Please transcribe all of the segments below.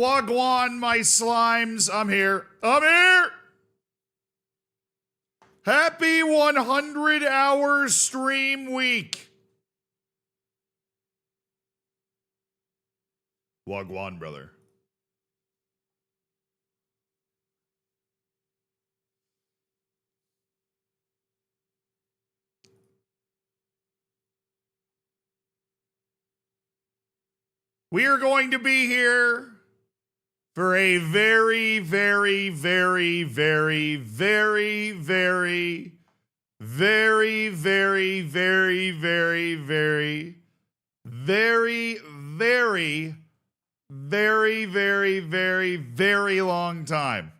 Wagwan, my slimes. I'm here. I'm here. Happy 100-hour stream week. Wagwan, brother. We are going to be here for a very, very, very, very, very, very, very, very, very, very, very, very, very, very, very, very long time.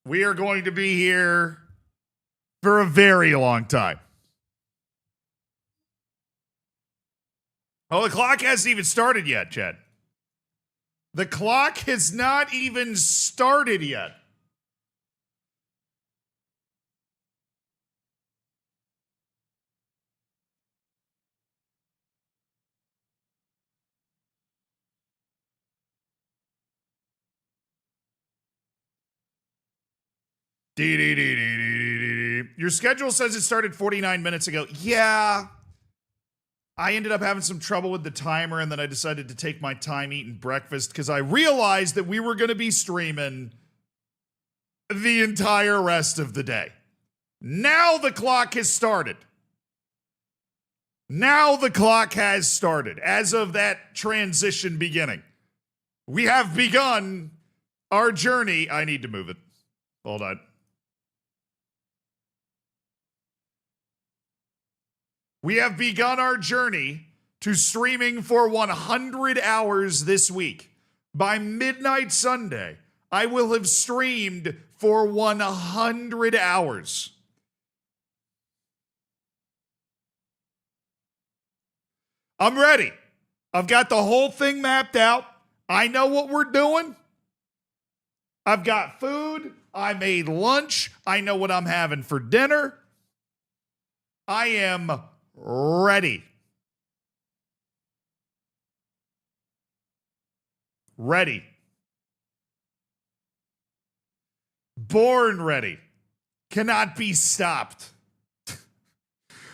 We are going to be here for a very long time. Oh, the clock hasn't even started yet, Chad. The clock has not even started yet. Your schedule says it started 49 minutes ago. Yeah. I ended up having some trouble with the timer, and then I decided to take my time eating breakfast because I realized that we were going to be streaming the entire rest of the day. Now the clock has started. Now the clock has started. As of that transition beginning, we have begun our journey. I need to move it. Hold on. We have begun our journey to streaming for 100 hours this week. By midnight Sunday, I will have streamed for 100 hours. I'm ready. I've got the whole thing mapped out. I know what we're doing. I've got food. I made lunch. I know what I'm having for dinner. I am ready. Ready. Born ready. Cannot be stopped.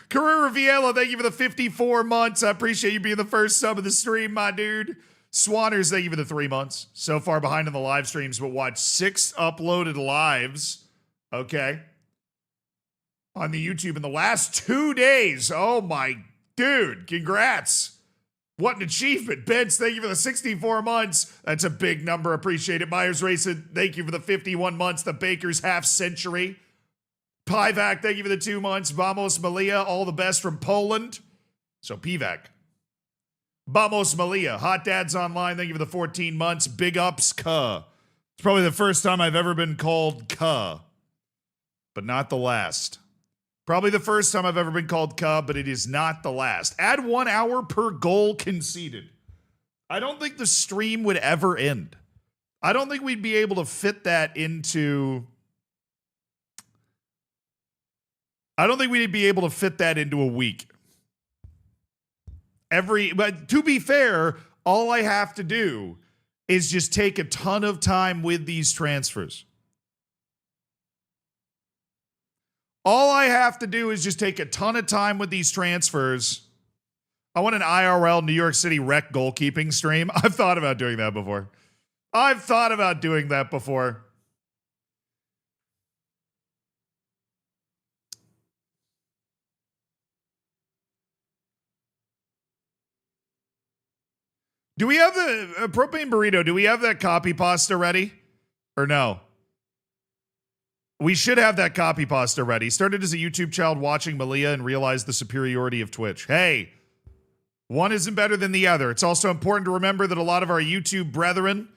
Carrera Viela, thank you for the 54 months. I appreciate you being the first sub of the stream, my dude. Swanners, thank you for the 3 months. So far behind on the live streams, but watch 6 uploaded lives. Okay. On the YouTube in the last 2 days. Oh my dude, congrats. What an achievement. Benz, thank you for the 64 months. That's a big number. Appreciate it. Myers Racing, thank you for the 51 months. The Baker's half century. Pivac, thank you for the 2 months. Vamos Melilla, all the best from Poland. So Pivac. Vamos Melilla, Hot Dads Online, thank you for the 14 months. Big ups, Kuh. It's probably the first time I've ever been called Kuh, but not the last. Probably the first time I've ever been called Cub, but it is not the last. Add 1 hour per goal conceded. I don't think the stream would ever end. I don't think we'd be able to fit that into... I don't think we'd be able to fit that into a week. But to be fair, all I have to do is just take a ton of time with these transfers. All I have to do is just take a ton of time with these transfers. I want an IRL New York City rec goalkeeping stream. I've thought about doing that before. Do we have the propane burrito? Do we have that copy pasta ready? Or no? We should have that copy pasta ready. Started as a YouTube child watching Melilla and realized the superiority of Twitch. Hey, one isn't better than the other. It's also important to remember that a lot of our YouTube brethren,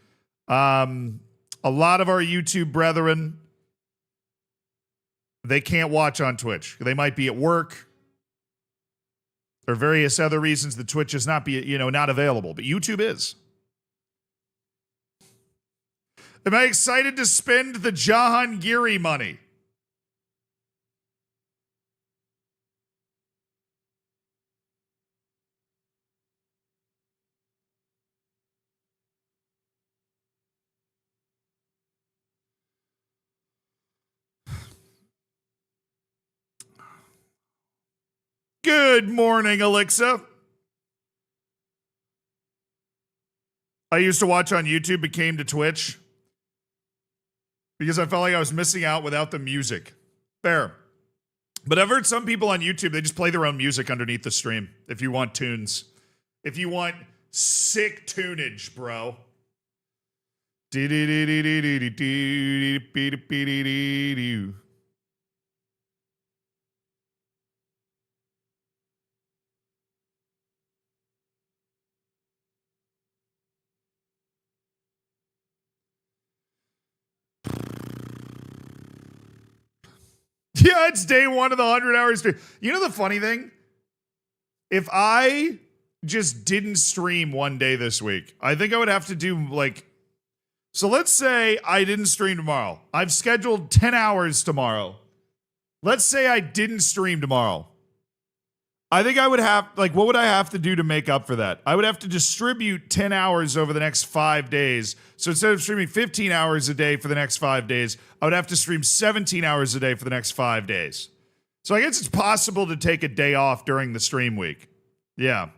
they can't watch on Twitch. They might be at work or various other reasons that Twitch is not available, but YouTube is. Am I excited to spend the Jahangiri money? Good morning, Alexa. I used to watch on YouTube, but came to Twitch because I felt like I was missing out without the music. Fair. But I've heard some people on YouTube, they just play their own music underneath the stream if you want tunes. If you want sick tunage, bro. Yeah, it's day one of the 100-hour stream. You know the funny thing? If I just didn't stream one day this week, I think I would have to do like... So let's say I didn't stream tomorrow. I've scheduled 10 hours tomorrow. Let's say I didn't stream tomorrow. I think I would have... Like, what would I have to do to make up for that? I would have to distribute 10 hours over the next 5 days. So instead of streaming 15 hours a day for the next 5 days, I would have to stream 17 hours a day for the next 5 days. So I guess it's possible to take a day off during the stream week. Yeah.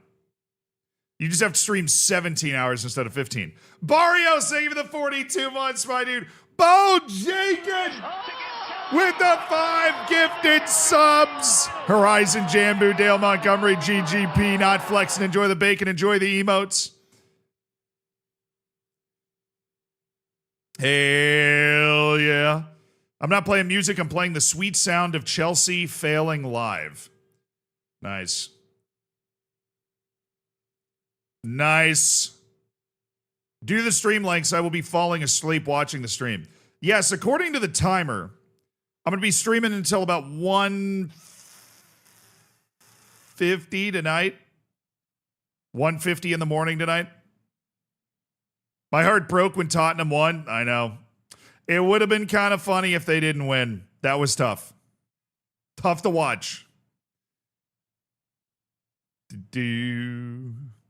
You just have to stream 17 hours instead of 15. Barrios, thank you for the 42 months, my dude. Bo Jenkins with the 5 gifted subs. Horizon Jambu, Dale Montgomery, GGP, Not Flexing, enjoy the bacon, enjoy the emotes. Hell yeah. I'm not playing music, I'm playing the sweet sound of Chelsea failing live. Nice. Nice. Due to the stream lengths, I will be falling asleep watching the stream. Yes, according to the timer, I'm going to be streaming until about 1:50 tonight. 1:50 in the morning tonight. My heart broke when Tottenham won. I know. It would have been kind of funny if they didn't win. That was tough. Tough to watch.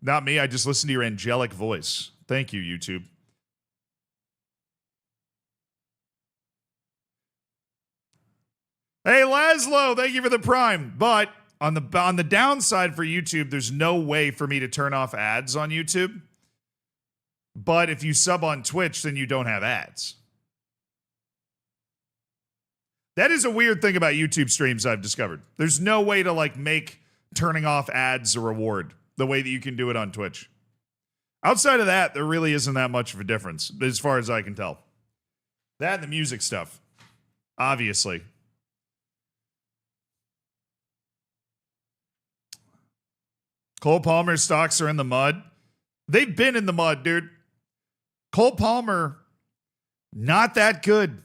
Not me. I just listened to your angelic voice. Thank you, YouTube. Hey, Laszlo, thank you for the Prime. But on the downside for YouTube, there's no way for me to turn off ads on YouTube. But if you sub on Twitch, then you don't have ads. That is a weird thing about YouTube streams I've discovered. There's no way to like make turning off ads a reward the way that you can do it on Twitch. Outside of that, there really isn't that much of a difference as far as I can tell. That and the music stuff, obviously. Cole Palmer's stocks are in the mud. They've been in the mud, dude. Cole Palmer, not that good.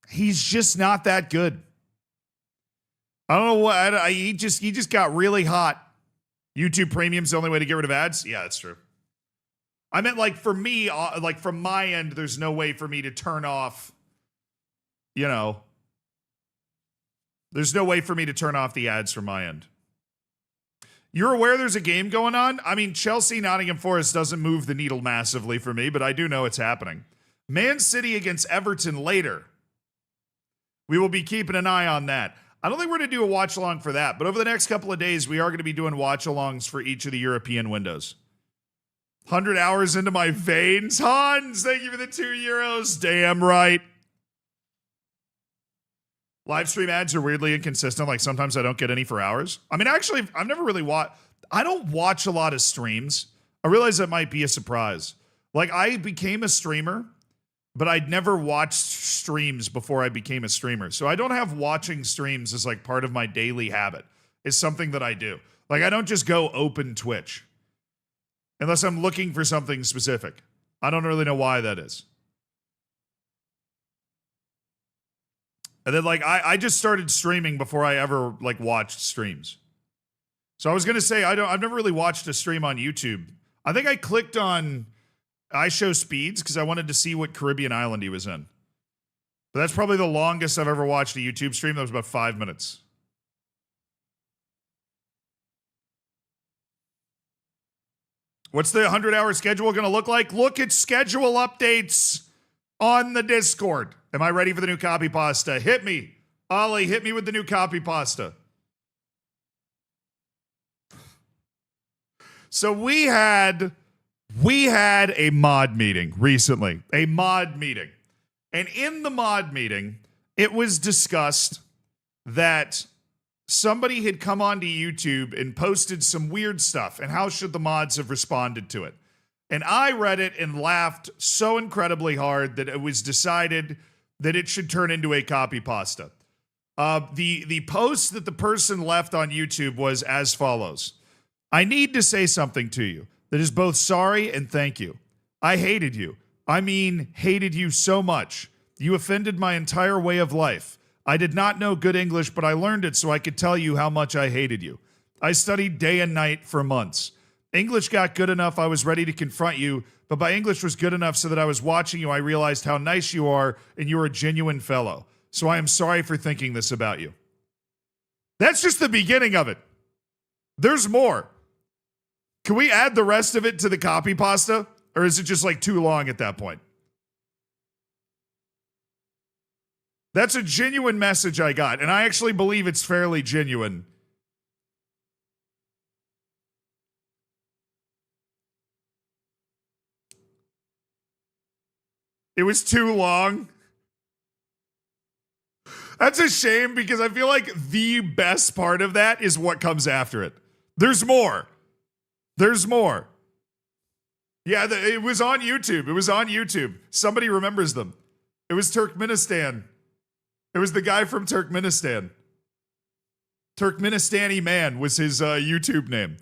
He's just not that good. I don't know what he just got really hot. YouTube Premium's the only way to get rid of ads. Yeah, that's true. I meant like for me, like from my end, there's no way for me to turn off. You know, there's no way for me to turn off the ads from my end. You're aware there's a game going on? I mean, Chelsea Nottingham Forest doesn't move the needle massively for me, but I do know it's happening. Man City against Everton later. We will be keeping an eye on that. I don't think we're going to do a watch along for that, but over the next couple of days, we are going to be doing watch alongs for each of the European windows. 100 hours into my veins. Hans, thank you for the €2. Damn right. Live stream ads are weirdly inconsistent. Like sometimes I don't get any for hours. I mean, actually, I've never really watched. I don't watch a lot of streams. I realize that might be a surprise. Like I became a streamer, but I'd never watched streams before I became a streamer. So I don't have watching streams as like part of my daily habit. It's something that I do. Like I don't just go open Twitch unless I'm looking for something specific. I don't really know why that is. And then like I just started streaming before I ever like watched streams. So I was gonna say I've never really watched a stream on YouTube. I think I clicked on I Show Speeds because I wanted to see what Caribbean island he was in. But that's probably the longest I've ever watched a YouTube stream. That was about 5 minutes. What's the 100-hour schedule going to look like? Look at schedule updates on the Discord. Am I ready for the new copy pasta? Hit me. Ollie, hit me with the new copy pasta. So we had a mod meeting recently, a mod meeting. And in the mod meeting, it was discussed that somebody had come onto YouTube and posted some weird stuff, and how should the mods have responded to it? And I read it and laughed so incredibly hard that it was decided that it should turn into a copy pasta. The post that the person left on YouTube was as follows. I need to say something to you that is both sorry and thank you. I hated you. I mean, hated you so much. You offended my entire way of life. I did not know good English, but I learned it so I could tell you how much I hated you. I studied day and night for months. English got good enough I was ready to confront you, but my English was good enough so that I was watching you. I realized how nice you are, and you're a genuine fellow. So I am sorry for thinking this about you. That's just the beginning of it. There's more. Can we add the rest of it to the copy pasta? Or is it just like too long at that point? That's a genuine message I got, and I actually believe it's fairly genuine. It was too long. That's a shame because I feel like the best part of that is what comes after it. There's more. There's more. Yeah, it was on YouTube. It was on YouTube. Somebody remembers them. It was Turkmenistan. It was the guy from Turkmenistan. Turkmenistani Man was his YouTube name.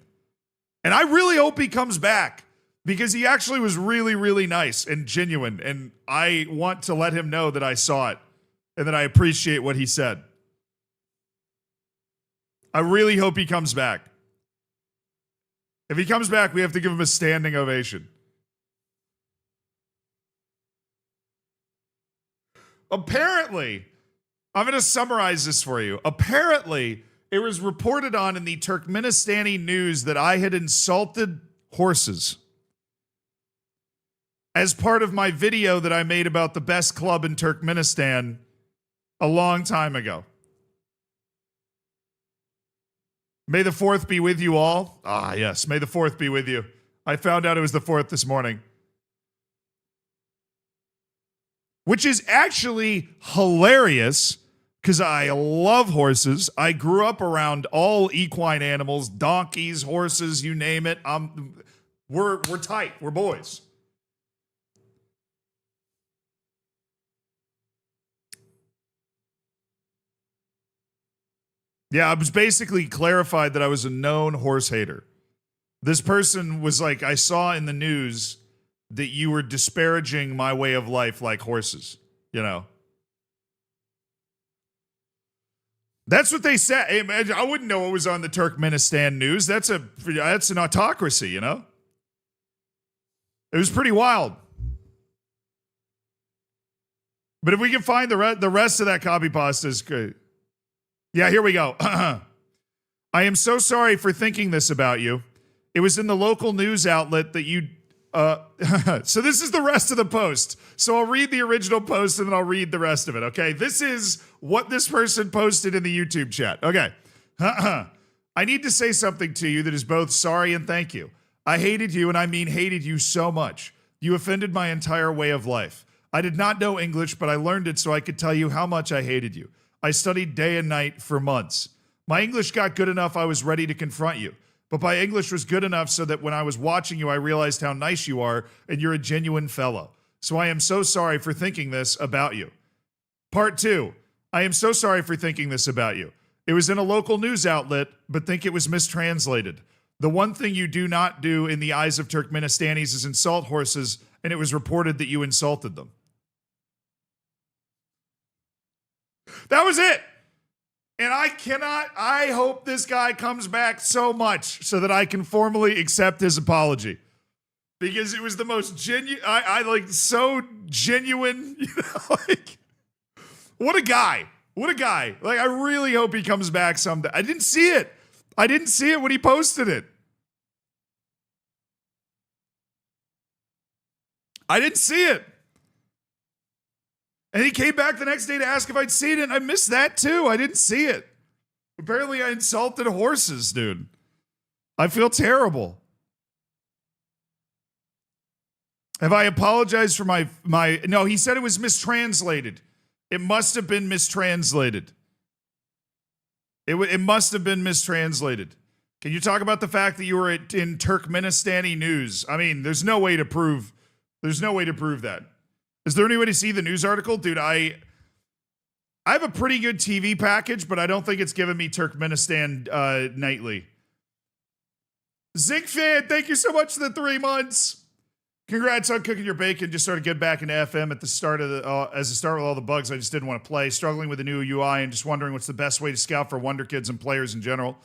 And I really hope he comes back because he actually was really, really nice and genuine. And I want to let him know that I saw it and that I appreciate what he said. I really hope he comes back. If he comes back, we have to give him a standing ovation. Apparently, I'm going to summarize this for you. Apparently, it was reported on in the Turkmenistani news that I had insulted horses as part of my video that I made about the best club in Turkmenistan a long time ago. May the 4th be with you all. Ah, yes. May the 4th be with you. I found out it was the 4th this morning. Which is actually hilarious because I love horses. I grew up around all equine animals, donkeys, horses, you name it. We're tight. We're boys. Yeah, I was basically clarified that I was a known horse hater. This person was like, I saw in the news that you were disparaging my way of life like horses, you know. That's what they said. Hey, man, I wouldn't know what was on the Turkmenistan news. That's an autocracy, you know. It was pretty wild. But if we can find the rest of that copy pasta is good. Yeah, here we go. I am so sorry for thinking this about you. It was in the local news outlet that you... so this is the rest of the post. So I'll read the original post and then I'll read the rest of it, okay? This is what this person posted in the YouTube chat. Okay. I need to say something to you that is both sorry and thank you. I hated you, and I mean hated you so much. You offended my entire way of life. I did not know English, but I learned it so I could tell you how much I hated you. I studied day and night for months. My English got good enough I was ready to confront you. But my English was good enough so that when I was watching you, I realized how nice you are and you're a genuine fellow. So I am so sorry for thinking this about you. Part 2. I am so sorry for thinking this about you. It was in a local news outlet, but think it was mistranslated. The one thing you do not do in the eyes of Turkmenistanis is insult horses, and it was reported that you insulted them. That was it. And I hope this guy comes back so much so that I can formally accept his apology. Because it was the most genuine, so genuine, you know, like, what a guy. What a guy. Like, I really hope he comes back someday. I didn't see it. I didn't see it when he posted it. I didn't see it. And he came back the next day to ask if I'd seen it, and I missed that too. I didn't see it. Apparently I insulted horses, dude. I feel terrible. Have I apologized for my no, he said it was mistranslated. It must have been mistranslated. It must have been mistranslated. Can you talk about the fact that you were in Turkmenistani news? I mean, there's no way to prove that. Is there any way to see the news article? Dude, I have a pretty good TV package, but I don't think it's giving me Turkmenistan nightly. Zinc fan, thank you so much for the 3 months. Congrats on cooking your bacon. Just started getting back into FM at the start of the as a start with all the bugs I just didn't want to play. Struggling with the new UI and just wondering what's the best way to scout for Wonder Kids and players in general.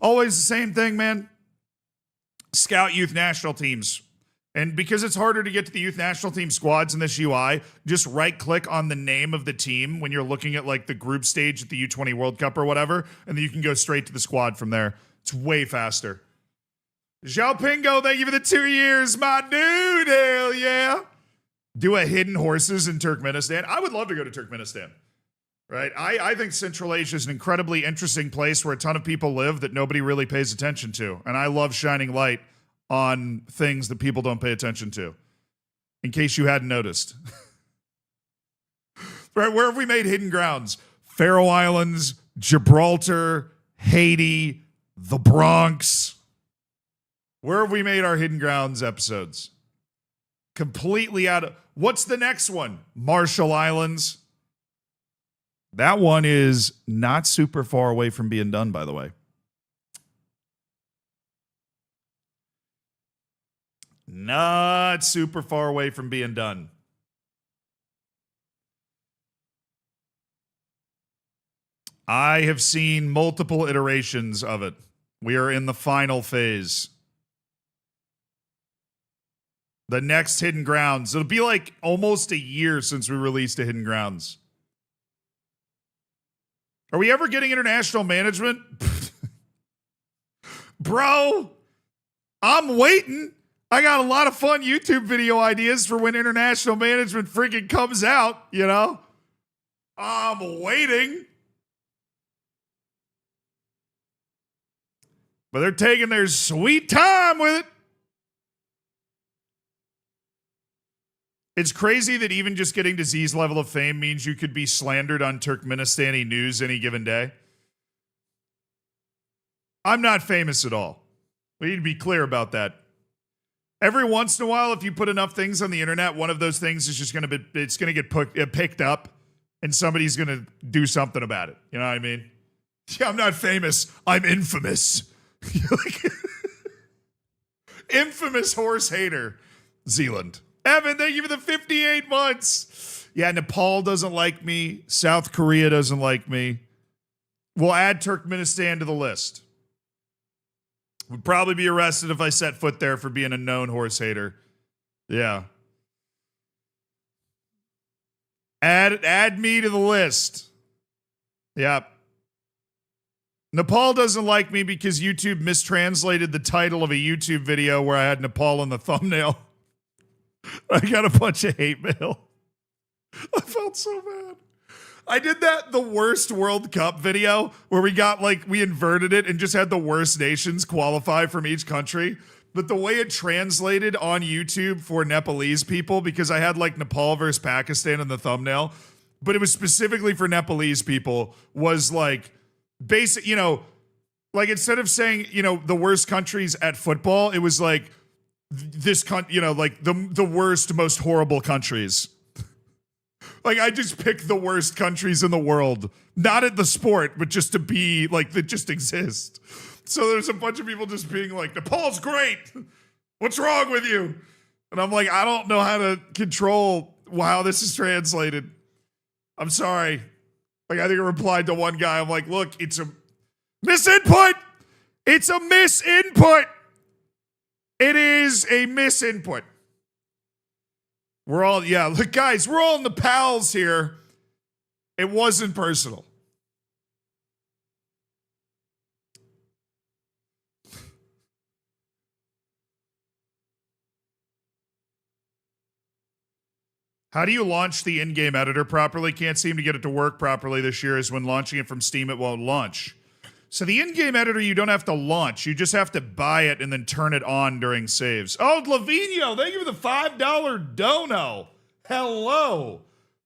Always the same thing, man. Scout youth national teams. And because it's harder to get to the youth national team squads in this UI, just right-click on the name of the team when you're looking at like the group stage at the U20 World Cup or whatever, and then you can go straight to the squad from there. It's way faster. Zhao Pingo, thank you for the 2 years, my dude. Hell yeah. Do a hidden horses in Turkmenistan. I would love to go to Turkmenistan. Right? I think Central Asia is an incredibly interesting place where a ton of people live that nobody really pays attention to. And I love shining light on things that people don't pay attention to. In case you hadn't noticed. Right? Where have we made hidden grounds? Faroe Islands, Gibraltar, Haiti, the Bronx. Where have we made our hidden grounds episodes? Completely out of... What's the next one? Marshall Islands. That one is not super far away from being done, by the way. Not super far away from being done. I have seen multiple iterations of it. We are in the final phase. The next Hidden Grounds. It'll be like almost a year since we released a Hidden Grounds. Are we ever getting international management? Bro, I'm waiting. I got a lot of fun YouTube video ideas for when international management freaking comes out, you know? I'm waiting. But they're taking their sweet time with it. It's crazy that even just getting to Z's level of fame means you could be slandered on Turkmenistani news any given day. I'm not famous at all. We need to be clear about that. Every once in a while, if you put enough things on the internet, one of those things is just going to be, it's going to get picked up and somebody's going to do something about it. You know what I mean? Yeah, I'm not famous. I'm infamous. Infamous horse hater. Zealand. Evan, thank you for the 58 months. Yeah, Nepal doesn't like me. South Korea doesn't like me. We'll add Turkmenistan to the list. Would probably be arrested if I set foot there for being a known horse hater. Yeah. Add me to the list. Yep. Nepal doesn't like me because YouTube mistranslated the title of a YouTube video where I had Nepal in the thumbnail. I got a bunch of hate mail. I felt so bad. I did the worst World Cup video where we inverted it and just had the worst nations qualify from each country. But the way it translated on YouTube for Nepalese people, because I had Nepal versus Pakistan in the thumbnail, but it was specifically for Nepalese people, was basic, instead of saying, the worst countries at football, it was this the worst, most horrible countries. I just picked the worst countries in the world, not at the sport, but just to be that just exist. So there's a bunch of people just being Nepal's great. What's wrong with you? And I'm I don't know how to control how this is translated. I'm sorry. I think I replied to one guy. I'm look, it's a misinput. It's a misinput. It is a misinput. We're all, look, guys, we're all in the pals here. It wasn't personal. How do you launch the in-game editor properly? Can't seem to get it to work properly this year, as when launching it from Steam, it won't launch. So the in-game editor, you don't have to launch. You just have to buy it and then turn it on during saves. Oh, Lavinio, thank you for the $5 dono. Hello.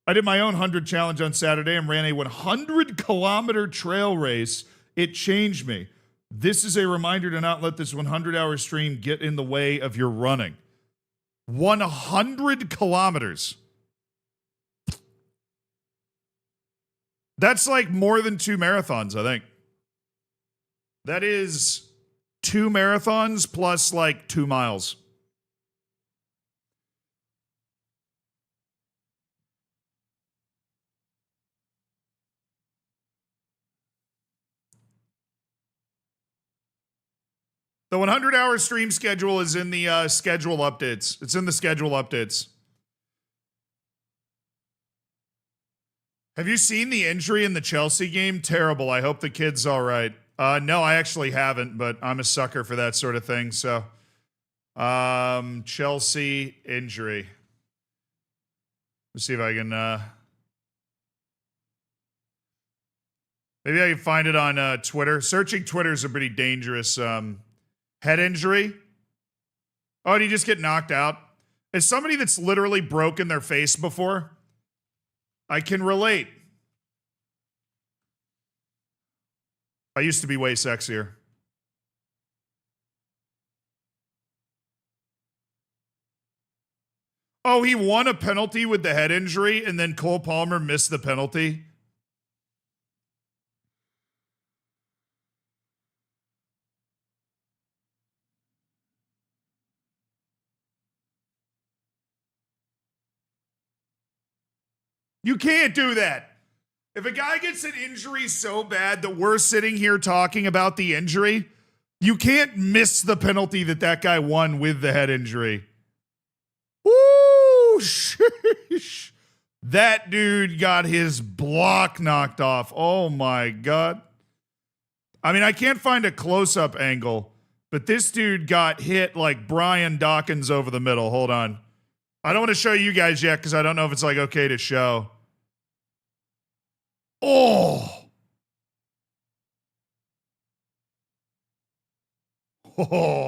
I did my own 100 challenge on Saturday and ran a 100-kilometer trail race. It changed me. This is a reminder to not let this 100-hour stream get in the way of your running. 100 kilometers. That's like more than 2 marathons, I think. That is 2 marathons plus like 2 miles. The 100-hour stream schedule is in the schedule updates. It's in the schedule updates. Have you seen the injury in the Chelsea game? Terrible. I hope the kid's all right. No, I actually haven't, but I'm a sucker for that sort of thing. So, Chelsea injury. Let's see if I can. Maybe I can find it on Twitter. Searching Twitter is a pretty dangerous head injury. Oh, did he just get knocked out? As somebody that's literally broken their face before, I can relate. I used to be way sexier. Oh, he won a penalty with the head injury, and then Cole Palmer missed the penalty. You can't do that. If a guy gets an injury so bad that we're sitting here talking about the injury, you can't miss the penalty that guy won with the head injury. Woo! Sheesh. That dude got his block knocked off. Oh my God. I mean, I can't find a close-up angle, but this dude got hit like Brian Dawkins over the middle. Hold on. I don't want to show you guys yet because I don't know if it's like okay to show. Oh,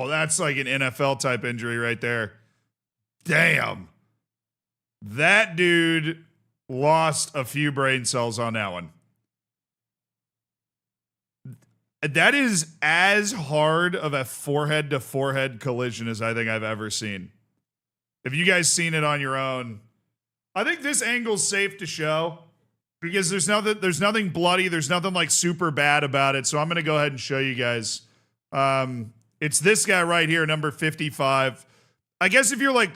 that's like an NFL type injury right there. Damn. That dude lost a few brain cells on that one. That is as hard of a forehead to forehead collision as I think I've ever seen. If you guys seen it on your own, I think this angle's safe to show. Because there's nothing bloody, there's nothing like super bad about it. So I'm gonna go ahead and show you guys. It's this guy right here, number 55. I guess if you're like,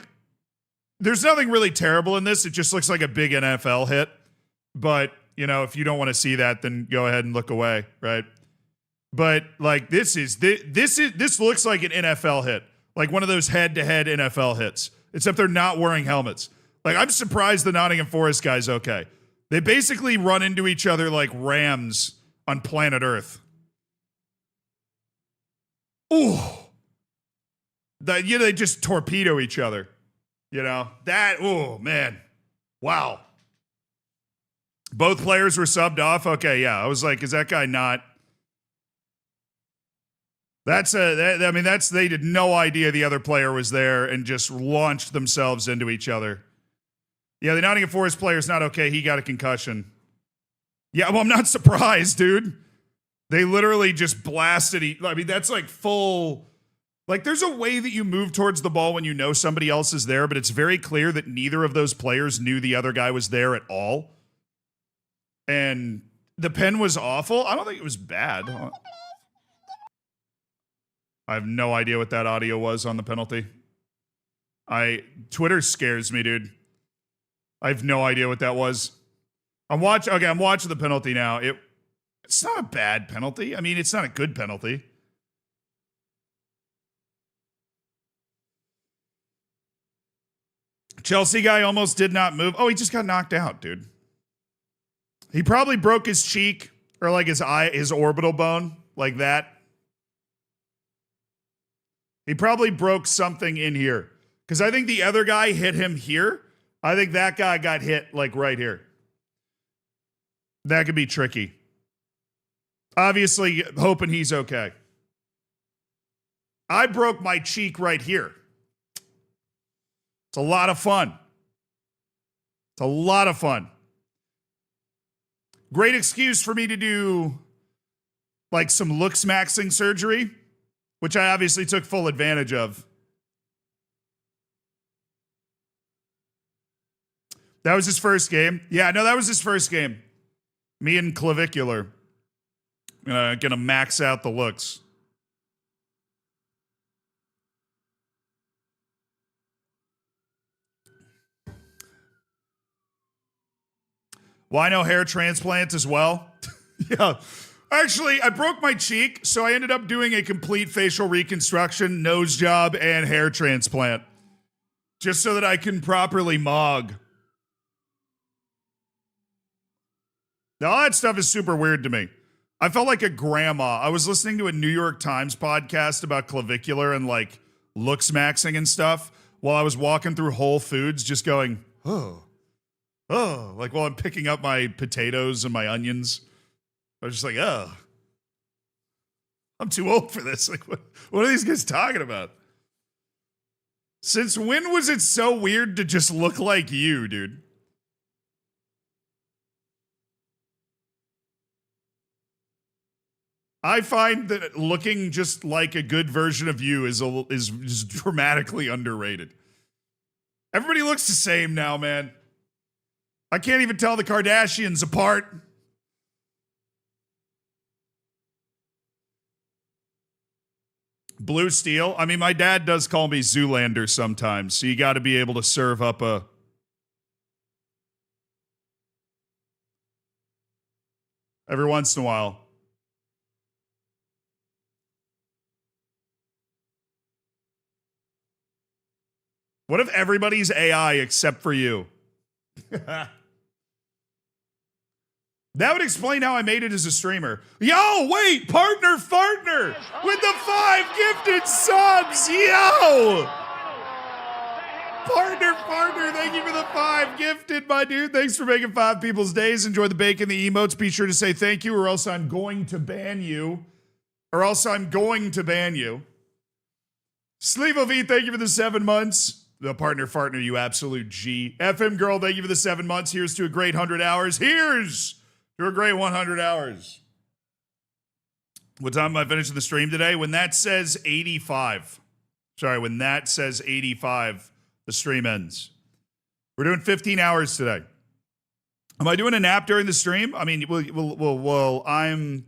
there's nothing really terrible in this. It just looks like a big NFL hit. But you know, if you don't want to see that, then go ahead and look away, right? But like this looks like an NFL hit, like one of those head-to-head NFL hits. Except they're not wearing helmets. Like I'm surprised the Nottingham Forest guy's okay. They basically run into each other like rams on planet Earth. Ooh. They just torpedo each other. You know? Oh, man. Wow. Both players were subbed off? Okay, yeah. I was like, is that guy not? They had no idea the other player was there and just launched themselves into each other. Yeah, the Nottingham Forest player's not okay. He got a concussion. Yeah, well, I'm not surprised, dude. They literally just blasted. I mean, that's like full. Like, there's a way that you move towards the ball when you know somebody else is there, but it's very clear that neither of those players knew the other guy was there at all. And the pen was awful. I don't think it was bad. I have no idea what that audio was on the penalty. Twitter scares me, dude. I have no idea what that was. I'm watching the penalty now. It's not a bad penalty. I mean, it's not a good penalty. Chelsea guy almost did not move. Oh, he just got knocked out, dude. He probably broke his cheek or like his orbital bone, like that. He probably broke something in here. Because I think the other guy hit him here. I think that guy got hit like right here. That could be tricky. Obviously, hoping he's okay. I broke my cheek right here. It's a lot of fun. It's a lot of fun. Great excuse for me to do like some looks maxing surgery, which I obviously took full advantage of. That was his first game. Yeah, no, that was his first game. Me and Clavicular. Gonna max out the looks. Why no hair transplant as well? Yeah. Actually, I broke my cheek, so I ended up doing a complete facial reconstruction, nose job, and hair transplant. Just so that I can properly mog. Now, all that stuff is super weird to me. I felt like a grandma. I was listening to a New York Times podcast about clavicular and like looks maxing and stuff while I was walking through Whole Foods just going, oh, like while I'm picking up my potatoes and my onions. I was just like, oh, I'm too old for this. Like, what are these guys talking about? Since when was it so weird to just look like you, dude? I find that looking just like a good version of you is dramatically underrated. Everybody looks the same now, man. I can't even tell the Kardashians apart. Blue Steel. I mean, my dad does call me Zoolander sometimes, so you got to be able to serve up a... every once in a while. What if everybody's AI except for you? That would explain how I made it as a streamer. Yo, wait, partner Fartner with the 5 gifted subs. Yo! Partner, thank you for the 5 gifted, my dude. Thanks for making 5 people's days. Enjoy the bacon, the emotes. Be sure to say thank you or else I'm going to ban you. Sleevovi, thank you for the 7 months. The partner Fartner, you absolute G. FM Girl, thank you for the 7 months. Here's to a great 100 hours. Here's to a great 100 hours. What time am I finishing the stream today? When that says 85. When that says 85, the stream ends. We're doing 15 hours today. Am I doing a nap during the stream? I mean, I'm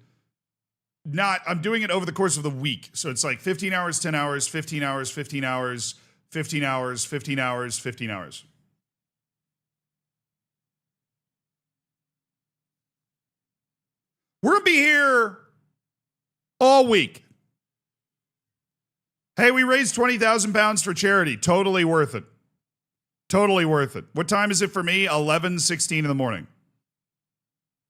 not. I'm doing it over the course of the week. So it's like 15 hours, 10 hours, 15 hours, 15 hours, 15 hours, 15 hours, 15 hours. We're going to be here all week. Hey, we raised 20,000 pounds for charity. Totally worth it. Totally worth it. What time is it for me? 11:16 in the morning.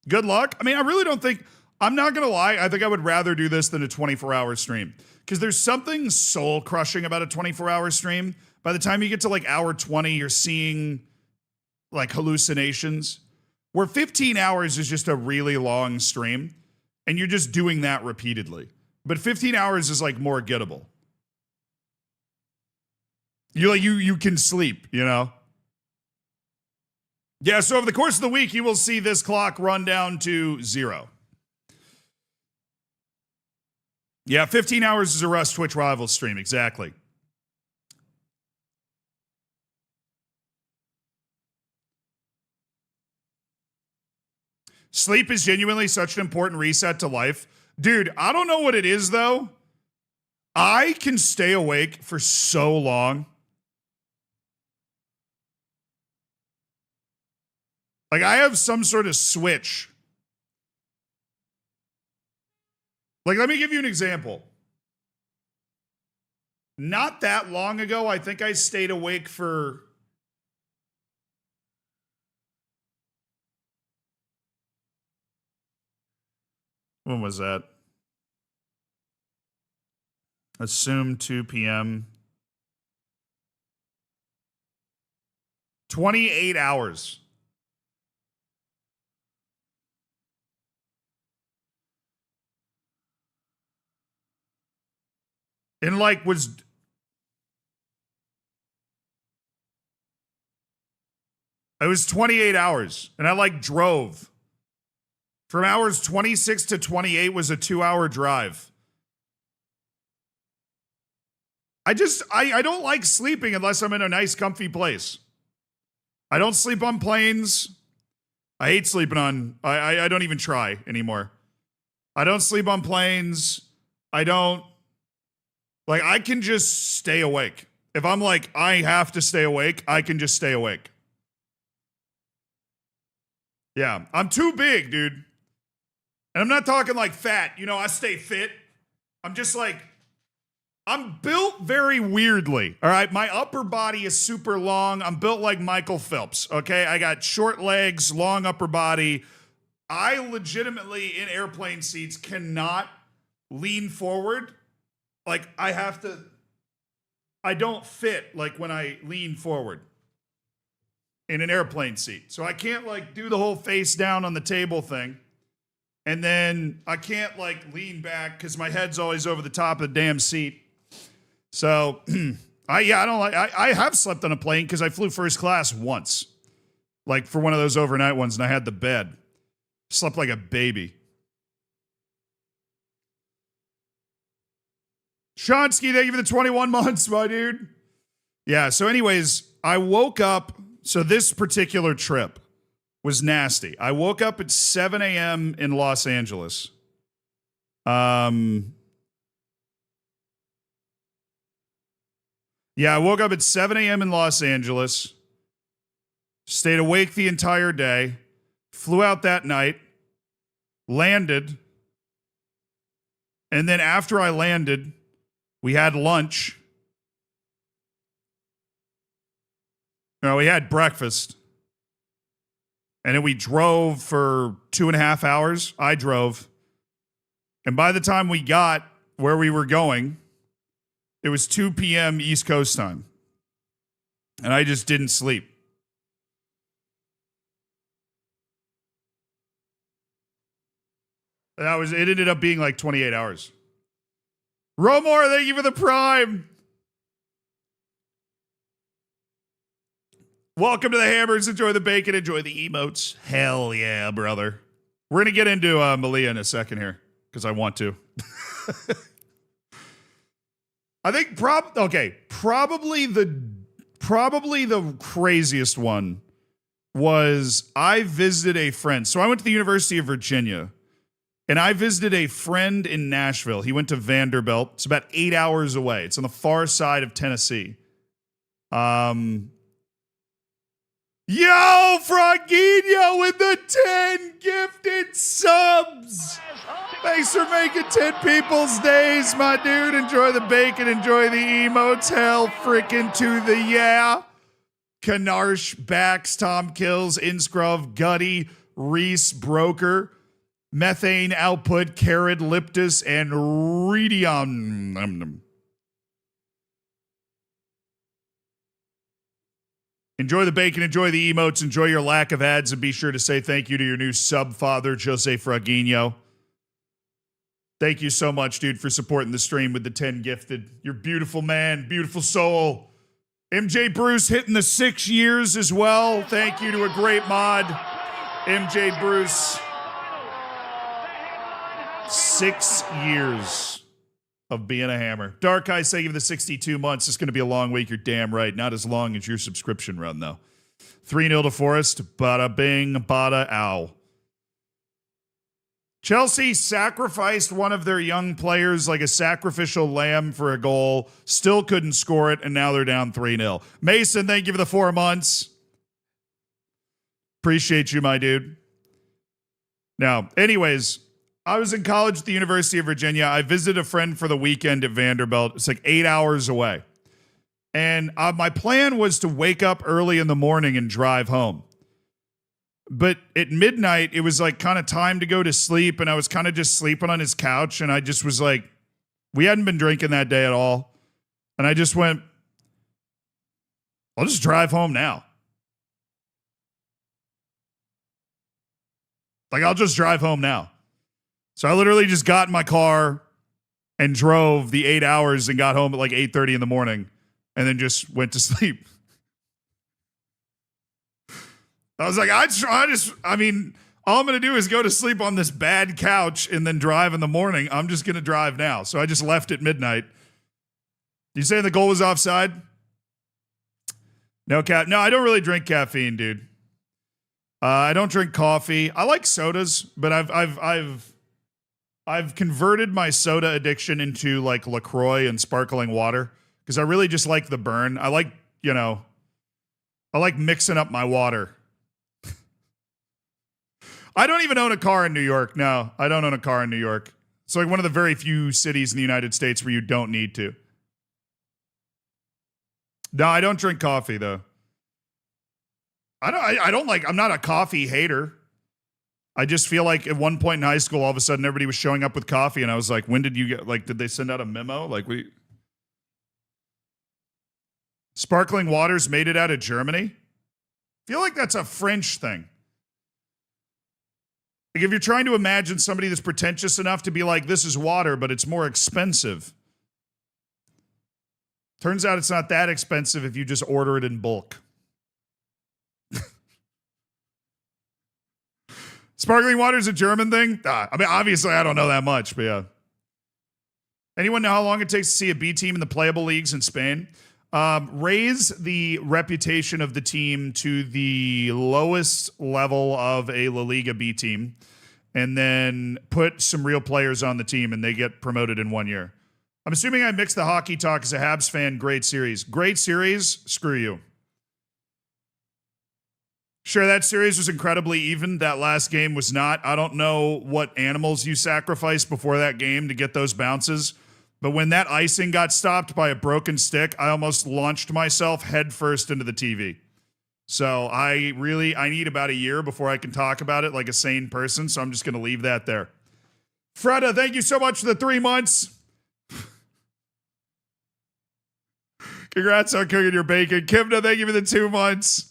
Good luck. I mean, I really don't think, I'm not going to lie. I think I would rather do this than a 24-hour stream because there's something soul crushing about a 24-hour stream. By the time you get to like hour 20, you're seeing like hallucinations. Where 15 hours is just a really long stream, and you're just doing that repeatedly. But 15 hours is like more gettable. You can sleep, you know? Yeah, so over the course of the week, you will see this clock run down to 0. Yeah, 15 hours is a Rust Twitch Rivals stream, exactly. Sleep is genuinely such an important reset to life. Dude, I don't know what it is, though. I can stay awake for so long. Like, I have some sort of switch. Like, let me give you an example. Not that long ago, I think I stayed awake for... when was that? Assume 2 p.m. 28 hours. And like was it was 28 hours and I like drove. From hours 26 to 28 was a 2-hour drive. I don't like sleeping unless I'm in a nice comfy place. I don't sleep on planes. I hate sleeping on I don't even try anymore. I don't sleep on planes. I can just stay awake. If I'm like, I have to stay awake, I can just stay awake. Yeah, I'm too big, dude. And I'm not talking like fat. You know, I stay fit. I'm just like, I'm built very weirdly. All right. My upper body is super long. I'm built like Michael Phelps. Okay. I got short legs, long upper body. I legitimately, in airplane seats, cannot lean forward. Like, I don't fit like when I lean forward in an airplane seat. So I can't like do the whole face down on the table thing. And then I can't like lean back because my head's always over the top of the damn seat. So I have slept on a plane because I flew first class once. Like for one of those overnight ones, and I had the bed. Slept like a baby. Shonsky, thank you for the 21 months, my dude. Yeah, so anyways, I woke up. So this particular trip was nasty. I woke up at 7 a.m. in Los Angeles. Yeah, I woke up at 7 a.m. in Los Angeles. Stayed awake the entire day. Flew out that night. Landed. And then after I landed, we had lunch. No, we had breakfast. And then we drove for 2.5 hours. I drove. And by the time we got where we were going, it was 2 p.m. East Coast time. And I just didn't sleep. It ended up being like 28 hours. Romor, thank you for the prime. Welcome to the Hammers. Enjoy the bacon. Enjoy the emotes. Hell yeah, brother. We're going to get into Melilla in a second here because I want to. I think probably the craziest one was I visited a friend. So I went to the University of Virginia and I visited a friend in Nashville. He went to Vanderbilt. It's about 8 hours away. It's on the far side of Tennessee. Yo, Frogino with the 10 gifted subs. Thanks for making 10 people's days, my dude. Enjoy the bacon, enjoy the emotes. Hell freaking to the yeah. Canarsh, Bax, Tom Kills, Inscrov, Gutty, Reese, Broker, Methane Output, Carrot, Liptus, and Redion. Enjoy the bacon, enjoy the emotes, enjoy your lack of ads, and be sure to say thank you to your new sub-father, Jose Fragino. Thank you so much, dude, for supporting the stream with the 10 gifted. You're beautiful, man. Beautiful soul. MJ Bruce hitting the 6 years as well. Thank you to a great mod. MJ Bruce. 6 years of being a hammer. Dark Eyes, thank you for the 62 months. It's going to be a long week. You're damn right. Not as long as your subscription run, though. 3-0 to Forest. Bada bing, bada ow. Chelsea sacrificed one of their young players like a sacrificial lamb for a goal. Still couldn't score it, and now they're down 3-0. Mason, thank you for the 4 months. Appreciate you, my dude. Now, anyways, I was in college at the University of Virginia. I visited a friend for the weekend at Vanderbilt. It's like 8 hours away. And my plan was to wake up early in the morning and drive home. But at midnight, it was like kind of time to go to sleep. And I was kind of just sleeping on his couch. And I just was like, we hadn't been drinking that day at all. And I just went, I'll just drive home now. Like, I'll just drive home now. So I literally just got in my car and drove the 8 hours and got home at like 8:30 in the morning and then just went to sleep. I was like, I mean, all I'm going to do is go to sleep on this bad couch and then drive in the morning. I'm just going to drive now. So I just left at midnight. You saying the goal was offside? No, I don't really drink caffeine, dude. I don't drink coffee. I like sodas, but I've converted my soda addiction into like LaCroix and sparkling water because I really just like the burn. I like mixing up my water. I don't even own a car in New York. No, I don't own a car in New York. It's like one of the very few cities in the United States where you don't need to. No, I don't drink coffee though. I'm not a coffee hater. I just feel like at one point in high school, all of a sudden everybody was showing up with coffee and I was like, when did you get, like, did they send out a memo? Like sparkling waters made it out of Germany? I feel like that's a French thing. Like if you're trying to imagine somebody that's pretentious enough to be like, this is water, but it's more expensive. Turns out it's not that expensive if you just order it in bulk. Sparkling water is a German thing? I mean, obviously I don't know that much, but yeah. Anyone know how long it takes to see a B team in the playable leagues in Spain? Raise the reputation of the team to the lowest level of a La Liga B team, and then put some real players on the team, and they get promoted in 1 year. I'm assuming I mixed the hockey talk as a Habs fan. Great series. Great series. Screw you. Sure, that series was incredibly even. That last game was not. I don't know what animals you sacrificed before that game to get those bounces. But when that icing got stopped by a broken stick, I almost launched myself headfirst into the TV. So I need about a year before I can talk about it like a sane person. So I'm just going to leave that there. Freda, thank you so much for the 3 months. Congrats on cooking your bacon. Kimna, thank you for the 2 months.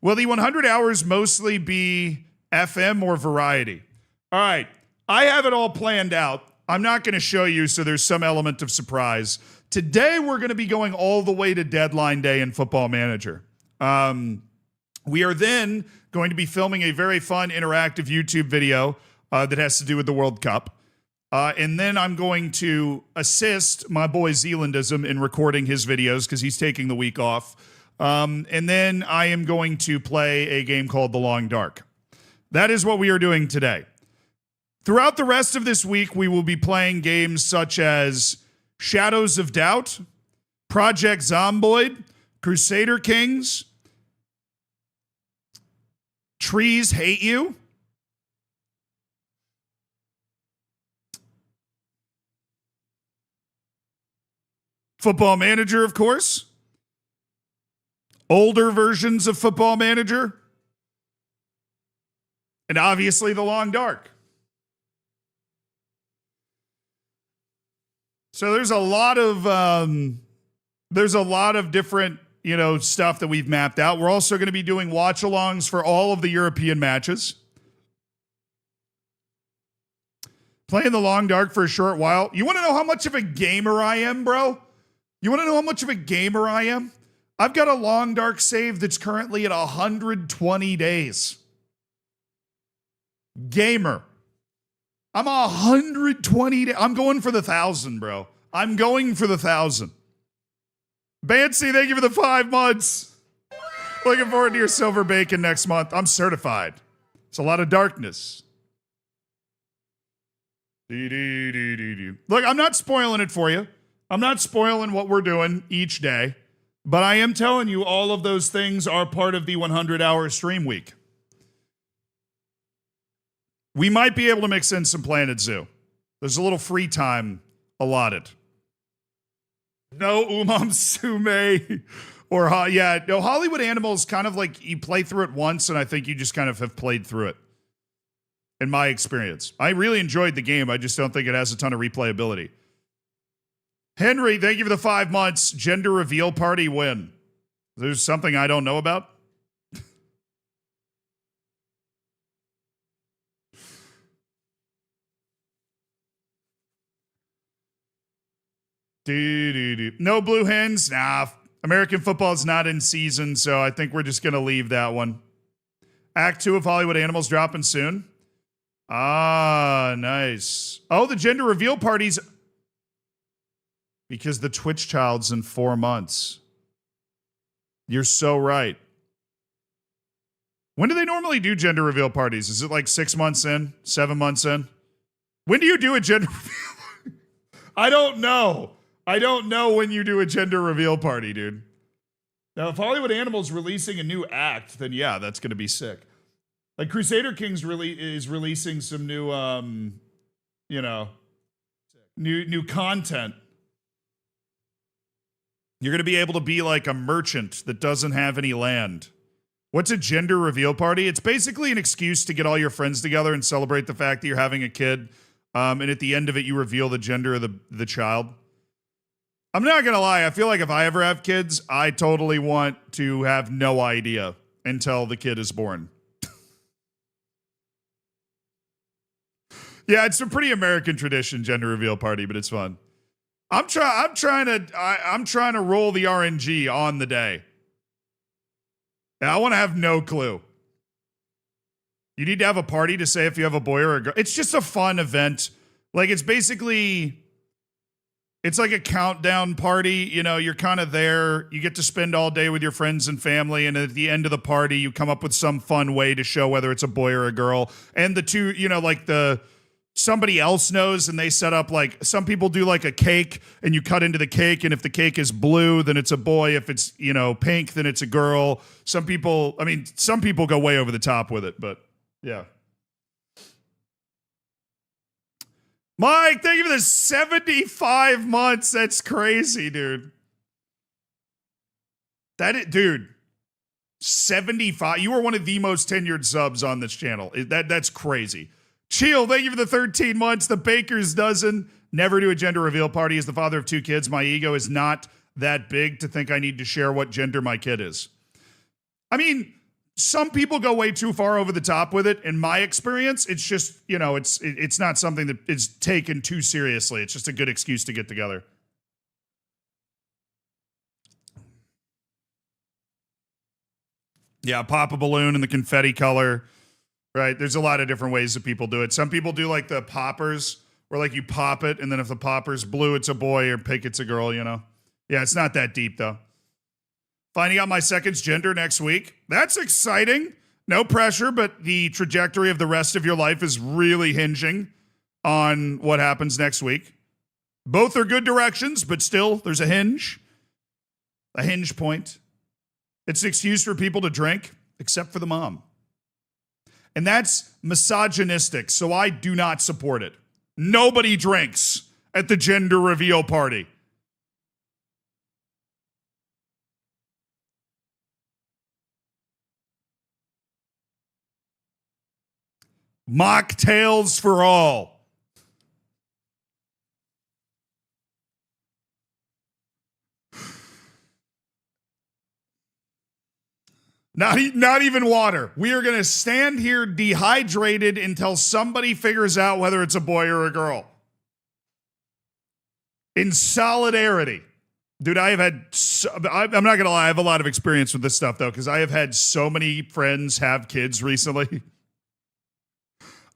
Will the 100 hours mostly be FM or variety? All right. I have it all planned out. I'm not going to show you, so there's some element of surprise. Today, we're going to be going all the way to deadline day in Football Manager. We are then going to be filming a very fun interactive YouTube video that has to do with the World Cup. And then I'm going to assist my boy Zealandism in recording his videos because he's taking the week off. And then I am going to play a game called The Long Dark. That is what we are doing today. Throughout the rest of this week, we will be playing games such as Shadows of Doubt, Project Zomboid, Crusader Kings, Trees Hate You, Football Manager, of course, older versions of Football Manager, and obviously The Long Dark. So there's a lot of different, stuff that we've mapped out. We're also going to be doing watch-alongs for all of the European matches. Playing The Long Dark for a short while. You want to know how much of a gamer I am, bro? You want to know how much of a gamer I am? I've got a Long Dark save that's currently at 120 days. Gamer. I'm 120. I'm going for the 1,000, bro. I'm going for the 1,000. Bancy, thank you for the 5 months. Looking forward to your silver bacon next month. I'm certified. It's a lot of darkness. Look, I'm not spoiling it for you. I'm not spoiling what we're doing each day. But I am telling you all of those things are part of the 100-hour stream week. We might be able to mix in some Planet Zoo. There's a little free time allotted. No Sume or Hollywood Animals kind of like you play through it once and I think you just kind of have played through it. In my experience. I really enjoyed the game. I just don't think it has a ton of replayability. Henry, thank you for the 5 months. Gender reveal party win. There's something I don't know about. No blue hens? Nah. American football's not in season, so I think we're just going to leave that one. Act 2 of Hollywood Animals dropping soon. Ah, nice. Oh, the gender reveal parties. Because the Twitch child's in 4 months. You're so right. When do they normally do gender reveal parties? Is it like 6 months in? 7 months in? When do you do a gender reveal? I don't know. I don't know when you do a gender reveal party, dude. Now, if Hollywood Animals releasing a new act, then yeah, that's going to be sick. Like Crusader Kings is releasing some new, new content. You're going to be able to be like a merchant that doesn't have any land. What's a gender reveal party? It's basically an excuse to get all your friends together and celebrate the fact that you're having a kid. And at the end of it, you reveal the gender of the child. I'm not going to lie. I feel like if I ever have kids, I totally want to have no idea until the kid is born. Yeah, it's a pretty American tradition, gender reveal party, but it's fun. I'm trying to roll the RNG on the day. And I want to have no clue. You need to have a party to say if you have a boy or a girl. It's just a fun event. Like it's like a countdown party. You know, you're kind of there. You get to spend all day with your friends and family. And at the end of the party, you come up with some fun way to show whether it's a boy or a girl. And the two, somebody else knows and they set up like some people do like a cake and you cut into the cake. And if the cake is blue, then it's a boy. If it's, pink, then it's a girl. Some people go way over the top with it, but yeah. Mike, thank you for the 75 months. That's crazy, dude. Dude, 75. You are one of the most tenured subs on this channel. That's crazy. Chill, thank you for the 13 months. The Baker's Dozen. Never do a gender reveal party. As the father of 2 kids, my ego is not that big to think I need to share what gender my kid is. I mean, some people go way too far over the top with it. In my experience, it's just, it's not something that is taken too seriously. It's just a good excuse to get together. Yeah, pop a balloon in the confetti color. Right, there's a lot of different ways that people do it. Some people do like the poppers, where like you pop it, and then if the popper's blue, it's a boy, or pink, it's a girl, Yeah, it's not that deep, though. Finding out my second's gender next week. That's exciting. No pressure, but the trajectory of the rest of your life is really hinging on what happens next week. Both are good directions, but still, there's a hinge point. It's an excuse for people to drink, except for the mom. And that's misogynistic, so I do not support it. Nobody drinks at the gender reveal party. Mocktails for all. Not even water. We are going to stand here dehydrated until somebody figures out whether it's a boy or a girl. In solidarity. Dude, I'm not going to lie, I have a lot of experience with this stuff, though, because I have had so many friends have kids recently.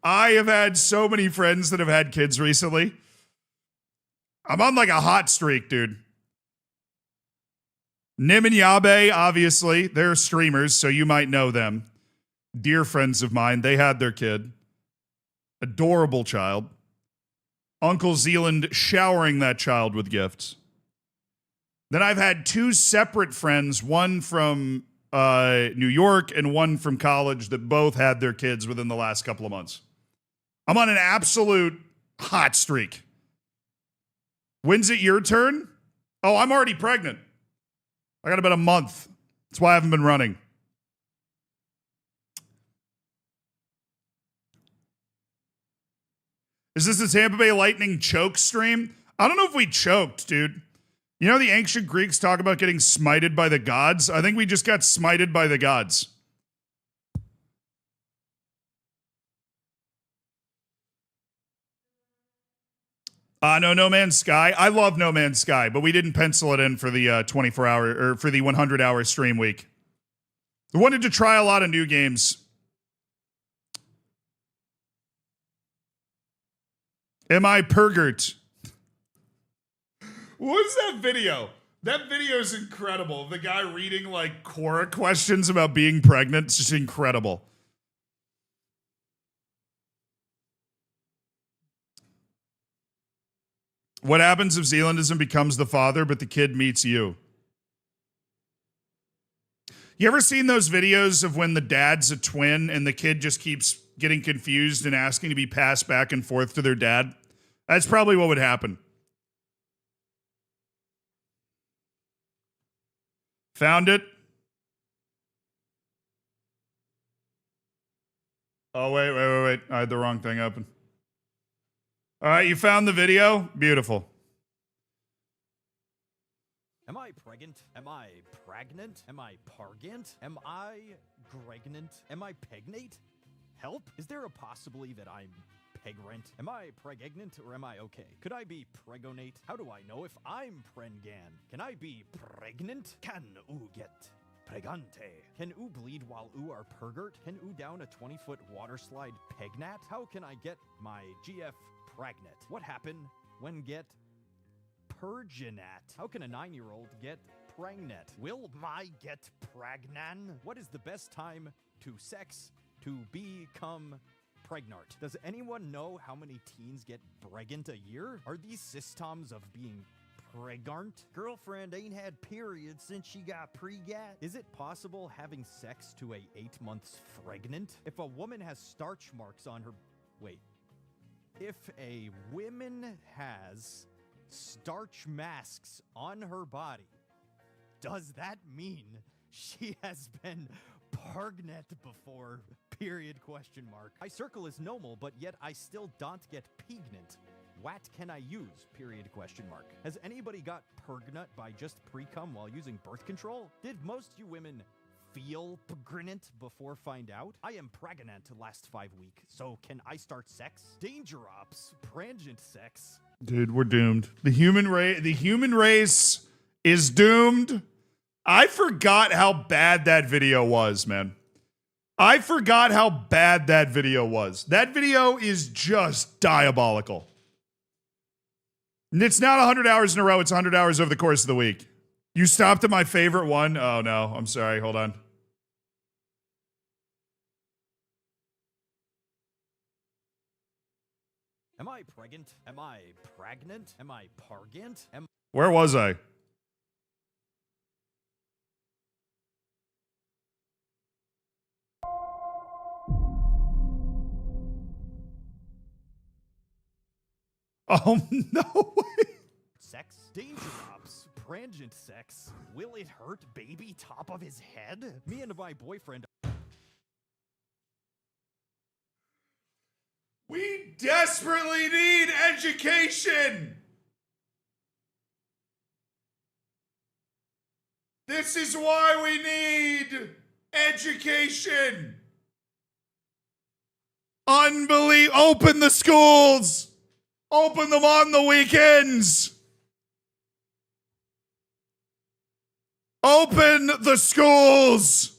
I have had so many friends that have had kids recently. I'm on like a hot streak, dude. Nim and Yabe, obviously, they're streamers, so you might know them. Dear friends of mine, they had their kid. Adorable child. Uncle Zealand showering that child with gifts. Then I've had 2 separate friends, one from New York and one from college, that both had their kids within the last couple of months. I'm on an absolute hot streak. When's it your turn? Oh, I'm already pregnant. I got about a month. That's why I haven't been running. Is this the Tampa Bay Lightning choke stream? I don't know if we choked, dude. You know the ancient Greeks talk about getting smited by the gods? I think we just got smited by the gods. No, No Man's Sky. I love No Man's Sky, but we didn't pencil it in for the 24-hour or for the 100-hour stream week. I wanted to try a lot of new games. Am I pergert? What's that video? That video is incredible. The guy reading like Quora questions about being pregnant. It's just incredible. What happens if Zealandism becomes the father, but the kid meets you? You ever seen those videos of when the dad's a twin and the kid just keeps getting confused and asking to be passed back and forth to their dad? That's probably what would happen. Found it. Oh, wait. I had the wrong thing open. All right, you found the video? Beautiful. Am I pregnant? Am I pregnant? Am I pargant? Am I gregnant? Am I pegnate? Help? Is there a possibility that I'm pegrant? Am I pregnant or am I okay? Could I be pregonate? How do I know if I'm prengan? Can I be pregnant? Can oo get pregante? Can oo bleed while oo are pergert? Can oo down a 20-foot water slide pegnat? How can I get my GF pregnant? What happened when get Perginat? How can a 9-year-old get pregnant? Will my get pragnan? What is the best time to sex to become pregnant? Does anyone know how many teens get pregnant a year? Are these systems of being pregnant? Girlfriend ain't had periods since she got pregat. Is it possible having sex to a 8 months pregnant? If a woman has starch marks on her... Wait. If a woman has starch masks on her body, does that mean she has been pregnant before? Period, question mark. I circle is normal, but yet I still don't get pregnant. What can I use? Period, question mark. Has anybody got pregnant by just pre-cum while using birth control? Did most you women feel pregnant before find out? I am pregnant last 5 weeks, so can I start sex? Danger ops, prangent sex. Dude, we're doomed. The human race is doomed. I forgot how bad that video was, man. I forgot how bad that video was. That video is just diabolical. And it's not 100 hours in a row. It's 100 hours over the course of the week. You stopped at my favorite one? Oh, no. I'm sorry. Hold on. Am I pregnant? Am I pregnant? Am I pargant? Where was I? Oh, no way. Sex? Danger ops, prangent sex. Will it hurt baby top of his head? Me and my boyfriend... We desperately need education. This is why we need education. Open the schools. Open them on the weekends. Open the schools.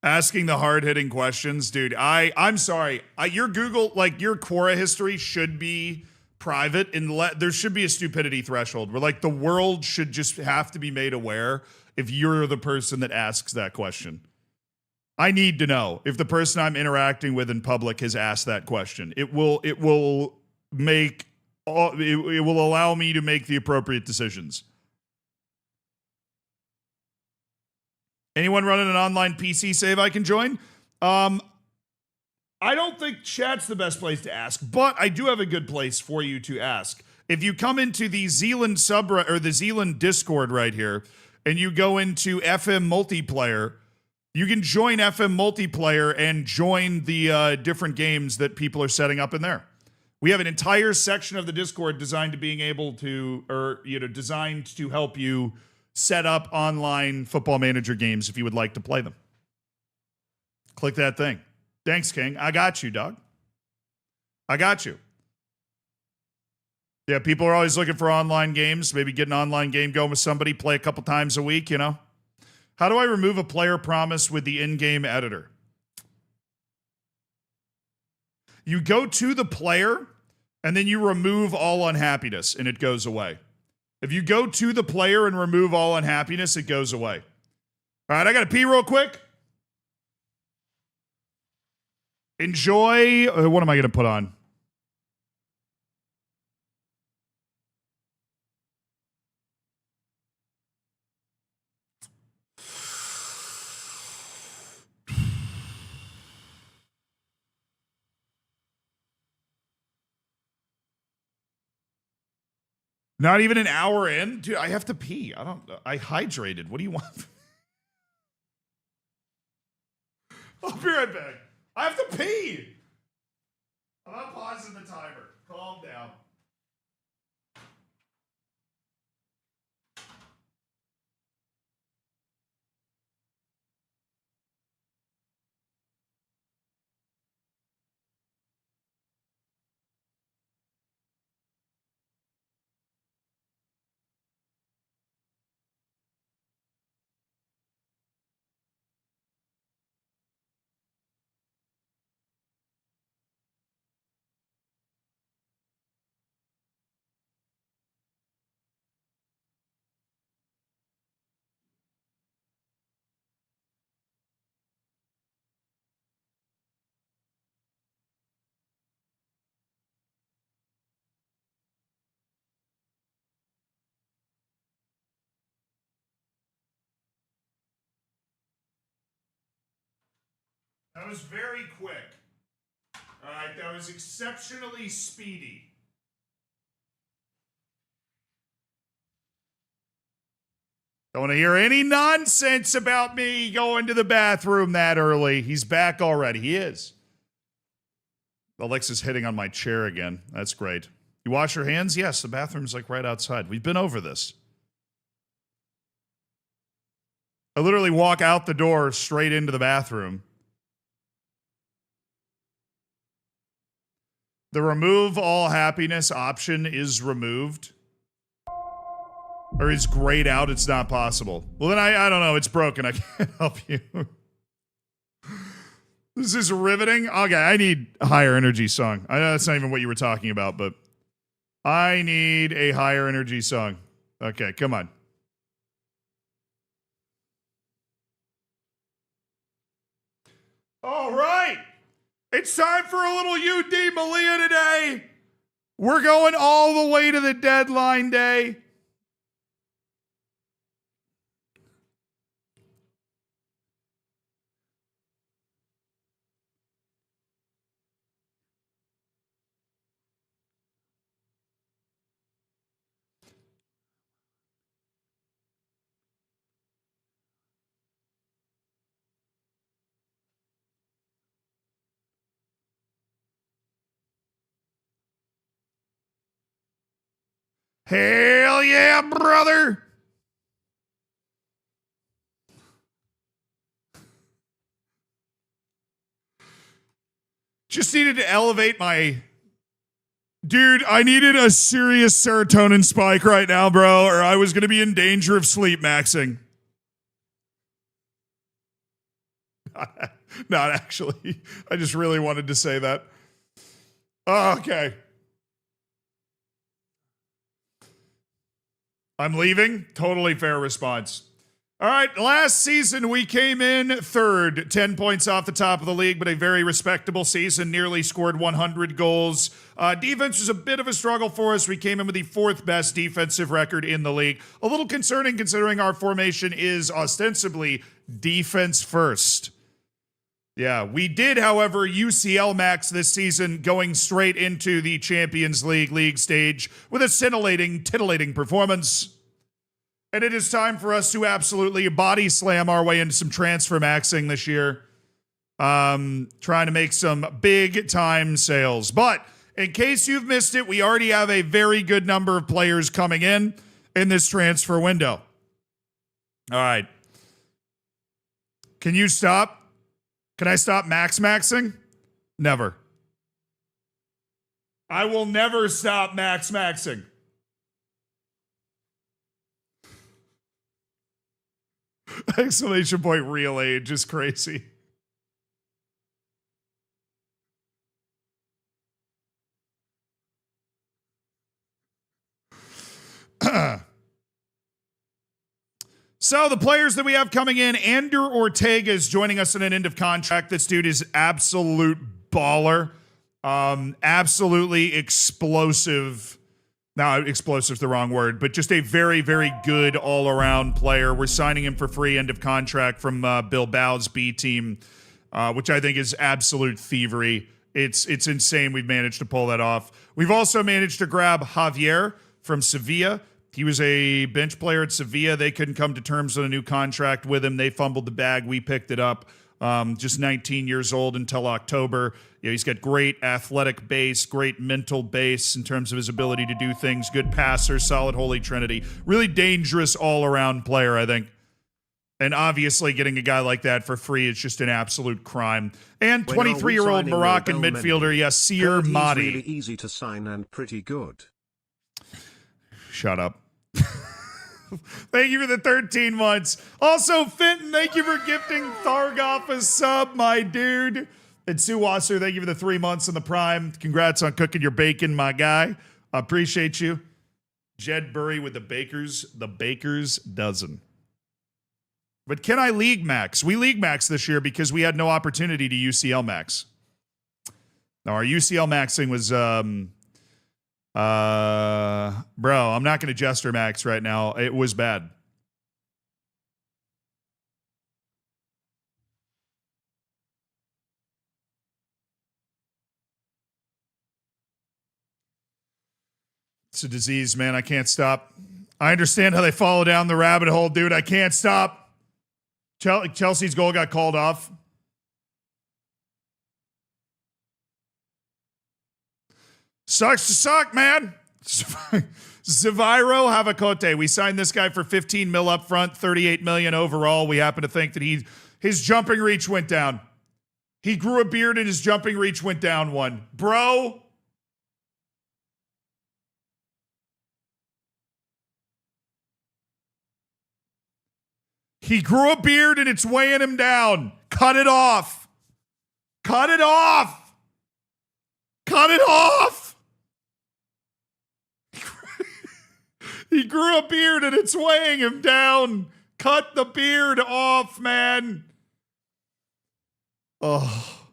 Asking the hard-hitting questions, dude. I'm sorry. Your Google, like your Quora history should be private, and there should be a stupidity threshold where like the world should just have to be made aware if you're the person that asks that question. I need to know if the person I'm interacting with in public has asked that question. It will allow me to make the appropriate decisions. Anyone running an online PC save I can join? I don't think chat's the best place to ask, but I do have a good place for you to ask. If you come into the Zealand subreddit or the Zealand Discord right here, and you go into FM multiplayer, you can join FM multiplayer and join the different games that people are setting up in there. We have an entire section of the Discord designed to being able to, designed to help you set up online Football Manager games if you would like to play them. Click that thing. Thanks, King. I got you, dog. I got you. Yeah, people are always looking for online games. Maybe get an online game going with somebody, play a couple times a week, you know? How do I remove a player promise with the in-game editor? You go to the player, and then you remove all unhappiness, and it goes away. If you go to the player and remove all unhappiness, it goes away. All right, I got to pee real quick. Enjoy. What am I going to put on? Not even an hour in? Dude, I have to pee. I hydrated. What do you want? I'll be right back. I have to pee. I'm not pausing the timer. Calm down. That was very quick. All right, that was exceptionally speedy. Don't want to hear any nonsense about me going to the bathroom that early. He's back already. He is. Alexa's hitting on my chair again. That's great. You wash your hands? Yes, the bathroom's like right outside. We've been over this. I literally walk out the door straight into the bathroom. The remove all happiness option is removed. Or is grayed out. It's not possible. Well, then I don't know. It's broken. I can't help you. This is riveting. Okay, I need a higher energy song. I know that's not even what you were talking about, but I need a higher energy song. Okay, come on. All right. It's time for a little UD Melilla today. We're going all the way to the deadline day. Hell yeah, brother. Just needed to elevate my... Dude, I needed a serious serotonin spike right now, bro, or I was going to be in danger of sleep maxing. Not actually. I just really wanted to say that. Okay. I'm leaving. Totally fair response. All right, last season we came in third, 10 points off the top of the league, but a very respectable season, nearly scored 100 goals. Defense was a bit of a struggle for us. We came in with the fourth best defensive record in the league. A little concerning considering our formation is ostensibly defense first. Yeah, we did, however, UCL max this season, going straight into the Champions League stage with a titillating performance. And it is time for us to absolutely body slam our way into some transfer maxing this year. Trying to make some big time sales. But in case you've missed it, we already have a very good number of players coming in this transfer window. All right. Can you stop? Can I stop maxing? Never. I will never stop maxing. Exclamation point real age is crazy. So the players that we have coming in, Ander Ortega is joining us in an end of contract. This dude is absolute baller. Absolutely explosive. Now, explosive's the wrong word, but just a very, very good all-around player. We're signing him for free end of contract from Bilbao's B team, which I think is absolute thievery. It's insane we've managed to pull that off. We've also managed to grab Javier from Sevilla. He was a bench player at Sevilla. They couldn't come to terms on a new contract with him. They fumbled the bag. We picked it up. Just 19 years old until October. You know, he's got great athletic base, great mental base in terms of his ability to do things. Good passer, solid holy trinity. Really dangerous all-around player, I think. And obviously getting a guy like that for free is just an absolute crime. And 23-year-old Moroccan midfielder, Yassir Mahdi. Really easy to sign and pretty good. Shut up. Thank you for the 13 months. Also, Fenton, thank you for gifting Thargoff a sub, my dude. And Sue Wasser, thank you for the 3 months in the prime. Congrats on cooking your bacon, my guy. I appreciate you. Jed Burry with the baker's dozen. But can I League Max? We League Max this year because we had no opportunity to UCL Max. Now, our UCL Maxing was... bro, I'm not going to Jester Max right now. It was bad. It's a disease, man. I can't stop. I understand how they follow down the rabbit hole, dude. I can't stop. Chelsea's goal got called off. Sucks to suck, man. Zaviro Havakote. We signed this guy for 15 mil up front, 38 million overall. We happen to think that his jumping reach went down. He grew a beard and his jumping reach went down one. Bro. He grew a beard and it's weighing him down. Cut it off. Cut it off. Cut it off. He grew a beard and it's weighing him down. Cut the beard off, man. Oh.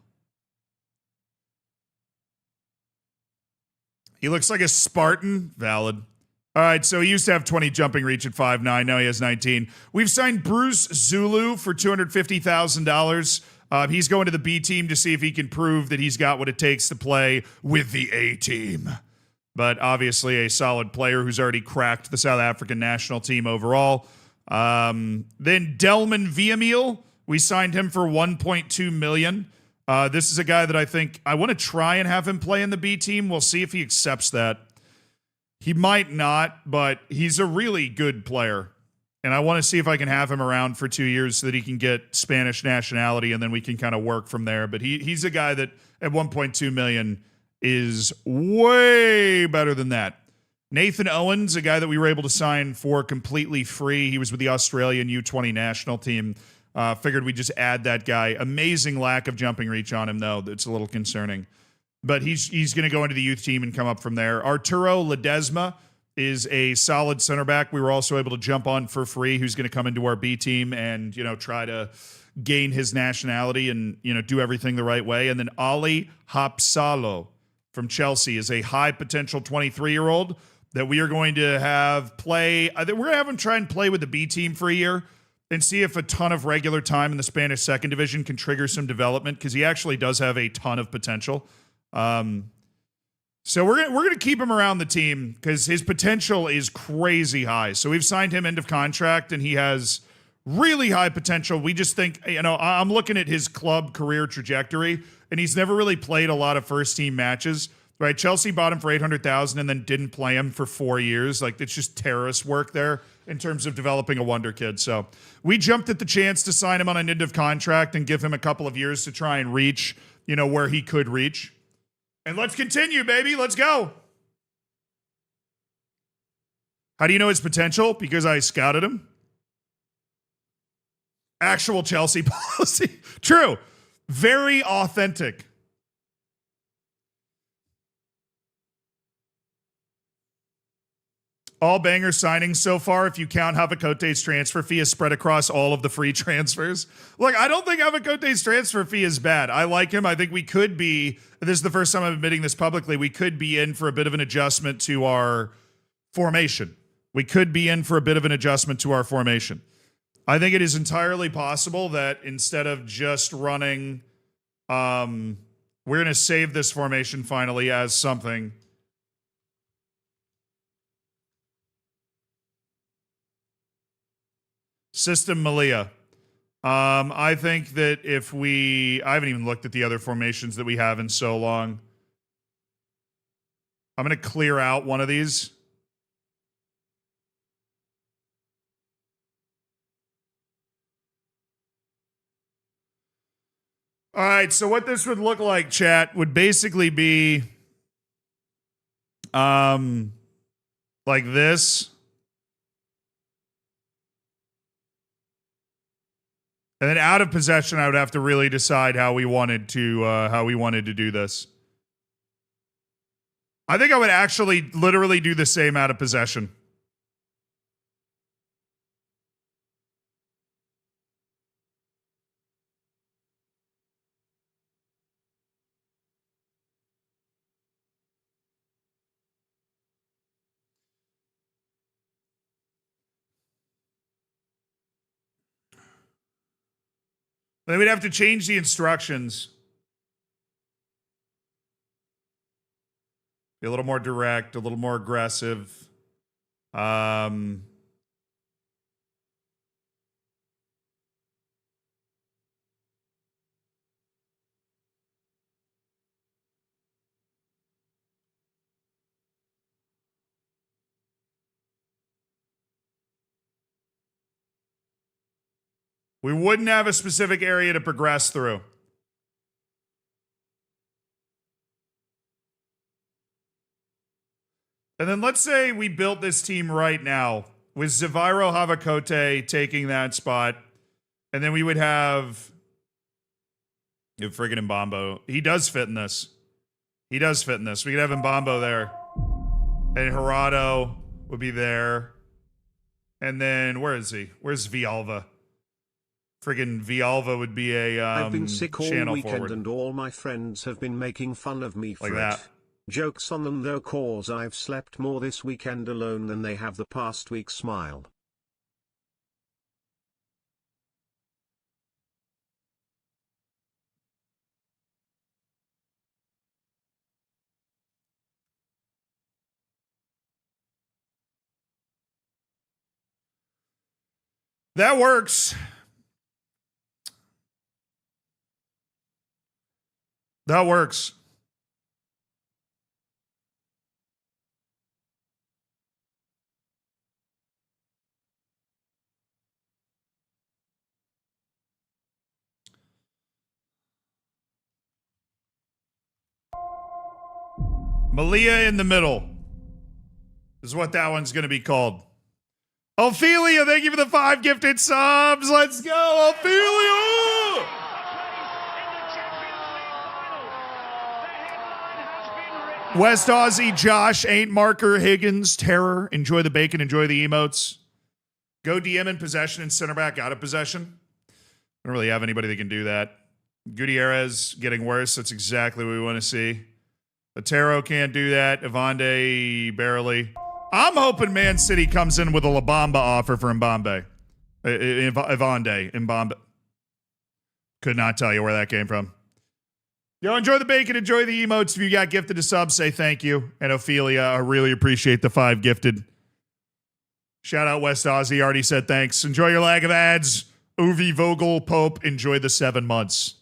He looks like a Spartan. Valid. All right, so he used to have 20 jumping reach at 5'9". Now he has 19. We've signed Bruce Zulu for $250,000. He's going to the B team to see if he can prove that he's got what it takes to play with the A team. But obviously a solid player who's already cracked the South African national team overall. Then Delman Viamil, we signed him for $1.2 million. This is a guy that I think I want to try and have him play in the B team. We'll see if he accepts that. He might not, but he's a really good player. And I want to see if I can have him around for 2 years so that he can get Spanish nationality and then we can kind of work from there. But he's a guy that at 1.2 million is way better than that. Nathan Owens, a guy that we were able to sign for completely free. He was with the Australian U20 national team. Figured we'd just add that guy. Amazing lack of jumping reach on him, though. It's a little concerning. But he's going to go into the youth team and come up from there. Arturo Ledesma is a solid center back. We were also able to jump on for free, who's going to come into our B team and, try to gain his nationality and, do everything the right way. And then Ali Hapsalo from Chelsea is a high potential 23-year-old that we are going to have play. We're going to have him try and play with the B team for a year and see if a ton of regular time in the Spanish second division can trigger some development, because he actually does have a ton of potential. So we're gonna keep him around the team because his potential is crazy high. So we've signed him end of contract, and he has really high potential. We just think, I'm looking at his club career trajectory, and he's never really played a lot of first team matches. right? Chelsea bought him for 800,000 and then didn't play him for 4 years. Like, it's just terrorist work there in terms of developing a wonder kid. So we jumped at the chance to sign him on an end of contract and give him a couple of years to try and reach, you know, where he could reach. And let's continue, baby. Let's go. How do you know his potential? Because I scouted him. Actual Chelsea policy. True. Very authentic. All banger signings so far, if you count Havakote's transfer fee, is spread across all of the free transfers. Look, I don't think Havakote's transfer fee is bad. I like him. I think we could be, this is the first time I'm admitting this publicly, we could be in for a bit of an adjustment to our formation. I think it is entirely possible that instead of just running, we're going to save this formation finally as something. System Melilla. I think that if I haven't even looked at the other formations that we have in so long. I'm going to clear out one of these. All right, so what this would look like, chat, would basically be like this. And then out of possession, I would have to really decide how we wanted to do this. I think I would actually literally do the same out of possession. Then we'd have to change the instructions. Be a little more direct, a little more aggressive. We wouldn't have a specific area to progress through. And then let's say we built this team right now with Zaviro Havakote taking that spot. And then we would have friggin' Mbambo. He does fit in this. We could have Mbambo there. And Gerardo would be there. And then, where is he? Where's Villalva? Friggin' Villalva would be a I've been sick all weekend forward. And all my friends have been making fun of me for Like it. that. Jokes on them though, cause I've slept more this weekend alone than they have the past week. Smile. That works. That works. Melilla in the middle is what that one's going to be called. Ophelia, thank you for the 5 gifted subs. Let's go, Ophelia! West Aussie, Josh, Ain't Marker, Higgins, Terror. Enjoy the bacon, enjoy the emotes. Go DM in possession and center back out of possession. I don't really have anybody that can do that. Gutierrez getting worse. That's exactly what we want to see. Otero can't do that. Evande barely. I'm hoping Man City comes in with a Labamba offer for Mbambe. Mbambe. Could not tell you where that came from. Yo, enjoy the bacon, enjoy the emotes. If you got gifted a sub, say thank you. And Ophelia, I really appreciate the 5 gifted. Shout out West Aussie, already said thanks. Enjoy your lag of ads. Uvi Vogel Pope, enjoy the 7 months.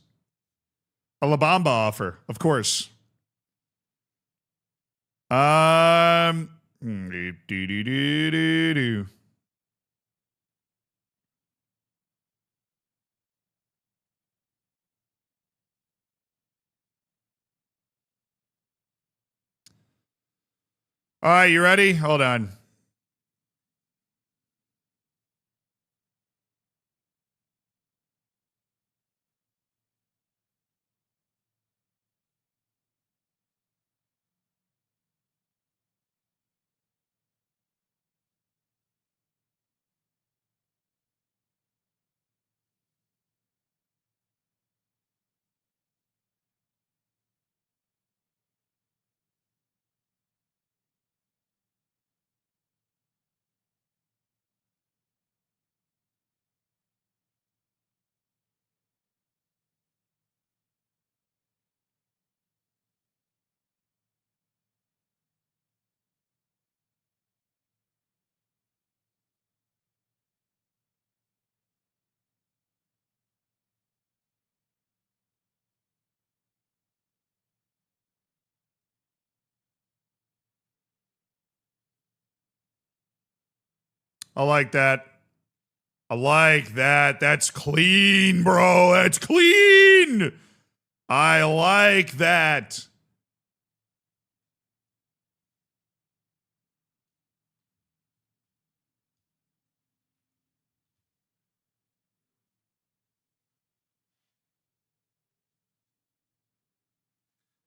A Labamba offer, of course. Do. All right, you ready? Hold on. I like that. I like that. That's clean, bro. That's clean. I like that.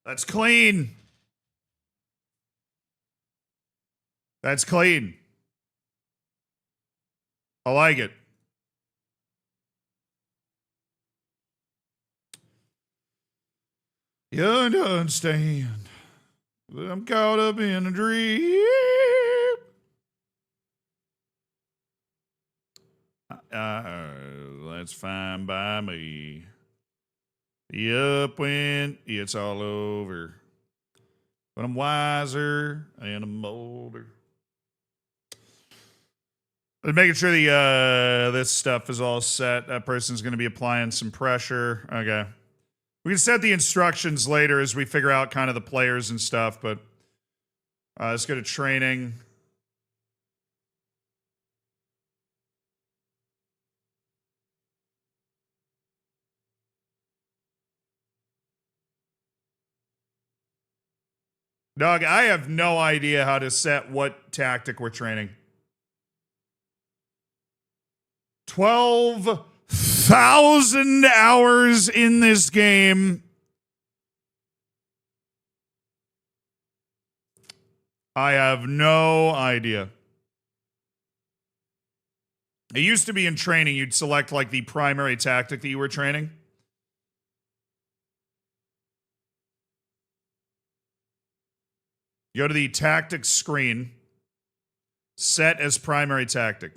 That's clean. That's clean. I like it. You understand. I'm caught up in a dream. That's fine by me. Yup, when it's all over. But I'm wiser and I'm older. Making sure the this stuff is all set. That person's going to be applying some pressure. Okay. We can set the instructions later as we figure out kind of the players and stuff, but let's go to training. Dog, I have no idea how to set what tactic we're training. 12,000 hours in this game. I have no idea. It used to be in training, you'd select like the primary tactic that you were training. Go to the tactics screen, set as primary tactic.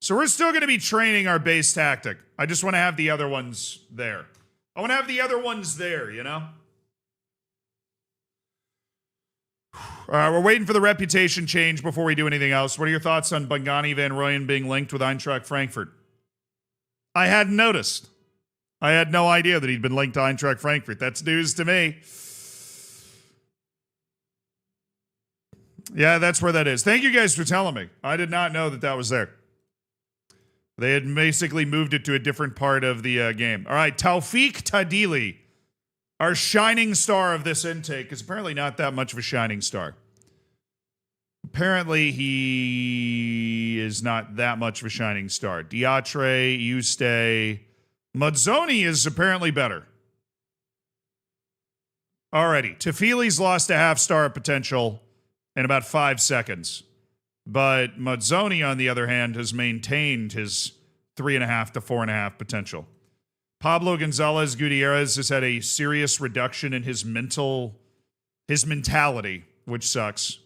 So we're still going to be training our base tactic. I just want to have the other ones there. I want to have the other ones there, you know? We're waiting for the reputation change before we do anything else. What are your thoughts on Bongani Van Rooyen being linked with Eintracht Frankfurt? I hadn't noticed. I had no idea that he'd been linked to Eintracht Frankfurt. That's news to me. Yeah, that's where that is. Thank you guys for telling me. I did not know that that was there. They had basically moved it to a different part of the game. All right, Taufik Tadili, our shining star of this intake, is apparently not that much of a shining star. Apparently, he is not that much of a shining star. Diatre, Yuste, Mazzoni is apparently better. Alrighty, Tafili's lost a half star of potential in about 5 seconds. But Mazzoni, on the other hand, has maintained his 3.5 to 4.5 potential. Pablo Gonzalez Gutierrez has had a serious reduction in his mentality, which sucks.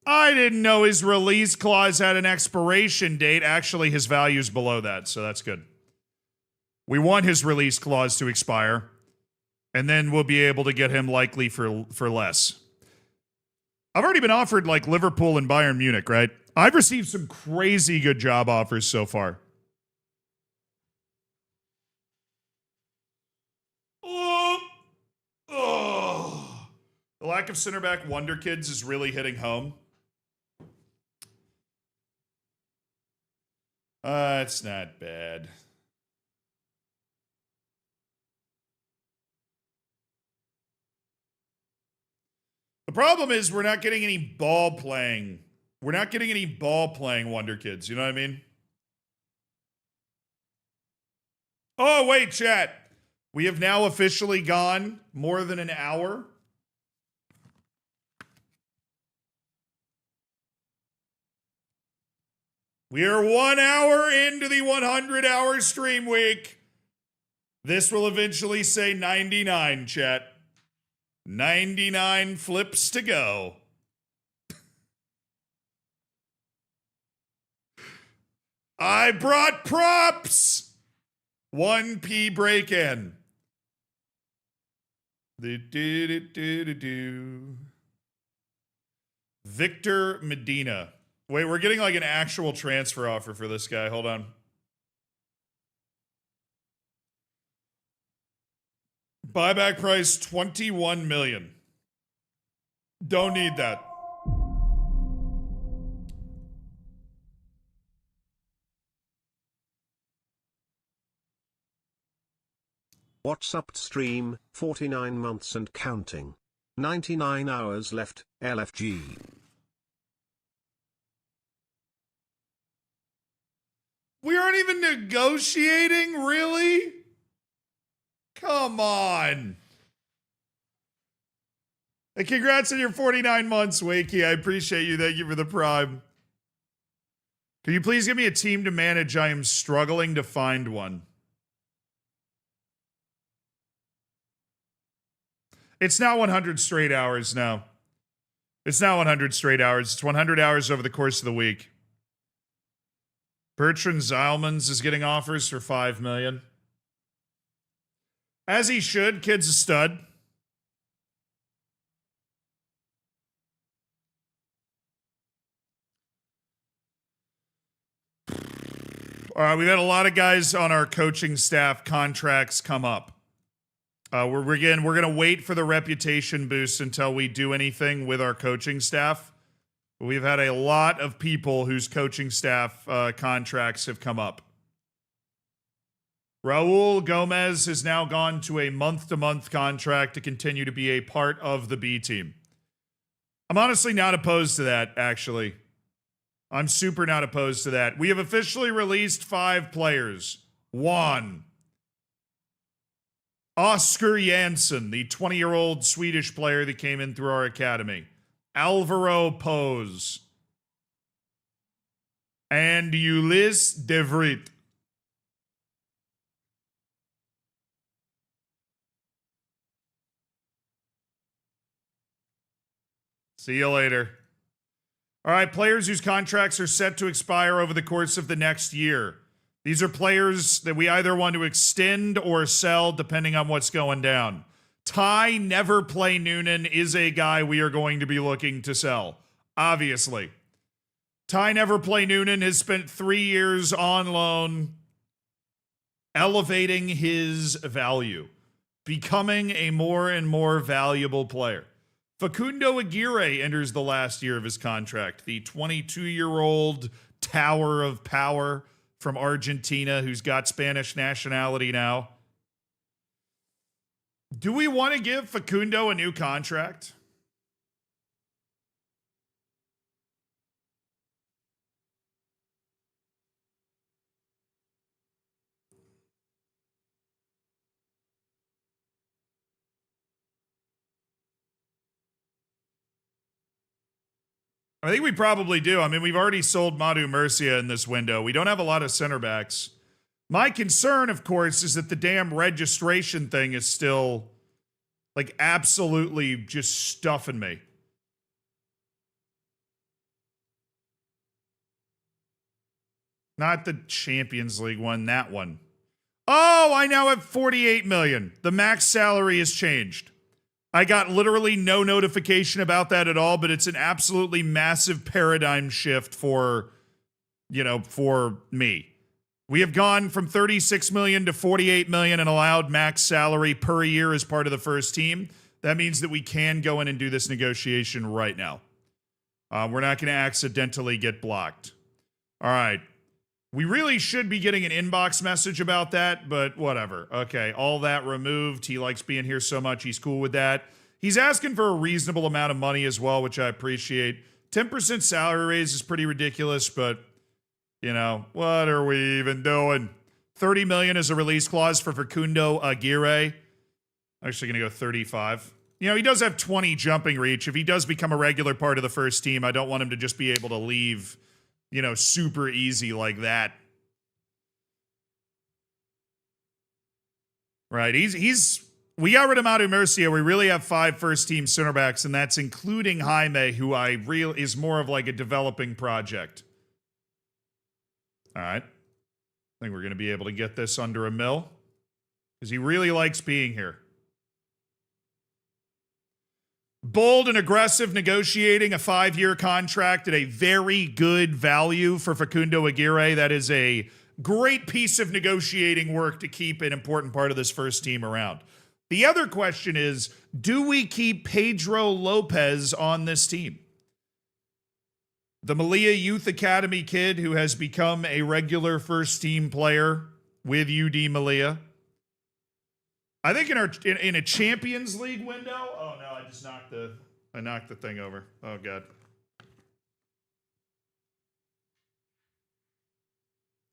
I didn't know his release clause had an expiration date. Actually, his value's below that, so that's good. We want his release clause to expire, and then we'll be able to get him likely for less. I've already been offered like Liverpool and Bayern Munich, right? I've received some crazy good job offers so far. lack of center back wonder kids is really hitting home. It's not bad. The problem is we're not getting any ball playing. We're not getting any ball playing wonder kids. You know what I mean? Oh, wait, chat. We have now officially gone more than an hour. We are 1 hour into the 100-hour stream week. This will eventually say 99, chat. 99 flips to go. I brought props. 1p break in. Victor Medina. Wait, we're getting like an actual transfer offer for this guy. Hold on. Buyback price 21 million. Don't need that. What's up stream, 49 months and counting. 99 hours left, LFG. We aren't even negotiating, really? Come on. Hey, congrats on your 49 months, Wakey. I appreciate you. Thank you for the prime. Can you please give me a team to manage? I am struggling to find one. It's now 100 straight hours now. It's now 100 straight hours. It's 100 hours over the course of the week. Bertrand Zilmans is getting offers for $5 million. As he should. Kid's a stud. All right, we've had a lot of guys on our coaching staff contracts come up. We're going to wait for the reputation boost until we do anything with our coaching staff. We've had a lot of people whose coaching staff contracts have come up. Raul Gomez has now gone to a month-to-month contract to continue to be a part of the B team. I'm honestly not opposed to that, actually. I'm super not opposed to that. We have officially released 5 players. 1. Oscar Jansson, the 20-year-old Swedish player that came in through our academy. Alvaro Pose. And Ulysse De Vries. See you later. All right, players whose contracts are set to expire over the course of the next year. These are players that we either want to extend or sell depending on what's going down. Ty Never Play Noonan is a guy we are going to be looking to sell, obviously. Ty Never Play Noonan has spent 3 years on loan, elevating his value, becoming a more and more valuable player. Facundo Aguirre enters the last year of his contract, the 22-year-old tower of power from Argentina who's got Spanish nationality now. Do we want to give Facundo a new contract? I think we probably do. I mean, we've already sold Madu Murcia in this window. We don't have a lot of center backs. My concern, of course, is that the damn registration thing is still, like, absolutely just stuffing me. Not the Champions League one, that one. Oh, I now have 48 million. The max salary has changed. I got literally no notification about that at all, but it's an absolutely massive paradigm shift for, for me. We have gone from 36 million to 48 million in allowed max salary per year as part of the first team. that means that we can go in and do this negotiation right now. We're not going to accidentally get blocked. All right. We really should be getting an inbox message about that, but whatever. Okay, all that removed. He likes being here so much. He's cool with that. He's asking for a reasonable amount of money as well, which I appreciate. 10% salary raise is pretty ridiculous, but, you know, what are we even doing? 30 million is a release clause for Facundo Aguirre. I'm actually going to go 35. You know, he does have 20 jumping reach. If he does become a regular part of the first team, I don't want him to just be able to leave, you know, super easy like that. Right. We got rid of Madu Murcia. We really have 5 first-team center backs, and that's including Jaime, who is more of like a developing project. All right. I think we're going to be able to get this under $1 million because he really likes being here. Bold and aggressive negotiating a 5-year contract at a very good value for Facundo Aguirre. That is a great piece of negotiating work to keep an important part of this first team around. The other question is, do we keep Pedro Lopez on this team? The Melilla Youth Academy kid who has become a regular first team player with UD Melilla. I think in a Champions League window. Oh no, I knocked the thing over. Oh god.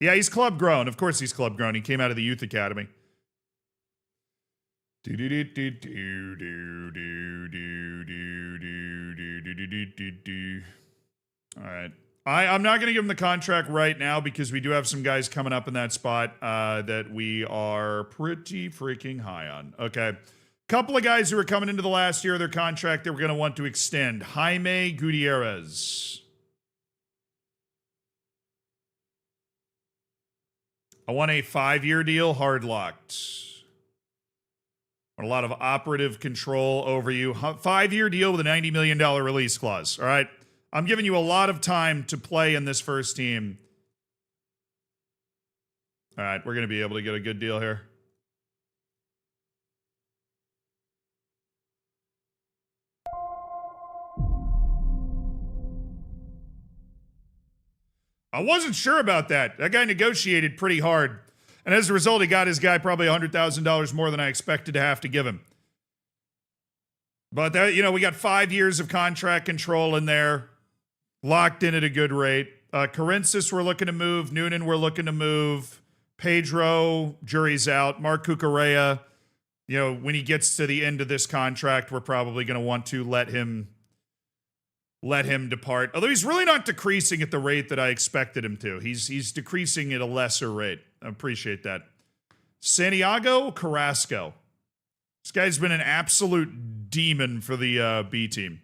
Yeah, he's club grown. Of course he's club grown. He came out of the youth academy. All right. I'm not going to give him the contract right now because we do have some guys coming up in that spot that we are pretty freaking high on. Okay. Couple of guys who are coming into the last year of their contract that we're going to want to extend. Jaime Gutierrez. I want a 5-year deal, hard locked. A lot of operative control over you. 5-year deal with a $90 million release clause. All right. I'm giving you a lot of time to play in this first team. All right. We're going to be able to get a good deal here. I wasn't sure about that. That guy negotiated pretty hard. And as a result, he got his guy probably $100,000 more than I expected to have to give him. But, that, you know, we got 5 years of contract control in there. Locked in at a good rate. Carensis, we're looking to move. Noonan, we're looking to move. Pedro, jury's out. Mark Cucurella, you know, when he gets to the end of this contract, we're probably going to want to let him depart. Although he's really not decreasing at the rate that I expected him to. He's decreasing at a lesser rate. I appreciate that. Santiago Carrasco. This guy's been an absolute demon for the B team.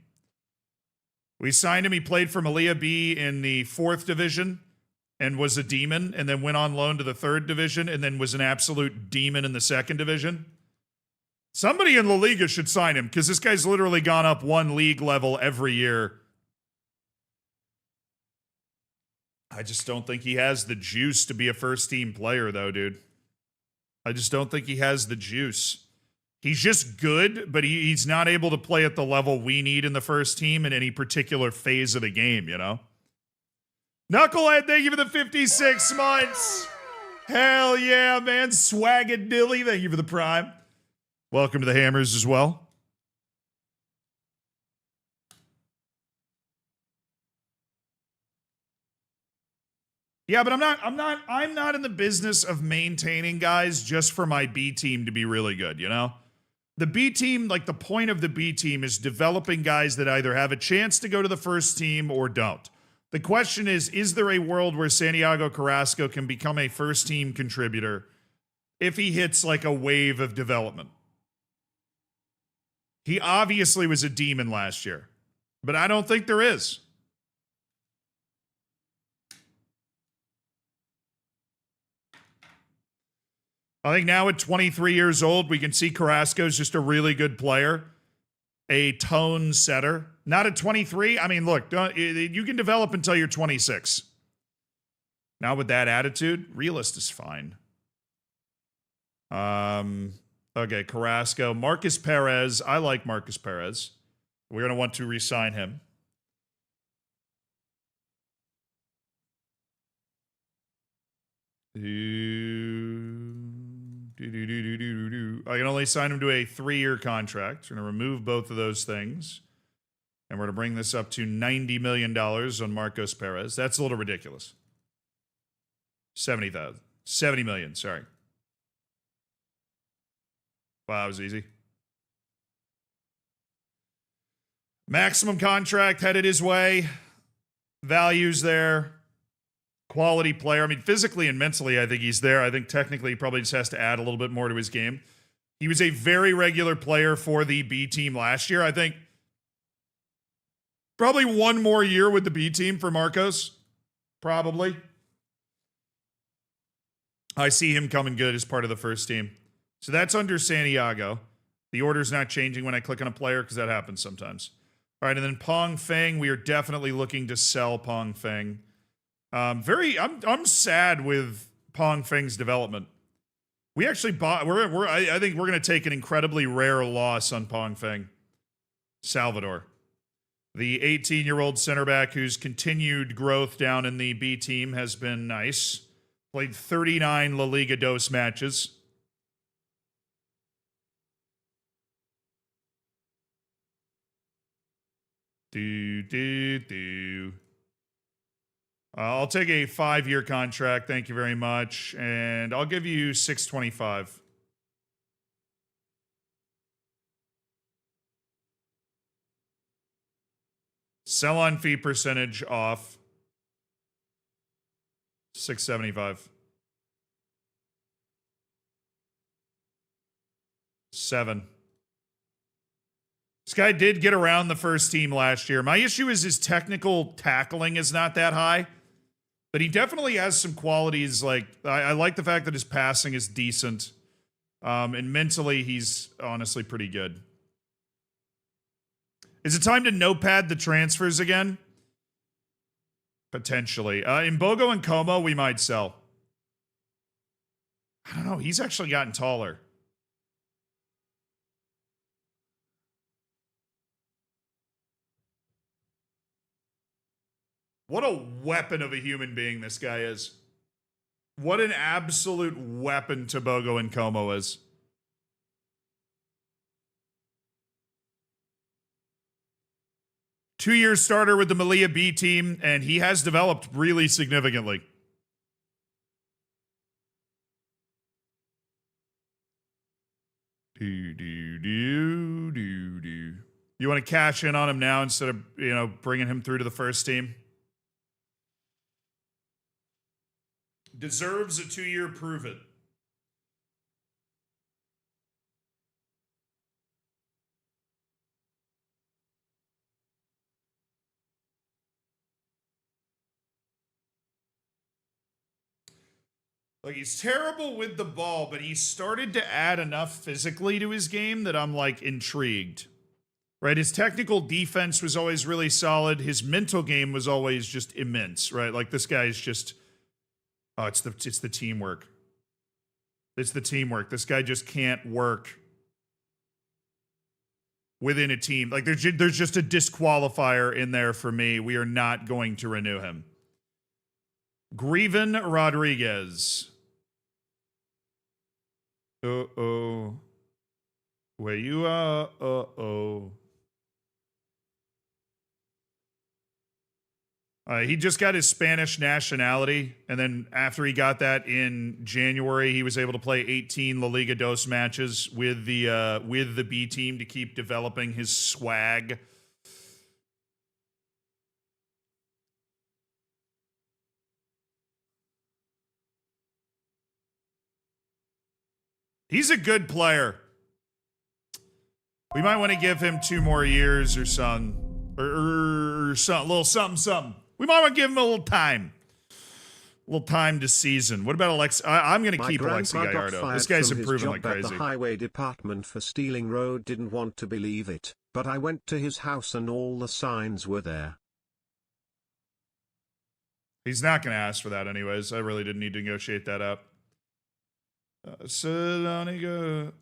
We signed him. He played for Melilla B in the 4th division and was a demon, and then went on loan to the 3rd division and then was an absolute demon in the 2nd division. Somebody in La Liga should sign him because this guy's literally gone up 1 league level every year. I just don't think he has the juice to be a first-team player, though, dude. I just don't think he has the juice. He's just good, but he's not able to play at the level we need in the first team in any particular phase of the game, you know? Knucklehead, thank you for the 56 months. Hell yeah, man. Swagadilly, thank you for the prime. Welcome to the Hammers as well. Yeah, but I'm not in the business of maintaining guys just for my B team to be really good, you know? The B team, like the point of the B team is developing guys that either have a chance to go to the first team or don't. The question is there a world where Santiago Carrasco can become a first team contributor if he hits like a wave of development? He obviously was a demon last year, but I don't think there is. I think now at 23 years old, we can see Carrasco's just a really good player, a tone setter. Not at 23. I mean, look, you can develop until you're 26. Now with that attitude, realist is fine. Okay, Carrasco. Marcus Perez. I like Marcus Perez. We're going to want to re-sign him. I can only sign him to a 3-year contract. We're going to remove both of those things. And we're going to bring this up to $90 million on Marcos Perez. That's a little ridiculous. 70 million, sorry. Wow, that was easy. Maximum contract headed his way. Values there. Quality player. I mean, physically and mentally, I think he's there. I think technically he probably just has to add a little bit more to his game. He was a very regular player for the B team last year. I think probably one more year with the B team for Marcos. Probably. I see him coming good as part of the first team. So that's under Santiago. The order's not changing when I click on a player because that happens sometimes. All right, and then Pong Feng. We are definitely looking to sell Pong Feng. I'm sad with Pong Feng's development. We actually bought. I think we're going to take an incredibly rare loss on Pong Feng. Salvador, the 18-year-old center back whose continued growth down in the B team has been nice. Played 39 La Liga dos matches. I'll take a 5-year contract. Thank you very much. And I'll give you 625. Sell on fee percentage off. 675. 7. This guy did get around the first team last year. My issue is his technical tackling is not that high, but he definitely has some qualities. Like I like the fact that his passing is decent, and mentally he's honestly pretty good. Is it time to notepad the transfers again? Potentially. In Bogo and Como, we might sell. I don't know. He's actually gotten taller. What a weapon of a human being this guy is. What an absolute weapon Tobogo and Como is. Two-year starter with the Melilla B team, and he has developed really significantly. You want to cash in on him now instead of, bringing him through to the first team? Deserves a 2-year prove it. Like, he's terrible with the ball, but he started to add enough physically to his game that I'm, intrigued. Right? His technical defense was always really solid. His mental game was always just immense, right? Like, this guy's just... Oh, it's the teamwork. It's the teamwork. This guy just can't work within a team. Like, there's just a disqualifier in there for me. We are not going to renew him. Grieven Rodriguez. Uh-oh. Where you are? Uh-oh. He just got his Spanish nationality, and then after he got that in January, he was able to play 18 La Liga dos matches with the B team to keep developing his swag. He's a good player. We might want to give him 2 more years or something, or something, a little something. We might want to give him a little time. A little time to season. What about Alex? I'm going to keep Alexi Gallardo. This guy's improving like crazy. The highway department for stealing road didn't want to believe it, but I went to his house and all the signs were there. He's not going to ask for that anyways. I really didn't need to negotiate that up. Salonica.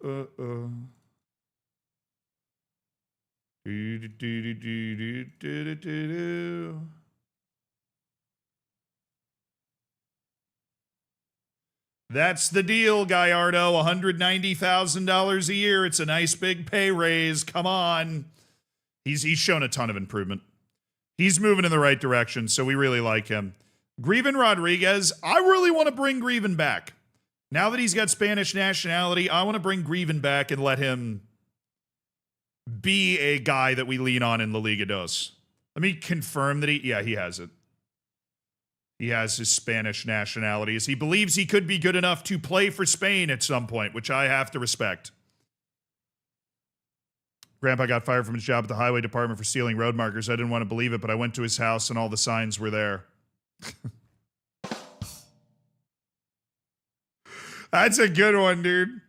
That's the deal, Gallardo. $190,000 a year. It's a nice big pay raise. Come on. He's shown a ton of improvement. He's moving in the right direction, so we really like him. Greven Rodriguez, I really want to bring Greven back. Now that he's got Spanish nationality, I want to bring Greven back and let him be a guy that we lean on in La Liga Dos. Let me confirm that he has it. He has his Spanish nationality, as he believes he could be good enough to play for Spain at some point, which I have to respect. Grandpa got fired from his job at the highway department for stealing road markers. I didn't want to believe it, but I went to his house and all the signs were there. That's a good one, dude.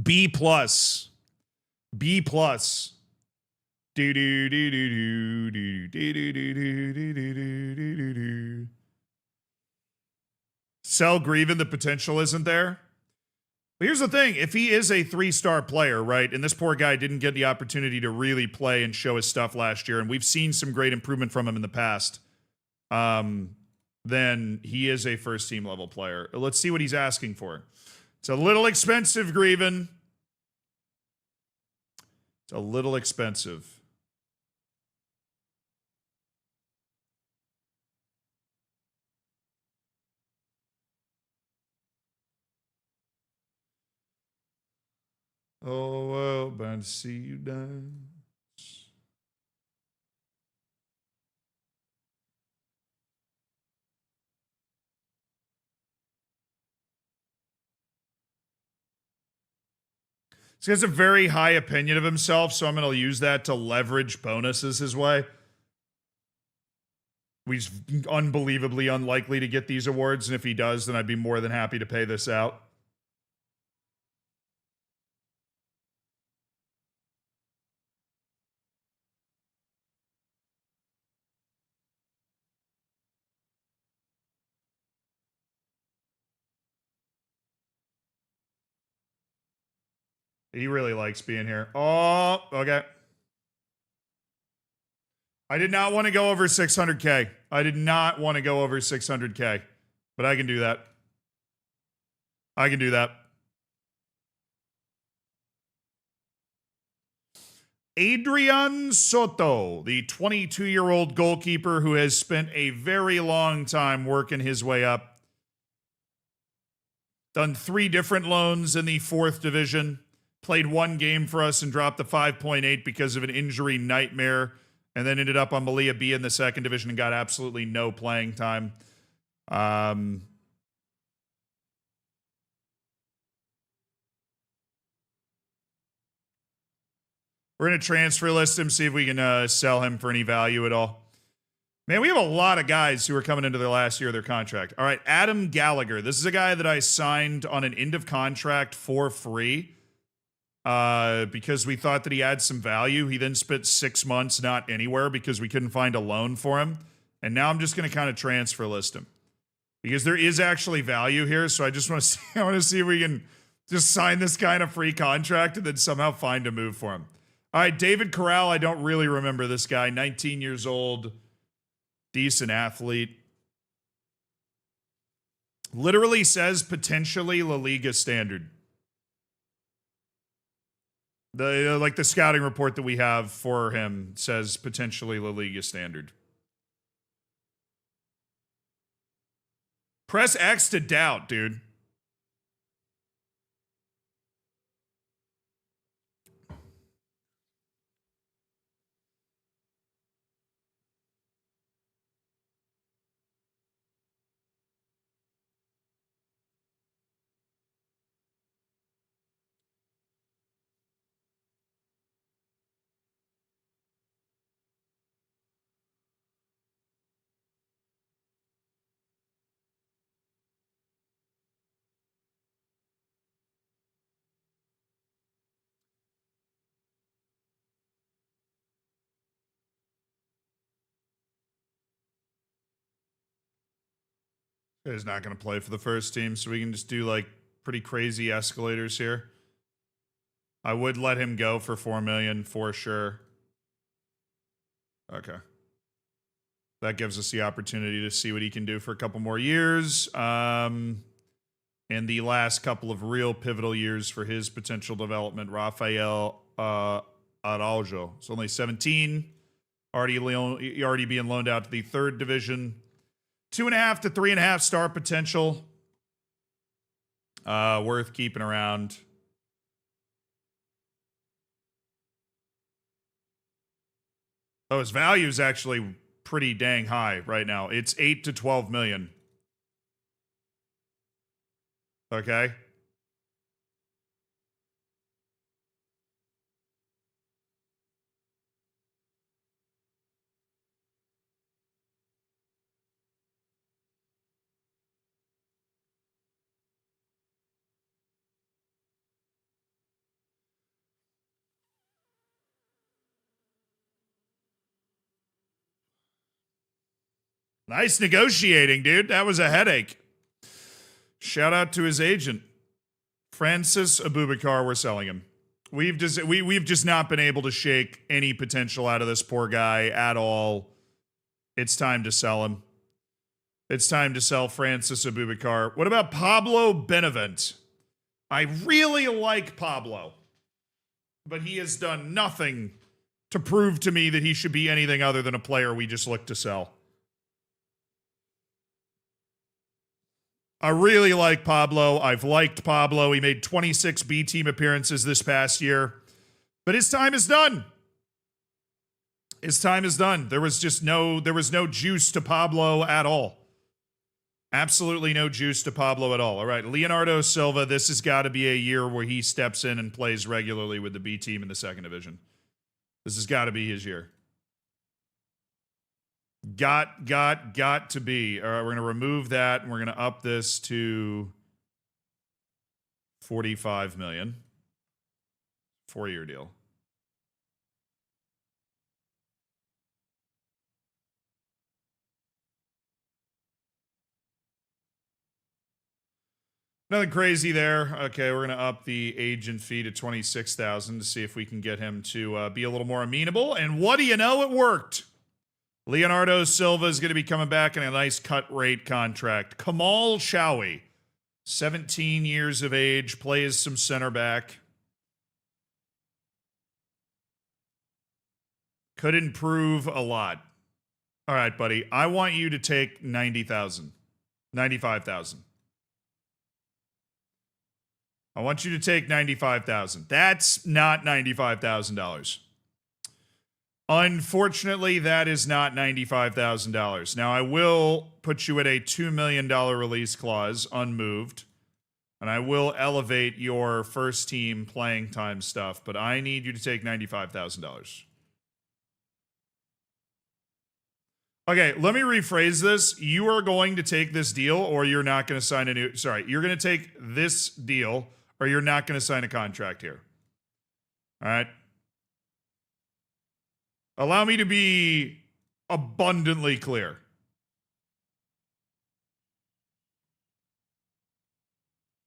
B plus. B plus. Do do do do do do do do do do do do do. Sell Greven, the potential isn't there. But here's the thing, if he is a 3-star player, right, and this poor guy didn't get the opportunity to really play and show his stuff last year, and we've seen some great improvement from him in the past, then he is a first-team level player. Let's see what he's asking for. It's a little expensive, Greven. It's a little expensive. Oh, well, bound to see you dance. He has a very high opinion of himself, so I'm going to use that to leverage bonuses his way. He's unbelievably unlikely to get these awards, and if he does, then I'd be more than happy to pay this out. He really likes being here. Oh, okay. I did not want to go over 600K. I did not want to go over 600K. But I can do that. I can do that. Adrian Soto, the 22-year-old goalkeeper who has spent a very long time working his way up. Done 3 different loans in the 4th division. Played 1 game for us and dropped the 5.8 because of an injury nightmare. And then ended up on Melilla B in the 2nd division and got absolutely no playing time. We're going to transfer list him, see if we can sell him for any value at all. Man, we have a lot of guys who are coming into their last year of their contract. All right, Adam Gallagher. This is a guy that I signed on an end of contract for free. Because we thought that he had some value. He then spent 6 months not anywhere because we couldn't find a loan for him. And now I'm just going to kind of transfer list him. Because there is actually value here, so I just want to see, I want to see if we can just sign this guy in a free contract and then somehow find a move for him. All right, David Corral, I don't really remember this guy. 19 years old, decent athlete. Literally says potentially La Liga standard. The scouting report that we have for him says potentially La Liga standard. Press X to doubt, dude. He's not going to play for the first team, so we can just do like pretty crazy escalators here. I would let him go for $4 million for sure. Okay. That gives us the opportunity to see what he can do for a couple more years. In the last couple of real pivotal years for his potential development, Rafael Araujo. It's only 17. Already being loaned out to the third division. 2.5 to 3.5 star potential. Worth keeping around. Oh, his value is actually pretty dang high right now. It's 8 to 12 million. Okay. Nice negotiating, dude. That was a headache. Shout out to his agent. Francis Abubakar, we're selling him. We've just not been able to shake any potential out of this poor guy at all. It's time to sell him. It's time to sell Francis Abubakar. What about Pablo Benavent? I really like Pablo, but he has done nothing to prove to me that he should be anything other than a player we just look to sell. I really like Pablo. I've liked Pablo. He made 26 B team appearances this past year. But his time is done. His time is done. There was no juice to Pablo at all. Absolutely no juice to Pablo at all. All right, Leonardo Silva, this has got to be a year where he steps in and plays regularly with the B team in the second division. This has got to be his year. Got to be. All right, we're going to remove that, and we're going to up this to 45 million. 4-year deal. Nothing crazy there. Okay, we're going to up the agent fee to 26,000 to see if we can get him to be a little more amenable. And what do you know? It worked. Leonardo Silva is going to be coming back in a nice cut rate contract. Kamal Shawi, 17 years of age, plays some center back. Could improve a lot. All right, buddy. I want you to take 90,000. 95,000. I want you to take 95,000. That's not $95,000. Unfortunately, that is not $95,000. Now, I will put you at a $2 million release clause, unmoved, and I will elevate your first team playing time stuff, but I need you to take $95,000. Okay, let me rephrase this. You are going to take this deal, or you're not going to sign a new... Sorry, you're going to take this deal, or you're not going to sign a contract here. All right? Allow me to be abundantly clear.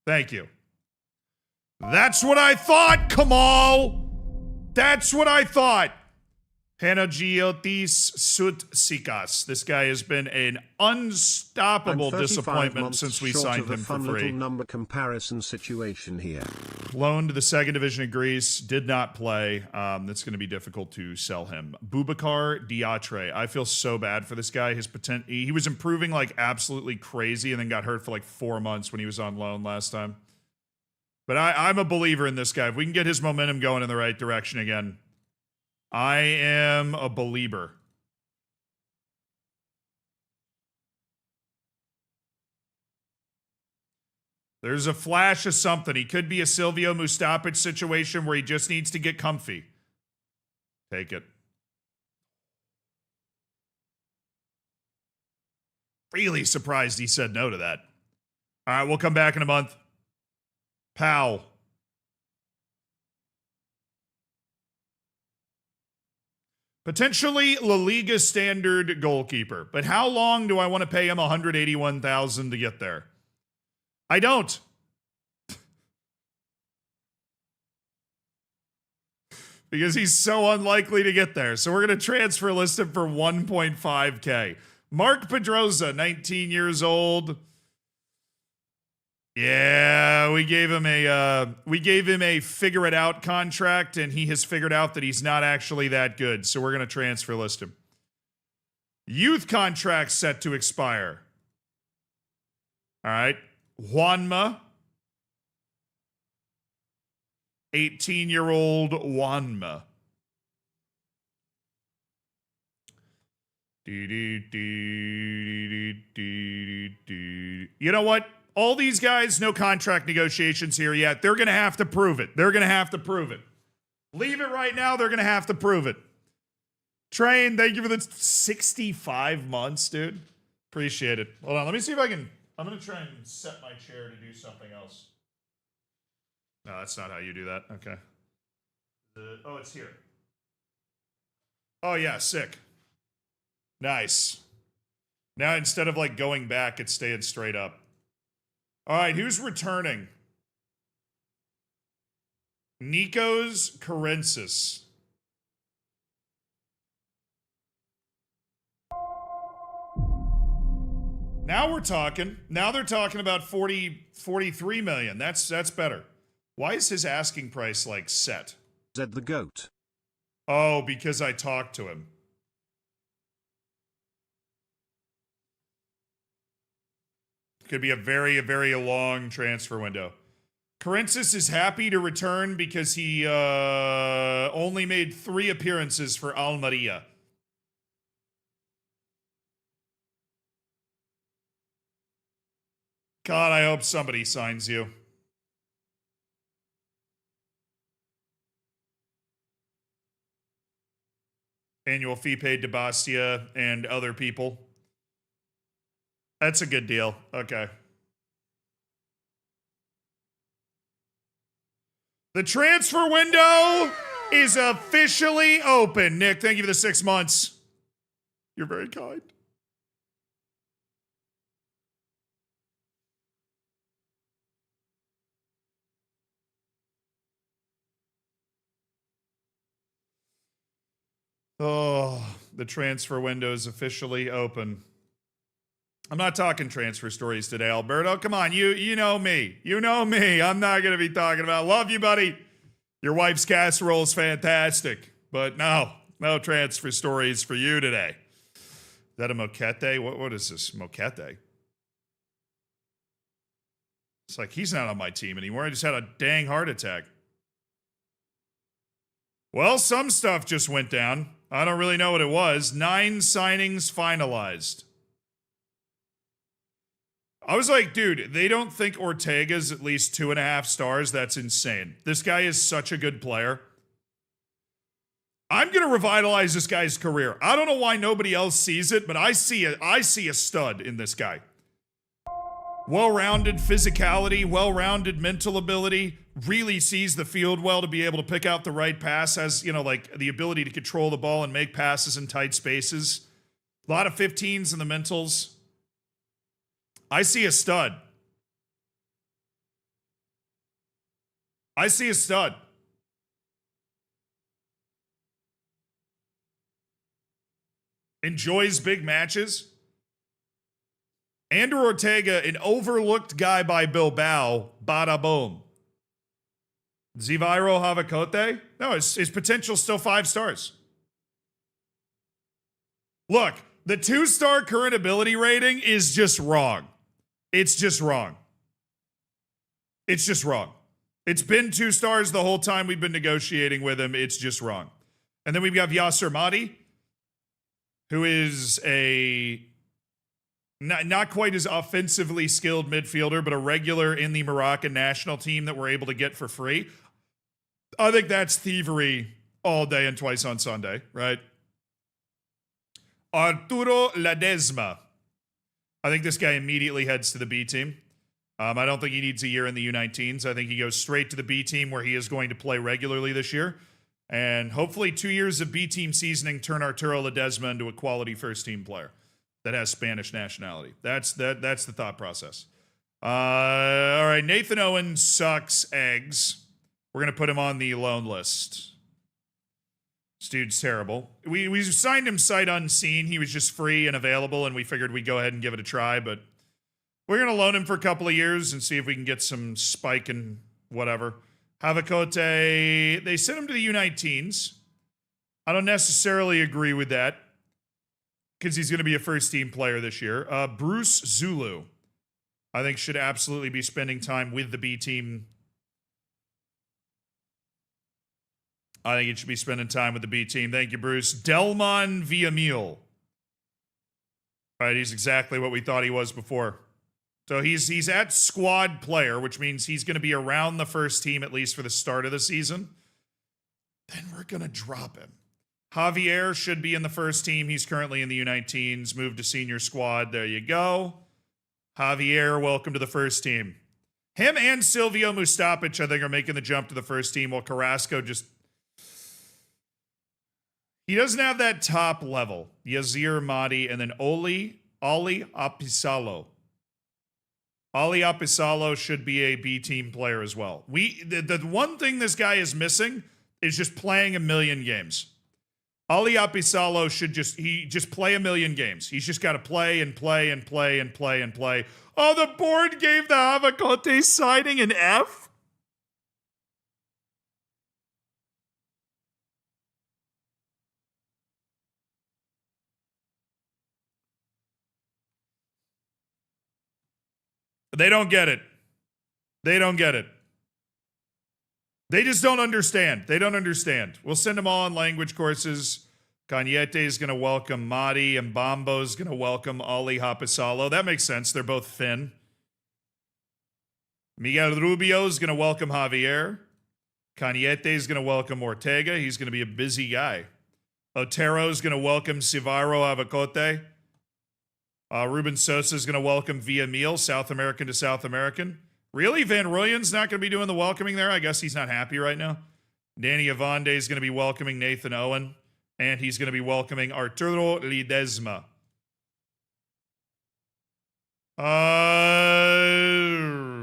Thank you. That's what I thought, Kamal! That's what I thought! Panagiotis Sutsikas. This guy has been an unstoppable disappointment since we signed him for free. Number comparison situation here. Loaned to the second division of Greece, did not play. That's going to be difficult to sell him. Boubacar Diatre. I feel so bad for this guy. He was improving like absolutely crazy and then got hurt for like 4 months when he was on loan last time. But I'm a believer in this guy. If we can get his momentum going in the right direction again, I am a believer. There's a flash of something. He could be a Silvio Mustapic situation where he just needs to get comfy. Take it. Really surprised he said no to that. All right, we'll come back in a month. Pal. Potentially La Liga standard goalkeeper. But how long do I want to pay him $181,000 to get there? I don't. because he's so unlikely to get there. So we're going to transfer list him for 1.5K. Mark Pedroza, 19 years old. Yeah, we gave him a figure it out contract, and he has figured out that he's not actually that good. So we're going to transfer list him. Youth contract set to expire. All right. Juanma. 18-year-old Juanma. You know what? All these guys, no contract negotiations here yet. They're going to have to prove it. They're going to have to prove it. Leave it right now. They're going to have to prove it. Train, thank you for the 65 months, dude. Appreciate it. Hold on. Let me see if I can. I'm going to try and set my chair to do something else. No, that's not how you do that. Okay. Oh, it's here. Oh, yeah. Sick. Nice. Now, instead of like going back, it's staying straight up. All right. Who's returning? Nikos Karensis. Now we're talking. Now they're talking about 43 million. That's better. Why is his asking price like set? Zed the GOAT. Oh, because I talked to him. Could be a very long transfer window. Karensis is happy to return because he only made 3 appearances for Almeria. God, I hope somebody signs you. Annual fee paid to Bastia and other people. That's a good deal. Okay. The transfer window is officially open. Nick, thank you for the 6 months. You're very kind. Oh, the transfer window is officially open. I'm not talking transfer stories today, Alberto. Come on, you know me. You know me. I'm not going to be talking about, love you, buddy. Your wife's casserole is fantastic. But no transfer stories for you today. Is that a moquete? What is this? Moquete? It's like he's not on my team anymore. I just had a dang heart attack. Well, some stuff just went down. I don't really know what it was. 9 signings finalized. I was like, dude, they don't think Ortega's at least 2.5 stars. That's insane. This guy is such a good player. I'm going to revitalize this guy's career. I don't know why nobody else sees it, but I see a stud in this guy. Well-rounded physicality, well-rounded mental ability, really sees the field well to be able to pick out the right pass, has, like the ability to control the ball and make passes in tight spaces. A lot of 15s in the mentals. I see a stud. I see a stud. Enjoys big matches. Andrew Ortega, an overlooked guy by Bilbao, bada boom. Zivairo Havakote? No, his potential's still 5 stars. Look, the 2-star current ability rating is just wrong. It's just wrong. It's just wrong. It's been 2 stars the whole time we've been negotiating with him. It's just wrong. And then we've got Yasser Mahdi, who is a not quite as offensively skilled midfielder, but a regular in the Moroccan national team that we're able to get for free. I think that's thievery all day and twice on Sunday, right? Arturo Ledesma. I think this guy immediately heads to the B team. I don't think he needs a year in the U19s. I think he goes straight to the B team where he is going to play regularly this year. And hopefully 2 years of B team seasoning turn Arturo Ledesma into a quality first team player that has Spanish nationality. That's the thought process. All right, Nathan Owen sucks eggs. We're going to put him on the loan list. This dude's terrible. We signed him sight unseen. He was just free and available, and we figured we'd go ahead and give it a try, but we're going to loan him for a couple of years and see if we can get some spike and whatever. Havakote, they sent him to the U19s. I don't necessarily agree with that because he's going to be a first-team player this year. Bruce Zulu, I think, should absolutely be spending time with the B team. I think he should be spending time with the B team. Thank you, Bruce. Delmon Villamil. All right, he's exactly what we thought he was before. So he's at squad player, which means he's going to be around the first team at least for the start of the season. Then we're going to drop him. Javier should be in the first team. He's currently in the U19s, moved to senior squad. There you go. Javier, welcome to the first team. Him and Silvio Mustapic, I think, are making the jump to the first team, while Carrasco just... He doesn't have that top level. Yazir Mahdi, and then Ali Apisalo. Ali Apisalo should be a B team player as well. The one thing this guy is missing is just playing a million games. Ali Apisalo should just play a million games. He's just got to play and play and play and play and play. Oh, the board gave the Havakote signing an F? They don't get it. They don't get it. They just don't understand. They don't understand. We'll send them all on language courses. Cañete is going to welcome Mahdi, and Bombo is going to welcome Ali Hapisalo. That makes sense. They're both Finn. Miguel Rubio is going to welcome Javier. Cañete is going to welcome Ortega. He's going to be a busy guy. Otero is going to welcome Sivaro Avacote. Ruben Sosa is going to welcome Villamil, South American to South American. Really? Van Rooyen's not going to be doing the welcoming there? I guess he's not happy right now. Danny Avande is going to be welcoming Nathan Owen. And he's going to be welcoming Arturo Ledesma.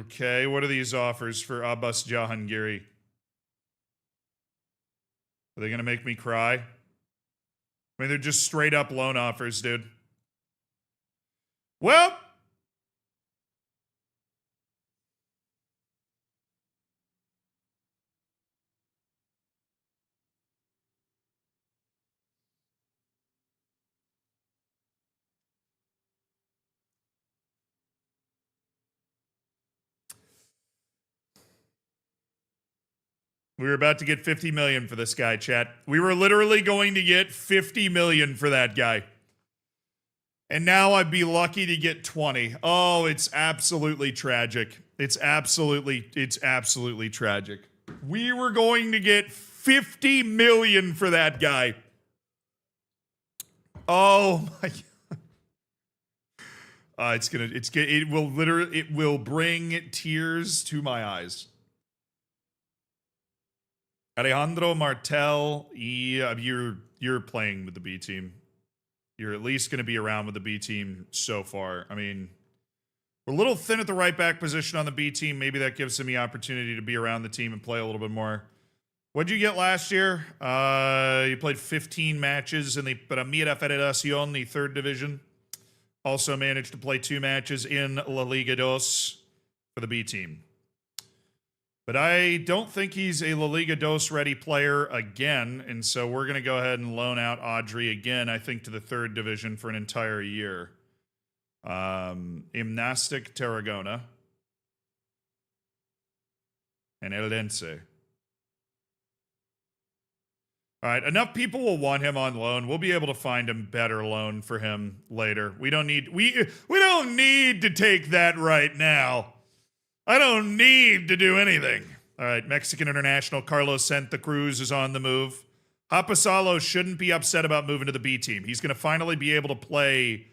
Okay, what are these offers for Abbas Jahangiri? Are they going to make me cry? I mean, they're just straight up loan offers, dude. Well, we were about to get 50 million for this guy, chat. We were literally going to get 50 million for that guy. And now I'd be lucky to get 20. Oh, it's absolutely tragic. It's absolutely tragic. We were going to get 50 million for that guy. Oh my God. It will bring tears to my eyes. Alejandro Martel, yeah, you're playing with the B team. You're at least going to be around with the B team so far. I mean, we're a little thin at the right back position on the B team. Maybe that gives him the opportunity to be around the team and play a little bit more. What'd you get last year? You played 15 matches in the Primera Federación, the third division. Also managed to play 2 matches in La Liga Dos for the B team. But I don't think he's a La Liga Dos ready player again, and so we're going to go ahead and loan out Audrey again, I think, to the third division for an entire year. Gimnastic Tarragona and Eldense. All right, enough people will want him on loan. We'll be able to find a better loan for him later. We don't need to take that right now. I don't need to do anything. All right, Mexican international Carlos Santa Cruz is on the move. Hapasalo shouldn't be upset about moving to the B team. He's going to finally be able to play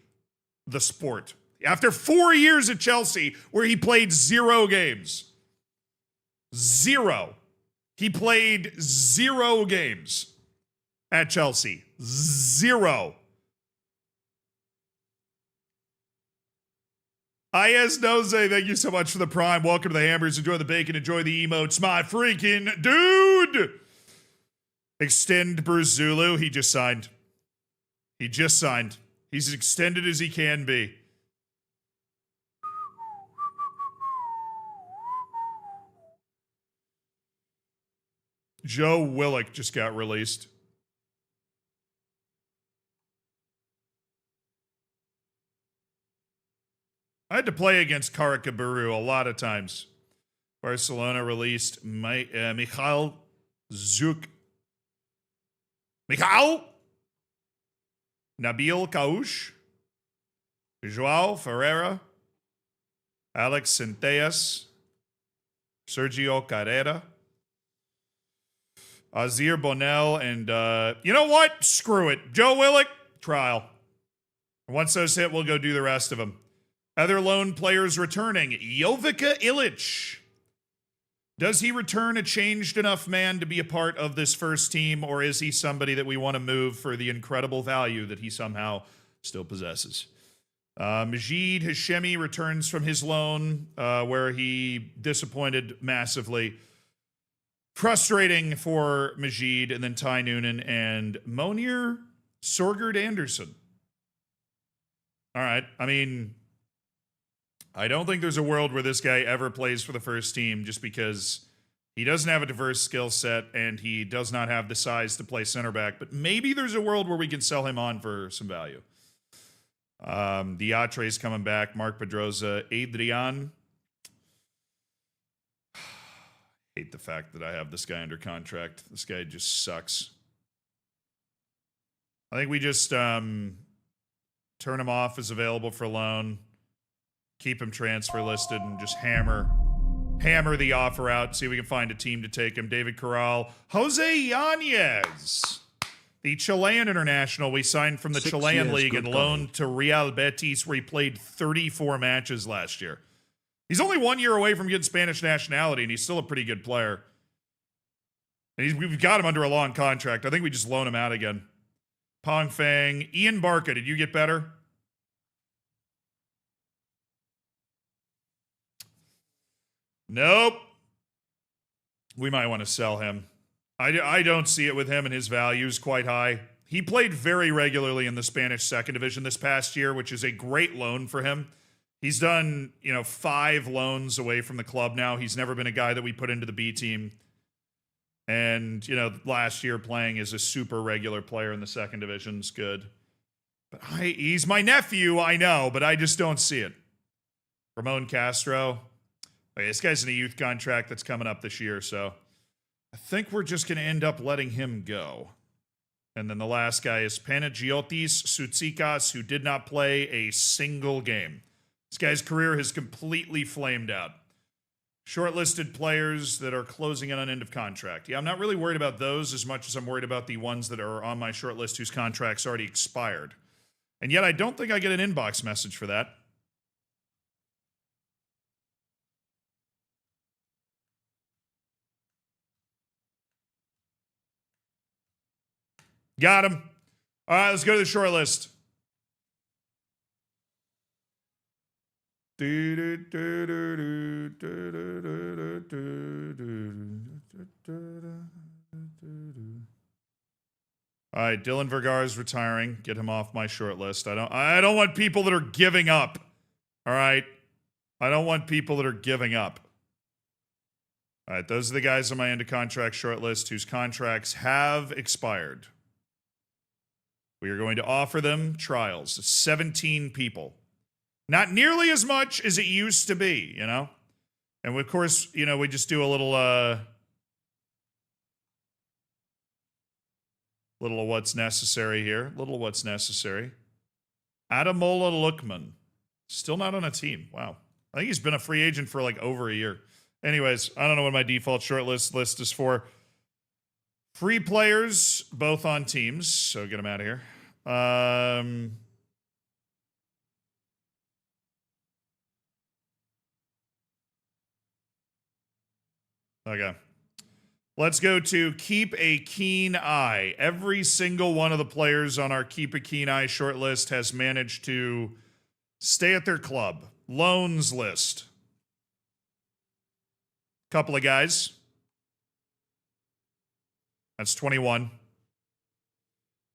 the sport. After 4 years at Chelsea, where he played 0 games. 0. He played 0 games at Chelsea. 0. IS thank you so much for the prime. Welcome to the Hammers. Enjoy the bacon. Enjoy the emotes. My freaking dude. Extend Brzulu. He just signed. He just signed. He's as extended as he can be. Joe Willock just got released. I had to play against Karakaburu a lot of times. Barcelona released Mikhail Zuk. Mikhail? Nabil Kaush? Joao Ferreira? Alex Centellas? Sergio Carrera? Azir Bonel, and you know what? Screw it. Joe Willock, trial. Once those hit, we'll go do the rest of them. Other lone players returning. Jovica Illich. Does he return a changed enough man to be a part of this first team, or is he somebody that we want to move for the incredible value that he somehow still possesses? Majid Hashemi returns from his loan, where he disappointed massively. Frustrating for Majid, and then Ty Noonan and Monir Sorgard Anderson. All right. I mean, I don't think there's a world where this guy ever plays for the first team just because he doesn't have a diverse skill set and he does not have the size to play center back. But maybe there's a world where we can sell him on for some value. Diatre's coming back. Mark Pedroza. Adrian. Hate the fact that I have this guy under contract. This guy just sucks. I think we just turn him off as available for loan, keep him transfer listed, and just hammer the offer out, see if we can find a team to take him. David Corral. Jose Yanez, the Chilean international we signed from the Chilean League and loaned to Real Betis, where he played 34 matches last year. He's only 1 year away from getting Spanish nationality, and he's still a pretty good player. And we've got him under a long contract. I think we just loan him out again. Pong Fang. Ian Barca, did you get better? Nope. We might want to sell him. I don't see it with him, and his value is quite high. He played very regularly in the Spanish second division this past year, which is a great loan for him. He's done, 5 loans away from the club now. He's never been a guy that we put into the B team. And, last year playing as a super regular player in the second division's good. But he's my nephew, I know, but I just don't see it. Ramon Castro. Okay, this guy's in a youth contract that's coming up this year, so I think we're just going to end up letting him go. And then the last guy is Panagiotis Soutsikas, who did not play a single game. This guy's career has completely flamed out. Shortlisted players that are closing in on end of contract. Yeah, I'm not really worried about those as much as I'm worried about the ones that are on my shortlist whose contracts already expired. And yet I don't think I get an inbox message for that. Got him. All right, let's go to the short list. All right, Dylan Vergara's retiring. Get him off my short list. I don't want people that are giving up. All right? I don't want people that are giving up. All right, those are the guys on my end of contract short list whose contracts have expired. We are going to offer them trials. 17 people. Not nearly as much as it used to be, And of course, we just do a little of what's necessary here. Little of what's necessary. Adamola Lookman. Still not on a team. Wow. I think he's been a free agent for like over a year. Anyways, I don't know what my default short list is for. Free players, both on teams. So get them out of here. Okay. Let's go to Keep a Keen Eye. Every single one of the players on our Keep a Keen Eye short list has managed to stay at their club. Loans list. Couple of guys. That's 21.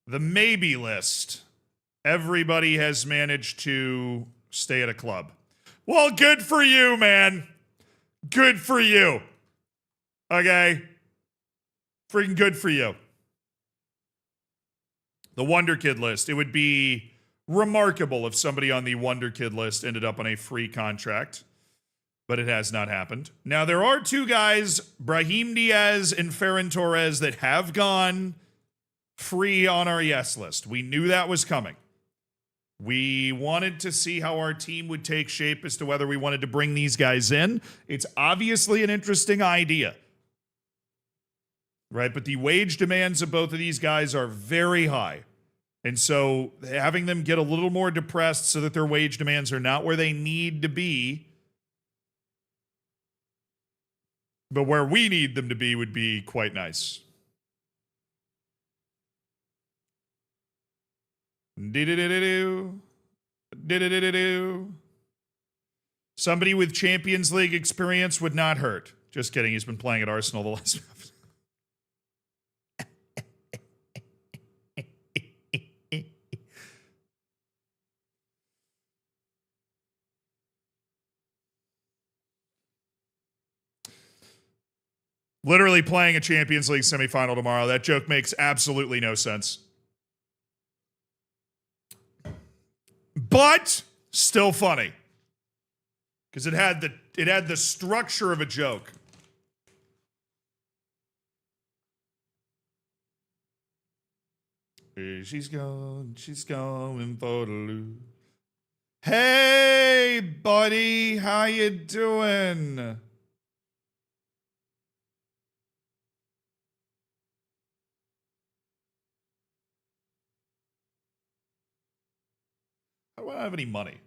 The maybe list. Everybody has managed to stay at a club. Well, good for you, man. Good for you. Okay? Freaking good for you. The Wonder Kid list. It would be remarkable if somebody on the Wonder Kid list ended up on a free contract, but it has not happened. Now, there are two guys, Brahim Diaz and Ferran Torres, that have gone free on our yes list. We knew that was coming. We wanted to see how our team would take shape as to whether we wanted to bring these guys in. It's obviously an interesting idea, right? But the wage demands of both of these guys are very high. And so having them get a little more depressed so that their wage demands are not where they need to be, but where we need them to be, would be quite nice. Somebody with Champions League experience would not hurt. Just kidding. He's been playing at Arsenal the last. Literally playing a Champions League semifinal tomorrow. That joke makes absolutely no sense. But still funny. Because it had the structure of a joke. She's going for the loo. Hey, buddy, how you doing? I don't have any money.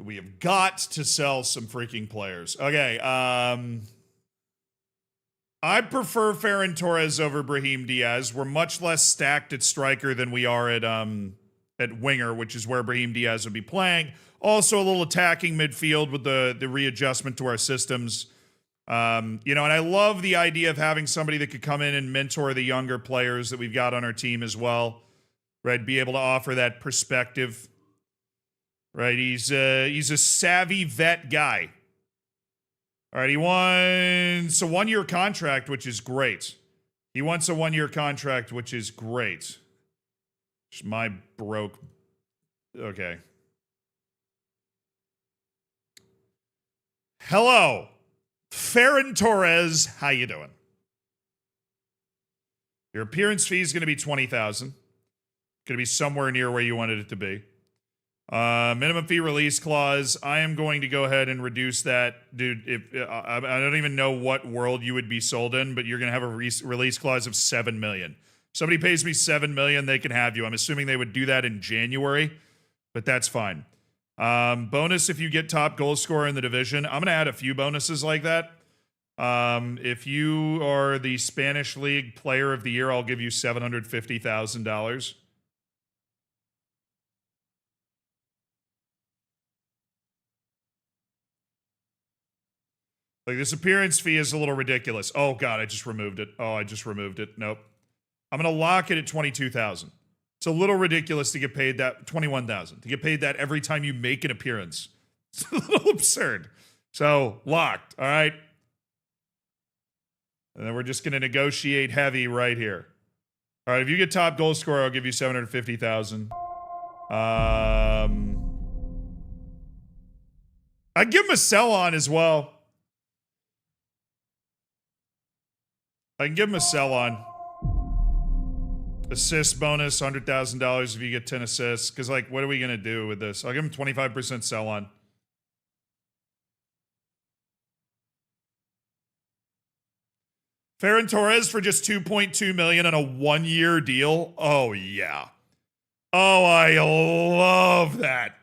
We have got to sell some freaking players. Okay, I prefer Ferran Torres over Brahim Diaz. We're much less stacked at striker than we are at winger, which is where Brahim Diaz would be playing. Also, a little attacking midfield with the readjustment to our systems. And I love the idea of having somebody that could come in and mentor the younger players that we've got on our team as well. Right, be able to offer that perspective. Right, he's a savvy vet guy. All right, he wants a 1-year contract, which is great. He wants a 1-year contract, which is great. My broke. Okay. Hello, Ferran Torres. How you doing? Your appearance fee is going to be $20,000. Going to be somewhere near where you wanted it to be. Minimum fee release clause. I am going to go ahead and reduce that, dude. I don't even know what world you would be sold in, but you're going to have a release clause of $7 million. Somebody pays me $7 million, they can have you. I'm assuming they would do that in January, but that's fine. Bonus if you get top goal scorer in the division. I'm going to add a few bonuses like that. If you are the Spanish League Player of the Year, I'll give you $750,000. Like, this appearance fee is a little ridiculous. Oh, God, I just removed it. Nope. I'm going to lock it at $22,000. It's a little ridiculous to get paid that, $21,000. To get paid that every time you make an appearance. It's a little absurd. So, locked, all right? And then we're just going to negotiate heavy right here. All right, if you get top goal scorer, I'll give you $750,000. I'd give him a sell on as well. I can give him a sell on. Assist bonus, $100,000 if you get 10 assists. Because, like, what are we going to do with this? I'll give him 25% sell on. Ferran Torres for just $2.2 million on a 1-year deal. Oh, yeah. Oh, I love that.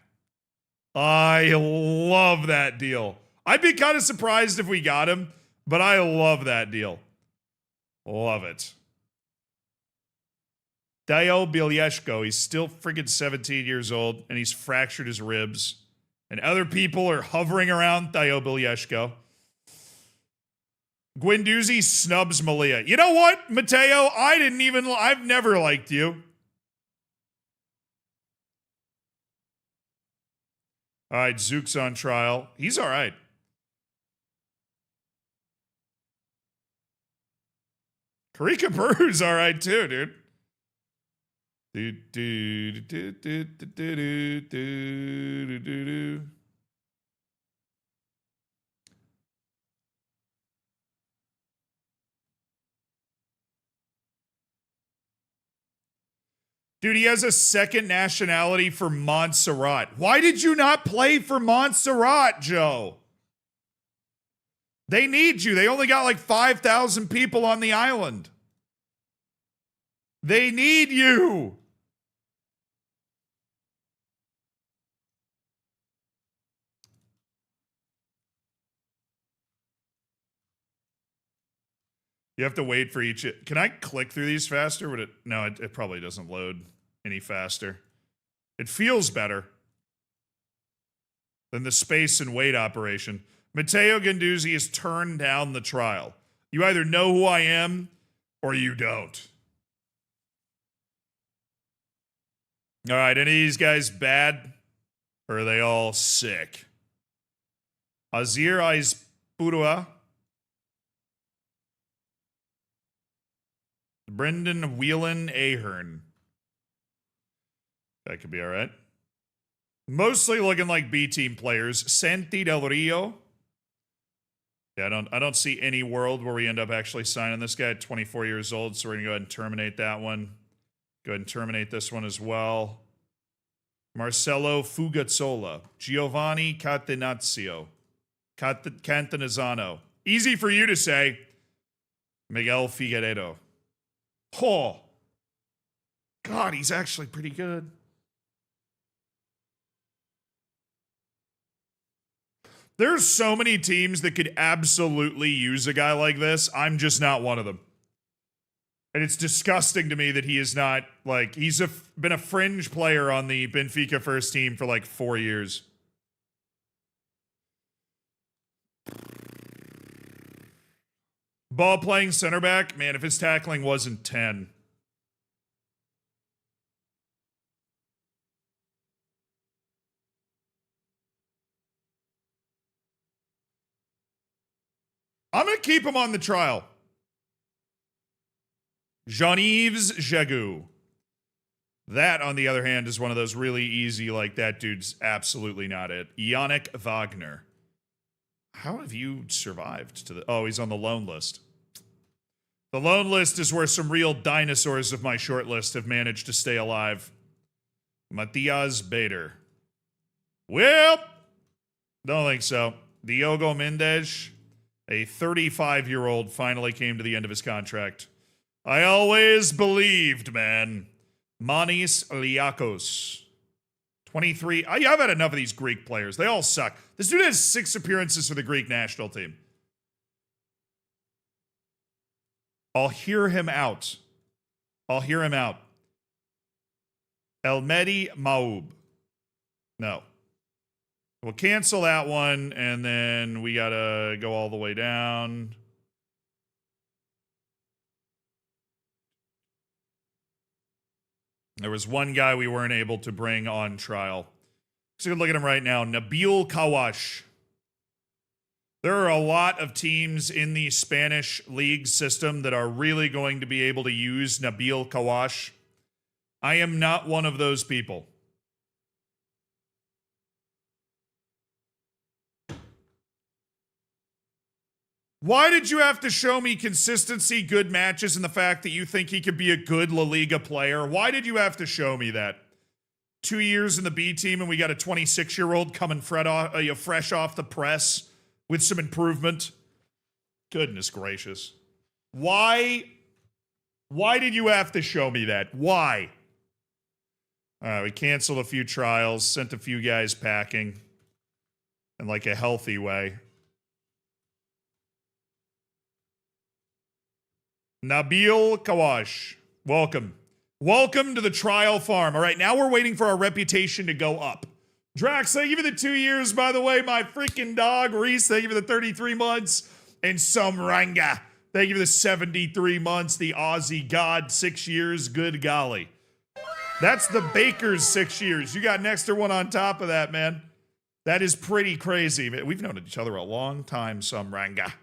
I love that deal. I'd be kind of surprised if we got him, but I love that deal. Love it. Dayo Bilyeshko, he's still freaking 17 years old, and he's fractured his ribs. And other people are hovering around Dayo Bilyeshko. Guendouzi snubs Melilla. You know what, Mateo? I've never liked you. All right, Zook's on trial. He's all right. Karika Peru's all right too, dude. Dude, he has a second nationality for Montserrat. Why did you not play for Montserrat, Joe? They need you. They only got like 5,000 people on the island. They need you. You have to wait for each. Can I click through these faster? Would it? No, it probably doesn't load any faster. It feels better than the space and wait operation. Matteo Guendouzi has turned down the trial. You either know who I am or you don't. All right, any of these guys bad? Or are they all sick? Azir Aispurua. Brendan Whelan Ahern. That could be all right. Mostly looking like B team players. Santi Del Rio. Yeah, I don't see any world where we end up actually signing this guy at 24 years old, so we're gonna go ahead and terminate that one. Go ahead and terminate this one as well. Marcelo Fugazzola. Giovanni Catenaccio. Cantanizano. Easy for you to say. Miguel Figueiredo. Oh. God, he's actually pretty good. There's so many teams that could absolutely use a guy like this. I'm just not one of them. And it's disgusting to me that he is not, like, he's been a fringe player on the Benfica first team for like 4 years. Ball playing center back, man, if his tackling wasn't 10. I'm going to keep him on the trial. Jean-Yves Jagu. That, on the other hand, is one of those really easy, like, that dude's absolutely not it. Yannick Wagner. How have you survived to the... Oh, he's on the loan list. The loan list is where some real dinosaurs of my short list have managed to stay alive. Matias Bader. Well, don't think so. Diogo Mendes, a 35-year-old, finally came to the end of his contract. I always believed, man. Manis Liakos. 23. I've had enough of these Greek players. They all suck. This dude has 6 appearances for the Greek national team. I'll hear him out. I'll hear him out. Elmedi Maoub. No. We'll cancel that one, and then we gotta go all the way down. There was one guy we weren't able to bring on trial. So look at him right now. Nabil Kawash. There are a lot of teams in the Spanish league system that are really going to be able to use Nabil Kawash. I am not one of those people. Why did you have to show me consistency, good matches, and the fact that you think he could be a good La Liga player? Why did you have to show me that? 2 years in the B team and we got a 26-year-old coming fresh off the press with some improvement? Goodness gracious. Why did you have to show me that? Why? All right, we canceled a few trials, sent a few guys packing in like a healthy way. Nabil Kawash, welcome. Welcome to the trial farm. All right, now we're waiting for our reputation to go up. Drax, thank you for the 2 years, by the way. My freaking dog, Reese, thank you for the 33 months. And Samranga. Thank you for the 73 months. The Aussie God, 6 years. Good golly. That's the Baker's 6 years. You got an extra one on top of that, man. That is pretty crazy. We've known each other a long time, Samranga.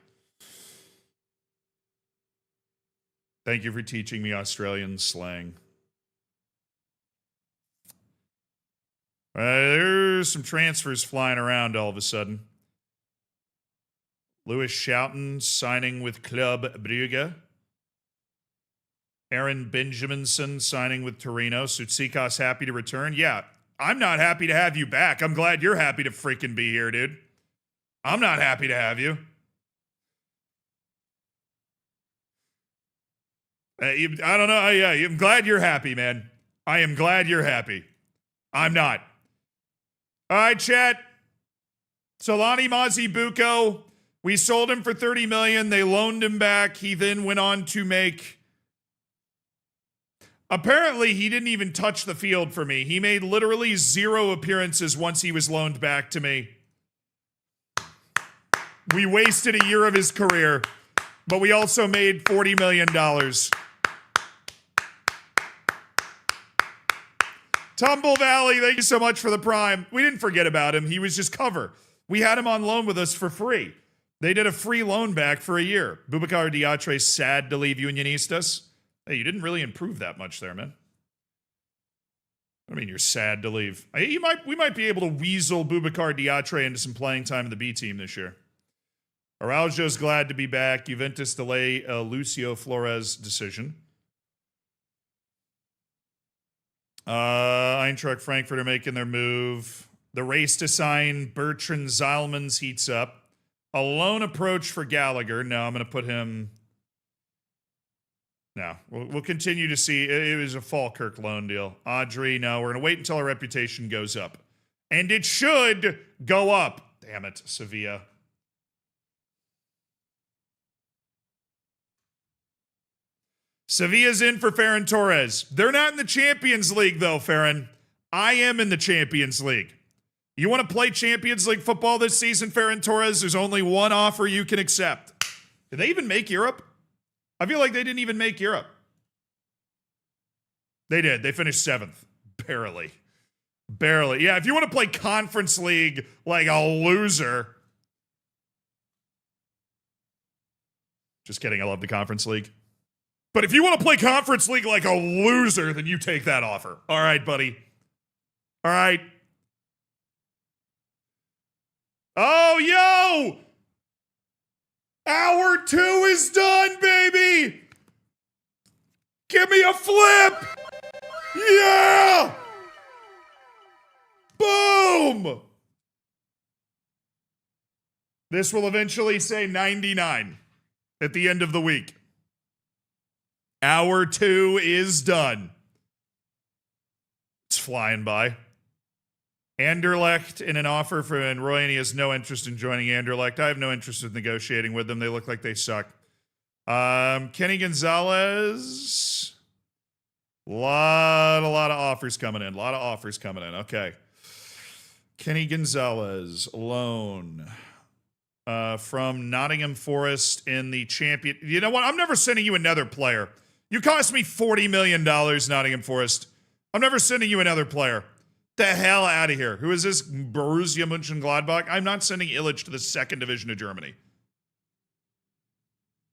Thank you for teaching me Australian slang. There's some transfers flying around all of a sudden. Lewis Schouten signing with Club Brugge. Aaron Benjaminson signing with Torino. Sutsikas happy to return. Yeah, I'm not happy to have you back. I'm glad you're happy to freaking be here, dude. I'm not happy to have you. I don't know. Yeah, I'm glad you're happy, man. I am glad you're happy. I'm not. All right, chat. Solani Mazibuko. We sold him for $30 million. They loaned him back. He then went on to make... Apparently, he didn't even touch the field for me. He made literally 0 appearances once he was loaned back to me. We wasted a year of his career, but we also made $40 million. Tumble Valley, thank you so much for the prime. We didn't forget about him. He was just cover. We had him on loan with us for free. They did a free loan back for a year. Boubacar Diatre, sad to leave Unionistas. Hey, you didn't really improve that much there, man. I mean, you're sad to leave. We might be able to weasel Boubacar Diatre into some playing time in the B team this year. Araujo's glad to be back. Juventus delay Lucio Flores decision. Eintracht Frankfurt are making their move. The race to sign Bertrand Zalmans heats up. A loan approach for Gallagher. No, I'm going to put him... No, we'll continue to see. It was a Falkirk loan deal. Audrey, no, we're going to wait until our reputation goes up. And it should go up. Damn it, Sevilla. Sevilla's in for Ferran Torres. They're not in the Champions League, though, Ferran. I am in the Champions League. You want to play Champions League football this season, Ferran Torres? There's only one offer you can accept. Did they even make Europe? I feel like they didn't even make Europe. They did. They finished 7th. Barely. Barely. Yeah, if you want to play Conference League like a loser. Just kidding. I love the Conference League. But if you want to play Conference League like a loser, then you take that offer. All right, buddy. All right. Oh, yo! Hour 2 is done, baby! Give me a flip! Yeah! Boom! This will eventually say 99 at the end of the week. Hour 2 is done. It's flying by. Anderlecht in an offer for, and Royani has no interest in joining Anderlecht. I have no interest in negotiating with them. They look like they suck. Kenny Gonzalez. A lot of offers coming in. Okay. Kenny Gonzalez, loan. From Nottingham Forest in the champion. You know what? I'm never sending you another player. You cost me $40 million, Nottingham Forest. I'm never sending you another player. The hell out of here. Who is this? Borussia Mönchengladbach? I'm not sending Illich to the 2nd division of Germany.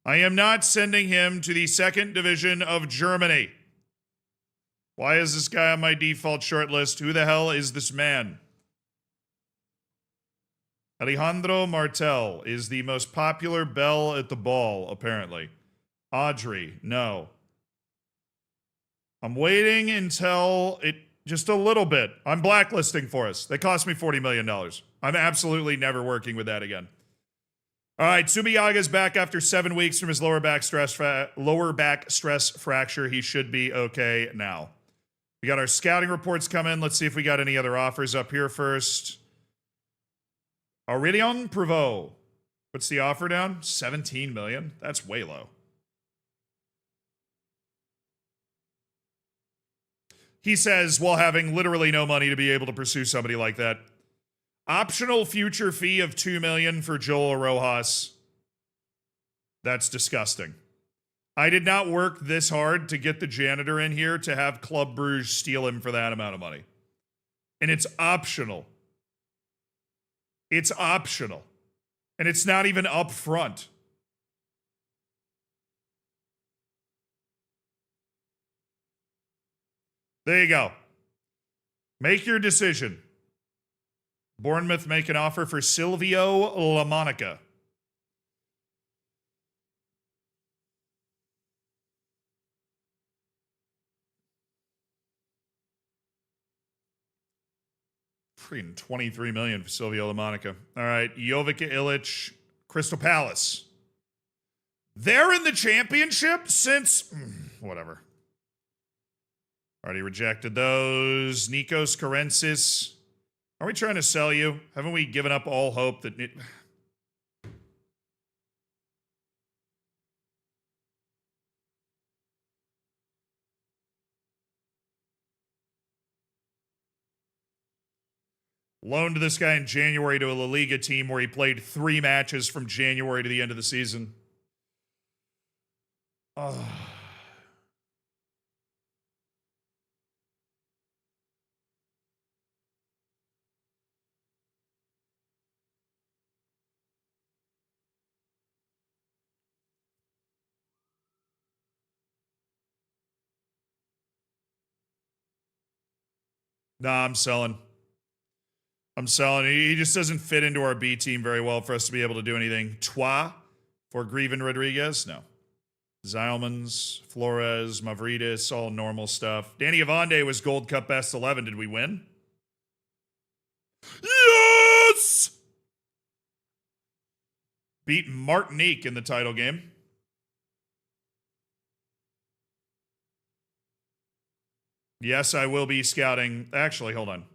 I am not sending him to the 2nd division of Germany. Why is this guy on my default short list? Who the hell is this man? Alejandro Martel is the most popular bell at the ball, apparently. Audrey, no. I'm waiting until it... Just a little bit. I'm blacklisting for us. They cost me $40 million. I'm absolutely never working with that again. All right, Subiyaga's back after 7 weeks from his lower back stress fracture. He should be okay now. We got our scouting reports coming. Let's see if we got any other offers up here first. Aurélien Prévost. What's the offer down? $17 million? That's way low. He says, while having literally no money to be able to pursue somebody like that. Optional future fee of $2 million for Joel Rojas. That's disgusting. I did not work this hard to get the janitor in here to have Club Bruges steal him for that amount of money. And it's optional. It's optional. And it's not even up front. There you go. Make your decision. Bournemouth make an offer for Silvio LaMonica. Freaking $23 million for Silvio LaMonica. All right, Jovica Illich, Crystal Palace. They're in the championship since whatever. Already rejected those. Nikos Karensis. Are we trying to sell you? Haven't we given up all hope that loaned this guy in January to a La Liga team where he played 3 matches from January to the end of the season. Oh. Nah, I'm selling. I'm selling. He just doesn't fit into our B team very well for us to be able to do anything. Trois for Grieven Rodriguez? No. Zylmans, Flores, Mavridis, all normal stuff. Danny Avonde was Gold Cup Best 11. Did we win? Yes! Beat Martinique in the title game. Yes, I will be scouting. Actually, hold on.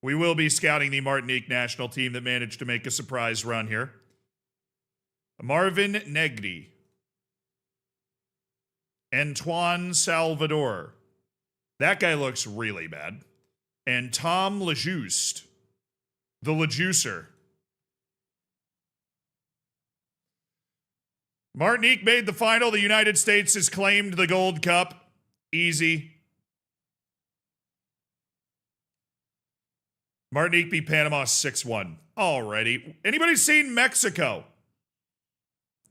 We will be scouting the Martinique national team that managed to make a surprise run here. Marvin Negri. Antoine Salvador. That guy looks really bad. And Tom Lejuste. The Lejuicer. Martinique made the final. The United States has claimed the Gold Cup. Easy. Martinique beat Panama 6-1. Alrighty. Anybody seen Mexico?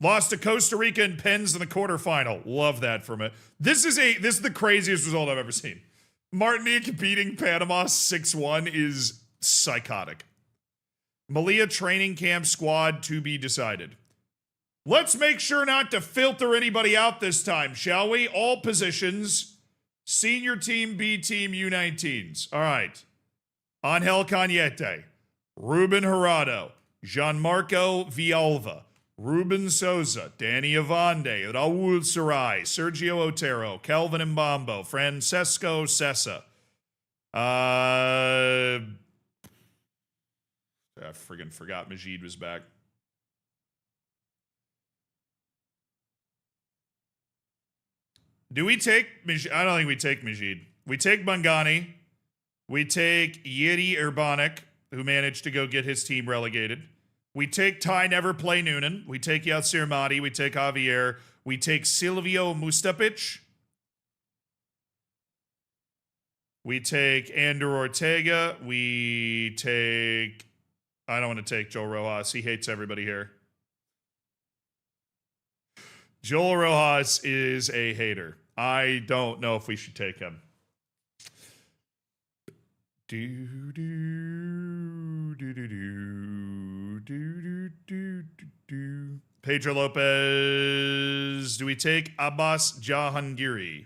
Lost to Costa Rica and Pens in the quarterfinal. Love that from it. This is the craziest result I've ever seen. Martinique beating Panama 6-1 is psychotic. Melilla training camp squad to be decided. Let's make sure not to filter anybody out this time, shall we? All positions. Senior team, B team, U19s. All right. Angel Cañete, Ruben Gerardo, Gianmarco Villalba, Ruben Souza, Danny Avonde, Raul Sarai, Sergio Otero, Kelvin Mbambo, Francesco Sessa. I friggin' forgot Majid was back. Do we take Majid? I don't think we take Majid. We take Bangani. We take Yeri Urbanik, who managed to go get his team relegated. We take Ty Never Play Noonan. We take Yassir Mahdi. We take Javier. We take Silvio Mustapic. We take Andrew Ortega. We take... I don't want to take Joel Rojas. He hates everybody here. Joel Rojas is a hater. I don't know if we should take him. Pedro Lopez. Do we take Abbas Jahangiri?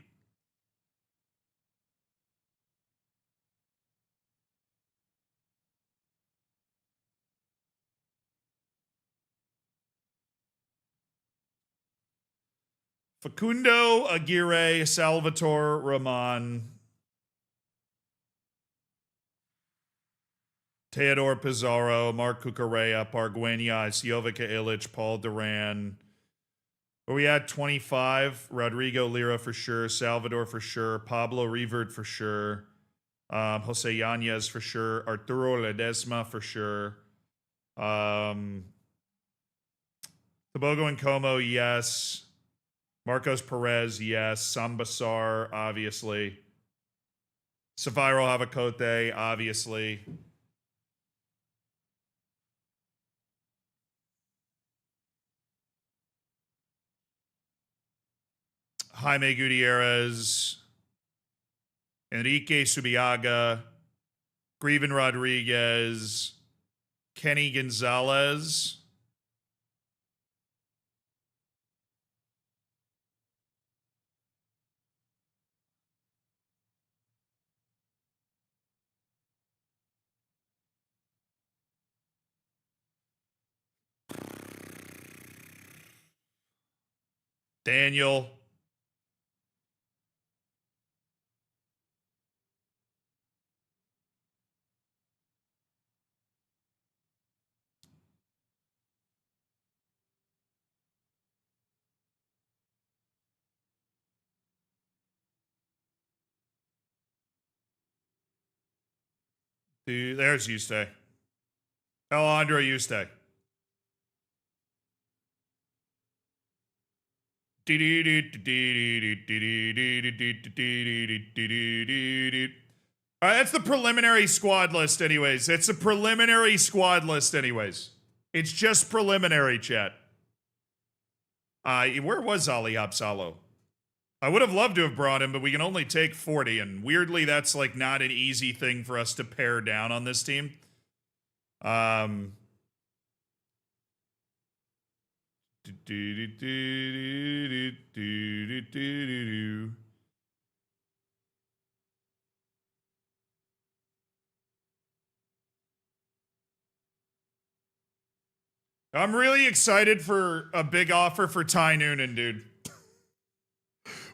Facundo Aguirre, Salvatore Roman, Teodor Pizarro, Mark Cucurella, Pargueñas, Jovica Illich, Paul Duran. Where we at? 25. Rodrigo Lira for sure. Salvador for sure. Pablo Revert for sure. Jose Yanez for sure. Arturo Ledesma for sure. Tobogo and Como, yes. Marcos Perez, yes. Sambasar, obviously. Safiro Havakote, obviously. Jaime Gutierrez. Enrique Subiaga. Greven Rodriguez. Kenny Gonzalez. Daniel. Dude, there's Yuste. Alejandro Yuste. All right, that's the preliminary squad list, anyways. It's a preliminary squad list, anyways. It's just preliminary, chat. Where was Ali Absalo? I would have loved to have brought him, but we can only take 40, and weirdly, that's like not an easy thing for us to pare down on this team. I'm really excited for a big offer for Ty Noonan, dude.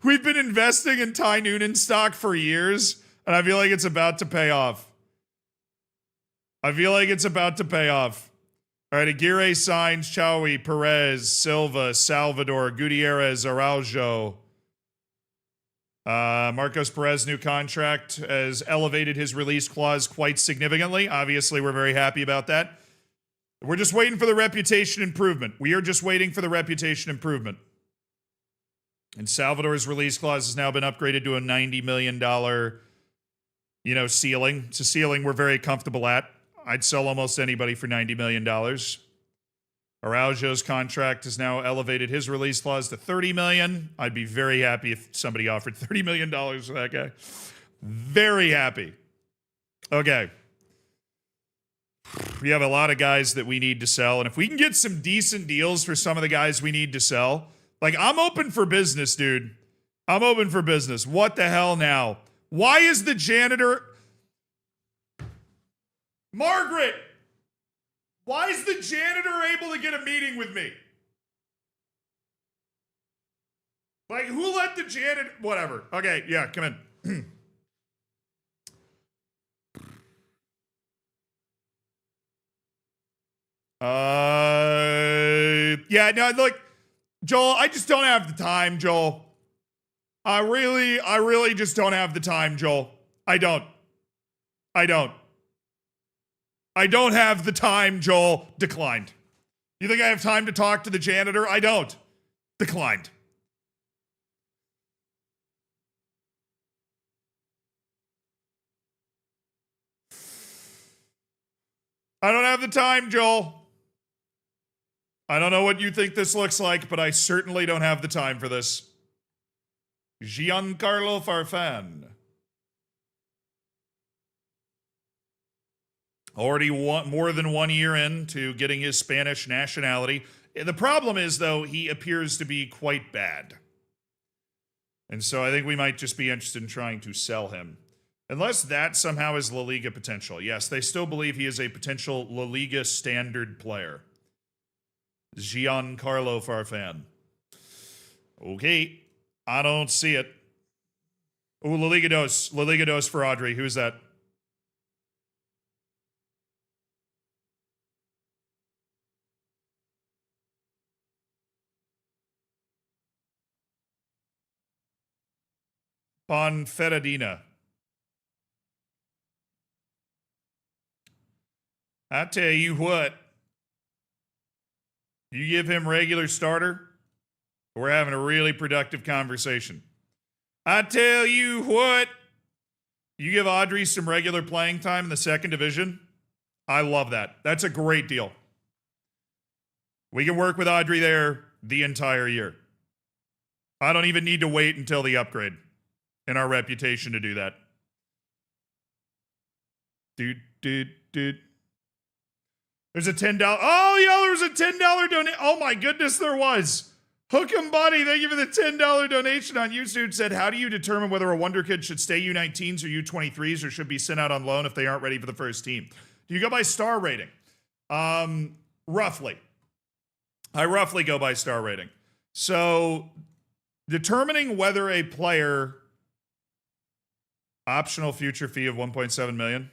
We've been investing in Ty Noonan stock for years, and I feel like it's about to pay off. All right, Aguirre signs Chaui, Perez, Silva, Salvador, Gutierrez, Araujo. Marcos Perez, new contract, has elevated his release clause quite significantly. Obviously, we're very happy about that. We're just waiting for the reputation improvement. And Salvador's release clause has now been upgraded to a $90 million, ceiling. It's a ceiling we're very comfortable at. I'd sell almost anybody for $90 million. Araujo's contract has now elevated his release clause to $30 million. I'd be very happy if somebody offered $30 million for that guy. Very happy. Okay. We have a lot of guys that we need to sell, and if we can get some decent deals for some of the guys we need to sell, like, I'm open for business, dude. I'm open for business. What the hell now? Why is the janitor... Margaret! Why is the janitor able to get a meeting with me? Like, who let the janitor... Whatever. Okay, yeah, come in. Yeah, no, look, Joel, I just don't have the time, Joel. I really just don't have the time, Joel. I don't have the time, Joel. Declined. You think I have time to talk to the janitor? I don't. Declined. I don't have the time, Joel. I don't know what you think this looks like, but I certainly don't have the time for this. Giancarlo Farfan. Already more than 1 year into getting his Spanish nationality. The problem is, though, he appears to be quite bad. And so I think we might just be interested in trying to sell him. Unless that somehow is La Liga potential. Yes, they still believe he is a potential La Liga standard player. Giancarlo Farfan. Okay. I don't see it. Oh, La Liga dos. La Liga dos for Audrey. Who's that? Ponferradina. I tell you what. You give him regular starter, we're having a really productive conversation. I tell you what. You give Audrey some regular playing time in the second division. I love that. That's a great deal. We can work with Audrey there the entire year. I don't even need to wait until the upgrade in our reputation to do that. There's a $10. Oh, yo, there was a $10 donation. Oh, my goodness, there was. Hook'em Buddy, thank you for the $10 donation on YouTube. Said, how do you determine whether a Wonder Kid should stay U19s or U23s or should be sent out on loan if they aren't ready for the first team? Do you go by star rating? Roughly. I roughly go by star rating. So, determining whether a player, optional future fee of $1.7 million.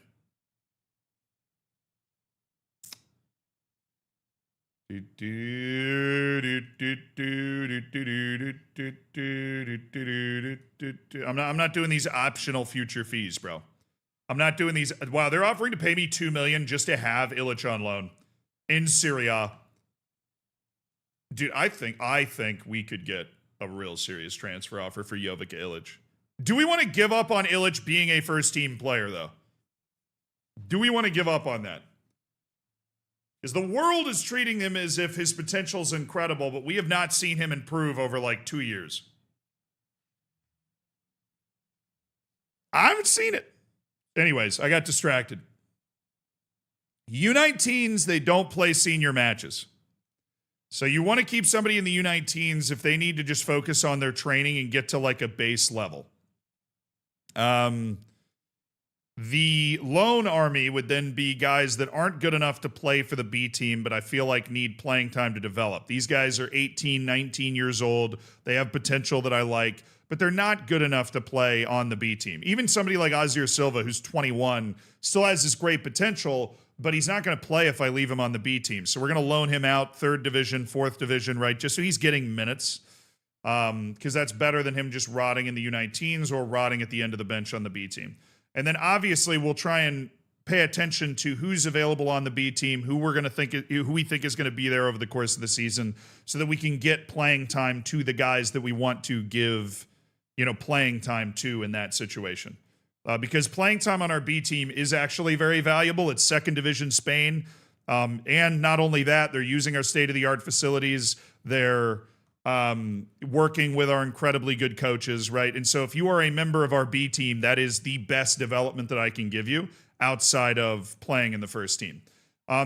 I'm not doing these optional future fees, bro. I'm not doing these. Wow, they're offering to pay me $2 million just to have Illich on loan in Syria. Dude, I think we could get a real serious transfer offer for Jovic Illich. Do we want to give up on Illich being a first team player, though? Do we want to give up on that? Because the world is treating him as if his potential is incredible, but we have not seen him improve over like 2 years. I haven't seen it. Anyways, I got distracted. U19s, they don't play senior matches. So you want to keep somebody in the U19s if they need to just focus on their training and get to like a base level. The loan army would then be guys that aren't good enough to play for the B team, but I feel like need playing time to develop. These guys are 18, 19 years old. They have potential that I like, but they're not good enough to play on the B team. Even somebody like Azir Silva, who's 21, still has this great potential, but he's not going to play if I leave him on the B team. So we're going to loan him out, 3rd division, 4th division, right? Just so he's getting minutes, because that's better than him just rotting in the U19s or rotting at the end of the bench on the B team. And then obviously we'll try and pay attention to who's available on the B team, who we think is going to be there over the course of the season, so that we can get playing time to the guys that we want to give, playing time to in that situation. Because playing time on our B team is actually very valuable. It's 2nd division Spain. And not only that, they're using our state-of-the-art facilities. They're working with our incredibly good coaches, right? And so if you are a member of our B team, that is the best development that I can give you outside of playing in the first team.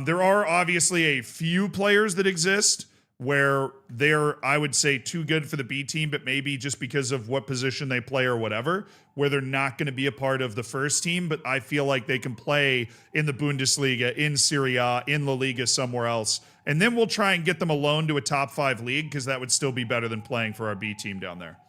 There are obviously a few players that exist where they're, I would say, too good for the B team, but maybe just because of what position they play or whatever, where they're not going to be a part of the first team, but I feel like they can play in the Bundesliga, in Serie A, in La Liga, somewhere else. And then we'll try and get them a loan to a top 5 league, because that would still be better than playing for our B team down there.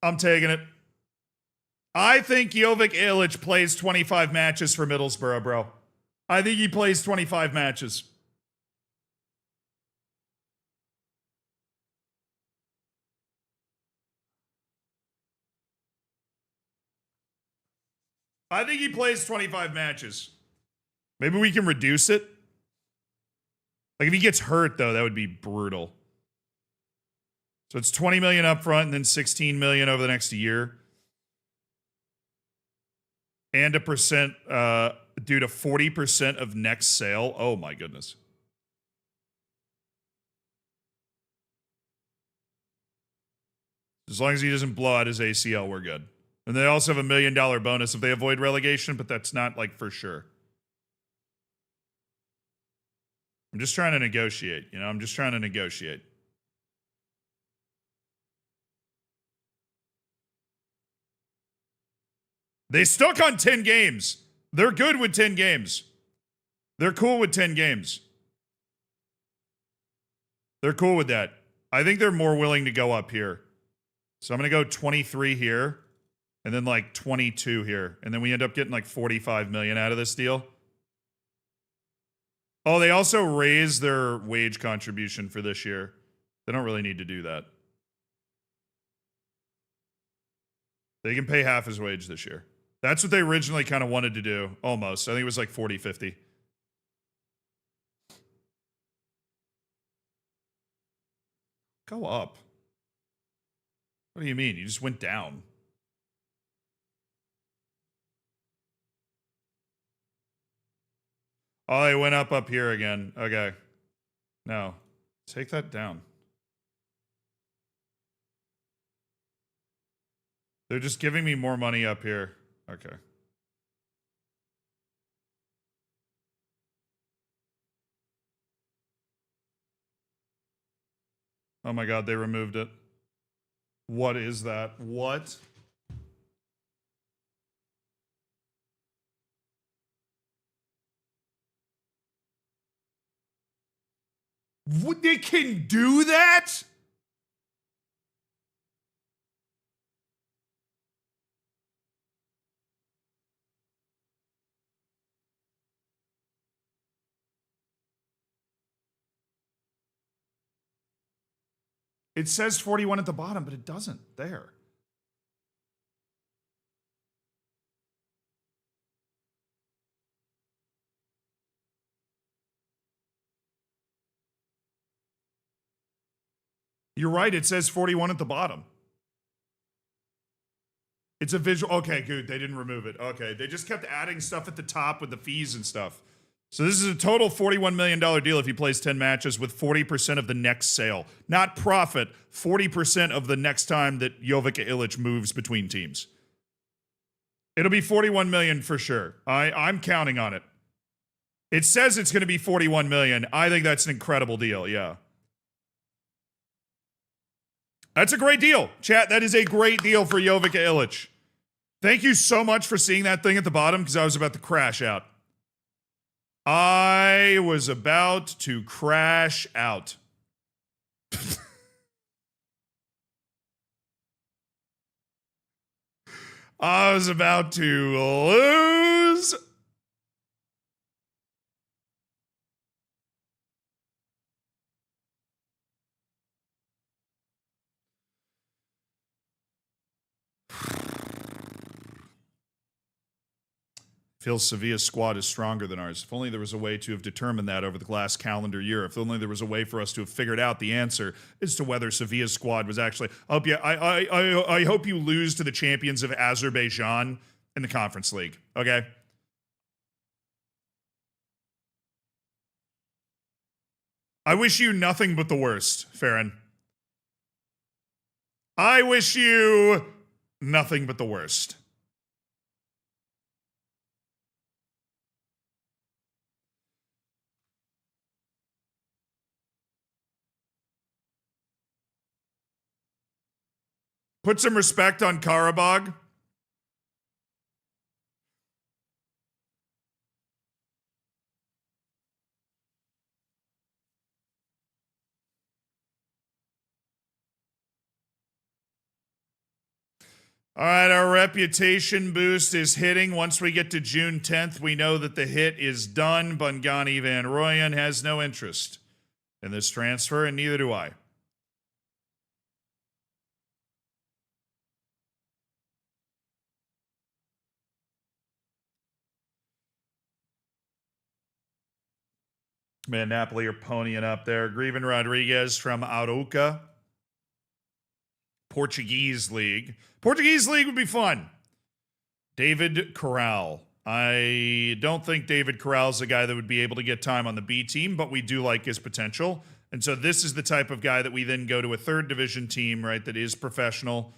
I'm taking it. I think Jovic Illich plays 25 matches for Middlesbrough, bro. I think he plays 25 matches. I think he plays 25 matches. Maybe we can reduce it. Like if he gets hurt, though, that would be brutal. So it's 20 million up front and then 16 million over the next year. And a percent due to 40% of next sale. Oh my goodness. As long as he doesn't blow out his ACL, we're good. And they also have $1 million bonus if they avoid relegation, but that's not like for sure. I'm just trying to negotiate, I'm just trying to negotiate. They stuck on 10 games. They're good with 10 games. They're cool with 10 games. They're cool with that. I think they're more willing to go up here. So I'm going to go 23 here and then like 22 here. And then we end up getting like 45 million out of this deal. Oh, they also raised their wage contribution for this year. They don't really need to do that. They can pay half his wage this year. That's what they originally kind of wanted to do. Almost. I think it was like 40, 50. Go up. What do you mean? You just went down. Oh, they went up here again. Okay. No. Take that down. They're just giving me more money up here. Okay. Oh my God, they removed it. What is that? What? What, they can do that? It says 41 at the bottom, but it doesn't there. You're right, it says 41 at the bottom. It's a visual. Okay, good. They didn't remove it. Okay, they just kept adding stuff at the top with the fees and stuff. So this is a total $41 million deal if he plays 10 matches with 40% of the next sale. Not profit, 40% of the next time that Jovica Illich moves between teams. It'll be 41 million for sure. I'm counting on it. It says it's going to be 41 million. I think that's an incredible deal, yeah. That's a great deal. Chat, that is a great deal for Jovica Illich. Thank you so much for seeing that thing at the bottom because I was about to crash out. I was about to crash out. I was about to lose. Feels Sevilla's squad is stronger than ours. If only there was a way to have determined that over the last calendar year. If only there was a way for us to have figured out the answer as to whether Sevilla's squad was actually. I hope you lose to the champions of Azerbaijan in the Conference League. Okay. I wish you nothing but the worst, Farron. I wish you nothing but the worst. Put some respect on Karabakh. All right, our reputation boost is hitting. Once we get to June 10th, we know that the hit is done. Bungani Van Rooyen has no interest in this transfer, and neither do I. Man, Napoli are ponying up there. Greven Rodriguez from Arouca. Portuguese League. Portuguese League would be fun. David Corral. I don't think David Corral's a guy that would be able to get time on the B team, but we do like his potential. And so this is the type of guy that we then go to a third division team, right, that is professional.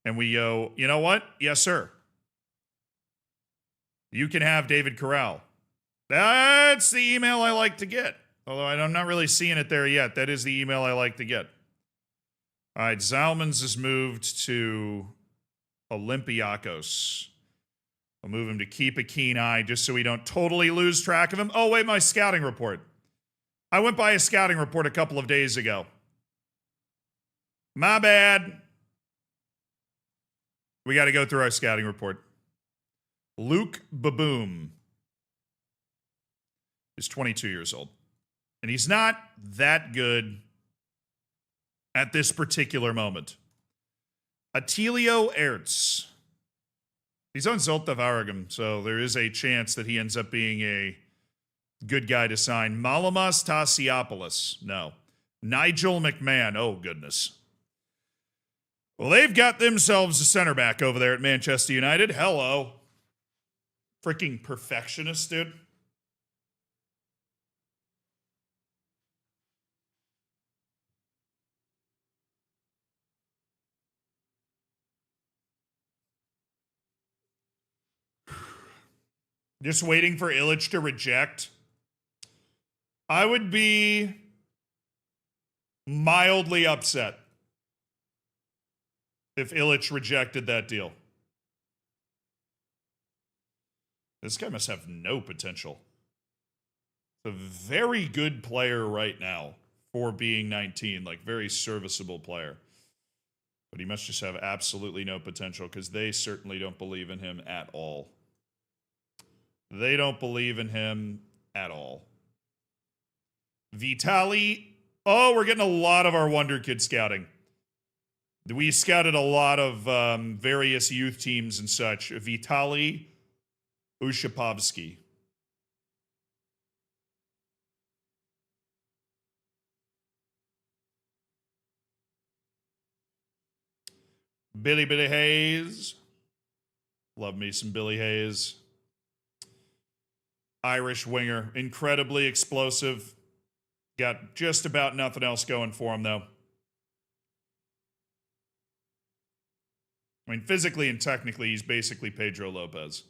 And we go, you know what? Yes, sir. You can have David Corral. That's the email I like to get. Although I'm not really seeing it there yet. That is the email I like to get. All right, Zalmans is moved to Olympiacos. I'll move him to keep a keen eye just so we don't totally lose track of him. Oh, wait, my scouting report. I went by a scouting report a couple of days ago. My bad. We got to go through our scouting report. Luke Baboom is 22 years old. And he's not that good at this particular moment. Attilio Ertz. He's on Zolta Varagum, so there is a chance that he ends up being a good guy to sign. Malamas Tasiopoulos. No. Nigel McMahon. Oh, goodness. Well, they've got themselves a center back over there at Manchester United. Hello. Freaking perfectionist, dude. Just waiting for Illich to reject. I would be mildly upset if Illich rejected that deal. This guy must have no potential. He's a very good player right now for being 19, like very serviceable player. But he must just have absolutely no potential because they certainly don't believe in him at all. They don't believe in him at all. Vitali. Oh, we're getting a lot of our Wonder Kid scouting. We scouted a lot of various youth teams and such. Vitali Ushapovsky. Billy Hayes. Love me some Billy Hayes. Irish winger. Incredibly explosive. Got just about nothing else going for him, though. I mean, physically and technically, he's basically Pedro Lopez.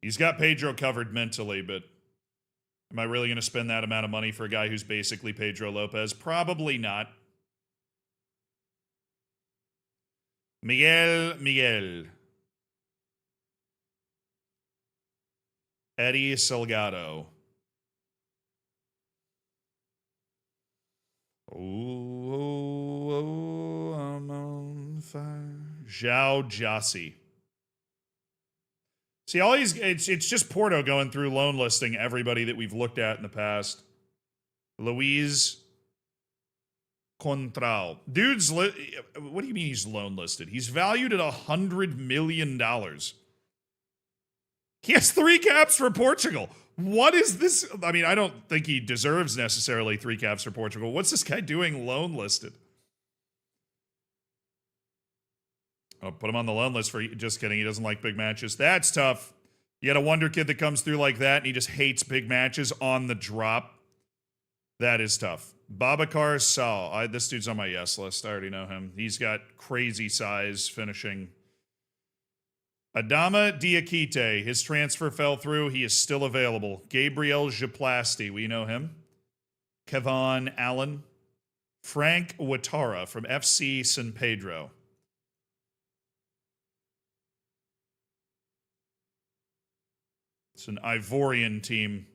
He's got Pedro covered mentally, but am I really going to spend that amount of money for a guy who's basically Pedro Lopez? Probably not. Miguel. Eddie Salgado. Oh, I'm on fire. Zhao Jassi. See, all these, it's just Porto going through loan listing everybody that we've looked at in the past. Luis Contral. Dude's, what do you mean he's loan listed? He's valued at $100 million. He has 3 caps for Portugal. What is this? I mean, I don't think he deserves necessarily 3 caps for Portugal. What's this guy doing loan listed? I'll put him on the loan list for, just kidding, he doesn't like big matches. That's tough. You got a wonder kid that comes through like that and he just hates big matches on the drop. That is tough. Babacar Sal. This dude's on my yes list. I already know him. He's got crazy size finishing. Adama Diakite. His transfer fell through. He is still available. Gabriel Japlasti. We know him. Kevon Allen. Frank Ouattara from FC San Pedro. It's an Ivorian team.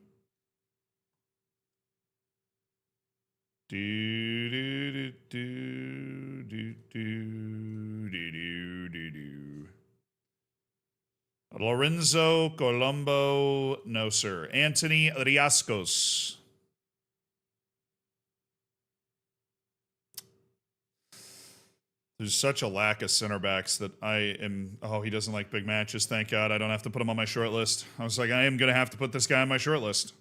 Lorenzo Colombo, no sir. Anthony Riascos. There's such a lack of center backs that I am. Oh, he doesn't like big matches. Thank God I don't have to put him on my short list. I was like, I am going to have to put this guy on my short list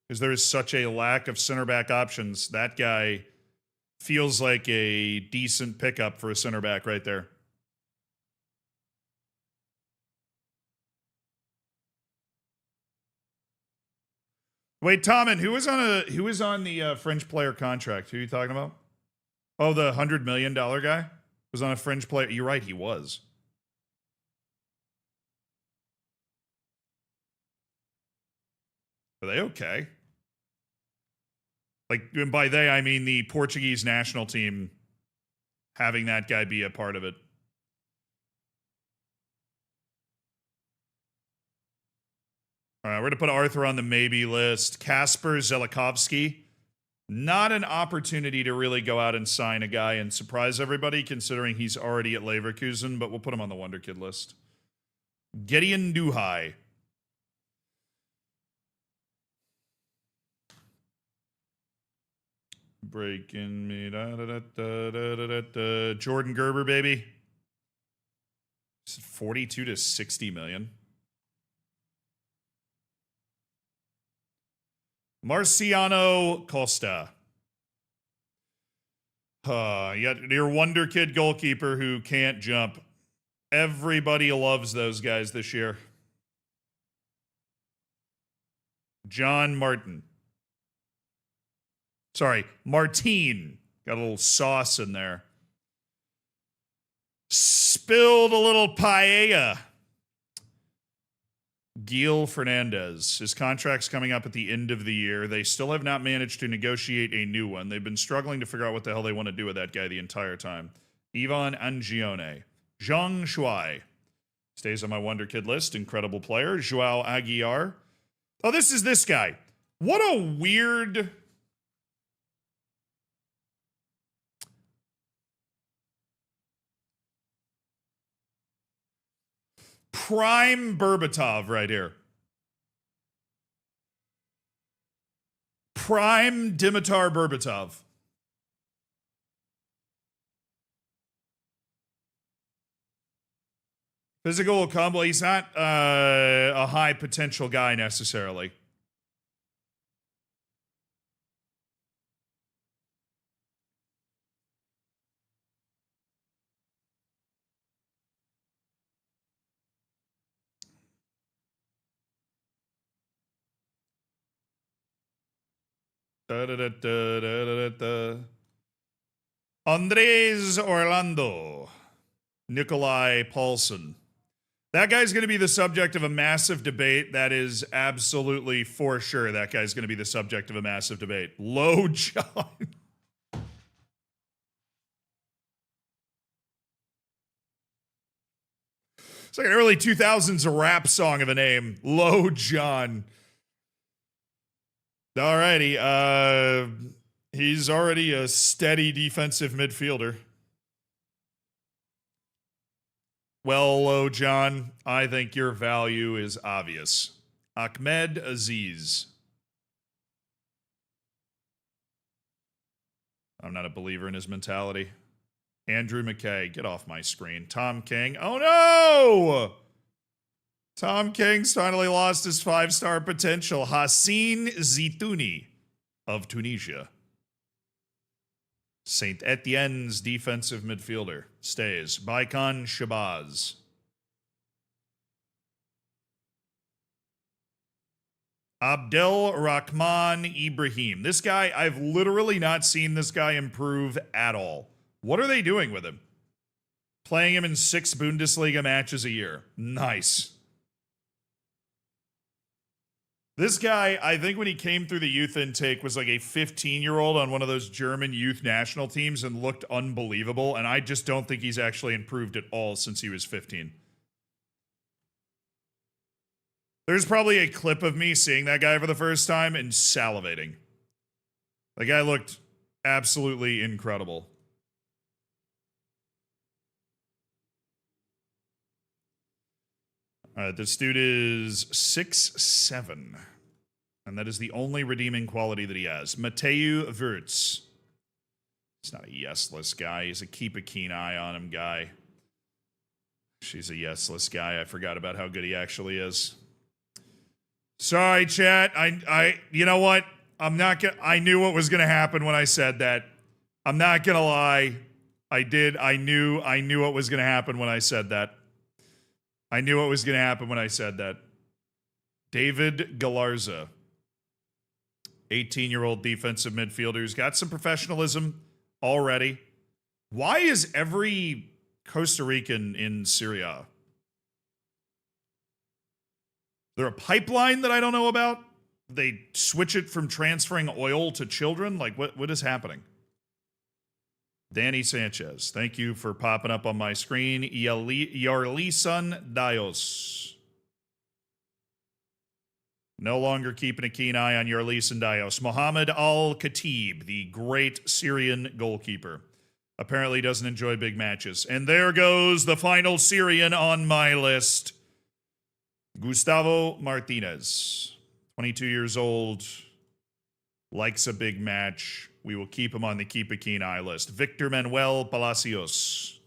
because there is such a lack of center back options. That guy feels like a decent pickup for a center back right there. Wait, Tommen, who was on the fringe player contract? Who are you talking about? Oh, the $100 million guy was on a fringe player. You're right, he was. Are they okay? Like, and by they, I mean the Portuguese national team having that guy be a part of it. All right, we're going to put Arthur on the maybe list. Kasper Zelikovsky. Not an opportunity to really go out and sign a guy and surprise everybody, considering he's already at Leverkusen, but we'll put him on the Wonder Kid list. Gideon Duhai. Breaking me. Jordan Gerber, baby. 42 to 60 million. Marciano Costa. Your Wonder Kid goalkeeper who can't jump. Everybody loves those guys this year. John Martin. Sorry, Martine. Got a little sauce in there. Spilled a little paella. Gil Fernandez. His contract's coming up at the end of the year. They still have not managed to negotiate a new one. They've been struggling to figure out what the hell they want to do with that guy the entire time. Ivan Angione. Zhang Shuai. Stays on my Wonder Kid list. Incredible player. Joao Aguiar. Oh, this is this guy. What a weird... Prime Berbatov right here. Prime Dimitar Berbatov. Physical combo. He's not a high potential guy necessarily. Andres Orlando. Nikolai Paulson. That guy's going to be the subject of a massive debate. That is absolutely for sure. That guy's going to be the subject of a massive debate. Low John. It's like an early 2000s rap song of a name. Low John. Alrighty. He's already a steady defensive midfielder. Well, Low John, I think your value is obvious. Ahmed Aziz. I'm not a believer in his mentality. Andrew McKay, get off my screen. Tom King. Oh no! Tom King's finally lost his 5-star potential. Hassan Zitouni of Tunisia. Saint Etienne's defensive midfielder stays. Baikan Shabazz. Abdel Rahman Ibrahim. This guy, I've literally not seen this guy improve at all. What are they doing with him? Playing him in 6 Bundesliga matches a year. Nice. This guy, I think when he came through the youth intake, was like a 15-year-old on one of those German youth national teams and looked unbelievable, and I just don't think he's actually improved at all since he was 15. There's probably a clip of me seeing that guy for the first time and salivating. The guy looked absolutely incredible. This dude is 6'7", and that is the only redeeming quality that he has. Mateu Wirtz. He's not a yes-less guy. He's a keep a keen eye on him guy. She's a yes-less guy. I forgot about how good he actually is. Sorry, chat. I you know what? I knew what was gonna happen when I said that. I'm not gonna lie. I knew what was gonna happen when I said that. I knew what was going to happen when I said that. David Galarza, 18-year-old defensive midfielder who's got some professionalism already. Why is every Costa Rican in Syria? Is there a pipeline that I don't know about? They switch it from transferring oil to children? Like, what is happening? Danny Sanchez, thank you for popping up on my screen. Yarlisan Dios. No longer keeping a keen eye on Yarlis and Dios. Mohammed Al-Khatib, the great Syrian goalkeeper, apparently doesn't enjoy big matches. And there goes the final Syrian on my list. Gustavo Martinez, 22 years old, likes a big match. We will keep him on the keep a keen eye list. Victor Manuel Palacios.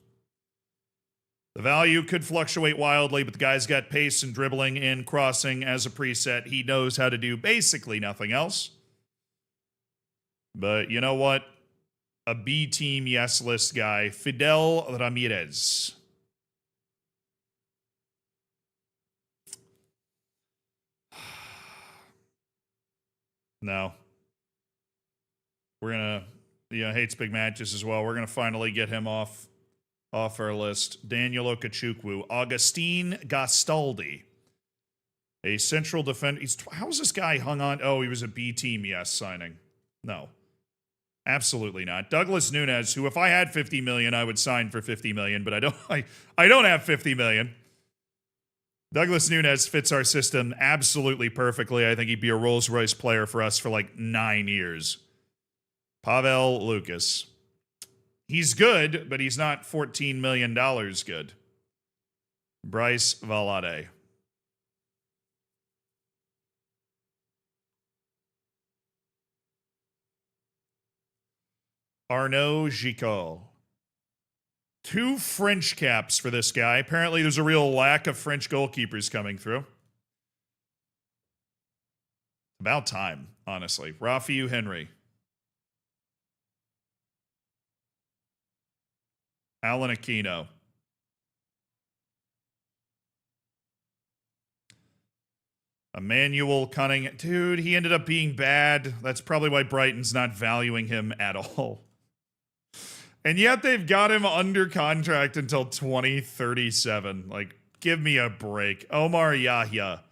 The value could fluctuate wildly, but the guy's got pace and dribbling and crossing as a preset. He knows how to do basically nothing else. But you know what? A B team yes list guy, Fidel Ramirez. No. We're going to, hates big matches as well. We're going to finally get him off our list. Daniel Okachukwu. Augustine Gastaldi. A central defender. How is this guy hung on? Oh, he was a B team yes signing. No. Absolutely not. Douglas Nunes, who if I had 50 million, I would sign for 50 million, but I don't have 50 million. Douglas Nunes fits our system absolutely perfectly. I think he'd be a Rolls-Royce player for us for like 9 years. Pavel Lucas. He's good, but he's not $14 million good. Bryce Valade. Arnaud Gicot. 2 French caps for this guy. Apparently there's a real lack of French goalkeepers coming through. About time, honestly. Rafiu Henry. Alan Aquino. Emmanuel Cunningham. Dude, he ended up being bad. That's probably why Brighton's not valuing him at all. And yet they've got him under contract until 2037. Like, give me a break. Omar Yahya.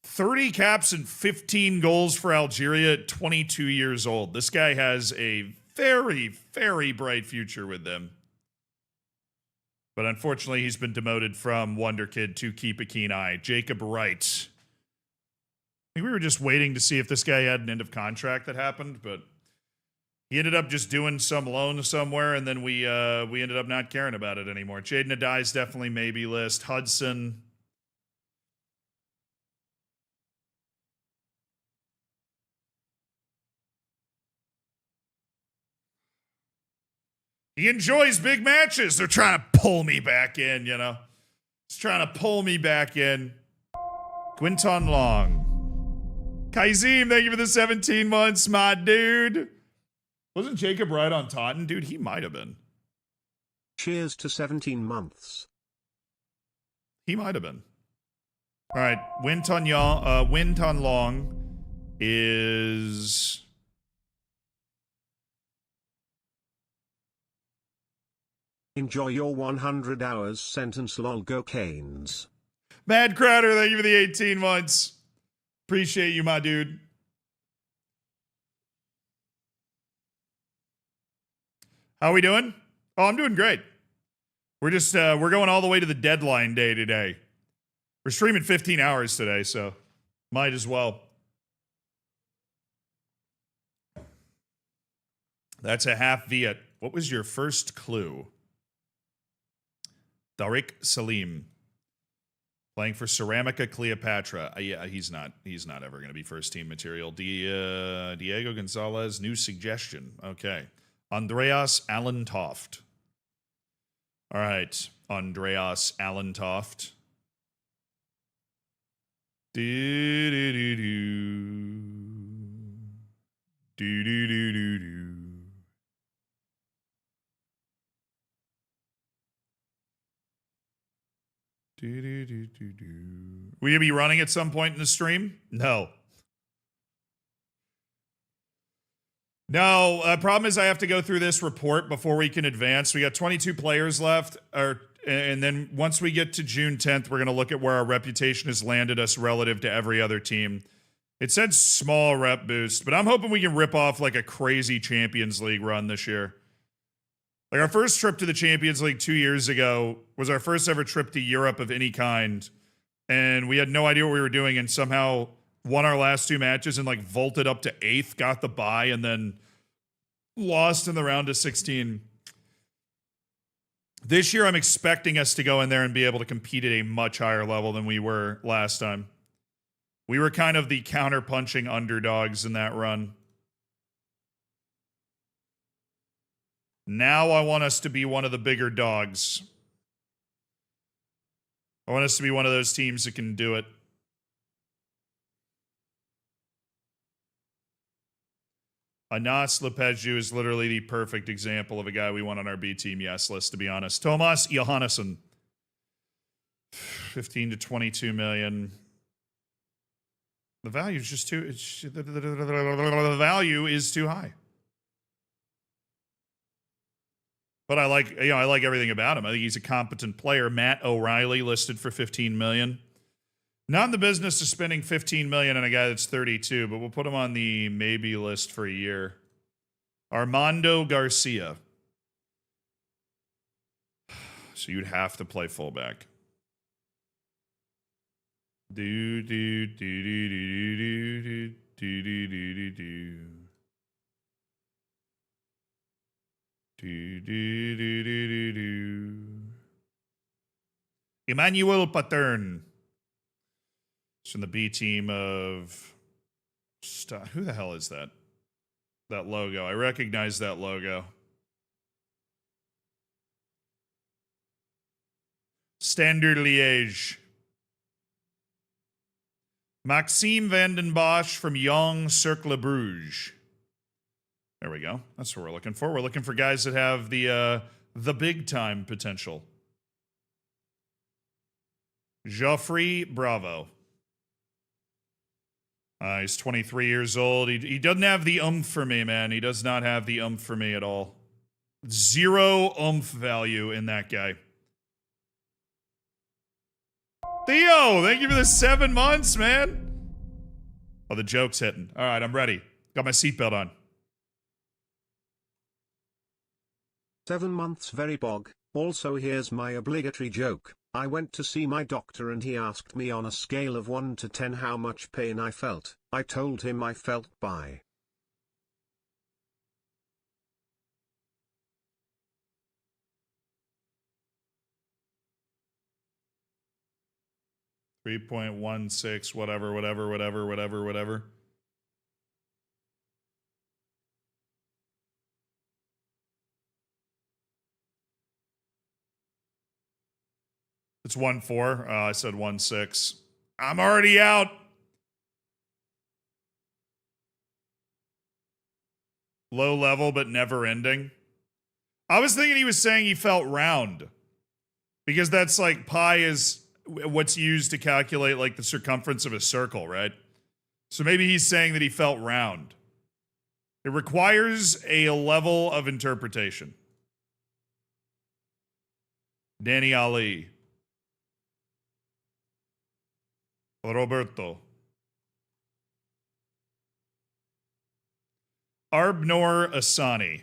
30 caps and 15 goals for Algeria at 22 years old. This guy has a very, very bright future with them. But unfortunately, he's been demoted from Wonder Kid to keep a keen eye. Jacob Wright. I think we were just waiting to see if this guy had an end of contract that happened, but he ended up just doing some loan somewhere, and then we ended up not caring about it anymore. Jaden Adai's definitely maybe list. Hudson. He enjoys big matches. They're trying to pull me back in, Just trying to pull me back in. Quinton Long. Kaizim, thank you for the 17 months, my dude. Wasn't Jacob Wright on Taunton? Dude, he might have been. Cheers to 17 months. He might have been. All right, Winton Long is... Enjoy your 100 hours sentence, lol, go Canes. Mad Crowder, thank you for the 18 months. Appreciate you, my dude. How we doing? Oh, I'm doing great. We're just, we're going all the way to the deadline day today. We're streaming 15 hours today, so might as well. That's a half Viet. What was your first clue? Tariq Salim. Playing for Ceramica Cleopatra. Yeah, he's not ever going to be first team material. Diego Gonzalez, new suggestion. Okay. Andreas Allentoft. All right. Andreas Allentoft. Do-do-do-do. Do-do-do-do-do. Will you be running at some point in the stream? No. No, problem is I have to go through this report before we can advance. We got 22 players left, and then once we get to June 10th, we're going to look at where our reputation has landed us relative to every other team. It said small rep boost, but I'm hoping we can rip off like a crazy Champions League run this year. Like our first trip to the Champions League 2 years ago was our first ever trip to Europe of any kind. and we had no idea what we were doing, and somehow won our last 2 matches and like vaulted up to 8th, got the bye, and then lost in the round of 16. This year, I'm expecting us to go in there and be able to compete at a much higher level than we were last time. We were kind of the counter-punching underdogs in that run. Now I want us to be one of the bigger dogs. I want us to be one of those teams that can do it. Anas Lepeju is literally the perfect example of a guy we want on our B team yes list, to be honest. Tomas Johannesson. 15 to 22 million. The value is just too... the value is too high. But I like everything about him. I think he's a competent player. Matt O'Reilly listed for 15 million. Not in the business of spending 15 million on a guy that's 32, but we'll put him on the maybe list for a year. Armando Garcia. So you'd have to play fullback. Do do do do do do do do do do. Do, do, do, do, do, do. Emmanuel Patern. It's from the B team of... Who the hell is that? That logo. I recognize that logo. Standard Liège. Maxime van den Bosch from Young Cercle Bruges. There we go. That's what we're looking for. We're looking for guys that have the big time potential. Geoffrey Bravo. He's 23 years old. He doesn't have the oomph for me, man. He does not have the oomph for me at all. 0 oomph value in that guy. Theo, thank you for the 7 months, man. Oh, the joke's hitting. All right, I'm ready. Got my seatbelt on. 7 months very bog. Also here's my obligatory joke. I went to see my doctor and he asked me on a scale of 1 to 10 how much pain I felt. I told him I felt by 3.16, whatever. It's 1.4. I said 1.6. I'm already out. Low level, but never ending. I was thinking he was saying he felt round. Because that's like pi is what's used to calculate like the circumference of a circle, right? So maybe he's saying that he felt round. It requires a level of interpretation. Danny Ali. Roberto. Arbnor Asani,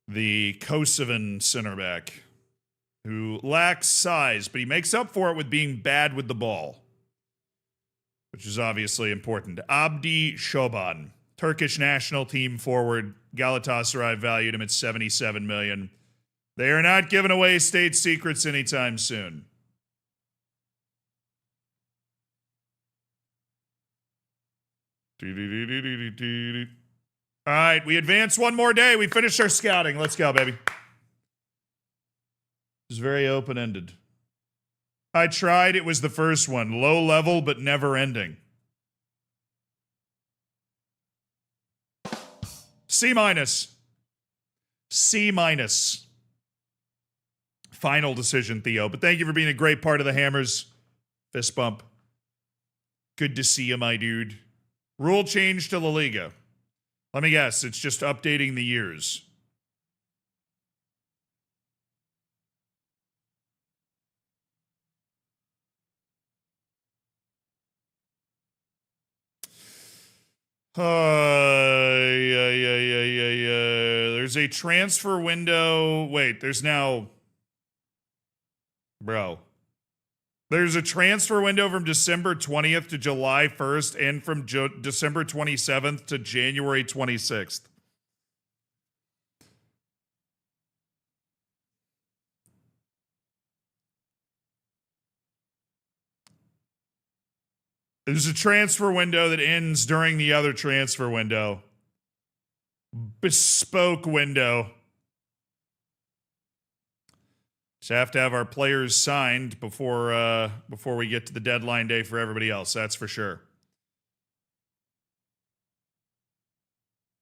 the Kosovan center back, who lacks size, but he makes up for it with being bad with the ball, which is obviously important. Abdi Shoban, Turkish national team forward. Galatasaray valued him at 77 million. They are not giving away state secrets anytime soon. All right, we advance one more day. We finished our scouting. Let's go, baby. It's very open-ended. I tried. It was the first one. Low level, but never ending. C minus. C minus. Final decision, Theo. But thank you for being a great part of the Hammers. Fist bump. Good to see you, my dude. Rule change to La Liga. Let me guess, it's just updating the years. There's a transfer window. Wait, there's now... Bro. There's a transfer window from December 20th to July 1st and from December 27th to January 26th. There's a transfer window that ends during the other transfer window. Bespoke window. Just have to have our players signed before we get to the deadline day for everybody else. That's for sure.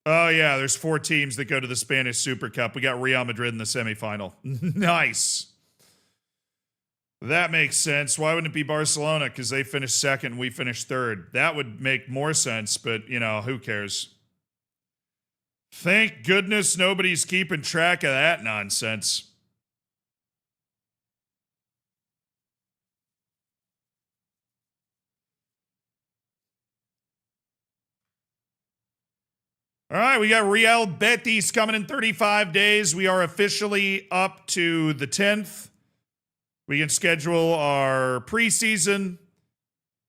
Oh yeah, there's 4 teams that go to the Spanish Super Cup. We got Real Madrid in the semifinal. Nice. That makes sense. Why wouldn't it be Barcelona? Because they finished second and we finished third. That would make more sense, but, you know, who cares? Thank goodness nobody's keeping track of that nonsense. All right, we got Real Betis coming in 35 days. We are officially up to the 10th. We can schedule our preseason.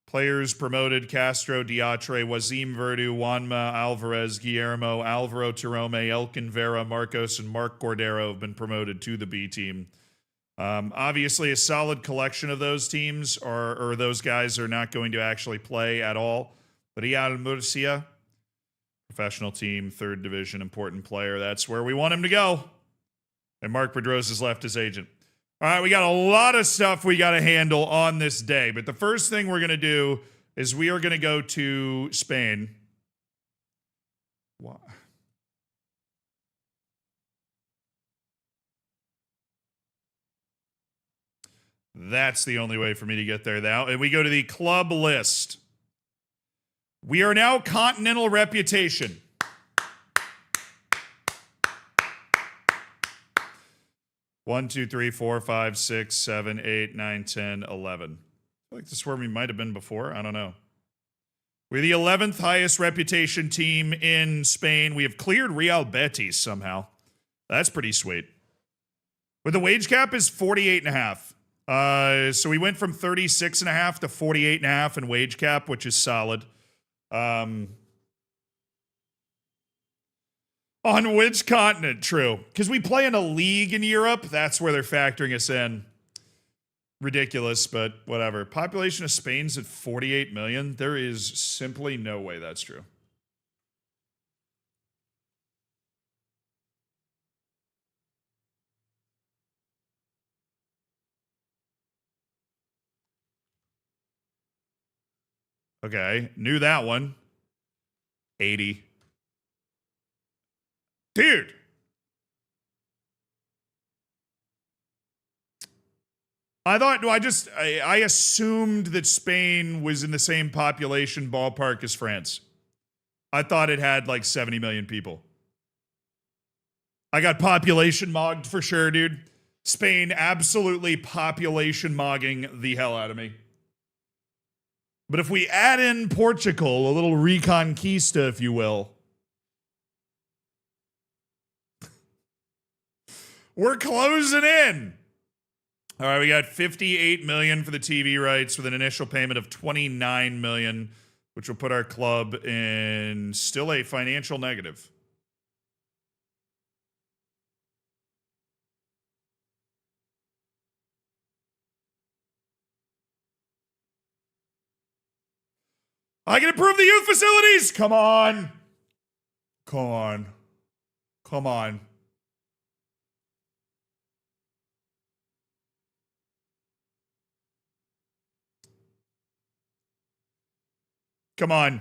Players promoted: Castro, Diatre, Wazim Verdu, Juanma, Alvarez, Guillermo, Alvaro Torome, Elkin Vera, Marcos, and Mark Cordero have been promoted to the B team. Obviously, a solid collection of those teams or those guys are not going to actually play at all. But Real Murcia, professional team, 3rd division, important player. That's where we want him to go. And Mark Pedrosa has left his agent. All right, we got a lot of stuff we got to handle on this day. But the first thing we're going to do is we are going to go to Spain. Why? That's the only way for me to get there now. And we go to the club list. We are now Continental Reputation. 1, 2, 3, 4, 5, 6, 7, 8, 9, 10, 11. I feel like this is where we might have been before. I don't know. We're the 11th highest reputation team in Spain. We have cleared Real Betis somehow. That's pretty sweet. But the wage cap is 48.5. So we went from 36.5 to 48.5 in wage cap, which is solid. On which continent? True. Because we play in a league in Europe. That's where they're factoring us in. Ridiculous, but whatever. Population of Spain's at 48 million. There is simply no way that's true. Okay, knew that one. 80. Dude. I assumed that Spain was in the same population ballpark as France. I thought it had like 70 million people. I got population mogged for sure, dude. Spain absolutely population mogging the hell out of me. But if we add in Portugal, a little reconquista, if you will, we're closing in. All right, we got 58 million for the TV rights with an initial payment of 29 million, which will put our club in still a financial negative. I can improve the youth facilities. Come on. Come on. Come on. Come on.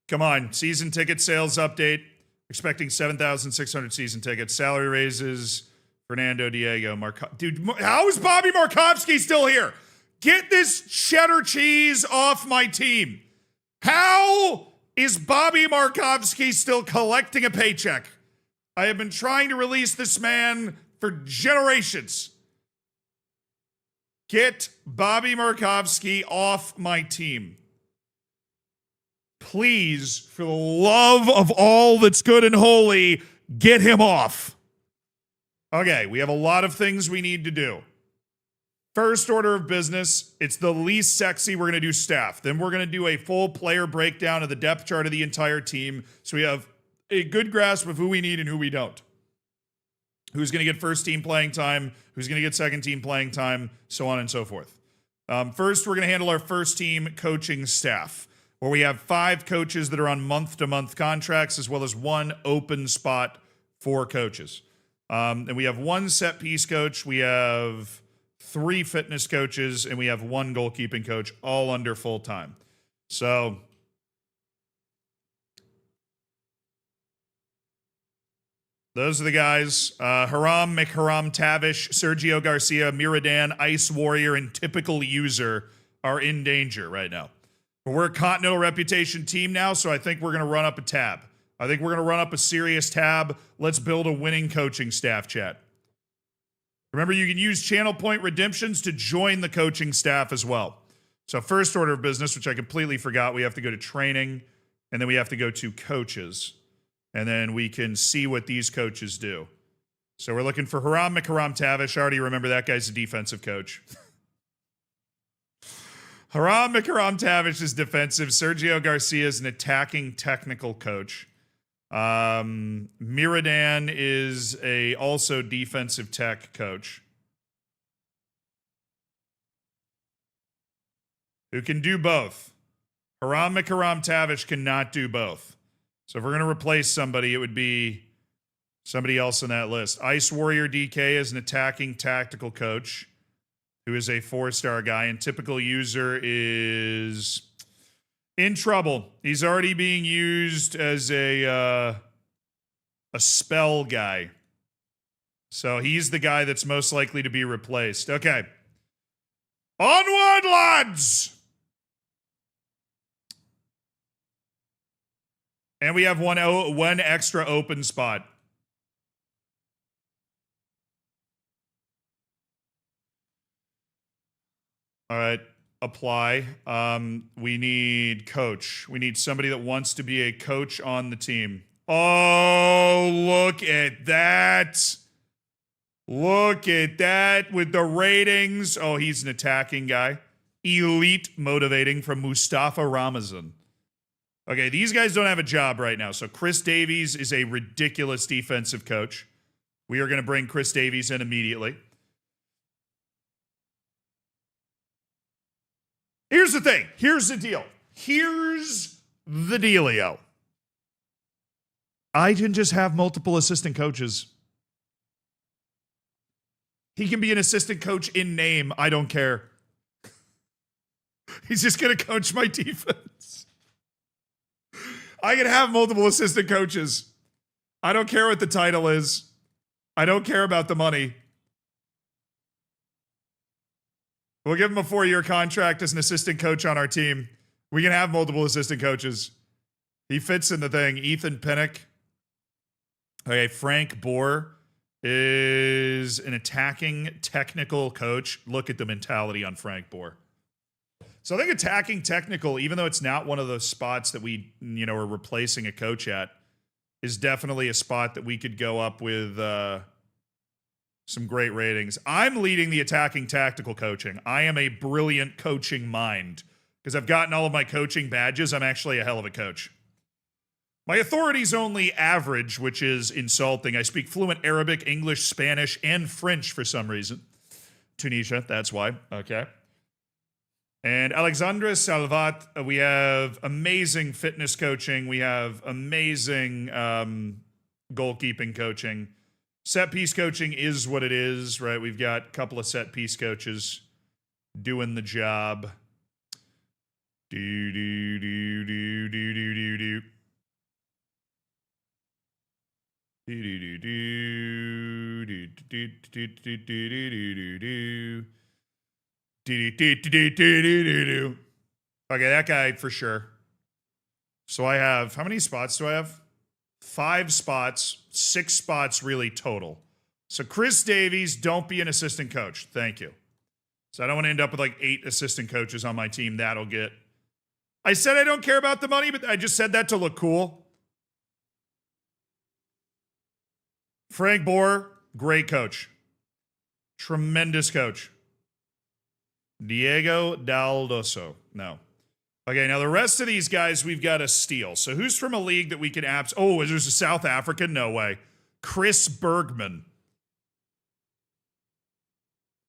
Come on. Season ticket sales update. Expecting 7,600 season tickets. Salary raises. Fernando Diego. Dude, how is Bobby Markovsky still here? Get this cheddar cheese off my team. How is Bobby Markovsky still collecting a paycheck? I have been trying to release this man for generations. Get Bobby Markovsky off my team. Please, for the love of all that's good and holy, get him off. Okay, we have a lot of things we need to do. First order of business, it's the least sexy. We're going to do staff. Then we're going to do a full player breakdown of the depth chart of the entire team. So we have a good grasp of who we need and who we don't. Who's going to get first team playing time, who's going to get second team playing time, so on and so forth. First, we're going to handle our first team coaching staff, where we have 5 coaches that are on month-to-month contracts, as well as 1 open spot for coaches. And we have 1 set piece coach, we have 3 fitness coaches, and we have 1 goalkeeping coach, all under full time. So those are the guys. Haram, Mikharam, Tavish, Sergio Garcia, Miradan, Ice Warrior, and Typical User are in danger right now. But we're a Continental Reputation team now, so I think we're going to run up a tab. I think we're going to run up a serious tab. Let's build a winning coaching staff, chat. Remember, you can use channel point redemptions to join the coaching staff as well. So first order of business, which I completely forgot, we have to go to training, and then we have to go to coaches. And then we can see what these coaches do. So we're looking for Haram Mikharam Tavish. I already remember that guy's a defensive coach. Haram Mikharam Tavish is defensive. Sergio Garcia is an attacking technical coach. Miradan is a also defensive tech coach who can do both. Haram Mikharam Tavish cannot do both. So if we're going to replace somebody, it would be somebody else on that list. Ice Warrior DK is an attacking tactical coach who is a 4-star guy, and Typical User is in trouble. He's already being used as a spell guy. So he's the guy that's most likely to be replaced. Okay. Onward, lads! And we have one extra open spot. All right. Apply. We need coach. We need somebody that wants to be a coach on the team. Oh, look at that. Look at that with the ratings. Oh, he's an attacking guy. Elite motivating from Mustafa Ramazan. Okay, these guys don't have a job right now. So Chris Davies is a ridiculous defensive coach. We are going to bring Chris Davies in immediately. Here's the thing. Here's the deal. Here's the dealio. I can just have multiple assistant coaches. He can be an assistant coach in name. I don't care. He's just going to coach my defense. I can have multiple assistant coaches. I don't care what the title is. I don't care about the money. We'll give him a 4-year contract as an assistant coach on our team. We can have multiple assistant coaches. He fits in the thing. Ethan Pinnock. Okay, Frank Bohr is an attacking technical coach. Look at the mentality on Frank Bohr. So I think attacking technical, even though it's not one of those spots that we, are replacing a coach at, is definitely a spot that we could go up with some great ratings. I'm leading the attacking tactical coaching. I am a brilliant coaching mind. Because I've gotten all of my coaching badges, I'm actually a hell of a coach. My authority's only average, which is insulting. I speak fluent Arabic, English, Spanish, and French for some reason. Tunisia, that's why. Okay. And Alexandra Salvat, we have amazing fitness coaching. We have amazing goalkeeping coaching. Set piece coaching is what it is, right? We've got a couple of set piece coaches doing the job. Do, do, do, do, do, do, do, do. Do, do, do, do, do, do, do, do, do, do, do. Okay, that guy for sure. So I have, how many spots do I have? 5 spots, 6 spots really total. So Chris Davies, don't be an assistant coach. Thank you. So I don't want to end up with like 8 assistant coaches on my team. That'll get. I said I don't care about the money, but I just said that to look cool. Frank Bohr, great coach. Tremendous coach. Diego Daldoso. No. Okay, now the rest of these guys we've got to steal. So who's from a league that we can apps? Oh, there's a South African? No way. Chris Bergman.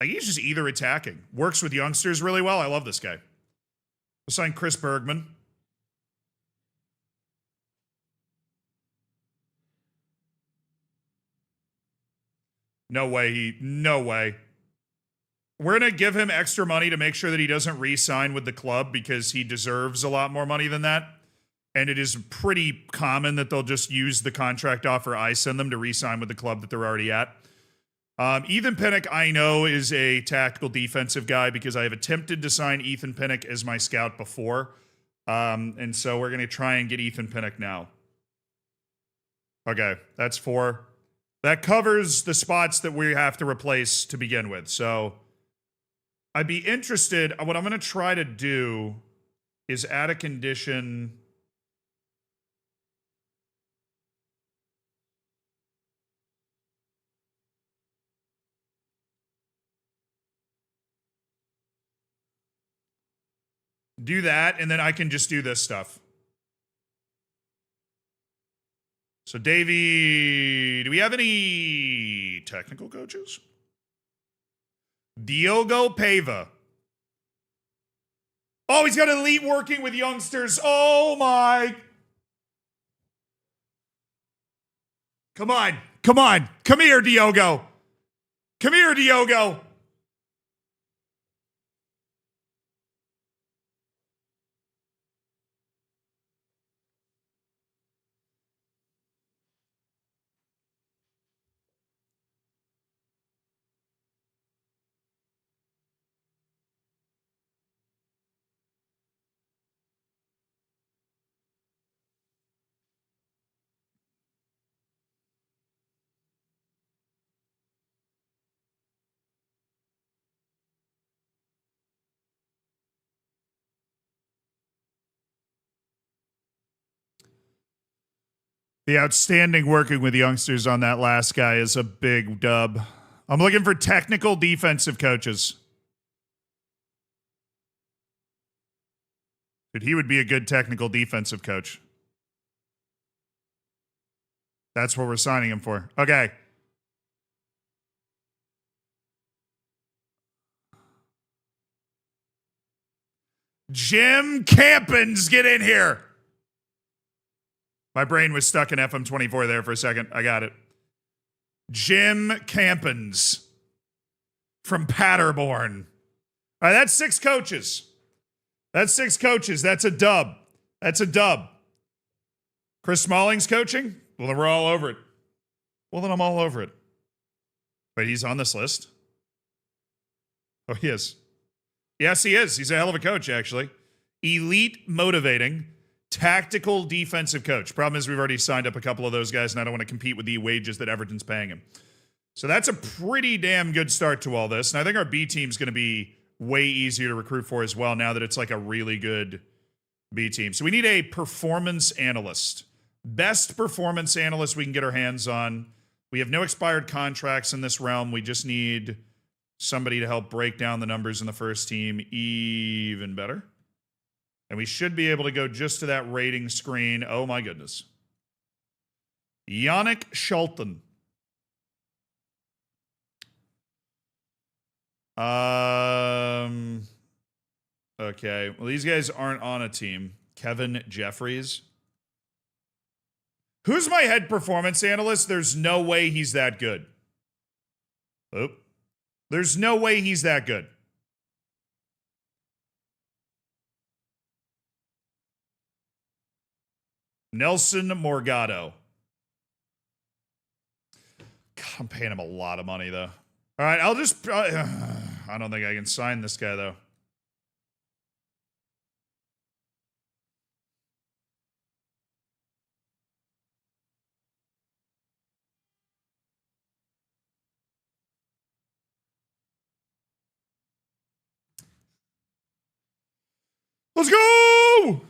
Like he's just either attacking. Works with youngsters really well. I love this guy. We'll sign Chris Bergman. No way. No way. We're going to give him extra money to make sure that he doesn't re-sign with the club because he deserves a lot more money than that. And it is pretty common that they'll just use the contract offer I send them to re-sign with the club that they're already at. Ethan Pinnock, I know, is a tactical defensive guy because I have attempted to sign Ethan Pinnock as my scout before. And so we're going to try and get Ethan Pinnock now. Okay, that's 4. That covers the spots that we have to replace to begin with. So I'd be interested. What I'm going to try to do is add a condition. Do that, and then I can just do this stuff. So, Davey, do we have any technical coaches? Diogo Pava. Oh, he's got elite working with youngsters. Oh, my. Come on. Come on. Come here, Diogo. Come here, Diogo. The outstanding working with youngsters on that last guy is a big dub. I'm looking for technical defensive coaches. Dude, he would be a good technical defensive coach. That's what we're signing him for. Okay. Jim Campins, get in here. My brain was stuck in FM24 there for a second. I got it. Jim Campins from Paderborn. All right, that's 6 coaches. That's 6 coaches. That's a dub. That's a dub. Chris Smalling's coaching? Well, then we're all over it. Well, then I'm all over it. Wait, he's on this list? Oh, he is. Yes, he is. He's a hell of a coach, actually. Elite motivating, tactical defensive coach. Problem is we've already signed up a couple of those guys, and I don't want to compete with the wages that Everton's paying him. So that's a pretty damn good start to all this. And I think our B team's going to be way easier to recruit for as well now that it's like a really good B team. So we need a performance analyst. Best performance analyst we can get our hands on. We have no expired contracts in this realm. We just need somebody to help break down the numbers in the first team even better. And we should be able to go just to that rating screen. Oh my goodness. Yannick Schulten. Okay. Well, these guys aren't on a team. Kevin Jeffries. Who's my head performance analyst? There's no way he's that good. Oop. There's no way he's that good. Nelson Morgado. God, I'm paying him a lot of money, though. All right, I'll just... I don't think I can sign this guy, though. Let's go!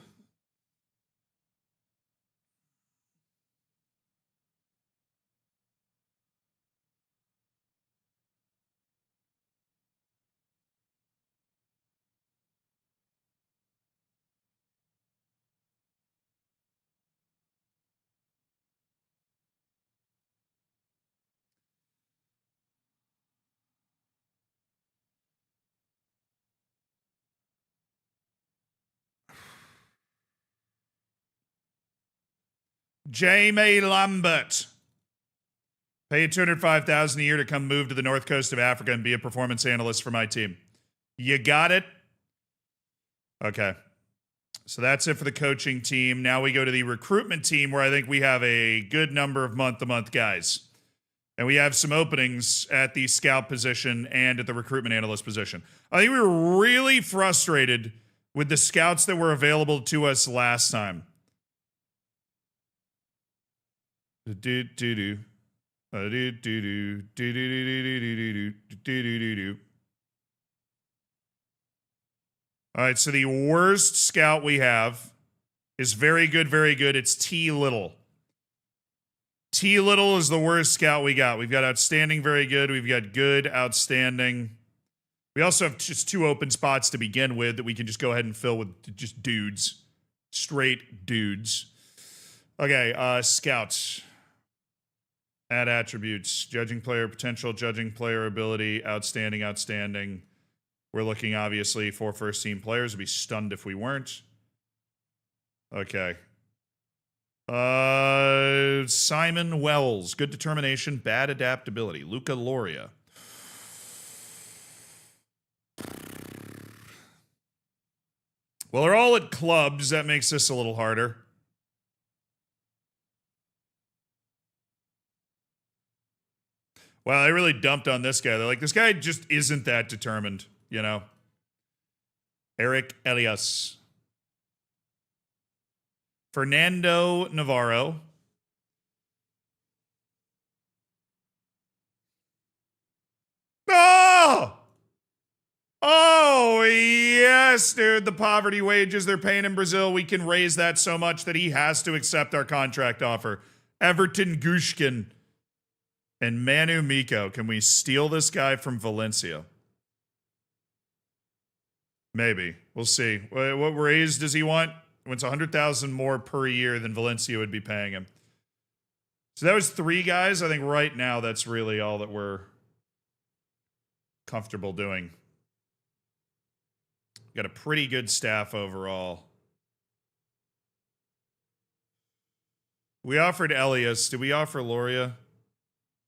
Jamie Lambert. Pay you $205,000 a year to come move to the north coast of Africa and be a performance analyst for my team. You got it? Okay. So that's it for the coaching team. Now we go to the recruitment team, where I think we have a good number of month-to-month guys. And we have some openings at the scout position and at the recruitment analyst position. I think we were really frustrated with the scouts that were available to us last time. All right, so the worst scout we have is very good, very good. It's T. Little. T. Little is the worst scout we got. We've got outstanding, very good. We've got good, outstanding. We also have just 2 open spots to begin with that we can just go ahead and fill with just dudes. Straight dudes. Okay, scouts. Add attributes. Judging player potential, judging player ability, outstanding, outstanding. We're looking, obviously, for first-team players. I'd be stunned if we weren't. Okay. Simon Wells. Good determination, bad adaptability. Luca Loria. Well, they're all at clubs. That makes this a little harder. Wow, they really dumped on this guy. They're like, this guy just isn't that determined, you know? Eric Elias. Fernando Navarro. Oh! Oh, yes, dude. The poverty wages they're paying in Brazil, we can raise that so much that he has to accept our contract offer. Everton Gushkin and Manu Miko. Can we steal this guy from Valencia? Maybe. We'll see. What raise does he want? He wants 100,000 more per year than Valencia would be paying him. So that was 3 guys. I think right now that's really all that we're comfortable doing. Got a pretty good staff overall. We offered Elias. Did we offer Loria?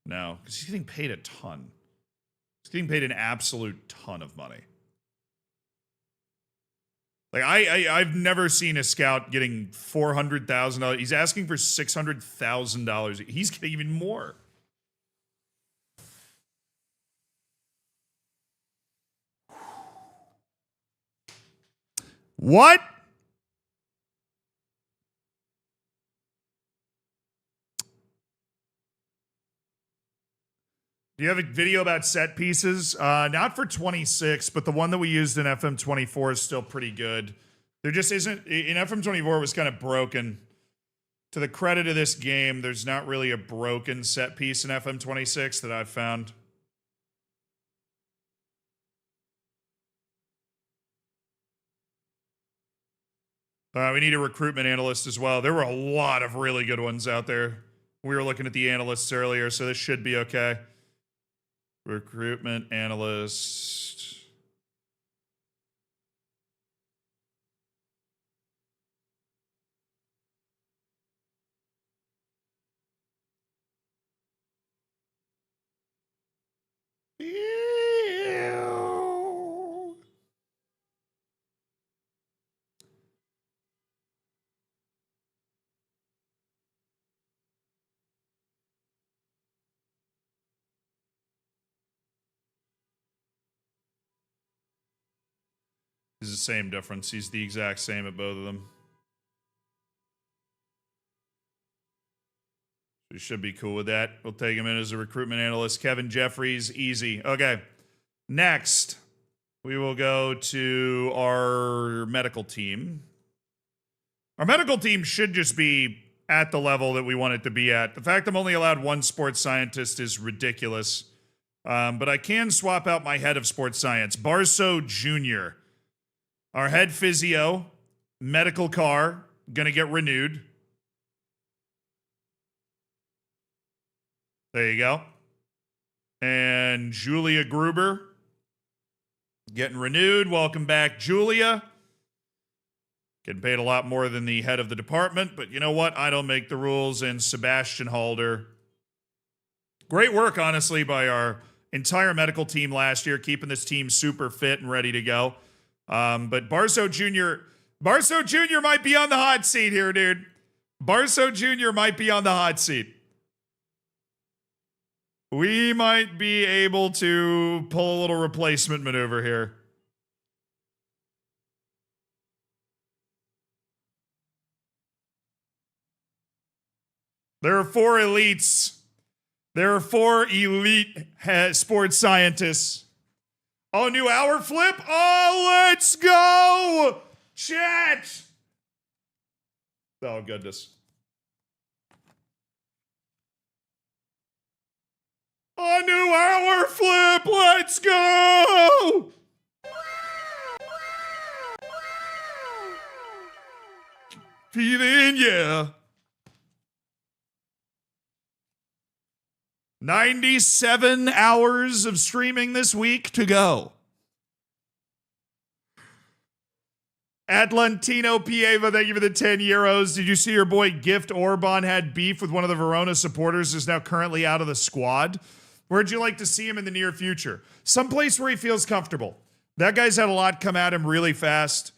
No, because he's getting paid a ton. He's getting paid an absolute ton of money. Like, I've never seen a scout getting $400,000. He's asking for $600,000. He's getting even more. What? Do you have a video about set pieces? Not for 26, but the one that we used in FM24 is still pretty good. There just isn't... In FM24, it was kind of broken. To the credit of this game, there's not really a broken set piece in FM26 that I've found. We need a recruitment analyst as well. There were a lot of really good ones out there. We were looking at the analysts earlier, so this should be okay. Recruitment analyst. Ew. He's the same difference. He's the exact same at both of them. We should be cool with that. We'll take him in as a recruitment analyst. Kevin Jeffries, easy. Okay. Next, we will go to our medical team. Our medical team should just be at the level that we want it to be at. The fact I'm only allowed 1 sports scientist is ridiculous. But I can swap out my head of sports science. Barso Jr., our head physio, medical car, gonna get renewed. There you go. And Julia Gruber, getting renewed. Welcome back, Julia. Getting paid a lot more than the head of the department, but you know what? I don't make the rules. And Sebastian Halder. Great work, honestly, by our entire medical team last year, keeping this team super fit and ready to go. But Barso Jr. might be on the hot seat here, dude. Barso Jr. might be on the hot seat. We might be able to pull a little replacement maneuver here. There are 4 elites. There are 4 elite sports scientists. Oh, new hour flip? Oh, let's go! Chat! Oh, goodness. A new hour flip! Let's go! Feeling, yeah. 97 hours of streaming this week to go. Atlantino Pieva, thank you for the 10 euros. Did you see your boy Gift Orban had beef with one of the Verona supporters, is now currently out of the squad? Where'd you like to see him in the near future? Someplace where he feels comfortable. That guy's had a lot come at him really fast.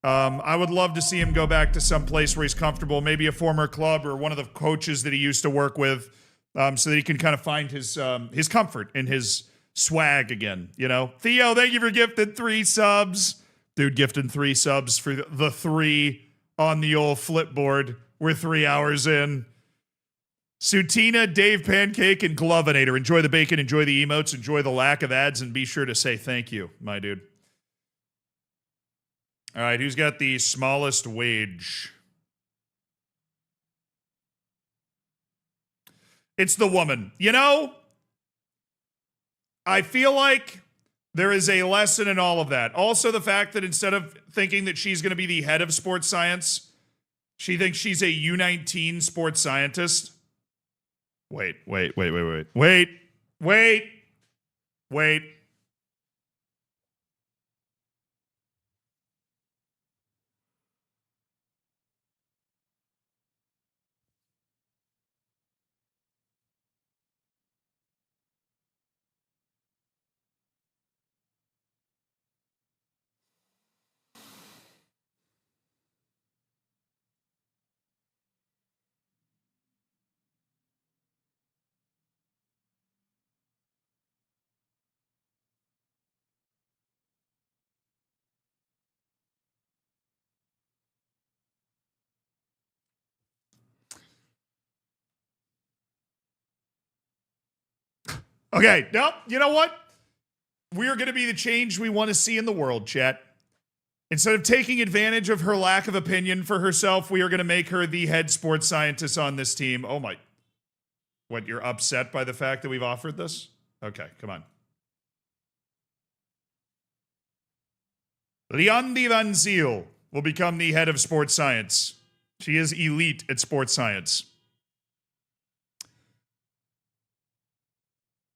I would love to see him go back to some place where he's comfortable, maybe a former club or one of the coaches that he used to work with, so that he can kind of find his comfort and his swag again, you know? Theo, thank you for gifting 3 subs. Dude, gifting 3 subs for the 3 on the old flipboard. We're 3 hours in. Sutina, Dave Pancake, and Glovinator. Enjoy the bacon, enjoy the emotes, enjoy the lack of ads, and be sure to say thank you, my dude. All right, who's got the smallest wage? It's the woman. You know, I feel like there is a lesson in all of that. Also, the fact that instead of thinking that she's going to be the head of sports science, she thinks she's a U19 sports scientist. Wait. Okay, nope. You know what? We're going to be the change we want to see in the world, chat. Instead of taking advantage of her lack of opinion for herself, we are going to make her the head sports scientist on this team. Oh my. What, you're upset by the fact that we've offered this? Okay, come on. Leondi Van Ziel will become the head of sports science. She is elite at sports science.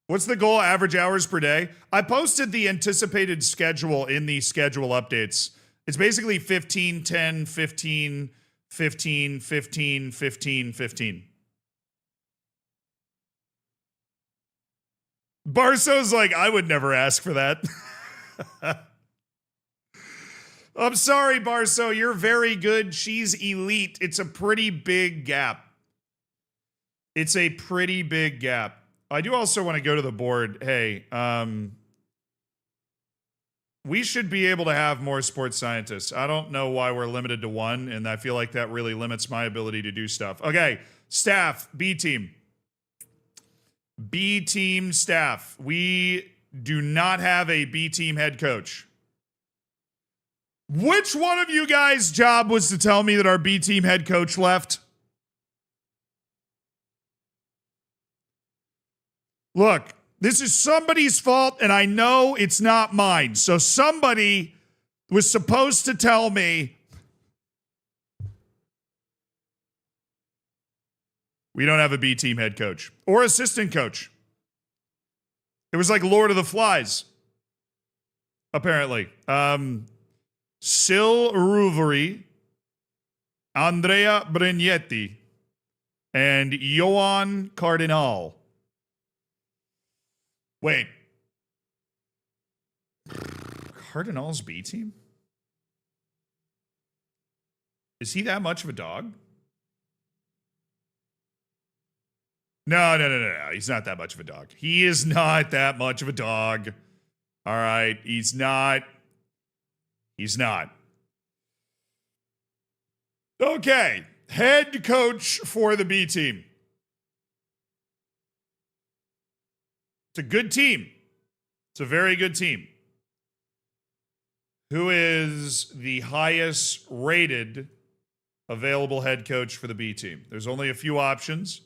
What's the goal? Average hours per day? I posted the anticipated schedule in the schedule updates. It's basically 15, 10, 15, 15, 15, 15, 15. Barso's like, I would never ask for that. I'm sorry, Barso. You're very good. She's elite. It's a pretty big gap. It's a pretty big gap. I do also want to go to the board. Hey, we should be able to have more sports scientists. I don't know why we're limited to 1, and I feel like that really limits my ability to do stuff. Okay, staff, B team. B team staff. We do not have a B team head coach. Which one of you guys' job was to tell me that our B team head coach left? Look, this is somebody's fault, and I know it's not mine. So somebody was supposed to tell me we don't have a B team head coach or assistant coach. It was like Lord of the Flies, apparently. Sil Ruvery Andrea Brignetti, and Johan Cardinal. Wait. Cardinal's B team? Is he that much of a dog? No. He's not that much of a dog. He is not that much of a dog. All right. He's not. He's not. Okay. Head coach for the B team. It's a good team. It's a very good team. Who is the highest rated available head coach for the B team? There's only a few options.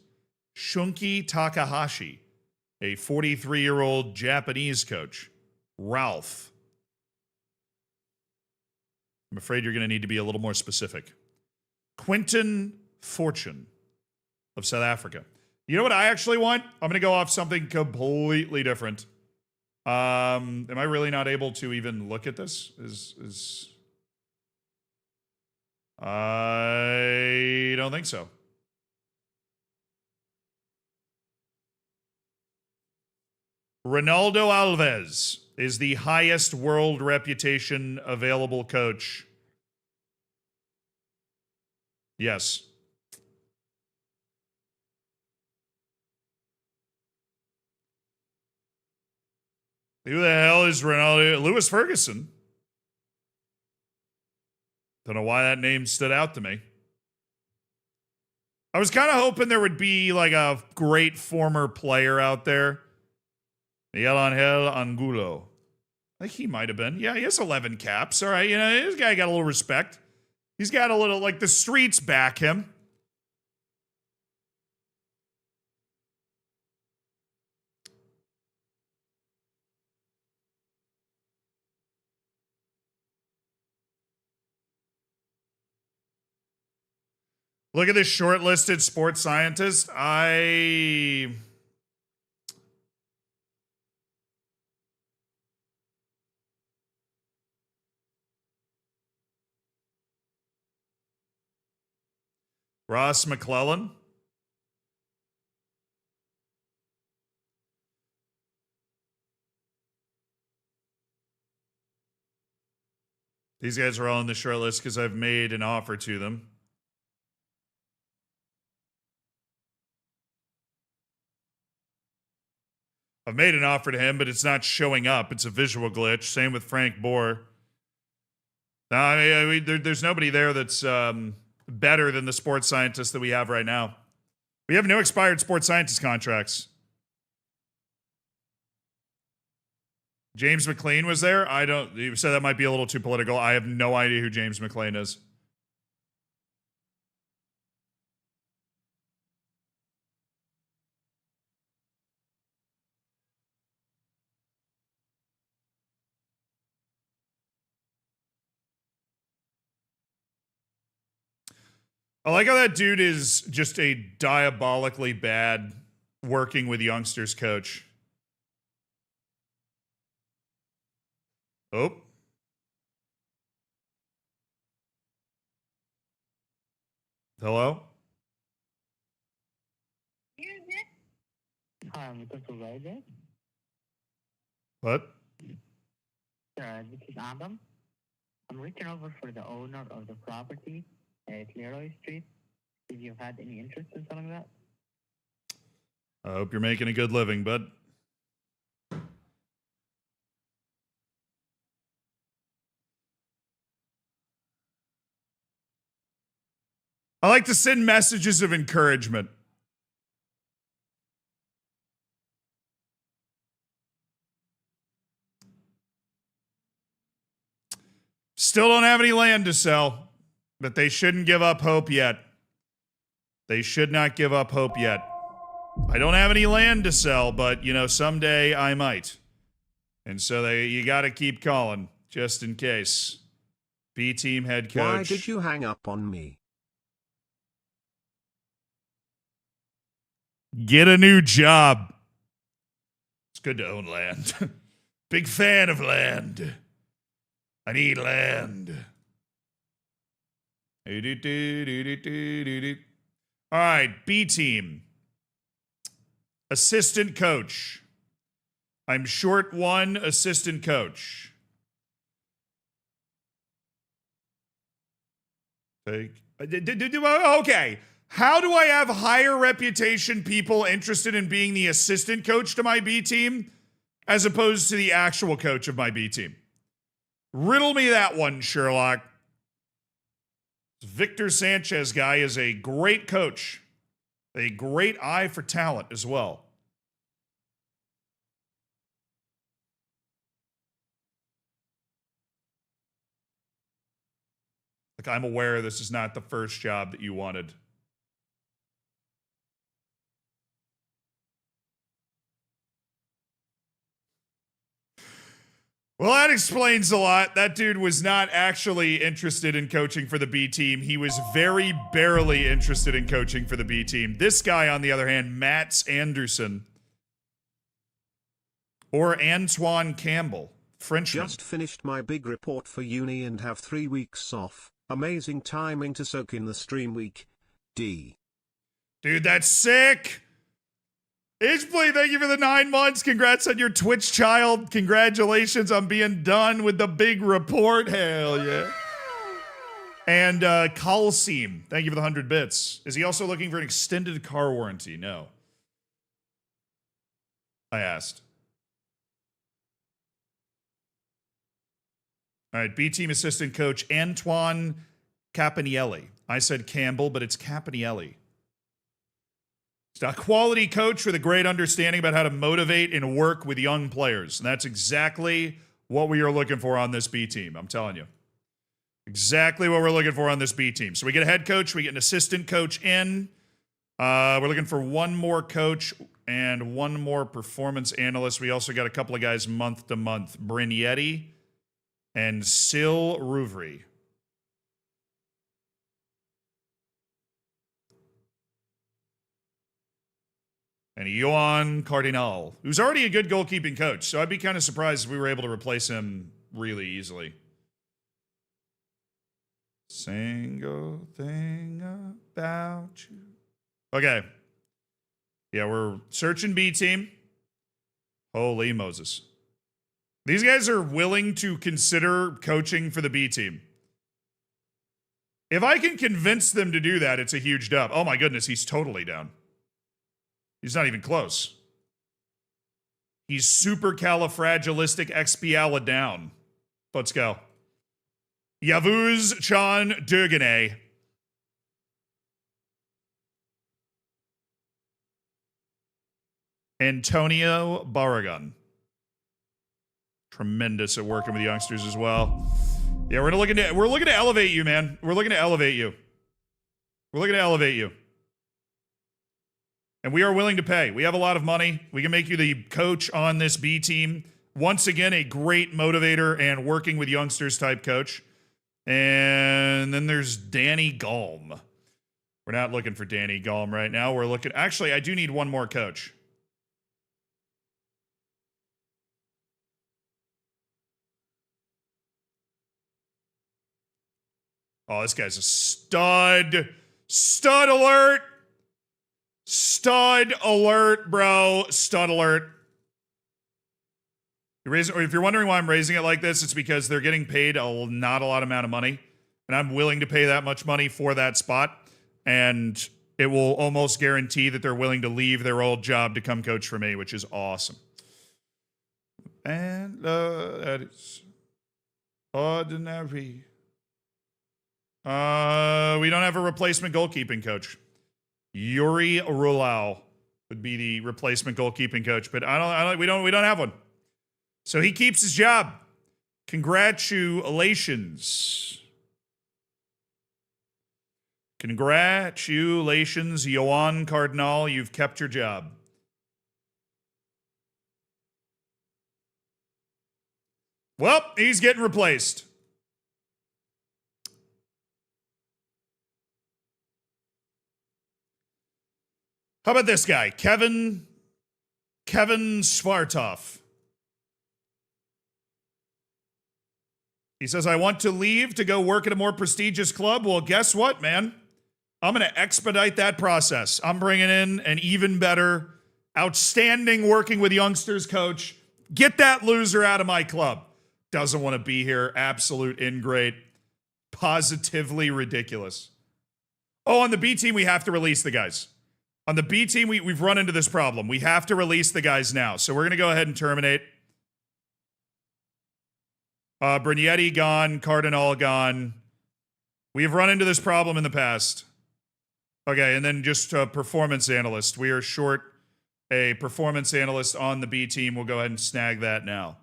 Shunki Takahashi, a 43-year-old Japanese coach. Ralph. I'm afraid you're going to need to be a little more specific. Quentin Fortune of South Africa. You know what I actually want? I'm going to go off something completely different. Am I really not able to even look at this? I don't think so. Ronaldo Alves is the highest world reputation available coach. Yes. Who the hell is Ronaldo? Lewis Ferguson. Don't know why that name stood out to me. I was kind of hoping there would be like a great former player out there. Miguel Angel Angulo. I think he might have been. Yeah, he has 11 caps. All right, you know, this guy got a little respect. He's got a little, like, the streets back him. Look at this shortlisted sports scientist. Ross McClellan. These guys are all on the short list because I've made an offer to them. I've made an offer to him, but it's not showing up. It's a visual glitch. Same with Frank Bohr. I mean, there's nobody there that's better than the sports scientist that we have right now. We have no expired sports scientist contracts. James McLean was there. You said that might be a little too political. I have no idea who James McLean is. I like how that dude is just a diabolically bad working with youngsters coach. Oh. Hello? Hi, Mr. Supervisor. What? This is Adam. I'm reaching over for the owner of the property at Leroy Street. If you've had any interest in selling that? I hope you're making a good living, bud. I like to send messages of encouragement. Still don't have any land to sell, but they shouldn't give up hope yet. They should not give up hope yet. I don't have any land to sell, but, you know, someday I might. And so you got to keep calling, just in case. B-team head coach. Why did you hang up on me? Get a new job. It's good to own land. Big fan of land. I need land. All right, B team. Assistant coach. I'm short one assistant coach. Okay. How do I have higher reputation people interested in being the assistant coach to my B team as opposed to the actual coach of my B team? Riddle me that one, Sherlock. Victor Sanchez guy is a great coach. A great eye for talent as well. Like, I'm aware this is not the first job that you wanted. Well, that explains a lot. That dude was not actually interested in coaching for the B team. He was very barely interested in coaching for the B team. This guy, on the other hand, Mats Anderson. Or Antoine Campbell, Frenchman. Just finished my big report for uni and have 3 weeks off. Amazing timing to soak in the stream week. D. Dude, that's sick. Ishplay, thank you for the 9 months. Congrats on your Twitch child. Congratulations on being done with the big report. Hell yeah. And Kalseem, thank you for the 100 bits. Is he also looking for an extended car warranty? No. I asked. All right, B team assistant coach Antoine Capanielli. I said Campbell, but it's Capanielli. He's a quality coach with a great understanding about how to motivate and work with young players. And that's exactly what we are looking for on this B team. I'm telling you. Exactly what we're looking for on this B team. So we get a head coach, we get an assistant coach in. We're looking for one more coach and one more performance analyst. We also got a couple of guys month to month. Brignetti and Sil Rouvry. And Johan Cardinal, who's already a good goalkeeping coach. So I'd be kind of surprised if we were able to replace him really easily. Single thing about you. Okay. Yeah, we're searching B team. Holy Moses. These guys are willing to consider coaching for the B team. If I can convince them to do that, it's a huge dub. Oh my goodness, he's totally down. He's not even close. He's supercalifragilisticexpialidocious down. Let's go. Yavuz Chan Durgane. Antonio Barragan. Tremendous at working with youngsters as well. Yeah, we're looking to elevate you, man. We're looking to elevate you. We're looking to elevate you. And we are willing to pay. We have a lot of money. We can make you the coach on this B team. Once again, a great motivator and working with youngsters type coach. And then there's Danny Galm. We're not looking for Danny Galm right now. We're looking... Actually, I do need one more coach. Oh, this guy's a stud. Stud alert. Stud alert, bro. Stud alert. If you're wondering why I'm raising it like this, it's because they're getting paid not a lot amount of money. And I'm willing to pay that much money for that spot. And it will almost guarantee that they're willing to leave their old job to come coach for me, which is awesome. And that is ordinary. We don't have a replacement goalkeeping coach. Yuri Rulau would be the replacement goalkeeping coach, but we don't have one. So he keeps his job. Congratulations. Congratulations, Johan Cardinal. You've kept your job. Well, he's getting replaced. How about this guy? Kevin Svartov. He says, I want to leave to go work at a more prestigious club. Well, guess what, man? I'm going to expedite that process. I'm bringing in an even better, outstanding working with youngsters coach. Get that loser out of my club. Doesn't want to be here. Absolute ingrate. Positively ridiculous. Oh, on the B team, we have to release the guys. On the B team, we've run into this problem. We have to release the guys now. So we're going to go ahead and terminate. Bernietti gone. Cardinal gone. We have run into this problem in the past. Okay, and then just a performance analyst. We are short a performance analyst on the B team. We'll go ahead and snag that now.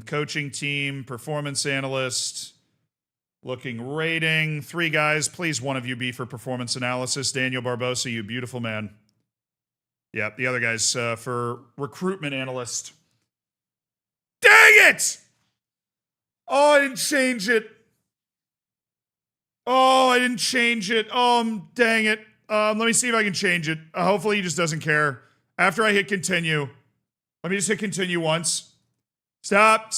Coaching team, performance analyst, looking rating. 3 guys. Please, one of you be for performance analysis. Daniel Barbosa, you beautiful man. Yeah, the other guys for recruitment analyst. Dang it! Oh, I didn't change it. Oh, I didn't change it. Oh, dang it. Let me see if I can change it. Hopefully he just doesn't care. After I hit continue, let me just hit continue once. Stop.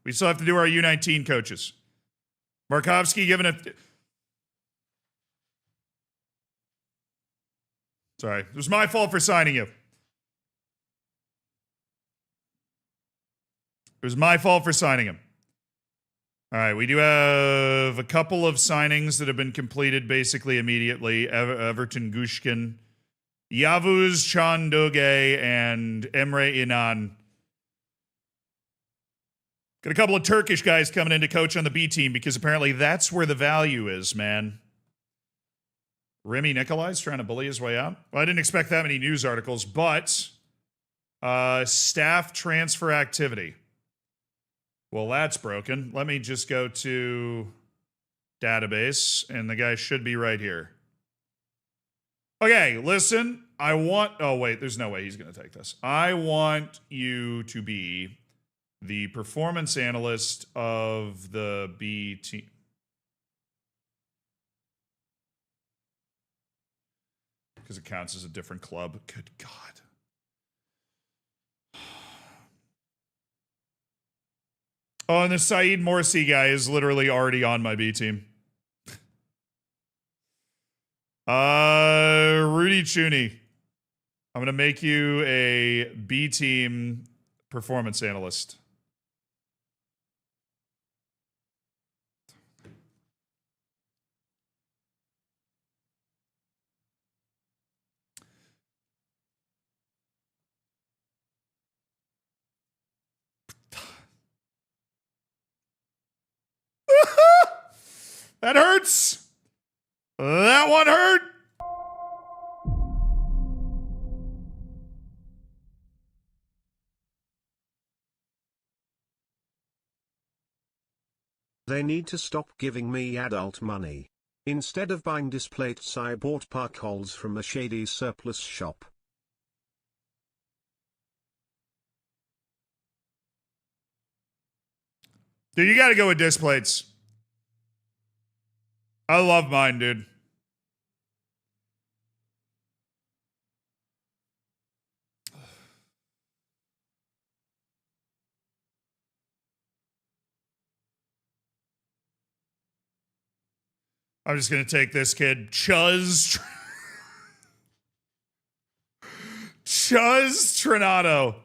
We still have to do our U19 coaches. Markovsky giving a... Sorry. It was my fault for signing you. It was my fault for signing him. All right, we do have a couple of signings that have been completed basically immediately. Everton Gushkin, Yavuz Chandoge, and Emre Inan. Got a couple of Turkish guys coming in to coach on the B team because apparently that's where the value is, man. Remy Nikolai's trying to bully his way out. Well, I didn't expect that many news articles, but staff transfer activity. Well, that's broken. Let me just go to database, and the guy should be right here. Okay, listen. Oh, wait, there's no way he's going to take this. I want you to be the performance analyst of the B team. Because it counts as a different club. Good God. Oh, and the Saeed Morsi guy is literally already on my B team. Rudy Chuni. I'm going to make you a B team performance analyst. That hurts. That one hurt. They need to stop giving me adult money. Instead of buying displates, I bought park holes from a shady surplus shop. Dude, you gotta go with displates. I love mine, dude. I'm just gonna take this kid, Chuz Trinato.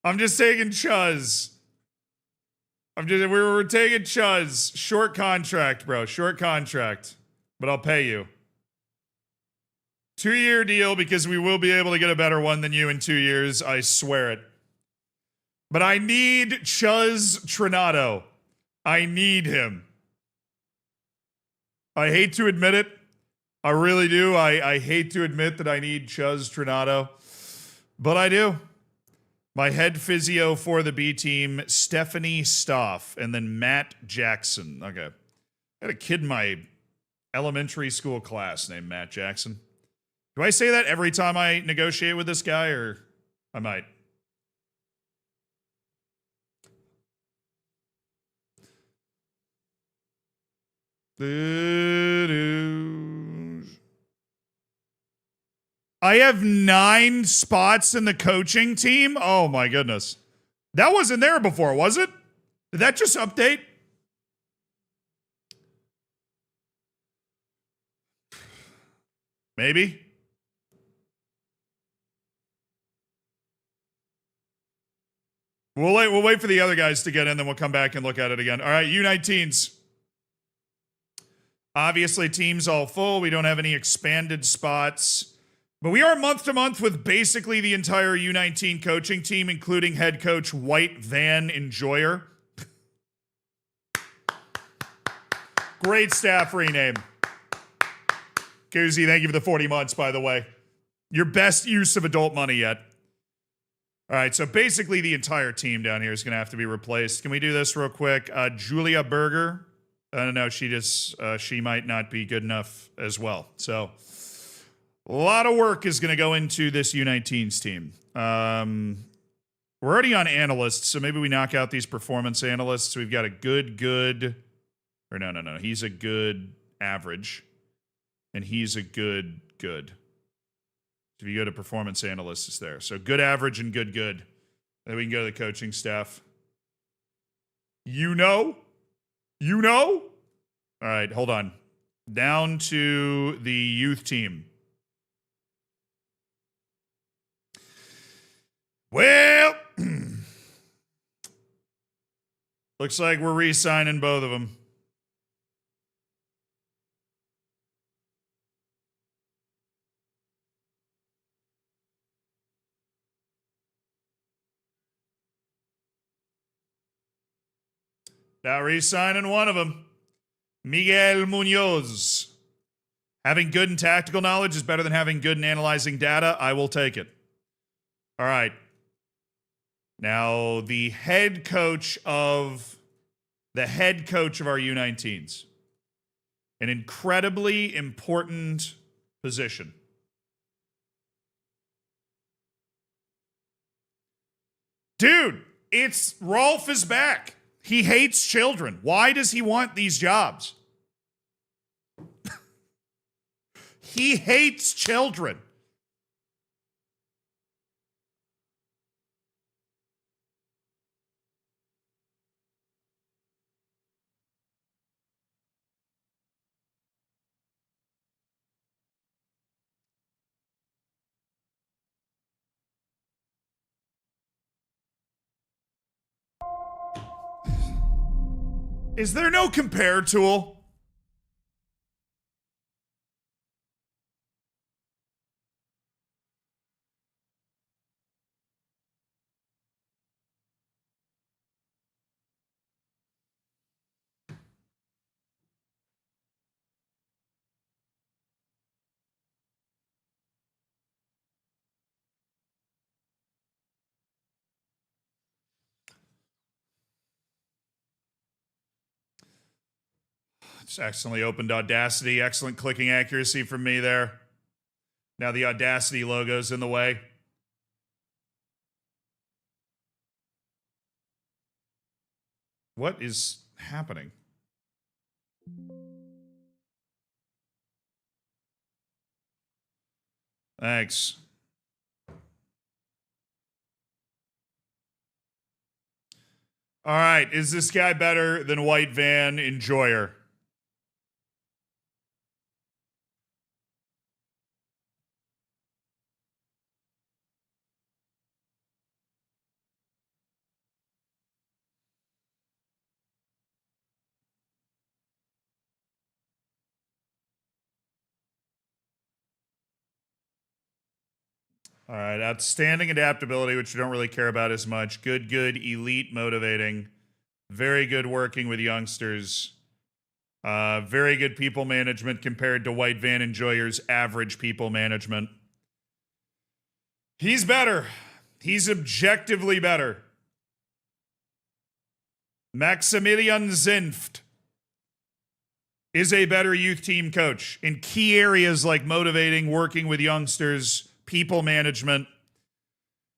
I'm just taking Chuz. We're taking Chuz. Short contract, bro. Short contract. But I'll pay you. 2-year deal because we will be able to get a better one than you in 2 years. I swear it. But I need Chuz Trinato. I need him. I hate to admit it. I really do. I hate to admit that I need Chuz Trinato. But I do. My head physio for the B team, Stephanie Stoff, and then Matt Jackson. Okay. I had a kid in my elementary school class named Matt Jackson. Do I say that every time I negotiate with this guy, or I might? I have 9 spots in the coaching team? Oh my goodness. That wasn't there before, was it? Did that just update? Maybe. We'll wait for the other guys to get in, then we'll come back and look at it again. All right, U19s. Obviously, teams all full. We don't have any expanded spots. But we are month to month with basically the entire U19 coaching team, including head coach White Van Enjoyer. Great staff rename. Koozie, thank you for the 40 months, by the way. Your best use of adult money yet. All right, so basically the entire team down here is going to have to be replaced. Can we do this real quick? Julia Berger. I don't know. She might not be good enough as well. So a lot of work is going to go into this U19s team. We're already on analysts, so maybe we knock out these performance analysts. We've got a good, or no. He's a good average, and he's a good. If you go to performance analysts, it's there. So good average and good. Then we can go to the coaching staff. You know? All right, hold on. Down to the youth team. Well, looks like we're re-signing both of them. Now re-signing one of them. Miguel Munoz. Having good and tactical knowledge is better than having good and analyzing data. I will take it. All right. Now, the head coach of our U19s. An incredibly important position. Dude, Rolf is back. He hates children. Why does he want these jobs? He hates children. Is there no compare tool? Just accidentally opened Audacity. Excellent clicking accuracy from me there. Now the Audacity logo's in the way. What is happening? Thanks. All right, is this guy better than White Van Enjoyer? All right, outstanding adaptability, which you don't really care about as much. Good, elite motivating. Very good working with youngsters. Very good people management compared to White Van Enjoyer's average people management. He's better. He's objectively better. Maximilian Zinft is a better youth team coach in key areas like motivating, working with youngsters, people management.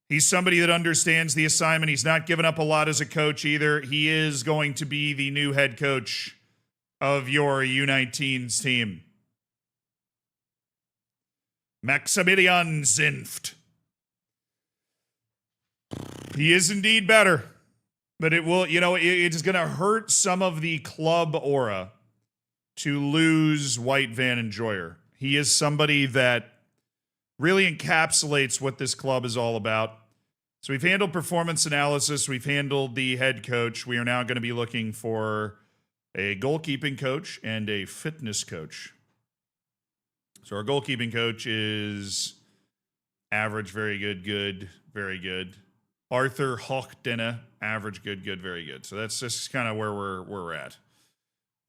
He's somebody that understands the assignment. He's not given up a lot as a coach either. He is going to be the new head coach of your U19s team. Maximilian Zinft. He is indeed better. But it will, it's going to hurt some of the club aura to lose White Van Enjoyer. He is somebody that really encapsulates what this club is all about. So we've handled performance analysis. We've handled the head coach. We are now going to be looking for a goalkeeping coach and a fitness coach. So our goalkeeping coach is average, very good, good, very good. Arthur Hochtene, average, good, good, very good. So that's just kind of where we're at.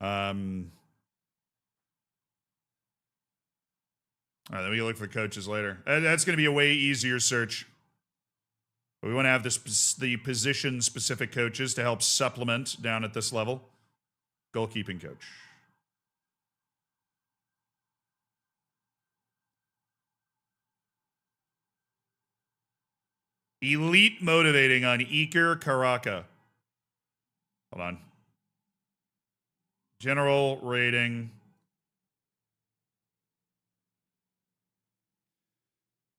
All right, then we can look for coaches later. That's going to be a way easier search. But we want to have the position-specific coaches to help supplement down at this level. Goalkeeping coach. Elite motivating on Iker Karaka. Hold on. General rating.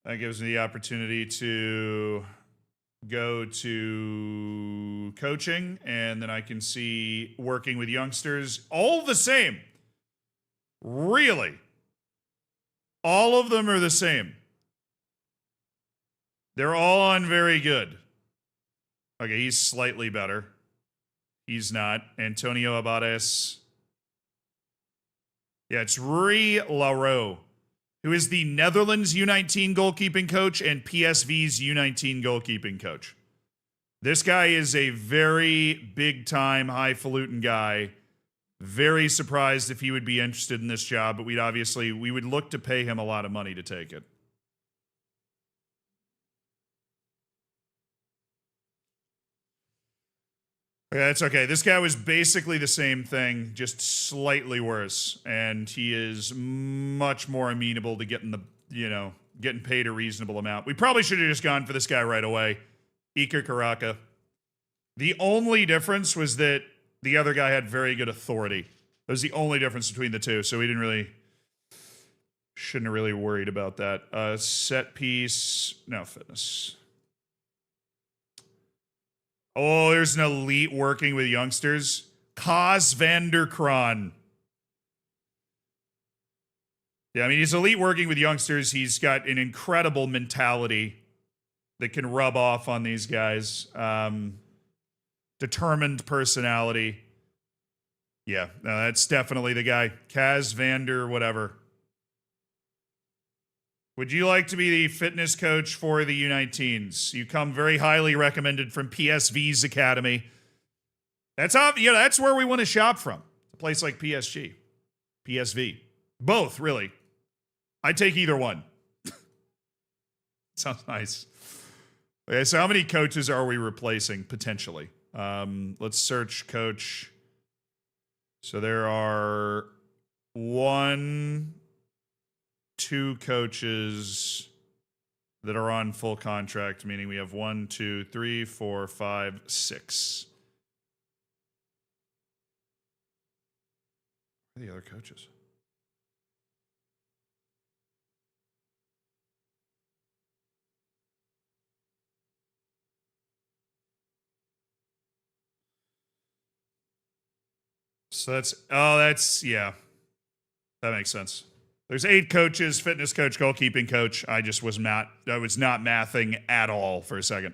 That gives me the opportunity to go to coaching, and then I can see working with youngsters. All the same. Really. All of them are the same. They're all on very good. Okay, he's slightly better. He's not. Antonio Abades. Yeah, it's Rui Lauro, who is the Netherlands U19 goalkeeping coach and PSV's U19 goalkeeping coach. This guy is a very big-time, highfalutin guy. Very surprised if he would be interested in this job, but we would look to pay him a lot of money to take it. Yeah, it's okay. This guy was basically the same thing, just slightly worse. And he is much more amenable to getting getting paid a reasonable amount. We probably should have just gone for this guy right away. Iker Karaka. The only difference was that the other guy had very good authority. That was the only difference between the two. So we shouldn't have really worried about that. Set piece. No, fitness. Oh, there's an elite working with youngsters. Kaz van der Kraan. Yeah, I mean, he's elite working with youngsters. He's got an incredible mentality that can rub off on these guys. Determined personality. Yeah, no, that's definitely the guy. Kaz van der whatever. Would you like to be the fitness coach for the U19s? You come very highly recommended from PSV's academy. That's where we want to shop from. A place like PSG, PSV, both really. I'd take either one. Sounds nice. Okay, so how many coaches are we replacing potentially? Let's search coach. So there are 2 coaches that are on full contract, meaning we have 1, 2, 3, 4, 5, 6. Where are the other coaches? So yeah. That makes sense. There's 8 coaches, fitness coach, goalkeeping coach. I was not mathing at all for a second.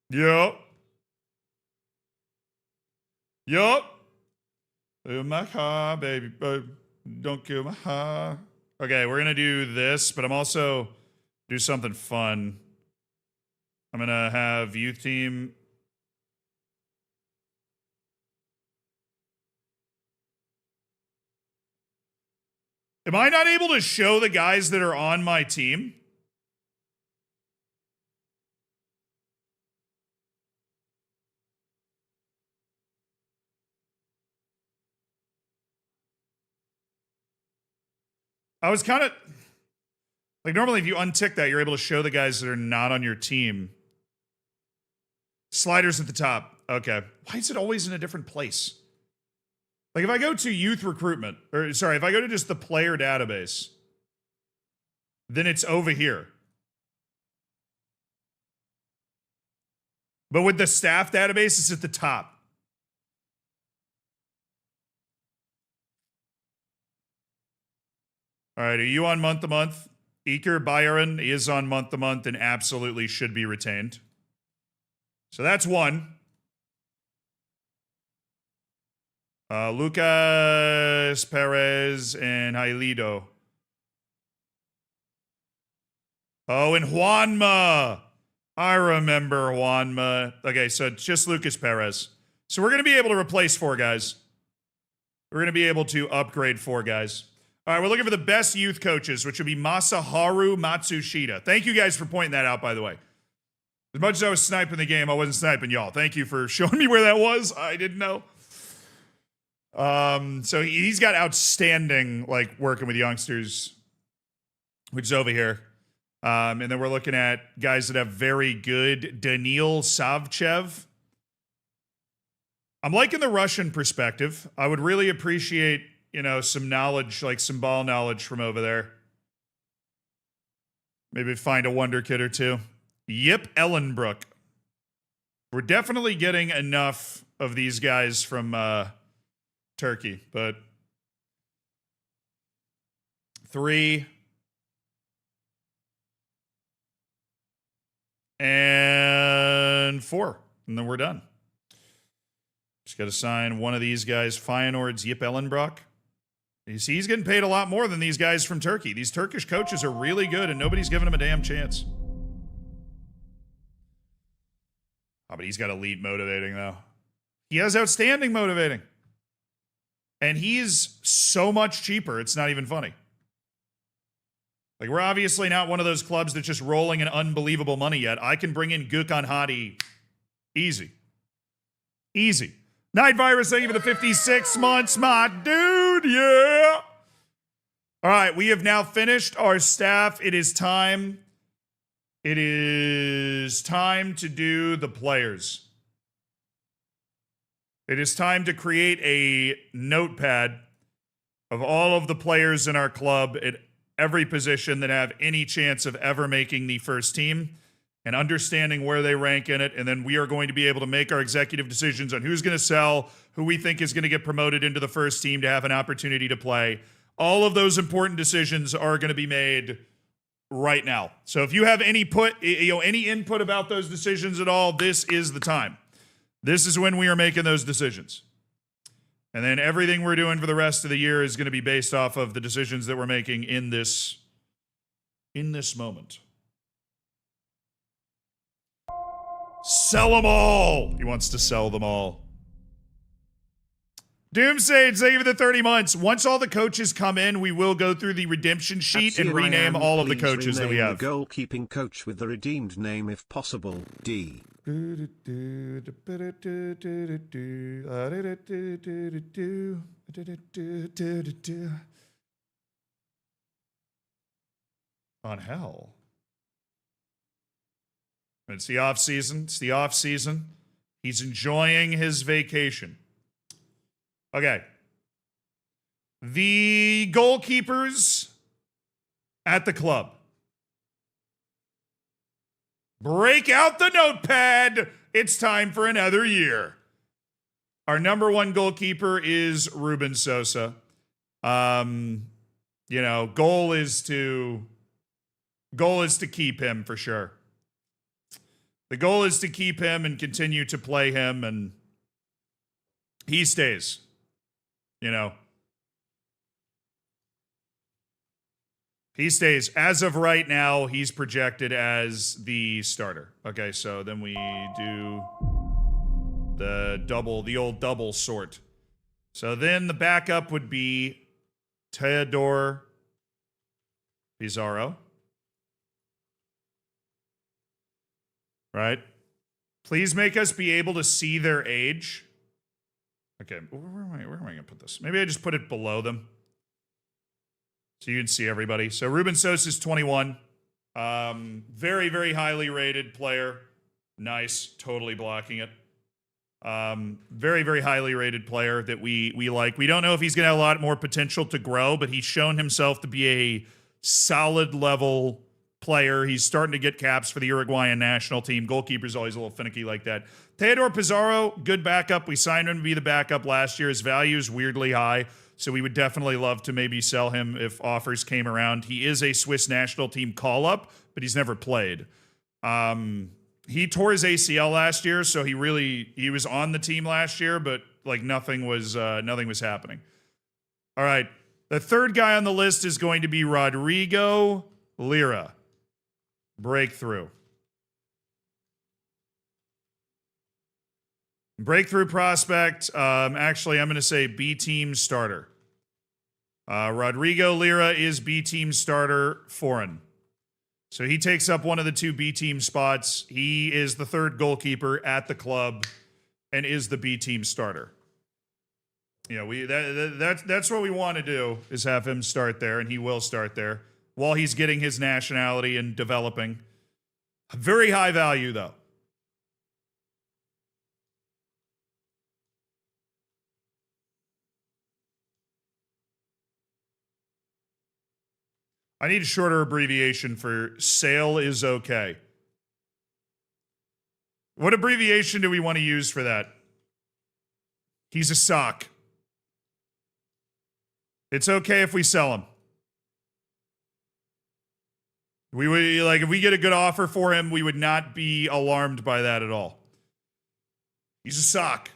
Yup. My car, baby. Don't kill my heart. Okay, we're going to do this, but I'm also do something fun. I'm going to have youth team. Am I not able to show the guys that are on my team? I was kind of like, normally if you untick that, you're able to show the guys that are not on your team. Sliders at the top. Okay. Why is it always in a different place? Like if I go to youth recruitment, if I go to just the player database, then it's over here. But with the staff database, it's at the top. All right, are you on month-to-month? Iker Byron is on month-to-month and absolutely should be retained. So that's one. Lucas Perez and Hailido. Oh, and Juanma. I remember Juanma. Okay, so it's just Lucas Perez. So we're going to be able to replace 4 guys. We're going to be able to upgrade 4 guys. All right, we're looking for the best youth coaches, which would be Masaharu Matsushita. Thank you guys for pointing that out, by the way. As much as I was sniping the game, I wasn't sniping y'all. Thank you for showing me where that was. I didn't know. So he's got outstanding, like, working with youngsters, which is over here. And then we're looking at guys that have very good. Daniil Savchev. I'm liking the Russian perspective. I would really appreciate, you know, some knowledge, like some ball knowledge from over there. Maybe find a wonder kid or two. Yip Ellenbrook. We're definitely getting enough of these guys from Turkey, but 3 and 4, and then we're done. Just got to sign one of these guys, Feyenoord's Yip Ellenbrook. You see, he's getting paid a lot more than these guys from Turkey. These Turkish coaches are really good, and nobody's giving him a damn chance. Oh, but he's got elite motivating, though. He has outstanding motivating. And he's so much cheaper, it's not even funny. Like, we're obviously not one of those clubs that's just rolling in unbelievable money yet. I can bring in Gökhan Hadi. Easy. Easy. Night Virus, thank you for the 56 months, my dude. Yeah. All right, we have now finished our staff. It is time. It is time to do the players. It is time to create a notepad of all of the players in our club at every position that have any chance of ever making the first team and understanding where they rank in it. And then we are going to be able to make our executive decisions on who's going to sell, who we think is going to get promoted into the first team to have an opportunity to play. All of those important decisions are going to be made right now. So if you have any input about those decisions at all, this is the time. This is when we are making those decisions. And then everything we're doing for the rest of the year is going to be based off of the decisions that we're making in this moment. Sell them all. He wants to sell them all. Doomsage, thank you for the 30 months. Once all the coaches come in, we will go through the redemption sheet and rename all of the coaches that we have. The goalkeeping coach with the redeemed name if possible. D. On hell. It's the off season. It's the off season. He's enjoying his vacation. Okay. The goalkeepers at the club. Break out the notepad. It's time for another year. Our number 1 goalkeeper is Ruben Sosa. Goal is to keep him for sure. The goal is to keep him and continue to play him, and he stays. He stays. As of right now, he's projected as the starter. Okay, so then we do the old double sort. So then the backup would be Teodor Pizarro. Right? Please make us be able to see their age. Okay, where am I going to put this? Maybe I just put it below them so you can see everybody. So Ruben Sosa is 21. Very, very highly rated player. Nice. Totally blocking it. Very, very highly rated player that we like. We don't know if he's going to have a lot more potential to grow, but he's shown himself to be a solid level player. He's starting to get caps for the Uruguayan national team. Goalkeeper's always a little finicky like that. Teodor Pizarro, good backup. We signed him to be the backup last year. His value is weirdly high, so we would definitely love to maybe sell him if offers came around. He is a Swiss national team call-up, but he's never played. He tore his ACL last year, so he was on the team last year, but like nothing was happening. All right, the third guy on the list is going to be Rodrigo Lira. Breakthrough prospect. Actually, I'm going to say B team starter. Rodrigo Lira is B team starter foreign. So he takes up one of the 2 B team spots. He is the third goalkeeper at the club and is the B team starter. You know, that's what we want to do, is have him start there, and he will start there while he's getting his nationality and developing. Very high value, though. I need a shorter abbreviation for sale is okay. What abbreviation do we want to use for that? He's a sock. It's okay if we sell him. We would, like, if we get a good offer for him, we would not be alarmed by that at all. He's a sock.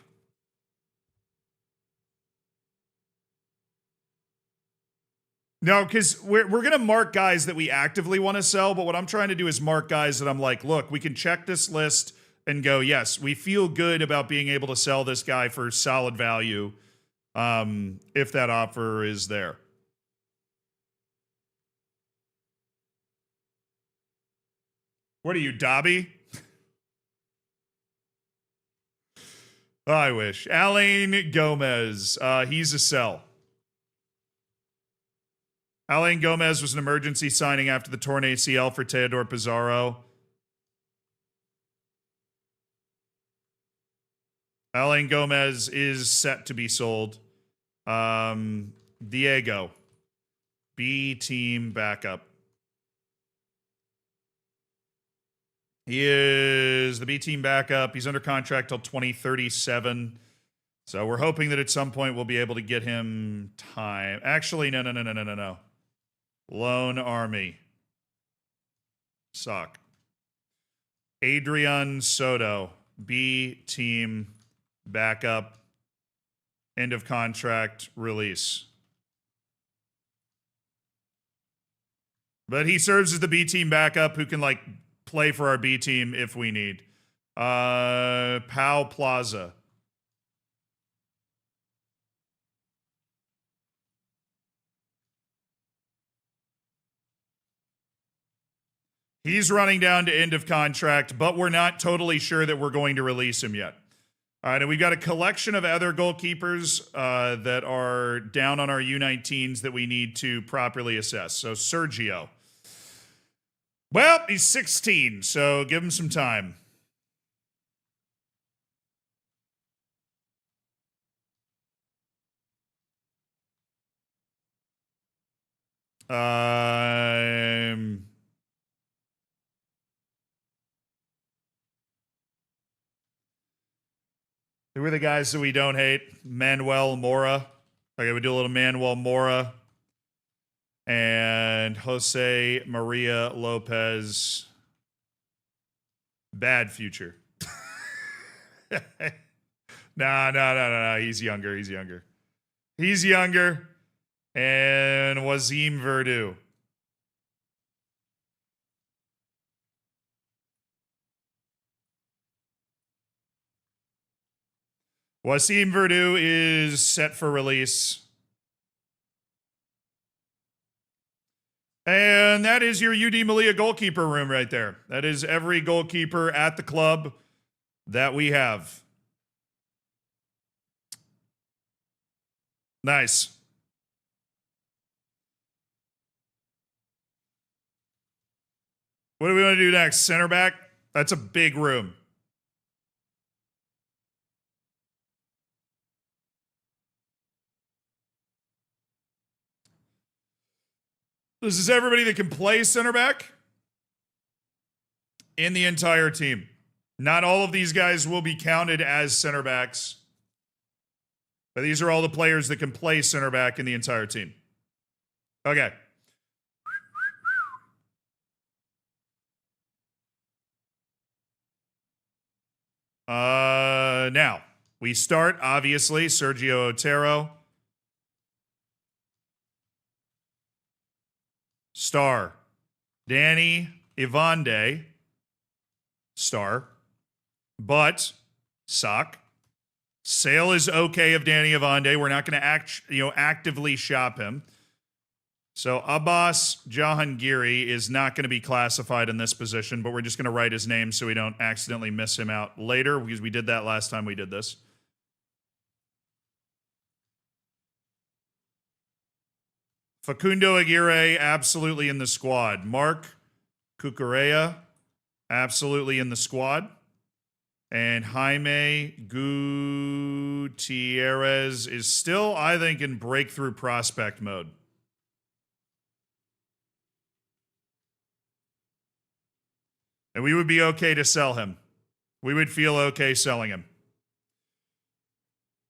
No, because we're going to mark guys that we actively want to sell, but what I'm trying to do is mark guys that I'm like, look, we can check this list and go, yes, we feel good about being able to sell this guy for solid value if that offer is there. What are you, Dobby? I wish. Alain Gomez. He's a sell. Alain Gomez was an emergency signing after the torn ACL for Teodor Pizarro. Alain Gomez is set to be sold. Diego. B team backup. He is the B team backup. He's under contract till 2037. So we're hoping that at some point we'll be able to get him time. Actually, no. Lone Army. Suck. Adrian Soto. B team backup. End of contract release. But he serves as the B team backup who can, like, play for our B team if we need. Pau Plaza. He's running down to end of contract, but we're not totally sure that we're going to release him yet. All right, and we've got a collection of other goalkeepers that are down on our U19s that we need to properly assess. So Sergio. Well, he's 16, so give him some time. Who are the guys that we don't hate? Manuel Mora. Okay, we do a little Manuel Mora. And Jose Maria Lopez. Bad future. No. He's younger. He's younger. And Wazim Verdu. Wasim Verdu is set for release. And that is your UD Melilla goalkeeper room right there. That is every goalkeeper at the club that we have. Nice. What do we want to do next? Center back? That's a big room. This is everybody that can play center back in the entire team. Not all of these guys will be counted as center backs, but these are all the players that can play center back in the entire team. Okay. Now, we start, obviously, Sergio Otero. Star. Danny Ivande. Star. But, sock. Sale is okay of Danny Ivande. We're not going to actively shop him. So Abbas Jahangiri is not going to be classified in this position, but we're just going to write his name so we don't accidentally miss him out later, because we did that last time we did this. Facundo Aguirre, absolutely in the squad. Mark Cucurella, absolutely in the squad. And Jaime Gutierrez is still, I think, in breakthrough prospect mode. And we would be okay to sell him. We would feel okay selling him.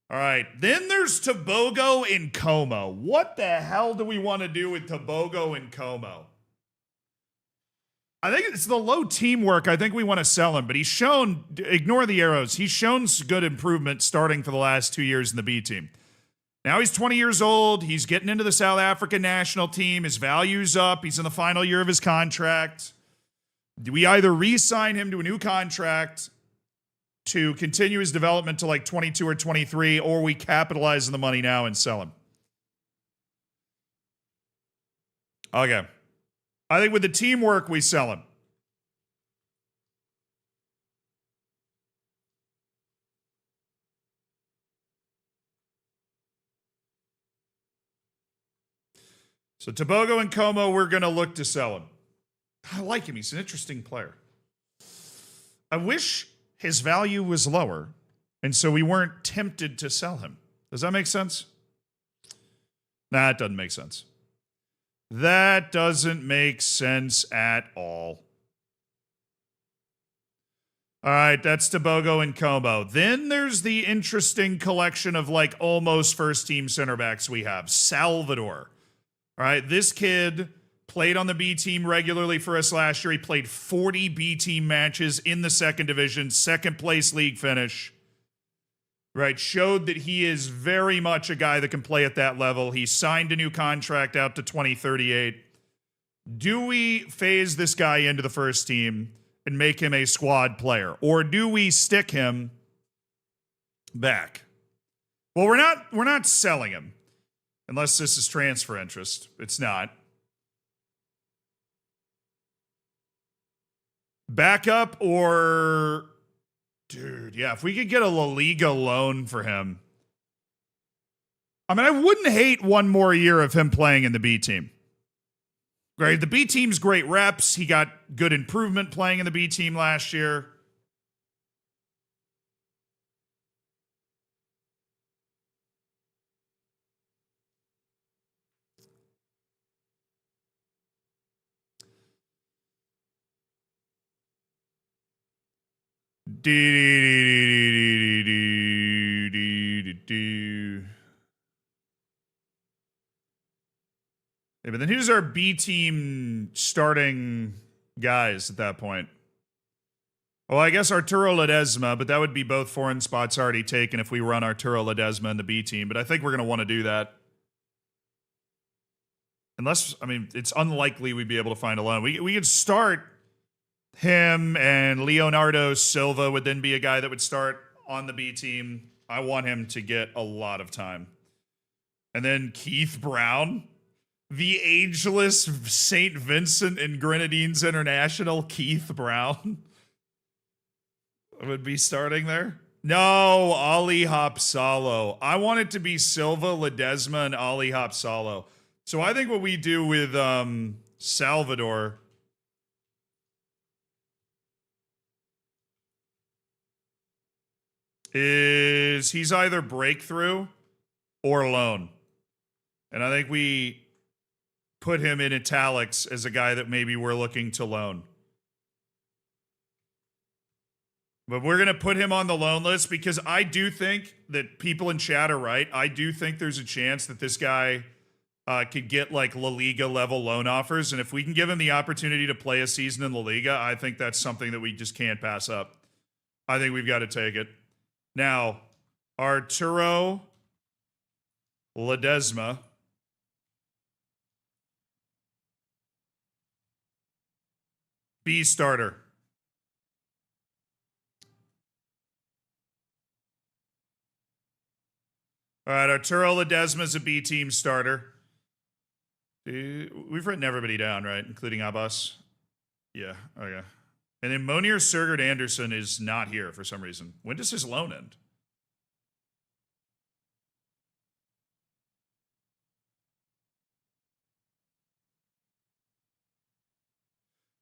All right. Then there's Tobogo and Como. What the hell do we want to do with Tobogo and Como? I think it's the low teamwork. I think we want to sell him, but he's shown, ignore the arrows, he's shown good improvement starting for the last 2 years in the B team. Now he's 20 years old. He's getting into the South African national team. His value's up. He's in the final year of his contract. Do we either re-sign him to a new contract to continue his development to like 22 or 23, or we capitalize on the money now and sell him? Okay. I think with the teamwork, we sell him. So Tobogo and Como, we're going to look to sell him. I like him. He's an interesting player. I wish his value was lower, and so we weren't tempted to sell him. Does that make sense? Nah, it doesn't make sense. That doesn't make sense at all. All right, that's Tobogo and Como. Then there's the interesting collection of like almost first-team center backs we have. Salvador. All right, this kid played on the B team regularly for us last year. He played 40 B team matches in the second division, second place league finish. Right, showed that he is very much a guy that can play at that level. He signed a new contract out to 2038. Do we phase this guy into the first team and make him a squad player, or do we stick him back? Well, we're not selling him unless this is transfer interest. It's not. Backup or, dude, yeah, if we could get a La Liga loan for him. I mean, I wouldn't hate one more year of him playing in the B team. Right, the B team's great reps. He got good improvement playing in the B team last year. Yeah, but then who's our B team starting guys at that point? Well, I guess Arturo Ledesma, but that would be both foreign spots already taken if we run Arturo Ledesma in the B team. But I think we're going to want to do that. Unless, I mean, it's unlikely we'd be able to find a loan. We could start him, and Leonardo Silva would then be a guy that would start on the B team. I want him to get a lot of time. And then Keith Brown, the ageless St. Vincent and Grenadines International Keith Brown would be starting there. No, Ali Hapsalo. I want it to be Silva, Ledesma, and Ali Hapsalo. So I think what we do with Salvador is he's either breakthrough or loan. And I think we put him in italics as a guy that maybe we're looking to loan. But we're going to put him on the loan list because I do think that people in chat are right. I do think there's a chance that this guy could get like La Liga level loan offers. And if we can give him the opportunity to play a season in La Liga, I think that's something that we just can't pass up. I think we've got to take it. Now, Arturo Ledesma. B starter. All right, Arturo Ledesma is a B team starter. We've written everybody down, right? Including Abbas. Yeah, okay. And then Monier Sergert Anderson is not here for some reason. When does his loan end?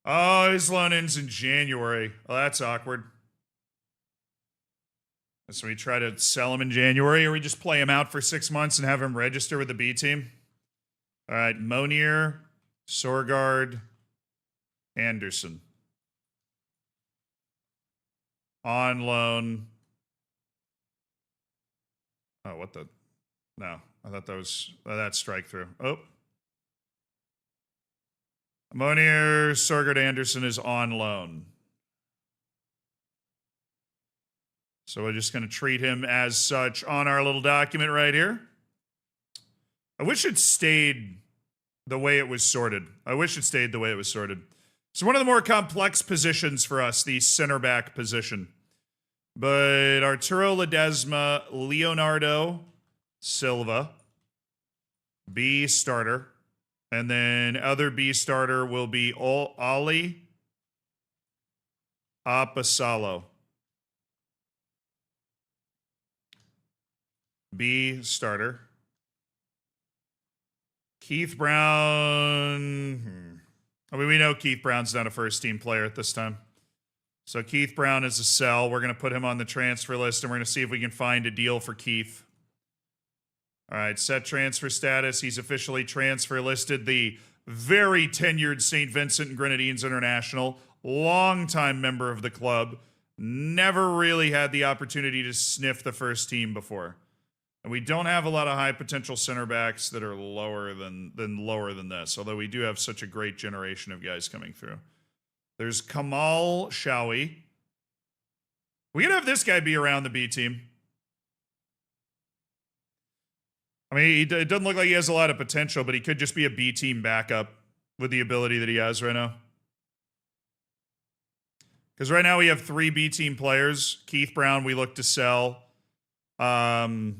Oh, his loan ends in January. Oh, that's awkward. So we try to sell him in January, or we just play him out for 6 months and have him register with the B team? All right, Monier, Sorgard, Anderson. On loan. Oh, what the? No, I thought that was that strike through. Oh. Monier, Sorgard, Anderson is on loan. So we're just going to treat him as such on our little document right here. I wish it stayed the way it was sorted. So one of the more complex positions for us, the center back position. But Arturo Ledesma, Leonardo Silva, B starter. And then other B starter will be Ali Apasalo. B starter. Keith Brown. I mean, we know Keith Brown's not a first team player at this time. So Keith Brown is a sell. We're going to put him on the transfer list, and we're going to see if we can find a deal for Keith. All right, set transfer status. He's officially transfer listed. The very tenured St. Vincent and Grenadines International, longtime member of the club, never really had the opportunity to sniff the first team before. And we don't have a lot of high potential center backs that are lower than this, although we do have such a great generation of guys coming through. There's Kamal Shawi. We could have this guy be around the B team. I mean, it doesn't look like he has a lot of potential, but he could just be a B team backup with the ability that he has right now. Because right now we have 3 B team players. Keith Brown, we look to sell. Kamal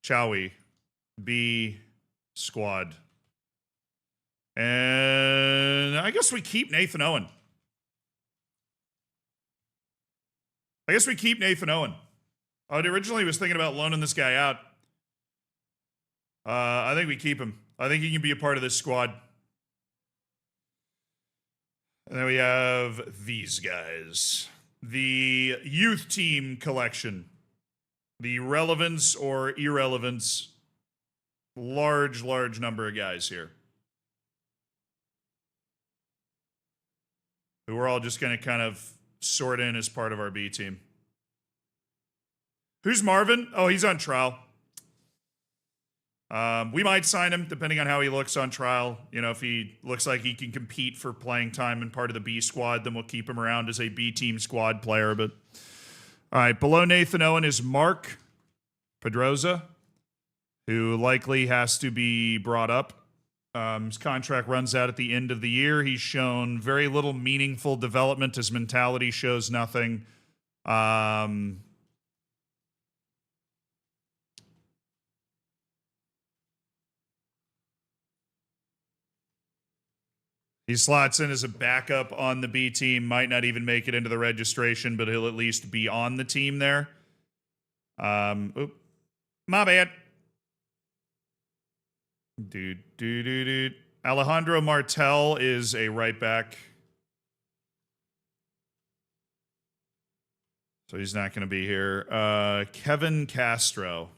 Chawi, B squad. And I guess we keep Nathan Owen. I originally was thinking about loaning this guy out. I think we keep him. I think he can be a part of this squad. And then we have these guys. The youth team collection. The relevance or irrelevance. Large number of guys here. Who we're all just going to kind of sort in as part of our B team. Who's Marvin? Oh, he's on trial. We might sign him depending on how he looks on trial. You know, if he looks like he can compete for playing time and part of the B squad, then we'll keep him around as a B team squad player. But all right, below Nathan Owen is Mark Pedroza, who likely has to be brought up. His contract runs out at the end of the year. He's shown very little meaningful development. His mentality shows nothing. He slots in as a backup on the B team. Might not even make it into the registration, but he'll at least be on the team there. My bad. Alejandro Martel is a right back. So he's not going to be here. Kevin Castro.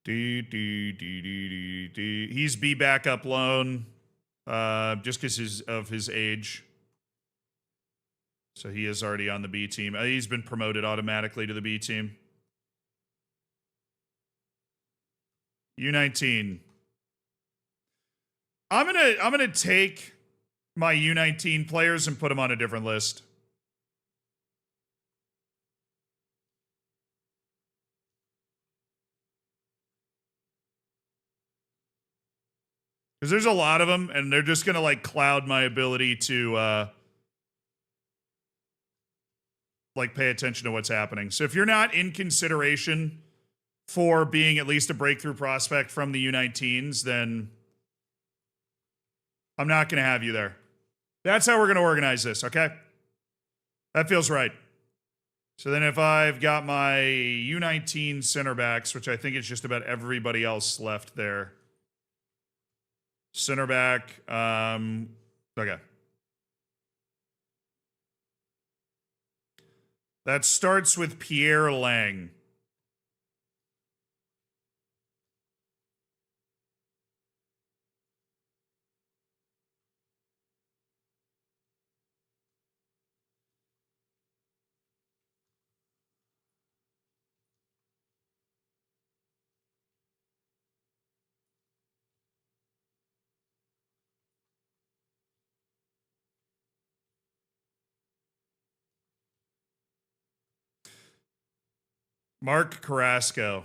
He's B backup loan, just because of his age. So he is already on the B team. He's been promoted automatically to the B team. U19. I'm gonna take my U19 players and put them on a different list. Because there's a lot of them, and they're just gonna like cloud my ability to like pay attention to what's happening. So if you're not in consideration for being at least a breakthrough prospect from the U19s, then I'm not going to have you there. That's how we're going to organize this, okay? That feels right. So then if I've got my U19 center backs, which I think is just about everybody else left there. Center back, okay. That starts with Pierre Lang. Mark Carrasco.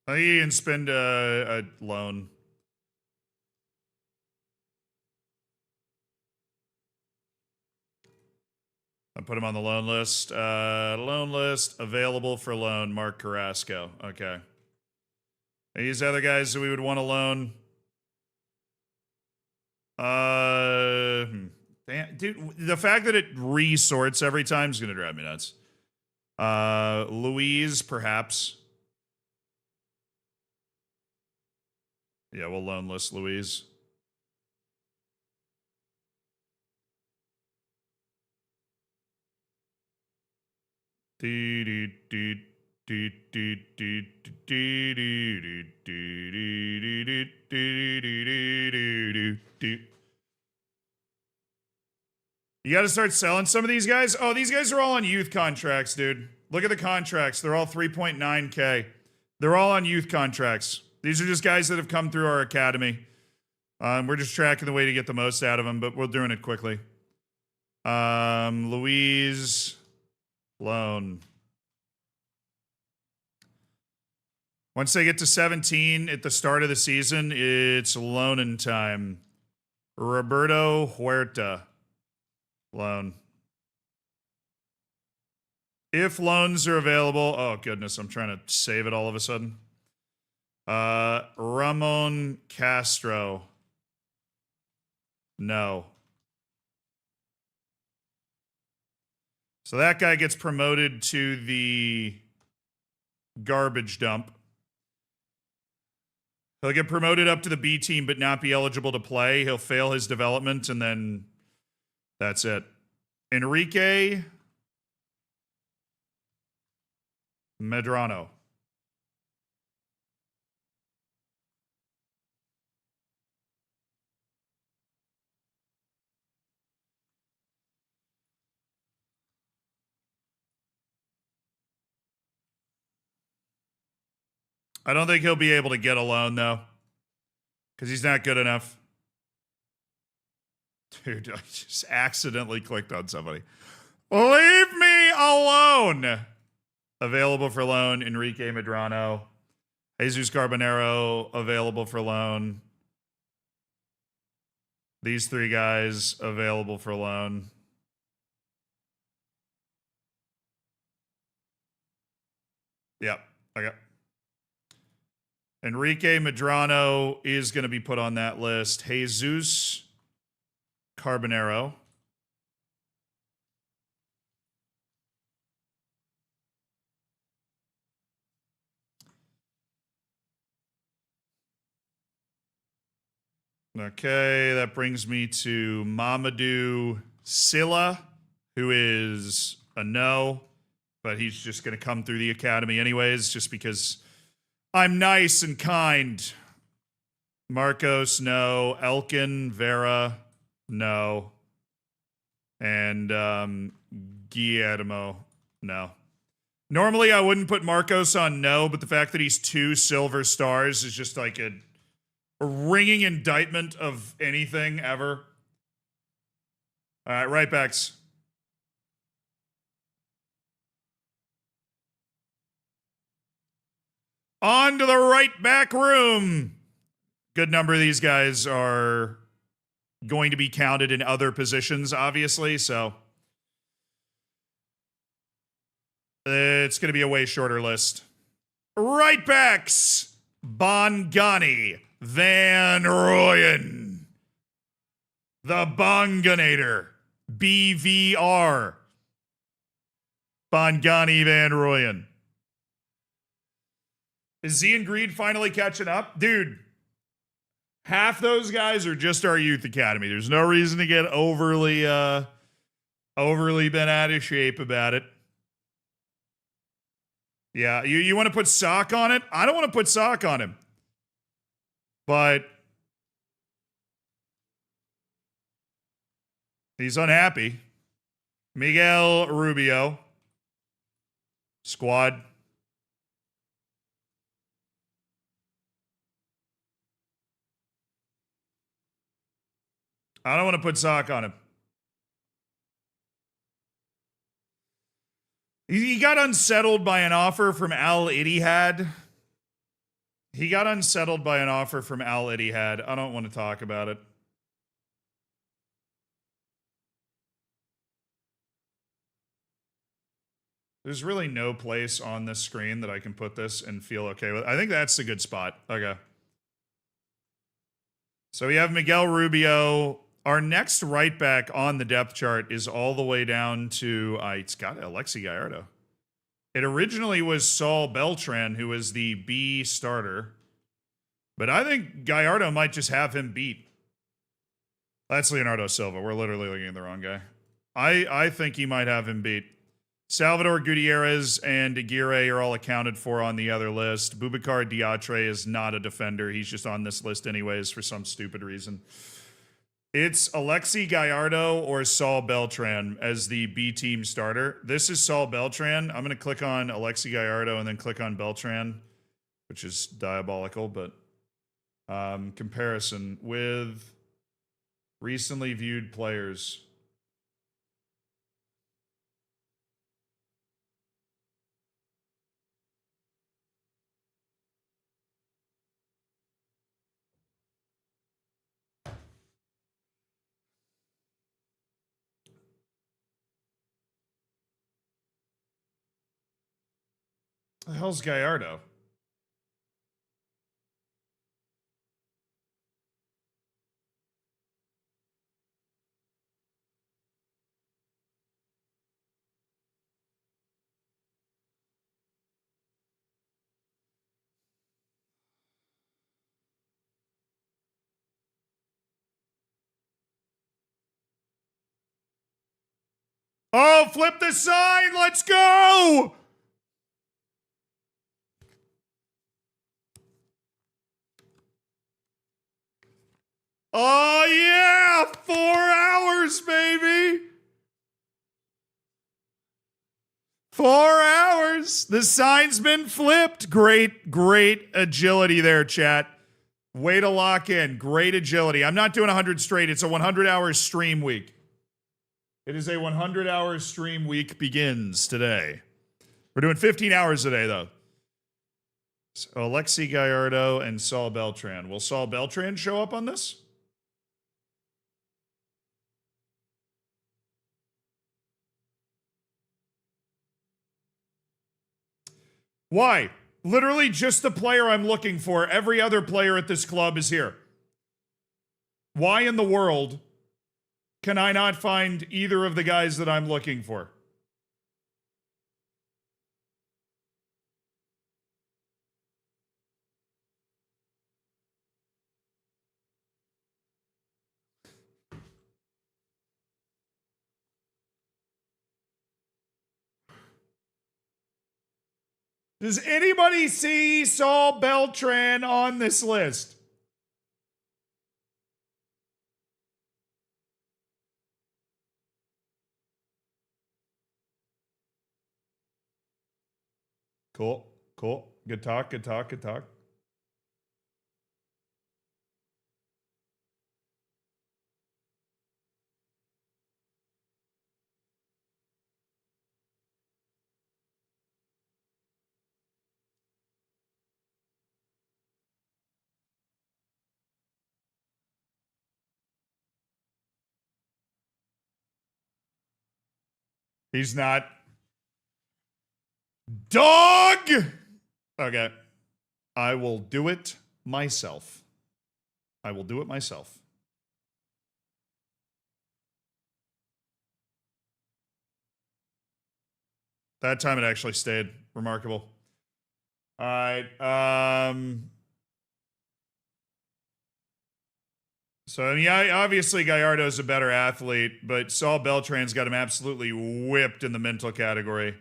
I think he can spend a loan. I put him on the loan list. Loan list, available for loan, Mark Carrasco. Okay. These other guys that we would want to loan. Damn, dude, the fact that it resorts every time is going to drive me nuts. Louise, perhaps. Yeah, we'll loan list Louise. You got to start selling some of these guys. Oh, these guys are all on youth contracts, dude. Look at the contracts. They're all 3.9K. They're all on youth contracts. These are just guys that have come through our academy. We're just tracking the way to get the most out of them, but we're doing it quickly. Louise, loan. Once they get to 17 at the start of the season, it's loaning time. Roberto Huerta, loan. If loans are available, oh goodness, I'm trying to save it all of a sudden. Ramon Castro, no. So that guy gets promoted to the garbage dump. He'll get promoted up to the B team but not be eligible to play. He'll fail his development, and then that's it. Enrique Medrano. I don't think he'll be able to get a loan, though, because he's not good enough. Dude, I just accidentally clicked on somebody. Leave me alone! Available for loan, Enrique Medrano. Jesus Carbonero, available for loan. These three guys, available for loan. Yep, okay. Enrique Medrano is going to be put on that list. Jesus Carbonero. Okay, that brings me to Mamadou Silla, who is a no, but he's just going to come through the academy anyways, just because I'm nice and kind. Marcos, no. Elkin, Vera, no. And Guillermo, no. Normally, I wouldn't put Marcos on no, but the fact that he's 2 silver stars is just like a ringing indictment of anything ever. All right, right backs. On to the right back room. Good number of these guys are going to be counted in other positions, obviously, so it's going to be a way shorter list. Right backs, Bongani, Van Rooyen, the Bonganator, BVR, Bongani Van Rooyen. Is Zian Greed finally catching up? Dude, half those guys are just our youth academy. There's no reason to get overly bent out of shape about it. Yeah, you want to put sock on it? I don't want to put sock on him. But he's unhappy. Miguel Rubio. Squad. I don't want to put sock on him. He got unsettled by an offer from Al Ittihad. I don't want to talk about it. There's really no place on this screen that I can put this and feel okay with. I think that's a good spot. Okay. So we have Miguel Rubio. Our next right back on the depth chart is all the way down to, it's got Alexi Gallardo. It originally was Saul Beltran, who was the B starter. But I think Gallardo might just have him beat. That's Leonardo Silva. We're literally looking at the wrong guy. I think he might have him beat. Salvador Gutierrez and Aguirre are all accounted for on the other list. Boubacar Diatre is not a defender. He's just on this list anyways for some stupid reason. It's Alexi Gallardo or Saul Beltran as the B team starter. This is Saul Beltran. I'm going to click on Alexi Gallardo and then click on Beltran, which is diabolical, but comparison with recently viewed players. The hell's Gallardo? Oh, flip the sign. Let's go. Oh, yeah. 4 hours, baby. 4 hours. The sign's been flipped. Great agility there, chat. Way to lock in. Great agility. I'm not doing 100 straight. It's a 100-hour stream week. It is a 100-hour stream week begins today. We're doing 15 hours today, though. So Alexi Gallardo and Saul Beltran. Will Saul Beltran show up on this? Why? Literally just the player I'm looking for. Every other player at this club is here. Why in the world can I not find either of the guys that I'm looking for? Does anybody see Saul Beltran on this list? Cool. Cool. Good talk. Good talk. Good talk. He's not. Dog! Okay. I will do it myself. I will do it myself. That time it actually stayed. Remarkable. All right. So, I mean, obviously Gallardo's a better athlete, but Saul Beltran's got him absolutely whipped in the mental category.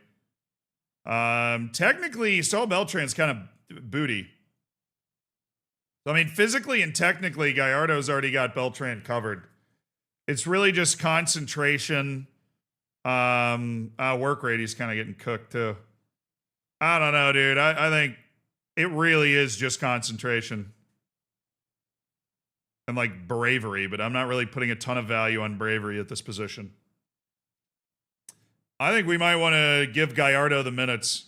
Technically, Saul Beltran's kind of booty. I mean, physically and technically, Gallardo's already got Beltran covered. It's really just concentration. Work rate, he's kind of getting cooked too. I don't know, dude. I think it really is just concentration. And like bravery, but I'm not really putting a ton of value on bravery at this position. I think we might want to give Gallardo the minutes.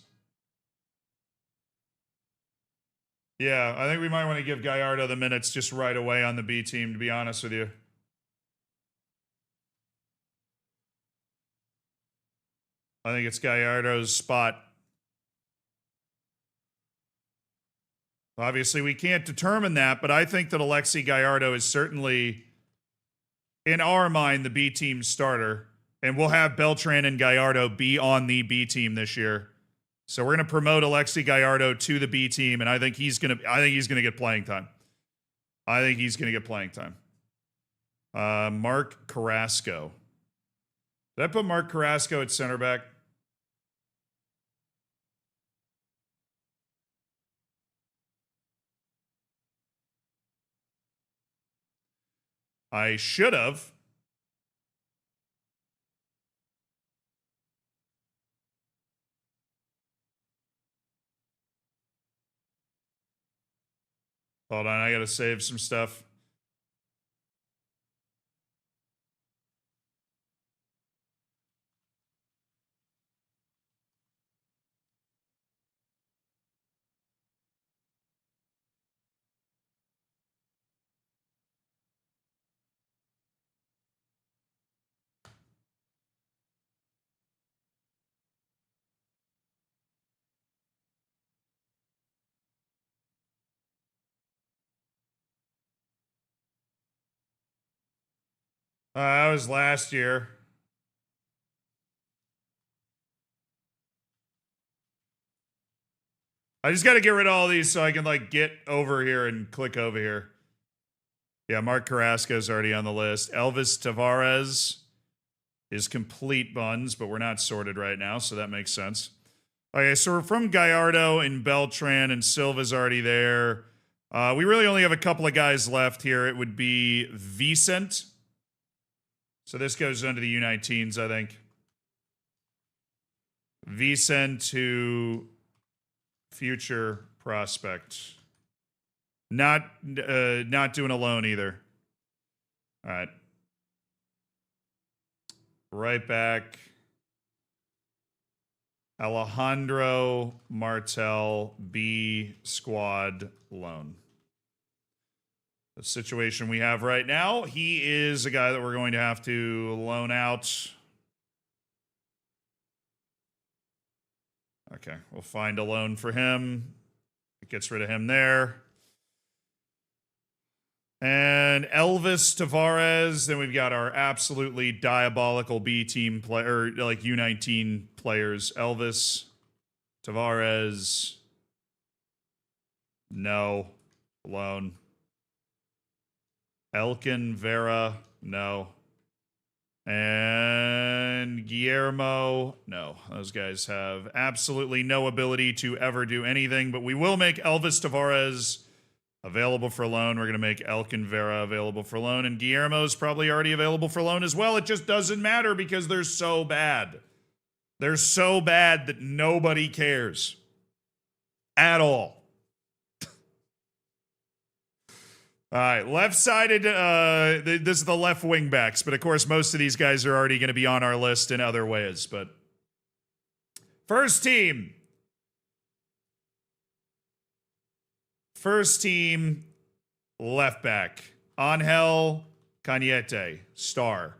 Yeah, I think we might want to give Gallardo the minutes just right away on the B team, to be honest with you. I think it's Gallardo's spot. Obviously, we can't determine that, but I think that Alexi Gallardo is certainly, in our mind, the B team starter. And we'll have Beltran and Gallardo be on the B team this year. So we're going to promote Alexi Gallardo to the B team, and I think he's going to get playing time. I think he's going to get playing time. Mark Carrasco. Did I put Mark Carrasco at center back? I should have. Hold on, I got to save some stuff. That was last year. I just got to get rid of all these so I can like get over here and click over here. Yeah, Mark Carrasco's already on the list. Elvis Tavares is complete buns, but we're not sorted right now, so that makes sense. Okay, so we're from Gallardo and Beltran, and Silva's already there. We really only have a couple of guys left here. It would be Vicent. So this goes under the U19s, I think. Vicent to future prospect. Not doing a loan either. All right. Right back. Alejandro Martel, B squad loan. The situation we have right now, he is a guy that we're going to have to loan out. Okay, we'll find a loan for him. It gets rid of him there. And Elvis Tavares, then we've got our absolutely diabolical B team player, like U19 players. Elvis Tavares, no, loan. Elkin Vera, no. And Guillermo, no, those guys have absolutely no ability to ever do anything, but we will make Elvis Tavares available for loan. We're going to make Elkin Vera available for loan, and Guillermo's probably already available for loan as well. It just doesn't matter because they're so bad. They're so bad that nobody cares at all. All right, left-sided, this is the left wing backs, but of course most of these guys are already going to be on our list in other ways, but first team, left back, Angel Cañete, star.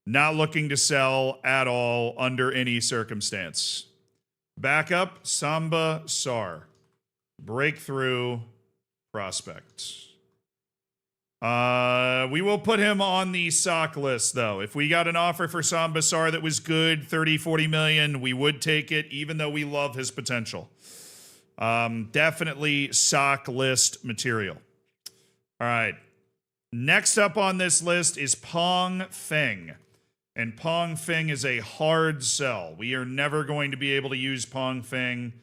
Not looking to sell at all under any circumstance. Backup, Samba Sarr, breakthrough prospect. We will put him on the sock list, though. If we got an offer for Sam Bassar that was good, 30, 40 million, we would take it, even though we love his potential. Definitely sock list material. All right. Next up on this list is Pong Feng. And Pong Feng is a hard sell. We are never going to be able to use Pong Feng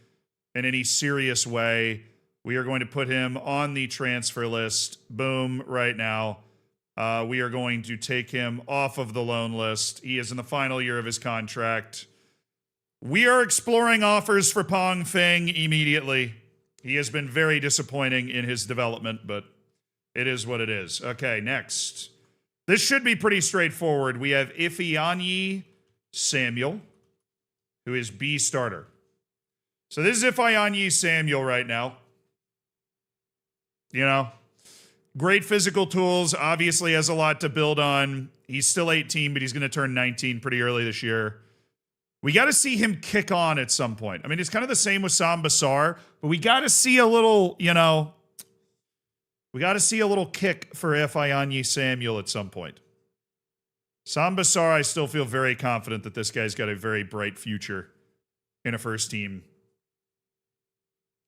in any serious way. We are going to put him on the transfer list. Boom, right now. We are going to take him off of the loan list. He is in the final year of his contract. We are exploring offers for Pong Feng immediately. He has been very disappointing in his development, but it is what it is. Okay, next. This should be pretty straightforward. We have Ifeanyi Samuel, who is B starter. So this is Ifeanyi Samuel right now. You know, great physical tools, obviously has a lot to build on. He's still 18, but he's going to turn 19 pretty early this year. We got to see him kick on at some point. I mean, it's kind of the same with Sam Bassar, but we got to see a little, we got to see a little kick for Ifeanyi Samuel at some point. Sam Bassar, I still feel very confident that this guy's got a very bright future in a first team.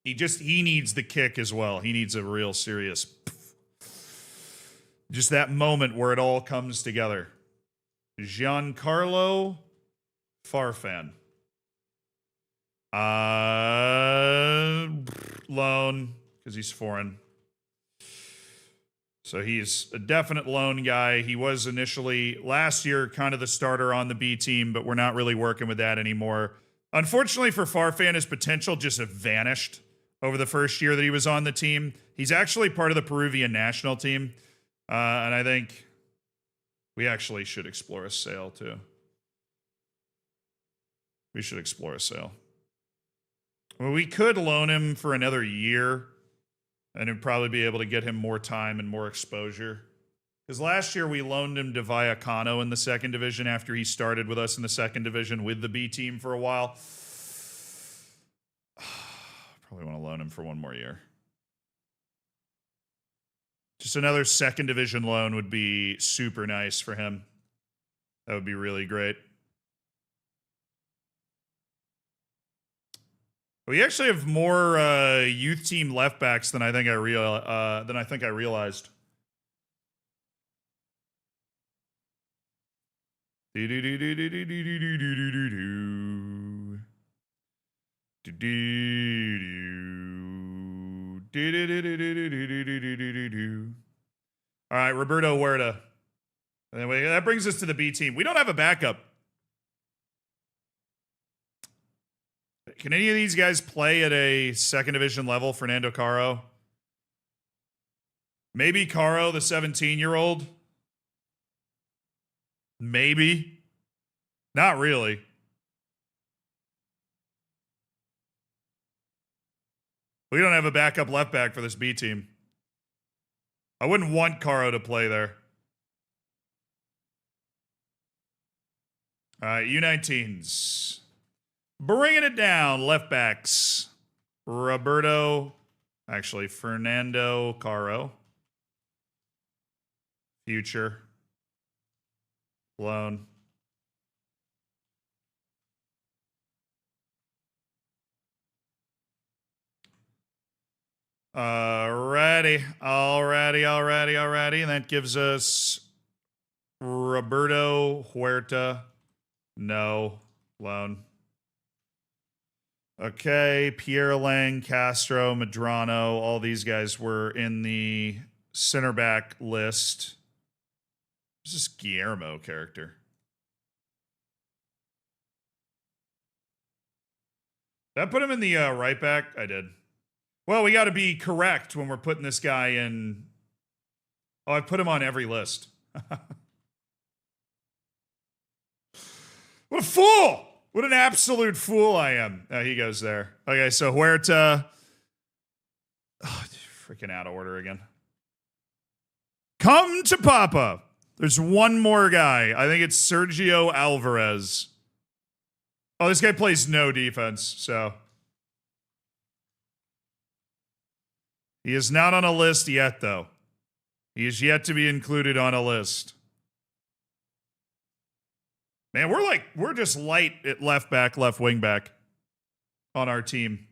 He needs the kick as well. He needs a real serious, just that moment where it all comes together. Giancarlo Farfan. Loan, because he's foreign. So he's a definite loan guy. He was initially, last year, kind of the starter on the B team, but we're not really working with that anymore. Unfortunately for Farfan, his potential just vanished over the first year that he was on the team. He's actually part of the Peruvian national team. And I think we actually should explore a sale, too. We should explore a sale. Well, we could loan him for another year, and it'd probably be able to get him more time and more exposure. Because last year we loaned him to Vallecano in the second division after he started with us in the second division with the B team for a while. Probably want to loan him for one more year. Just another second division loan would be super nice for him. That would be really great. We actually have more youth team left backs than I think I realized. All right, Roberto Huerta. Anyway, that brings us to the B team. We don't have a backup. Can any of these guys play at a second division level? Fernando Caro? Maybe Caro, the 17-year-old? Maybe. Not really. We don't have a backup left back for this B team. I wouldn't want Caro to play there. All right, U19s. Bringing it down, left backs. Fernando Caro. Future. Loan. Alrighty. And that gives us Roberto Huerta. No. Loan. Okay. Pierre Lang, Castro, Medrano. All these guys were in the center back list. Who's this Guillermo character? Did I put him in the right back? I did. Well, we got to be correct when we're putting this guy in. Oh, I put him on every list. What a fool! What an absolute fool I am. Oh, he goes there. Okay, so Huerta. Oh, freaking out of order again. Come to Papa. There's one more guy. I think it's Sergio Alvarez. Oh, this guy plays no defense, so. He is not on a list yet, though. He is yet to be included on a list. Man, we're just light at left back, left wing back on our team.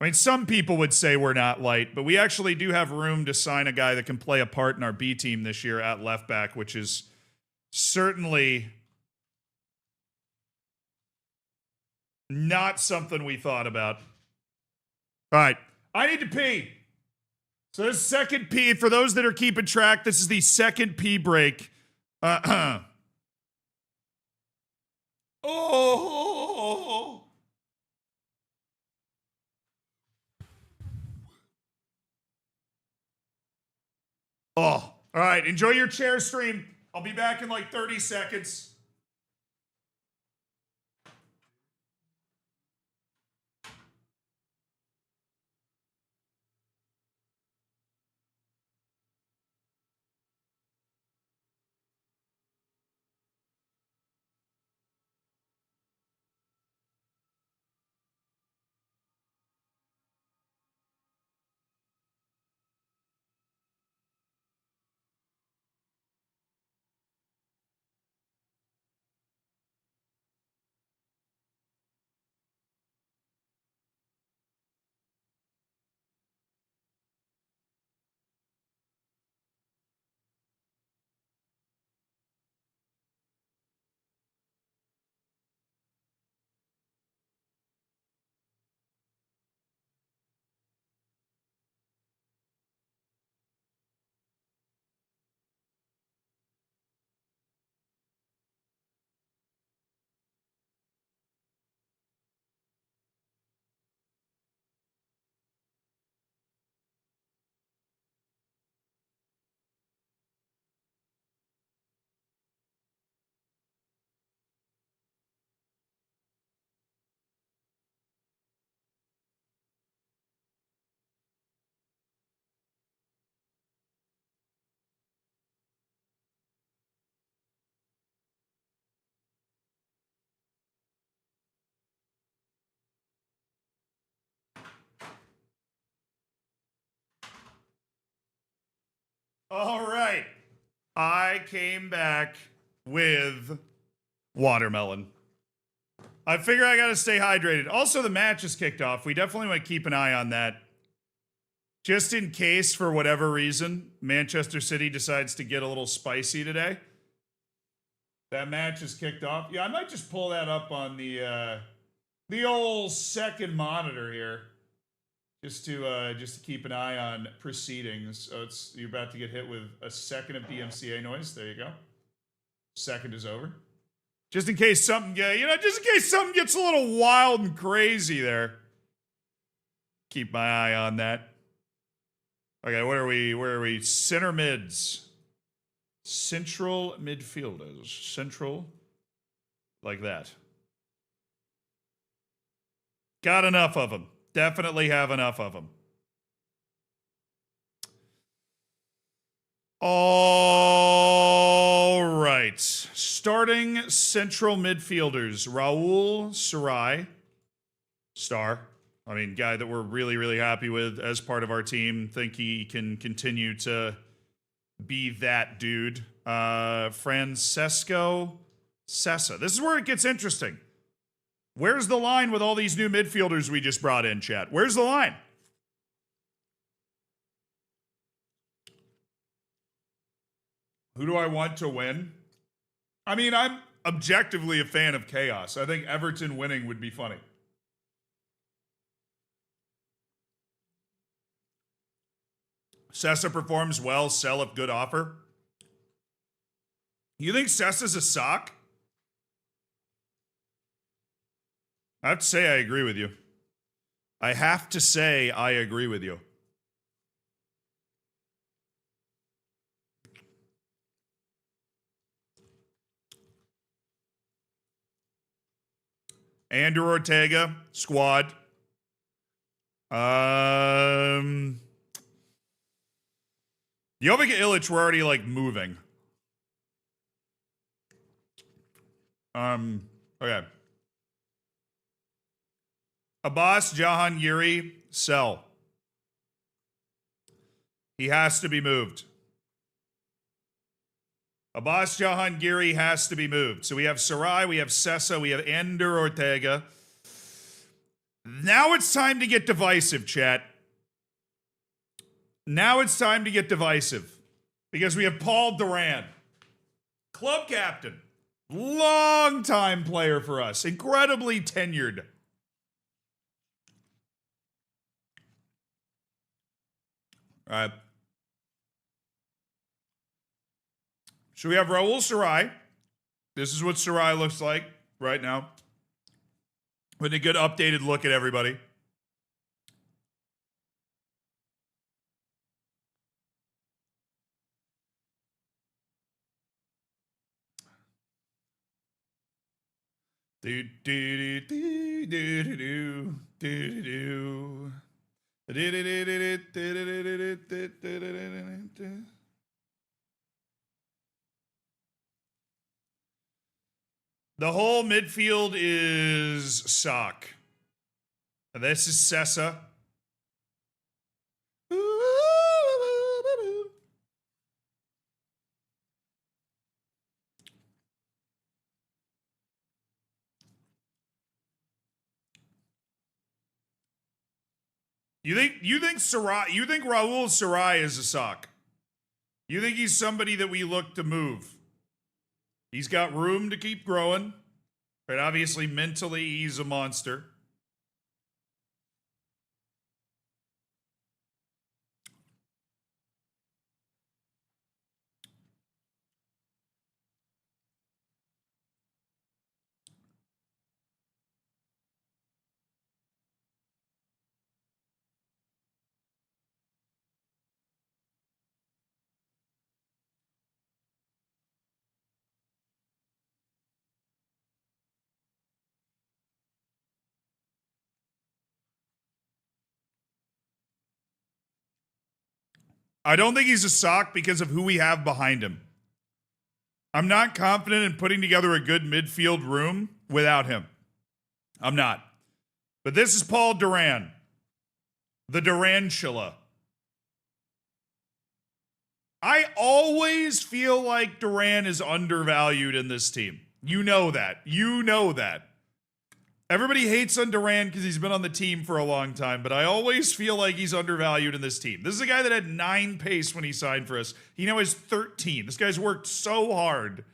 I mean, some people would say we're not light, but we actually do have room to sign a guy that can play a part in our B team this year at left back, which is certainly not something we thought about. All right, I need to pee. So this second pee, for those that are keeping track, this is the second pee break. Oh. Oh. All right. Enjoy your chair stream. I'll be back in like 30 seconds. All right. I came back with watermelon. I figure I got to stay hydrated. Also, the match is kicked off. We definitely want to keep an eye on that. Just in case, for whatever reason, Manchester City decides to get a little spicy today. That match is kicked off. Yeah, I might just pull that up on the old second monitor here. Just to keep an eye on proceedings. So you're about to get hit with a second of DMCA noise. There you go. Second is over. Just in case something just in case something gets a little wild and crazy there. Keep my eye on that. Okay, where are we? Center mids. Central midfielders. Central. Like that. Got enough of them. Definitely have enough of them. All right. Starting central midfielders. Raul Sarai. Star. I mean, guy that we're really, really happy with as part of our team. Think he can continue to be that dude. Francesco Sessa. This is where it gets interesting. Where's the line with all these new midfielders we just brought in, chat? Where's the line? Who do I want to win? I mean, I'm objectively a fan of chaos. I think Everton winning would be funny. Sessa performs well, sell if good offer. You think Sessa's a sock? I have to say I agree with you. I have to say I agree with you. Andrew Ortega, squad. Jovic and Illich were already like moving. Okay. Abbas Jahangiri, sell. He has to be moved. Abbas Jahangiri has to be moved. So we have Sarai, we have Sessa, we have Ander Ortega. Now it's time to get divisive, chat. Now it's time to get divisive. Because we have Paul Duran, club captain, long-time player for us, incredibly tenured. All right. So we have Raul Sarai. This is what Sarai looks like right now. With a good updated look at everybody. Do do do do do do do do. The whole midfield is sock. This is Sessa. You think Raul Sarai is a sock? You think he's somebody that we look to move? He's got room to keep growing, but obviously mentally he's a monster. I don't think he's a sock because of who we have behind him. I'm not confident in putting together a good midfield room without him. I'm not. But this is Paul Duran, the Durantula. I always feel like Duran is undervalued in this team. You know that. You know that. Everybody hates on Duran because he's been on the team for a long time, but I always feel like he's undervalued in this team. This is a guy that had 9 pace when he signed for us. He now has 13. This guy's worked so hard.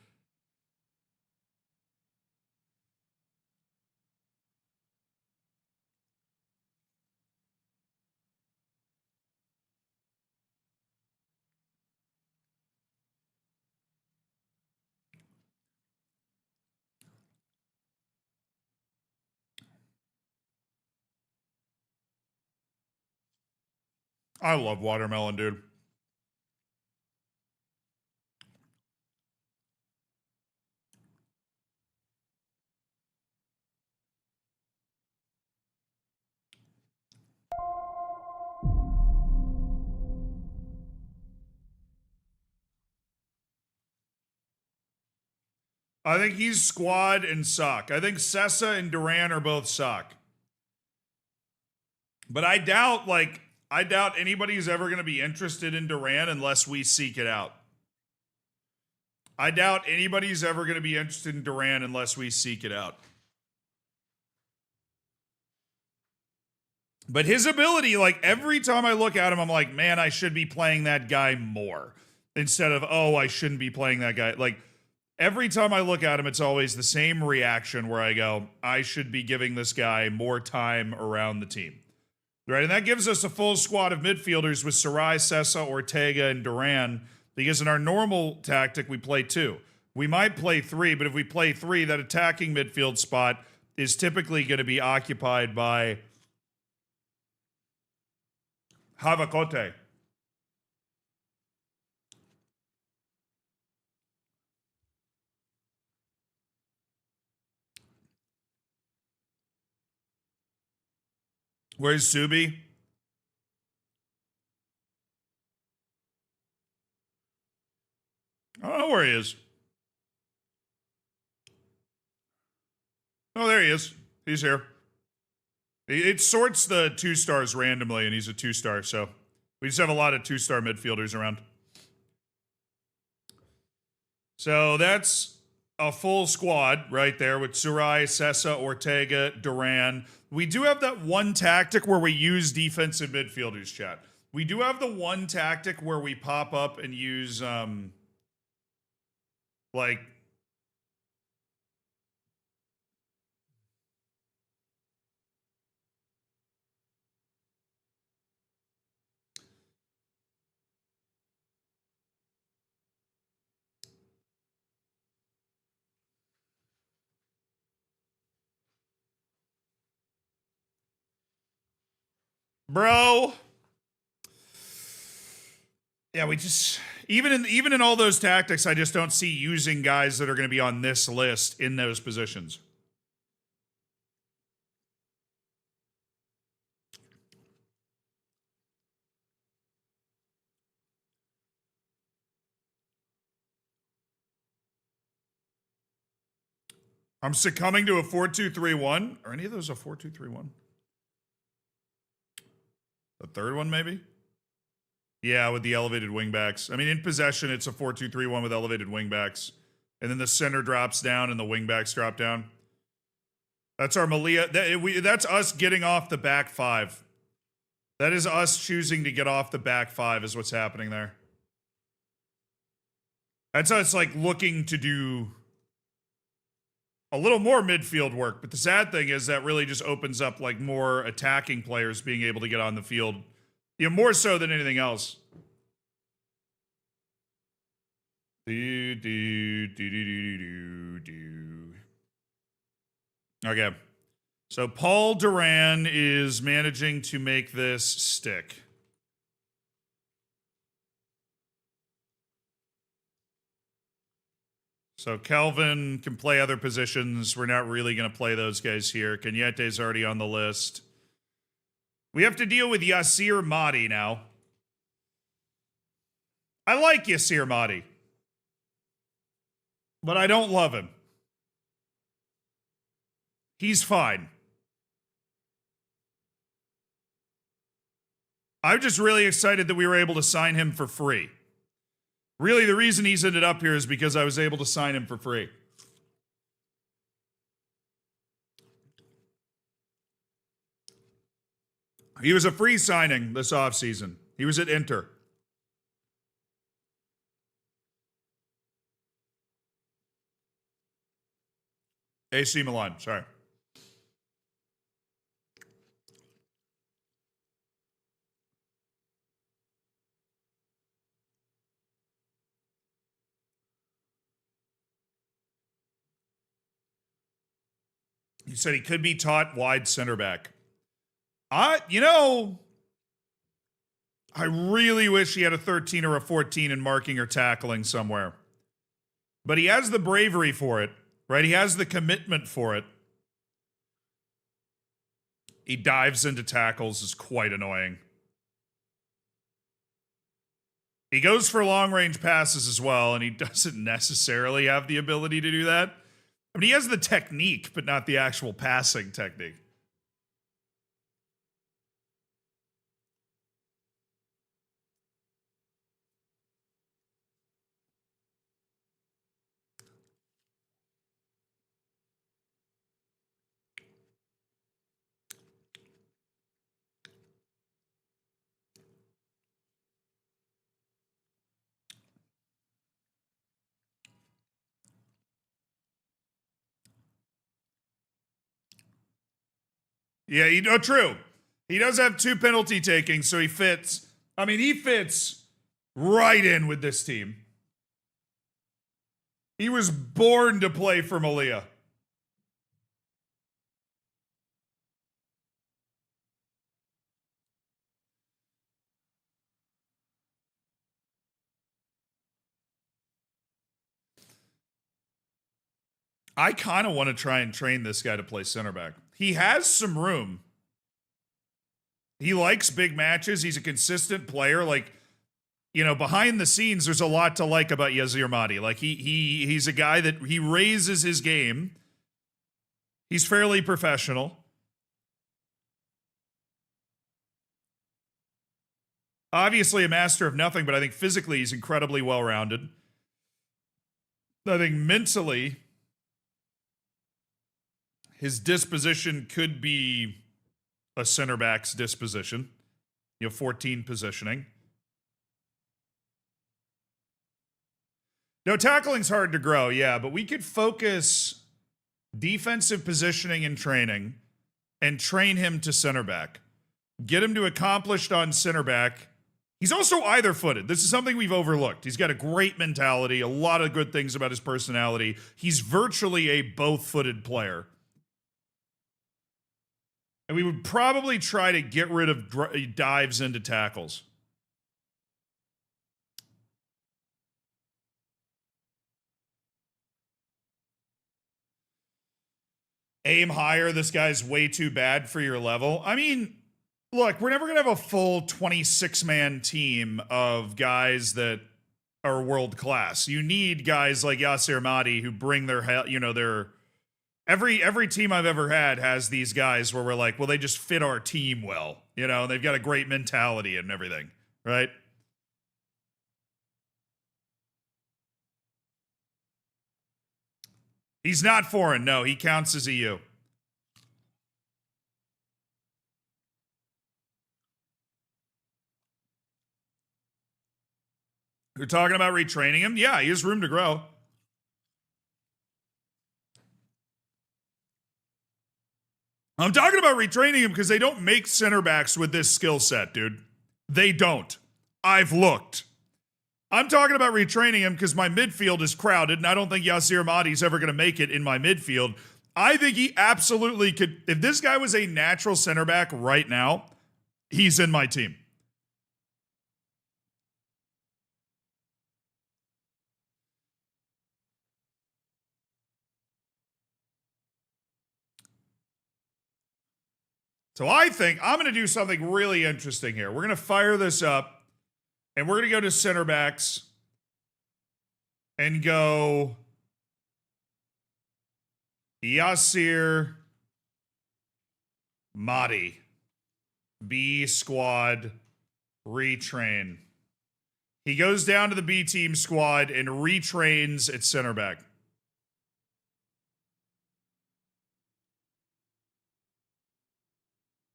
I love watermelon, dude. I think he's squad and sock. I think Sessa and Duran are both sock. But I doubt anybody's ever going to be interested in Duran unless we seek it out. I doubt anybody's ever going to be interested in Duran unless we seek it out. But his ability, like every time I look at him, I'm like, man, I should be playing that guy more. instead of, oh, I shouldn't be playing that guy. Like, every time I look at him, it's always the same reaction where I go, I should be giving this guy more time around the team. Right? And that gives us a full squad of midfielders with Sarai, Sessa, Ortega, and Duran, because in our normal tactic, we play 2. We might play 3, but if we play 3, that attacking midfield spot is typically going to be occupied by Havakote. Where's Subi? I don't know where he is. Oh, there he is. He's here. It sorts the 2 stars randomly, and he's a 2-star, so we just have a lot of 2-star midfielders around. So that's a full squad right there with Surai, Sessa, Ortega, Duran. We do have that one tactic where we use defensive midfielders, chat. We do have the one tactic where we pop up and use, like... Bro. Yeah, we just even in all those tactics, I just don't see using guys that are going to be on this list in those positions. I'm succumbing to a 4-2-3-1. Are any of those a 4-2-3-1? The third one, maybe? Yeah, with the elevated wingbacks. I mean, in possession, it's a 4-2-3-1 with elevated wingbacks. And then the center drops down and the wingbacks drop down. That's our Melilla. That's us getting off the back 5. That is us choosing to get off the back 5 is what's happening there. That's us, like, looking to do a little more midfield work. But the sad thing is that really just opens up, like, more attacking players being able to get on the field. You know, more so than anything else. Okay. So Paul Duran is managing to make this stick. So Kelvin can play other positions. We're not really going to play those guys here. Kenyete's already on the list. We have to deal with Yasir Mahdi now. I like Yasir Mahdi, but I don't love him. He's fine. I'm just really excited that we were able to sign him for free. Really, the reason he's ended up here is because I was able to sign him for free. He was a free signing this offseason. He was at Inter. AC Milan, sorry. He said he could be taught wide center back. I really wish he had a 13 or a 14 in marking or tackling somewhere. But he has the bravery for it, right? He has the commitment for it. He dives into tackles, is quite annoying. He goes for long-range passes as well, and he doesn't necessarily have the ability to do that. I mean, he has the technique, but not the actual passing technique. Yeah, true. He does have 2 penalty taking, so he fits. I mean, he fits right in with this team. He was born to play for Melilla. I kind of want to try and train this guy to play center back. He has some room. He likes big matches. He's a consistent player. Like, behind the scenes, there's a lot to like about Yazir Mahdi. Like, he's a guy that he raises his game. He's fairly professional. Obviously a master of nothing, but I think physically he's incredibly well-rounded. I think mentally, his disposition could be a center back's disposition. 14 positioning. No, tackling's hard to grow, yeah, but we could focus defensive positioning and training and train him to center back. Get him to accomplished on center back. He's also either-footed. This is something we've overlooked. He's got a great mentality, a lot of good things about his personality. He's virtually a both-footed player. And we would probably try to get rid of dives into tackles. Aim higher. This guy's way too bad for your level. I mean, look, we're never going to have a full 26-man team of guys that are world class. You need guys like Yazir Mahdi who bring their every team I've ever had has these guys where we're like, well, they just fit our team well, and they've got a great mentality and everything, right? He's not foreign. No, he counts as EU. You're talking about retraining him? Yeah, he has room to grow. I'm talking about retraining him because they don't make center backs with this skill set, dude. They don't. I've looked. I'm talking about retraining him because my midfield is crowded, and I don't think Yazir Mahdi's ever going to make it in my midfield. I think he absolutely could. If this guy was a natural center back right now, he's in my team. So I think I'm going to do something really interesting here. We're going to fire this up, and we're going to go to center backs and go Yazir Mahdi, B squad, retrain. He goes down to the B team squad and retrains at center back.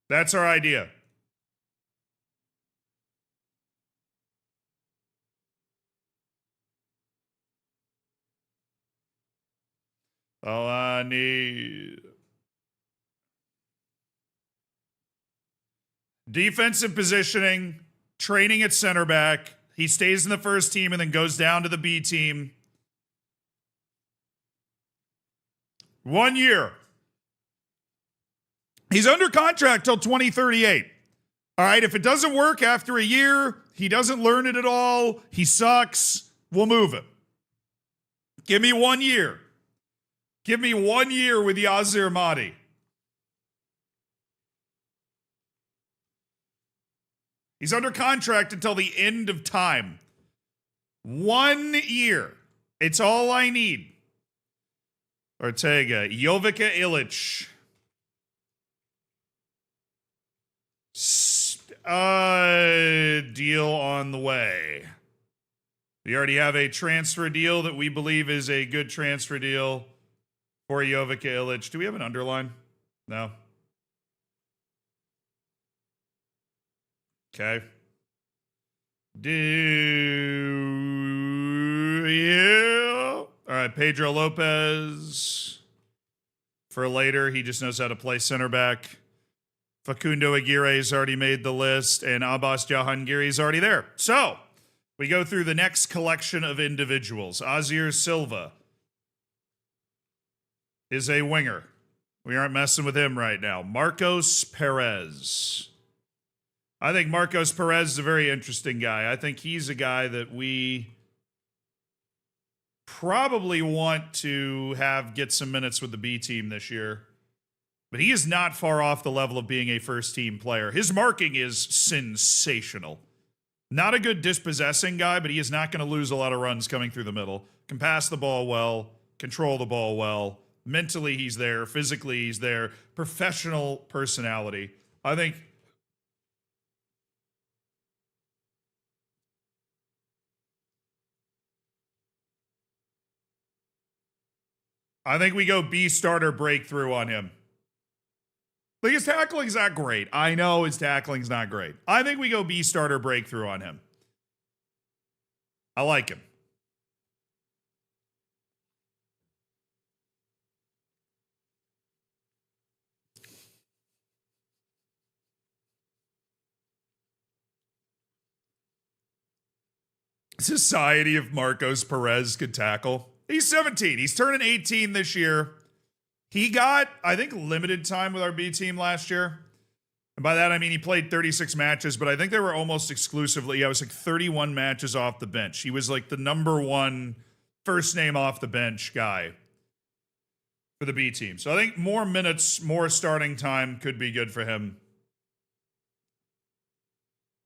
That's our idea. All I need. Defensive positioning, training at center back. He stays in the first team and then goes down to the B team. 1 year. He's under contract till 2038. All right, if it doesn't work after a year, he doesn't learn it at all, he sucks, we'll move him. Give me 1 year. Give me 1 year with Yazir Mahdi. He's under contract until the end of time. 1 year. It's all I need. Ortega, Jovica Illich. Deal on the way. We already have a transfer deal that we believe is a good transfer deal for Jovica Illich. Do we have an underline? No. Okay. Yeah. All right, Pedro Lopez. For later, he just knows how to play center back. Facundo Aguirre's already made the list, and Abbas Jahangiri's already there. So, we go through the next collection of individuals. Azir Silva is a winger. We aren't messing with him right now. Marcos Perez. I think Marcos Perez is a very interesting guy. I think he's a guy that we probably want to have get some minutes with the B team this year. But he is not far off the level of being a first-team player. His marking is sensational. Not a good dispossessing guy, but he is not going to lose a lot of runs coming through the middle. Can pass the ball well, control the ball well. Mentally, he's there. Physically, he's there. Professional personality. I think we go B starter breakthrough on him. Like, his tackling's not great. I know his tackling's not great. I think we go B starter breakthrough on him. I like him. Society of Marcos Perez could tackle. He's 17. He's turning 18 this year. He got, I think, limited time with our B team last year. And by that, I mean he played 36 matches, but I think they were almost exclusively, it was like 31 matches off the bench. He was like the number one first name off the bench guy for the B team. So I think more minutes, more starting time could be good for him.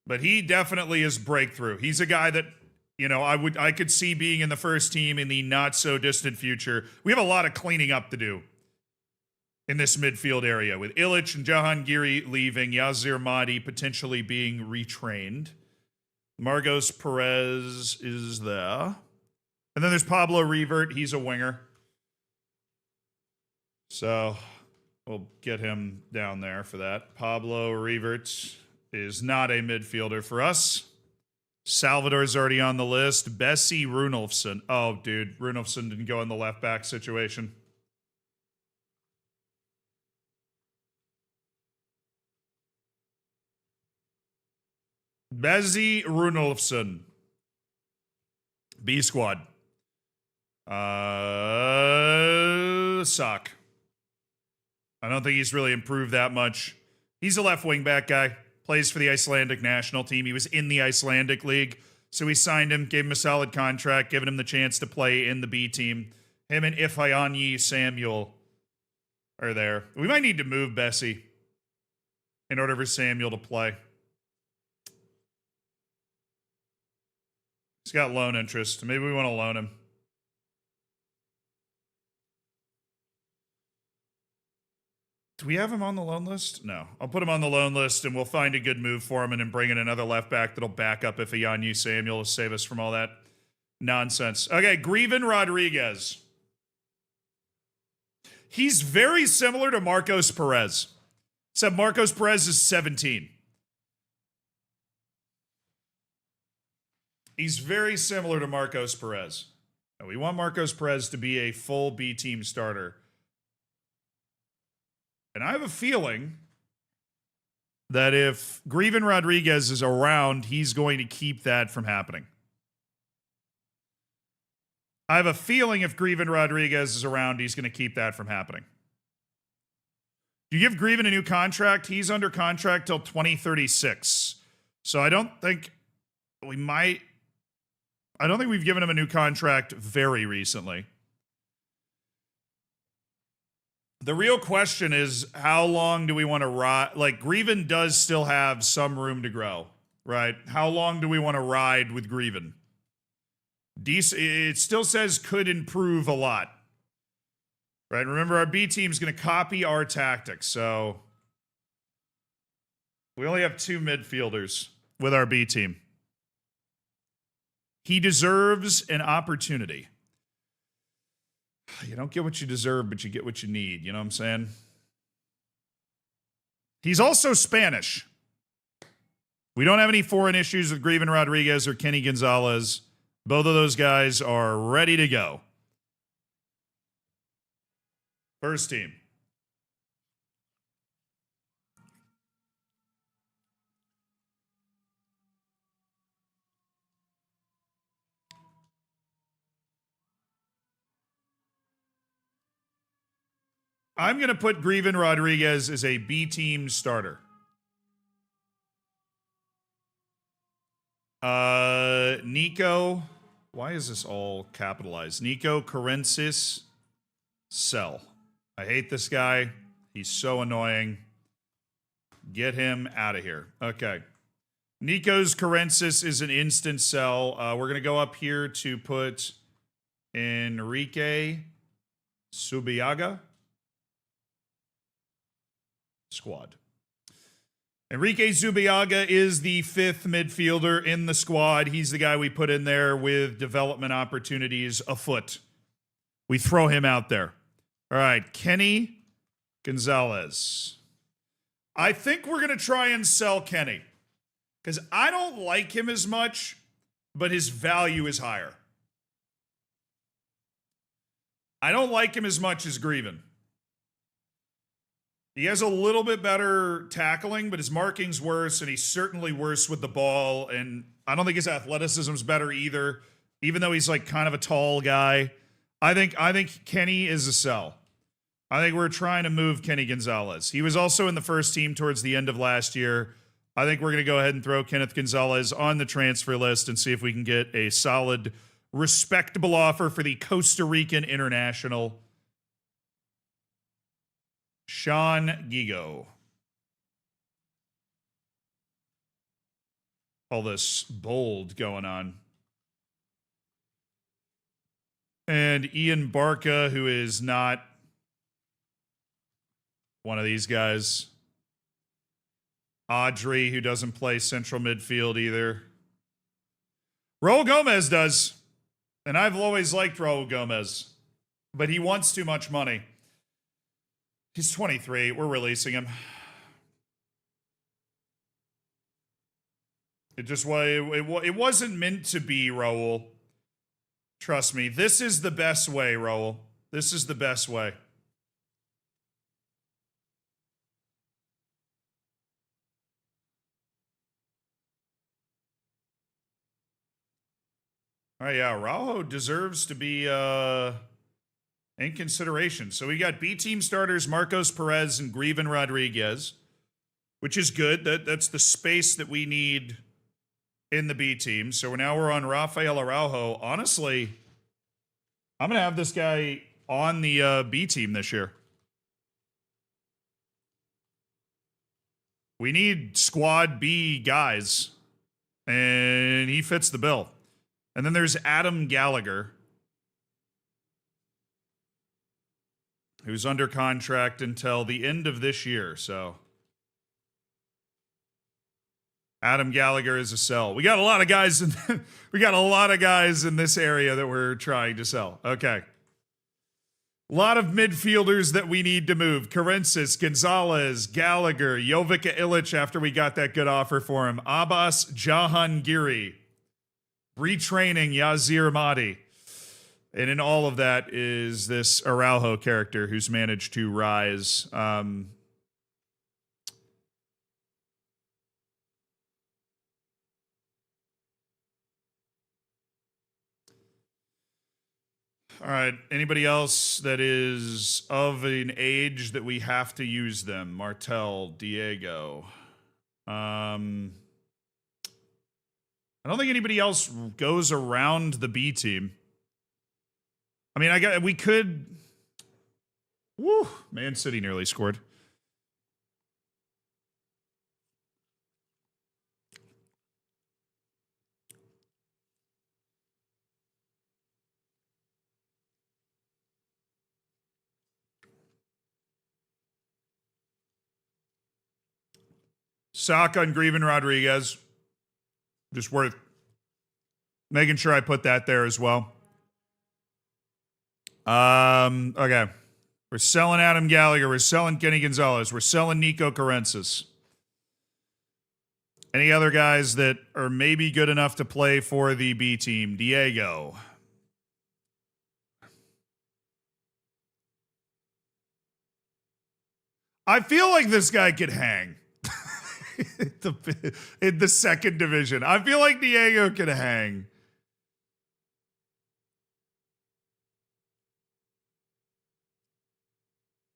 But he definitely is breakthrough. He's a guy that, you know, I could see being in the first team in the not so distant future. We have a lot of cleaning up to do in this midfield area, with Illich and Jahangiri leaving, Yazir Mahdi potentially being retrained. Marcos Perez is there. And then there's Pablo Revert. He's a winger. So we'll get him down there for that. Pablo Revert is not a midfielder for us. Salvador's already on the list. Bessie Runolfsson. Oh, dude. Runolfsson didn't go in the left back situation. Bessie Runolfsson. B squad. Suck. I don't think he's really improved that much. He's a left wing back guy. Plays for the Icelandic national team. He was in the Icelandic league. So we signed him, gave him a solid contract, giving him the chance to play in the B team. Him and Ifeanyi Samuel are there. We might need to move Bessie in order for Samuel to play. He's got loan interest. Maybe we want to loan him. Do we have him on the loan list? No. I'll put him on the loan list, and we'll find a good move for him and then bring in another left back that'll back up Ifeanyi Samuel to save us from all that nonsense. Okay, Greven Rodriguez. He's very similar to Marcos Perez, except Marcos Perez is 17. He's very similar to Marcos Perez. Now, we want Marcos Perez to be a full B team starter. And I have a feeling that if Greven Rodriguez is around, he's going to keep that from happening. I have a feeling if Greven Rodriguez is around, he's going to keep that from happening. You give Greven a new contract, he's under contract till 2036. So I don't think we've given him a new contract very recently. The real question is, how long do we want to ride? Like, Greven does still have some room to grow, right? How long do we want to ride with Greven? It still says could improve a lot, right? Remember, our B team is going to copy our tactics, so we only have 2 midfielders with our B team. He deserves an opportunity. You don't get what you deserve, but you get what you need. You know what I'm saying? He's also Spanish. We don't have any foreign issues with Greven Rodriguez or Kenny Gonzalez. Both of those guys are ready to go. First team. I'm going to put Greven Rodriguez as a B team starter. Nico. Why is this all capitalized? Nico Karensis. Sell. I hate this guy. He's so annoying. Get him out of here. Okay. Nikos Karensis is an instant sell. We're going to go up here to put Enrique Subiaga. Squad. Enrique Zubiaga is the 5th midfielder in the squad. He's the guy we put in there with development opportunities afoot. We throw him out there. All right, Kenny Gonzalez. I think we're going to try and sell Kenny because I don't like him as much, but his value is higher. I don't like him as much as Greven. He has a little bit better tackling, but his marking's worse, and he's certainly worse with the ball. And I don't think his athleticism's better either, even though he's like kind of a tall guy. I think Kenny is a sell. I think we're trying to move Kenny Gonzalez. He was also in the first team towards the end of last year. I think we're going to go ahead and throw Kenneth Gonzalez on the transfer list and see if we can get a solid, respectable offer for the Costa Rican international, Sean Gigo. All this bold going on. And Ian Barca, who is not one of these guys. Audrey, who doesn't play central midfield either. Raul Gomez does. And I've always liked Raul Gomez. But he wants too much money. He's 23. We're releasing him. It wasn't meant to be, Raul. Trust me. This is the best way, Raul. This is the best way. All right, yeah, Raul deserves to be in consideration. So we got B team starters Marcos Perez and Greven Rodriguez, which is good. That's the space that we need in the B team. So now we're on Rafael Araujo. Honestly, I'm going to have this guy on the B team this year. We need squad B guys, and he fits the bill. And then there's Adam Gallagher, who's under contract until the end of this year. So Adam Gallagher is a sell. We got a lot of guys in this area that we're trying to sell. Okay. A lot of midfielders that we need to move. Karensis, Gonzalez, Gallagher, Jovica Illich after we got that good offer for him. Abbas Jahangiri. Retraining Yazir Mahdi. And in all of that is this Araujo character who's managed to rise. All right. Anybody else that is of an age that we have to use them? Martel, Diego. I don't think anybody else goes around the B team. I mean, we could. Woo! Man City nearly scored. Saka and Greven Rodriguez. Just worth making sure I put that there as well. Okay. We're selling Adam Gallagher. We're selling Kenny Gonzalez. We're selling Nico Karensis. Any other guys that are maybe good enough to play for the B team? Diego. I feel like this guy could hang. In the second division. I feel like Diego could hang.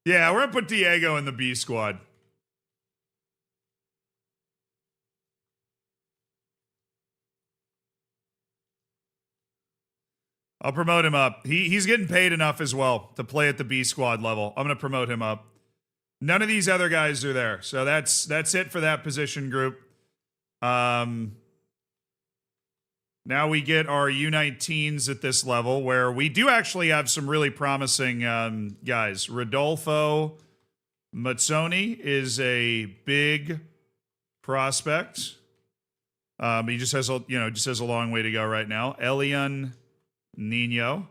Yeah, we're gonna put Diego in the B squad. I'll promote him up. He's getting paid enough as well to play at the B squad level. I'm gonna promote him up. None of these other guys are there, so that's it for that position group. Now we get our U19s at this level, where we do actually have some really promising guys. Rodolfo Mazzoni is a big prospect. He just has a long way to go right now. Elian Nino,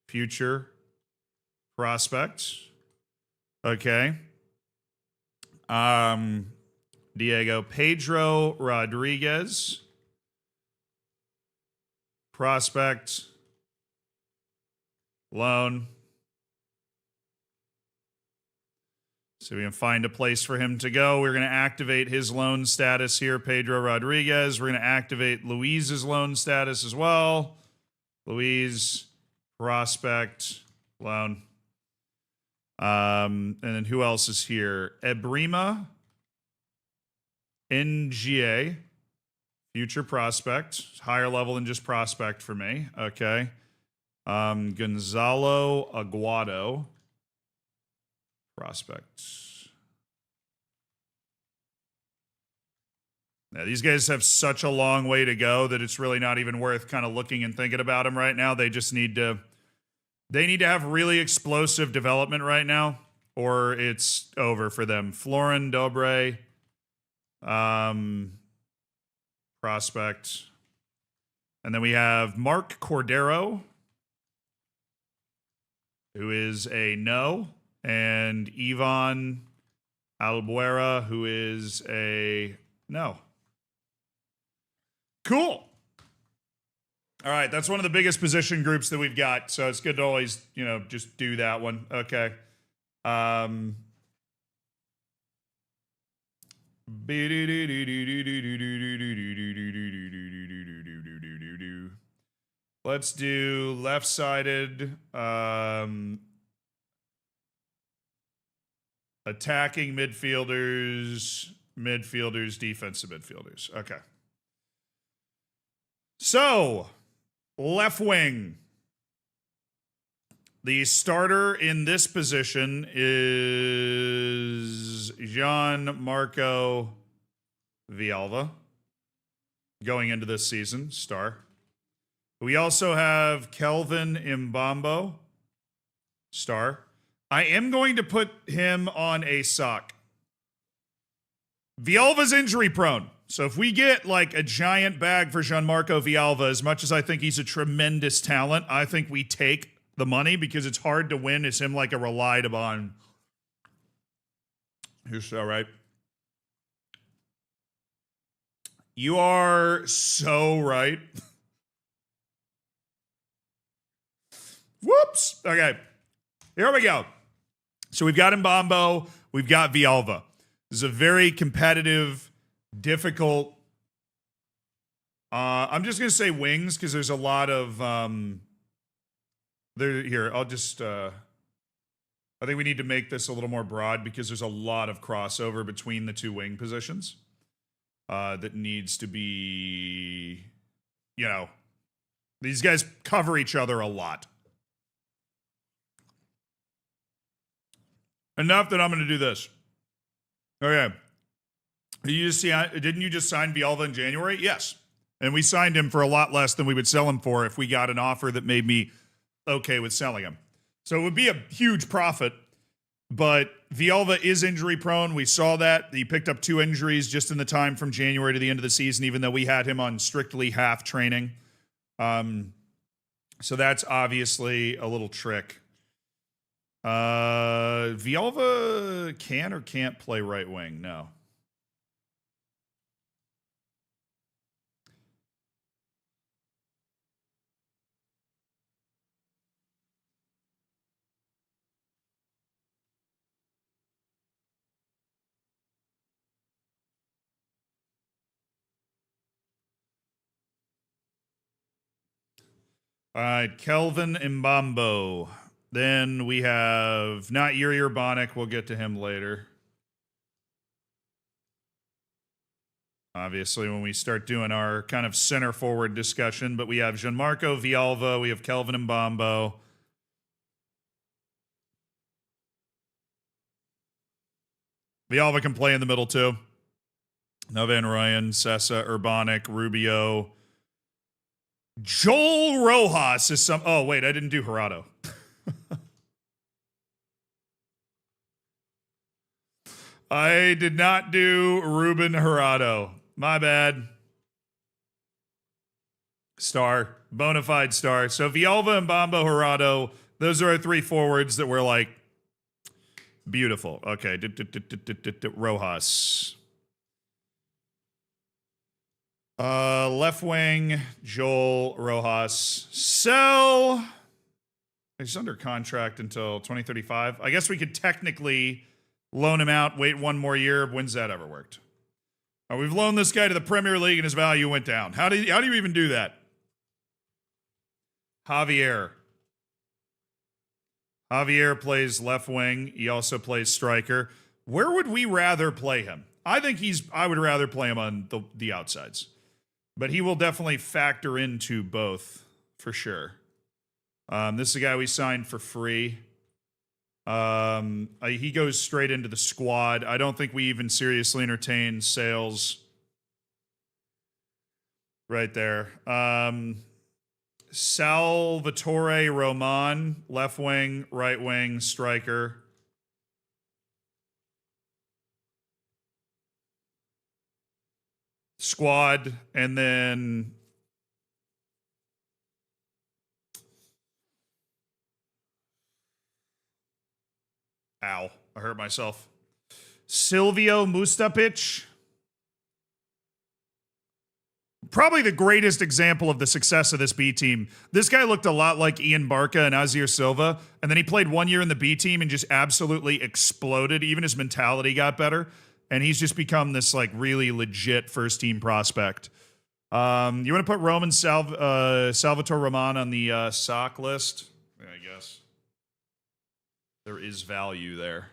future prospect. Okay. Diego Pedro Rodriguez, prospect, loan. So we can find a place for him to go. We're going to activate his loan status here, Pedro Rodriguez. We're going to activate Luiz's loan status as well. Luiz, prospect, loan. And then who else is here? Ebrima NGA, future prospect, higher level than just prospect for me. Okay. Gonzalo Aguado, prospect. Now, these guys have such a long way to go that it's really not even worth kind of looking and thinking about them right now. They just need to have really explosive development right now, or it's over for them. Florin Dobre, prospect. And then we have Mark Cordero, who is a no, and Ivan Albuera, who is a no. Cool. All right, that's one of the biggest position groups that we've got, so it's good to always, just do that one. Okay. Let's do left-sided attacking midfielders, defensive midfielders. Okay. So, left wing. The starter in this position is Gianmarco Villalba, going into this season, star. We also have Kelvin Mbambo, star. I am going to put him on a sock. Villalba's injury prone. So if we get like a giant bag for Gianmarco Villalba, as much as I think he's a tremendous talent, I think we take the money because it's hard to win. Is him like a relied upon? You're so right. You are so right. Whoops. Okay. Here we go. So we've got Mbambo. We've got Villalba. This is a very competitive, difficult. I'm just going to say wings because there's a lot of. Here, I'll just. I think we need to make this a little more broad because there's a lot of crossover between the two wing positions that needs to be. These guys cover each other a lot. Enough that I'm going to do this. Okay. Didn't you just sign Villalba in January? Yes. And we signed him for a lot less than we would sell him for if we got an offer that made me okay with selling him. So it would be a huge profit, but Villalba is injury prone. We saw that. He picked up 2 injuries just in the time from January to the end of the season, even though we had him on strictly half training. So that's obviously a little trick. Villalba can or can't play right wing? No. All right, Kelvin Mbambo. Then we have not Yuri Urbanic. We'll get to him later. Obviously, when we start doing our kind of center forward discussion, but we have Gianmarco Villalba, we have Kelvin Mbambo. Villalba can play in the middle too. Novan Ryan, Sessa, Urbanic, Rubio. Joel Rojas is some. Oh, wait, I didn't do Gerardo. I did not do Ruben Gerardo. My bad. Star. Bona fide star. So Villalba and Mbambo Gerardo, those are our three forwards that were like beautiful. Okay. Rojas. Left wing, Joel Rojas. Sell. He's under contract until 2035. I guess we could technically loan him out, wait one more year. When's that ever worked? We've loaned this guy to the Premier League and his value went down. How do you even do that? Javier. Javier plays left wing. He also plays striker. Where would we rather play him? I would rather play him on the outsides. But he will definitely factor into both for sure. This is a guy we signed for free. He goes straight into the squad. I don't think we even seriously entertain sales right there. Salvatore Roman, left wing, right wing, striker. Squad, and then ow, I hurt myself. Silvio Mustapic. Probably the greatest example of the success of this B team. This guy looked a lot like Ian Barca and Azir Silva, and then he played 1 year in the B team and just absolutely exploded. Even his mentality got better, and he's just become this like really legit first team prospect. You want to put Salvatore Roman on the sock list? Yeah, I guess. There is value there.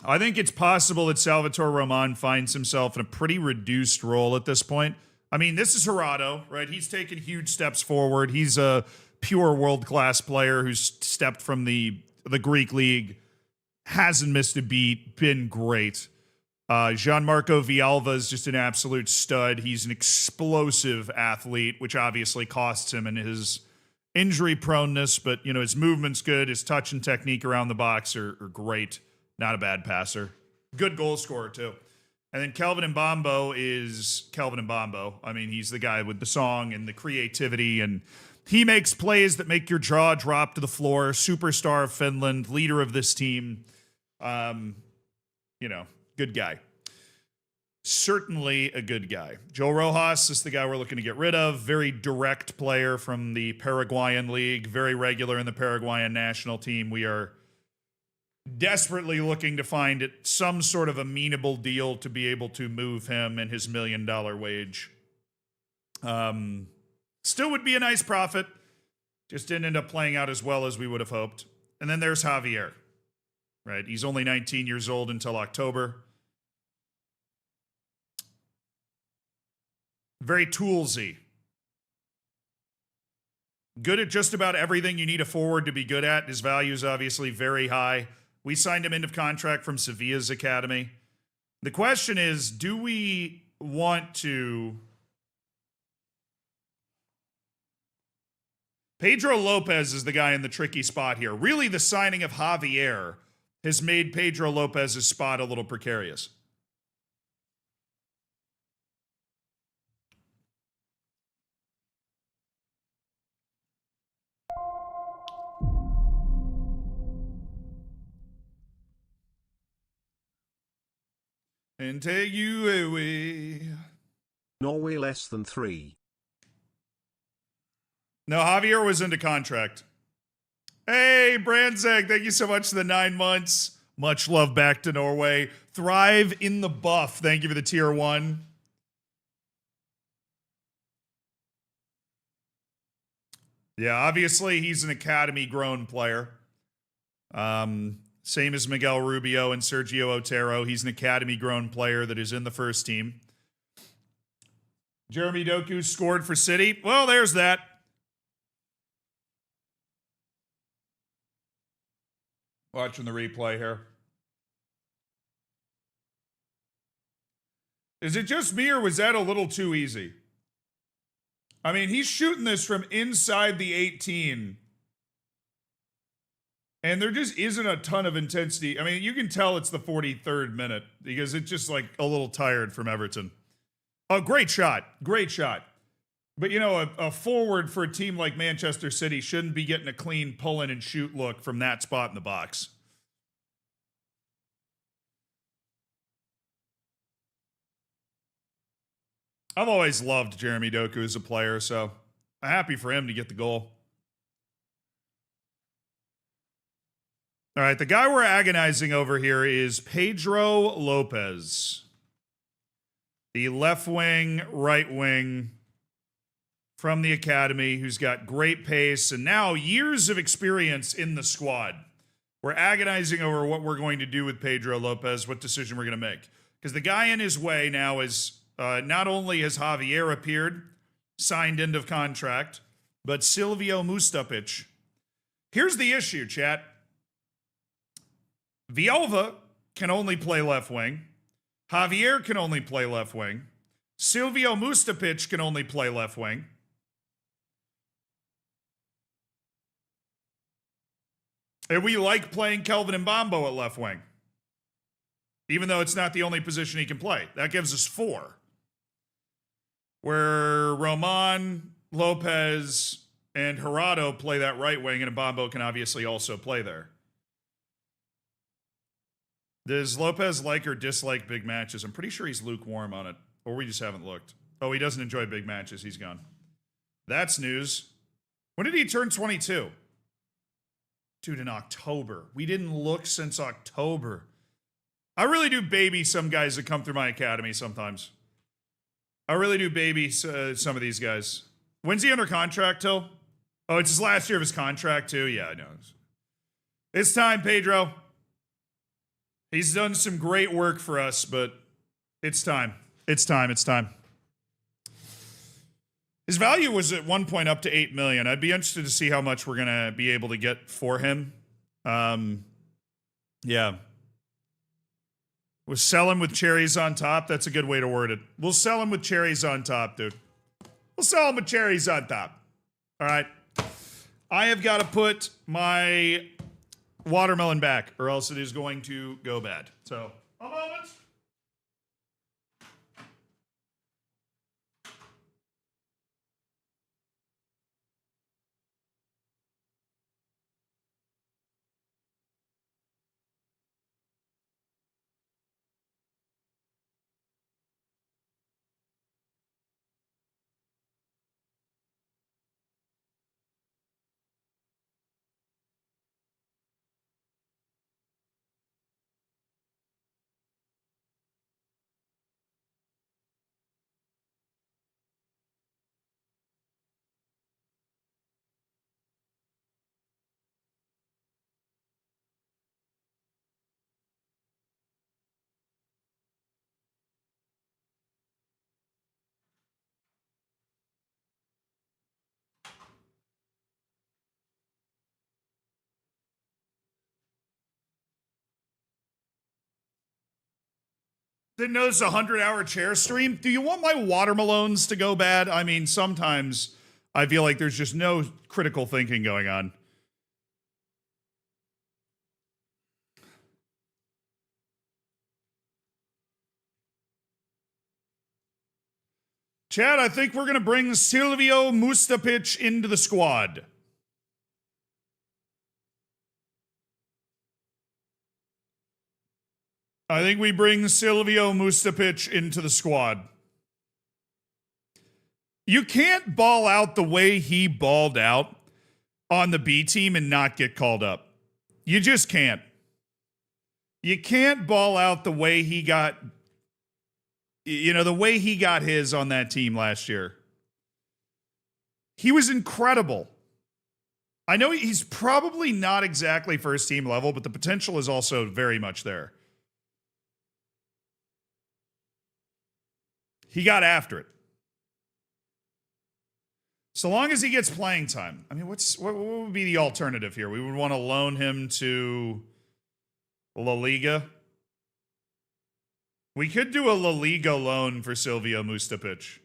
I think it's possible that Salvatore Roman finds himself in a pretty reduced role at this point. I mean, this is Gerardo, right? He's taken huge steps forward. He's a pure world-class player who's stepped from the Greek league, hasn't missed a beat, been great. Gianmarco Villalba is just an absolute stud. He's an explosive athlete, which obviously costs him in his injury proneness, but you know, his movement's good. His touch and technique around the box are great. Not a bad passer. Good goal scorer, too. And then Kelvin Mbambo is Kelvin Mbambo. I mean, he's the guy with the song and the creativity, and he makes plays that make your jaw drop to the floor. Superstar of Finland, leader of this team. You know, good guy. Certainly a good guy. Joel Rojas is the guy we're looking to get rid of. Very direct player from the Paraguayan league. Very regular in the Paraguayan national team. We are desperately looking to find some sort of amenable deal to be able to move him and his $1 million wage. Still would be a nice profit. Just didn't end up playing out as well as we would have hoped. And then there's Javier, right? He's only 19 years old until October. Very toolsy. Good at just about everything you need a forward to be good at. His value is obviously very high. We signed him end of contract from Sevilla's academy. The question is, do we want to... Pedro Lopez is the guy in the tricky spot here. Really, the signing of Javier has made Pedro Lopez's spot a little precarious. And take you away. Norway less than 3. No, Javier was into contract. Hey, Brandzeg, thank you so much for the 9 months. Much love back to Norway. Thrive in the buff. Thank you for the tier 1. Yeah, obviously he's an academy-grown player. Same as Miguel Rubio and Sergio Otero. He's an academy-grown player that is in the first team. Jeremy Doku scored for City. Well, there's that. Watching the replay here. Is it just me, or was that a little too easy? I mean, he's shooting this from inside the 18. And there just isn't a ton of intensity. I mean, you can tell it's the 43rd minute because it's just like a little tired from Everton. Oh, great shot. Great shot. But, you know, a forward for a team like Manchester City shouldn't be getting a clean pull-in and shoot look from that spot in the box. I've always loved Jeremy Doku as a player, so I'm happy for him to get the goal. All right, the guy we're agonizing over here is Pedro Lopez. The left wing, right wing from the academy who's got great pace and now years of experience in the squad. We're agonizing over what we're going to do with Pedro Lopez, what decision we're going to make. Because the guy in his way now is not only has Javier appeared, signed end of contract, but Silvio Mustapic. Here's the issue, chat. Villalba can only play left wing. Javier can only play left wing. Silvio Mustapic can only play left wing. And we like playing Kelvin Mbambo at left wing, even though it's not the only position he can play. That gives us 4. Where Roman, Lopez, and Gerardo play that right wing, and Mbambo can obviously also play there. Does Lopez like or dislike big matches? I'm pretty sure he's lukewarm on it, or we just haven't looked. Oh, he doesn't enjoy big matches. He's gone. That's news. When did he turn 22? Dude, in October. We didn't look since October. I really do baby some guys that come through my academy sometimes. I really do baby some of these guys. When's he under contract till? Oh, it's his last year of his contract too? Yeah, I know. It's time, Pedro. He's done some great work for us, but it's time. It's time. It's time. His value was at one point up to $8 million. I'd be interested to see how much we're going to be able to get for him. Yeah. We'll sell him with cherries on top. That's a good way to word it. We'll sell him with cherries on top, dude. We'll sell him with cherries on top. All right. I have got to put my watermelon back, or else it is going to go bad. So, a moment. Didn't know this is a 100-hour chair stream. Do you want my watermelons to go bad? I mean, sometimes I feel like there's just no critical thinking going on. Chad, I think we're going to bring Silvio Mustapic into the squad. I think we bring Silvio Mustapic into the squad. You can't ball out the way he balled out on the B team and not get called up. You just can't. You can't ball out the way he got, the way he got his on that team last year. He was incredible. I know he's probably not exactly first team level, but the potential is also very much there. He got after it. So long as he gets playing time. I mean, what would be the alternative here? We would want to loan him to La Liga. We could do a La Liga loan for Silvio Mustapic.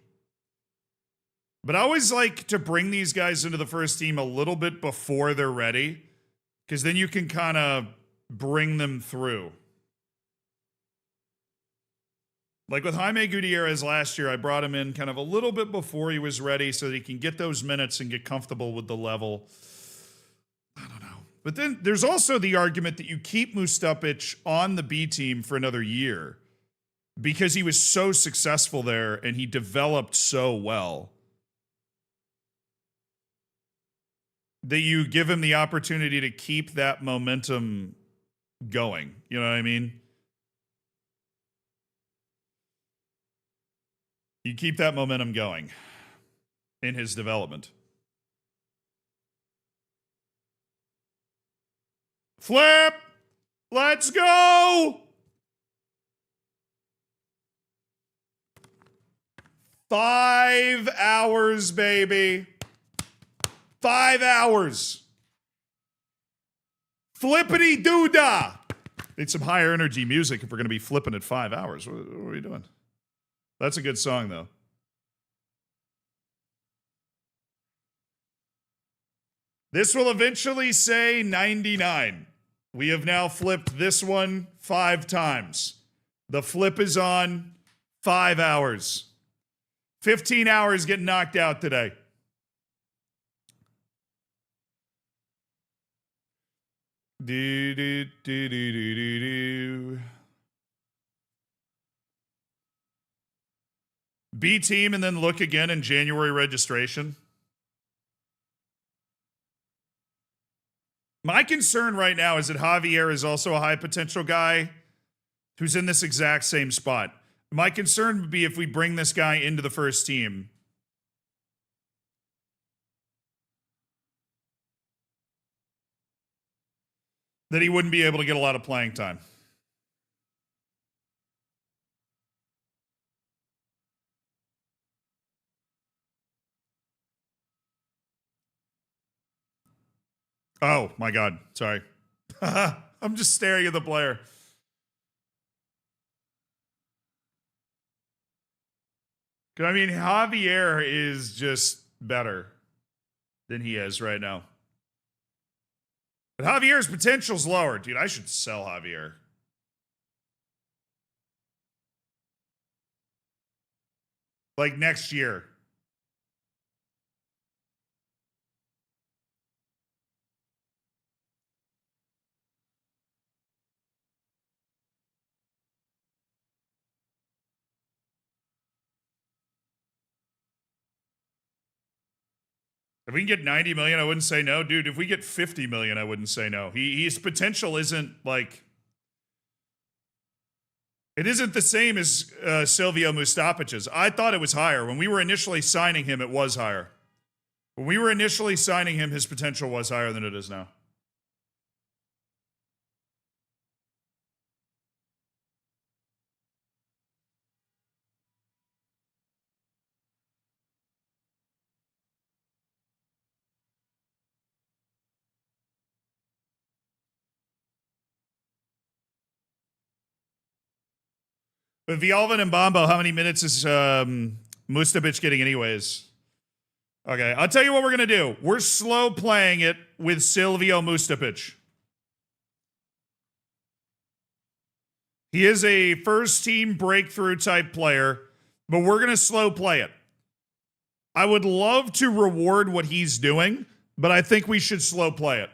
But I always like to bring these guys into the first team a little bit before they're ready, because then you can kind of bring them through. Like with Jaime Gutierrez last year, I brought him in kind of a little bit before he was ready so that he can get those minutes and get comfortable with the level. I don't know. But then there's also the argument that you keep Mustapic on the B team for another year because he was so successful there and he developed so well that you give him the opportunity to keep that momentum going. You know what I mean? You keep that momentum going in his development. Flip! Let's go! 5 hours, baby. 5 hours. Flippity doodah. Need some higher energy music if we're going to be flipping at 5 hours. What are we doing? That's a good song, though. This will eventually say 99. We have now flipped this one 5 times. The flip is on 5 hours. 15 hours getting knocked out today. Do, do, do, do, do, do, do. B team and then look again in January registration. My concern right now is that Javier is also a high potential guy who's in this exact same spot. My concern would be if we bring this guy into the first team. That he wouldn't be able to get a lot of playing time. Oh, my God. Sorry. I'm just staring at the player. I mean, Javier is just better than he is right now. But Javier's potential's lower. Dude, I should sell Javier. Like next year. If we can get 90 million, I wouldn't say no. Dude, if we get 50 million, I wouldn't say no. His potential isn't like... It isn't the same as Silvio Mustapic's. I thought it was higher. When we were initially signing him, it was higher. When we were initially signing him, his potential was higher than it is now. But Vialvin and Bombo, how many minutes is Mustapic getting anyways? Okay, I'll tell you what we're going to do. We're slow playing it with Silvio Mustapic. He is a first-team breakthrough type player, but we're going to slow play it. I would love to reward what he's doing, but I think we should slow play it.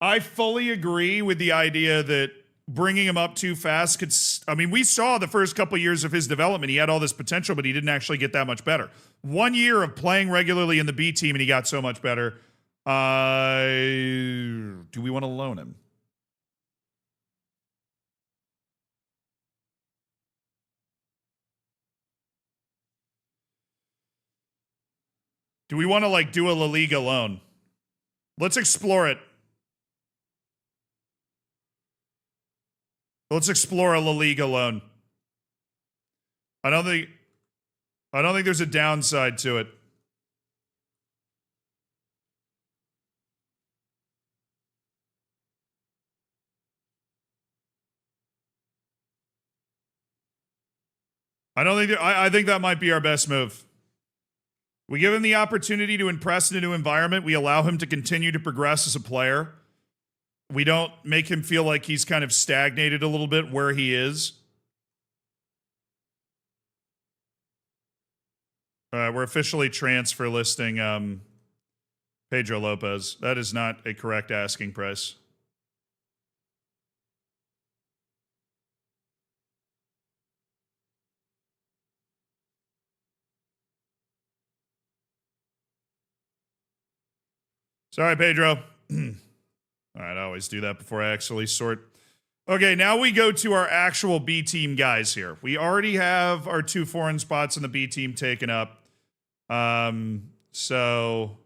I fully agree with the idea that bringing him up too fast could... I mean, we saw the first couple years of his development. He had all this potential, but he didn't actually get that much better. 1 year of playing regularly in the B team, and he got so much better. Do we want to loan him? Do we want to, like, do a La Liga loan? Let's explore it. Let's explore a La Liga loan. I don't think there's a downside to it. I think that might be our best move. We give him the opportunity to impress in a new environment. We allow him to continue to progress as a player. We don't make him feel like he's kind of stagnated a little bit where he is. We're officially transfer listing Pedro Lopez. That is not a correct asking price. Sorry, Pedro. All right, I always do that before I actually sort. Okay, now we go to our actual B team guys here. We already have our 2 foreign spots in the B team taken up. So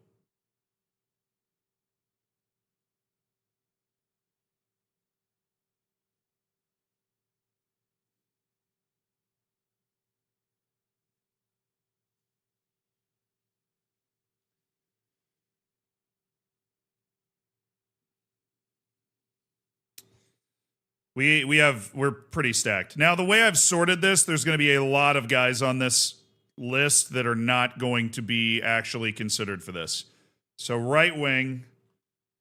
we're pretty stacked. Now, the way I've sorted this, there's going to be a lot of guys on this list that are not going to be actually considered for this. So right wing,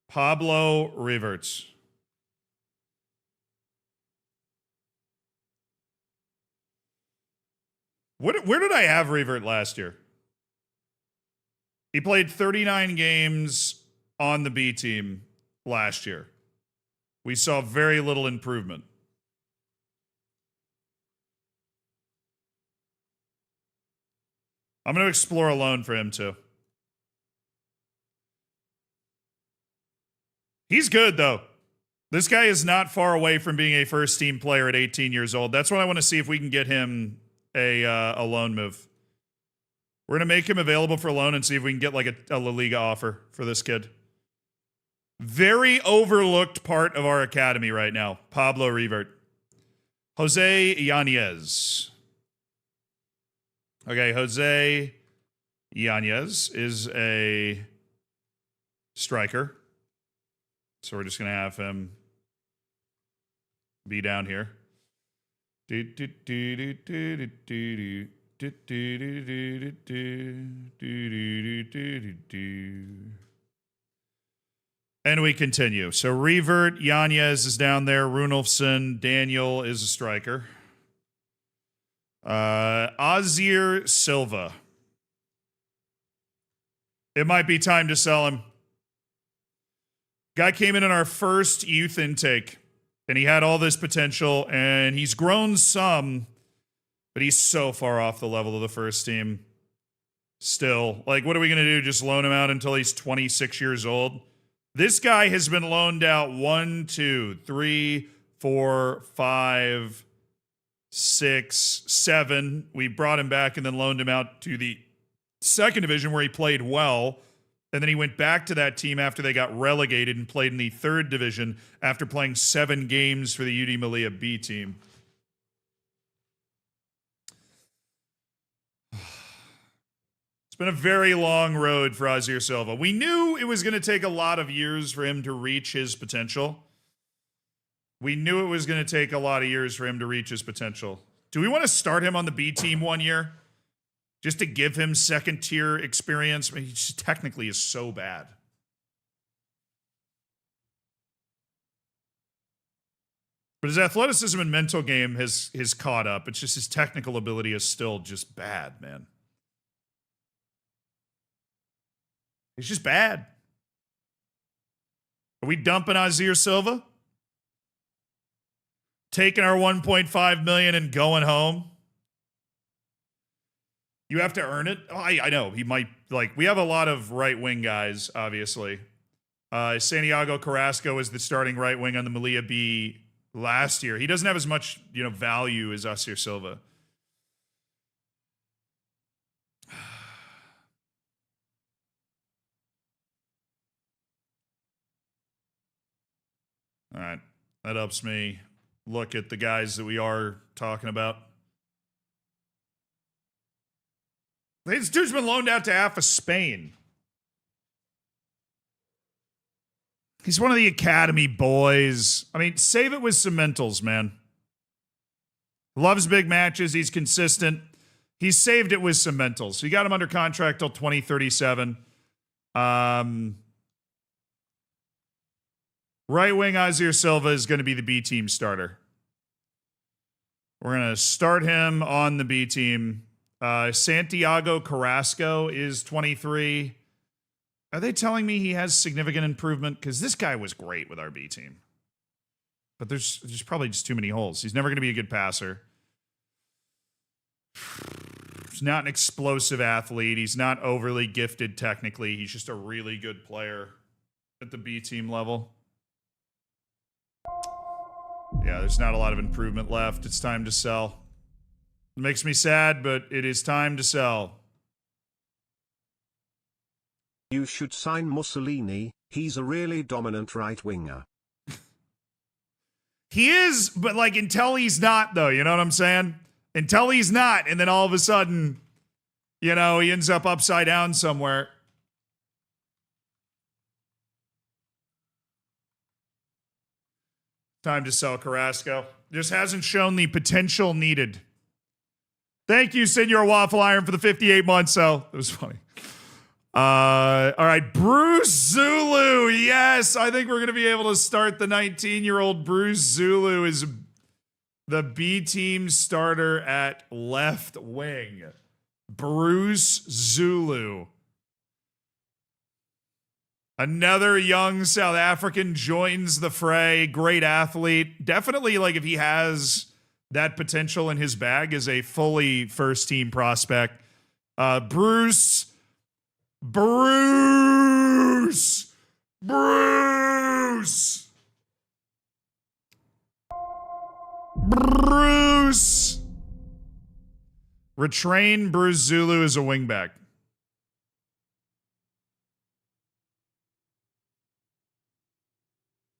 Pablo Riverts. Where did I have Revert last year? He played 39 games on the B team last year. We saw very little improvement. I'm going to explore a loan for him too. He's good though. This guy is not far away from being a first team player at 18 years old. That's what I want to see if we can get him a loan move. We're going to make him available for a loan and see if we can get like a La Liga offer for this kid. Very overlooked part of our academy right now. Pablo Revert. Jose Yanez. Okay, Jose Yanez is a striker. So we're just going to have him be down here. And we continue. So Revert, Yanez is down there. Runolfsson, Daniel is a striker. Azir Silva. It might be time to sell him. Guy came in our first youth intake, and he had all this potential, and he's grown some, but he's so far off the level of the first team. Still, like, what are we going to do? Just loan him out until he's 26 years old? This guy has been loaned out 1, 2, 3, 4, 5, 6, 7. We brought him back and then loaned him out to the second division where he played well. And then he went back to that team after they got relegated and played in the third division after playing 7 games for the UD Melilla B team. It's been a very long road for Azir Silva. We knew it was going to take a lot of years for him to reach his potential. We knew it was going to take a lot of years for him to reach his potential. Do we want to start him on the B team 1 year? Just to give him second tier experience? I mean, he just technically is so bad. But his athleticism and mental game has caught up. It's just his technical ability is still just bad, man. He's just bad. Are we dumping Azir Silva? Taking our 1.5 million and going home? You have to earn it? Oh, I know. He might, like, we have a lot of right wing guys, obviously. Santiago Carrasco is the starting right wing on the Melilla B last year. He doesn't have as much, value as Azir Silva. All right. That helps me look at the guys that we are talking about. This dude's been loaned out to half of Spain. He's one of the academy boys. I mean, save it with some mentals, man. Loves big matches. He's consistent. He saved it with some mentals. He got him under contract till 2037. Right wing Azir Silva is going to be the B team starter. We're going to start him on the B team. Santiago Carrasco is 23. Are they telling me he has significant improvement? Because this guy was great with our B team. But there's probably just too many holes. He's never going to be a good passer. He's not an explosive athlete. He's not overly gifted technically. He's just a really good player at the B team level. Yeah, there's not a lot of improvement left. It's time to sell. It makes me sad, but it is time to sell. You should sign Mussolini. He's a really dominant right winger. He is, but like until he's not, though. You know what I'm saying? Until he's not, and then all of a sudden, you know, he ends up upside down somewhere. Time to sell Carrasco. Just hasn't shown the potential needed. Thank you, Senor Waffle Iron, for the 58 months. So it was funny. All right, Bruce Zulu. Yes, I think we're going to be able to start the 19-year-old Bruce Zulu is the B team starter at left wing. Bruce Zulu. Another young South African joins the fray. Great athlete. Definitely, like, if he has that potential in his bag as a fully first-team prospect. Bruce. Retrain Bruce Zulu as a wingback.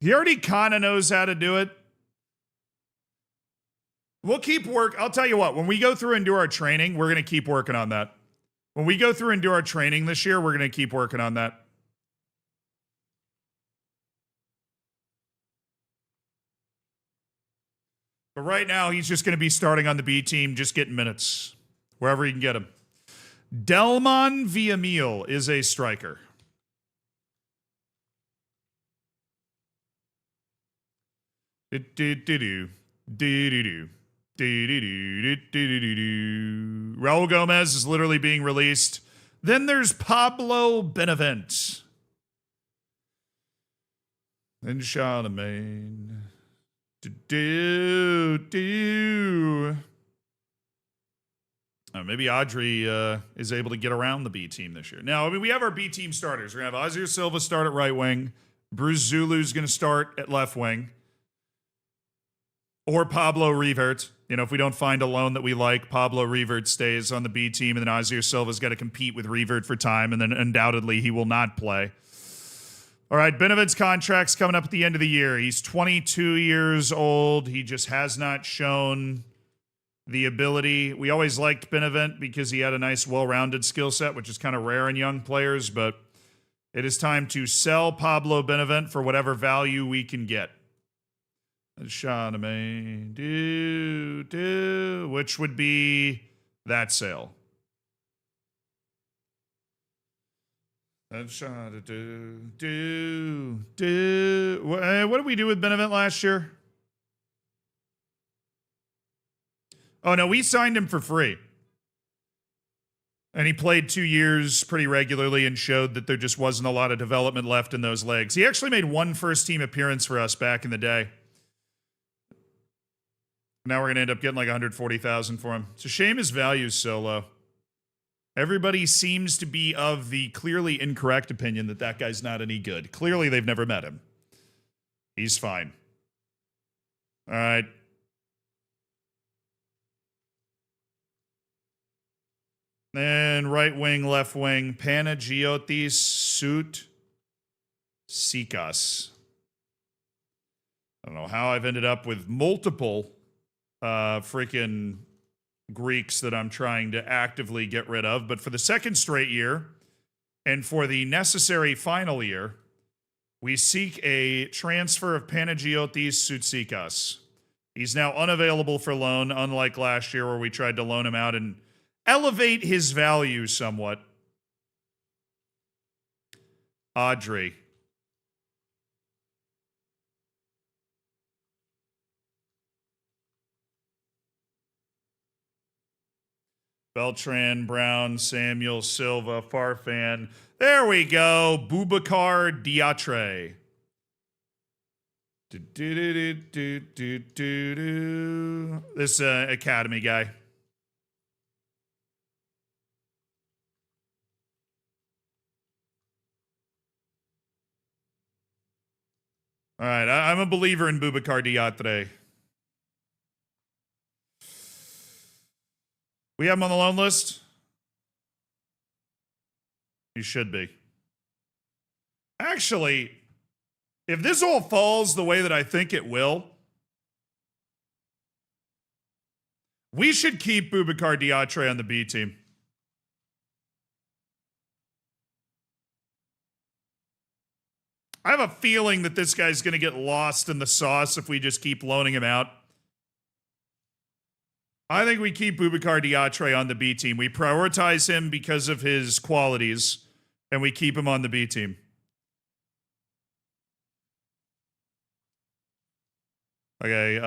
He already kind of knows how to do it. We'll keep work. I'll tell you what, when we go through and do our training, we're going to keep working on that. When we go through and do our training this year, we're going to keep working on that. But right now, he's just going to be starting on the B team, just getting minutes, wherever he can get him. Delmon Villamil is a striker. Raul Gomez is literally being released. Then there's Pablo Benavent. Then Charlemagne. Maybe Audrey is able to get around the B team this year. Now, I mean, we have our B team starters. We're going to have Azir Silva start at right wing. Bruce Zulu's going to start at left wing. Or Pablo Revert. You know, if we don't find a loan that we like, Pablo Revert stays on the B team, and then Azir Silva's got to compete with Revert for time, and then undoubtedly he will not play. All right, Benavent's contract's coming up at the end of the year. He's 22 years old. He just has not shown the ability. We always liked Benavent because he had a nice, well-rounded skill set, which is kind of rare in young players, but it is time to sell Pablo Benavent for whatever value we can get. Charlemagne, which would be that sale. What did we do with Benavent last year? Oh, no, we signed him for free. And he played 2 years pretty regularly and showed that there just wasn't a lot of development left in those legs. He actually made one first-team appearance for us back in the day. Now we're going to end up getting like $140,000 for him. It's a shame his value is so low. Everybody seems to be of the clearly incorrect opinion that that guy's not any good. Clearly, they've never met him. He's fine. All right. Then right wing, left wing, Panagiotis, Suit, Sikas. I don't know how I've ended up with multiple freaking Greeks that I'm trying to actively get rid of. But for the second straight year, and for the necessary final year, we seek a transfer of Panagiotis Soutsikas. He's now unavailable for loan, unlike last year where we tried to loan him out and elevate his value somewhat. Audrey. Beltran, Brown, Samuel, Silva, Farfan. There we go. Boubacar Diatre. This academy guy. All right, I'm a believer in Boubacar Diatre. We have him on the loan list? He should be. Actually, if this all falls the way that I think it will, we should keep Boubacar Diatre on the B team. I have a feeling that this guy's going to get lost in the sauce if we just keep loaning him out. I think we keep Boubacar Diatre on the B team. We prioritize him because of his qualities, and we keep him on the B team. Okay,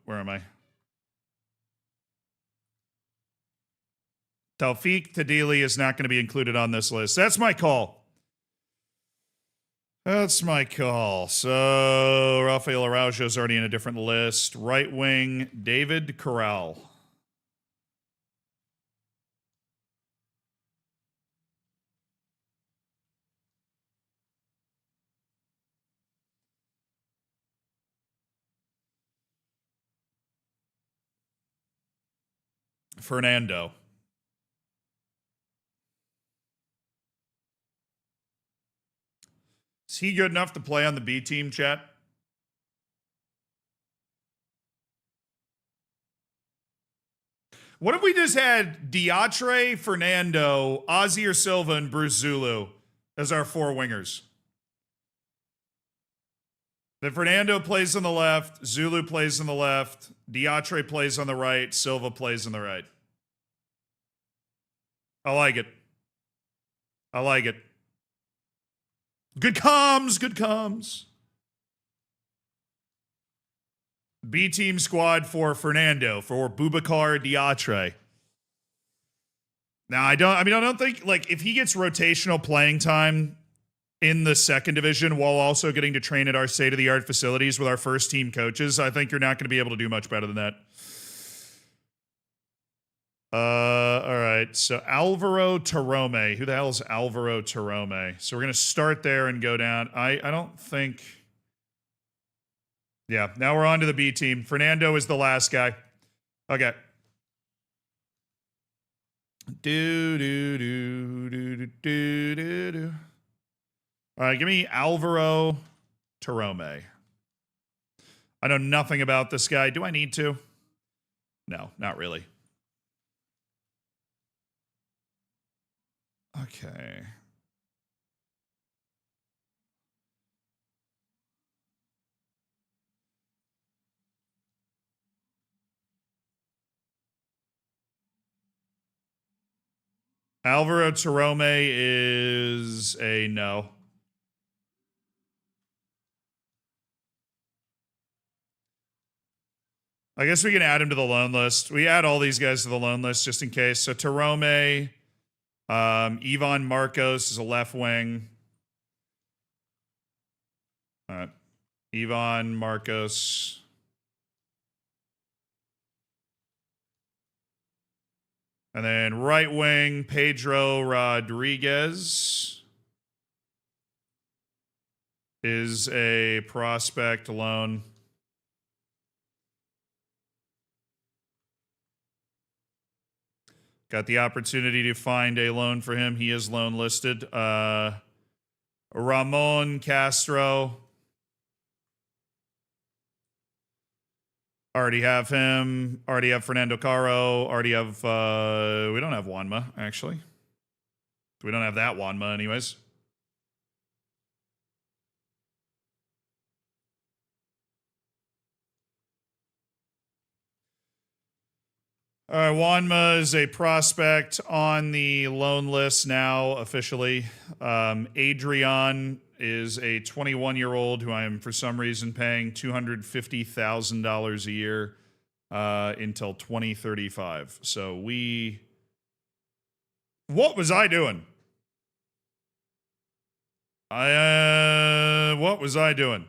where am I? Taufik Tadili is not going to be included on this list. That's my call. That's my call. So Rafael Araujo is already in a different list. Right wing, David Corral. Fernando. Is he good enough to play on the B team, chat? What if we just had Diatre, Fernando, Ozzy Silva, and Bruce Zulu as our four wingers? Then Fernando plays on the left, Zulu plays on the left, Diatre plays on the right, Silva plays on the right. I like it. I like it. Good comms, good comms. B team squad for Fernando, for Boubacar Diatre. Now, I don't think, like, if he gets rotational playing time in the second division while also getting to train at our state-of-the-art facilities with our first team coaches, I think you're not going to be able to do much better than that. All right. So Alvaro Torome. Who the hell is Alvaro Torome? So we're going to start there and go down. I don't think. Yeah. Now we're on to the B team. Fernando is the last guy. Okay. All right. Give me Alvaro Torome. I know nothing about this guy. Do I need to? No, not really. Okay. Alvaro Torome is a no. I guess we can add him to the loan list. We add all these guys to the loan list just in case. So Torome, Ivan Marcos is a left wing. All right. Ivan Marcos. And then right wing, Pedro Rodriguez is a prospect loan. Got the opportunity to find a loan for him. He is loan listed. Ramon Castro. Already have him. Already have Fernando Caro. Already have, we don't have Wanma, actually. We don't have that Wanma anyways. All right, Wanma is a prospect on the loan list now, officially. Adrian is a 21-year-old who I am, for some reason, paying $250,000 a year until 2035. So what was I doing? What was I doing?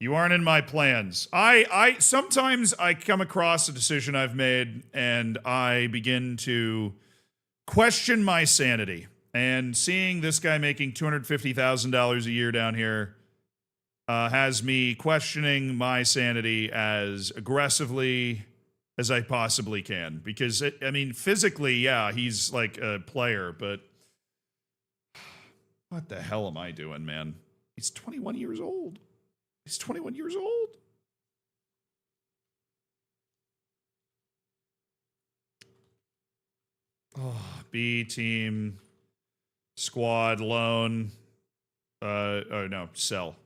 You aren't in my plans. I sometimes I come across a decision I've made and I begin to question my sanity. And seeing this guy making $250,000 a year down here has me questioning my sanity as aggressively as I possibly can. Because, I mean, physically, yeah, he's like a player, but what the hell am I doing, man? He's 21 years old. He's 21 years old. Oh, B team, squad, loan. Oh no, sell.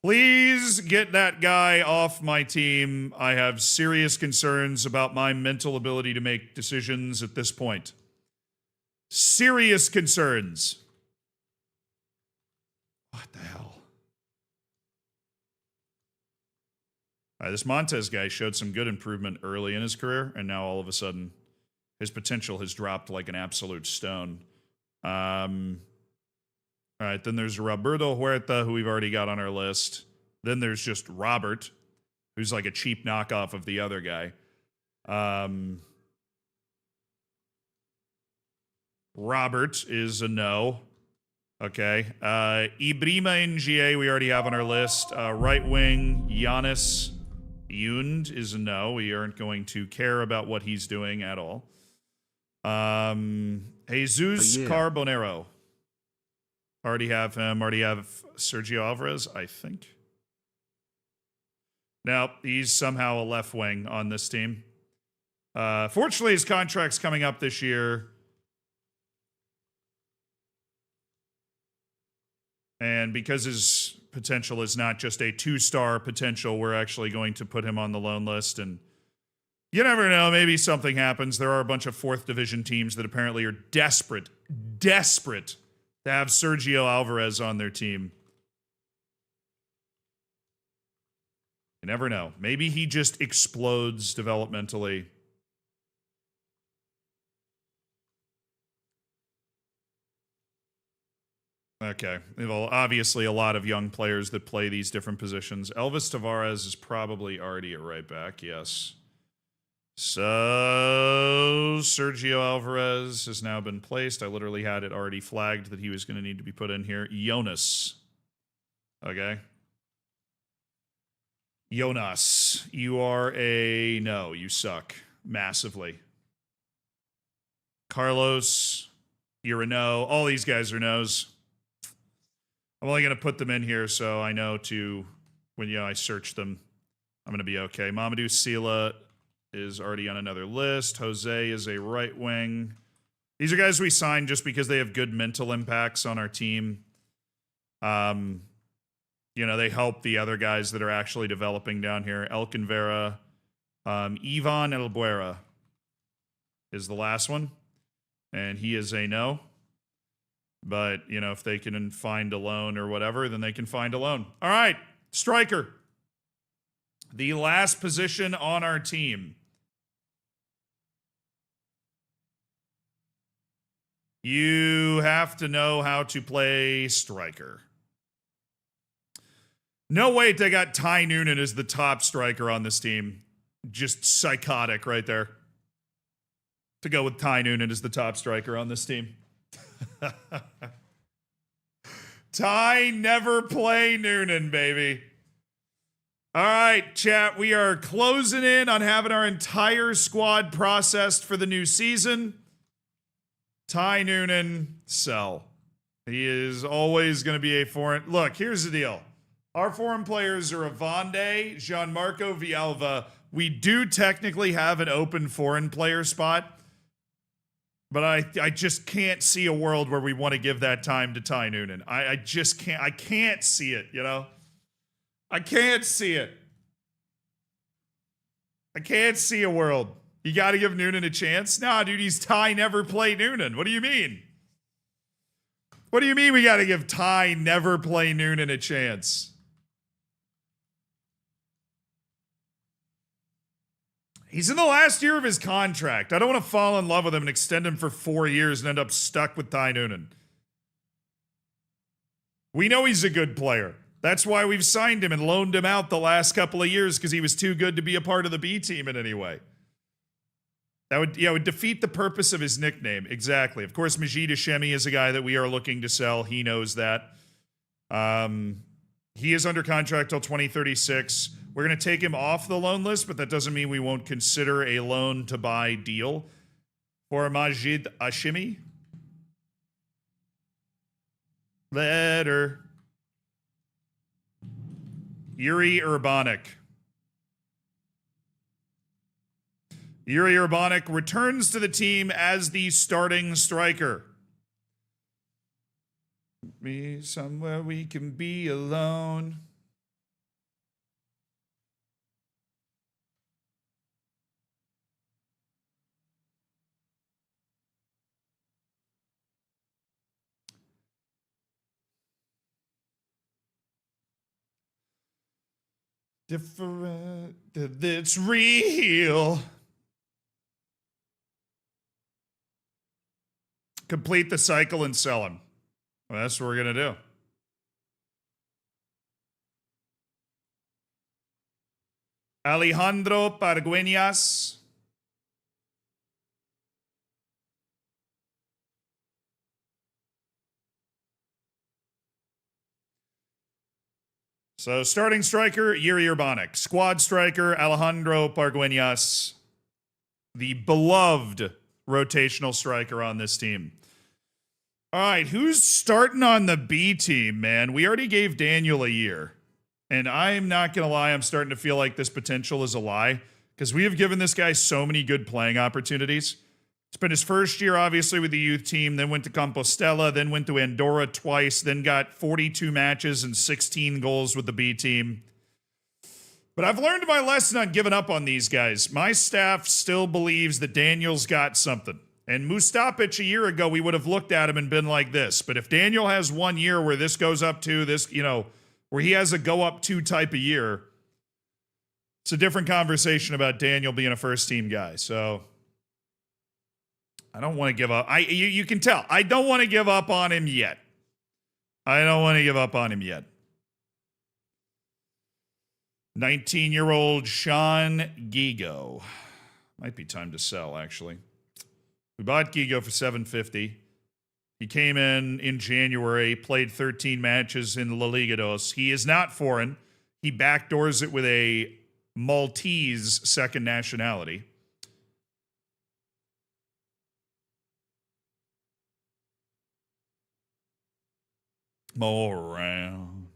Please get that guy off my team. I have serious concerns about my mental ability to make decisions at this point. Serious concerns. What the hell? This Montez guy showed some good improvement early in his career, and now all of a sudden, his potential has dropped like an absolute stone. All right, then there's Roberto Huerta, who we've already got on our list. Then there's just Robert, who's like a cheap knockoff of the other guy. Robert is a no. Okay. Ibrima Nga, we already have on our list. Right wing, Giannis Yund is a no. We aren't going to care about what he's doing at all. Jesus Carbonero. Already have him. Already have Sergio Alvarez, I think. Now, he's somehow a left wing on this team. Fortunately, his contract's coming up this year. And because his potential is not just a 2-star potential, we're actually going to put him on the loan list. And you never know, maybe something happens. There are a bunch of 4th division teams that apparently are desperate to have Sergio Alvarez on their team. You never know. Maybe he just explodes developmentally. Okay. Well, obviously a lot of young players that play these different positions. Elvis Tavares is probably already a right back, yes. So Sergio Alvarez has now been placed. I literally had it already flagged that he was going to need to be put in here. Jonas. Okay. Jonas, you are a no. You suck massively. Carlos, you're a no. All these guys are no's. I'm only going to put them in here so I know to, when I search them, I'm going to be okay. Mamadou Sila is already on another list. Jose is a right wing. These are guys we signed just because they have good mental impacts on our team. They help the other guys that are actually developing down here. Elkin Vera. Ivan Elbuera is the last one. And he is a no. But, if they can find a loan or whatever, then they can find a loan. All right, striker. The last position on our team. You have to know how to play striker. No, wait, they got Ty Noonan as the top striker on this team. Just psychotic right there. To go with Ty Noonan as the top striker on this team. Ty never play Noonan, baby. All right, chat. We are closing in on having our entire squad processed for the new season. Ty Noonan, sell. He is always going to be a foreign. Look, here's the deal. Our foreign players are Avande, Gianmarco Villalva. We do technically have an open foreign player spot, but I just can't see a world where we want to give that time to Ty Noonan. I just can't. I can't see it, you know? I can't see it. I can't see a world. You got to give Noonan a chance? Nah, dude, he's Ty never play Noonan. What do you mean? What do you mean we got to give Ty never play Noonan a chance? He's in the last year of his contract. I don't want to fall in love with him and extend him for 4 years and end up stuck with Ty Noonan. We know he's a good player. That's why we've signed him and loaned him out the last couple of years, because he was too good to be a part of the B team in any way. That would defeat the purpose of his nickname. Exactly. Of course, Majid Hashemi is a guy that we are looking to sell. He knows that. He is under contract till 2036. We're going to take him off the loan list, but that doesn't mean we won't consider a loan to buy deal for Majid Hashemi. Letter. Yuri Urbanik. Yuri Urbanik returns to the team as the starting striker. Be somewhere we can be alone. Different, it's real. Complete the cycle and sell him. Well, that's what we're going to do. Alejandro Pargueñas. So starting striker, Yuri Urbanik. Squad striker, Alejandro Pargueñas. The beloved rotational striker on this team. All right, who's starting on the B team, man? We already gave Daniel a year. And I'm not going to lie, I'm starting to feel like this potential is a lie, because we have given this guy so many good playing opportunities. It's been his first year, obviously, with the youth team, then went to Compostela, then went to Andorra twice, then got 42 matches and 16 goals with the B team. But I've learned my lesson on giving up on these guys. My staff still believes that Daniel's got something. And Mustapic a year ago, we would have looked at him and been like this. But if Daniel has 1 year where this goes up to this, you know, where he has a go up to type of year, it's a different conversation about Daniel being a first team guy. So I don't want to give up. You can tell. I don't want to give up on him yet. I don't want to give up on him yet. 19-year-old Sean Gigo. Might be time to sell, actually. We bought Gigo for $750. He came in January, played 13 matches in La Liga Dos. He is not foreign. He backdoors it with a Maltese second nationality. More round.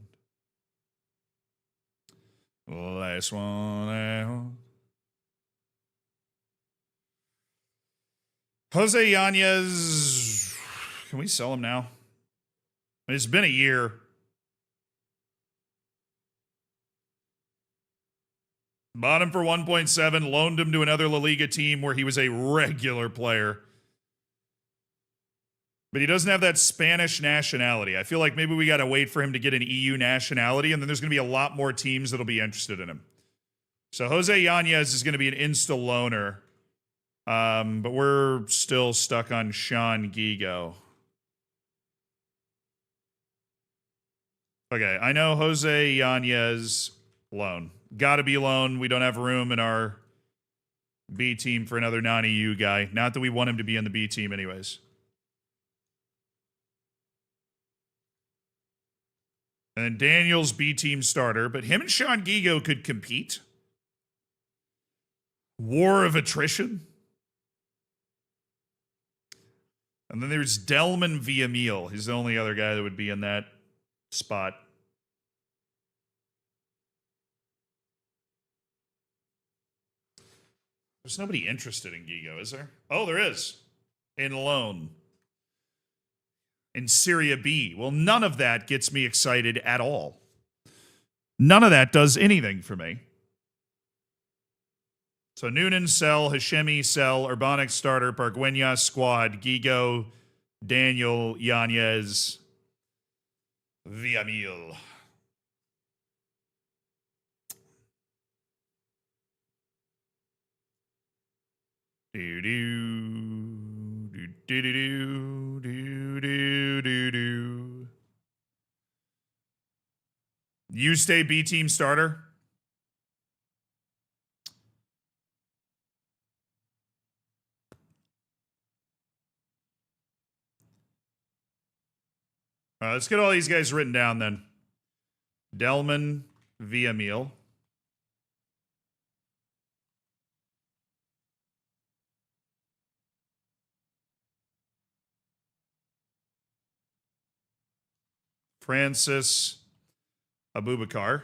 Last one out. Jose Yanez. Can we sell him now? It's been a year. Bought him for 1.7, loaned him to another La Liga team where he was a regular player. But he doesn't have that Spanish nationality. I feel like maybe we got to wait for him to get an EU nationality, and then there's going to be a lot more teams that'll be interested in him. So Jose Yanez is going to be an insta loaner. But we're still stuck on Sean Gigo. Okay, I know Jose Yanez loan. Gotta be loan. We don't have room in our B team for another non-EU guy. Not that we want him to be in the B team anyways. And then Daniel's B team starter, but him and Sean Gigo could compete. War of attrition. And then there's Delman Villamil. He's the only other guy that would be in that spot. There's nobody interested in Gigo, is there? Oh, there is. In loan. In Serie B. Well, none of that gets me excited at all. None of that does anything for me. So Noonan, sell. Hashemi, sell. Urbanic, starter. Pargueñas, squad. Gigo, Daniel, Yanez, Villamil. Do do do do do do do do do. You stay B team starter. All right, let's get all these guys written down then. Delman, Villamil. Francis Abubakar.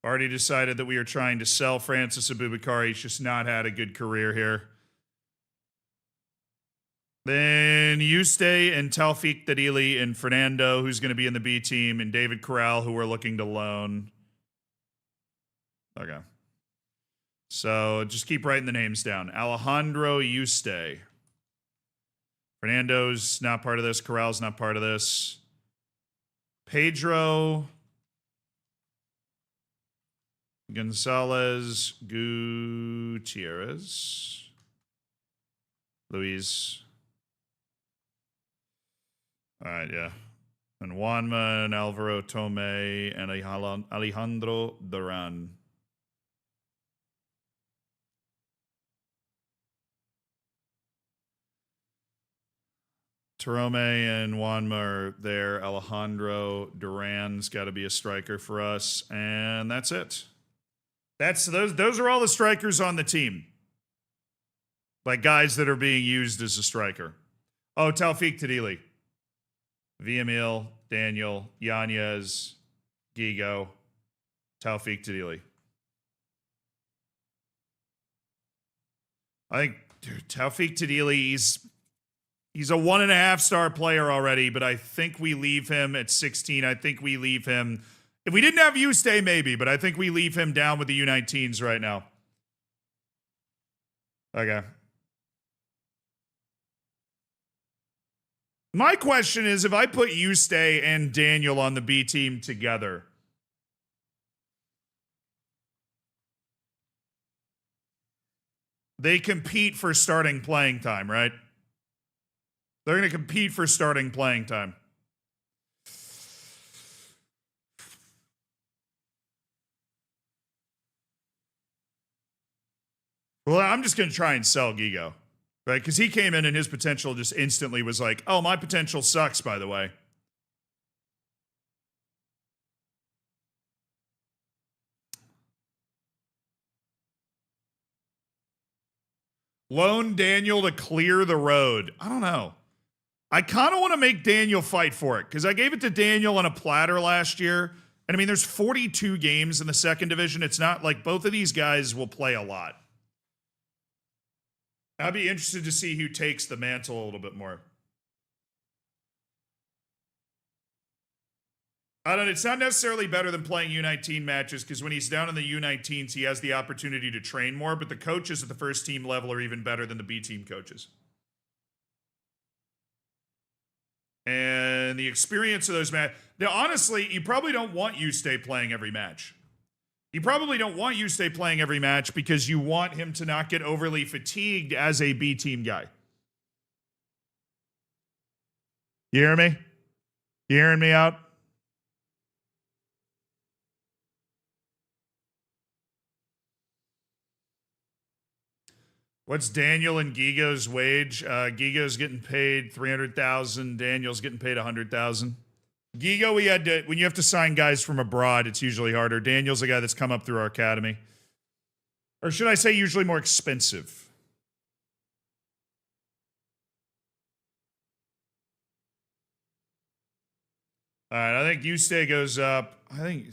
Already decided that we are trying to sell Francis Abubakar. He's just not had a good career here. Then Yuste and Taufik Dadili and Fernando, who's going to be in the B team, and David Corral, who we're looking to loan. Okay. So just keep writing the names down. Alejandro Yuste. Fernando's not part of this. Corral's not part of this. Pedro Gonzalez Gutierrez. Luis. All right, yeah. And Juanma and Alvaro Tomé and Alejandro Duran. Terome and Juanma are there. Alejandro Duran's got to be a striker for us. And that's it. Those are all the strikers on the team. Like guys that are being used as a striker. Oh, Taufik Tadili. Villamil, Daniel, Yanez, Gigo, Taufik Tadili. I think, dude, Taufik Tadili, he's a 1.5-star player already, but I think we leave him at 16. I think we leave him. If we didn't have Yuste, maybe, but I think we leave him down with the U19s right now. Okay. My question is, if I put Yuste and Daniel on the B team together, they compete for starting playing time, right? They're going to compete for starting playing time. Well, I'm just going to try and sell Gigo, right? Because he came in and his potential just instantly was like, oh, my potential sucks, by the way. Loan Daniel to clear the road. I don't know. I kind of want to make Daniel fight for it because I gave it to Daniel on a platter last year. And I mean, there's 42 games in the second division. It's not like both of these guys will play a lot. I'd be interested to see who takes the mantle a little bit more. I don't know. It's not necessarily better than playing U19 matches because when he's down in the U19s, he has the opportunity to train more, but the coaches at the first team level are even better than the B team coaches. And the experience of those matches. Now, honestly, you probably don't want Yuste playing every match. You probably don't want Yuste playing every match because you want him to not get overly fatigued as a B team guy. You hear me? You hearing me out? What's Daniel and Gigo's wage? Gigo's getting paid $300,000. Daniel's getting paid $100,000. Gigo, we had to, when you have to sign guys from abroad, it's usually harder. Daniel's a guy that's come up through our academy. Or should I say usually more expensive? All right, I think Ustay goes up. I think...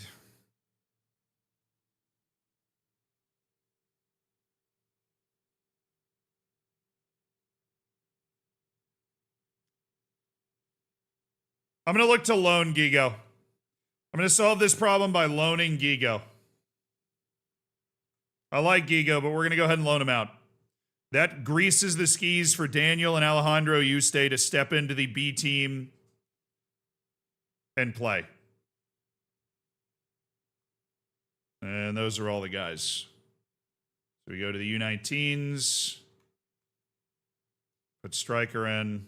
I'm going to look to loan Gigo. I'm going to solve this problem by loaning Gigo. I like Gigo, but we're going to go ahead and loan him out. That greases the skis for Daniel and Alejandro Ustay to step into the B team and play. And those are all the guys. So we go to the U19s. Put striker in.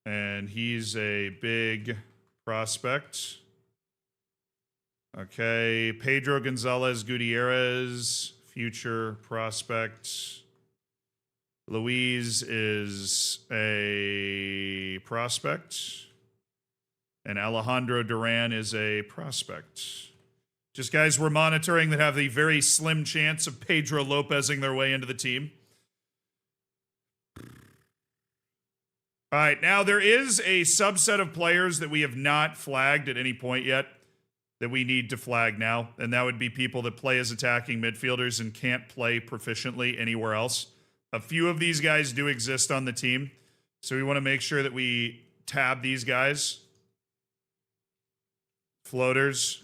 And he's a big prospect. Okay, Pedro Gonzalez Gutierrez, future prospect. Luis is a prospect. And Alejandro Duran is a prospect. Just guys we're monitoring that have the very slim chance of Pedro Lopezing their way into the team. All right, now there is a subset of players that we have not flagged at any point yet that we need to flag now, and that would be people that play as attacking midfielders and can't play proficiently anywhere else. A few of these guys do exist on the team, so we want to make sure that we tab these guys. Floaters.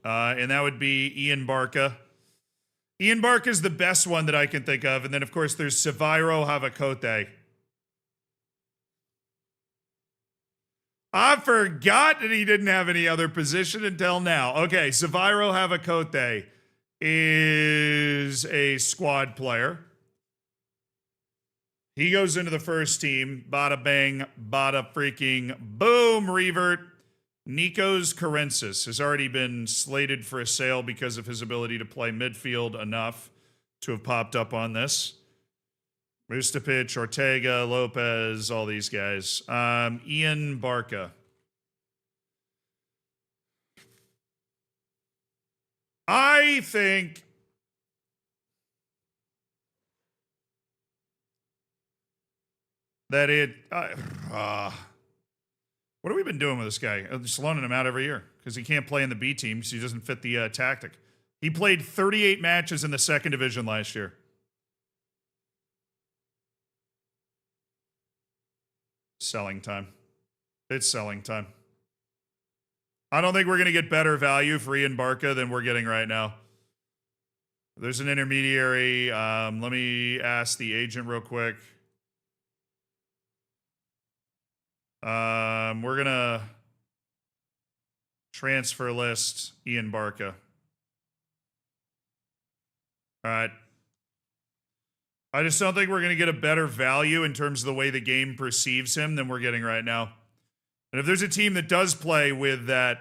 And that would be Ian Barca. Ian Barca is the best one that I can think of. And then, of course, there's Sevairo Havakote. I forgot that he didn't have any other position until now. Okay, Sevairo Havakote is a squad player. He goes into the first team. Bada bang, bada freaking boom, revert. Nikos Karensis has already been slated for a sale because of his ability to play midfield enough to have popped up on this. Mustapic, Ortega, Lopez, all these guys. Ian Barca. I think that it... what have we been doing with this guy? Just loaning him out every year because he can't play in the B team, so he doesn't fit the tactic. He played 38 matches in the second division last year. Selling time. It's selling time. I don't think we're going to get better value for Ian Barca than we're getting right now. There's an intermediary. Let me ask the agent real quick. We're going to transfer list Ian Barca. All right. I just don't think we're going to get a better value in terms of the way the game perceives him than we're getting right now. And if there's a team that does play with that,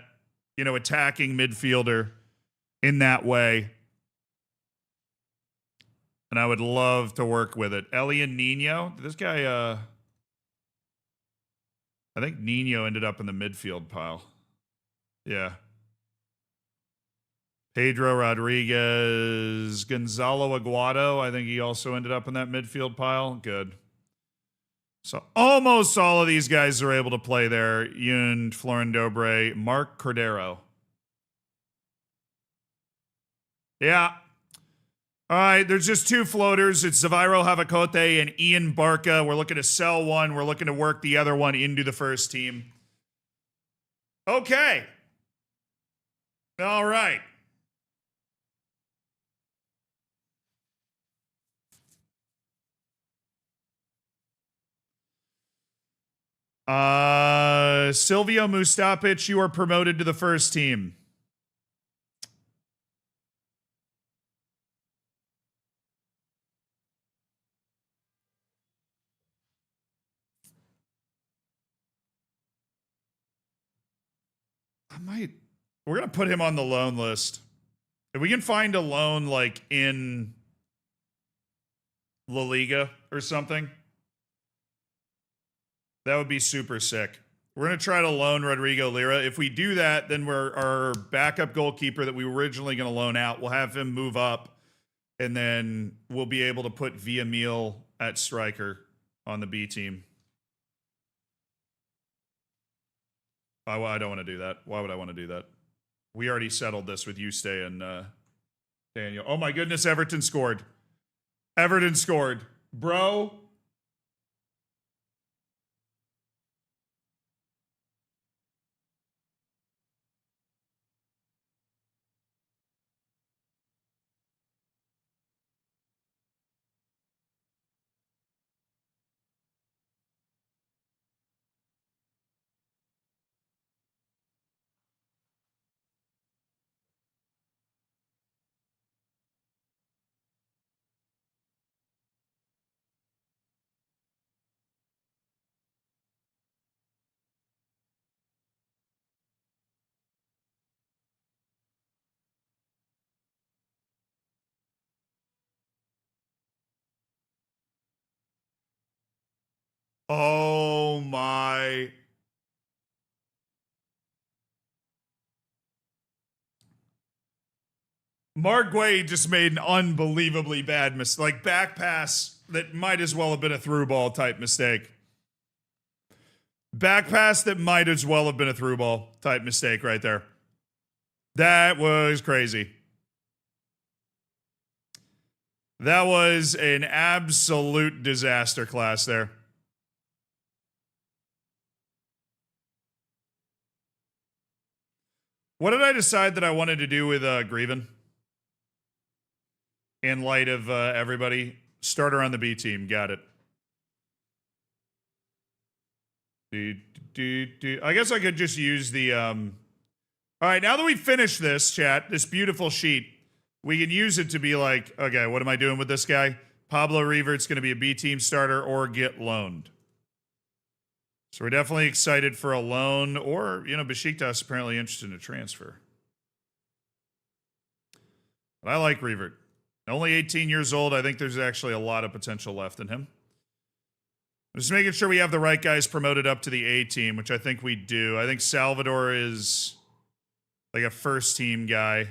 you know, attacking midfielder in that way, and I would love to work with it. Elian Nino, this guy, I think Nino ended up in the midfield pile. Yeah. Pedro Rodriguez, Gonzalo Aguado, I think he also ended up in that midfield pile. Good. So almost all of these guys are able to play there. Yun, Florin Dobre, Mark Cordero. Yeah. All right, there's just two floaters. It's Sevairo Havakote and Ian Barca. We're looking to sell one. We're looking to work the other one into the first team. Okay. All right. Silvio Mustapic, you are promoted to the first team. We're going to put him on the loan list. If we can find a loan like in La Liga or something. That would be super sick. We're going to try to loan Rodrigo Lira. If we do that, then our backup goalkeeper that we were originally going to loan out, we'll have him move up, and then we'll be able to put Villamil at striker on the B team. I don't want to do that. Why would I want to do that? We already settled this with Eustace and Daniel. Oh my goodness, Everton scored. Everton scored. Bro. Oh my. Mark Guay just made an unbelievably bad mistake. Like back pass that might as well have been a through ball type mistake. Back pass that might as well have been a through ball type mistake right there. That was crazy. That was an absolute disaster class there. What did I decide that I wanted to do with Grieven? In light of everybody, starter on the B team. Got it. I guess I could just use the. All right, now that we finished this, chat, this beautiful sheet, we can use it to be like, okay, what am I doing with this guy? Pablo Revert's going to be a B team starter or get loaned. So we're definitely excited for a loan, or, you know, Besiktas apparently interested in a transfer. But I like Revert. Only 18 years old. I think there's actually a lot of potential left in him. Just making sure we have the right guys promoted up to the A team, which I think we do. I think Salvador is like a first team guy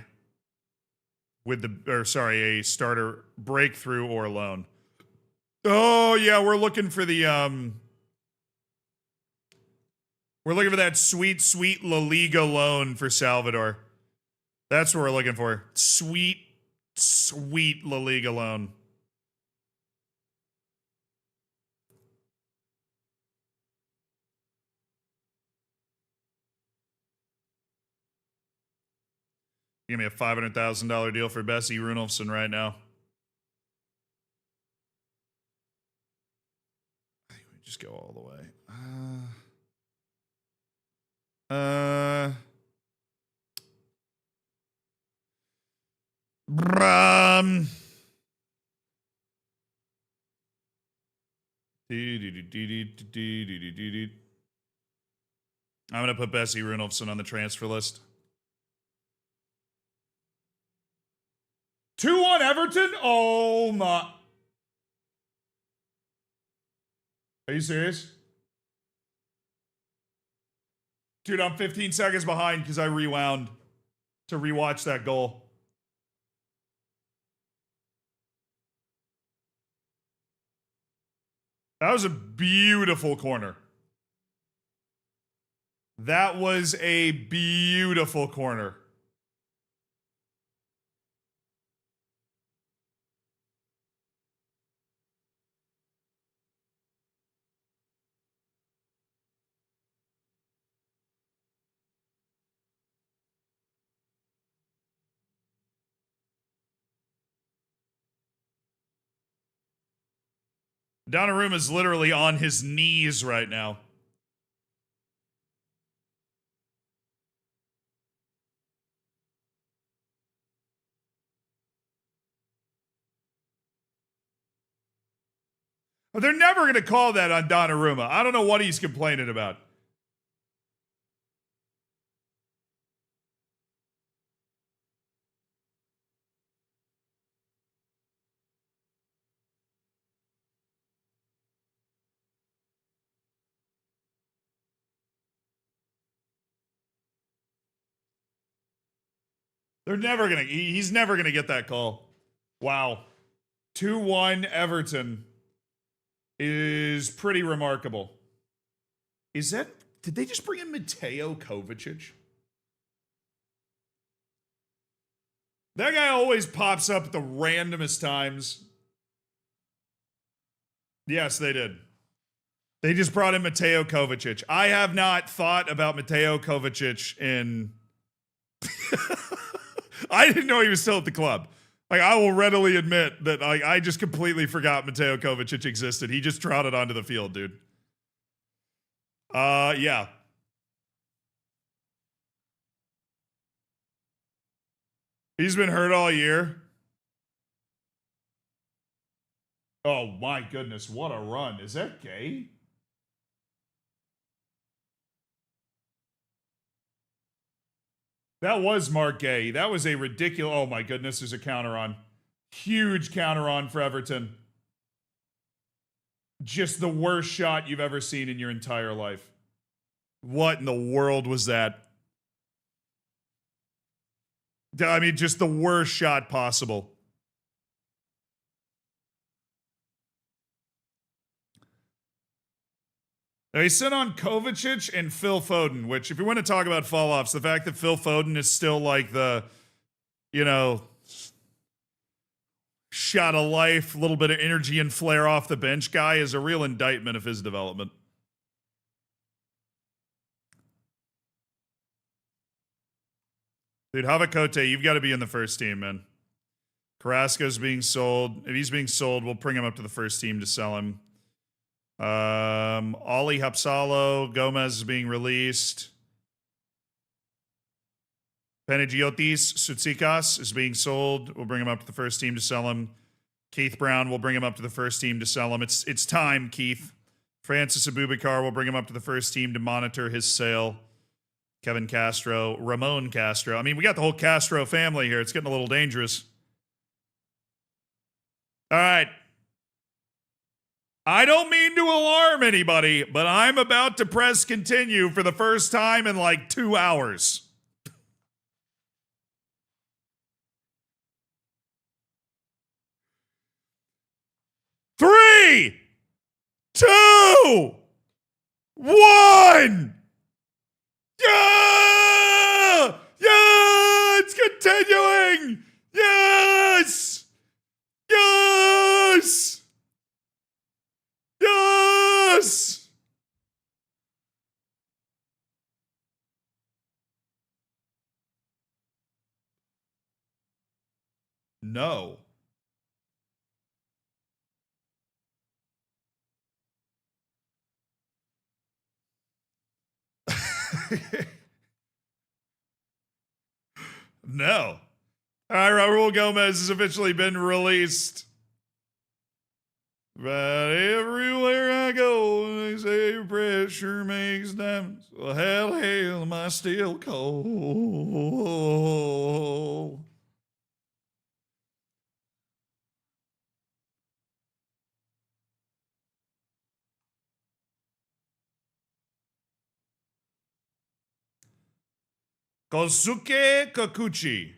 with a starter breakthrough or loan. Oh yeah, we're looking for the we're looking for that sweet, sweet La Liga loan for Salvador. That's what we're looking for. Sweet, sweet La Liga loan. Give me a $500,000 deal for Bessie Runolfsson right now. I think we just go all the way. I'm gonna put Bessie Runolfsson on the transfer list. 2-1 Everton? Oh my. Are you serious? Dude, I'm 15 seconds behind because I rewound to rewatch that goal. That was a beautiful corner. That was a beautiful corner. Donnarumma is literally on his knees right now. They're never going to call that on Donnarumma. I don't know what he's complaining about. They're never gonna. He's never gonna get that call. Wow, 2-1 Everton is pretty remarkable. Is that? Did they just bring in Mateo Kovacic? That guy always pops up at the randomest times. Yes, they did. They just brought in Mateo Kovacic. I have not thought about Mateo Kovacic in... I didn't know he was still at the club. Like, I will readily admit that I just completely forgot Mateo Kovacic existed. He just trotted onto the field, dude. Yeah. He's been hurt all year. Oh my goodness, what a run. Is that gay? That was Mark Gay. That was a ridiculous... Oh my goodness, there's a counter on. Huge counter on for Everton. Just the worst shot you've ever seen in your entire life. What in the world was that? I mean, just the worst shot possible. They sit on Kovacic and Phil Foden, which, if you want to talk about fall-offs, the fact that Phil Foden is still like the, you know, shot of life, a little bit of energy and flair off the bench guy is a real indictment of his development. Dude, Havakote, you've got to be in the first team, man. Carrasco's being sold. If he's being sold, we'll bring him up to the first team to sell him. Ollie Hapsalo, Gomez is being released. Panagiotis Soutsikas is being sold. We'll bring him up to the first team to sell him. Keith Brown, we'll bring him up to the first team to sell him. It's time, Keith. Francis Abubakar, we'll bring him up to the first team to monitor his sale. Kevin Castro, Ramon Castro. I mean, we got the whole Castro family here. It's getting a little dangerous. All right. I don't mean to alarm anybody, but I'm about to press continue for the first time in like 2 hours. Three, 2, 1. Yeah! Yeah! It's continuing! Yes! Yes! Yes! No. No. All right, Raul Gomez has officially been released. But everywhere I go, they say pressure makes diamonds. Well, hell, am I still cold? Kosuke Kikuchi.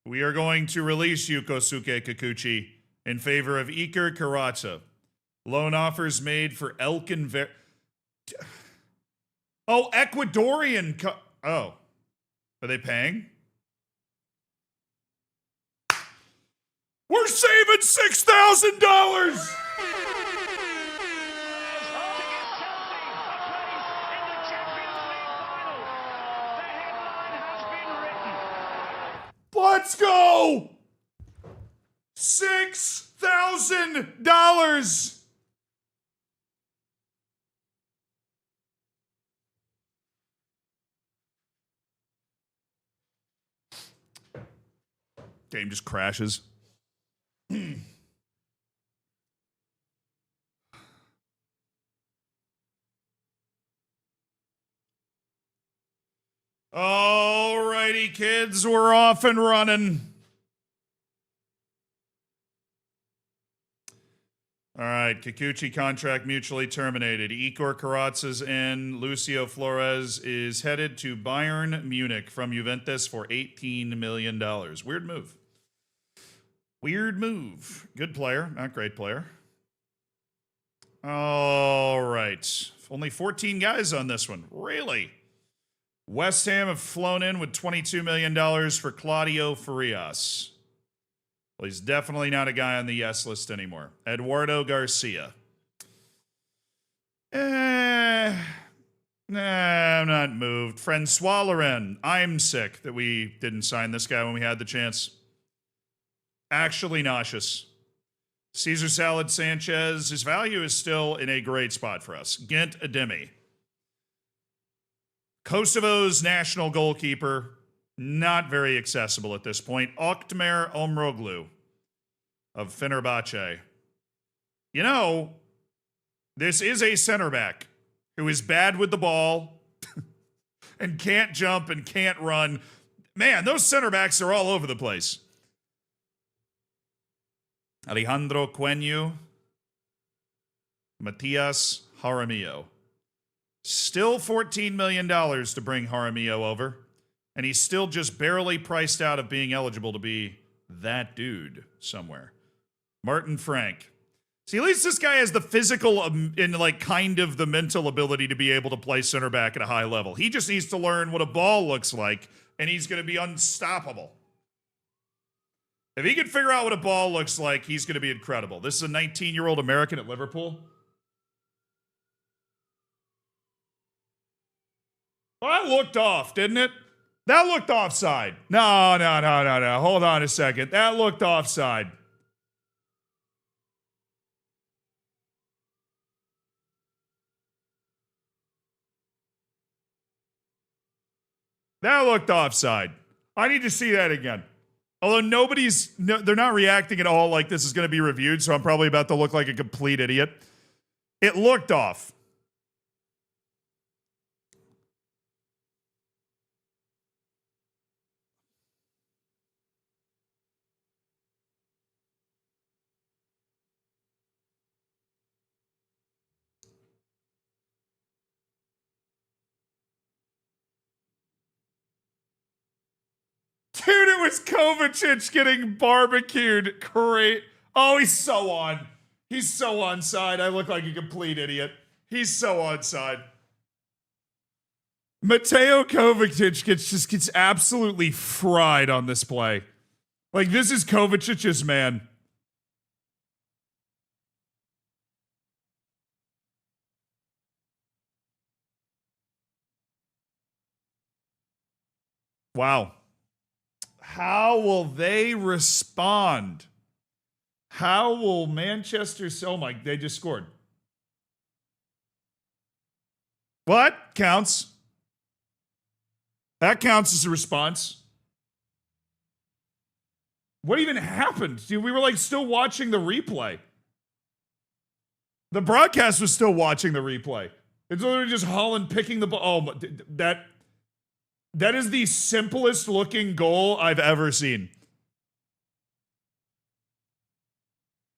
We are going to release you, Kosuke Kikuchi, in favor of Iker Karata. Loan offers made for Elkin Oh, Ecuadorian. Oh. Are they paying? We're saving $6,000! Let's go! $6,000! Game just crashes. Alrighty, kids, we're off and running. All right, Kikuchi contract mutually terminated. Igor Karatz's in. Lucio Flores is headed to Bayern Munich from Juventus for $18 million. Weird move. Weird move. Good player, not great player. All right. Only 14 guys on this one. Really? West Ham have flown in with $22 million for Claudio Farias. Well, he's definitely not a guy on the yes list anymore. Eduardo Garcia. I'm not moved. Francois Loren. I'm sick that we didn't sign this guy when we had the chance. Actually nauseous. Caesar Salad Sanchez. His value is still in a great spot for us. Gent Ademi. Kosovo's national goalkeeper. Not very accessible at this point. Oktmer Omroglu of Fenerbahce. You know, this is a center back who is bad with the ball and can't jump and can't run. Man, those center backs are all over the place. Alejandro Cueño. Matias Jaramillo. Still $14 million to bring Jaramillo over. And he's still just barely priced out of being eligible to be that dude somewhere. Martin Frank. See, at least this guy has the physical and like kind of the mental ability to be able to play center back at a high level. He just needs to learn what a ball looks like, and he's going to be unstoppable. If he can figure out what a ball looks like, he's going to be incredible. This is a 19-year-old American at Liverpool. Well, that looked off, didn't it? That looked offside. No. Hold on a second. That looked offside. That looked offside. I need to see that again. Although they're not reacting at all like this is going to be reviewed, so I'm probably about to look like a complete idiot. It looked off. Dude, it was Kovacic getting barbecued. Great. Oh, he's so on. He's so onside. I look like a complete idiot. He's so onside. Mateo Kovacic gets absolutely fried on this play. Like, this is Kovacic's man. Wow. How will they respond? How will Manchester... Oh my, they just scored. What? Counts. That counts as a response. What even happened? Dude, we were like still watching the replay. The broadcast was still watching the replay. It's literally just Holland picking the ball. Oh, that is the simplest looking goal I've ever seen.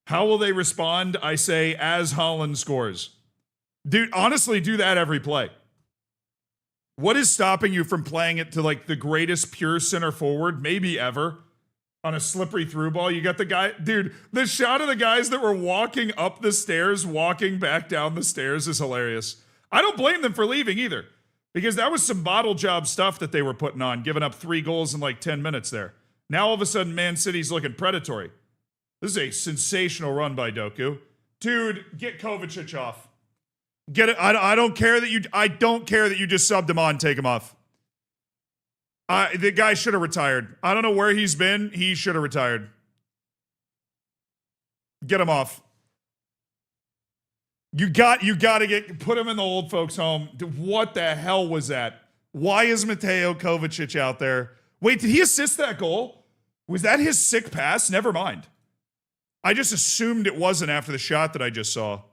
How will they respond? I say, as Holland scores. Dude, honestly, do that every play. What is stopping you from playing it to like the greatest pure center forward, maybe ever, on a slippery through ball? You got the guy, dude, the shot of the guys that were walking up the stairs, walking back down the stairs is hilarious. I don't blame them for leaving either. Because that was some bottle job stuff that they were putting on, giving up 3 goals in like 10 minutes there. Now all of a sudden, Man City's looking predatory. This is a sensational run by Doku. Dude, get Kovacic off. Get it. I don't care that you just subbed him on. Take him off. The guy should have retired. I don't know where he's been. He should have retired. Get him off. You got to put him in the old folks' home. What the hell was that? Why is Mateo Kovacic out there? Wait, did he assist that goal? Was that his sick pass? Never mind. I just assumed it wasn't after the shot that I just saw.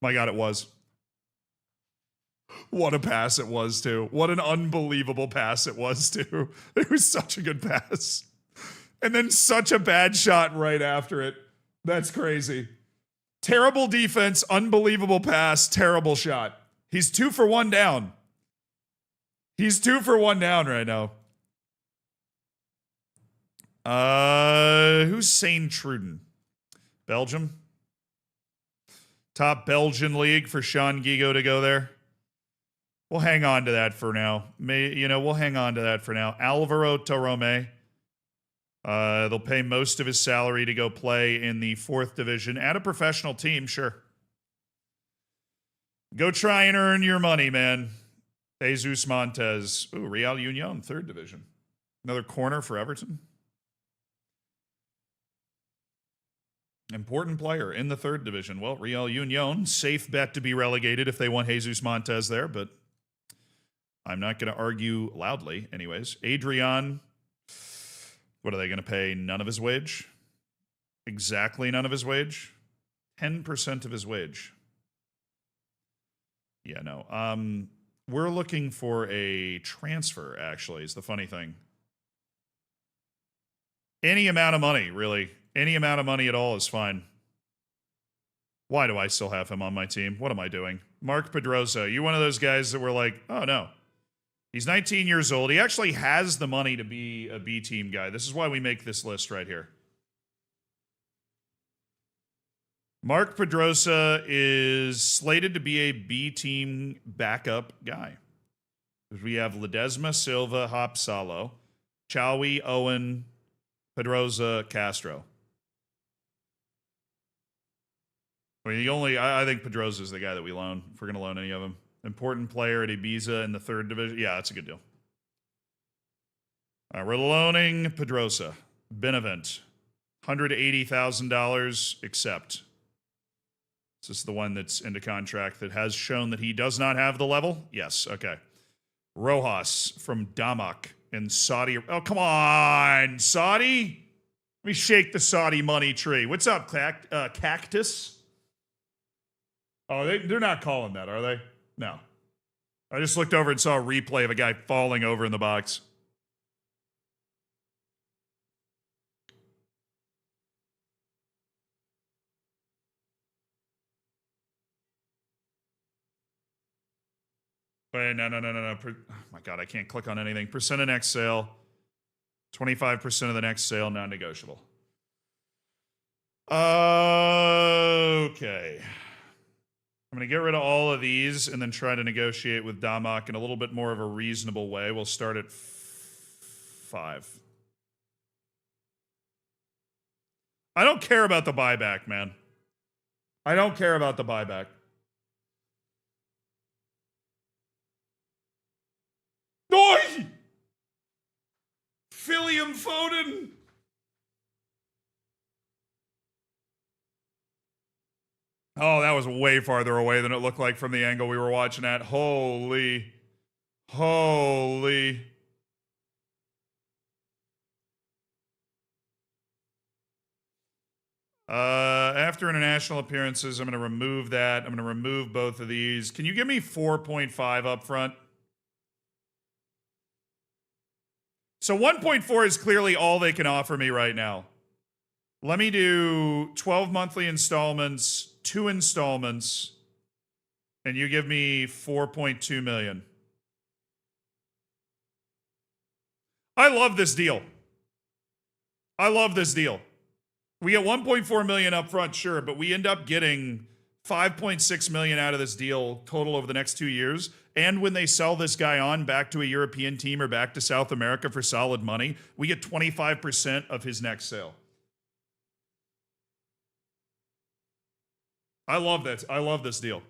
My God, it was. What a pass it was, too. What an unbelievable pass it was, too. It was such a good pass. And then such a bad shot right after it. That's crazy. Terrible defense, unbelievable pass, terrible shot. He's 2 for 1 down. He's 2 for 1 down right now. Who's Saint Truden? Belgium? Top Belgian league for Sean Gigo to go there. We'll hang on to that for now. We'll hang on to that for now. Alvaro Torome. They'll pay most of his salary to go play in the 4th division at a professional team, sure. Go try and earn your money, man. Jesus Montes. Ooh, Real Union, 3rd division. Another corner for Everton. Important player in the 3rd division. Well, Real Union, safe bet to be relegated if they want Jesus Montes there, but I'm not going to argue loudly. Anyways, Adrian, what are they going to pay? None of his wage? Exactly none of his wage? 10% of his wage. Yeah, no. We're looking for a transfer, actually, is the funny thing. Any amount of money, really. Any amount of money at all is fine. Why do I still have him on my team? What am I doing? Mark Pedrosa, you one of those guys that were like, oh, no. He's 19 years old. He actually has the money to be a B-team guy. This is why we make this list right here. Mark Pedrosa is slated to be a B-team backup guy. We have Ledesma, Silva, Hop, Salo, Chowie, Owen, Pedrosa, Castro. I mean, I think Pedrosa is the guy that we loan, if we're going to loan any of them. Important player at Ibiza in the 3rd division. Yeah, that's a good deal. All right, we're loaning Pedrosa. Benevent. $180,000 accept. Is this the one that's into contract that has shown that he does not have the level? Yes, okay. Rojas from Damak in Saudi. Oh, come on, Saudi. Let me shake the Saudi money tree. What's up, Cactus? Oh, they're not calling that, are they? No. I just looked over and saw a replay of a guy falling over in the box. Wait, no. Oh my God, I can't click on anything. Percent of next sale. 25% of the next sale, non-negotiable. Okay. I'm going to get rid of all of these and then try to negotiate with Damak in a little bit more of a reasonable way. We'll start at 5. I don't care about the buyback, man. I don't care about the buyback. Oi! Philium Foden! Oh, that was way farther away than it looked like from the angle we were watching at. Holy. After international appearances, I'm going to remove that. I'm going to remove both of these. Can you give me 4.5 up front? So 1.4 is clearly all they can offer me right now. Let me do 12 monthly installments, 2 installments, and you give me 4.2 million. I love this deal. We get 1.4 million up front, sure, but we end up getting 5.6 million out of this deal total over the next 2 years. And when they sell this guy on back to a European team or back to South America for solid money, we get 25% of his next sale. I love that. I love this deal.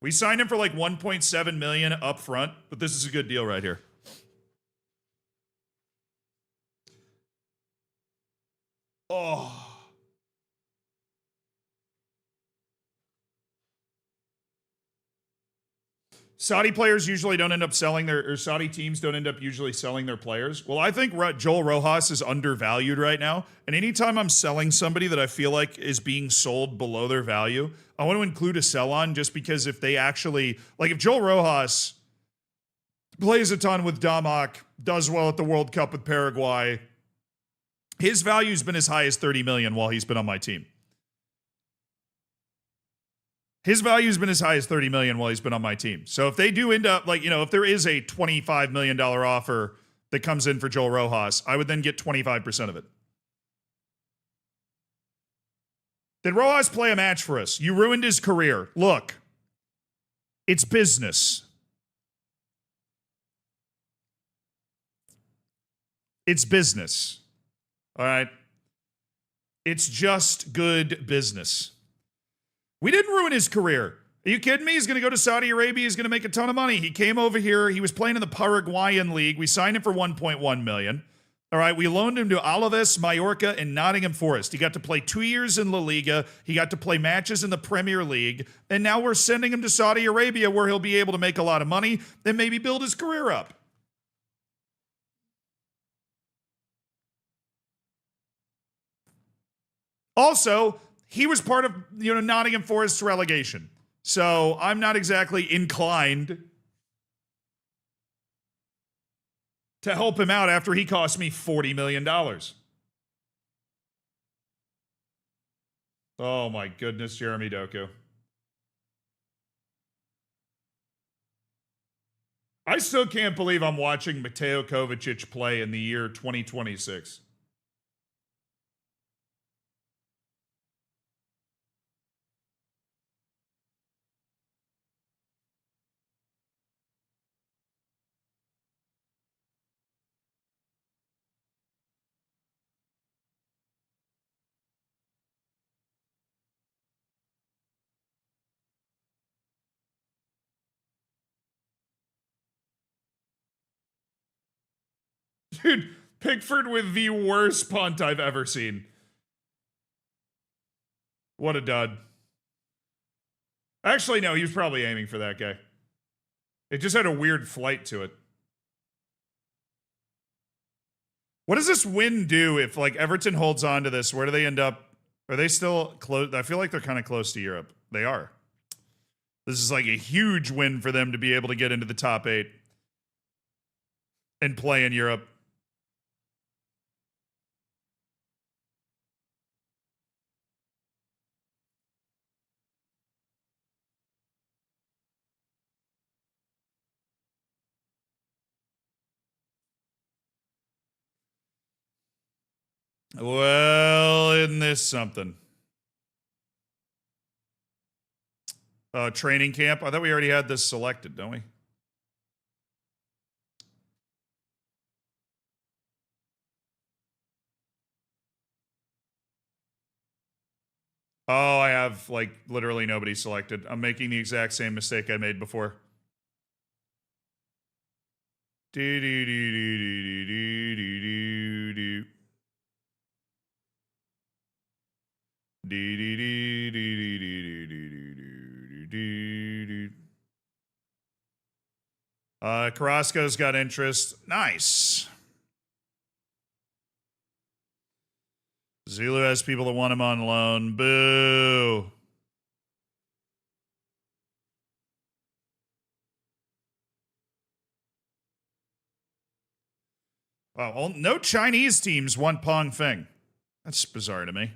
We signed him for like 1.7 million up front, but this is a good deal right here. Oh. Saudi players usually don't end up selling or Saudi teams don't end up usually selling their players. Well, I think Joel Rojas is undervalued right now. And anytime I'm selling somebody that I feel like is being sold below their value, I want to include a sell on just because if they actually, like if Joel Rojas plays a ton with Damak, does well at the World Cup with Paraguay, his value's been as high as 30 million while he's been on my team. His value's been as high as 30 million while he's been on my team. So if they do end up, like, if there is a $25 million offer that comes in for Joel Rojas, I would then get 25% of it. Did Rojas play a match for us? You ruined his career. Look, it's business. It's business. All right? It's just good business. We didn't ruin his career. Are you kidding me? He's going to go to Saudi Arabia. He's going to make a ton of money. He came over here. He was playing in the Paraguayan League. We signed him for $1.1 million. All right, we loaned him to Alaves, Mallorca, and Nottingham Forest. He got to play 2 years in La Liga. He got to play matches in the Premier League. And now we're sending him to Saudi Arabia where he'll be able to make a lot of money and maybe build his career up. Also, he was part of, Nottingham Forest's relegation. So I'm not exactly inclined to help him out after he cost me $40 million. Oh my goodness, Jeremy Doku. I still can't believe I'm watching Mateo Kovacic play in the year 2026. Dude, Pickford with the worst punt I've ever seen. What a dud. Actually, no, he was probably aiming for that guy. It just had a weird flight to it. What does this win do if, Everton holds on to this? Where do they end up? Are they still close? I feel like they're kind of close to Europe. They are. This is like a huge win for them to be able to get into the top 8 and play in Europe. Well, isn't this something? Training camp. I thought we already had this selected, don't we? Oh, I have, literally nobody selected. I'm making the exact same mistake I made before. Carrasco's got interest. Nice. Zulu has people that want him on loan. Boo. Oh, no Chinese teams want Pong Feng. That's bizarre to me.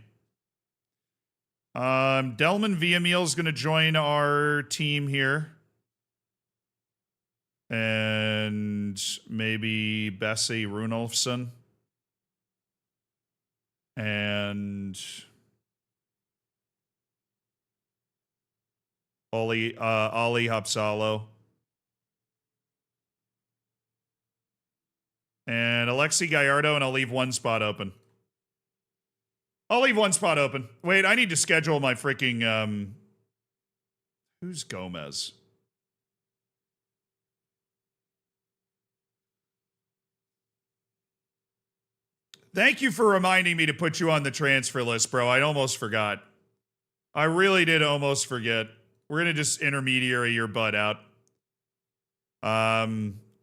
Delman Villamil is going to join our team here. And maybe Bessie Runolfsson. And Ali Hapsalo. And Alexi Gallardo, and I'll leave one spot open. Wait, I need to schedule my freaking, who's Gomez? Thank you for reminding me to put you on the transfer list, bro. I almost forgot. I really did almost forget. We're going to just intermediary your butt out.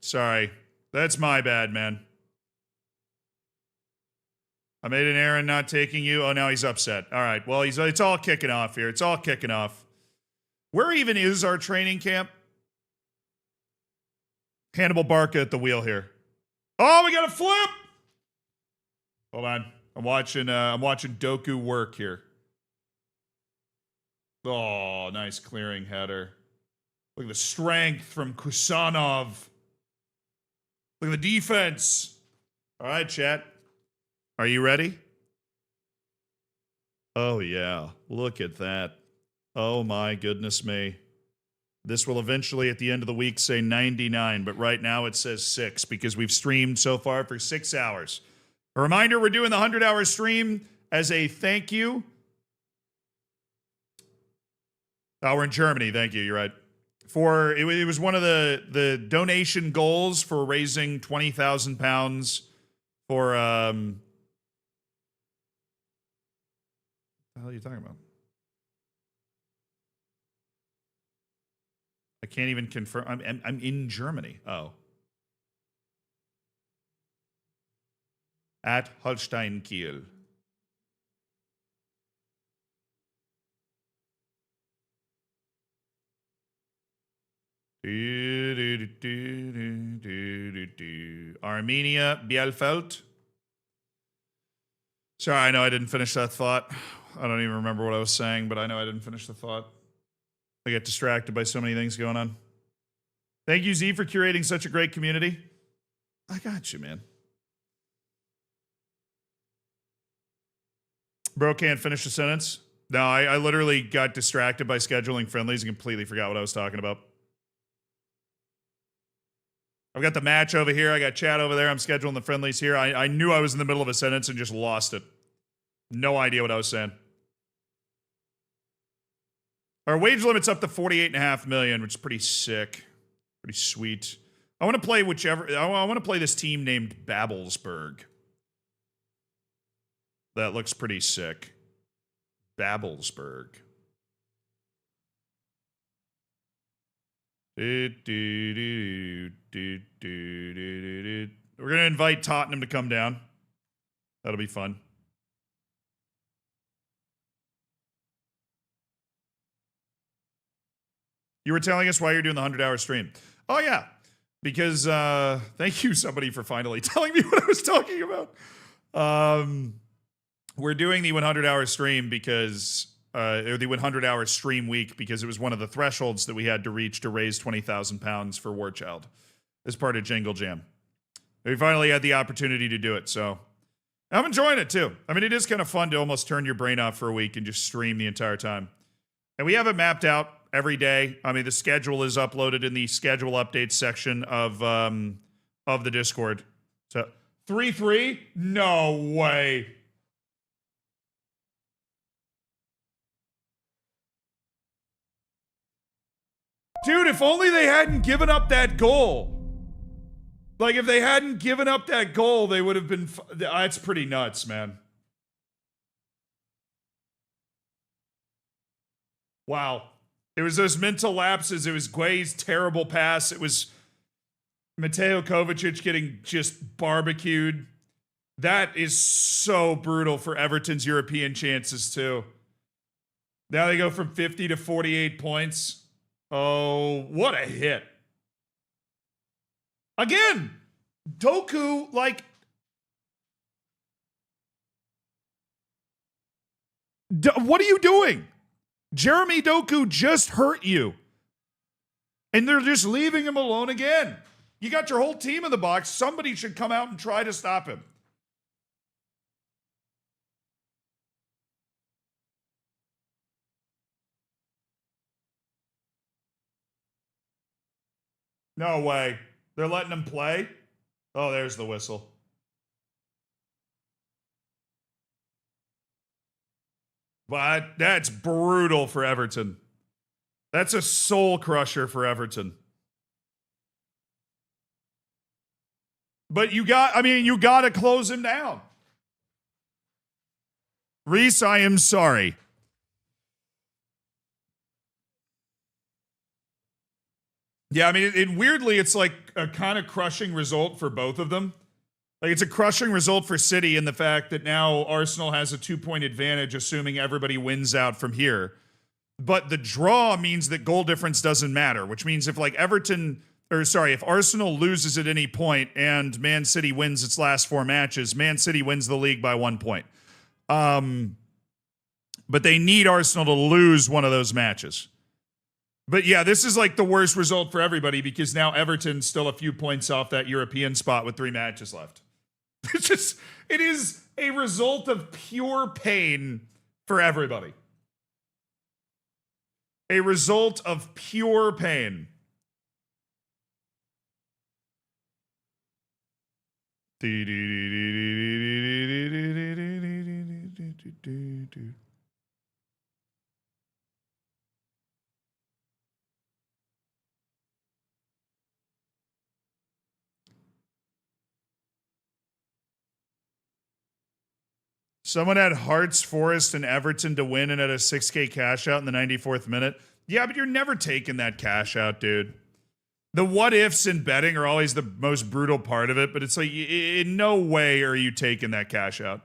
Sorry. That's my bad, man. I made an error in not taking you. Oh, now he's upset. All right. Well, it's all kicking off here. It's all kicking off. Where even is our training camp? Hannibal Barca at the wheel here. Oh, we got a flip. Hold on. I'm watching Doku work here. Oh, nice clearing header. Look at the strength from Kusanov. Look at the defense. All right, chat. Are you ready? Oh, yeah. Look at that. Oh, my goodness me. This will eventually, at the end of the week, say 99, but right now it says 6 because we've streamed so far for 6 hours. A reminder, we're doing the 100-hour stream as a thank you. Oh, we're in Germany. Thank you. You're right. It was one of the donation goals for raising 20,000 pounds for what the hell are you talking about? I can't even confirm. I'm in Germany. Oh. At Holstein Kiel. Armenia, Bielefeld. Sorry, I know I didn't finish that thought. I don't even remember what I was saying, but I know I didn't finish the thought. I get distracted by so many things going on. Thank you, Z, for curating such a great community. I got you, man. Bro can't finish the sentence. No, I literally got distracted by scheduling friendlies and completely forgot what I was talking about. I've got the match over here. I got chat over there. I'm scheduling the friendlies here. I knew I was in the middle of a sentence and just lost it. No idea what I was saying. Our wage limit's up to 48.5 million, which is pretty sick. Pretty sweet. I want to play I want to play this team named Babelsberg. That looks pretty sick. Babelsberg. We're going to invite Tottenham to come down. That'll be fun. You were telling us why you're doing the 100-hour stream. Oh, yeah. Because, thank you, somebody, for finally telling me what I was talking about. We're doing the 100-hour stream because, or the 100-hour stream week because it was one of the thresholds that we had to reach to raise 20,000 pounds for War Child as part of Jingle Jam. We finally had the opportunity to do it, so I'm enjoying it, too. I mean, it is kind of fun to almost turn your brain off for a week and just stream the entire time. And we have it mapped out every day. I mean, the schedule is uploaded in the schedule updates section of the Discord. So 3-3? No way. Dude, if only they hadn't given up that goal. Like, if they hadn't given up that goal, they would have been... That's pretty nuts, man. Wow. It was those mental lapses. It was Guay's terrible pass. It was Mateo Kovacic getting just barbecued. That is so brutal for Everton's European chances, too. Now they go from 50 to 48 points. Oh, what a hit. Again, Doku, like... what are you doing? Jeremy Doku just hurt you. And they're just leaving him alone again. You got your whole team in the box. Somebody should come out and try to stop him. No way. They're letting him play? Oh, there's the whistle. But that's brutal for Everton. That's a soul crusher for Everton. But you got to close him down. Reese, I am sorry. Yeah, I mean, weirdly, it's like a kind of crushing result for both of them. Like, it's a crushing result for City in the fact that now Arsenal has a 2-point advantage, assuming everybody wins out from here. But the draw means that goal difference doesn't matter, which means if if Arsenal loses at any point and Man City wins its last 4 matches, Man City wins the league by 1 point. But they need Arsenal to lose one of those matches. But yeah, this is like the worst result for everybody because now Everton's still a few points off that European spot with 3 matches left. It is a result of pure pain for everybody. A result of pure pain. Someone had Hearts, Forest, and Everton to win and at a 6K cash out in the 94th minute. Yeah, but you're never taking that cash out, dude. The what ifs in betting are always the most brutal part of it, but it's like, in no way are you taking that cash out.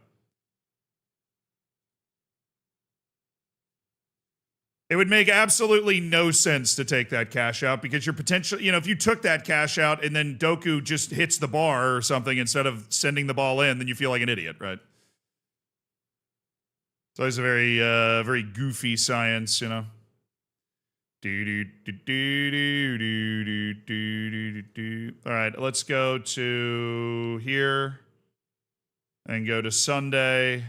It would make absolutely no sense to take that cash out because you're potentially, if you took that cash out and then Doku just hits the bar or something instead of sending the ball in, then you feel like an idiot, right? It's always a very goofy science, All right, let's go to here and go to Sunday.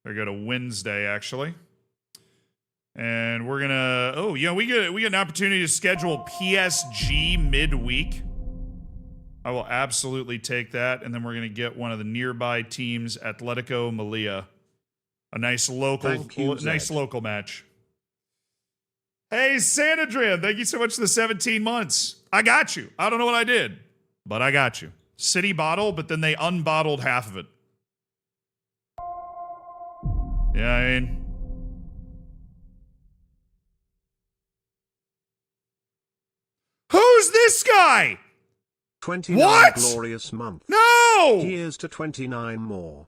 Or go to Wednesday, actually. And we're gonna. We get an opportunity to schedule PSG midweek. I will absolutely take that, and then we're gonna get one of the nearby teams, Atletico Melilla, a nice local match. Hey, Sanadrian, thank you so much for the 17 months. I got you. I don't know what I did, but I got you. City bottle, but then they unbottled half of it. Yeah, I mean. Who's this guy? 29 glorious month. No! Here's to 29 more.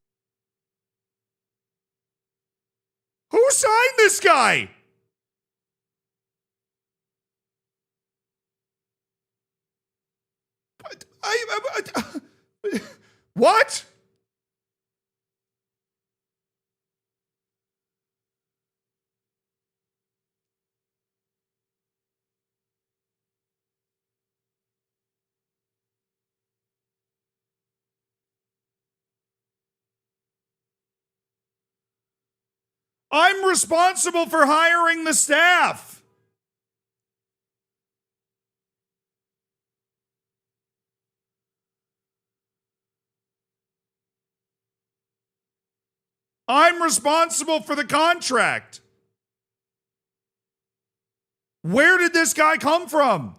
Who signed this guy? What? I'm responsible for hiring the staff. I'm responsible for the contract. Where did this guy come from?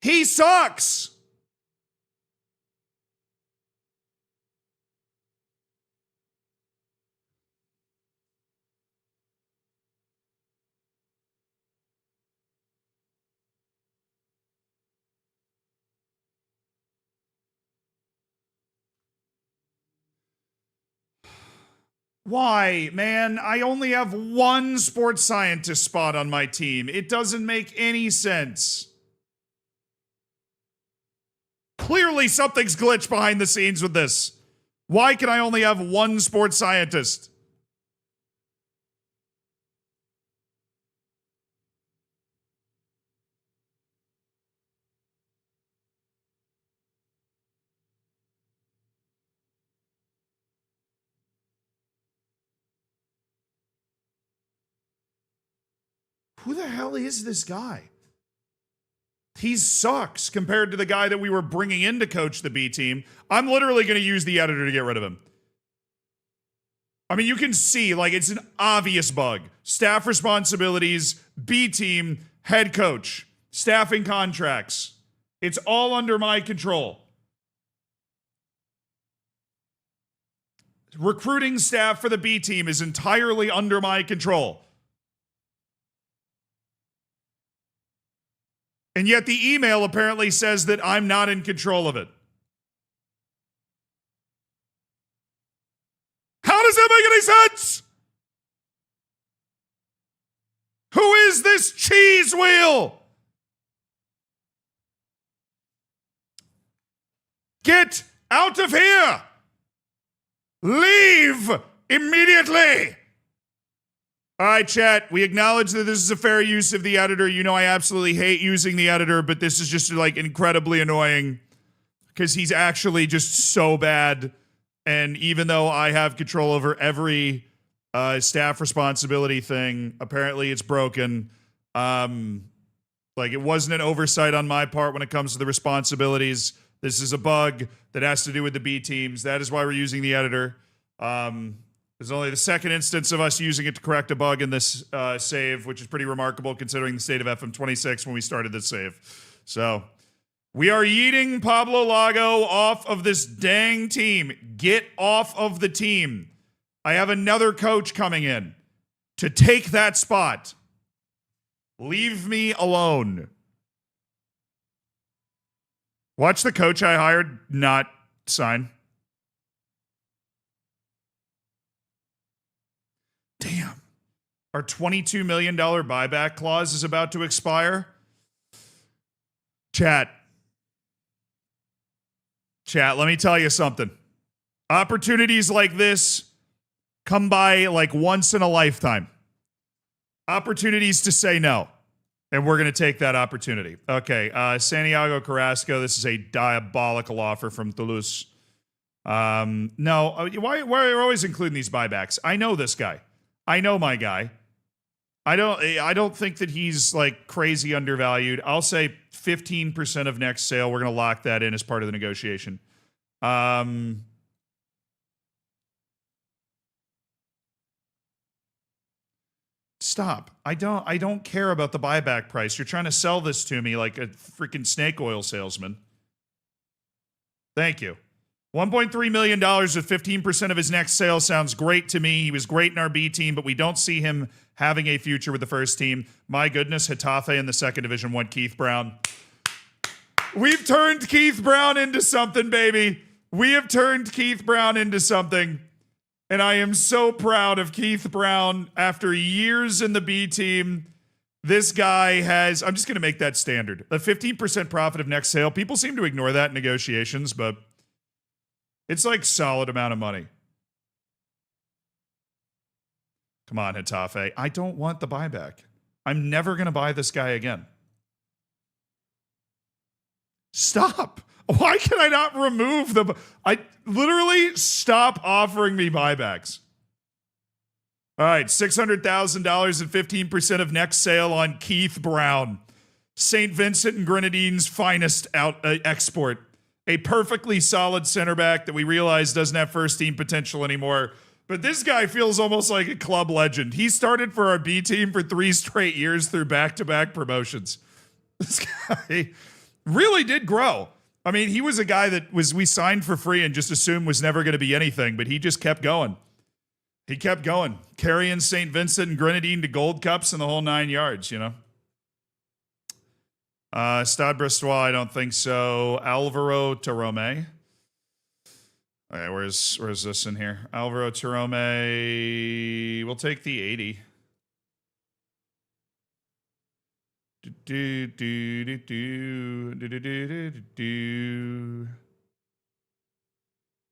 He sucks. Why, man? I only have one sports scientist spot on my team. It doesn't make any sense. Clearly, something's glitched behind the scenes with this. Why can I only have one sports scientist? Who the hell is this guy? He sucks compared to the guy that we were bringing in to coach the B team. I'm literally going to use the editor to get rid of him. I mean, you can see, like, it's an obvious bug. Staff responsibilities, B team, head coach, staffing contracts. It's all under my control. Recruiting staff for the B team is entirely under my control. And yet the email apparently says that I'm not in control of it. How does that make any sense? Who is this cheese wheel? Get out of here! Leave immediately. All right, chat. We acknowledge that this is a fair use of the editor. You know I absolutely hate using the editor, but this is just like incredibly annoying because he's actually just so bad. And even though I have control over every staff responsibility thing, apparently it's broken. Like, it wasn't an oversight on my part when it comes to the responsibilities. This is a bug that has to do with the B teams. That is why we're using the editor. There's only the second instance of us using it to correct a bug in this save, which is pretty remarkable considering the state of FM26 when we started this save. So, we are yeeting Pablo Lago off of this dang team. Get off of the team. I have another coach coming in to take that spot. Leave me alone. Watch the coach I hired not sign. Damn. Our $22 million buyback clause is about to expire. Chat, let me tell you something. Opportunities like this come by like once in a lifetime. Opportunities to say no. And we're going to take that opportunity. Okay, Santiago Carrasco, this is a diabolical offer from Toulouse. No, why are you always including these buybacks? I know this guy. I know my guy. I don't think that he's like crazy undervalued. I'll say 15% of next sale. We're going to lock that in as part of the negotiation. Stop. I don't care about the buyback price. You're trying to sell this to me like a freaking snake oil salesman. Thank you. $1.3 million with 15% of his next sale sounds great to me. He was great in our B team, but we don't see him having a future with the first team. My goodness, Getafe in the second division want Keith Brown. We've turned Keith Brown into something, baby. We have turned Keith Brown into something. And I am so proud of Keith Brown. After years in the B team, this guy has, I'm just going to make that standard. A 15% profit of next sale. People seem to ignore that in negotiations, but it's like solid amount of money. Come on, Getafe. I don't want the buyback. I'm never going to buy this guy again. Stop. Why can I not remove the... I literally stop offering me buybacks. All right, $600,000 and 15% of next sale on Keith Brown. St. Vincent and Grenadines' finest export. A perfectly solid center back that we realize doesn't have first team potential anymore. But this guy feels almost like a club legend. He started for our B team for 3 straight years through back-to-back promotions. This guy really did grow. I mean, he was a guy that we signed for free and just assumed was never going to be anything, but he just kept going. He kept going, carrying St. Vincent and Grenadine to Gold Cups and the whole 9 yards, you know. Stade Brestois, I don't think so. Alvaro Torome. All right, where's this in here? Alvaro Torome. We'll take the 80.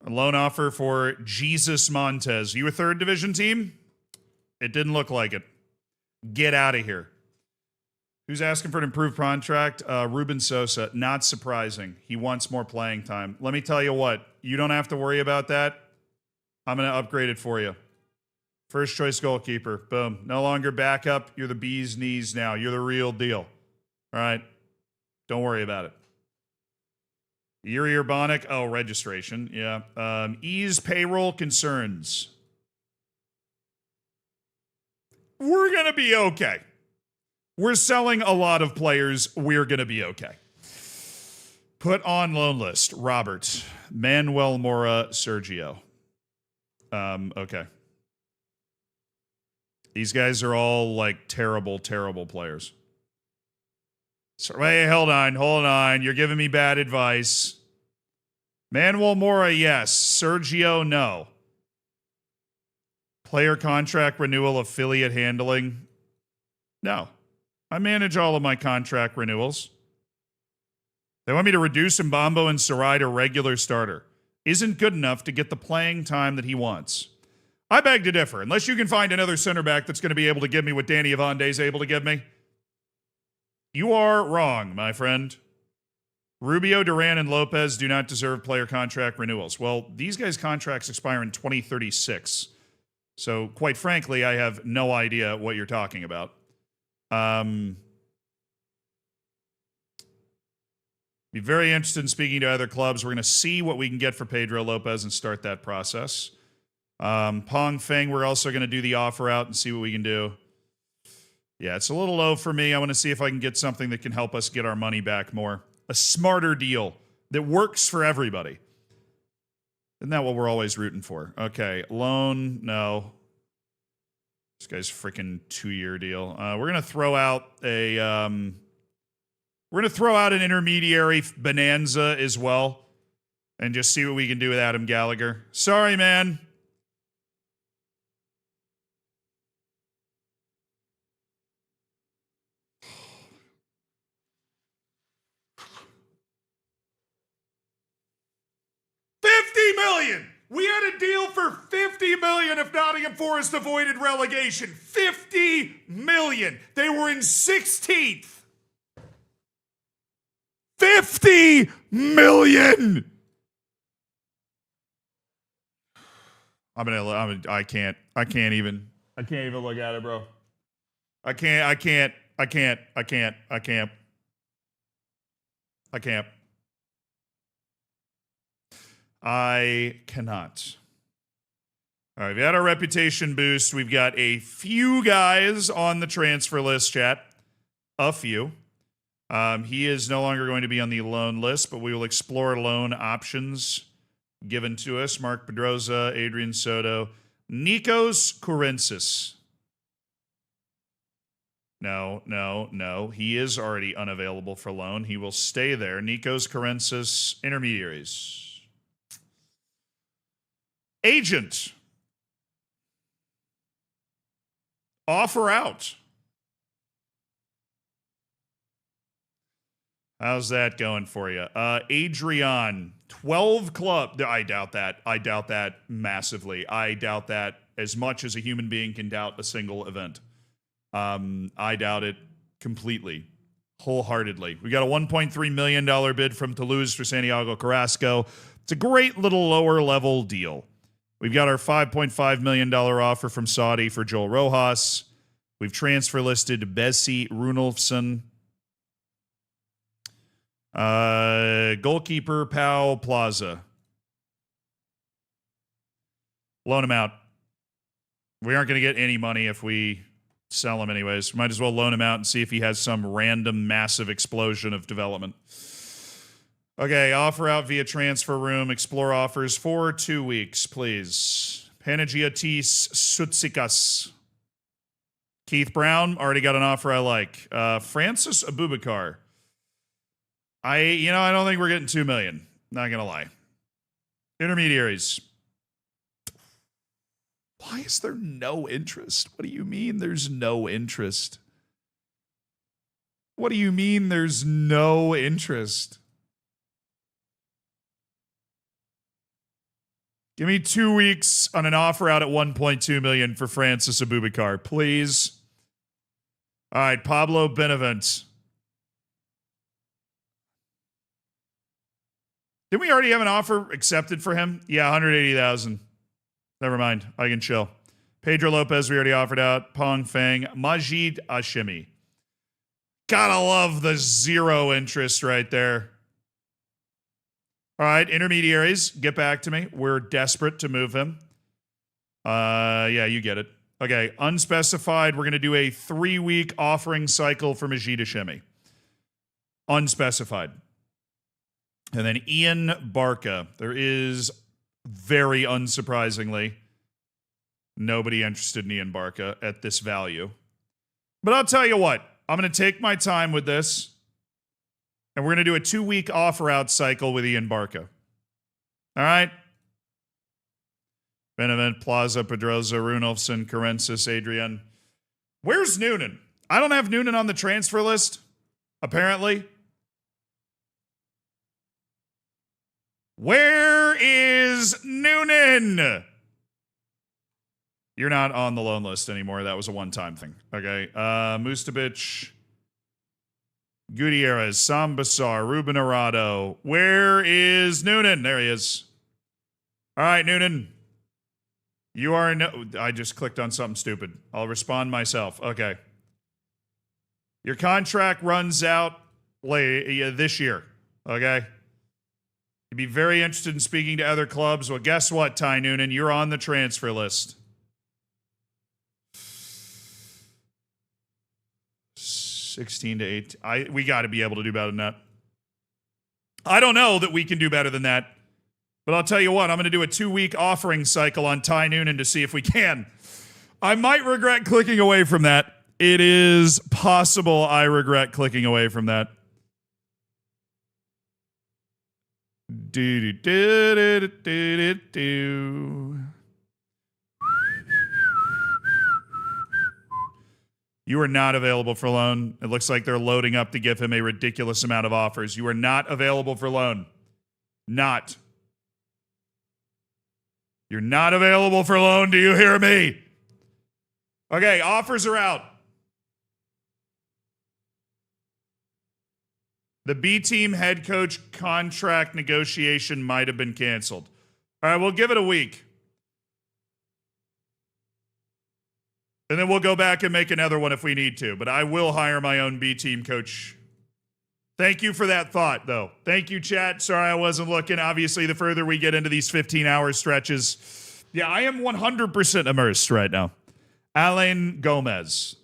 A loan offer for Jesus Montez. You a third division team? It didn't look like it. Get out of here. Who's asking for an improved contract? Ruben Sosa. Not surprising. He wants more playing time. Let me tell you what. You don't have to worry about that. I'm going to upgrade it for you. First choice goalkeeper. Boom. No longer backup. You're the bee's knees now. You're the real deal. All right. Don't worry about it. Yuri Urbanic. Oh, registration. Yeah. Ease payroll concerns. We're going to be okay. We're selling a lot of players. We're going to be okay. Put on loan list. Robert. Manuel Mora. Sergio. Okay. These guys are all like terrible, terrible players. So, wait, hold on. You're giving me bad advice. Manuel Mora, yes. Sergio, no. Player contract renewal, affiliate handling. No. I manage all of my contract renewals. They want me to reduce Mbambo and Sarai to regular starter. Isn't good enough to get the playing time that he wants. I beg to differ. Unless you can find another center back that's going to be able to give me what Danny Avande is able to give me, you are wrong, my friend. Rubio, Duran, and Lopez do not deserve player contract renewals. Well, these guys' contracts expire in 2036. So, quite frankly, I have no idea what you're talking about. Be very interested in speaking to other clubs. We're going to see what we can get for Pedro Lopez and start that process. Pong Feng, we're also going to do the offer out and see what we can do. Yeah, it's a little low for me. I want to see if I can get something that can help us get our money back more. A smarter deal that works for everybody. Isn't that what we're always rooting for? Okay, loan, no. This guy's freaking 2-year deal. We're gonna throw out a we're gonna throw out an intermediary bonanza as well, and just see what we can do with Adam Gallagher. Sorry, man. $50 million. We had a deal for $50 million if Nottingham Forest avoided relegation. $50 million. They were in 16th. $50 million. I can't even look at it, bro. I can't. I cannot. All right, we had our reputation boost. We've got a few guys on the transfer list, chat. A few. He is no longer going to be on the loan list, but we will explore loan options given to us. Mark Pedroza, Adrian Soto, Nikos Kourensis. No. He is already unavailable for loan. He will stay there. Nikos Kourensis, intermediaries. Agent. Offer out. How's that going for you? Adrian, 12 club. I doubt that. I doubt that massively. I doubt that as much as a human being can doubt a single event. I doubt it completely, wholeheartedly. We got a $1.3 million bid from Toulouse for Santiago Carrasco. It's a great little lower level deal. We've got our $5.5 million offer from Saudi for Joel Rojas. We've transfer listed Bessie Runolfsson. Goalkeeper Pau Plaza. Loan him out. We aren't going to get any money if we sell him anyways. Might as well loan him out and see if he has some random massive explosion of development. Okay, offer out via transfer room. Explore offers for 2 weeks, please. Panagiotis Sutsikas. Keith Brown, already got an offer I like. Francis Abubakar. I don't think we're getting $2 million. Not gonna lie. Intermediaries. Why is there no interest? What do you mean there's no interest? What do you mean there's no interest? Give me 2 weeks on an offer out at $1.2 million for Francis Abubakar, please. All right, Pablo Benavent. Didn't we already have an offer accepted for him? Yeah, $180,000. Never mind. I can chill. Pedro Lopez, we already offered out. Pong Feng. Majid Hashimi. Gotta love the zero interest right there. All right, intermediaries, get back to me. We're desperate to move him. Yeah, you get it. Okay, unspecified. We're going to do a 3-week offering cycle for Majid Hashimi. Unspecified. And then Ian Barca. There is, very unsurprisingly, nobody interested in Ian Barca at this value. But I'll tell you what. I'm going to take my time with this. And we're going to do a 2-week offer out cycle with Ian Barca. All right? Benevent, Plaza, Pedroza, Runolfsson, Kourensis, Adrian. Where's Noonan? I don't have Noonan on the transfer list, apparently. Where is Noonan? You're not on the loan list anymore. That was a one-time thing. Okay. Mustabic, Gutierrez, Sambasar, Ruben Arado. Where is Noonan? There he is. All right, Noonan. You are no. I just clicked on something stupid. I'll respond myself. Okay. Your contract runs out this year. Okay. You'd be very interested in speaking to other clubs. Well, guess what, Ty Noonan? You're on the transfer list. 16 to 8. We got to be able to do better than that. I don't know that we can do better than that. But I'll tell you what, I'm going to do a 2-week offering cycle on Ty Noonan to see if we can. I might regret clicking away from that. It is possible I regret clicking away from that. You are not available for loan. It looks like they're loading up to give him a ridiculous amount of offers. You are not available for loan. Not. You're not available for loan. Do you hear me? Okay, offers are out. The B team head coach contract negotiation might have been canceled. All right, we'll give it a week. And then we'll go back and make another one if we need to. But I will hire my own B team coach. Thank you for that thought, though. Thank you, chat. Sorry I wasn't looking. Obviously, the further we get into these 15-hour stretches. Yeah, I am 100% immersed right now. Alain Gomez.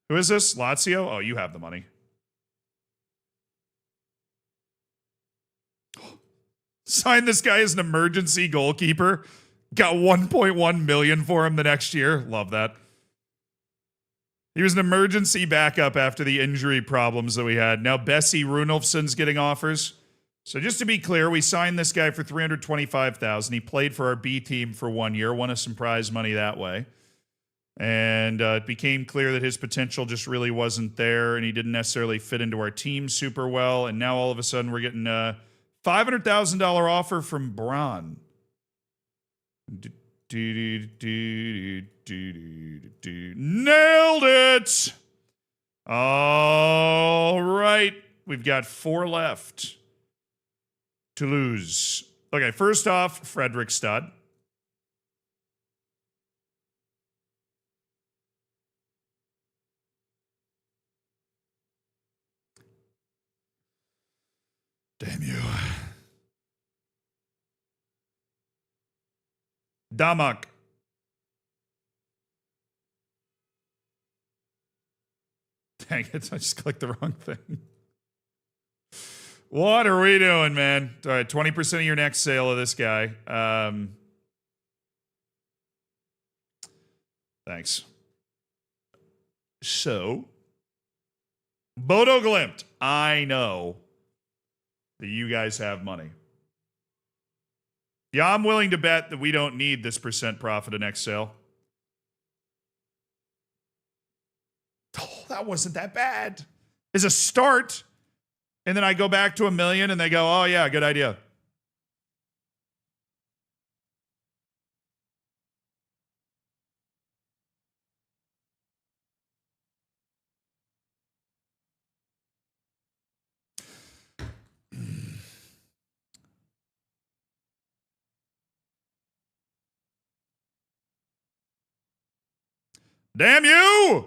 Who is this? Lazio? Oh, you have the money. Sign this guy as an emergency goalkeeper. Got 1.1 million for him the next year. Love that. He was an emergency backup after the injury problems that we had. Now Bessie Runolfsson's getting offers. So just to be clear, we signed this guy for $325,000. He played for our B team for 1 year, won us some prize money that way. And it became clear that his potential just really wasn't there, and he didn't necessarily fit into our team super well. And now all of a sudden we're getting a $500,000 offer from Braun. Nailed it! All right. We've got 4 left. Toulouse. Okay, first off, Frederick Stud. Damn you. Damak. Dang it, I just clicked the wrong thing. What are we doing, man? All right, 20% of your next sale of this guy. Thanks. So, Bodo Glimt. I know that you guys have money. Yeah, I'm willing to bet that we don't need this percent profit of next sale. Oh, that wasn't that bad. As a start, and then I go back to $1 million and they go, oh yeah, good idea. Damn you!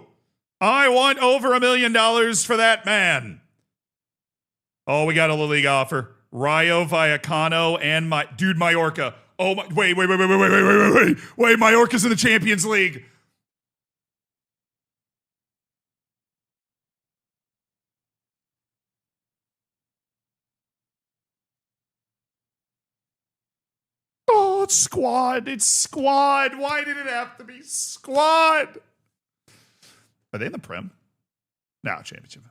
I want over $1 million for that man. Oh, we got a La Liga offer. Rayo Vallecano and Mallorca. Oh my! Wait! Mallorca's in the Champions League. Oh, it's squad. It's squad. Why did it have to be squad? Are they in the Prem? No, Championship.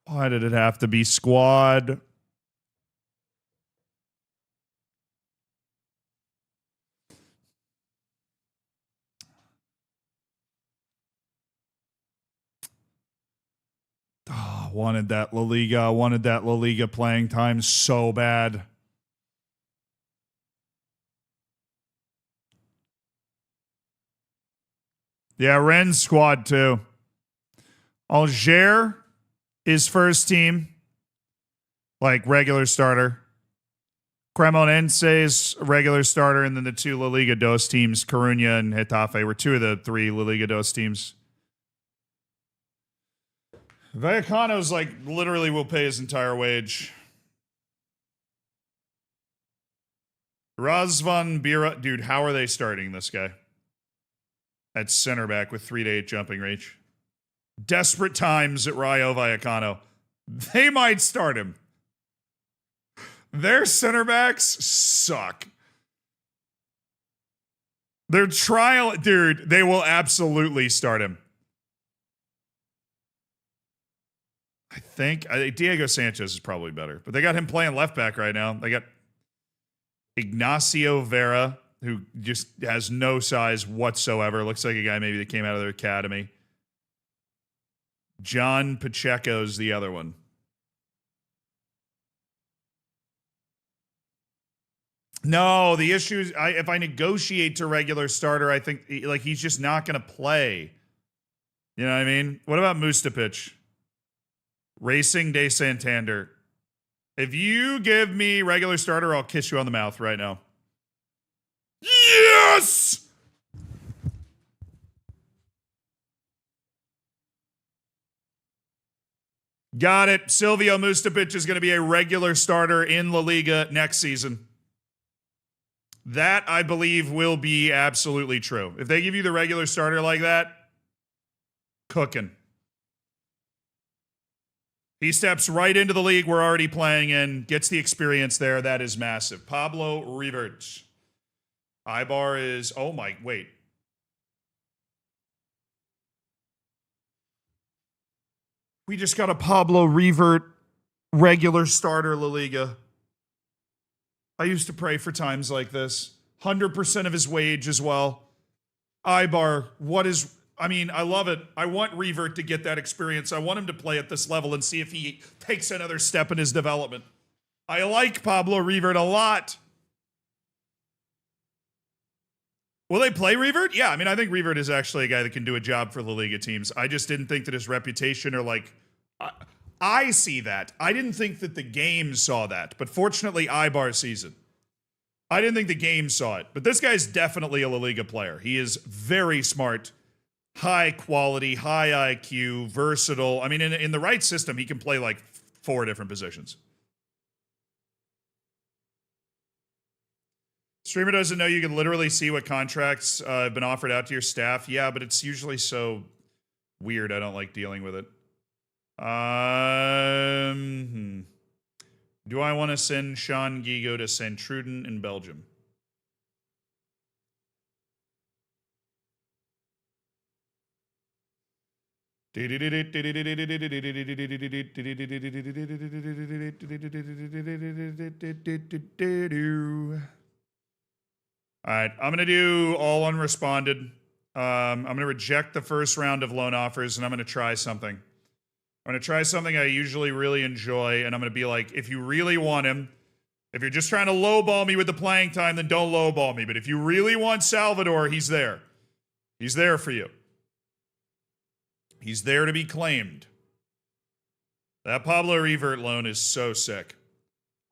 Why did it have to be squad? Oh, wanted that La Liga playing time so bad. Yeah, Ren's squad too. Alger is first team, like regular starter. Cremonense is regular starter, and then the two La Liga dos teams, Coruña and Getafe, were two of the three La Liga dos teams. Vallecano's like literally will pay his entire wage. Razvan Bira, dude, how are they starting this guy at center back with 3 to 8 jumping reach? Desperate times at Rayo Vallecano. They might start him. Their center backs suck. Their trial, dude, they will absolutely start him. I think Diego Sanchez is probably better, but they got him playing left back right now. They got Ignacio Vera, who just has no size whatsoever. Looks like a guy maybe that came out of their academy. John Pacheco's the other one. No, the issue is if I negotiate to regular starter, I think like he's just not going to play. You know what I mean? What about Mustapic? Racing de Santander. If you give me regular starter, I'll kiss you on the mouth right now. Yes! Got it. Silvio Mustapic is going to be a regular starter in La Liga next season. That, I believe, will be absolutely true. If they give you the regular starter like that, cooking. He steps right into the league we're already playing in, gets the experience there. That is massive. Pablo Rivert. Ibar is, oh my, wait. We just got a Pablo Rivert regular starter La Liga. I used to pray for times like this. 100% of his wage as well. Ibar, I love it. I want Revert to get that experience. I want him to play at this level and see if he takes another step in his development. I like Pablo Revert a lot. Will they play Revert? Yeah, I think Revert is actually a guy that can do a job for La Liga teams. I just didn't think that his reputation or I see that. I didn't think that the game saw that, but fortunately Ibar sees it. I didn't think the game saw it, but this guy's definitely a La Liga player. He is very smart, high quality, high IQ, versatile. In the right system, he can play like 4 different positions. Streamer doesn't know you can literally see what contracts have been offered out to your staff. Yeah, but it's usually so weird. I don't like dealing with it. Do I want to send Sean Gigo to St. Truden in Belgium? All right, I'm going to do all unresponded. I'm going to reject the first round of loan offers, and I'm going to try something. I'm going to try something I usually really enjoy, and I'm going to be like, if you really want him, if you're just trying to lowball me with the playing time, then don't lowball me. But if you really want Salvador, he's there. He's there for you. He's there to be claimed. That Pablo Revert loan is so sick.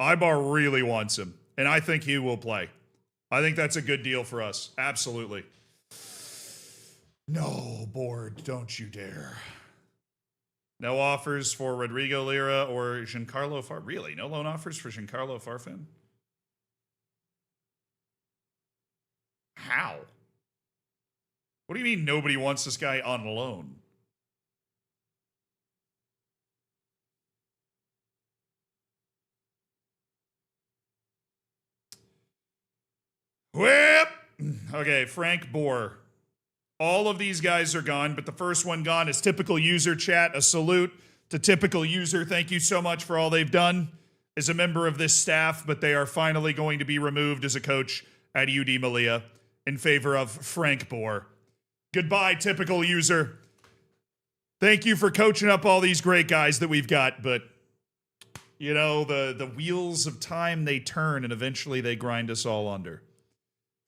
Ibar really wants him, and I think he will play. I think that's a good deal for us. Absolutely. No, board, don't you dare. No offers for Rodrigo Lira or Giancarlo Farfan. Really? No loan offers for Giancarlo Farfan? How? What do you mean nobody wants this guy on loan? Whip! Okay, Frank Bohr. All of these guys are gone, but the first one gone is typical user chat. A salute to typical user. Thank you so much for all they've done as a member of this staff, but they are finally going to be removed as a coach at UD Melilla in favor of Frank Bohr. Goodbye, typical user. Thank you for coaching up all these great guys that we've got, but the wheels of time, they turn and eventually they grind us all under.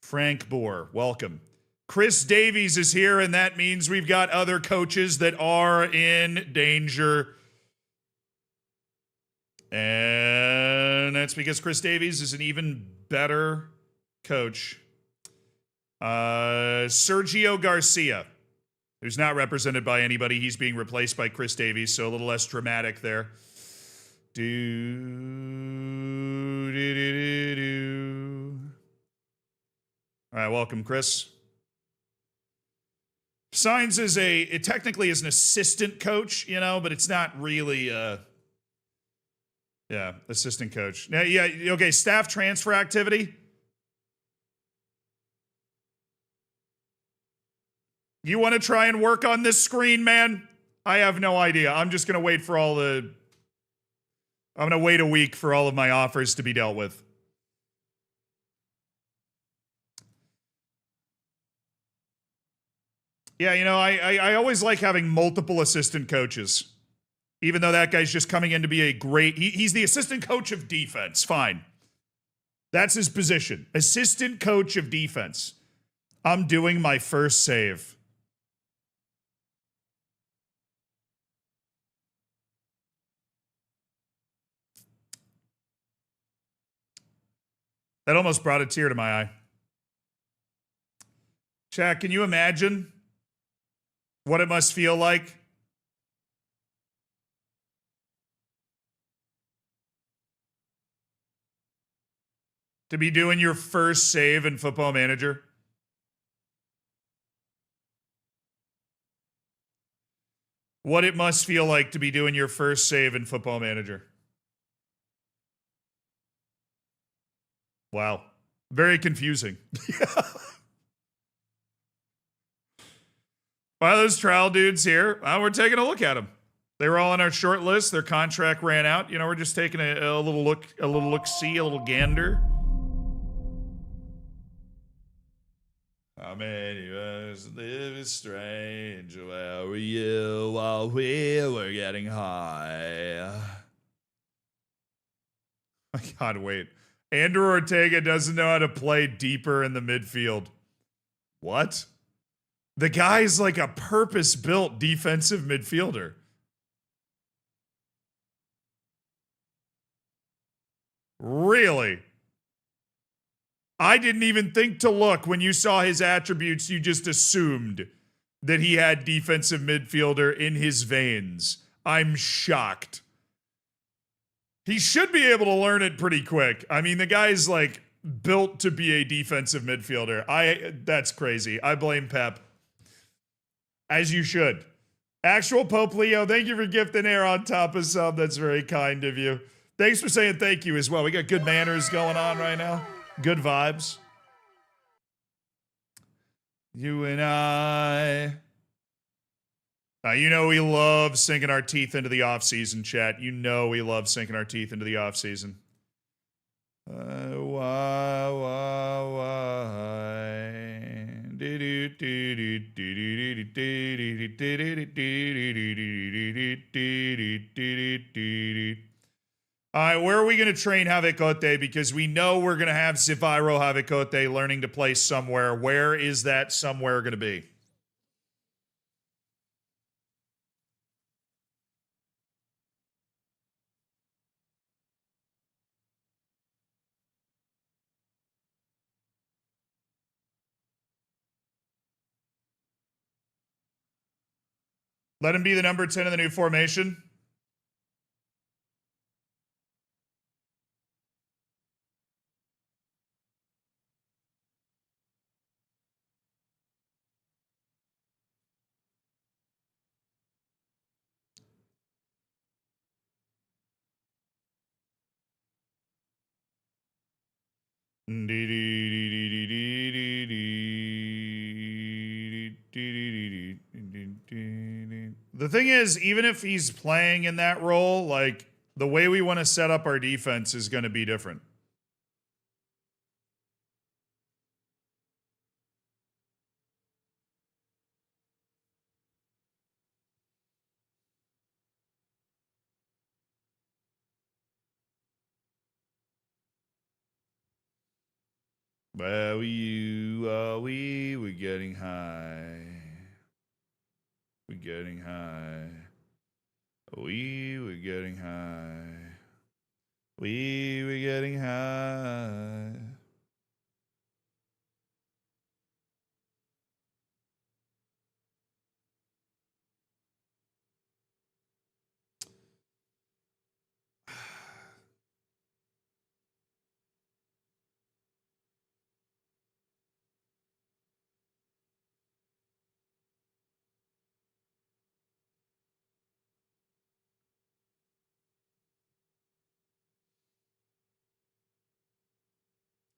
Frank Bohr, welcome. Chris Davies is here, and that means we've got other coaches that are in danger. And that's because Chris Davies is an even better coach. Sergio Garcia, who's not represented by anybody. He's being replaced by Chris Davies, so a little less dramatic there. All right, welcome, Chris. Signs as it technically is an assistant coach, you know, but it's not really assistant coach. Now, yeah, okay, staff transfer activity. You want to try and work on this screen, man? I have no idea. I'm just going to wait for I'm going to wait a week for all of my offers to be dealt with. Yeah, you know, I always like having multiple assistant coaches. Even though that guy's just coming in to be a great... He's the assistant coach of defense. Fine. That's his position. Assistant coach of defense. I'm doing my first save. That almost brought a tear to my eye. Chat, can you imagine what it must feel like to be doing your first save in Football Manager? What it must feel like to be doing your first save in Football Manager. Wow. Very confusing. Wow, those trial dudes here, we're taking a look at them. They were all on our short list. Their contract ran out. You know, we're just taking a little look-see, a little gander. How many of us live is strange? Where were you while we were getting high? I can't wait. Andrew Ortega doesn't know how to play deeper in the midfield. What? The guy's like a purpose-built defensive midfielder. Really? I didn't even think to look. When you saw his attributes, you just assumed that he had defensive midfielder in his veins. I'm shocked. He should be able to learn it pretty quick. I mean, the guy's like built to be a defensive midfielder. That's crazy. I blame Pep. As you should. Actual Pope Leo, thank you for gifting air on top of sub. That's very kind of you. Thanks for saying thank you as well. We got good manners going on right now. Good vibes. You and I. You know we love sinking our teeth into the off-season, chat. You know we love sinking our teeth into the off-season. All right, where are we going to train Havikote? Because we know we're going to have Zivairo Havikote learning to play somewhere. Where is that somewhere going to be? Let him be the number 10 in the new formation. The thing is, even if he's playing in that role, like, the way we want to set up our defense is going to be different. Where were you we were getting high. We're getting high. We were getting high. We were getting high.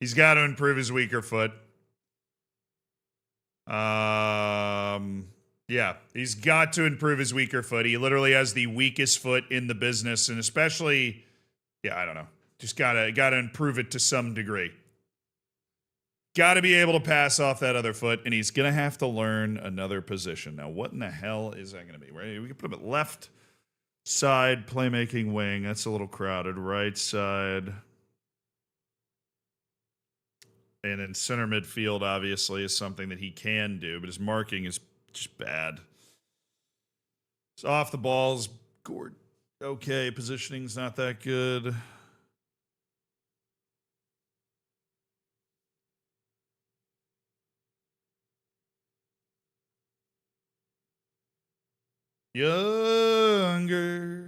He's got to improve his weaker foot. Yeah, he's got to improve his weaker foot. He literally has the weakest foot in the business, and especially, yeah, I don't know. Just gotta improve it to some degree. Got to be able to pass off that other foot, and he's gonna have to learn another position. Now, what in the hell is that gonna be? Right? We can put him at left side, playmaking wing. That's a little crowded. Right side. And in center midfield, obviously, is something that he can do, but his marking is just bad. It's off the balls. Okay, positioning's not that good. Younger.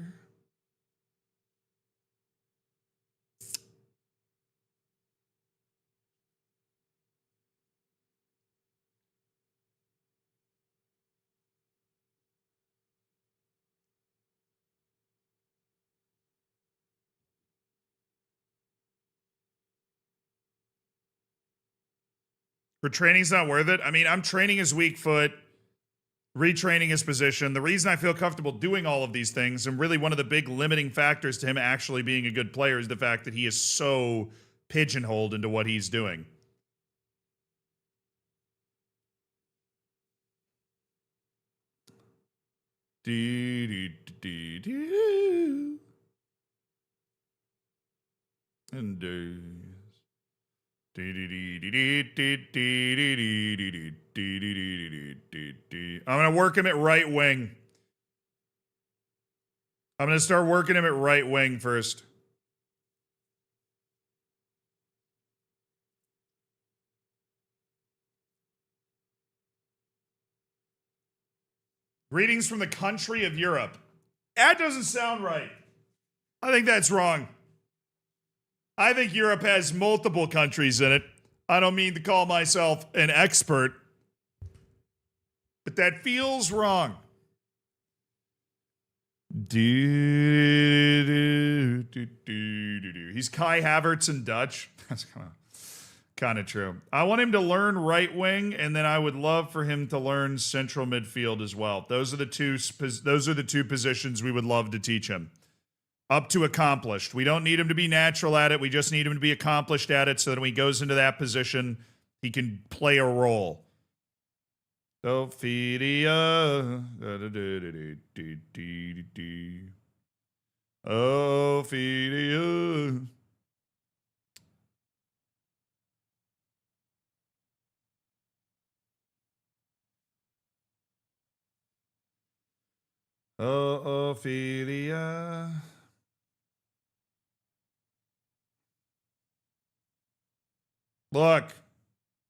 For training's not worth it. I mean, I'm training his weak foot, retraining his position. The reason I feel comfortable doing all of these things, and really one of the big limiting factors to him actually being a good player, is the fact that he is so pigeonholed into what he's doing. And I'm going to work him at right wing. I'm going to start working him at right wing first. Greetings from the country of Europe. That doesn't sound right. I think that's wrong. I think Europe has multiple countries in it. I don't mean to call myself an expert, but that feels wrong. He's Kai Havertz in Dutch. That's kind of true. I want him to learn right wing, and then I would love for him to learn central midfield as well. Those are the two positions we would love to teach him. Up to accomplished. We don't need him to be natural at it. We just need him to be accomplished at it so that when he goes into that position, he can play a role. Ophelia. Ophelia. Ophelia. Look,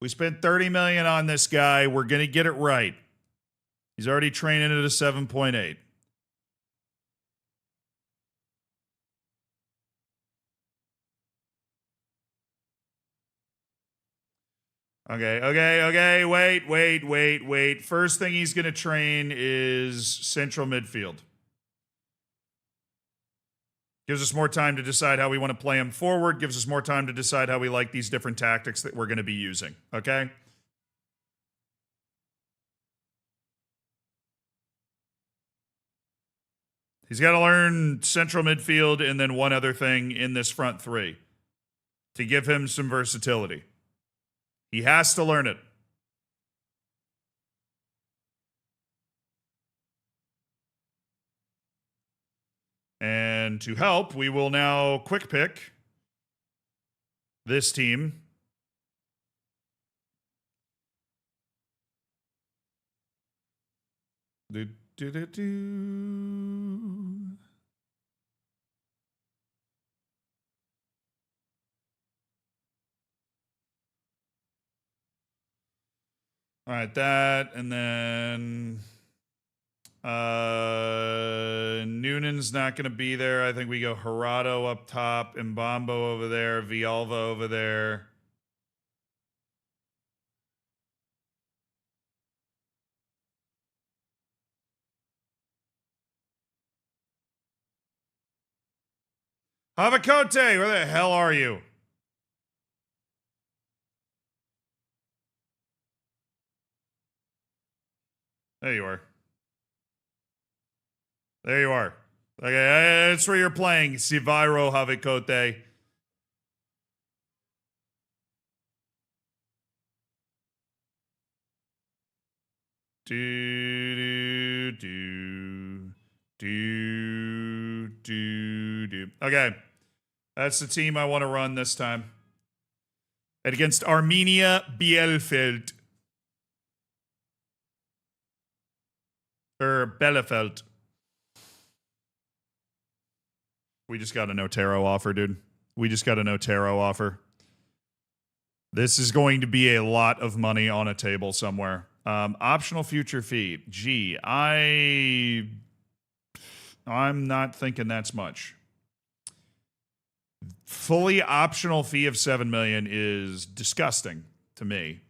we spent $30 million on this guy. We're going to get it right. He's already training at a 7.8. Okay. Wait. First thing he's going to train is central midfield. Gives us more time to decide how we want to play him forward. Gives us more time to decide how we like these different tactics that we're going to be using. Okay? He's got to learn central midfield and then one other thing in this front three to give him some versatility. He has to learn it. And to help, we will now quick pick this team Do, do, do, do. All right, that, and then Noonan's not going to be there. I think we go Gerardo up top, Mbambo over there, Villalba over there. Havakote, where the hell are you? There you are. There you are. Okay, that's where you're playing. Sivairo Havikote. Do, do, do, do, do. Okay. That's the team I want to run this time. And against Armenia Bielefeld. Or Bielefeld. We just got a Notaro offer, dude. We just got a Notaro offer. This is going to be a lot of money on a table somewhere. Optional future fee. Gee, I'm not thinking that's much. Fully optional fee of 7 million is disgusting to me.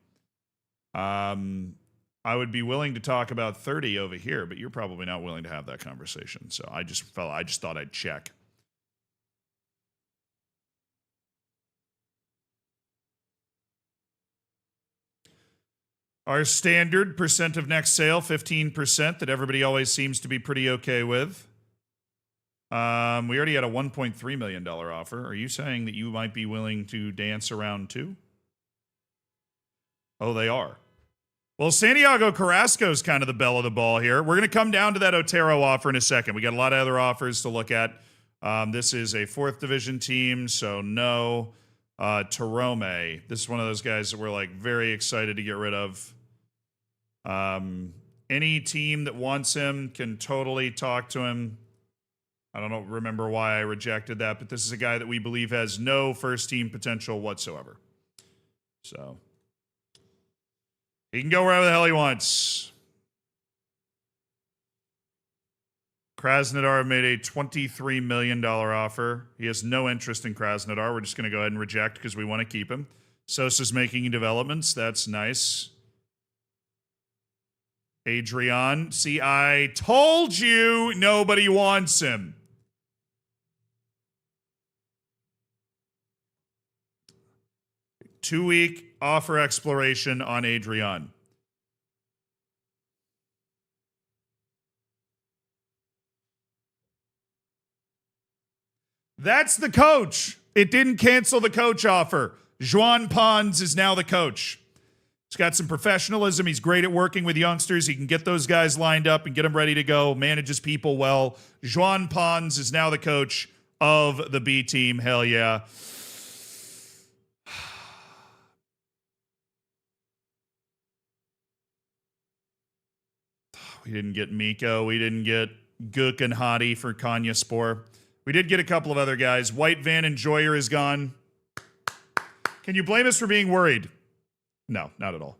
I would be willing to talk about 30 over here, but you're probably not willing to have that conversation. So I just thought I'd check. Our standard percent of next sale, 15%, that everybody always seems to be pretty okay with. We already had a $1.3 million offer. Are you saying that you might be willing to dance around too? Oh, they are. Well, Santiago Carrasco's kind of the belle of the ball here. We're going to come down to that Otero offer in a second. We got a lot of other offers to look at. This is a 4th division team, so no. Tarome. This is one of those guys that we're like very excited to get rid of. Any team that wants him can totally talk to him. I don't remember why I rejected that, but this is a guy that we believe has no first team potential whatsoever. So he can go wherever the hell he wants. Krasnodar made a $23 million offer. He has no interest in Krasnodar. We're just going to go ahead and reject because we want to keep him. Sosa's making developments. That's nice. Adrian. See, I told you nobody wants him. Two-week offer exploration on Adrian. That's the coach. It didn't cancel the coach offer. Juan Pons is now the coach. He's got some professionalism. He's great at working with youngsters. He can get those guys lined up and get them ready to go, manages people well. Juan Pons is now the coach of the B team. Hell yeah. We didn't get Miko. We didn't get Gook and Hadi for Konyaspor. We did get a couple of other guys. White Van Enjoyer is gone. Can you blame us for being worried? No, not at all.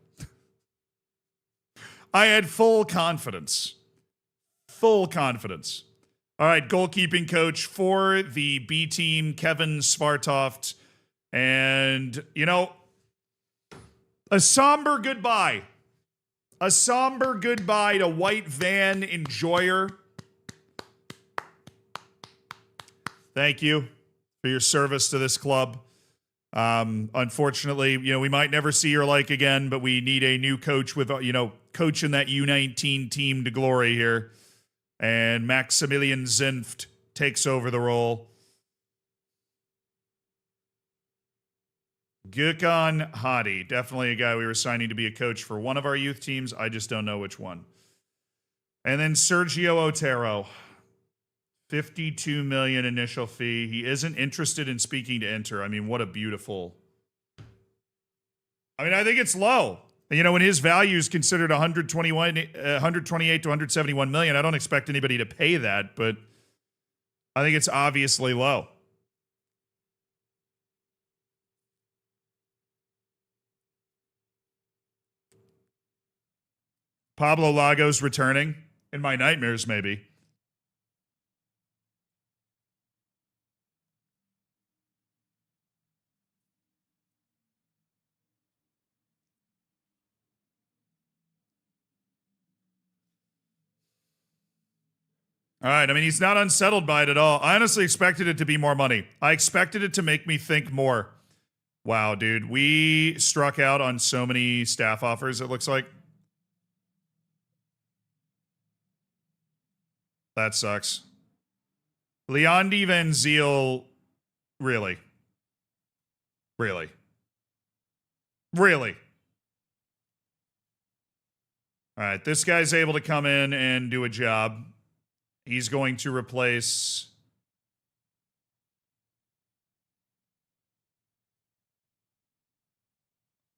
I had full confidence. Full confidence. All right, goalkeeping coach for the B team, Kevin Svartoft. And, you know, a somber goodbye. A somber goodbye to White Van Enjoyer. Thank you for your service to this club. Unfortunately, you know, we might never see your like again, but we need a new coach with, you know, coaching that U19 team to glory here. And Maximilian Zinft takes over the role. Gökhan Hadi, definitely a guy we were signing to be a coach for one of our youth teams. I just don't know which one. And then Sergio Otero. 52 million initial fee. He isn't interested in speaking to Inter. I mean, what a beautiful. I mean, I think it's low. And, you know, when his value is considered 128 to 171 million, I don't expect anybody to pay that, but I think it's obviously low. Pablo Lagos returning in my nightmares, maybe. All right. I mean, he's not unsettled by it at all. I honestly expected it to be more money. I expected it to make me think more. Wow, dude. We struck out on so many staff offers, it looks like. That sucks. Leondi Van Ziel, really? Really? Really? All right, this guy's able to come in and do a job. He's going to replace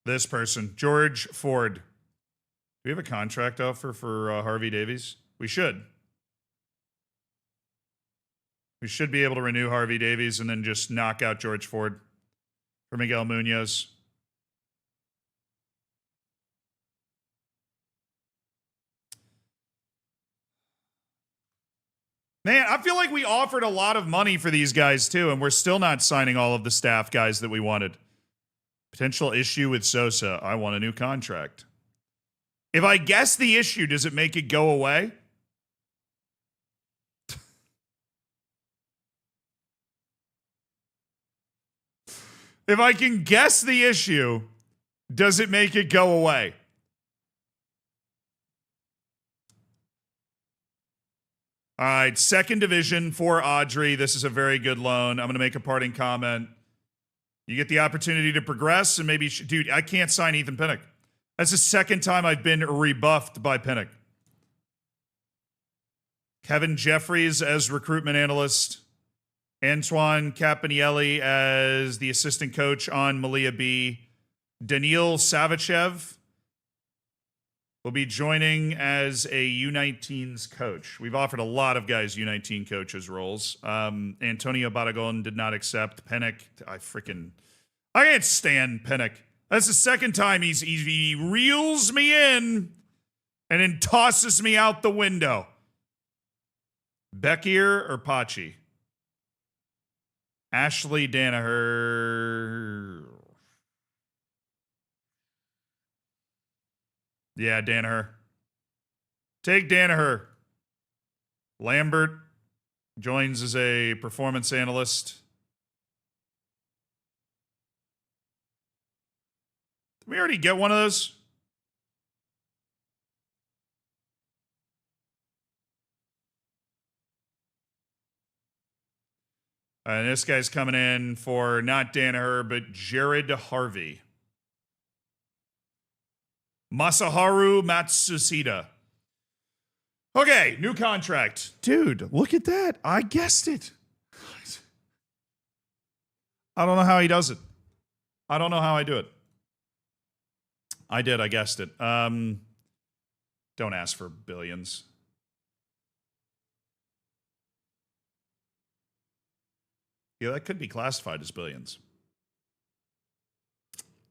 this person, George Ford. Do we have a contract offer for Harvey Davies? We should. We should be able to renew Harvey Davies and then just knock out George Ford for Miguel Munoz. Man, I feel like we offered a lot of money for these guys too, and we're still not signing all of the staff guys that we wanted. Potential issue with Sosa. I want a new contract. If I guess the issue, does it make it go away? If I can guess the issue, does it make it go away? All right, second division for Audrey. This is a very good loan. I'm going to make a parting comment. You get the opportunity to progress and maybe... Dude, I can't sign Ethan Pinnock. That's the second time I've been rebuffed by Pinnock. Kevin Jeffries as recruitment analyst. Antoine Capanielli as the assistant coach on Melilla B. Daniil Savichev will be joining as a U19's coach. We've offered a lot of guys U19 coaches roles. Antonio Baragon did not accept. Pinnock, I can't stand Pinnock. That's the second time he reels me in and then tosses me out the window. Beckier or Pachi? Ashley Danaher. Yeah, Danaher. Take Danaher. Lambert joins as a performance analyst. Did we already get one of those? And this guy's coming in for not Danaher, but Jared Harvey. Masaharu Matsushita. Okay, new contract. Dude, look at that. I guessed it. I don't know how he does it. I don't know how I do it. I did. I guessed it. Don't ask for billions. Yeah, that could be classified as billions.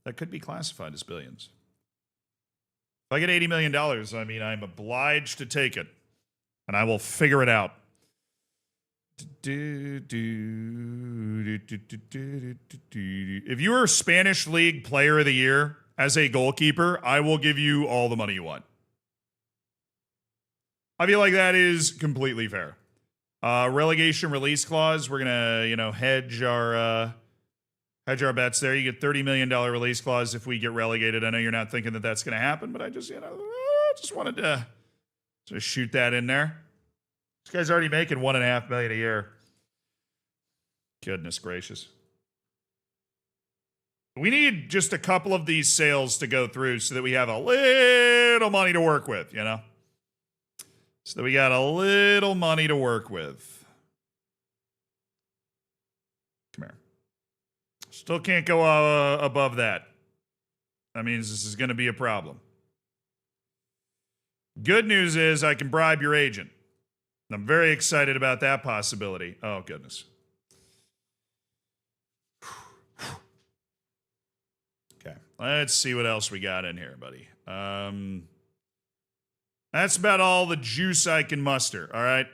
That could be classified as billions. If I get $80 million, I mean, I'm obliged to take it. And I will figure it out. If you are Spanish League Player of the Year as a goalkeeper, I will give you all the money you want. I feel like that is completely fair. Relegation release clause. We're gonna, hedge our bets there. You get $30 million release clause if we get relegated. I know you're not thinking that that's gonna happen, but I just, just wanted to shoot that in there. This guy's already making $1.5 million a year. Goodness gracious. We need just a couple of these sales to go through so that we have a little money to work with, So that we got a little money to work with. Come here. Still can't go above that. That means this is going to be a problem. Good news is I can bribe your agent. I'm very excited about that possibility. Oh, goodness. Okay, let's see what else we got in here, buddy. That's about all the juice I can muster, all right?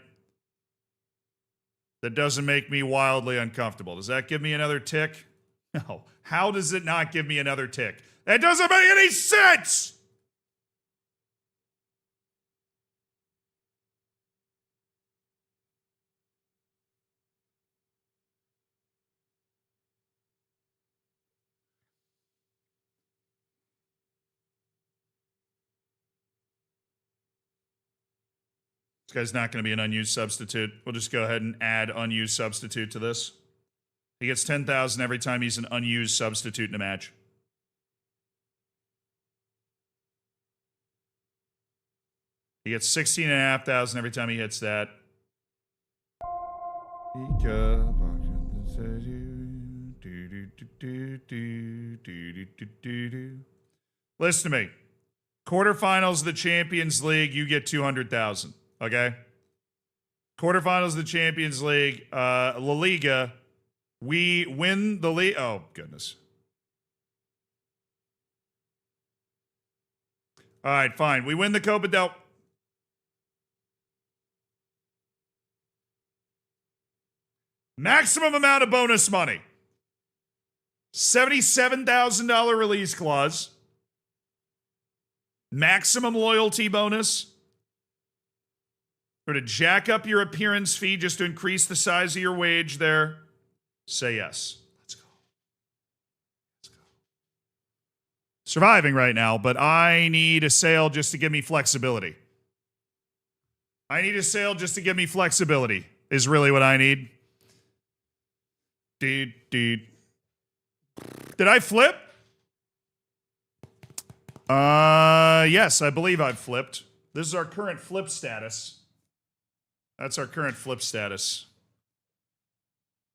That doesn't make me wildly uncomfortable. Does that give me another tick? No. How does it not give me another tick? That doesn't make any sense! This guy's not going to be an unused substitute. We'll just go ahead and add unused substitute to this. He gets 10,000 every time he's an unused substitute in a match. He gets 16,500 every time he hits that. Listen to me. Quarterfinals of the Champions League, you get 200,000. Okay? Quarterfinals of the Champions League, La Liga, we win the league. Oh, goodness. All right, fine. We win the Copa del... Maximum amount of bonus money. $77,000 release clause. Maximum loyalty bonus. Or to jack up your appearance fee just to increase the size of your wage there. Say yes. Let's go. Let's go. Surviving right now, but I need a sale just to give me flexibility. I need a sale just to give me flexibility is really what I need. Did I flip? Yes, I believe I've flipped. This is our current flip status. That's our current flip status.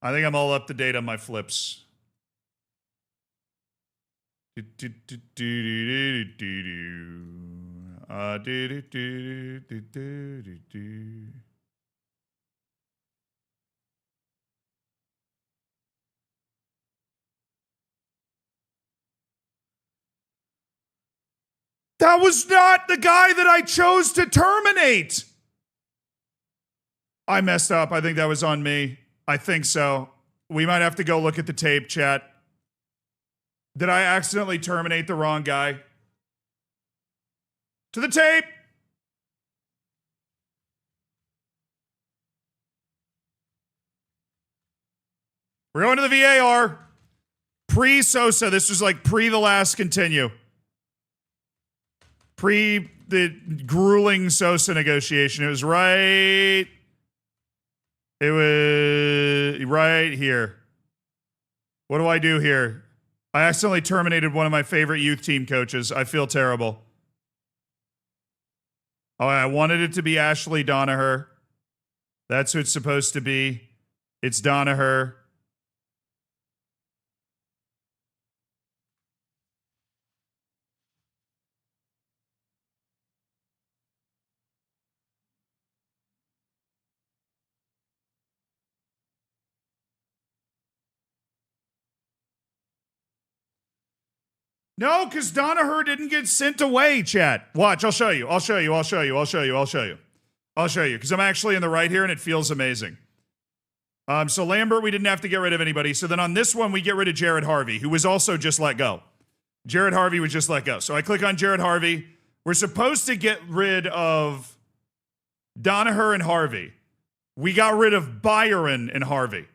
I think I'm all up to date on my flips. That was not the guy that I chose to terminate. I messed up. I think that was on me. I think so. We might have to go look at the tape, chat. Did I accidentally terminate the wrong guy? To the tape. We're going to the VAR. Pre-Sosa. This was like pre the last continue. Pre the grueling Sosa negotiation. It was right here. What do I do here? I accidentally terminated one of my favorite youth team coaches. I feel terrible. Oh, I wanted it to be Ashley Donaher. That's who it's supposed to be. It's Donaher. No, because Donaher didn't get sent away, chat. Watch, I'll show you. Because I'm actually in the right here and it feels amazing. So Lambert, we didn't have to get rid of anybody. So then on this one, we get rid of Jared Harvey, who was also just let go. Jared Harvey was just let go. So I click on Jared Harvey. We're supposed to get rid of Donaher and Harvey. We got rid of Byron and Harvey.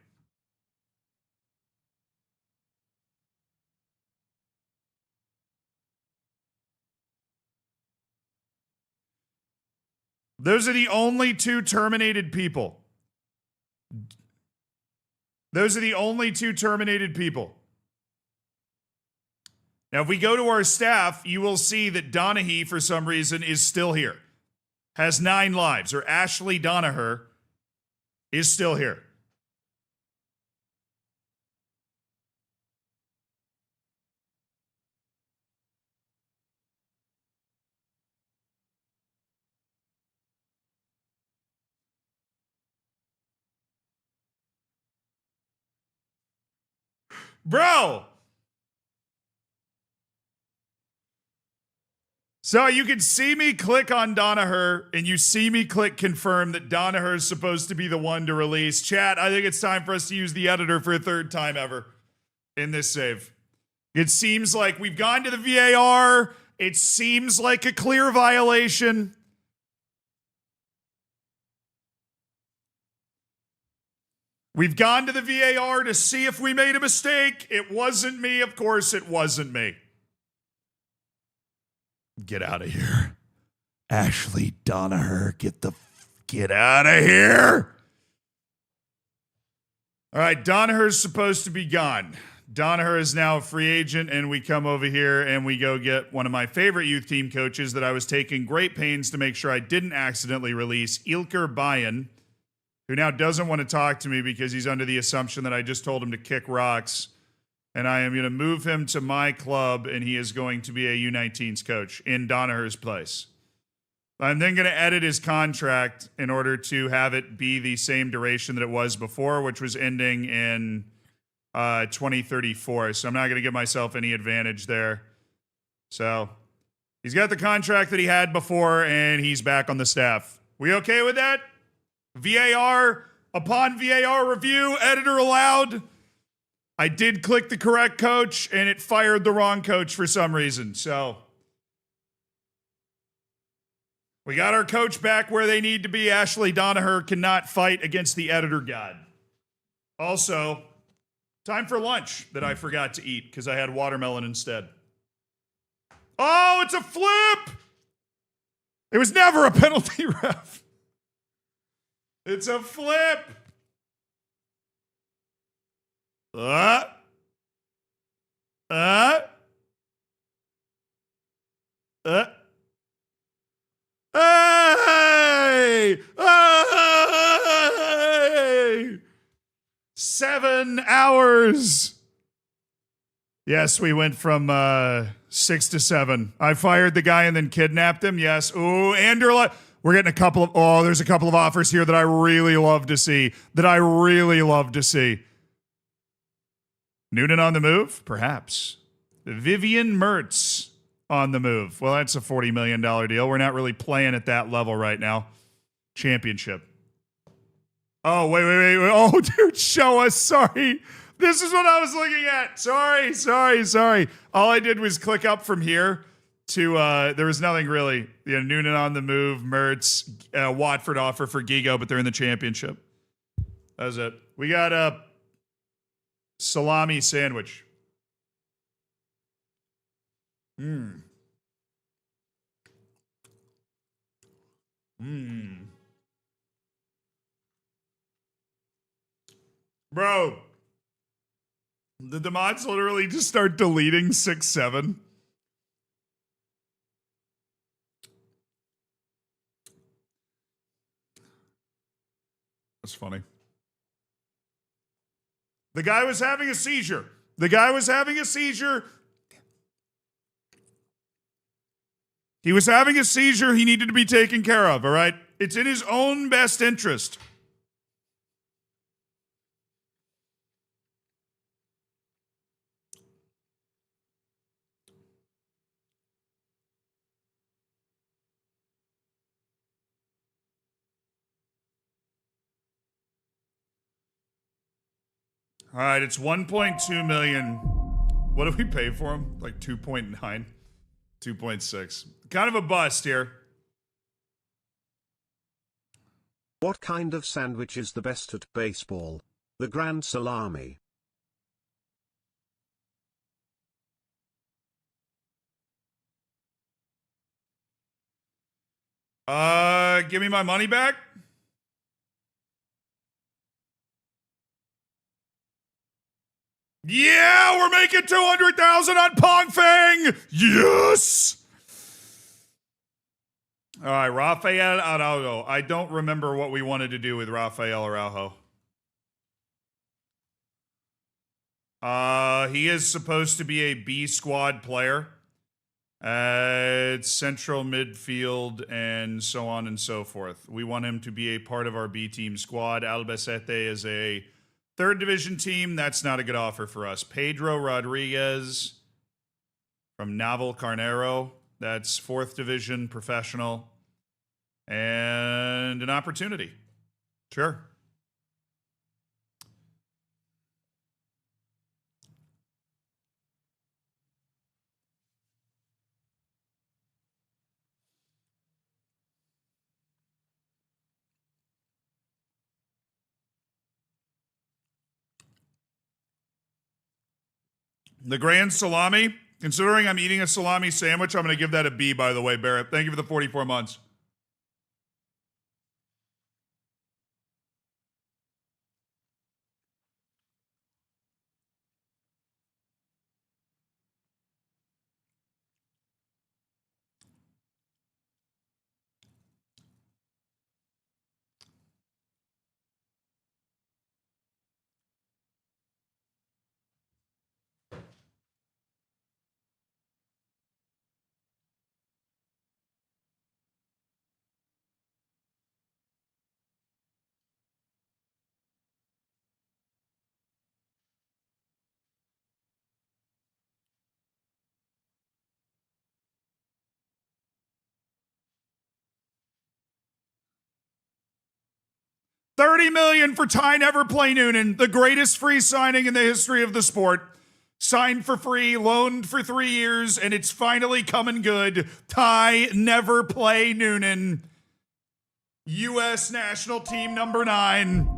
Those are the only two terminated people. Now, if we go to our staff, you will see that Donahue, for some reason, is still here. Has 9 lives. Or Ashley Donaher is still here. Bro! So you can see me click on Danaher, and you see me click confirm that Danaher is supposed to be the one to release. Chat, I think it's time for us to use the editor for a third time ever in this save. It seems like we've gone to the VAR. It seems like a clear violation. We've gone to the VAR to see if we made a mistake. It wasn't me. Of course, it wasn't me. Get out of here. Ashley Danaher, get out of here. All right, Danaher's supposed to be gone. Danaher is now a free agent, and we come over here and we go get one of my favorite youth team coaches that I was taking great pains to make sure I didn't accidentally release, Ilker Bayen, who now doesn't want to talk to me because he's under the assumption that I just told him to kick rocks. And I am going to move him to my club, and he is going to be a U19s coach in Danaher's place. I'm then going to edit his contract in order to have it be the same duration that it was before, which was ending in 2034. So I'm not going to give myself any advantage there. So he's got the contract that he had before, and he's back on the staff. We okay with that? VAR, upon VAR review, editor allowed. I did click the correct coach, and it fired the wrong coach for some reason. So we got our coach back where they need to be. Ashley Danaher cannot fight against the editor god. Also, time for lunch that I forgot to eat because I had watermelon instead. Oh, it's a flip! It was never a penalty, ref. It's a flip. Hey! Hey! 7 hours. Yes, we went from 6 to 7. I fired the guy and then kidnapped him. Yes. Ooh, Anderla. We're getting there's a couple of offers here that I really love to see. Noonan on the move? Perhaps. Vivian Mertz on the move. Well, that's a $40 million deal. We're not really playing at that level right now. Championship. Oh, wait. Oh, dude, show us. Sorry. This is what I was looking at. Sorry. All I did was click up from here to, there was nothing really. Noonan on the move, Mertz, Watford offer for Gigo, but they're in the championship. That was it. We got a salami sandwich. Bro, did the mods literally just start deleting 6-7? That's funny. The guy was having a seizure. He was having a seizure. He needed to be taken care of, all right? It's in his own best interest. All right, it's 1.2 million. What do we pay for him? Like 2.9, 2.6. Kind of a bust here. What kind of sandwich is the best at baseball? The Grand Salami. Give me my money back. Yeah, we're making 200,000 on Pong Fang. Yes. All right, Rafael Araujo. I don't remember what we wanted to do with Rafael Araujo. He is supposed to be a B squad player. It's central midfield and so on and so forth. We want him to be a part of our B team squad. Albacete is a Third division team, that's not a good offer for us. Pedro Rodriguez from Naval Carnero. That's fourth division professional. And an opportunity. Sure. The Grand Salami, considering I'm eating a salami sandwich, I'm going to give that a B, by the way, Barrett. Thank you for the 44 months. $30 million for Ty Neverplay Noonan, the greatest free signing in the history of the sport. Signed for free, loaned for 3 years, and it's finally coming good. Ty Neverplay Noonan, U.S. national team number 9.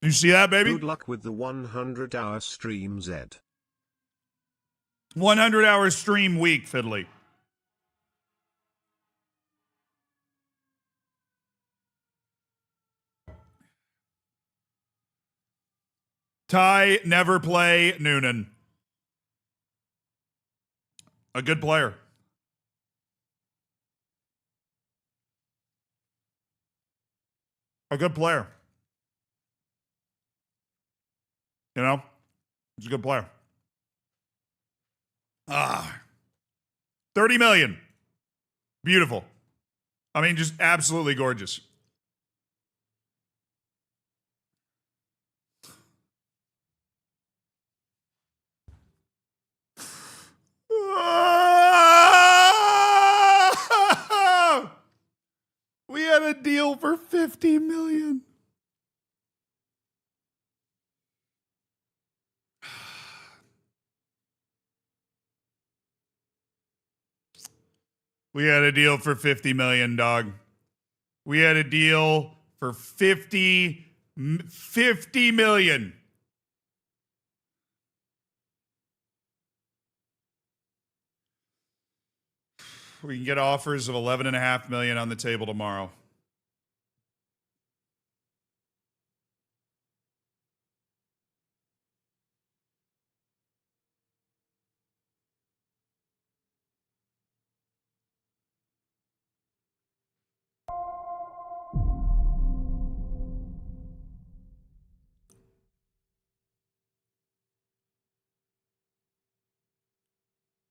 You see that, baby? Good luck with the 100-hour stream, Zed. 100-hour stream week, Fiddly. Ty Neverplay Noonan. A good player. A good player. You know? He's a good player. 30 million. Beautiful. I mean, just absolutely gorgeous. We had a deal for 50 million. We had a deal for 50 million, dog. We had a deal for 50 million. We can get offers of 11.5 million on the table tomorrow.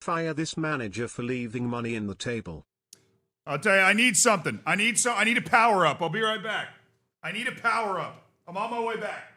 Fire this manager for leaving money in the table. I'll tell you, I need something. I need a power up. I'll be right back. I need a power up. I'm on my way back.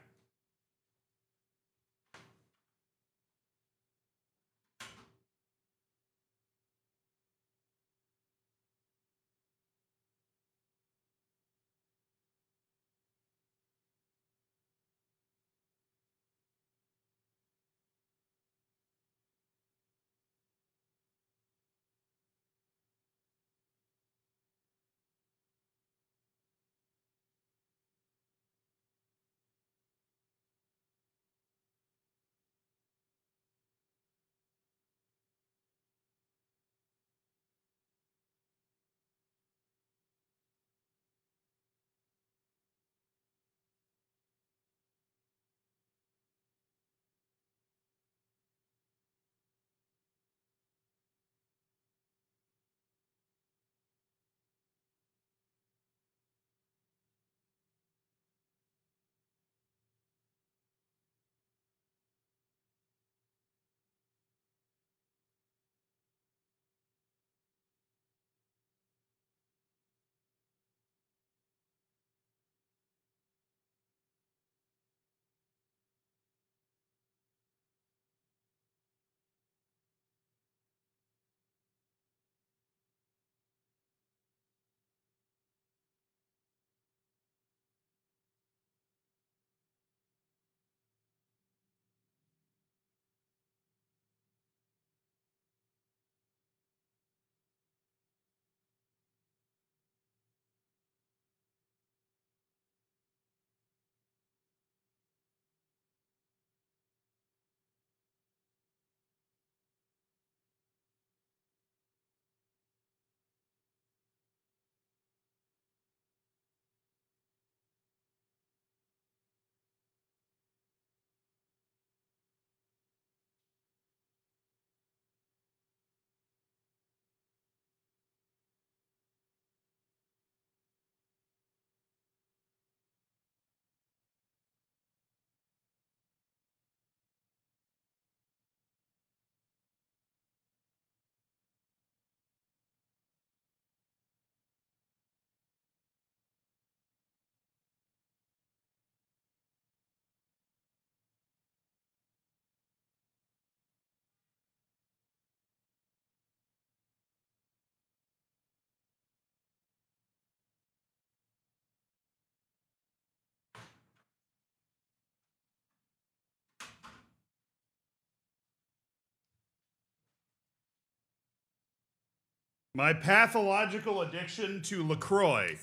My pathological addiction to LaCroix.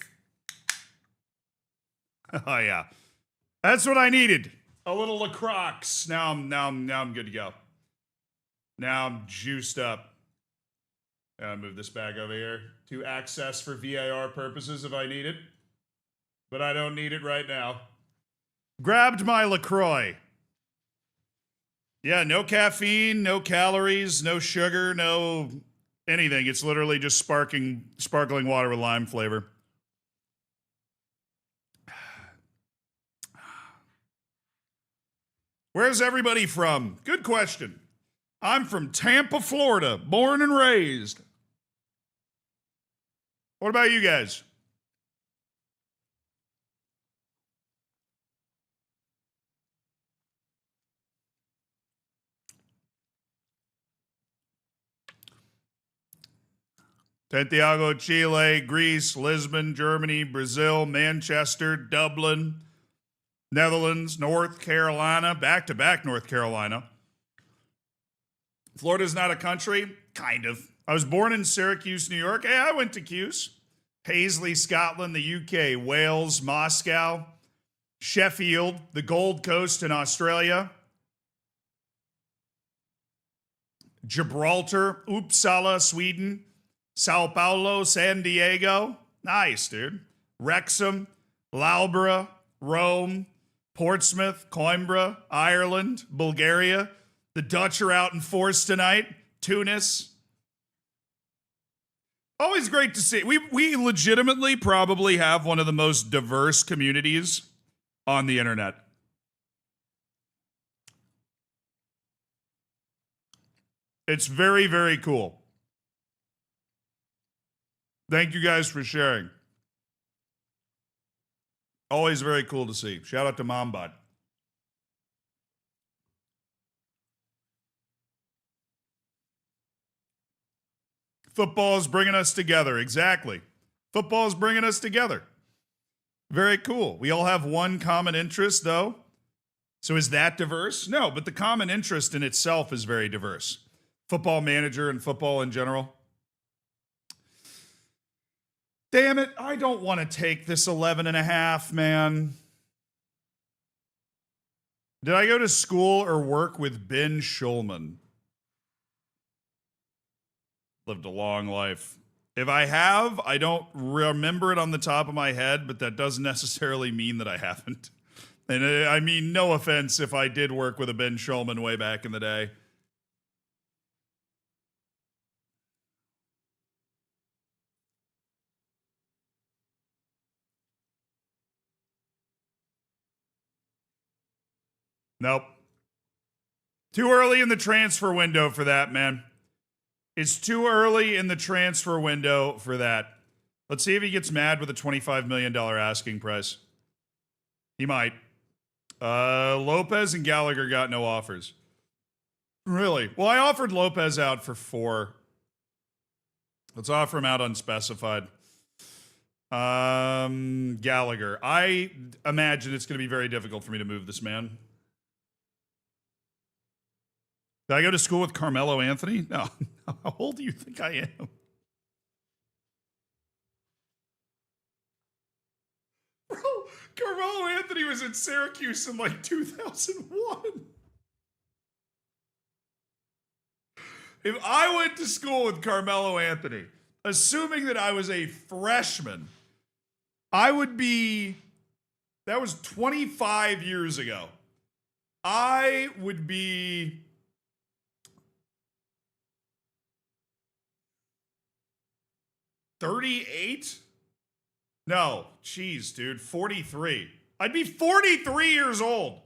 Oh yeah, that's what I needed. A little LaCroix. Now I'm good to go. Now I'm juiced up. I'll move this back over here to access for VAR purposes if I need it, but I don't need it right now. Grabbed my LaCroix. Yeah, no caffeine, no calories, no sugar, no anything. It's literally just sparkling water with lime flavor. Where's everybody from? Good question. I'm from Tampa, Florida, born and raised. What about you guys? Santiago, Chile, Greece, Lisbon, Germany, Brazil, Manchester, Dublin, Netherlands, North Carolina, back-to-back North Carolina. Florida's not a country? Kind of. I was born in Syracuse, New York. Hey, I went to Cuse. Paisley, Scotland, the UK, Wales, Moscow, Sheffield, the Gold Coast in Australia, Gibraltar, Uppsala, Sweden, Sao Paulo, San Diego. Nice, dude. Wrexham, Loughborough, Rome, Portsmouth, Coimbra, Ireland, Bulgaria. The Dutch are out in force tonight. Tunis. Always great to see. We legitimately probably have one of the most diverse communities on the internet. It's very, very cool. Thank you guys for sharing. Always very cool to see. Shout out to MomBot. Football is bringing us together. Exactly. Football is bringing us together. Very cool. We all have one common interest, though. So is that diverse? No, but the common interest in itself is very diverse. Football manager and football in general. Damn it, I don't want to take this 11.5, man. Did I go to school or work with Ben Schulman? Lived a long life. If I have, I don't remember it on the top of my head, but that doesn't necessarily mean that I haven't. And I mean, no offense if I did work with a Ben Schulman way back in the day. Nope. Too early in the transfer window for that, man. It's too early in the transfer window for that. Let's see if he gets mad with a $25 million asking price. He might. Lopez and Gallagher got no offers. Really? Well, I offered Lopez out for 4. Let's offer him out unspecified. Gallagher. I imagine it's going to be very difficult for me to move this man. Did I go to school with Carmelo Anthony? No. How old do you think I am? Bro, Carmelo Anthony was in Syracuse in like 2001. If I went to school with Carmelo Anthony, assuming that I was a freshman, I would be, that was 25 years ago. I would be 38? No, geez, dude, 43. I'd be 43 years old,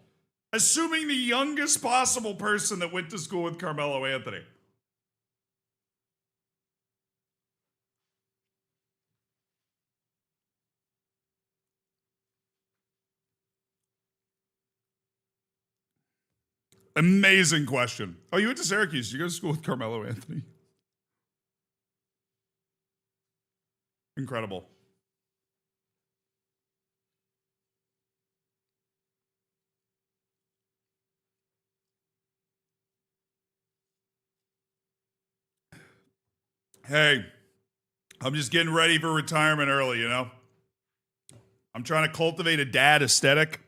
assuming the youngest possible person that went to school with Carmelo Anthony. Amazing question. Oh, you went to Syracuse. Did you go to school with Carmelo Anthony? Incredible. Hey, I'm just getting ready for retirement early, you know? I'm trying to cultivate a dad aesthetic.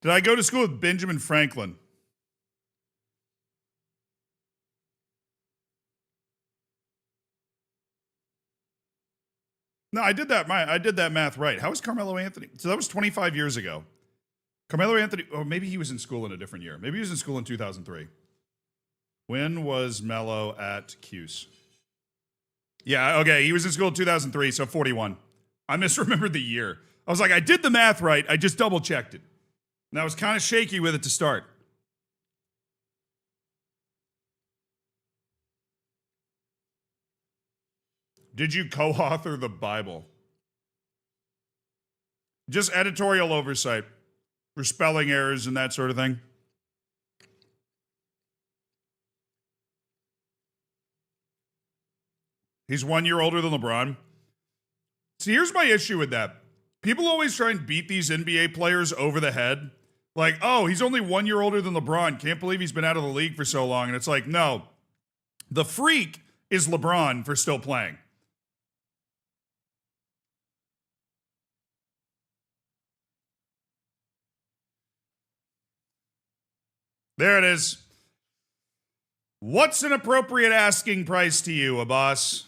Did I go to school with Benjamin Franklin? No, I did that math right. How was Carmelo Anthony? So that was 25 years ago. Carmelo Anthony, or maybe he was in school in a different year. Maybe he was in school in 2003. When was Melo at Cuse? Yeah, okay, he was in school in 2003, so 41. I misremembered the year. I was like, I did the math right, I just double checked it. And I was kind of shaky with it to start. Did you co-author the Bible? Just editorial oversight for spelling errors and that sort of thing. He's 1 year older than LeBron. See, here's my issue with that. People always try and beat these NBA players over the head. Like, oh, he's only 1 year older than LeBron. Can't believe he's been out of the league for so long. And it's like, no. The freak is LeBron for still playing. There it is. What's an appropriate asking price to you, Abbas?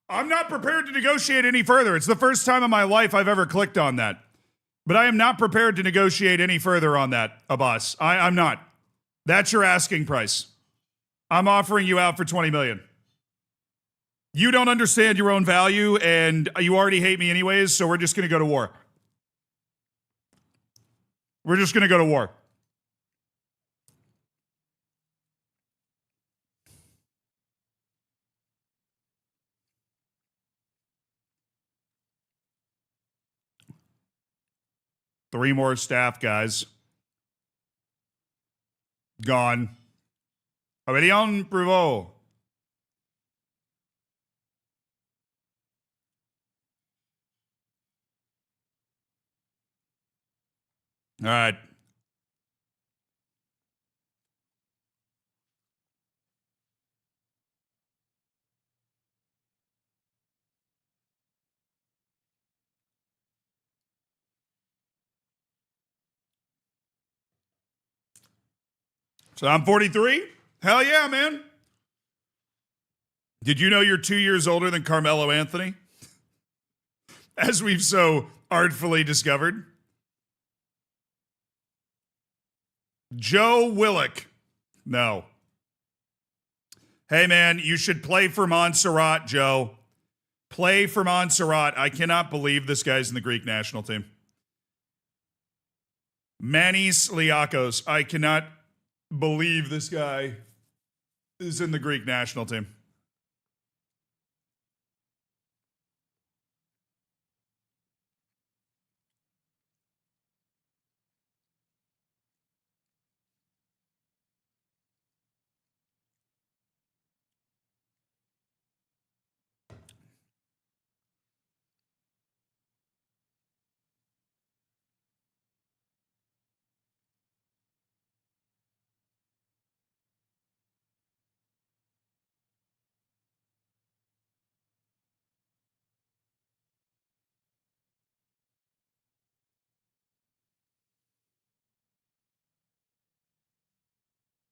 I'm not prepared to negotiate any further. It's the first time in my life I've ever clicked on that. But I am not prepared to negotiate any further on that, Abbas. I'm not. That's your asking price. I'm offering you out for $20 million. You don't understand your own value, and you already hate me anyways, so we're just going to go to war. We're just going to go to war. Three more staff guys. Gone. Aurélien Prévost. All right. So I'm 43? Hell yeah, man. Did you know you're 2 years older than Carmelo Anthony? As we've so artfully discovered. Joe Willock. No. Hey, man, you should play for Montserrat, Joe. Play for Montserrat. I cannot believe this guy's in the Greek national team. Manis Liakos. I cannot believe this guy is in the Greek national team.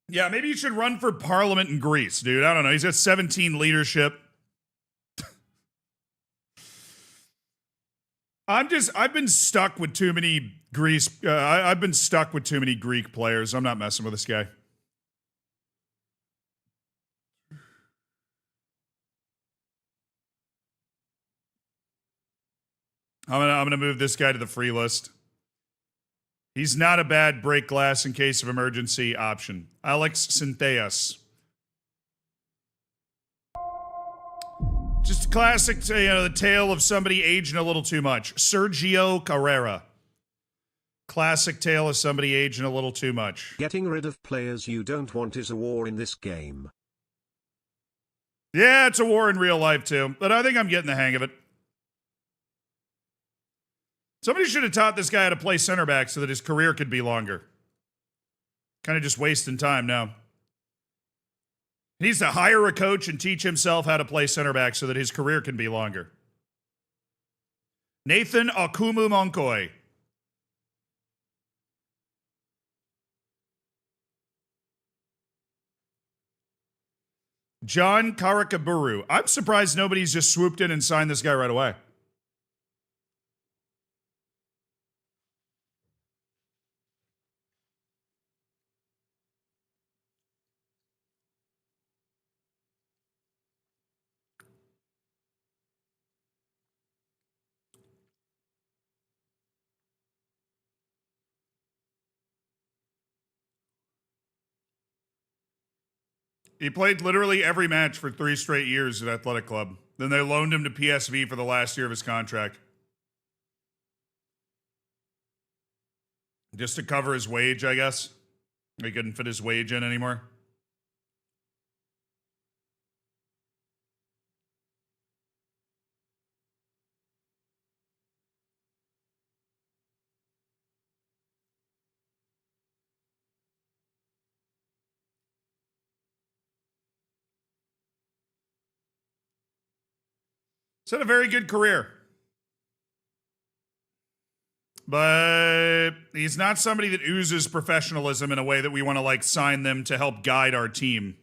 Yeah, maybe you should run for parliament in Greece, dude. I don't know. He's got 17 leadership. I've been stuck with too many I've been stuck with too many Greek players. I'm not messing with this guy. I'm gonna move this guy to the free list. He's not a bad break glass in case of emergency option. Alex Sinteas. Just a classic, the tale of somebody aging a little too much. Sergio Carrera. Classic tale of somebody aging a little too much. Getting rid of players you don't want is a war in this game. Yeah, it's a war in real life too, but I think I'm getting the hang of it. Somebody should have taught this guy how to play center back so that his career could be longer. Kind of just wasting time now. He needs to hire a coach and teach himself how to play center back so that his career can be longer. Nathan Akumu Monkoi. John Karakaburu. I'm surprised nobody's just swooped in and signed this guy right away. He played literally every match for 3 straight years at Athletic Club. Then they loaned him to PSV for the last year of his contract. Just to cover his wage, I guess. He couldn't fit his wage in anymore. He's had a very good career. But he's not somebody that oozes professionalism in a way that we want to like sign them to help guide our team.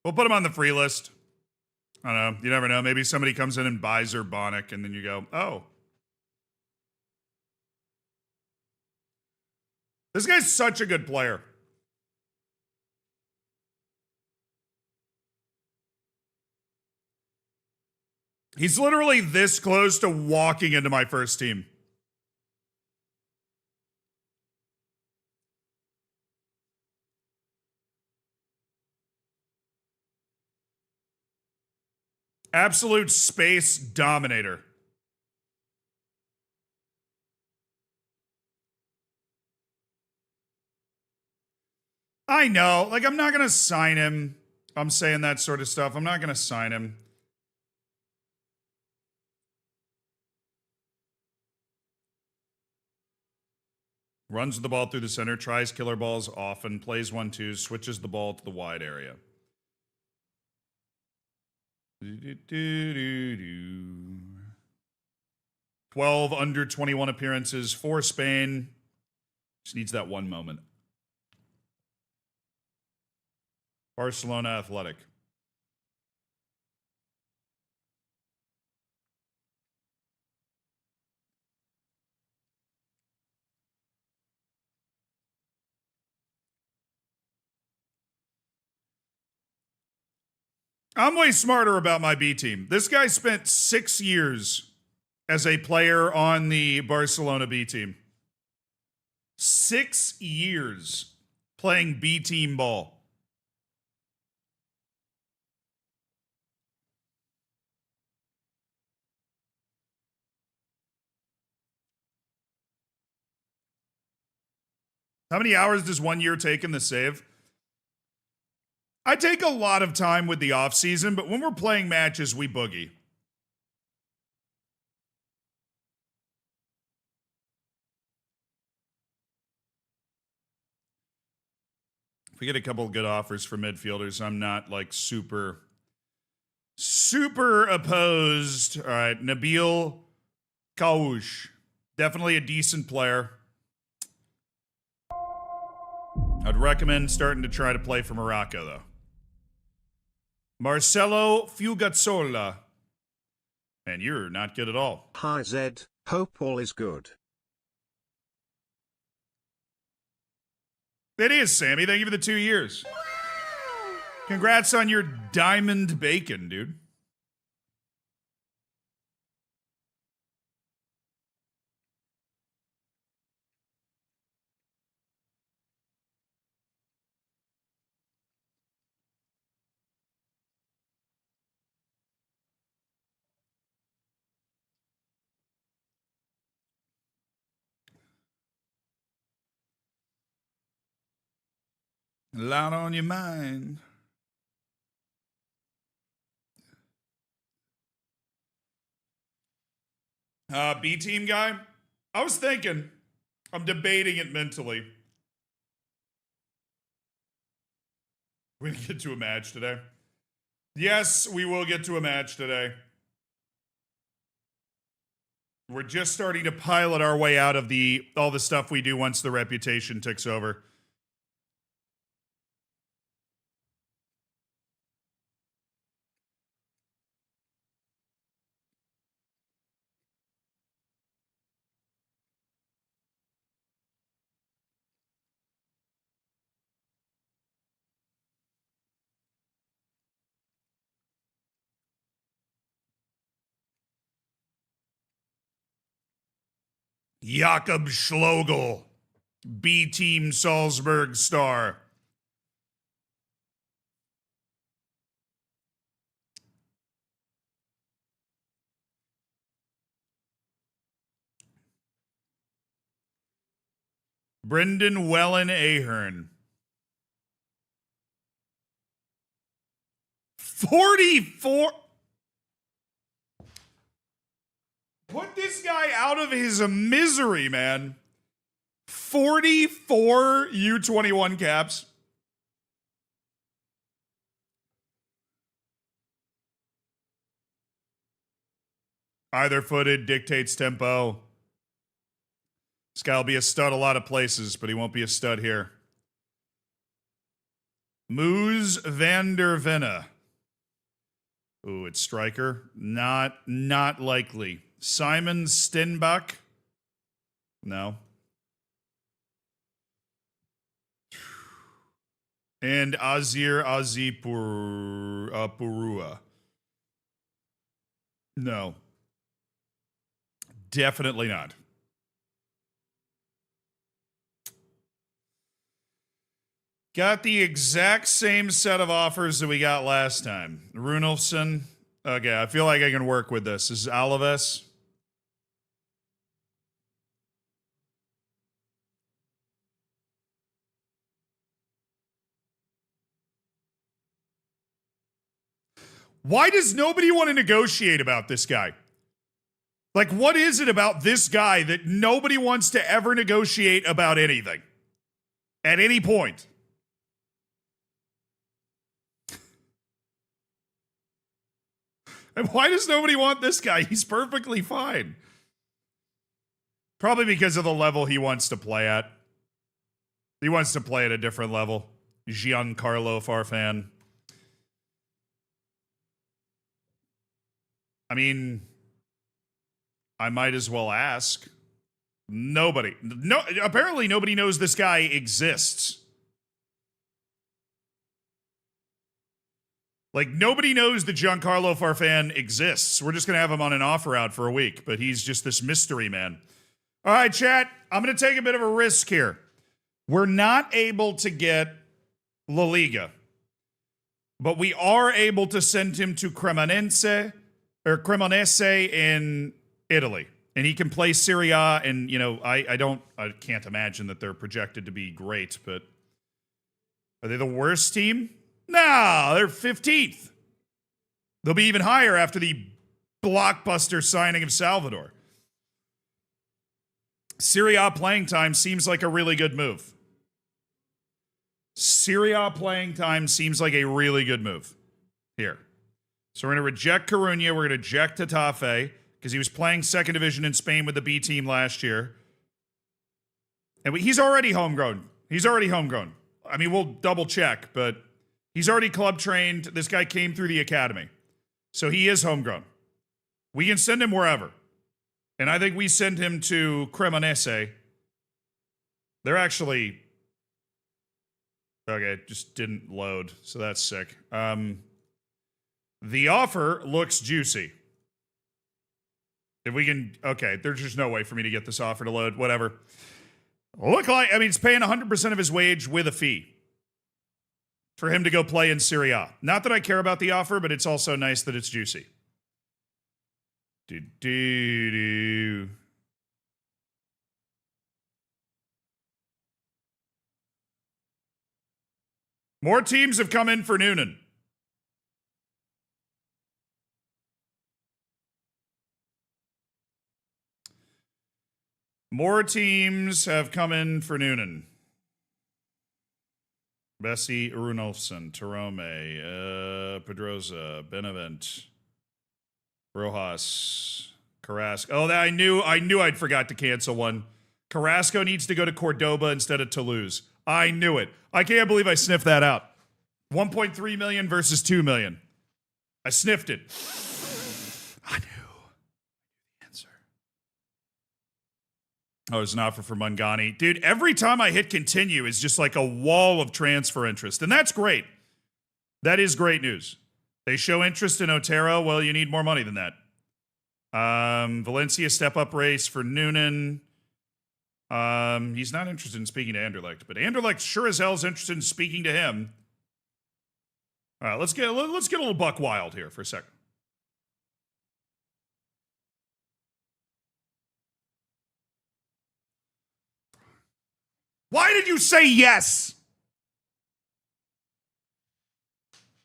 We'll put him on the free list. I don't know. You never know. Maybe somebody comes in and buys Urbonic, and then you go, oh. This guy's such a good player. He's literally this close to walking into my first team. Absolute space dominator. I know. Like, I'm not going to sign him. I'm saying that sort of stuff. I'm not going to sign him. Runs the ball through the center, tries killer balls often, plays 1-2, switches the ball to the wide area. 12 under 21 appearances for Spain. Just needs that one moment. Barcelona Athletic. I'm way smarter about my B team. This guy spent 6 years as a player on the Barcelona B team. 6 years playing B team ball. How many hours does 1 year take in the save? I take a lot of time with the off season, but when we're playing matches, we boogie. If we get a couple of good offers for midfielders, I'm not like super opposed. All right, Nabil Kaouch. Definitely a decent player. I'd recommend starting to try to play for Morocco, though. Marcelo Fugazzola. And you're not good at all. Hi Zed, hope all is good. It is, Sammy. Thank you for the 2 years. Congrats on your diamond bacon, dude. A lot on your mind. B team guy? I was thinking. I'm debating it mentally. We're going to get to a match today. Yes, we will get to a match today. We're just starting to pilot our way out of all the stuff we do once the reputation ticks over. Jakob Schlogel, B Team Salzburg star. Brendan Wellen Ahern. 44. Put this guy out of his misery, man. 44 U21 caps. Either footed, dictates tempo. This guy will be a stud a lot of places, but he won't be a stud here. Moose van der Venne. Ooh, it's striker. Not likely. Simon Stenbach. No. And Azir Azipurua. No. Definitely not. Got the exact same set of offers that we got last time. Runolfsson. Okay, I feel like I can work with this. This is Alaves. Why does nobody want to negotiate about this guy? Like, what is it about this guy that nobody wants to ever negotiate about anything? At any point? And why does nobody want this guy? He's perfectly fine. Probably because of the level he wants to play at. He wants to play at a different level. Giancarlo Farfan. I mean, I might as well ask. Nobody. No, apparently nobody knows this guy exists. Like, nobody knows that Giancarlo Farfan exists. We're just going to have him on an offer out for a week, but he's just this mystery man. All right, chat, I'm going to take a bit of a risk here. We're not able to get La Liga, but we are able to send him to Cremonese in Italy. And he can play Serie A, and, you know, I can't imagine that they're projected to be great, but are they the worst team? No, they're 15th. They'll be even higher after the blockbuster signing of Salvador. Serie A playing time seems like a really good move. Serie A playing time seems like a really good move here. So we're going to reject Coruña. We're going to reject Getafe because he was playing second division in Spain with the B team last year. And he's already homegrown. I mean, we'll double check, but he's already club trained. This guy came through the academy. So he is homegrown. We can send him wherever. And I think we send him to Cremonese. They're actually... Okay, it just didn't load, so that's sick. The offer looks juicy. If we can... Okay, there's just no way for me to get this offer to load. Whatever. Look like... I mean, it's paying 100% of his wage with a fee for him to go play in Serie A. Not that I care about the offer, but it's also nice that it's juicy. Do-do-do. More teams have come in for Noonan. More teams have come in for Noonan. Bessie Runolfsson, Tarome, Pedroza, Benevent, Rojas, Carrasco. Oh, I knew I'd forgot to cancel one. Carrasco needs to go to Cordoba instead of Toulouse. I knew it. I can't believe I sniffed that out. 1.3 million versus 2 million. I sniffed it. I knew the answer. Oh, there's an offer for Mangani. Dude, every time I hit continue is just like a wall of transfer interest. And that's great. That is great news. They show interest in Otero. Well, you need more money than that. Valencia step-up race for Noonan. He's not interested in speaking to Anderlecht, but Anderlecht sure as hell is interested in speaking to him. All right, let's get a little buck wild here for a second. Why did you say yes?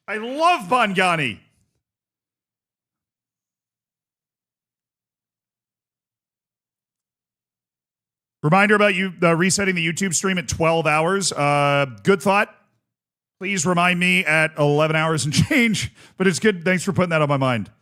I love Bongani. Reminder about you resetting the YouTube stream at 12 hours. Good thought. Please remind me at 11 hours and change. But it's good. Thanks for putting that on my mind.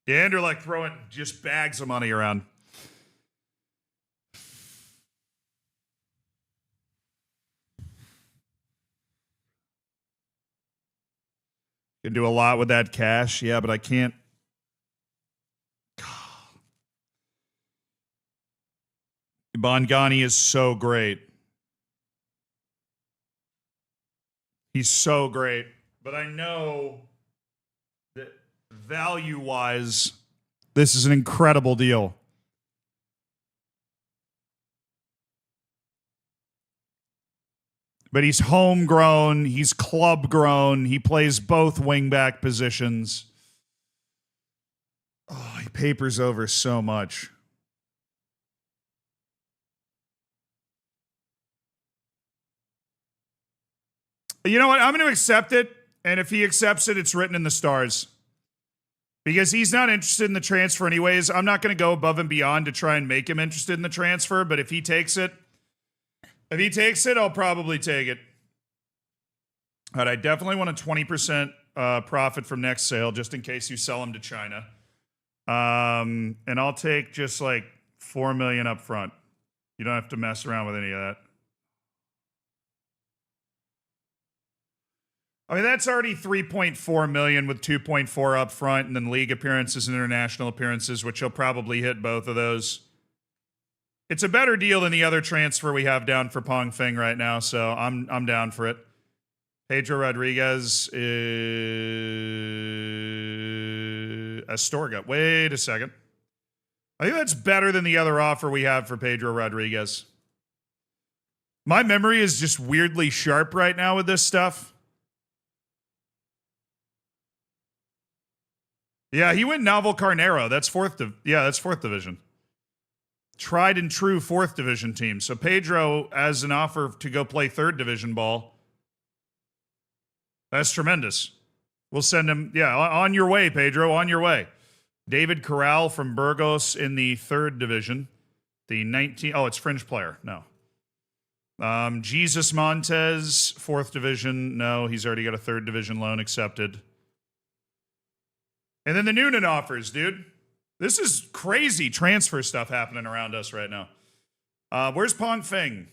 Yeah, Anderlecht throwing just bags of money around. Can do a lot with that cash. Yeah, but I can't. Bongani is so great. He's so great. But I know that value-wise, this is an incredible deal. But he's homegrown. He's club-grown. He plays both wingback positions. Oh, he papers over so much. You know what? I'm going to accept it. And if he accepts it, it's written in the stars. Because he's not interested in the transfer anyways. I'm not going to go above and beyond to try and make him interested in the transfer. But if he takes it, I'll probably take it. But I definitely want a 20% profit from next sale, just in case you sell him to China. And I'll take just like $4 million up front. You don't have to mess around with any of that. I mean, that's already 3.4 million with 2.4 up front, and then league appearances and international appearances, which he'll probably hit both of those. It's a better deal than the other transfer we have down for Pong Feng right now, so I'm down for it. Pedro Rodriguez is Astorga. Wait a second. I think that's better than the other offer we have for Pedro Rodriguez. My memory is just weirdly sharp right now with this stuff. Yeah, he went Naval Carnero. That's fourth division. Tried and true 4th division team. So Pedro has an offer to go play 3rd division ball. That's tremendous. We'll send him, on your way, Pedro, on your way. David Corral from Burgos in the 3rd division. It's fringe player. No. Jesus Montez, 4th division. No, he's already got a 3rd division loan accepted. And then the Noonan offers, dude. This is crazy transfer stuff happening around us right now. Where's Pong Feng?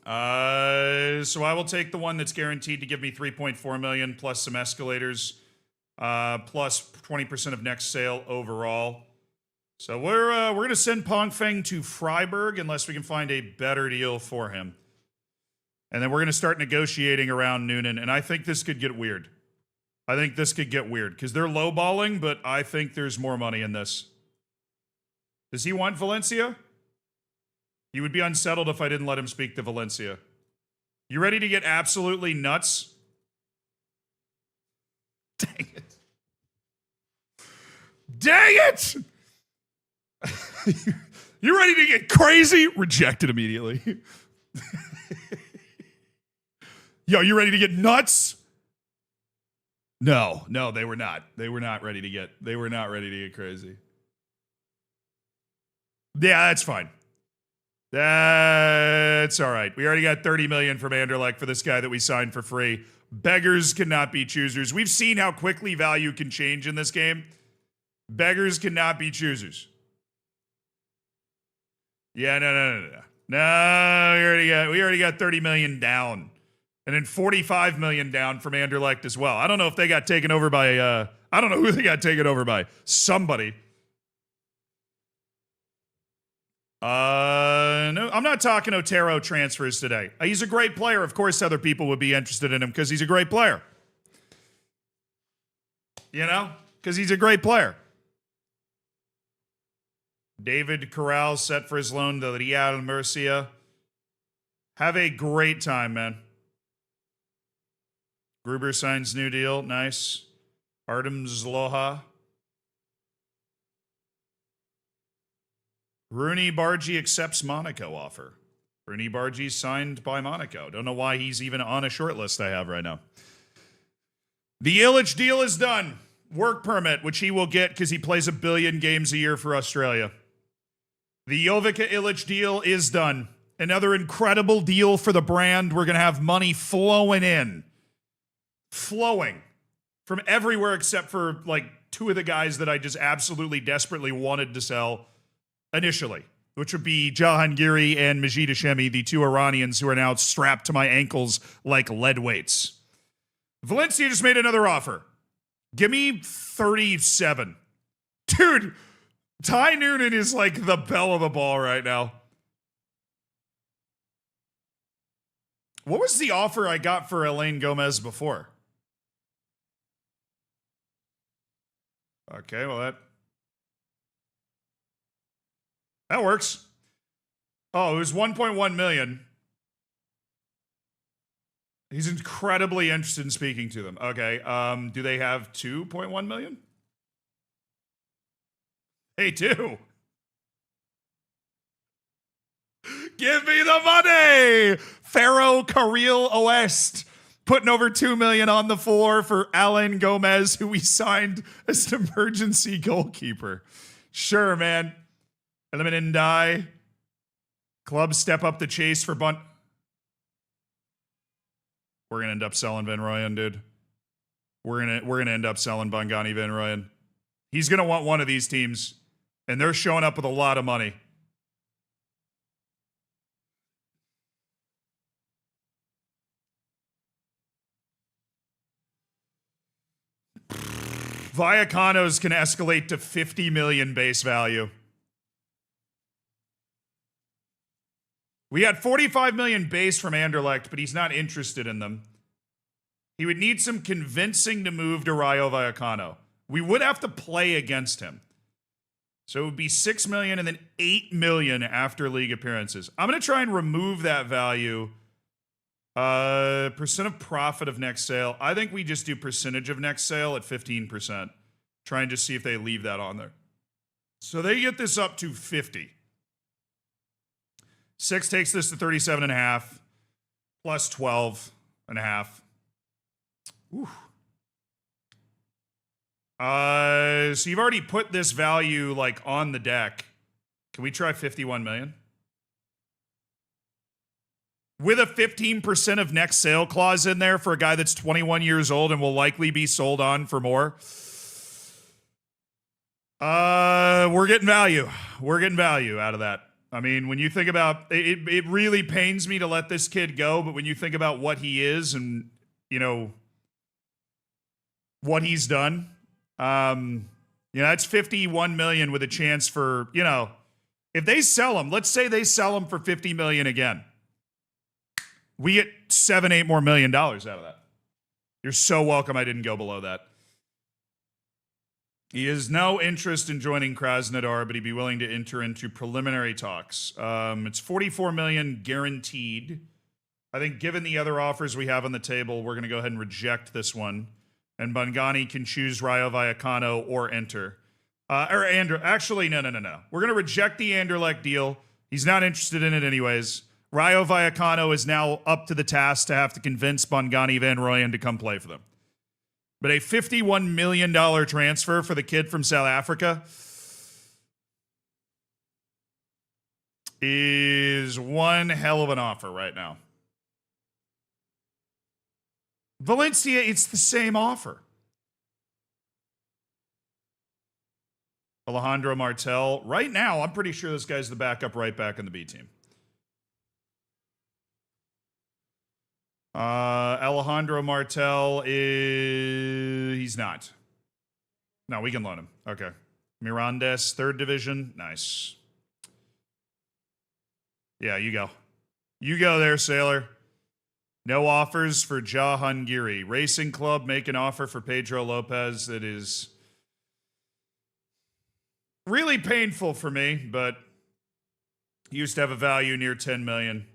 So I will take the one that's guaranteed to give me 3.4 million plus some escalators, plus 20% of next sale overall. So we're going to send Pong Feng to Freiburg unless we can find a better deal for him. And then we're going to start negotiating around Noonan, and I think this could get weird. Because they're lowballing, but I think there's more money in this. Does he want Valencia? He would be unsettled if I didn't let him speak to Valencia. You ready to get absolutely nuts? Dang it. Dang it! You ready to get crazy? Rejected immediately. Yo, you ready to get nuts? No, they were not. They were not ready to get crazy. Yeah, that's fine. That's all right. We already got 30 million from Anderlecht for this guy that we signed for free. Beggars cannot be choosers. We've seen how quickly value can change in this game. Beggars cannot be choosers. Yeah, no. No, we already got 30 million down. And then 45 million down from Anderlecht as well. I don't know if they got taken over by I don't know who they got taken over by. Somebody. No, I'm not talking Otero transfers today. He's a great player. Of course, other people would be interested in him because he's a great player. You know? Because he's a great player. David Corral set for his loan to Real Murcia. Have a great time, man. Gruber signs new deal. Nice. Artem Zloha. Rooney Bargi accepts Monaco offer. Rooney Bargi signed by Monaco. Don't know why he's even on a short list I have right now. The Illich deal is done. Work permit, which he will get because he plays 1 billion games a year for Australia. The Jovica Illich deal is done. Another incredible deal for the brand. We're going to have money flowing in. Flowing. From everywhere except for like 2 of the guys that I just absolutely desperately wanted to sell initially, which would be Jahangiri and Majid Hashemi, the 2 Iranians who are now strapped to my ankles like lead weights. Valencia just made another offer. Give me 37. Dude, Ty Noonan is like the belle of the ball right now. What was the offer I got for Elaine Gomez before? Okay, well that works. Oh, it was 1.1 million. He's incredibly interested in speaking to them. Okay, do they have 2.1 million? They do. Give me the money! Pharaoh Kareel Oest putting over 2 million on the floor for Alain Gomez, who we signed as an emergency goalkeeper. Sure, man. Eliminate die. Club step up the chase for Bunt. We're gonna end up selling Van Rooyen, dude. We're gonna end up selling Bangani Van Rooyen. He's gonna want one of these teams, and they're showing up with a lot of money. Viacanos can escalate to 50 million base value. We had 45 million base from Anderlecht, but he's not interested in them. He would need some convincing to move to Rayo Vallecano. We would have to play against him. So it would be 6 million and then 8 million after league appearances. I'm going to try and remove that value. Percent of profit of next sale. I think we just do percentage of next sale at 15%. Try and just see if they leave that on there. So they get this up to 50. 6 takes this to 37.5 plus 12.5. Ooh. So you've already put this value like on the deck. Can we try 51 million? With a 15% of next sale clause in there for a guy that's 21 years old and will likely be sold on for more. We're getting value. We're getting value out of that. I mean, when you think about it, it really pains me to let this kid go, but when you think about what he is and, you know, what he's done, that's 51 million with a chance for, if they sell him, let's say they sell him for 50 million again. We get $7-8 more million out of that. You're so welcome I didn't go below that. He has no interest in joining Krasnodar, but he'd be willing to enter into preliminary talks. It's 44 million guaranteed. I think given the other offers we have on the table, we're going to go ahead and reject this one. And Bangani can choose Rayo Vallecano or enter. Actually, no. We're going to reject the Anderlecht deal. He's not interested in it anyways. Rayo Vallecano is now up to the task to have to convince Bangani Van Rooyen to come play for them. But a $51 million transfer for the kid from South Africa is one hell of an offer right now. Valencia, it's the same offer. Alejandro Martel. Right now, I'm pretty sure this guy's the backup right back in the B team. Alejandro Martel he's not. No, we can loan him. Okay. Mirandes, 3rd division. Nice. Yeah, you go. You go there, Sailor. No offers for Jahangiri. Racing Club make an offer for Pedro Lopez that is really painful for me, but used to have a value near 10 million.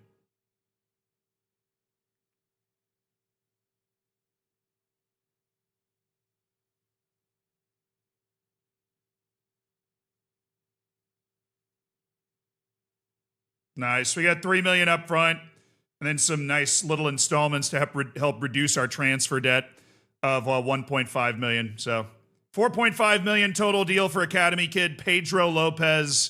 Nice. We got 3 million up front and then some nice little installments to help reduce our transfer debt of 1.5 million. So 4.5 million total deal for Academy kid Pedro Lopez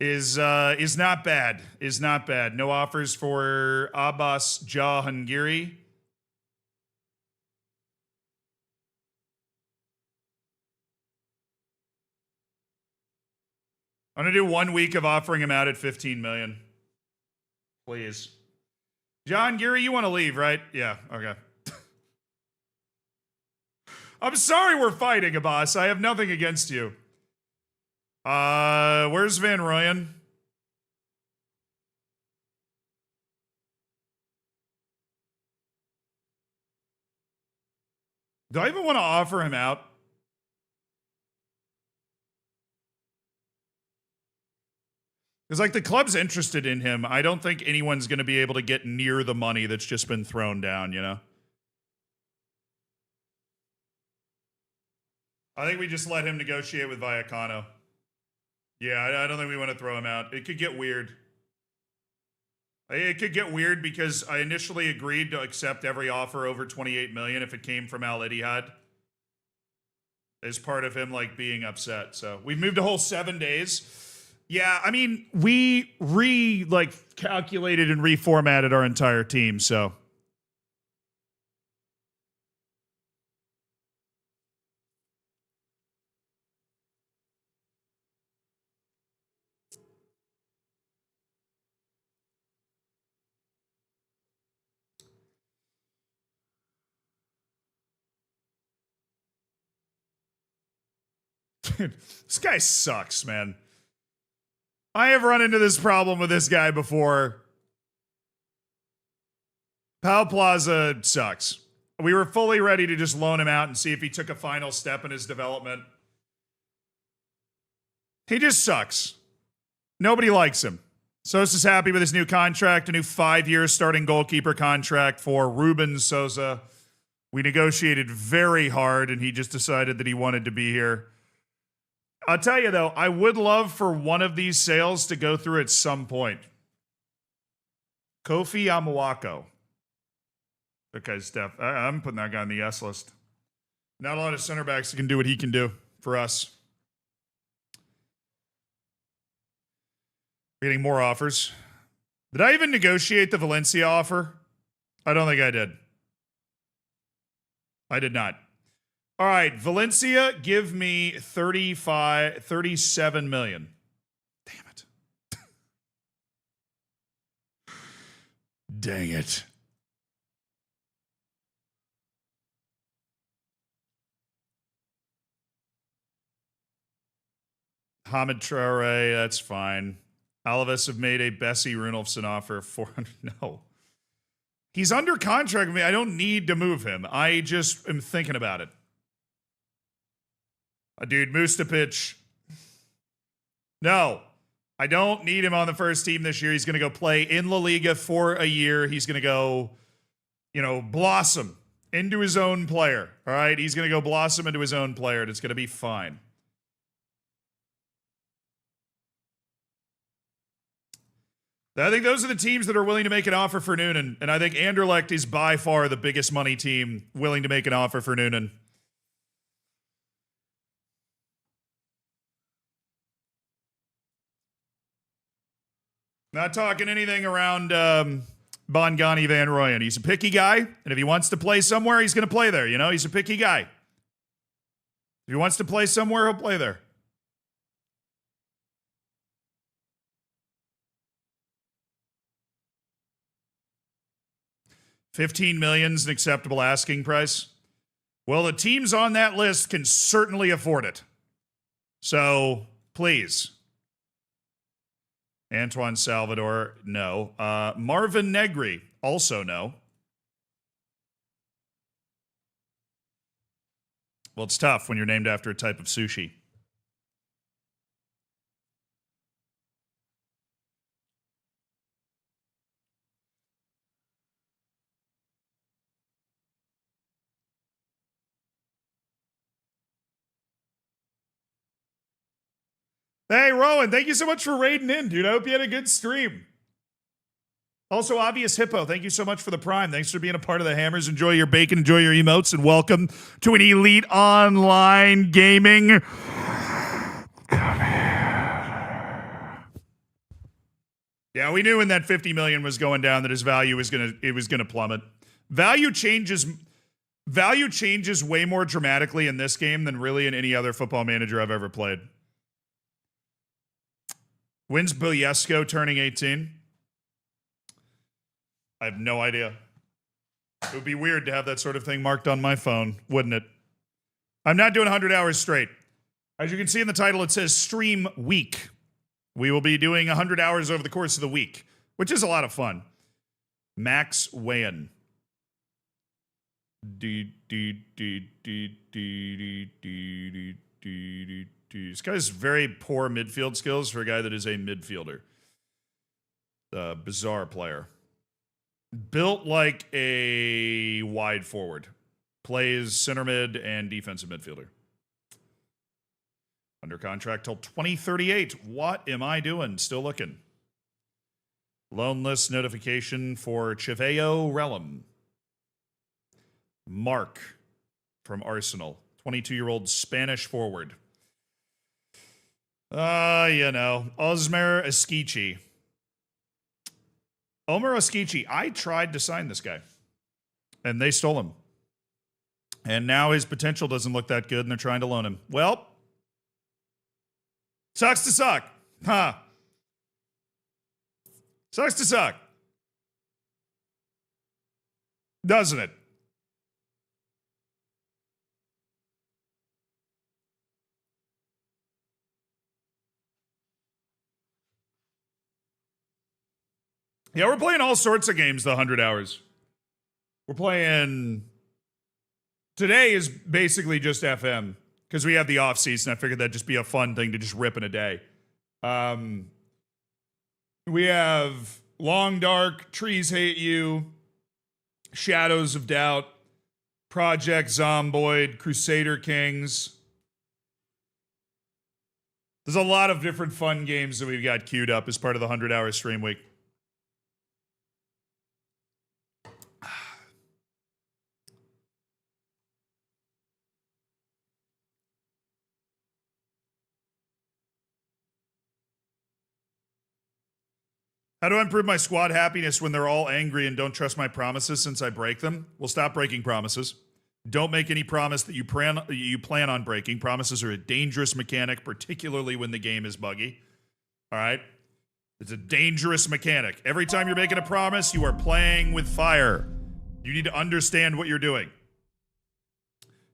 is not bad. Is not bad. No offers for Abbas Jahangiri. I'm going to do 1 week of offering him out at 15 million. Please. John Geary, you want to leave, right? Yeah, okay. I'm sorry we're fighting, boss. I have nothing against you. Where's Van Rooyen? Do I even want to offer him out? It's like the club's interested in him. I don't think anyone's going to be able to get near the money that's just been thrown down, you know? I think we just let him negotiate with Vallecano. Yeah, I don't think we want to throw him out. It could get weird. It could get weird because I initially agreed to accept every offer over 28 million if it came from Al Ittihad as part of him like being upset. So we've moved a whole 7 days. Yeah, I mean, we calculated and reformatted our entire team, so. Dude, this guy sucks, man. I have run into this problem with this guy before. Pau Plaza sucks. We were fully ready to just loan him out and see if he took a final step in his development. He just sucks. Nobody likes him. Sosa's happy with his new contract, a new 5-year starting goalkeeper contract for Ruben Sosa. We negotiated very hard, and he just decided that he wanted to be here. I'll tell you, though, I would love for one of these sales to go through at some point. Kofi Amawako. That guy's deaf. I'm putting that guy on the S list. Not a lot of center backs that can do what he can do for us. We're getting more offers. Did I even negotiate the Valencia offer? I don't think I did. I did not. All right, Valencia, give me 37 million. Damn it. Dang it. Hamid Traore, that's fine. Alaves have made a Bessie Runolfsson offer of 400. No. He's under contract with me. I don't need to move him. I just am thinking about it. Dude, Mustapic. No, I don't need him on the first team this year. He's going to go play in La Liga for a year. He's going to go, blossom into his own player. All right, he's going to go blossom into his own player, and it's going to be fine. I think those are the teams that are willing to make an offer for Noonan, and I think Anderlecht is by far the biggest money team willing to make an offer for Noonan. Not talking anything around Bongani Van Rooyen. He's a picky guy, and if he wants to play somewhere, he's going to play there. You know, he's a picky guy. If he wants to play somewhere, he'll play there. $15 million is an acceptable asking price. Well, the teams on that list can certainly afford it. So, please. Antoine Salvador, no. Marvin Negri, also no. Well, it's tough when you're named after a type of sushi. Hey, Rowan, thank you so much for raiding in, dude. I hope you had a good stream. Also, Obvious Hippo, thank you so much for the Prime. Thanks for being a part of the Hammers. Enjoy your bacon, enjoy your emotes, and welcome to an Elite Online Gaming. Yeah, we knew when that 50 million was going down that his value was gonna plummet. Value changes way more dramatically in this game than really in any other football manager I've ever played. When's Bielsko turning 18? I have no idea. It would be weird to have that sort of thing marked on my phone, wouldn't it? I'm not doing 100 hours straight. As you can see in the title, it says Stream Week. We will be doing 100 hours over the course of the week, which is a lot of fun. Max Wayan. This guy's very poor midfield skills for a guy that is a midfielder. Bizarre player. Built like a wide forward. Plays center mid and defensive midfielder. Under contract till 2038. What am I doing? Still looking. Loan list notification for Chiveo Relum. Mark from Arsenal. 22-year-old Spanish forward. Osmer Esquichi. Omer Esquichi. I tried to sign this guy, and they stole him. And now his potential doesn't look that good, and they're trying to loan him. Well, sucks to suck. Huh. Sucks to suck. Doesn't it? Yeah, we're playing all sorts of games the 100 hours. We're playing... Today is basically just FM, because we have the off season. I figured that'd just be a fun thing to just rip in a day. We have Long Dark, Trees Hate You, Shadows of Doubt, Project Zomboid, Crusader Kings. There's a lot of different fun games that we've got queued up as part of the 100-hour stream week. How do I improve my squad happiness when they're all angry and don't trust my promises since I break them? Well, stop breaking promises. Don't make any promise that you plan on breaking. Promises are a dangerous mechanic, particularly when the game is buggy. All right? It's a dangerous mechanic. Every time you're making a promise, you are playing with fire. You need to understand what you're doing.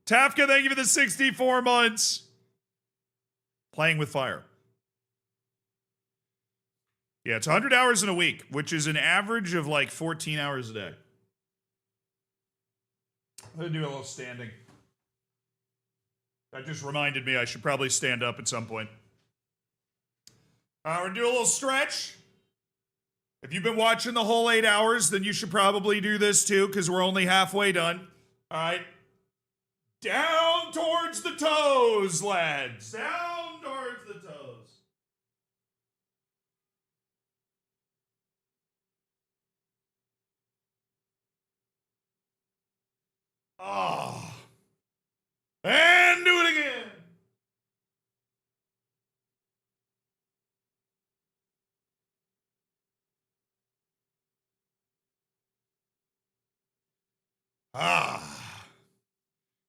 Tafka, thank you for the 64 months. Playing with fire. Yeah, it's 100 hours in a week, which is an average of like 14 hours a day. I'm going to do a little standing. That just reminded me I should probably stand up at some point. We're going to do a little stretch. If you've been watching the whole 8 hours, then you should probably do this too, because we're only halfway done. All right. Down towards the toes, lads. Down towards the toes. Oh. And do it again. Ah.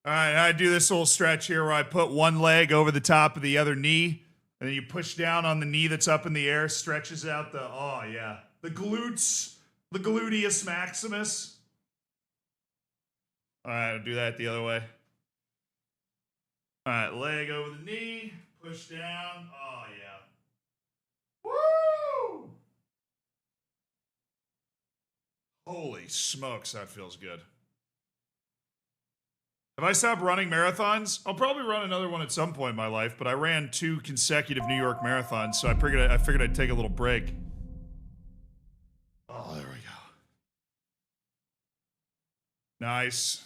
All right, I do this little stretch here where I put one leg over the top of the other knee, and then you push down on the knee that's up in the air, stretches out the, oh yeah, the glutes, the gluteus maximus. All right, I'll do that the other way. All right, leg over the knee, push down. Oh yeah. Woo! Holy smokes, that feels good. Have I stopped running marathons? I'll probably run another one at some point in my life, but I ran 2 consecutive New York marathons, so I figured I'd take a little break. Oh, there we go. Nice.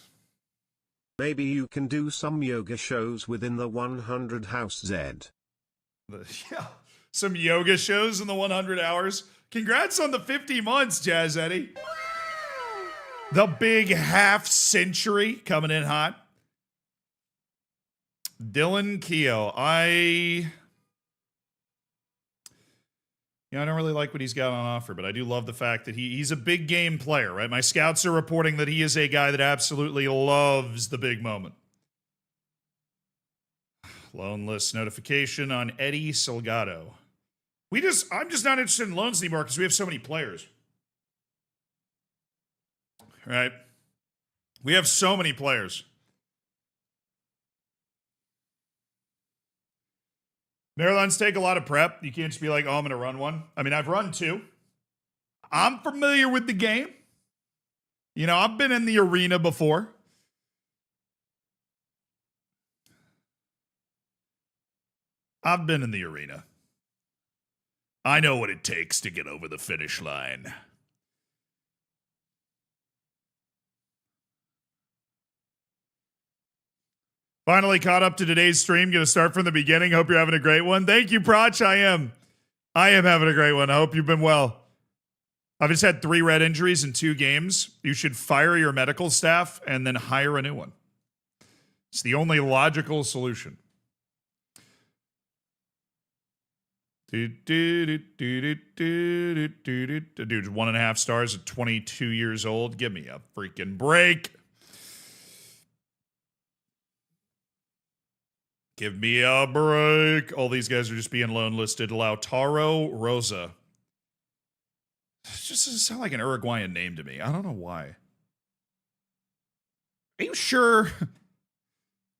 Maybe you can do some yoga shows within the 100 House Z. Yeah, some yoga shows in the 100 hours. Congrats on the 50 months, Jazz Eddie. The big half century coming in hot. Dylan Keogh. I don't really like what he's got on offer, but I do love the fact that he's a big game player, right? My scouts are reporting that he is a guy that absolutely loves the big moment. Loan list notification on Eddie Salgado. I'm just not interested in loans anymore because we have so many players. Right? We have so many players. Marathons take a lot of prep. You can't just be like, oh, I'm going to run one. I mean, I've run 2. I'm familiar with the game. You know, I've been in the arena before. I've been in the arena. I know what it takes to get over the finish line. Finally caught up to today's stream. Going to start from the beginning. Hope you're having a great one. Thank you, Proch. I am having a great one. I hope you've been well. I've just had 3 red injuries in 2 games. You should fire your medical staff and then hire a new one. It's the only logical solution. Dude, 1.5 stars at 22 years old. Give me a freaking break. Give me a break. All these guys are just being loan listed. Lautaro Rosa. It just doesn't sound like an Uruguayan name to me. I don't know why. Are you sure?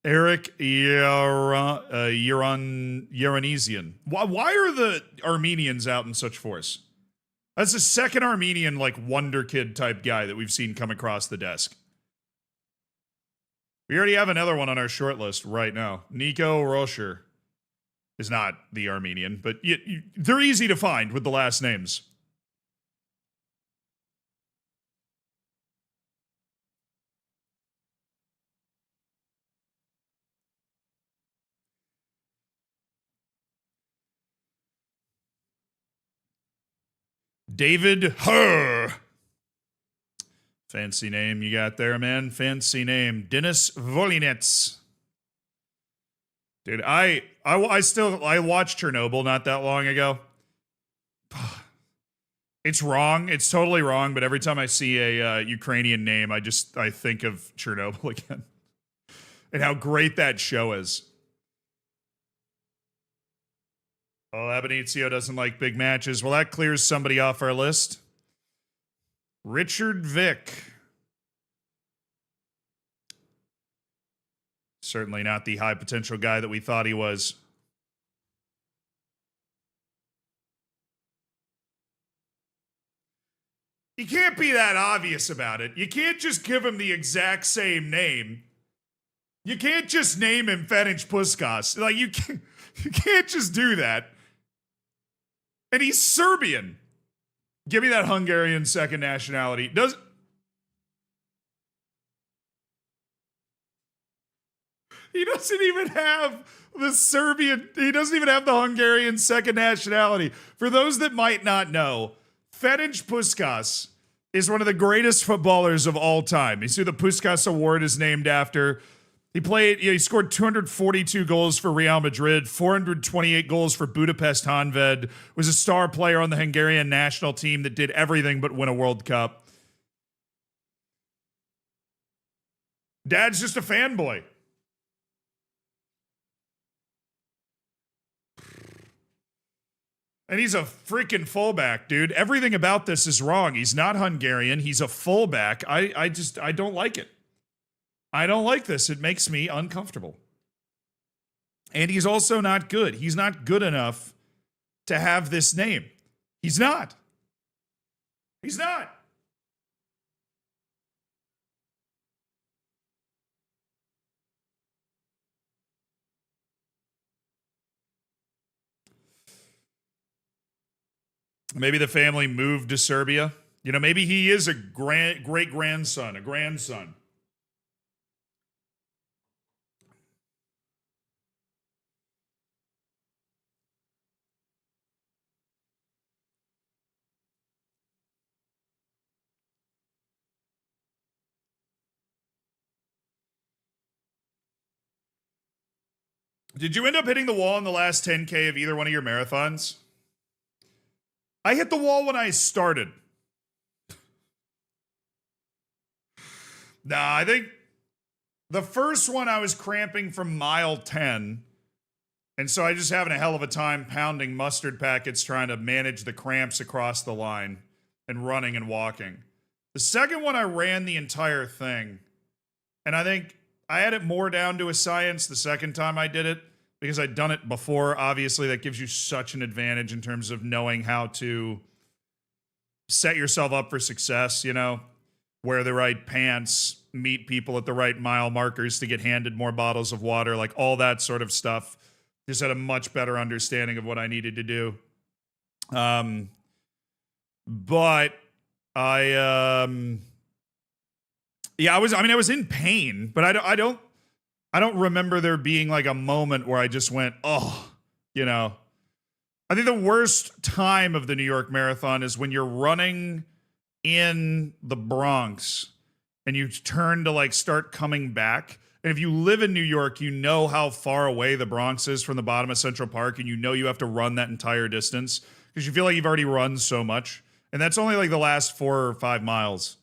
Eric Yeranesian. Why are the Armenians out in such force? That's the second Armenian, like, wonder kid type guy that we've seen come across the desk. We already have another one on our short list right now. Nico Rocher is not the Armenian, but they're easy to find with the last names. David Herr. Fancy name you got there, man. Fancy name. Denis Volinets. Dude, I watched Chernobyl not that long ago. It's wrong. It's totally wrong, but every time I see a Ukrainian name, I think of Chernobyl again. And how great that show is. Oh, Abonizio doesn't like big matches. Well, that clears somebody off our list. Richard Vick. Certainly not the high potential guy that we thought he was. You can't be that obvious about it. You can't just give him the exact same name. You can't just name him Ferenc Puskas. Like, you can't just do that. And he's Serbian. Give me that Hungarian second nationality. He doesn't even have the Serbian, he doesn't even have the Hungarian second nationality. For those that might not know, Ferenc Puskás is one of the greatest footballers of all time. He's who the Puskás Award is named after. He scored 242 goals for Real Madrid, 428 goals for Budapest Honved, was a star player on the Hungarian national team that did everything but win a World Cup. Dad's just a fanboy. And he's a freaking fullback, dude. Everything about this is wrong. He's not Hungarian. He's a fullback. I don't like it. I don't like this. It makes me uncomfortable. And he's also not good. He's not good enough to have this name. He's not. He's not. Maybe the family moved to Serbia. You know, maybe he is a great-grandson, a grandson. Did you end up hitting the wall in the last 10K of either one of your marathons? I hit the wall when I started. Nah, I think the first one I was cramping from mile 10. And so I just having a hell of a time pounding mustard packets trying to manage the cramps across the line and running and walking. The second one I ran the entire thing. And I think I had it more down to a science the second time I did it because I'd done it before. Obviously, that gives you such an advantage in terms of knowing how to set yourself up for success, you know, wear the right pants, meet people at the right mile markers to get handed more bottles of water, like all that sort of stuff. Just had a much better understanding of what I needed to do. But I was in pain, but I don't remember there being like a moment where I just went, oh, you know. I think the worst time of the New York Marathon is when you're running in the Bronx and you turn to like start coming back. And if you live in New York, you know how far away the Bronx is from the bottom of Central Park, and you know you have to run that entire distance because you feel like you've already run so much. And that's only like the last 4 or 5 miles.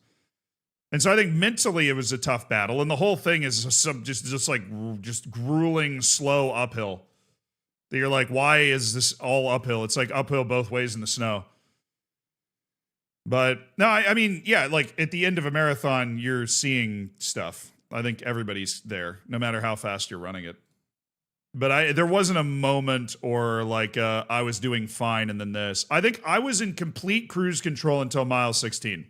And so I think mentally it was a tough battle. And the whole thing is just grueling, slow uphill. That you're like, why is this all uphill? It's like uphill both ways in the snow. But no, I mean, yeah, like at the end of a marathon, you're seeing stuff. I think everybody's there, no matter how fast you're running it. But there wasn't a moment or like I was doing fine and then this. I think I was in complete cruise control until mile 16.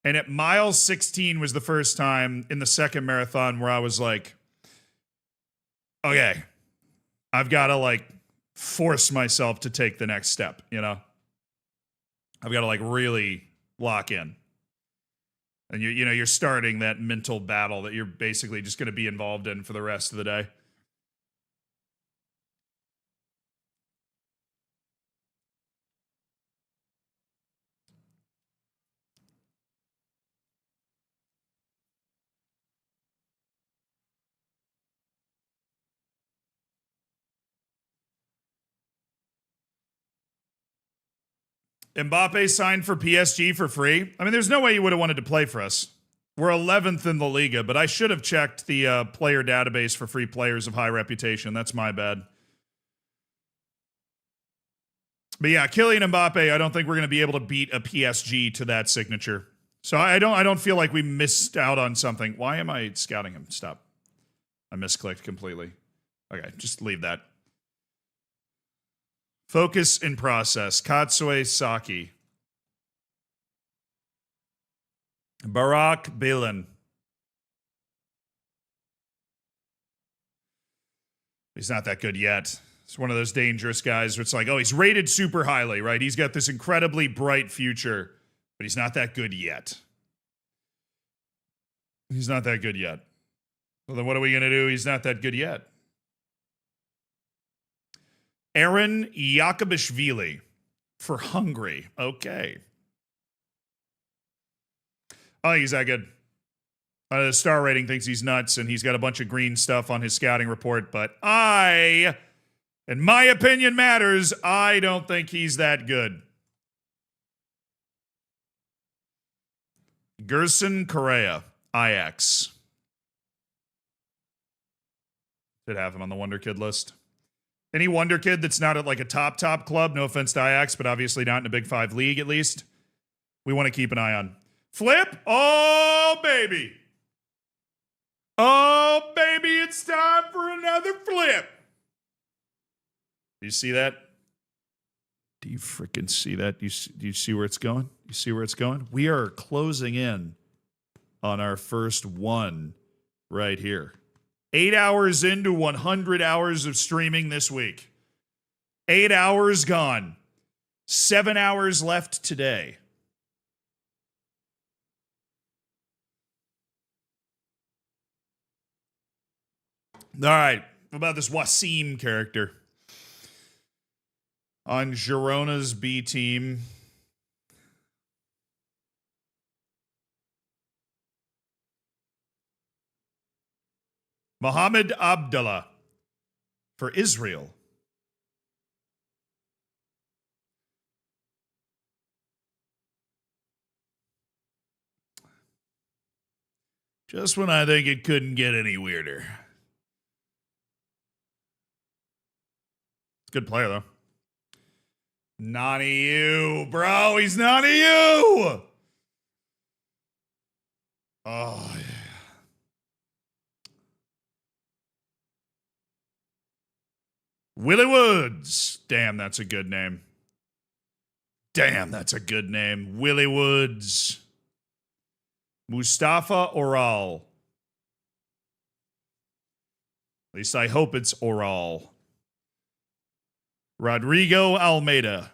And at mile 16 was the first time in the second marathon where I was like, okay, I've got to like force myself to take the next step, you know? I've got to like really lock in. And you're starting that mental battle that you're basically just going to be involved in for the rest of the day. Mbappe signed for PSG for free. I mean, there's no way he would have wanted to play for us. We're 11th in the Liga, but I should have checked the player database for free players of high reputation. That's my bad. But yeah, Kylian Mbappe, I don't think we're going to be able to beat a PSG to that signature. So I don't feel like we missed out on something. Why am I scouting him? Stop. I misclicked completely. Okay, just leave that. Focus in process. Katsue Saki. Barak Bilan. He's not that good yet. He's one of those dangerous guys where it's like, oh, he's rated super highly, right? He's got this incredibly bright future, but he's not that good yet. He's not that good yet. Well, then what are we going to do? He's not that good yet. Aaron Yakubishvili for Hungary. Okay. Oh, he's that good. The star rating thinks he's nuts, and he's got a bunch of green stuff on his scouting report, but and my opinion matters, I don't think he's that good. Gerson Correa, Ajax. Should have him on the Wonder Kid list. Any Wonder Kid that's not at like a top club, no offense to Ajax, but obviously not in a Big Five league at least, we want to keep an eye on. Flip? Oh, baby. Oh, baby, it's time for another flip. Do you see that? Do you freaking see that? Do you see where it's going? You see where it's going? We are closing in on our first one right here. 8 hours into 100 hours of streaming this week. 8 hours gone. 7 hours left today. All right. What about this Wasim character? On Girona's B team. Mohammed Abdullah for Israel. Just when I think it couldn't get any weirder. Good player, though. Nani you, bro. He's Nani you. Oh, yeah. Willie Woods. Damn, that's a good name. Damn, that's a good name. Willie Woods. Mustafa Oral. At least I hope it's Oral. Rodrigo Almeida.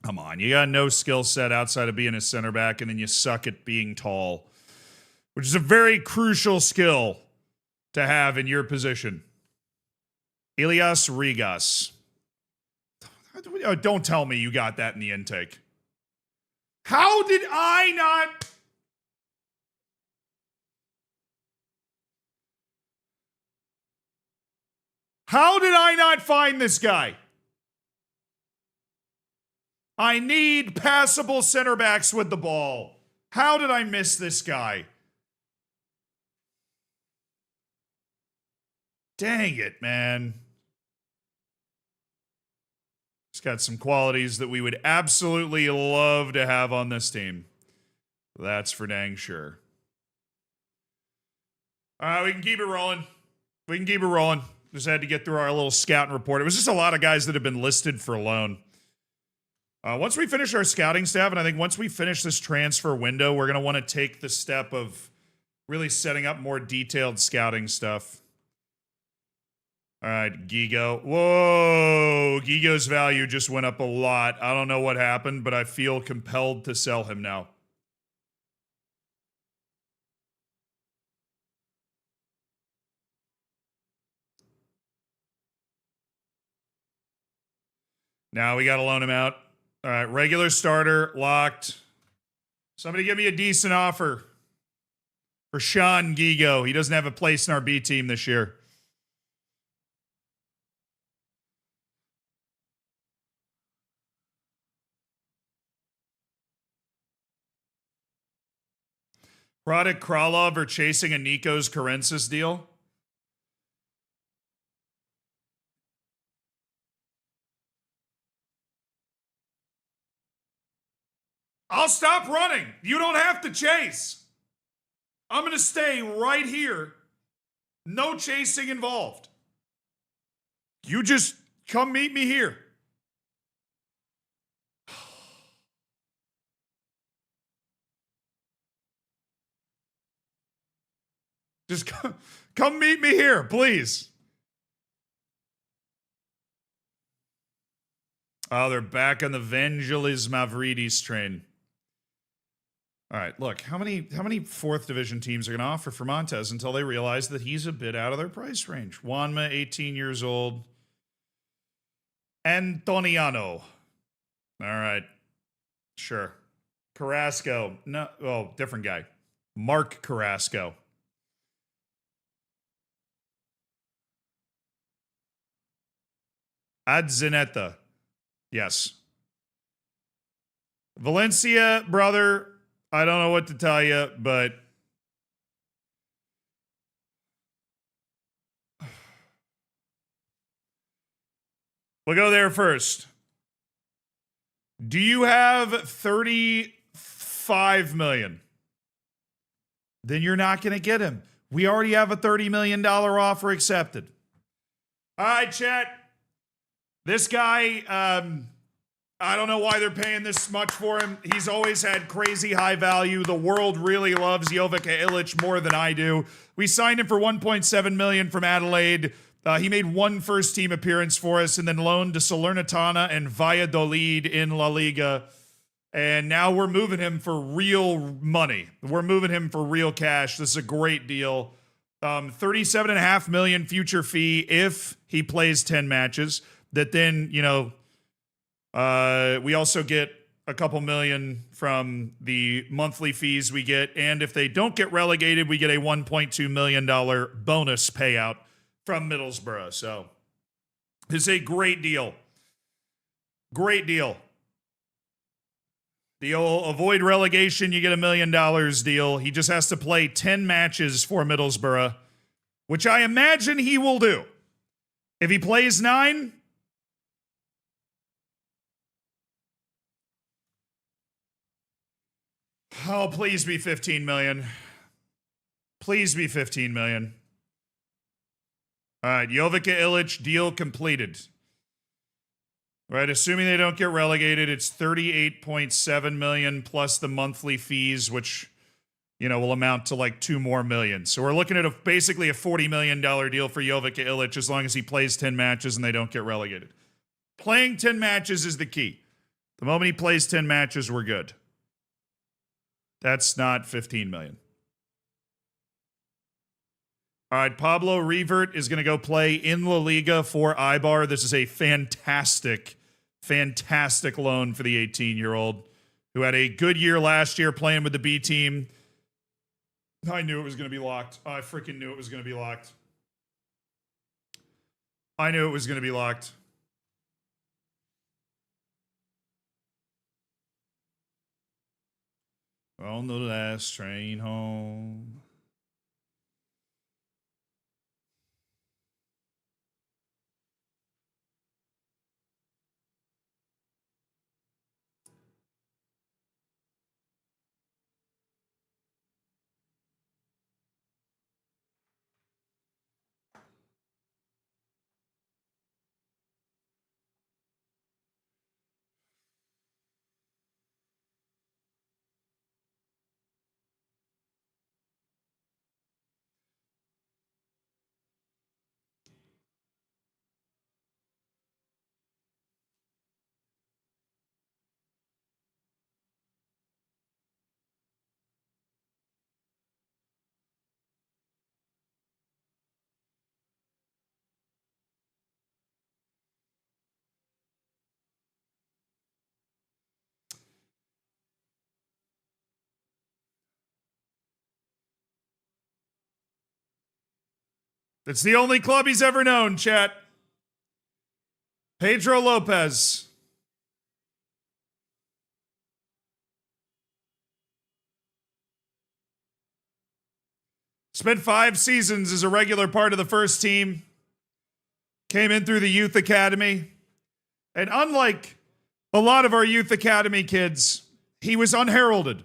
Come on, you got no skill set outside of being a center back, and then you suck at being tall, which is a very crucial skill to have in your position. Elias Rigas. Don't tell me you got that in the intake. How did I not? How did I not find this guy? I need passable center backs with the ball. How did I miss this guy? Dang it, man. He's got some qualities that we would absolutely love to have on this team. That's for dang sure. All right, we can keep it rolling. We can keep it rolling. Just had to get through our little scouting report. It was just a lot of guys that have been listed for loan. Once we finish our scouting staff, and I think once we finish this transfer window, we're going to want to take the step of really setting up more detailed scouting stuff. All right, Gigo. Whoa, Gigo's value just went up a lot. I don't know what happened, but I feel compelled to sell him now. Now we got to loan him out. All right, regular starter, locked. Somebody give me a decent offer for Sean Gigo. He doesn't have a place in our B team this year. Radek Kralov are chasing a Nikos Karensis deal. I'll stop running. You don't have to chase. I'm going to stay right here. No chasing involved. You just come meet me here. Just come meet me here, please. Oh, they're back on the Vangelis Mavridis train. All right, look, how many fourth division teams are going to offer for Montez until they realize that he's a bit out of their price range? Juanma, 18 years old. Antoniano. All right. Sure. Carrasco. No, oh, different guy. Mark Carrasco. Adzineta. Yes. Valencia, brother, I don't know what to tell you, but we'll go there first. Do you have 35 million? Then you're not going to get him. We already have a $30 million offer accepted. All right, chat. This guy, I don't know why they're paying this much for him. He's always had crazy high value. The world really loves Jovica Illich more than I do. We signed him for $1.7 million from Adelaide. He made one first-team appearance for us and then loaned to Salernitana and Valladolid in La Liga. And now we're moving him for real money. We're moving him for real cash. This is a great deal. $37.5 million future fee if he plays 10 matches. That then, we also get a couple million from the monthly fees we get. And if they don't get relegated, we get a $1.2 million bonus payout from Middlesbrough. So this is a great deal. Great deal. Deal, avoid relegation, you get $1 million deal. He just has to play 10 matches for Middlesbrough, which I imagine he will do. If he plays 9, oh, please be 15 million. Please be 15 million. All right, Jovica Illich, deal completed. All right, assuming they don't get relegated, it's 38.7 million plus the monthly fees, which, will amount to like 2 more million. So we're looking at basically a $40 million deal for Jovica Illich as long as he plays 10 matches and they don't get relegated. Playing 10 matches is the key. The moment he plays 10 matches, we're good. That's not 15 million. All right, Pablo Revert is going to go play in La Liga for Eibar. This is a fantastic, fantastic loan for the 18-year-old who had a good year last year playing with the B team. I knew it was going to be locked. I freaking knew it was going to be locked. I knew it was going to be locked. On the last train home. It's the only club he's ever known, chat. Pedro Lopez. Spent 5 seasons as a regular part of the first team. Came in through the youth academy. And unlike a lot of our youth academy kids, he was unheralded.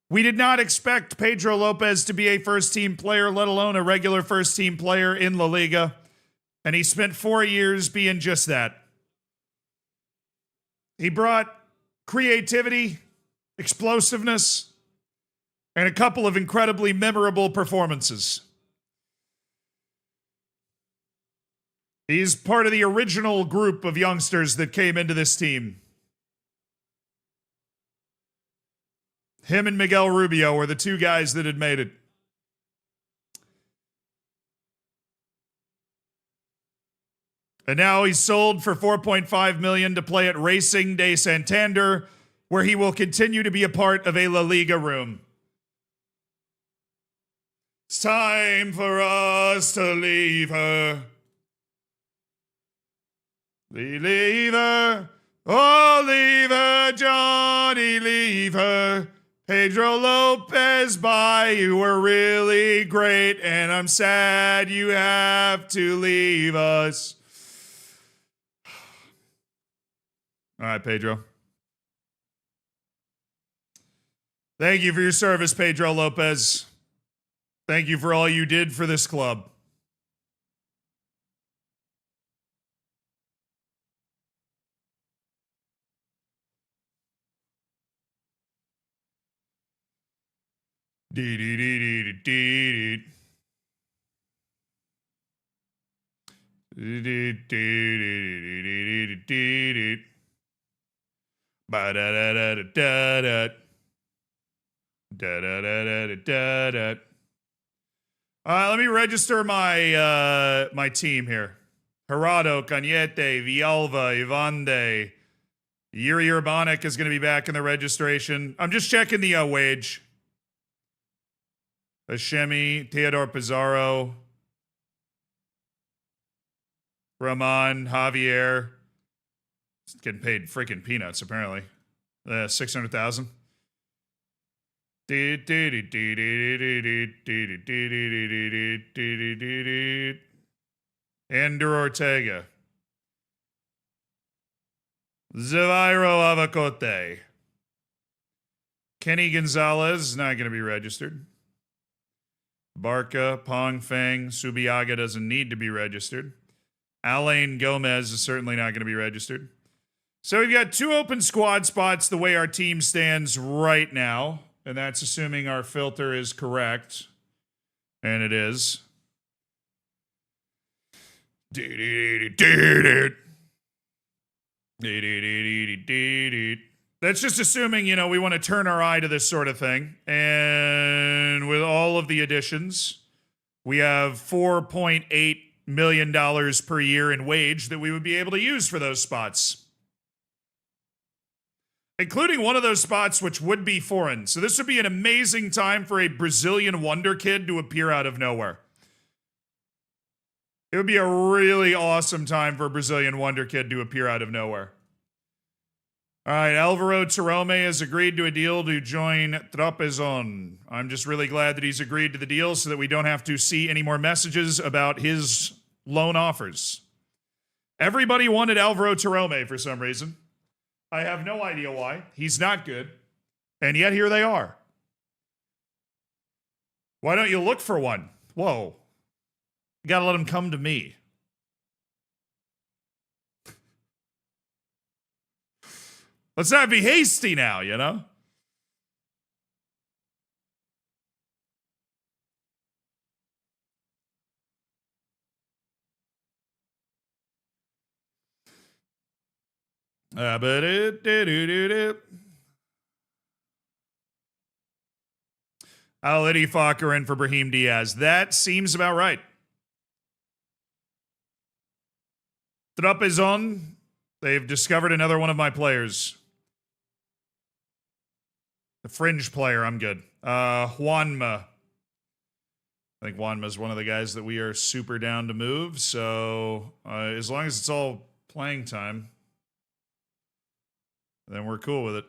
We did not expect Pedro Lopez to be a first-team player, let alone a regular first-team player in La Liga. And he spent 4 years being just that. He brought creativity, explosiveness, and a couple of incredibly memorable performances. He's part of the original group of youngsters that came into this team. Him and Miguel Rubio were the two guys that had made it. And now he's sold for $4.5 million to play at Racing de Santander, where he will continue to be a part of a La Liga room. It's time for us to leave her. Leave her. Oh, leave her, Johnny, leave her. Pedro Lopez, bye, you were really great, and I'm sad you have to leave us. All right, Pedro. Thank you for your service, Pedro Lopez. Thank you for all you did for this club. Let me register my my team here. Gerardo, Cañete, Villalba, Ivande. Yuri Urbanic is going to be back in the registration. I'm just checking the wage. Hashemi, Theodore Pizarro, Ramon, Javier. Getting paid freaking peanuts, apparently. 600,000. Andrew Ortega. Zavairo Avacote. Kenny Gonzalez, not going to be registered. Barca, Pong Feng, Subiaga doesn't need to be registered. Alain Gomez is certainly not going to be registered. So we've got 2 open squad spots the way our team stands right now. And that's assuming our filter is correct. And it is. That's just assuming, we want to turn our eye to this sort of thing. And with all of the additions, we have $4.8 million per year in wage that we would be able to use for those spots. Including one of those spots which would be foreign. So this would be an amazing time for a Brazilian wonder kid to appear out of nowhere. It would be a really awesome time for a Brazilian wonder kid to appear out of nowhere. All right, Alvaro Torome has agreed to a deal to join Trapezon. I'm just really glad that he's agreed to the deal so that we don't have to see any more messages about his loan offers. Everybody wanted Alvaro Torome for some reason. I have no idea why. He's not good. And yet here they are. Why don't you look for one? Whoa. You gotta let him come to me. Let's not be hasty now, I'll let Fokker in for Brahim Diaz. That seems about right. Trapezon. They've discovered another one of my players. The fringe player, I'm good. Juanma. I think Juanma's one of the guys that we are super down to move. So as long as it's all playing time, then we're cool with it.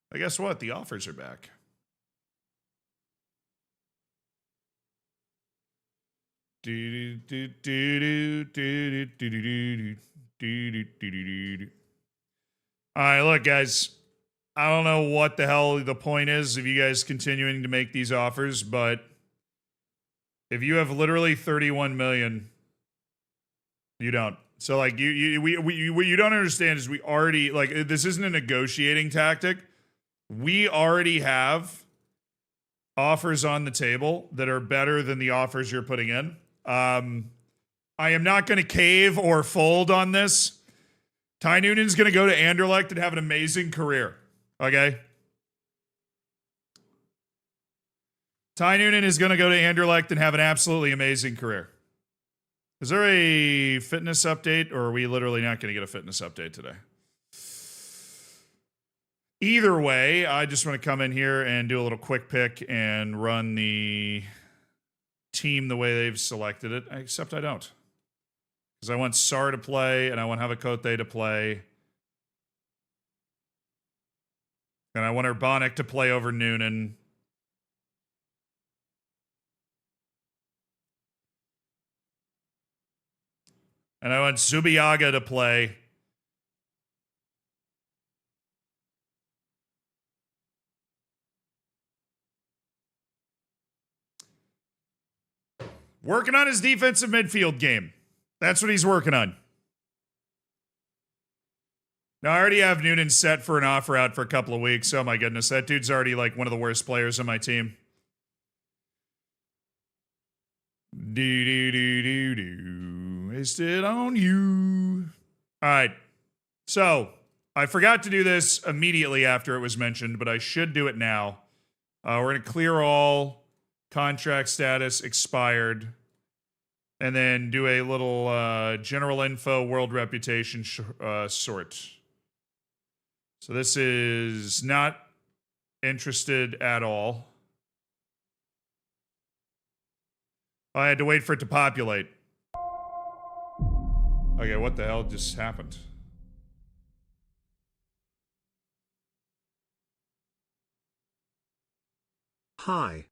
But guess what? The offers are back. All right, look, guys. I don't know what the hell the point is of you guys continuing to make these offers, but if you have literally 31 million, you don't. So, like, what you don't understand is we already, like, this isn't a negotiating tactic. We already have offers on the table that are better than the offers you're putting in. I am not going to cave or fold on this. Ty Noonan's going to go to Anderlecht and have an amazing career. Okay? Ty Noonan is going to go to Anderlecht and have an absolutely amazing career. Is there a fitness update, or are we literally not going to get a fitness update today? Either way, I just want to come in here and do a little quick pick and run the team the way they've selected it, except I don't. Because I want Sar to play, and I want Havakote to play. And I want Urbanic to play over Noonan. And I want Zubiaga to play. Working on his defensive midfield game. That's what he's working on. Now, I already have Noonan set for an offer out for a couple of weeks. Oh my goodness, that dude's already like one of the worst players on my team. Wasted on you. All right. So, I forgot to do this immediately after it was mentioned, but I should do it now. We're going to clear all contract status expired. And then do a little general info, world reputation sort. So this is not interested at all. I had to wait for it to populate. Okay, what the hell just happened? Hi.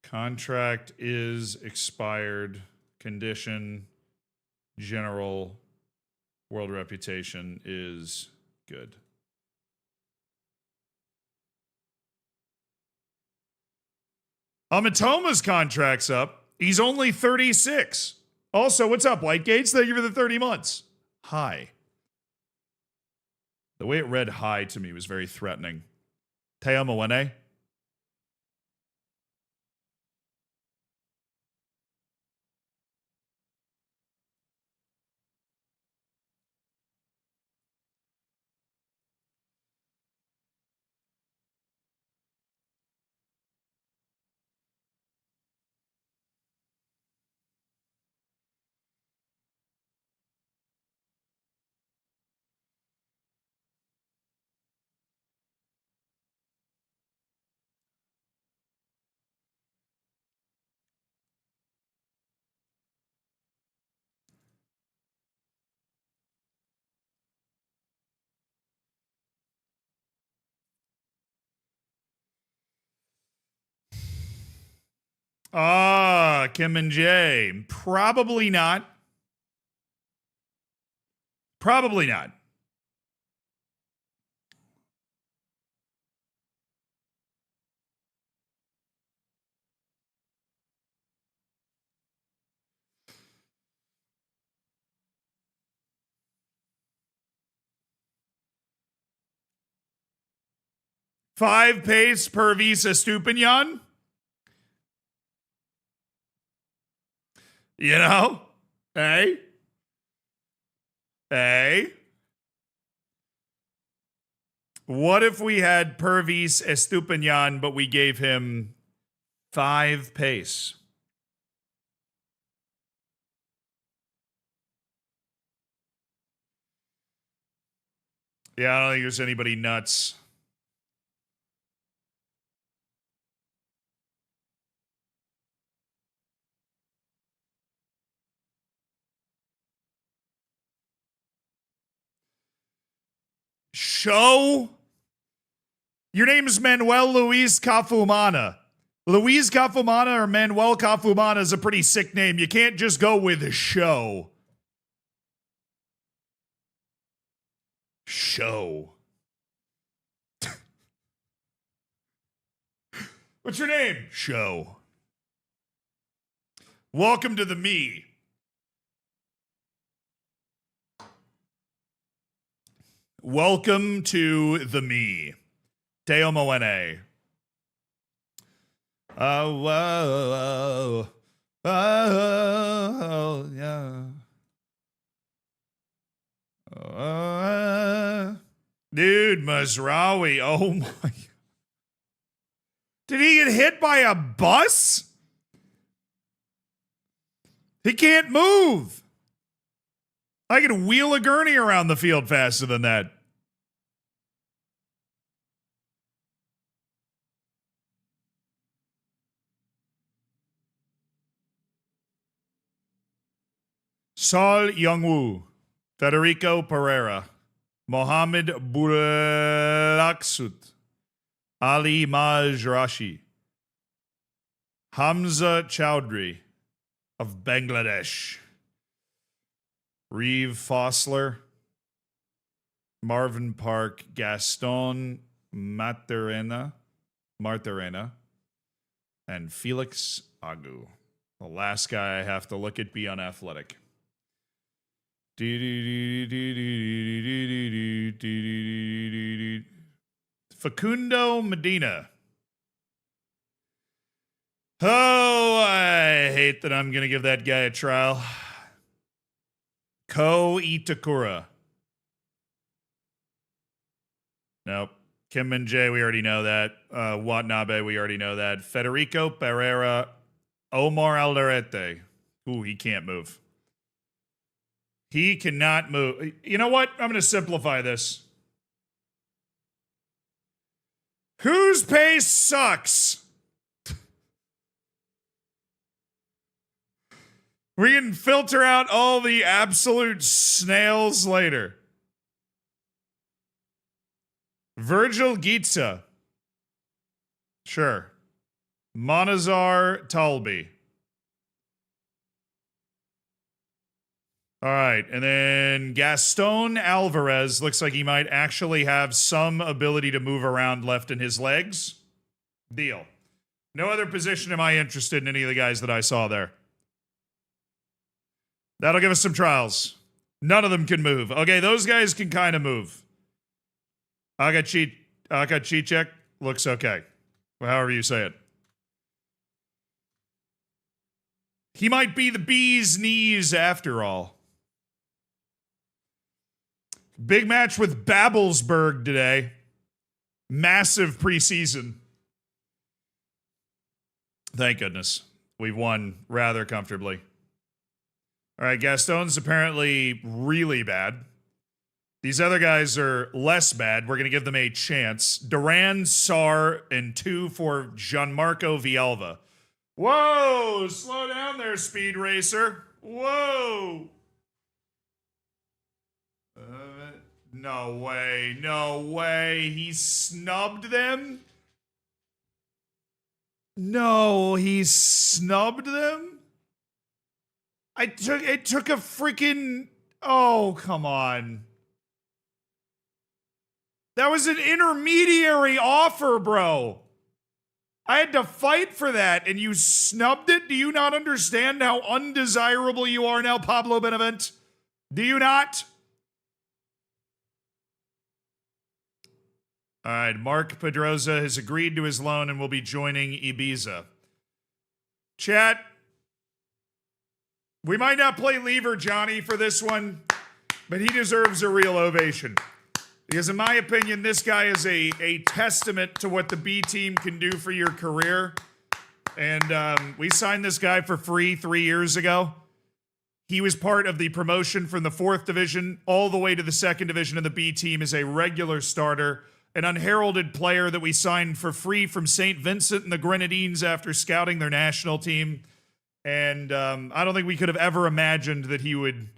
Contract is expired. Condition, general, world reputation is good. Amatoma's contract's up. He's only 36. Also, what's up, Whitegates? Thank you for the 30 months. Hi. The way it read hi to me was very threatening. Teo Mwene. Kim and Jay. Probably not. Probably not. Five pace per Visa Stupinian. You know? Hey? Hey? What if we had Pervis Estupinian, but we gave him 5 pace? Yeah, I don't think there's anybody nuts. Show? Your name is Manuel Luis Cafumana. Luis Cafumana or Manuel Cafumana is a pretty sick name. You can't just go with show. Show. What's your name? Show. Welcome to the me. Welcome to the me. Teo Moene. Oh, whoa, oh, yeah. Dude, Mazraoui. Oh my. Did he get hit by a bus? He can't move. I could wheel a gurney around the field faster than that. Saul Youngwoo, Federico Pereira, Mohamed Boulaksut, Ali Majrashi, Hamza Chowdhury of Bangladesh, Reeve Fossler, Marvin Park, Gaston Martirena, and Felix Agu. The last guy I have to look at be unathletic. Facundo Medina. Oh, I hate that I'm going to give that guy a trial. Ko Itakura. Nope. Kim Min Jae, we already know that. Watanabe, we already know that. Federico Pereira. Omar Alderete. Ooh, he can't move. He cannot move. You know what? I'm going to simplify this. Whose pace sucks? We can filter out all the absolute snails later. Virgil Gitsa. Sure. Monazar Talbi. All right, and then Gaston Alvarez looks like he might actually have some ability to move around left in his legs. Deal. No other position am I interested in any of the guys that I saw there. That'll give us some trials. None of them can move. Okay, those guys can kind of move. Agachicek looks okay. However you say it. He might be the bee's knees after all. Big match with Babelsberg today. Massive preseason. Thank goodness. We've won rather comfortably. All right, Gaston's apparently really bad. These other guys are less bad. We're going to give them a chance. Duran, Sar, and 2 for Gianmarco Villalba. Whoa! Slow down there, Speed Racer. Whoa! No way. No way. He snubbed them? No, he snubbed them? It took a freaking... Oh, come on. That was an intermediary offer, bro. I had to fight for that, and you snubbed it? Do you not understand how undesirable you are now, Pablo Benavent? Do you not? All right, Mark Pedroza has agreed to his loan and will be joining Ibiza. Chat, we might not play Lever Johnny for this one, but he deserves a real ovation. Because in my opinion, this guy is a testament to what the B team can do for your career. And we signed this guy for free 3 years ago. He was part of the promotion from the 4th division all the way to the 2nd division of the B team as a regular starter. An unheralded player that we signed for free from St. Vincent and the Grenadines after scouting their national team. And I don't think we could have ever imagined that he would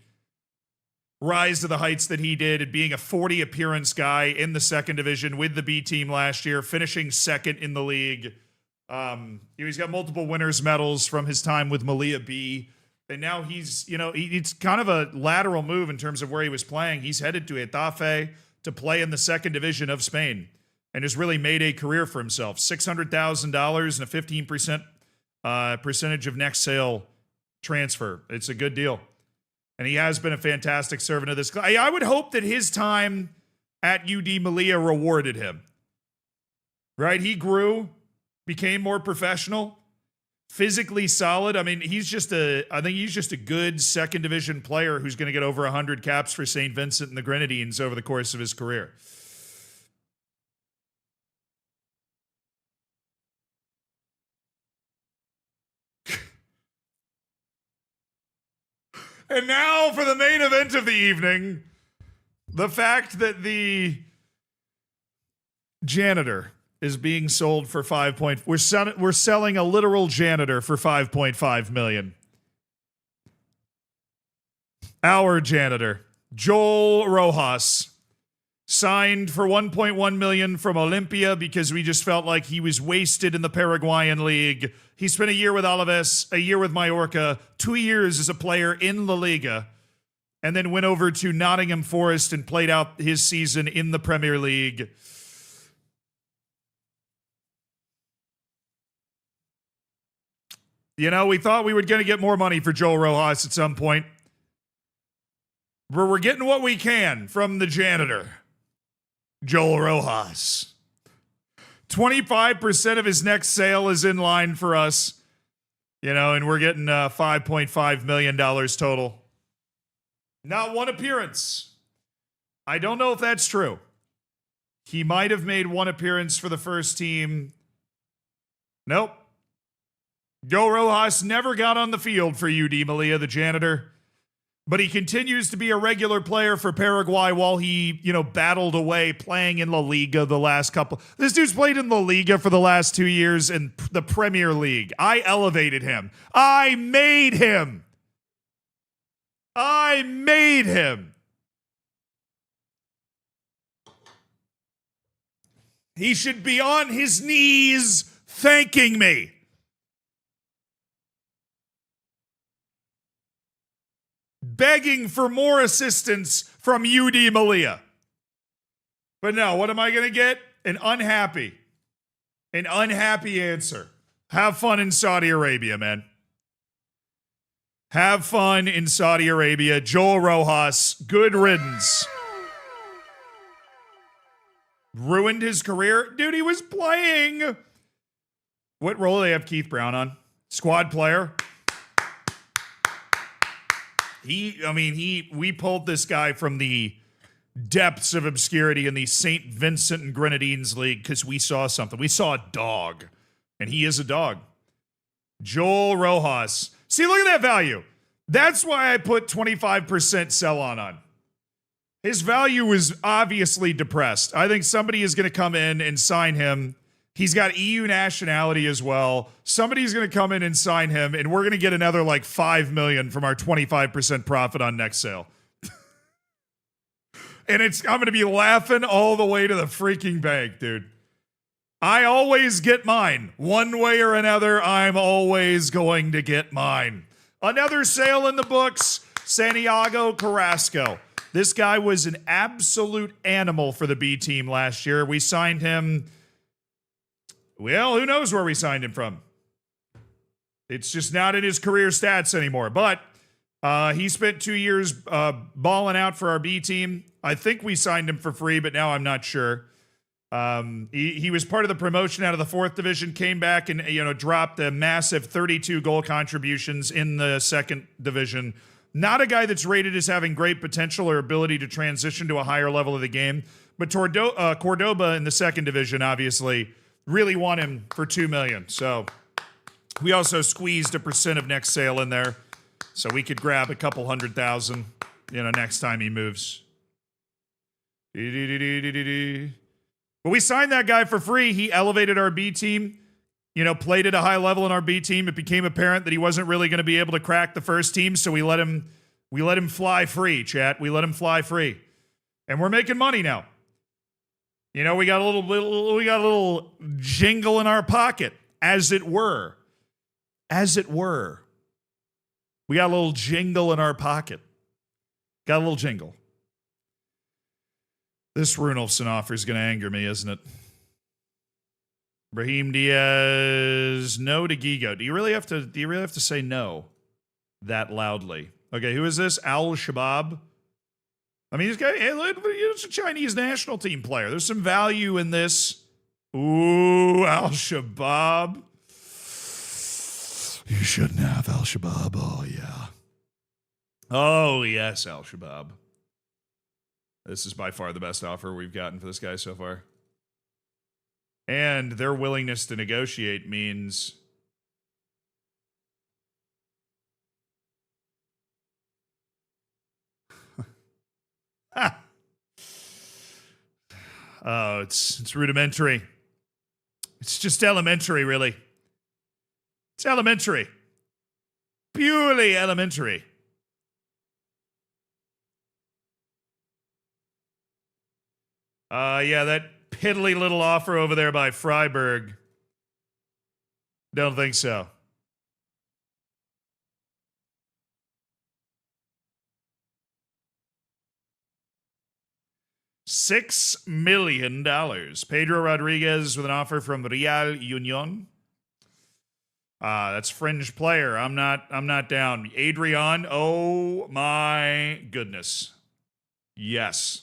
rise to the heights that he did, and being a 40 appearance guy in the 2nd division with the B team last year, finishing 2nd in the league. He's got multiple winners medals from his time with Melilla B. And now he's, it's kind of a lateral move in terms of where he was playing. He's headed to Getafe to play in the 2nd division of Spain and has really made a career for himself. $600,000 and a 15% percentage of next sale transfer. It's a good deal. And he has been a fantastic servant of this club. I would hope that his time at UD Melilla rewarded him. Right? He grew. became more professional, physically solid. I mean, I think he's just a good second division player who's going to get over 100 caps for St. Vincent and the Grenadines over the course of his career. And now for the main event of the evening, the fact that the janitor is being sold for we're selling a literal janitor for 5.5 million. Our janitor, Joel Rojas, signed for 1.1 million from Olympia because we just felt like he was wasted in the Paraguayan league. He spent a year with Alaves, a year with Mallorca, 2 years as a player in La Liga, and then went over to Nottingham Forest and played out his season in the Premier League. You know, we thought we were going to get more money for Joel Rojas at some point. But we're getting what we can from the janitor, Joel Rojas. 25% of his next sale is in line for us, you know, and we're getting $5.5 million total. Not one appearance. I don't know if that's true. He might have made one appearance for the first team. Nope. Joe Rojas never got on the field for UD Melilla, the janitor. But he continues to be a regular player for Paraguay while he, you know, battled away playing in La Liga the last couple. This dude's played in La Liga for the last 2 years in the Premier League. I elevated him. I made him. He should be on his knees thanking me. Begging for more assistance from UD Melilla. But no, what am I going to get? An unhappy answer. Have fun in Saudi Arabia, man. Have fun in Saudi Arabia. Joel Rojas, good riddance. Ruined his career. Dude, he was playing. What role do they have Keith Brown on? Squad player. We pulled this guy from the depths of obscurity in the St. Vincent and Grenadines League because we saw something. We saw a dog, and he is a dog. Joel Rojas. See, look at that value. That's why I put 25% sell on. His value was obviously depressed. I think somebody is going to come in and sign him. He's got EU nationality as well. Somebody's going to come in and sign him, and we're going to get another like $5 million from our 25% profit on next sale. And I'm going to be laughing all the way to the freaking bank, dude. I always get mine. One way or another, I'm always going to get mine. Another sale in the books, Santiago Carrasco. This guy was an absolute animal for the B team last year. We signed him. Well, who knows where we signed him from? It's just not in his career stats anymore. But he spent 2 years balling out for our B team. I think we signed him for free, but now I'm not sure. He was part of the promotion out of the 4th division, came back and dropped a massive 32 goal contributions in the 2nd division. Not a guy that's rated as having great potential or ability to transition to a higher level of the game. But Cordoba in the 2nd division, obviously, really want him for $2 million. So we also squeezed a % of next sale in there, so we could grab a couple $100,000, next time he moves. But we signed that guy for free. He elevated our B team, played at a high level in our B team. It became apparent that he wasn't really going to be able to crack the first team, so we let him fly free, chat. We let him fly free. And we're making money now. We got a little jingle in our pocket, as it were. As it were. We got a little jingle in our pocket. Got a little jingle. This Runolfsson offer is going to anger me, isn't it? Brahim Diaz, no to Gigo. Do you really have to say no that loudly? Okay, who is this? Al Shabab. I mean, this guy, it's a Chinese national team player. There's some value in this. Ooh, Al-Shabaab. You shouldn't have Al-Shabaab. Oh, yeah. Oh, yes, Al-Shabaab. This is by far the best offer we've gotten for this guy so far. And their willingness to negotiate means... Oh, it's rudimentary. It's just elementary, really. It's elementary. Purely elementary. Yeah, that piddly little offer over there by Freiburg. Don't think so. $6 million. Pedro Rodriguez with an offer from Real Union. That's fringe player. I'm not down. Adrian, oh my goodness. Yes.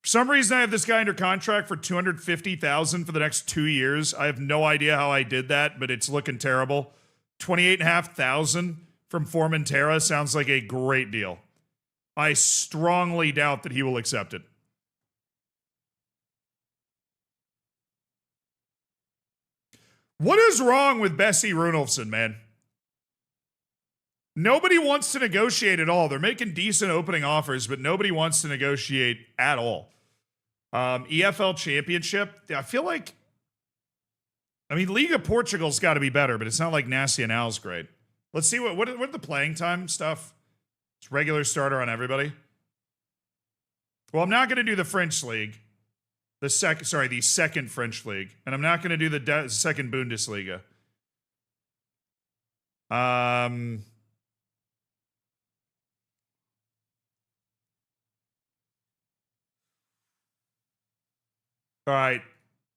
For some reason, I have this guy under contract for $250,000 for the next 2 years. I have no idea how I did that, but it's looking terrible. $28,500 from Formentera sounds like a great deal. I strongly doubt that he will accept it. What is wrong with Bessie Runolfsson, man? Nobody wants to negotiate at all. They're making decent opening offers, but nobody wants to negotiate at all. EFL Championship, I feel like... I mean, Liga Portugal's got to be better, but it's not like Nacional's great. Let's see what the playing time stuff. It's regular starter on everybody. Well, I'm not going to do the French League. The second French League. And I'm not going to do the second Bundesliga. All right.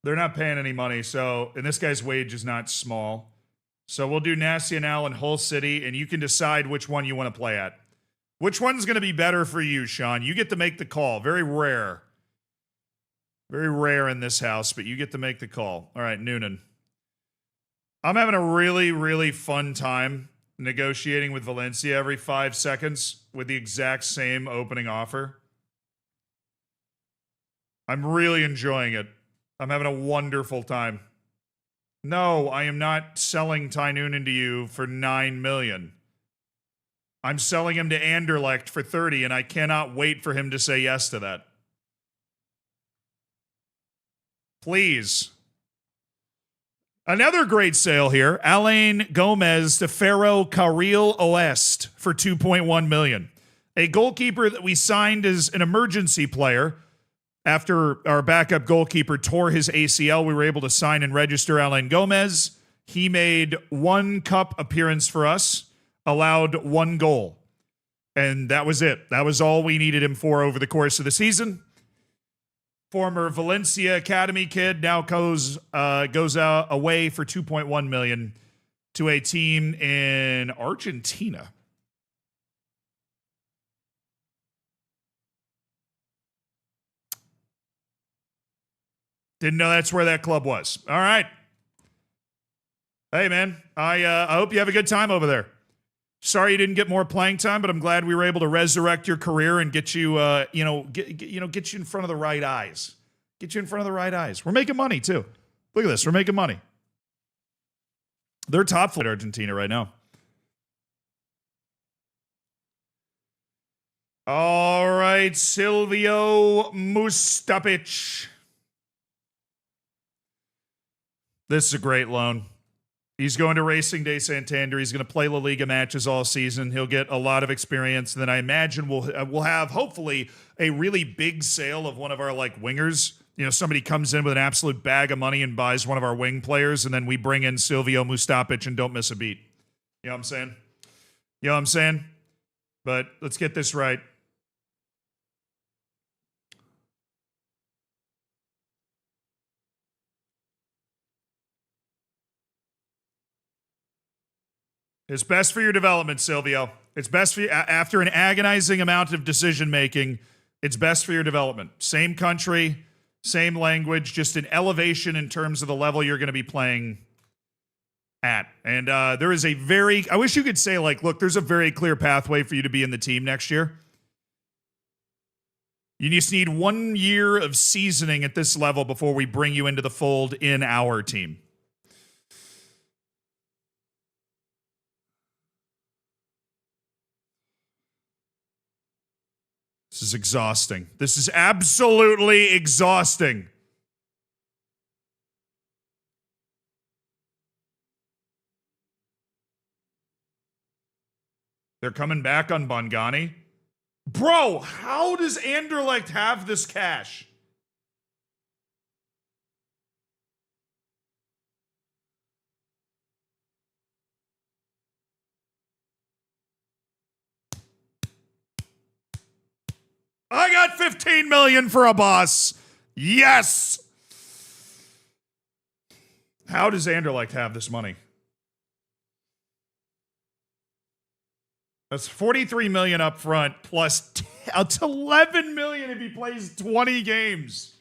They're not paying any money, so... And this guy's wage is not small. So we'll do Nacional and Hull City, and you can decide which one you want to play at. Which one's going to be better for you, Sean? You get to make the call. Very rare. Very rare in this house, but you get to make the call. All right, Noonan. I'm having a really, really fun time negotiating with Valencia every 5 seconds with the exact same opening offer. I'm really enjoying it. I'm having a wonderful time. No, I am not selling Ty Noonan to you for $9 million. I'm selling him to Anderlecht for 30, and I cannot wait for him to say yes to that. Please. Another great sale here. Alain Gomez to Ferro Carril Oeste for $2.1 million. A goalkeeper that we signed as an emergency player. After our backup goalkeeper tore his ACL, we were able to sign and register Alain Gomez. He made 1 cup appearance for us, allowed 1 goal. And that was it. That was all we needed him for over the course of the season. Former Valencia Academy kid now goes away for $2.1 million to a team in Argentina. Didn't know that's where that club was. All right. Hey, man, I hope you have a good time over there. Sorry you didn't get more playing time, but I'm glad we were able to resurrect your career and get you, get you in front of the right eyes. Get you in front of the right eyes. We're making money too. Look at this. We're making money. They're top flight Argentina right now. All right, Silvio Mustapic. This is a great loan. He's going to Racing de Santander. He's going to play La Liga matches all season. He'll get a lot of experience. And then I imagine we'll have, hopefully, a really big sale of one of our, wingers. You know, somebody comes in with an absolute bag of money and buys one of our wing players, and then we bring in Silvio Mustapic and don't miss a beat. You know what I'm saying? You know what I'm saying? But let's get this right. It's best for your development, Silvio. It's best for you. After an agonizing amount of decision-making, it's best for your development. Same country, Same language, just an elevation in terms of the level you're going to be playing at. And there is a I wish you could say, like, look, there's a very clear pathway for you to be in the team next year. You just need 1 year of seasoning at this level before we bring you into the fold in our team. This is exhausting. This is absolutely exhausting. They're coming back on Bongani. Bro, how does Anderlecht have this cash? I got 15 million for a boss. Yes. How does Anderlecht have this money? That's 43 million up front plus it's 11 million if he plays 20 games.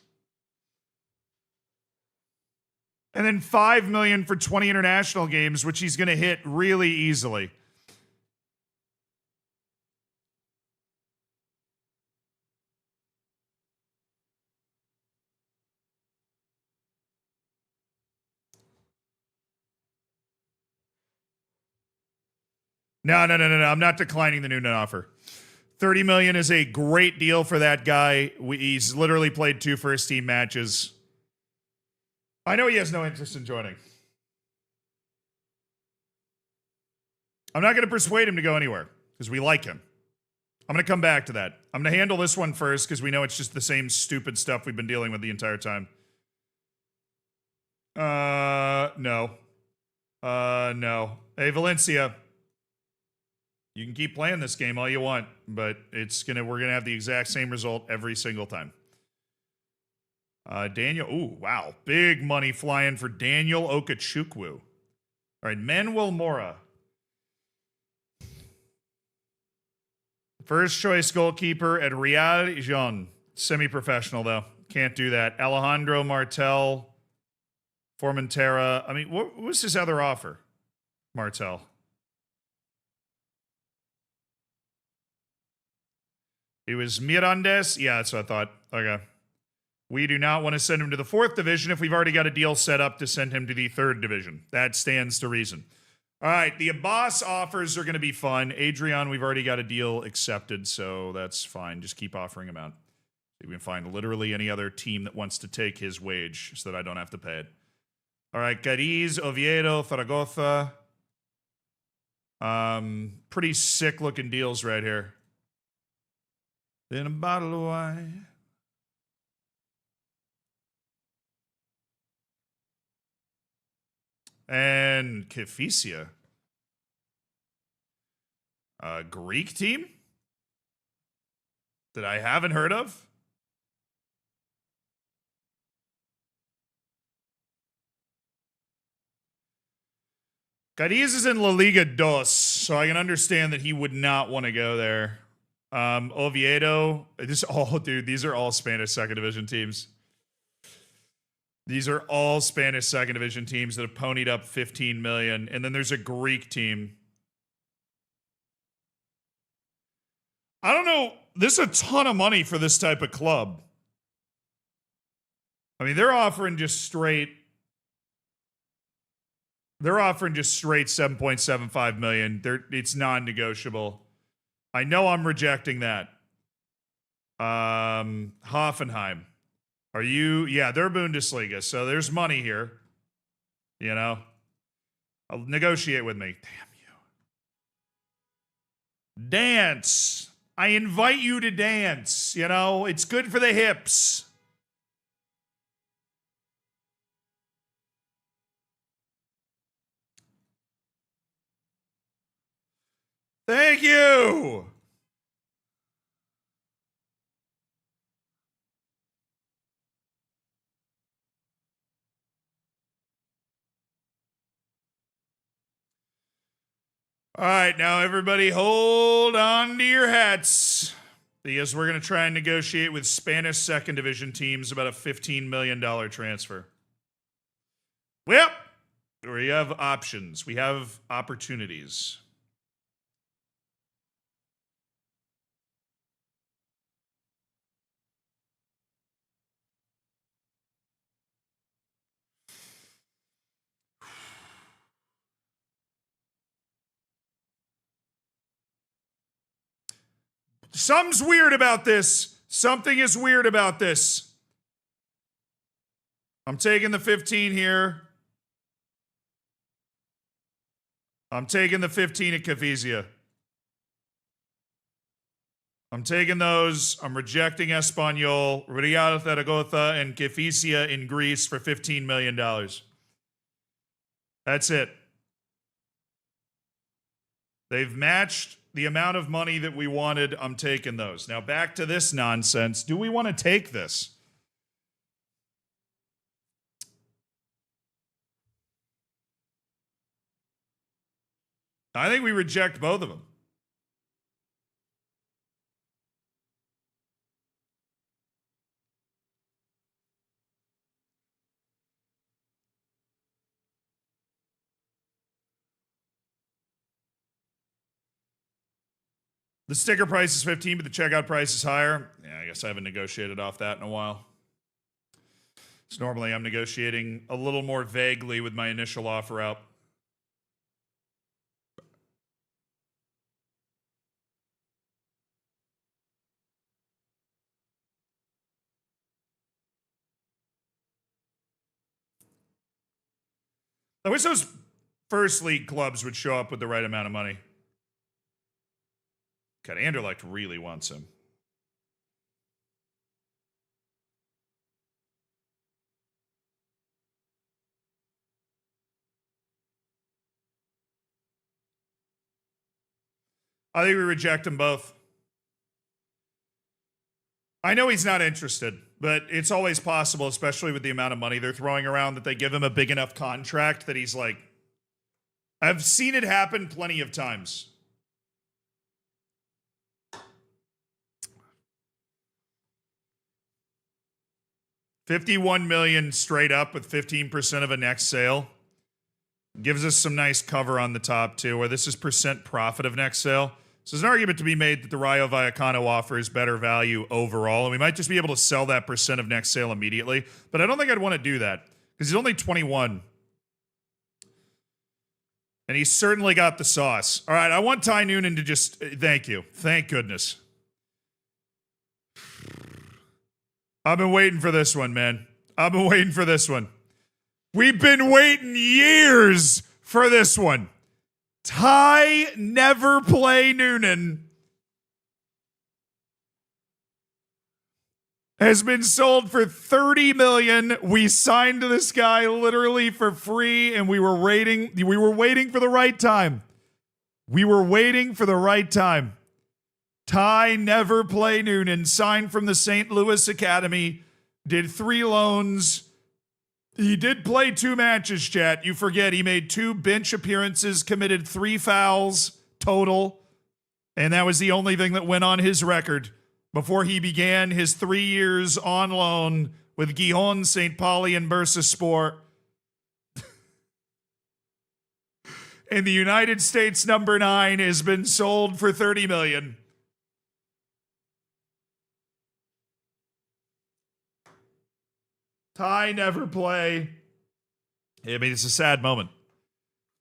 And then 5 million for 20 international games, which he's going to hit really easily. No. I'm not declining the Noonan offer. 30 million is a great deal for that guy. He's literally played 2 first-team matches. I know he has no interest in joining. I'm not going to persuade him to go anywhere because we like him. I'm going to come back to that. I'm going to handle this one first because we know it's just the same stupid stuff we've been dealing with the entire time. No. No. Hey, Valencia. You can keep playing this game all you want, but we're gonna have the exact same result every single time. Daniel, ooh, wow. Big money flying for Daniel Okachukwu. All right, Manuel Mora. First choice goalkeeper at Real Jean. Semi-professional, though. Can't do that. Alejandro Martel. Formentera. I mean, what was his other offer? Martel. It was Mirandes. Yeah, that's what I thought. Okay. We do not want to send him to the 4th division if we've already got a deal set up to send him to the 3rd division. That stands to reason. All right, the Abbas offers are going to be fun. Adrian, we've already got a deal accepted, so that's fine. Just keep offering him out. We can find literally any other team that wants to take his wage so that I don't have to pay it. All right, Cadiz, Oviedo, Zaragoza. Pretty sick-looking deals right here. In a bottle of wine. And Kefisia. A Greek team that I haven't heard of. Cadiz is in La Liga Dos, so I can understand that he would not want to go there. Oviedo, these are all Spanish second division teams. These are all Spanish second division teams that have ponied up 15 million. And then there's a Greek team. I don't know. This is a ton of money for this type of club. I mean, they're offering just straight 7.75 million. It's non-negotiable. I know I'm rejecting that. Hoffenheim. Are you? Yeah, they're Bundesliga, so there's money here. You know? I'll negotiate with me. Damn you. Dance. I invite you to dance. You know, it's good for the hips. Thank you. All right, now everybody hold on to your hats because we're going to try and negotiate with Spanish second division teams about a $15 million transfer. Well, we have options. We have opportunities. Something's weird about this. Something is weird about this. I'm taking the 15 here. I'm taking the 15 at Cavizia. I'm taking those. I'm rejecting Espanyol, Real Zaragoza, and Kefisia in Greece for $15 million. That's it. They've matched the amount of money that we wanted. I'm taking those. Now back to this nonsense. Do we want to take this? I think we reject both of them. The sticker price is 15, but the checkout price is higher. Yeah, I guess I haven't negotiated off that in a while. So normally I'm negotiating a little more vaguely with my initial offer out. I wish those first league clubs would show up with the right amount of money. God, Anderlecht really wants him. I think we reject them both. I know he's not interested, but it's always possible, especially with the amount of money they're throwing around, that they give him a big enough contract that he's like... I've seen it happen plenty of times. $51 million straight up with 15% of a next sale. Gives us some nice cover on the top too, where this is percent profit of next sale. So there's an argument to be made that the Rayo Vallecano offer is better value overall, and we might just be able to sell that percent of next sale immediately. But I don't think I'd want to do that, because he's only 21. And he's certainly got the sauce. All right, I want Ty Noonan to just... Thank you. Thank goodness. I've been waiting for this one, man. I've been waiting for this one. We've been waiting years for this one. Ty Never Play Noonan has been sold for $30 million. We signed this guy literally for free, and we were waiting for the right time. We were waiting for the right time. Ty Never Play Noonan signed from the St. Louis Academy, did 3 loans. He did play 2 matches, chat. You forget he made 2 bench appearances, committed 3 fouls total, and that was the only thing that went on his record before he began his 3 years on loan with Gijón, St. Pauli, and Bursaspor. And the United States number 9 has been sold for $30 million. Ty Never Play. I mean, it's a sad moment.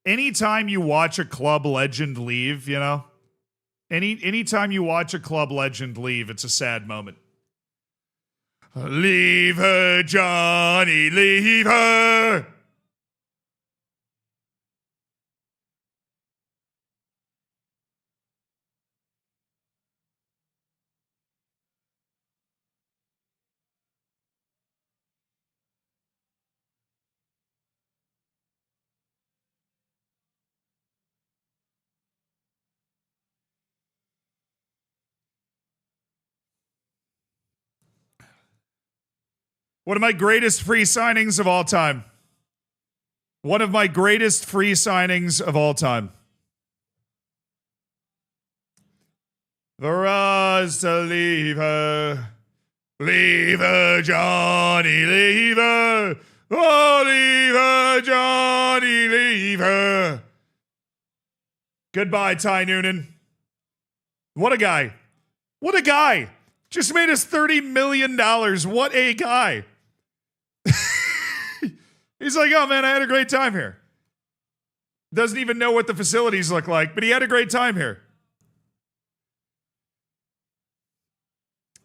Anytime you watch a club legend leave, you know, anytime you watch a club legend leave, it's a sad moment. Leave her, Johnny, leave her. One of my greatest free signings of all time. One of my greatest free signings of all time. for us to leave her. Leave her, Johnny, leave her. Oh, leave her, Johnny, leave her. Goodbye, Ty Noonan. What a guy. What a guy. Just made us $30 million. What a guy. He's like, oh man, I had a great time here. Doesn't even know what the facilities look like, but he had a great time here.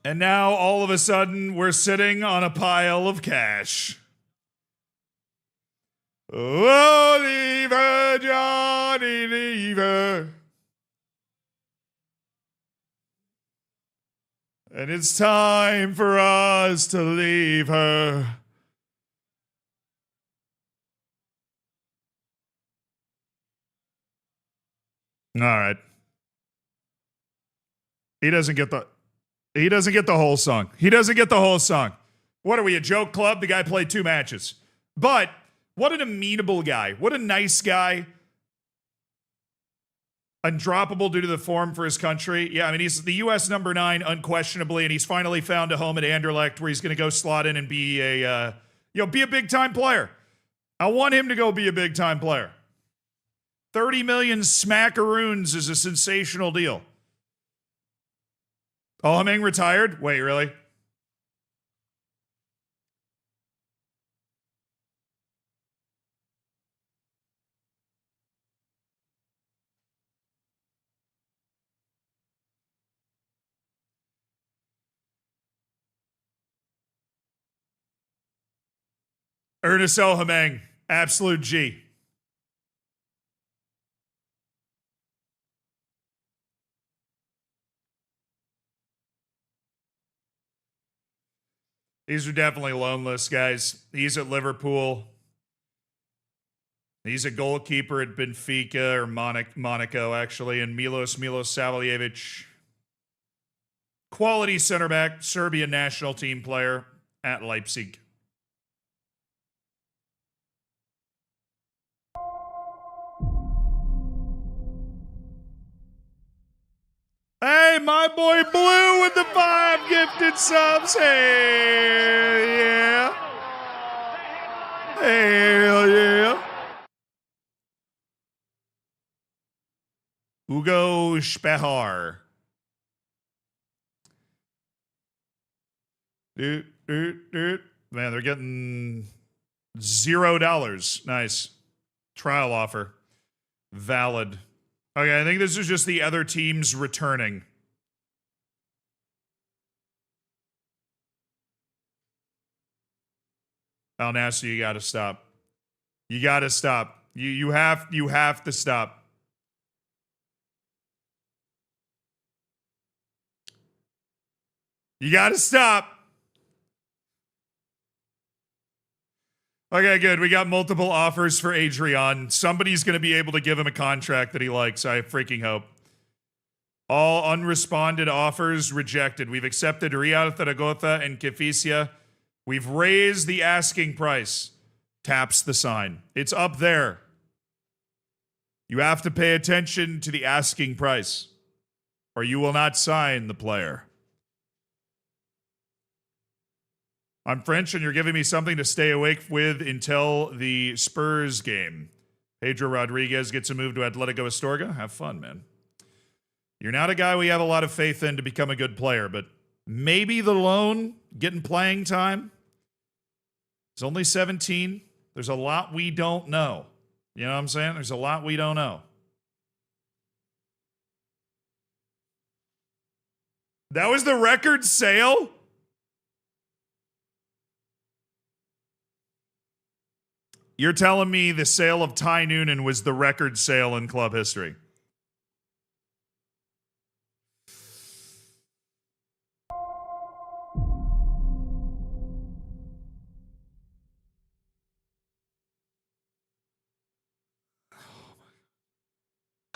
And now, all of a sudden, we're sitting on a pile of cash. Oh, leave her, Johnny, leave her. And it's time for us to leave her. All right. He doesn't get the whole song. He doesn't get the whole song. What are we, a joke club? The guy played 2 matches. But what an amenable guy. What a nice guy. Undroppable due to the form for his country. Yeah, I mean, he's the U.S. number 9, unquestionably, and he's finally found a home at Anderlecht where he's going to go slot in and be a big-time player. I want him to go be a big-time player. 30 million smackaroons is a sensational deal. Alhameng retired? Wait, really? Ernest Alhameng, absolute G. These are definitely loanless guys. He's at Liverpool. He's a goalkeeper at Benfica or Monaco, actually, and Milos Saveljevic. Quality center back, Serbian national team player at Leipzig. Hey, my boy Blue with the 5 gifted subs. Hey, yeah. Hell yeah. Ugo Spehar. Man, they're getting $0. Nice. Trial offer. Valid. Okay, I think this is just the other teams returning. Al Nassr, you gotta stop. You gotta stop. You have to stop. You gotta stop. Okay, good. We got multiple offers for Adrian. Somebody's going to be able to give him a contract that he likes. I freaking hope. All unresponded offers rejected. We've accepted Real Zaragoza and Kefisia. We've raised the asking price. Taps the sign. It's up there. You have to pay attention to the asking price, or you will not sign the player. I'm French, and you're giving me something to stay awake with until the Spurs game. Pedro Rodriguez gets a move to Atletico Astorga. Have fun, man. You're not a guy we have a lot of faith in to become a good player, but maybe the loan, getting playing time. He's only 17. There's a lot we don't know. You know what I'm saying? There's a lot we don't know. That was the record sale? You're telling me the sale of Ty Noonan was the record sale in club history?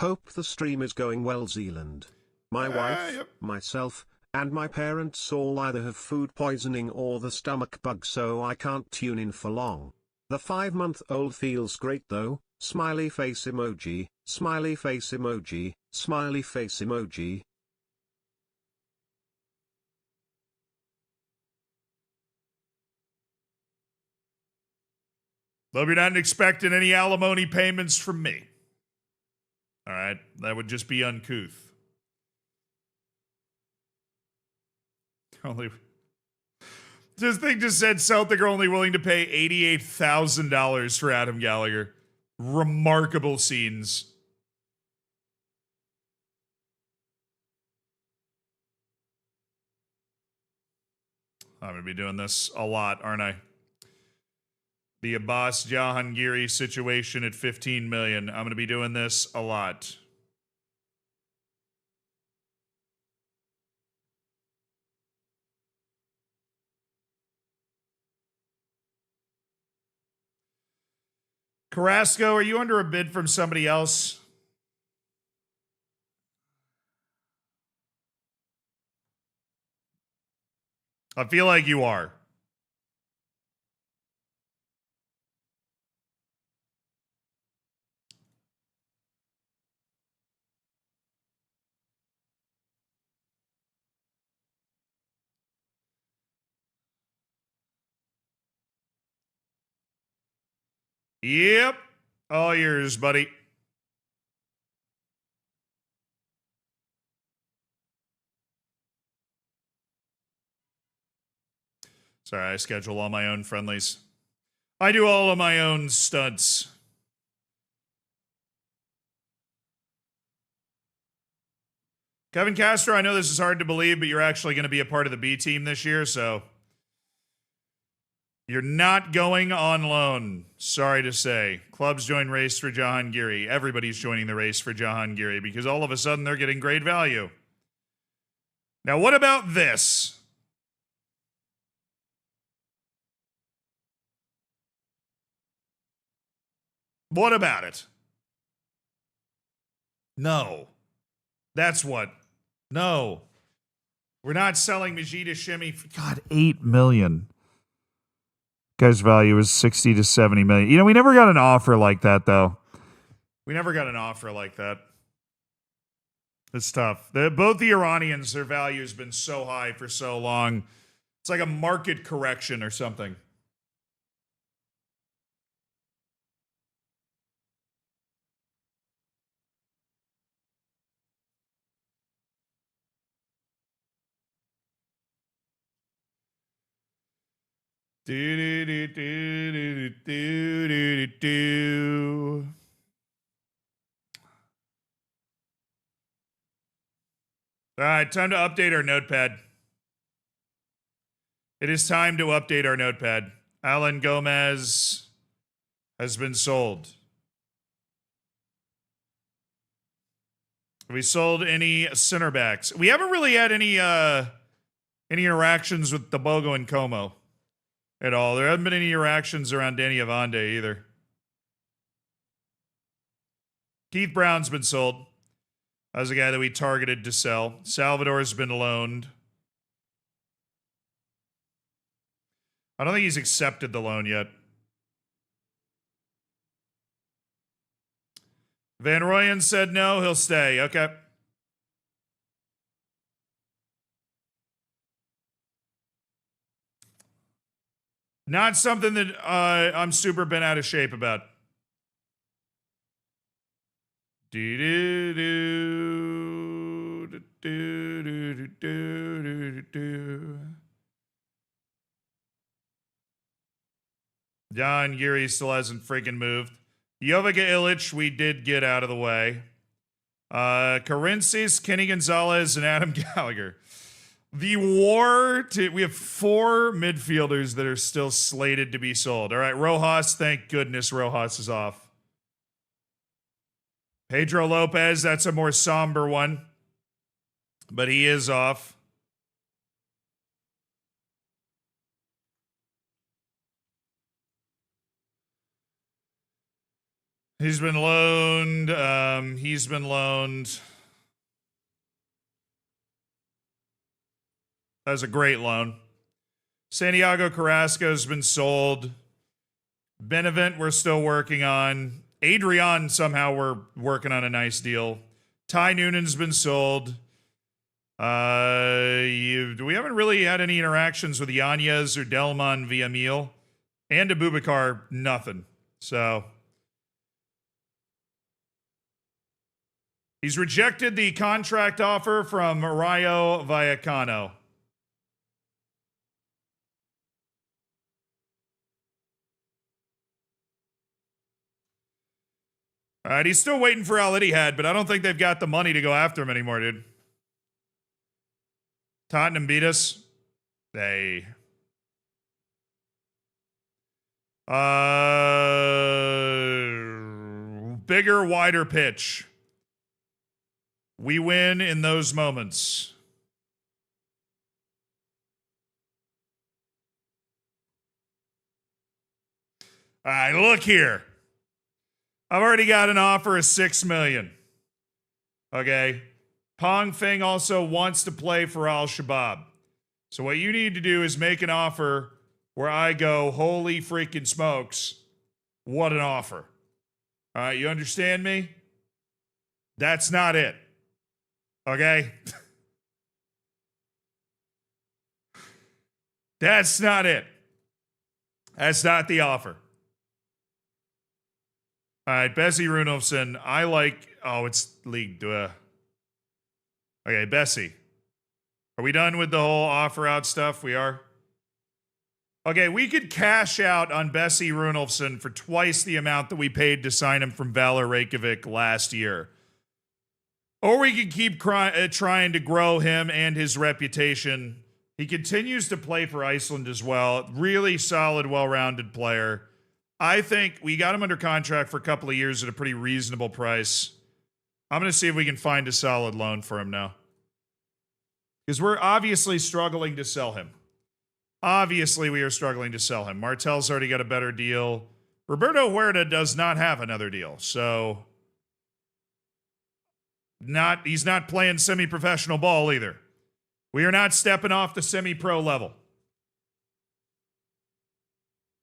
Hope the stream is going well, Zealand. My wife, myself, and my parents all either have food poisoning or the stomach bug, so I can't tune in for long. The 5-month-old feels great though. Smiley face emoji, smiley face emoji, smiley face emoji. Hope you're not expecting any alimony payments from me. All right, that would just be uncouth. This thing just said Celtic are only willing to pay $88,000 for Adam Gallagher. Remarkable scenes. I'm going to be doing this a lot, aren't I? The Abbas Jahangiri situation at 15 million. I'm going to be doing this a lot. Carrasco, are you under a bid from somebody else? I feel like you are. Yep. All yours, buddy. Sorry, I schedule all my own friendlies. I do all of my own stunts. Kevin Castro, I know this is hard to believe, but you're actually going to be a part of the B team this year, so you're not going on loan. Sorry to say. Clubs join race for Jahangiri. Everybody's joining the race for Jahangiri because all of a sudden they're getting great value. Now, what about this? What about it? No. That's what. No. We're not selling Majid Hashimi for, God, $8 million. Guy's value is 60 to 70 million. You know, we never got an offer like that, though. We never got an offer like that. It's tough. Both the Iranians, their value has been so high for so long. It's like a market correction or something. Do. All right, time to update our notepad. It is time to update our notepad. Alan Gomez has been sold. Have we sold any center backs? We haven't really had any interactions with Debogo and Como at all. There haven't been any interactions around Danny Avande either. Keith Brown's been sold. That was a guy that we targeted to sell. Salvador's been loaned. I don't think he's accepted the loan yet. Van Rooyen said no, he'll stay. Okay. Not something that I'm super bent out of shape about. John Geary still hasn't freaking moved. Jovica Illich, we did get out of the way. Carinces, Kenny Gonzalez, and Adam Gallagher. The war we have 4 midfielders that are still slated to be sold. All right, Rojas, thank goodness Rojas is off. Pedro Lopez, that's a more somber one, but he is off. He's been loaned. That was a great loan. Santiago Carrasco's been sold. Benevent we're still working on. Adrian, somehow we're working on a nice deal. Ty Noonan's been sold. We haven't really had any interactions with Yanez or Delman via Meal. And Abubakar, nothing. So he's rejected the contract offer from Rayo Vallecano. All right, he's still waiting for Al Ittihad, but I don't think they've got the money to go after him anymore, dude. Tottenham beat us. They. Bigger, wider pitch. We win in those moments. All right, look here. I've already got an offer of $6 million. Okay. Pong Feng also wants to play for Al Shabaab. So what you need to do is make an offer where I go, holy freaking smokes, what an offer. All right, you understand me? That's not it. Okay? That's not it. That's not the offer. All right, Bessie Runolfsson, I like... Oh, it's League 2. Okay, Bessie. Are we done with the whole offer out stuff? We are? Okay, we could cash out on Bessie Runolfsson for twice the amount that we paid to sign him from Valor Reykjavik last year. Or we could keep trying to grow him and his reputation. He continues to play for Iceland as well. Really solid, well-rounded player. I think we got him under contract for a couple of years at a pretty reasonable price. I'm going to see if we can find a solid loan for him now. Because we're obviously struggling to sell him. Obviously, we are struggling to sell him. Martel's already got a better deal. Roberto Huerta does not have another deal. So, he's not playing semi-professional ball either. We are not stepping off the semi-pro level.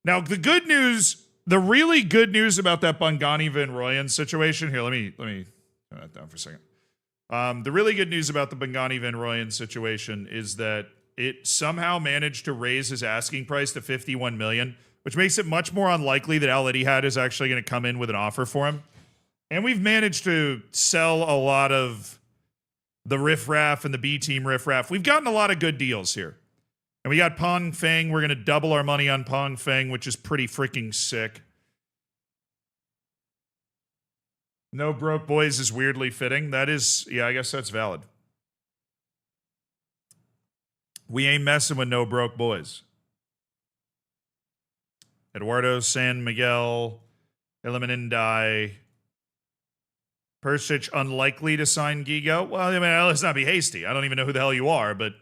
Now, the good news, the really good news about that Bongani Van Rooyen situation, here, let me turn that down for a second. The really good news about the Bongani Van Rooyen situation is that it somehow managed to raise his asking price to $51 million, which makes it much more unlikely that Al Ittihad is actually going to come in with an offer for him. And we've managed to sell a lot of the riffraff and the B-team riffraff. We've gotten a lot of good deals here. And we got Pong Feng. We're going to double our money on Pong Feng, which is pretty freaking sick. No broke boys is weirdly fitting. That is, yeah, I guess that's valid. We ain't messing with no broke boys. Eduardo San Miguel, Eliminindai. Persic unlikely to sign Gigo. Well, I mean, let's not be hasty. I don't even know who the hell you are, but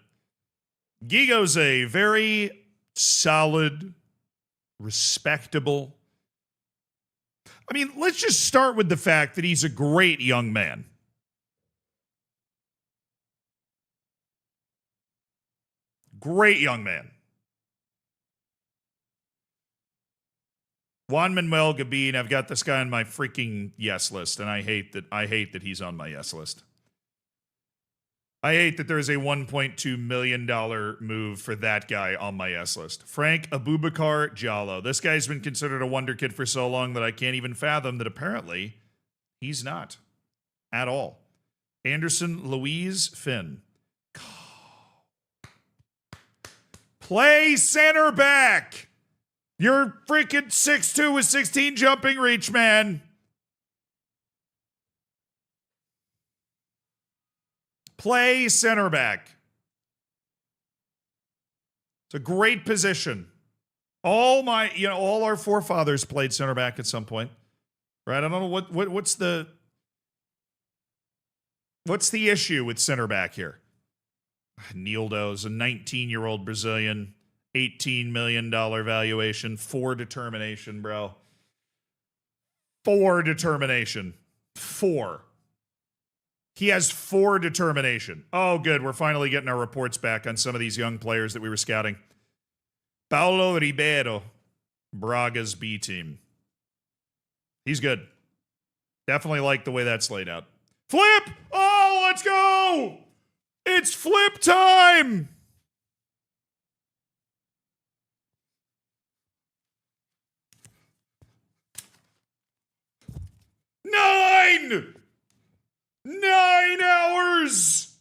Gigo's a very solid, respectable. I mean, let's just start with the fact that he's a great young man. Great young man. Juan Manuel Gabin, I've got this guy on my freaking yes list, and I hate that he's on my yes list. I hate that there is a $1.2 million move for that guy on my yes list. Frank Abubakar Jallo. This guy's been considered a wonder kid for so long that I can't even fathom that apparently he's not at all. Anderson Louise Finn. Play center back. You're freaking 6'2" with 16 jumping reach, man. Play center back. It's a great position. All our forefathers played center back at some point. Right? I don't know what's the issue with center back here? Nildo's a 19-year-old Brazilian, $18 million valuation, 4 determination, bro. 4 determination. 4. He has 4 determination. Oh, good. We're finally getting our reports back on some of these young players that we were scouting. Paulo Ribeiro, Braga's B team. He's good. Definitely like the way that's laid out. Flip! Oh, let's go! It's flip time! 9 hours!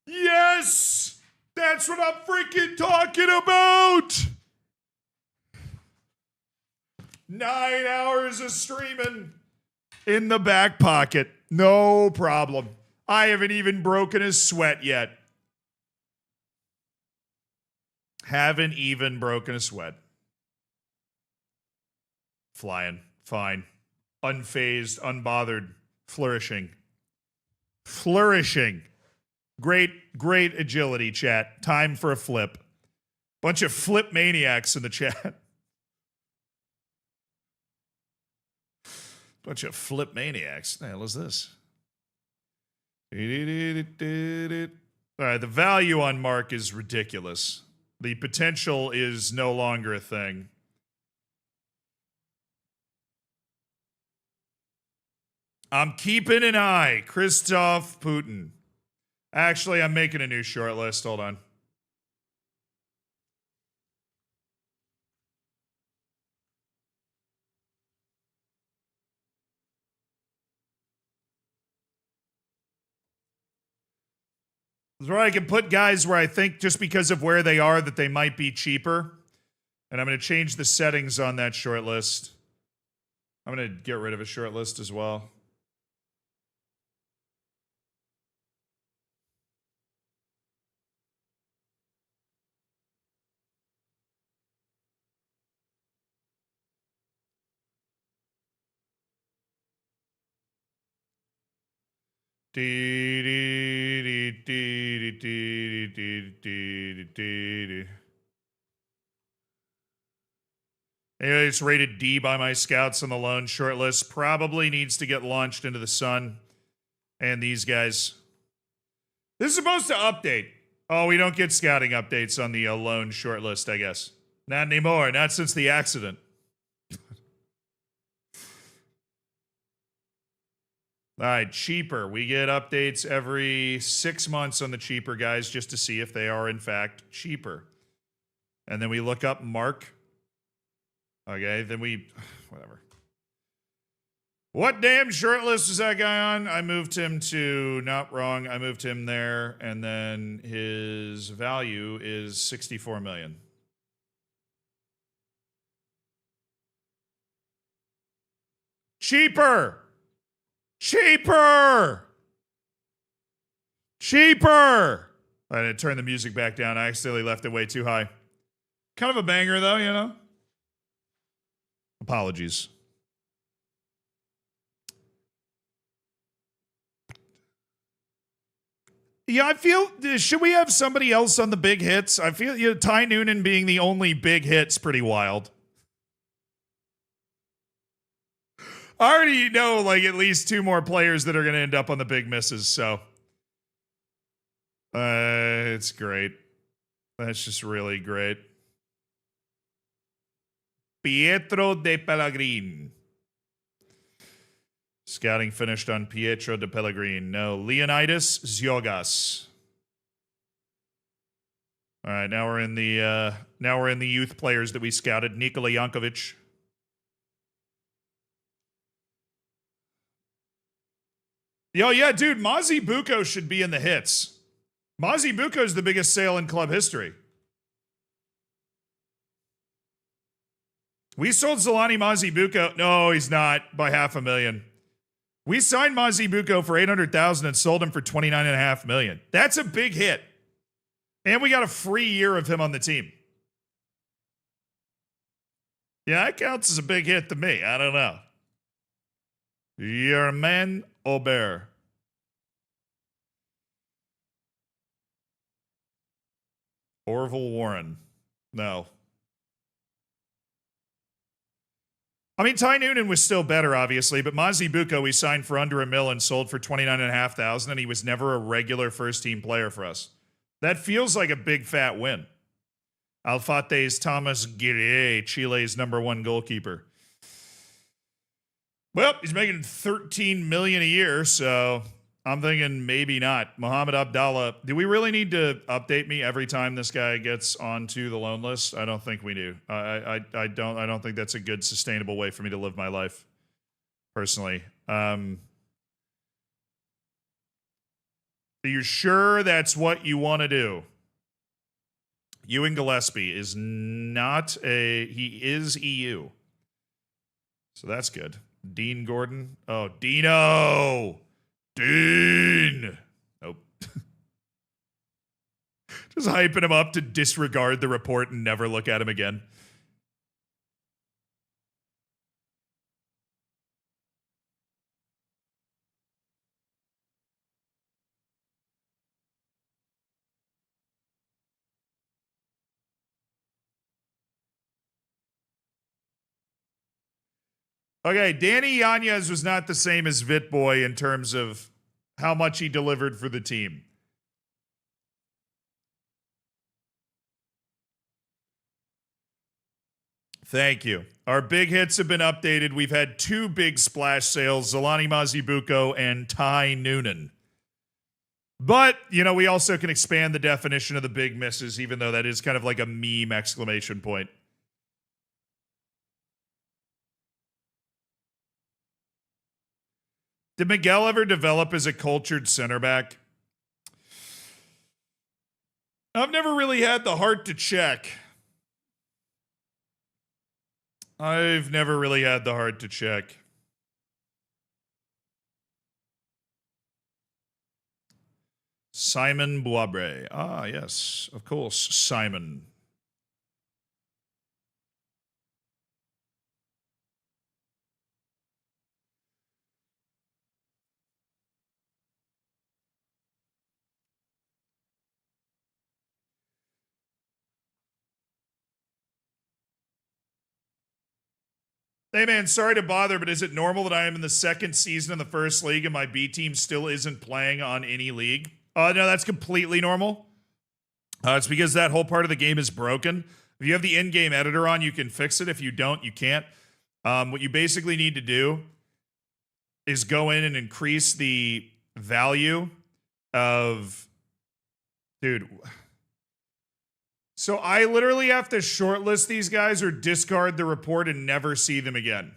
Yes! That's what I'm freaking talking about! 9 hours of streaming in the back pocket. No problem. I haven't even broken a sweat yet. Haven't even broken a sweat. Flying. Fine. Unfazed, unbothered. Flourishing. Flourishing. Great agility, chat. Time for a flip. Bunch of flip maniacs in the chat. Bunch of flip maniacs. What the hell is this? All right, the value on Mark is ridiculous. The potential is no longer a thing. I'm keeping an eye. Christoph Putin. Actually, I'm making a new short list. Hold on. This is where I can put guys where I think just because of where they are that they might be cheaper. And I'm going to change the settings on that short list. I'm going to get rid of a short list as well. Anyway, it's rated D by my scouts on the loan shortlist. Probably needs to get launched into the sun. And these guys. This is supposed to update. Oh, we don't get scouting updates on the loan shortlist, I guess. Not anymore. Not since the accident. All right, cheaper. We get updates every 6 months on the cheaper guys just to see if they are, in fact, cheaper. And then we look up Mark. Okay, then we... Whatever. What damn short list is that guy on? I moved him to... Not wrong. I moved him there. And then his value is 64 million. Cheaper! Cheaper! Cheaper! I had to turn the music back down. I accidentally left it way too high. Kind of a banger, though, you know? Apologies. Yeah, I feel... Should we have somebody else on the big hits? I feel Ty Noonan being the only big hit's pretty wild. I already know, like, at least 2 more players that are going to end up on the big misses, so. It's great. That's just really great. Pietro de Pellegrin. Scouting finished on Pietro de Pellegrin. No, Leonidas Ziogas. All right, now we're in the youth players that we scouted. Nikola Jankovic. Yo, yeah, dude, Mazi Buko should be in the hits. Mazi Buko is the biggest sale in club history. We sold Zolani Mazi Buko. No, he's not, by $500,000. We signed Mazi Buko for $800,000 and sold him for $29.5 million. That's a big hit. And we got a free year of him on the team. Yeah, that counts as a big hit to me. I don't know. Yerman Aubert. Orville Warren. No. I mean, Ty Noonan was still better, obviously, but Mazi Buko we signed for under $1 million and sold for $29,500, and he was never a regular first-team player for us. That feels like a big, fat win. Alfate's Thomas Guerre, Chile's #1 goalkeeper. Well, he's making $13 million a year, so I'm thinking maybe not. Mohamed Abdallah. Do we really need to update me every time this guy gets onto the loan list? I don't think we do. I don't think that's a good sustainable way for me to live my life, personally. Are you sure that's what you want to do? Ewan Gillespie is not he is EU. So that's good. Dean Gordon. Oh, Dino! Dean! Nope. Just hyping him up to disregard the report and never look at him again. Okay, Danny Yanez was not the same as Vitboy in terms of how much he delivered for the team. Thank you. Our big hits have been updated. We've had 2 big splash sales, Zalani Mazibuko and Ty Noonan. But, you know, we also can expand the definition of the big misses, even though that is kind of like a meme exclamation point. Did Miguel ever develop as a cultured center back? I've never really had the heart to check. I've never really had the heart to check. Simon Boisbre. Ah, yes, of course, Simon. Hey man, sorry to bother, but is it normal that I am in the 2nd season in the first league and my B team still isn't playing on any league? No, that's completely normal. It's because that whole part of the game is broken. If you have the in-game editor on, you can fix it. If you don't, you can't. What you basically need to do is go in and increase the value of... Dude... So I literally have to shortlist these guys or discard the report and never see them again.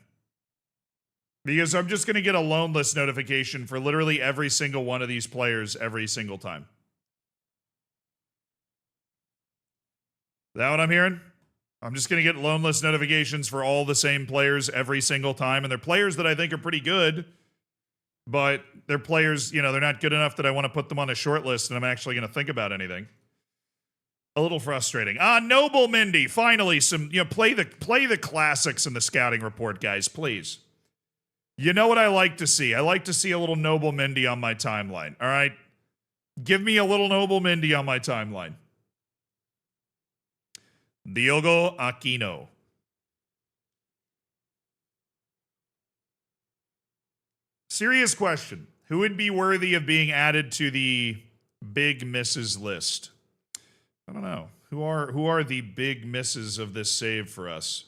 Because I'm just going to get a loan list notification for literally every single one of these players every single time. Is that what I'm hearing? I'm just going to get loan list notifications for all the same players every single time. And they're players that I think are pretty good. But they're players, you know, they're not good enough that I want to put them on a short list and I'm actually going to think about anything. A little frustrating. Noble Mindy. Finally, some, you know, play the classics in the scouting report, guys, please. You know what I like to see? I like to see a little Noble Mindy on my timeline. All right? Give me a little Noble Mindy on my timeline. Diogo Aquino. Serious question. Who would be worthy of being added to the big misses list? I don't know. Who are the big misses of this save for us?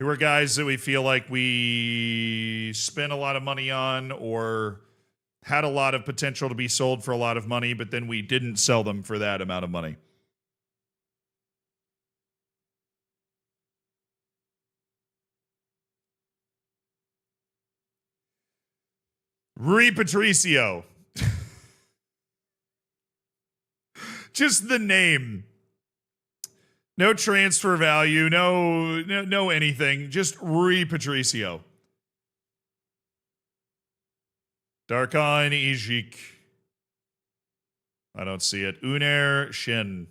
Who are guys that we feel like we spent a lot of money on or had a lot of potential to be sold for a lot of money, but then we didn't sell them for that amount of money? Rui Patricio. Just the name. No transfer value, no anything. Just Rui Patricio. Darkan Ijik. I don't see it. Unair Shin.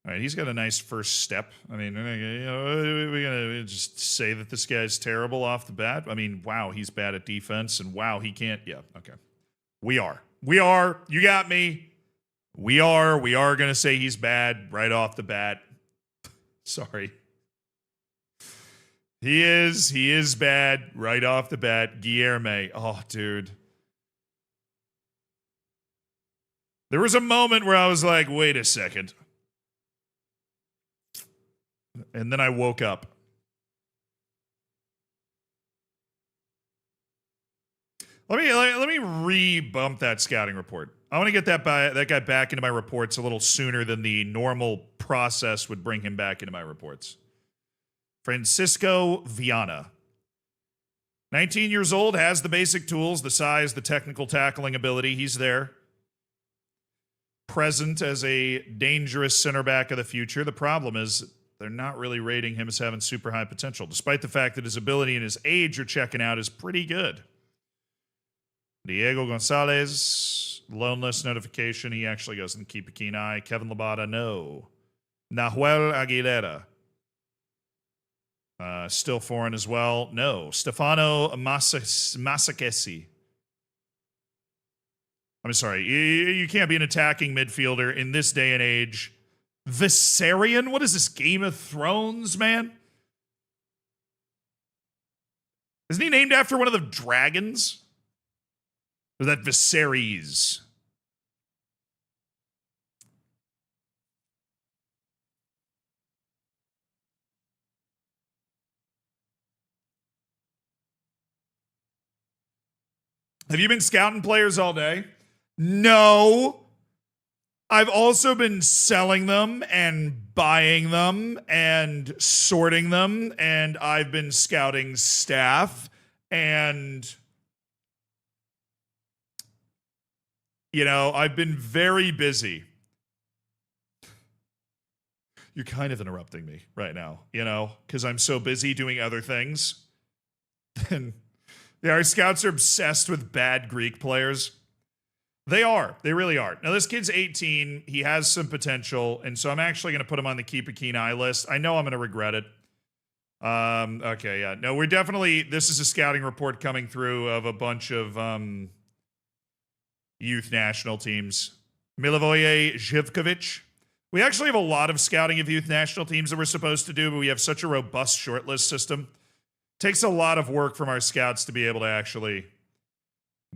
All right, he's got a nice first step. I mean, you know, we're going to just say that this guy's terrible off the bat. I mean, wow, he's bad at defense, and wow, he can't. Yeah, okay. We are. You got me. We are going to say he's bad right off the bat. Sorry. He is bad right off the bat. Guilherme. Oh, dude. There was a moment where I was like, wait a second. And then I woke up. Let me re-bump that scouting report. I want to get that guy back into my reports a little sooner than the normal process would bring him back into my reports. Francisco Viana. 19 years old, has the basic tools, the size, the technical tackling ability. He's there. Present as a dangerous center back of the future. The problem is they're not really rating him as having super high potential, despite the fact that his ability and his age are checking out is pretty good. Diego Gonzalez, loanless notification. He actually goes and keep a keen eye. Kevin Labata, no. Nahuel Aguilera. Still foreign as well. No. Stefano Masakesi. I'm sorry. You can't be an attacking midfielder in this day and age. Viserion? What is this, Game of Thrones, man? Isn't he named after one of the dragons? Or is that Viserys? Have you been scouting players all day? No. I've also been selling them and buying them and sorting them, and I've been scouting staff, and I've been very busy. You're kind of interrupting me right now, because I'm so busy doing other things. And yeah, our scouts are obsessed with bad Greek players. They are. They really are. Now, this kid's 18. He has some potential, and so I'm actually going to put him on the keep a keen eye list. I know I'm going to regret it. Okay, yeah. No, we're definitely... This is a scouting report coming through of a bunch of youth national teams. Milivoje Živkovic. We actually have a lot of scouting of youth national teams that we're supposed to do, but we have such a robust shortlist system. Takes a lot of work from our scouts to be able to actually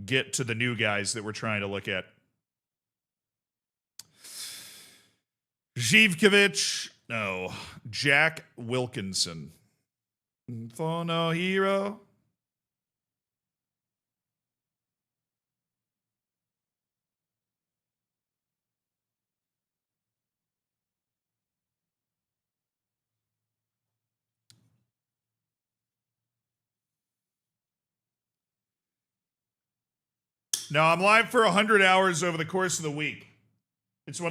get to the new guys that we're trying to look at. Živkovic, no. Jack Wilkinson. For no hero. No, I'm live for 100 hours over the course of the week. It's a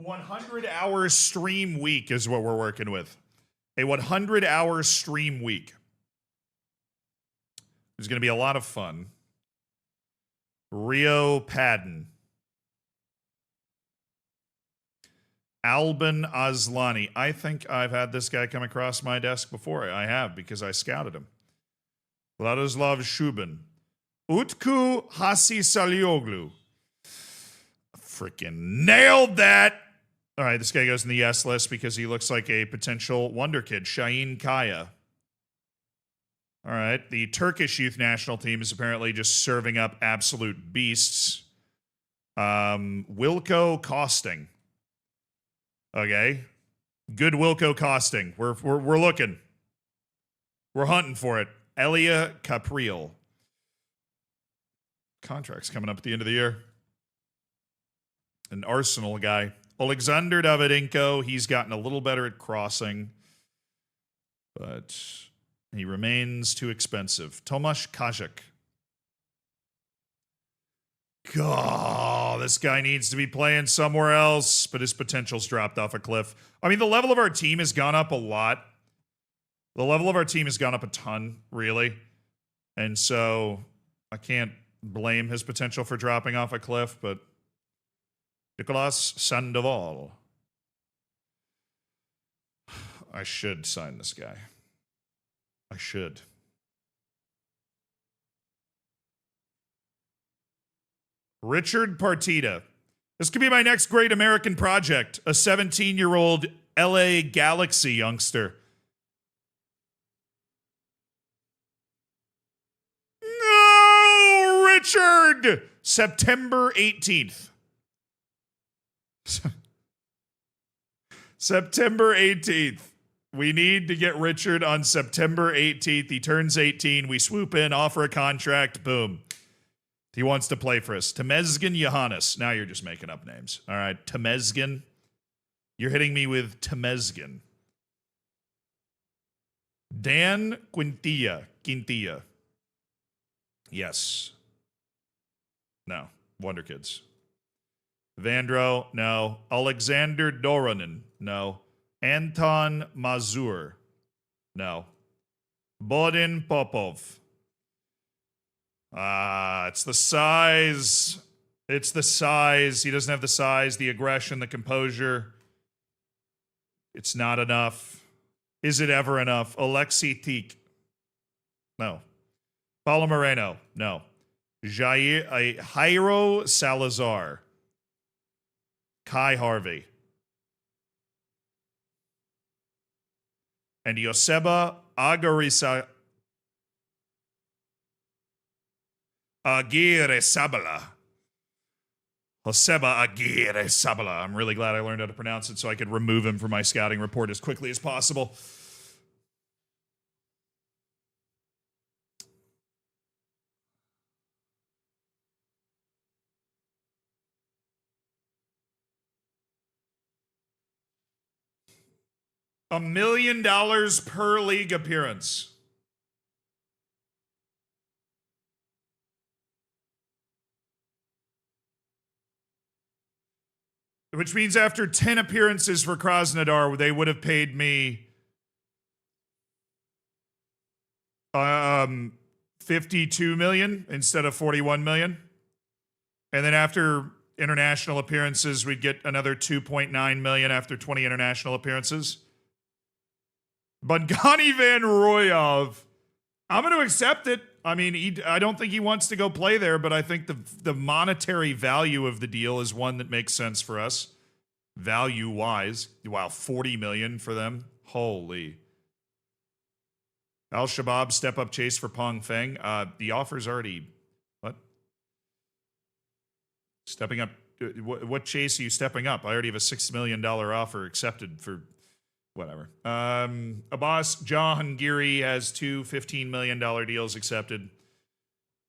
100-hour stream week is what we're working with. A 100-hour stream week. There's going to be a lot of fun. Rio Padden. Albin Aslani. I think I've had this guy come across my desk before. I have, because I scouted him. Vladislav Shubin. Utku Hasisalioglu. Freaking nailed that. All right, this guy goes in the yes list because he looks like a potential wonder kid. Şahin Kaya. All right, the Turkish youth national team is apparently just serving up absolute beasts. Wilco Costing. Okay. Good Wilco Costing. We're looking. We're hunting for it. Elia Capriel. Contract's coming up at the end of the year. An Arsenal guy. Alexander Davydenko, he's gotten a little better at crossing, but he remains too expensive. Tomasz Kajak. God, this guy needs to be playing somewhere else, but his potential's dropped off a cliff. I mean, the level of our team has gone up a lot. The level of our team has gone up a ton, really. And so I can't blame his potential for dropping off a cliff, but Nicolas Sandoval. I should sign this guy. I should. Richard Partita. This could be my next great American project. A 17-year-old LA Galaxy youngster. No, Richard! September 18th. September 18th. We need to get Richard on September 18th. He turns 18. We swoop in, offer a contract. Boom. He wants to play for us. Temezgen Johannes. Now you're just making up names. All right. Temezgen. You're hitting me with Temezgen. Dan Quintilla. Quintilla. Yes. No. Wonder Kids. Vandro, no. Alexander Doronin, no. Anton Mazur, no. Bodin Popov. It's the size. It's the size. He doesn't have the size, the aggression, the composure. It's not enough. Is it ever enough? Alexei Teak. No. Paulo Moreno. No. Jairo Salazar. Kai Harvey. And Joseba Aguirre Sabala. Joseba Aguirre Sabala. I'm really glad I learned how to pronounce it so I could remove him from my scouting report as quickly as possible. $1 million per league appearance. Which means after 10 appearances for Krasnodar, they would have paid me 52 million instead of 41 million. And then after international appearances, we'd get another 2.9 million after 20 international appearances. But Gani Van Royov, I'm going to accept it. I mean, I don't think he wants to go play there, but I think the monetary value of the deal is one that makes sense for us, value-wise. Wow, 40 million for them? Holy. Al-Shabaab step-up chase for Pong Feng. The offer's already... What? Stepping up... What chase are you stepping up? I already have a $6 million offer accepted for... Whatever. Abbas Jahangiri has two $15 million deals accepted.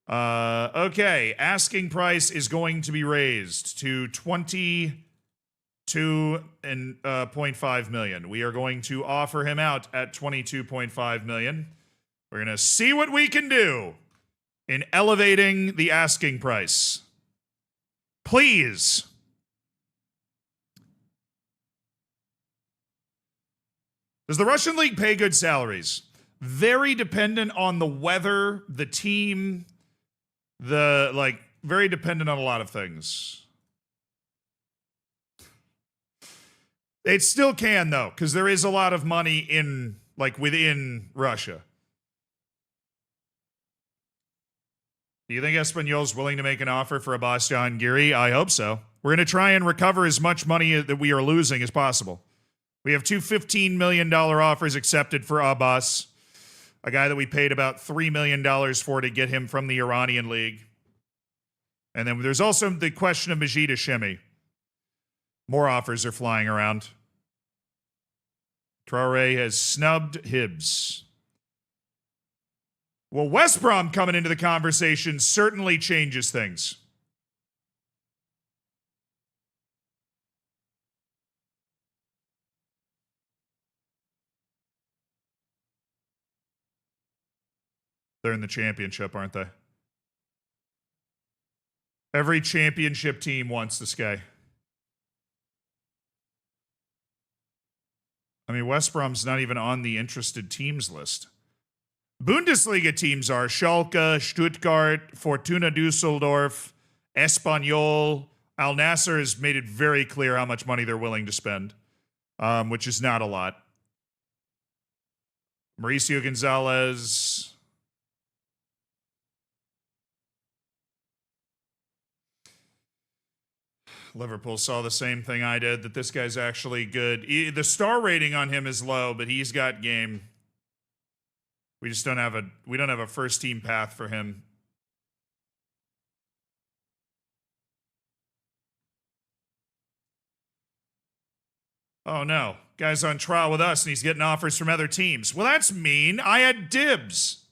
Okay. Asking price is going to be raised to $22.5 million. We are going to offer him out at $22.5 million. We're going to see what we can do in elevating the asking price. Please. Does the Russian league pay good salaries? Very dependent on the weather, the team, very dependent on a lot of things. It still can, though, because there is a lot of money within Russia. Do you think Espanyol's willing to make an offer for Abbas Jahangiri? I hope so. We're going to try and recover as much money that we are losing as possible. We have two $15 million offers accepted for Abbas, a guy that we paid about $3 million for to get him from the Iranian league. And then there's also the question of Majid Hashemi. More offers are flying around. Traore has snubbed Hibbs. Well, West Brom coming into the conversation certainly changes things. They're in the championship, aren't they? Every championship team wants this guy. I mean, West Brom's not even on the interested teams list. Bundesliga teams are Schalke, Stuttgart, Fortuna Düsseldorf, Espanyol. Al Nassr has made it very clear how much money they're willing to spend, which is not a lot. Mauricio Gonzalez. Liverpool saw the same thing I did, that this guy's actually good. The star rating on him is low, but he's got game. We just don't have a first team path for him. Oh no, guy's on trial with us and he's getting offers from other teams. Well, that's mean. I had dibs.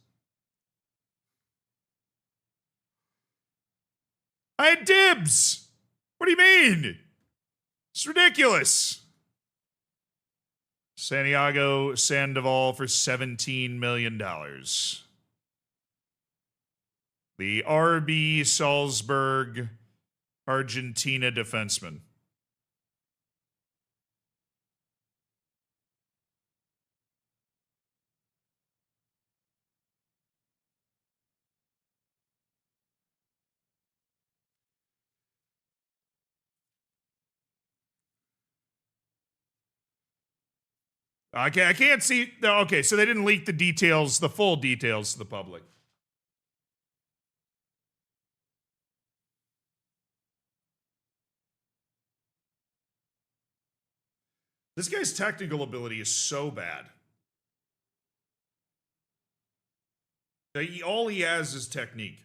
I had dibs. What do you mean? It's ridiculous. Santiago Sandoval for $17 million. The RB Salzburg, Argentina defenseman. I can't see. Okay, so they didn't leak the details, the full details to the public. This guy's technical ability is so bad. All he has is technique.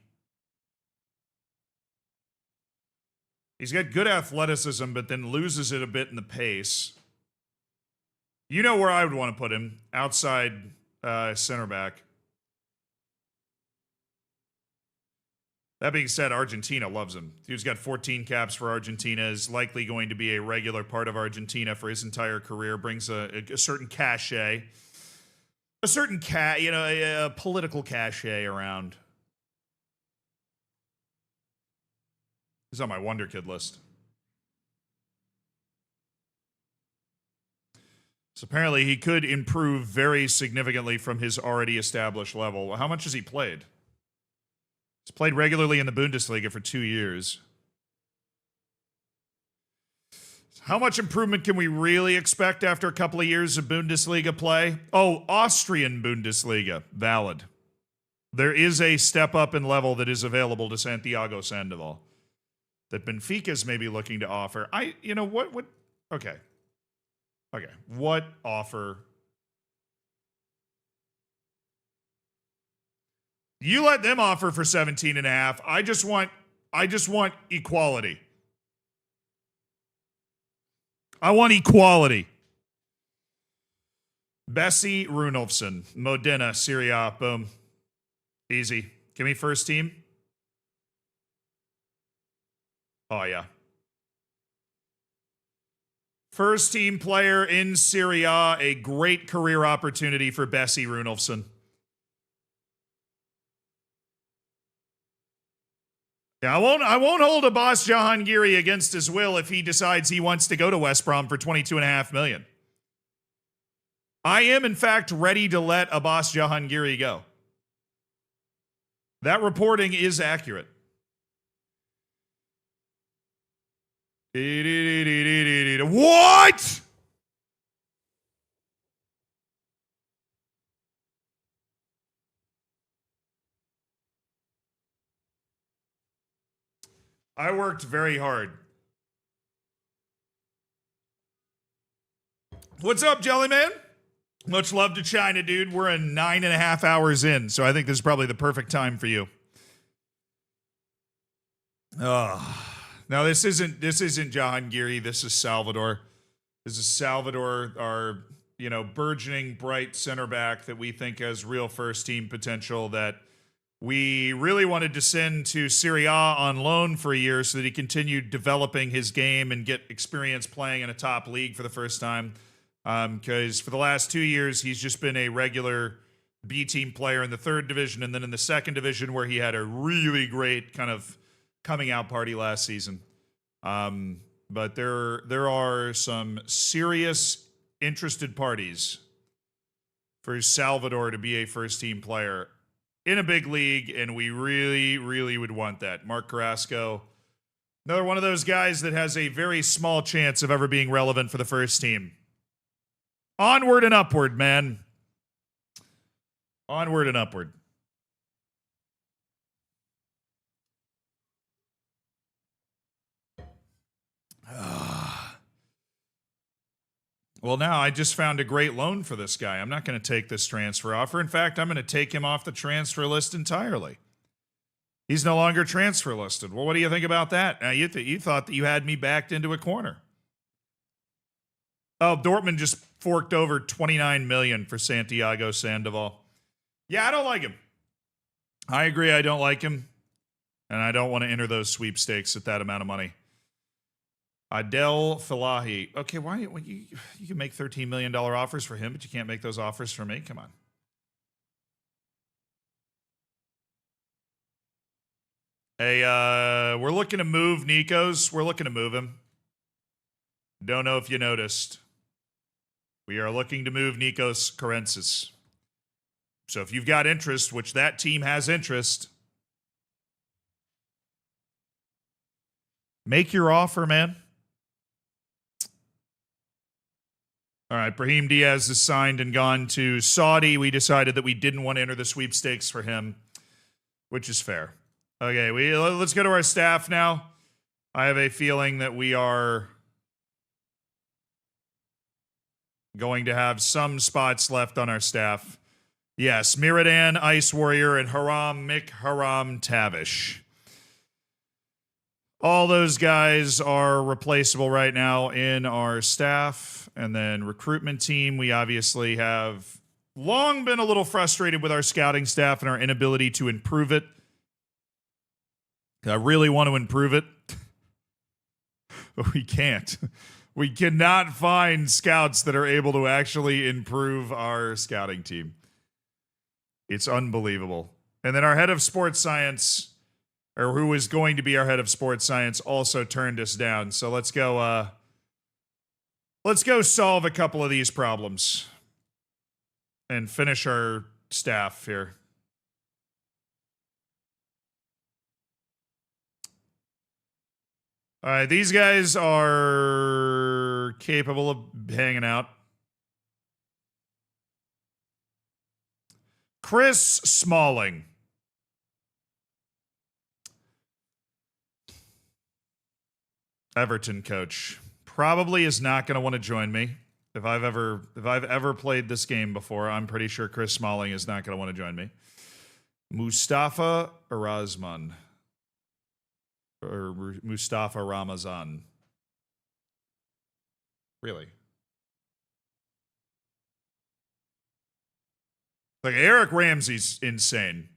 He's got good athleticism, but then loses it a bit in the pace. You know where I would want to put him? Outside center back. That being said, Argentina loves him. He's got 14 caps for Argentina, is likely going to be a regular part of Argentina for his entire career, brings a certain cachet. A certain a political cachet around. He's on my Wonder Kid list. So apparently he could improve very significantly from his already established level. How much has he played? He's played regularly in the Bundesliga for 2 years. How much improvement can we really expect after a couple of years of Bundesliga play? Oh, Austrian Bundesliga. Valid. There is a step up in level that is available to Santiago Sandoval that Benfica's maybe looking to offer. Okay. What offer? You let them offer for 17 and a half. I just want equality. I want equality. Bessie Runolfsson, Modena, Serie A, boom. Easy. Give me first team. Oh, yeah. First team player in Serie A, a great career opportunity for Bessie Runolfsson. Yeah, I won't hold Abbas Jahangiri against his will if he decides he wants to go to West Brom for $22.5 million. I am, in fact, ready to let Abbas Jahangiri go. That reporting is accurate. What? I worked very hard. What's up, Jellyman? Much love to China, dude. We're 9.5 hours in, so I think this is probably the perfect time for you. Now this isn't Jahangiri. This is Salvador. This is Salvador, our burgeoning bright center back that we think has real first team potential, that we really wanted to send to Serie A on loan for a year so that he continued developing his game and get experience playing in a top league for the first time. Because for the last 2 years, he's just been a regular B team player in the third division and then in the second division, where he had a really great kind of coming out party last season. But there are some serious interested parties for Salvador to be a first team player in a big league, and we really, really would want that. Mark Carrasco, another one of those guys that has a very small chance of ever being relevant for the first team. Onward and upward, man. Onward and upward. Well, now I just found a great loan for this guy. I'm not going to take this transfer offer. In fact, I'm going to take him off the transfer list entirely. He's no longer transfer listed. Well, what do you think about that? Now, you thought that you had me backed into a corner. Oh, Dortmund just forked over $29 million for Santiago Sandoval. Yeah, I don't like him. I agree, I don't like him. And I don't want to enter those sweepstakes at that amount of money. Adel Falahi. Okay, why you can make $13 million offers for him, but you can't make those offers for me? Come on. Hey, we're looking to move Nikos. We're looking to move him. Don't know if you noticed. We are looking to move Nikos Karensis. So if you've got interest, which that team has interest, make your offer, man. All right, Brahim Diaz is signed and gone to Saudi. We decided that we didn't want to enter the sweepstakes for him, which is fair. Okay, let's go to our staff now. I have a feeling that we are going to have some spots left on our staff. Yes, Miradan, Ice Warrior, and Haram Tavish. All those guys are replaceable right now in our staff. And then recruitment team, we obviously have long been a little frustrated with our scouting staff and our inability to improve it. I really want to improve it, but we can't. We cannot find scouts that are able to actually improve our scouting team. It's unbelievable. And then our head of sports science, or who is going to be our head of sports science, also turned us down. So let's go solve a couple of these problems and finish our staff here. All right, these guys are capable of hanging out. Chris Smalling. Everton coach. Probably is not going to want to join me. If I've ever played this game before, I'm pretty sure Chris Smalling is not going to want to join me. Mustafa Erasman. Or Mustafa Ramazan. Really? Like, Eric Ramsey's insane.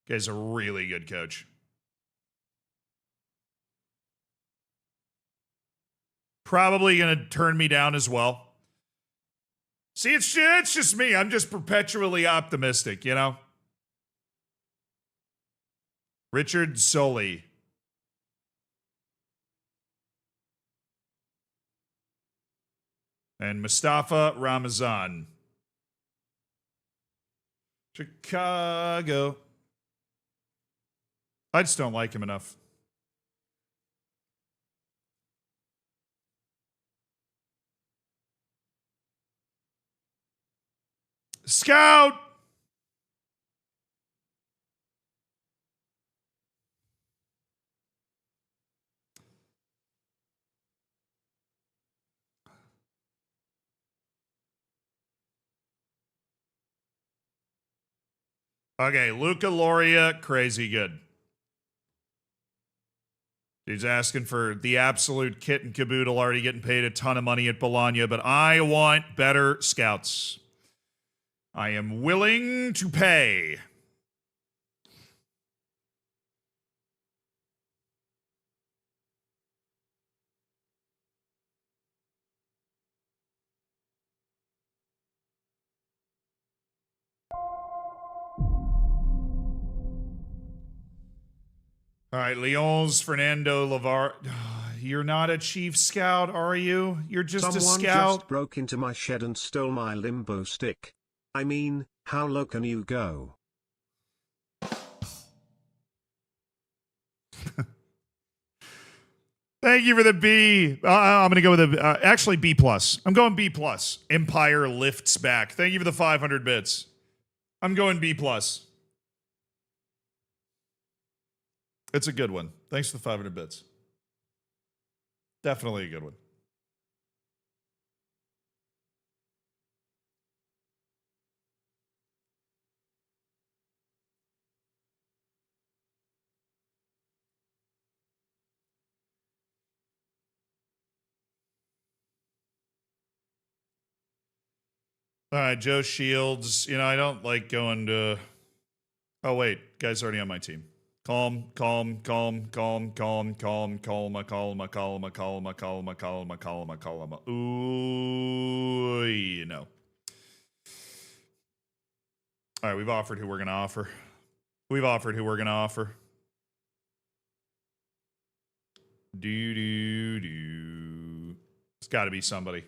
Guy's a really good coach. Probably going to turn me down as well. See, it's just me. I'm just perpetually optimistic, you know? Richard Sully. And Mustafa Ramazan. Chicago. I just don't like him enough. Scout! Okay, Luca Loria, crazy good. He's asking for the absolute kit and caboodle, already getting paid a ton of money at Bologna, but I want better scouts. I am willing to pay. All right, Lyon's Fernando Lavar. You're not a chief scout, are you? You're just Someone a scout. just broke into my shed and stole my limbo stick. I mean, how low can you go? Thank you for the B. I'm going to go with a actually B plus. I'm going B plus. Empire lifts back. Thank you for the 500 bits. I'm going B plus. It's a good one. Thanks for the 500 bits. Definitely a good one. All right, Joe Shields. You know, I don't like going to. Oh, wait. Guy's already on my team. Calm. Ooh, you know. All right, we've offered who we're going to offer. It's got to be somebody.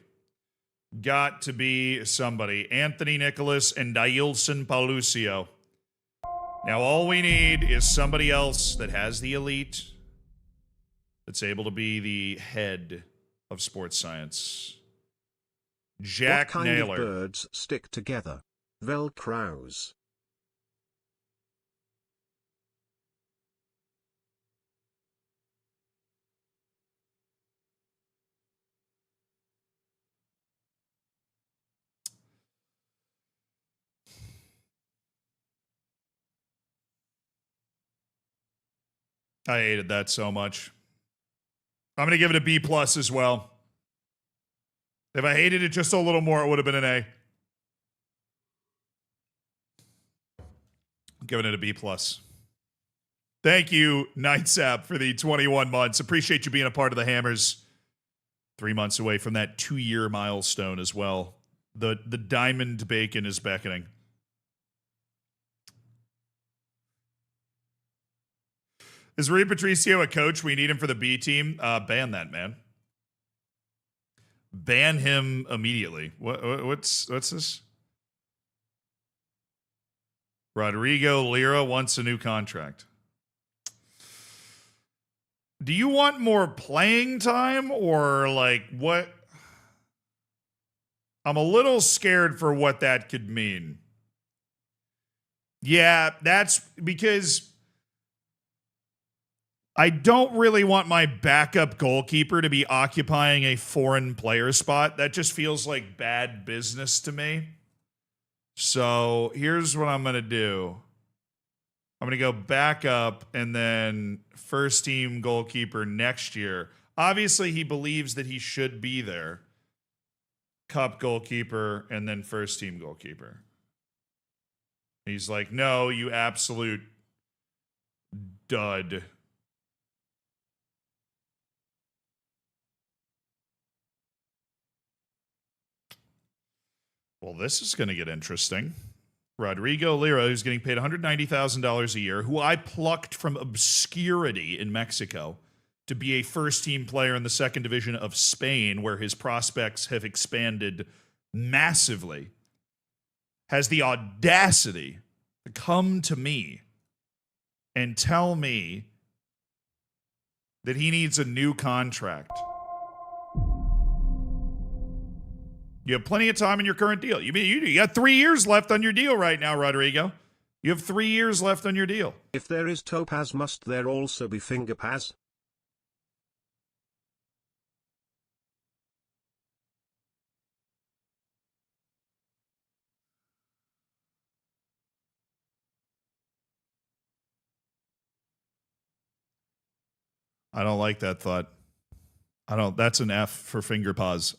Got to be somebody. Anthony Nicholas and Dailson Paulucio. Now, all we need is somebody else that has the elite, that's able to be the head of sports science. Jack What kind Naylor. of birds stick together? Velcros. I hated that so much. I'm going to give it a B plus as well. If I hated it just a little more, it would have been an A. I'm giving it a B plus. Thank you, Nightsap, for the 21 months. Appreciate you being a part of the Hammers. 3 months away from that 2-year milestone as well. The diamond bacon is beckoning. Is Rui Patricio a coach? We need him for the B team. Ban that man. Ban him immediately. What's this? Rodrigo Lira wants a new contract. Do you want more playing time or like what? I'm a little scared for what that could mean. Yeah, that's because I don't really want my backup goalkeeper to be occupying a foreign player spot. That just feels like bad business to me. So here's what I'm going to do. I'm going to go back up and then first team goalkeeper next year. Obviously, he believes that he should be there. Cup goalkeeper and then first team goalkeeper. He's like, no, you absolute dud. Well, this is going to get interesting. Rodrigo Lira, who's getting paid $190,000 a year, who I plucked from obscurity in Mexico to be a first-team player in the second division of Spain, where his prospects have expanded massively, has the audacity to come to me and tell me that he needs a new contract. You have plenty of time in your current deal. You got 3 years left on your deal right now, Rodrigo. You have 3 years left on your deal. If there is topaz, must there also be fingerpaz? I don't like that thought. That's an F for finger paws.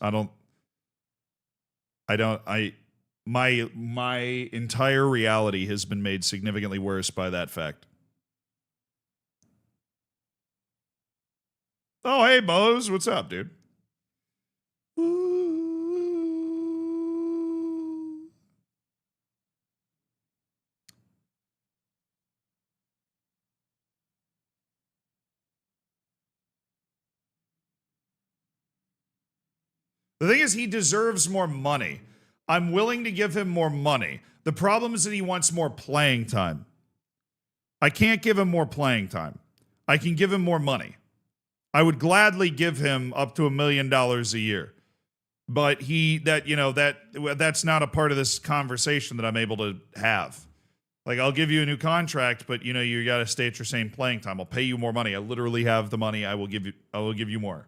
My entire reality has been made significantly worse by that fact. Oh, hey, Bose. What's up, dude? The thing is, he deserves more money. I'm willing to give him more money. The problem is that he wants more playing time. I can't give him more playing time. I can give him more money. I would gladly give him up to $1 million a year. But that's not a part of this conversation that I'm able to have. Like, I'll give you a new contract, but you got to stay at your same playing time. I'll pay you more money. I literally have the money. I will give you more.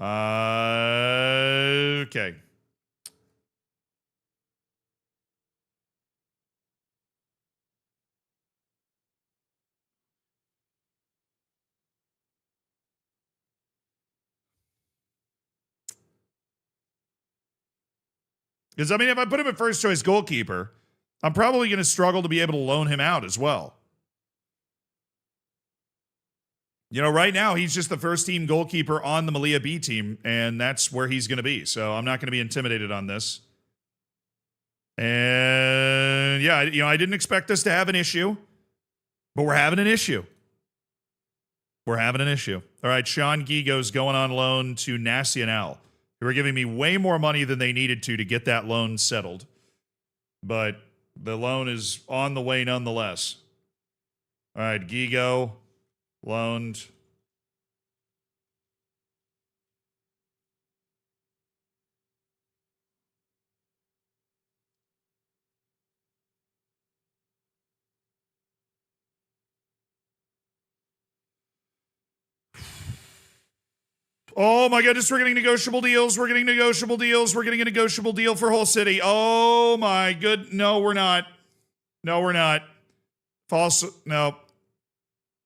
Okay. Because, if I put him at first choice goalkeeper, I'm probably going to struggle to be able to loan him out as well. Right now, he's just the first team goalkeeper on the Melilla B team, and that's where he's going to be. So I'm not going to be intimidated on this. And yeah, I didn't expect us to have an issue, but we're having an issue. We're having an issue. All right, Sean Gigo's going on loan to Nacional. They were giving me way more money than they needed to get that loan settled. But the loan is on the way nonetheless. All right, Gigo loaned. Oh my goodness, we're getting negotiable deals. We're getting negotiable deals. We're getting a negotiable deal for Hull City. Oh my good. No, we're not. No, we're not. False. No.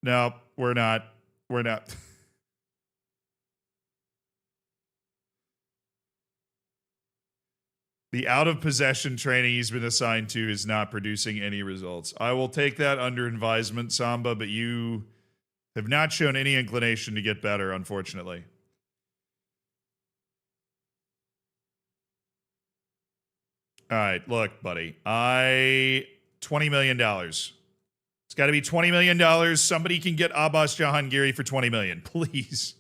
No, we're not. We're not. The out of possession training he's been assigned to is not producing any results. I will take that under advisement, Samba, but you have not shown any inclination to get better, unfortunately. All right, look, buddy. $20 million. It's got to be $20 million. Somebody can get Abbas Jahangiri for $20 million, please.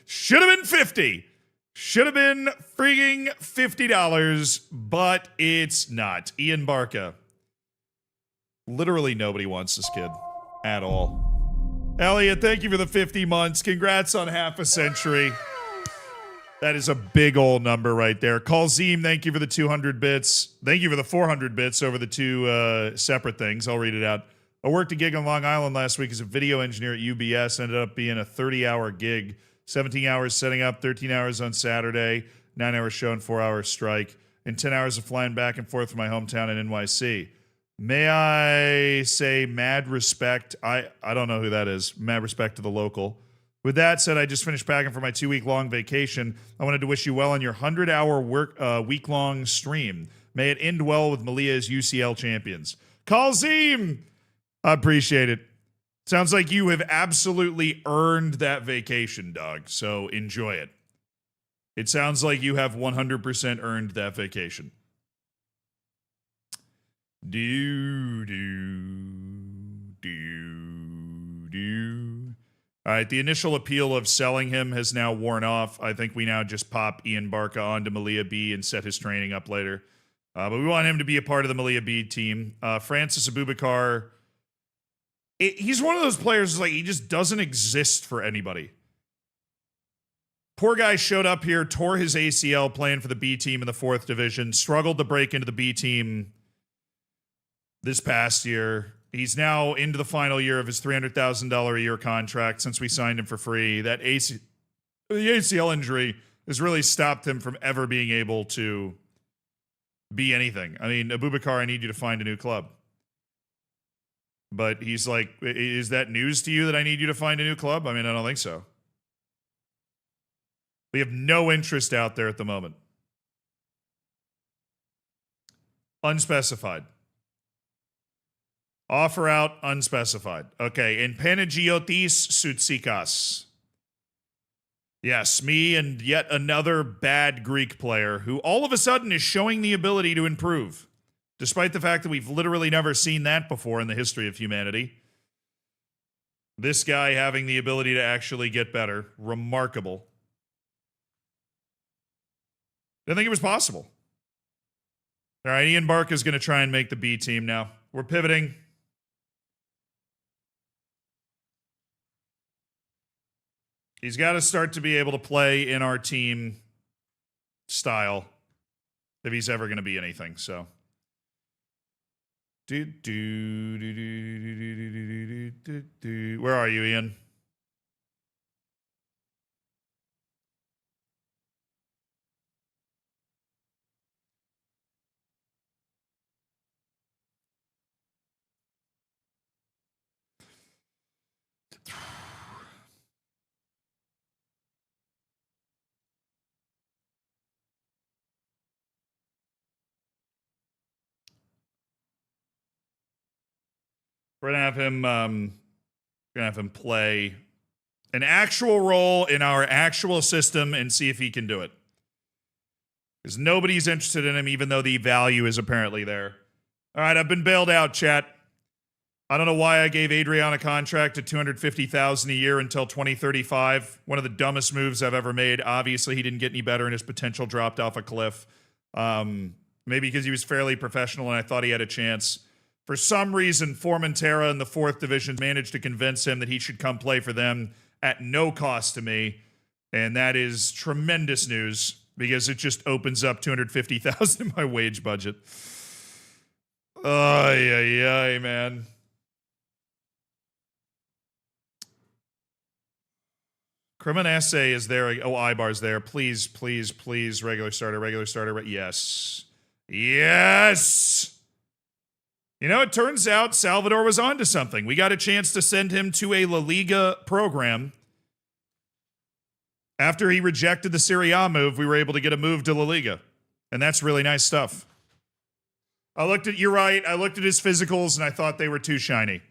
Should have been 50. Should have been freaking $50, but it's not. Ian Barca. Literally nobody wants this kid at all. Elliot, thank you for the 50 months. Congrats on half a century. That is a big old number right there. Kalzim, thank you for the 200 bits. Thank you for the 400 bits over the two separate things. I'll read it out. I worked a gig on Long Island last week as a video engineer at UBS. Ended up being a 30-hour gig. 17 hours setting up, 13 hours on Saturday, 9-hour show and 4-hour strike, and 10 hours of flying back and forth from my hometown in NYC. May I say mad respect? I don't know who that is. Mad respect to the local. With that said, I just finished packing for my 2-week-long vacation. I wanted to wish you well on your 100-hour week-long stream. May it end well with Melilla's UCL champions. Kalzim! I appreciate it. Sounds like you have absolutely earned that vacation, dog. So enjoy it. It sounds like you have 100% earned that vacation. All right, the initial appeal of selling him has now worn off. I think we now just pop Ian Barca onto Melilla B and set his training up later. But we want him to be a part of the Melilla B team. Francis Abubakar, he's one of those players, like, he just doesn't exist for anybody. Poor guy showed up here, tore his ACL playing for the B team in the 4th division, struggled to break into the B team this past year. He's now into the final year of his $300,000 a year contract since we signed him for free. The ACL injury has really stopped him from ever being able to be anything. I mean, Abubakar, I need you to find a new club. But he's like, is that news to you that I need you to find a new club? I mean, I don't think so. We have no interest out there at the moment. Unspecified. Offer out, unspecified. Okay, and Panagiotis Soutsikas. Yes, me and yet another bad Greek player who all of a sudden is showing the ability to improve, despite the fact that we've literally never seen that before in the history of humanity. This guy having the ability to actually get better. Remarkable. Didn't think it was possible. All right, Ian Barca is going to try and make the B team now. We're pivoting. He's got to start to be able to play in our team style if he's ever going to be anything. So, where are you, Ian? We're gonna have him play an actual role in our actual system and see if he can do it. Because nobody's interested in him, even though the value is apparently there. All right, I've been bailed out, chat. I don't know why I gave Adrian a contract at $250,000 a year until 2035. One of the dumbest moves I've ever made. Obviously, he didn't get any better and his potential dropped off a cliff. Maybe because he was fairly professional and I thought he had a chance. For some reason, Formentera in the 4th division managed to convince him that he should come play for them at no cost to me. And that is tremendous news because it just opens up $250,000 in my wage budget. Ay, man. Cremonese is there. Oh, Ibar's there. Please, please, please. Regular starter. Yes. Yes. You know, it turns out Salvador was onto something. We got a chance to send him to a La Liga program. After he rejected the Serie A move, we were able to get a move to La Liga. And that's really nice stuff. You're right. I looked at his physicals and I thought they were too shiny.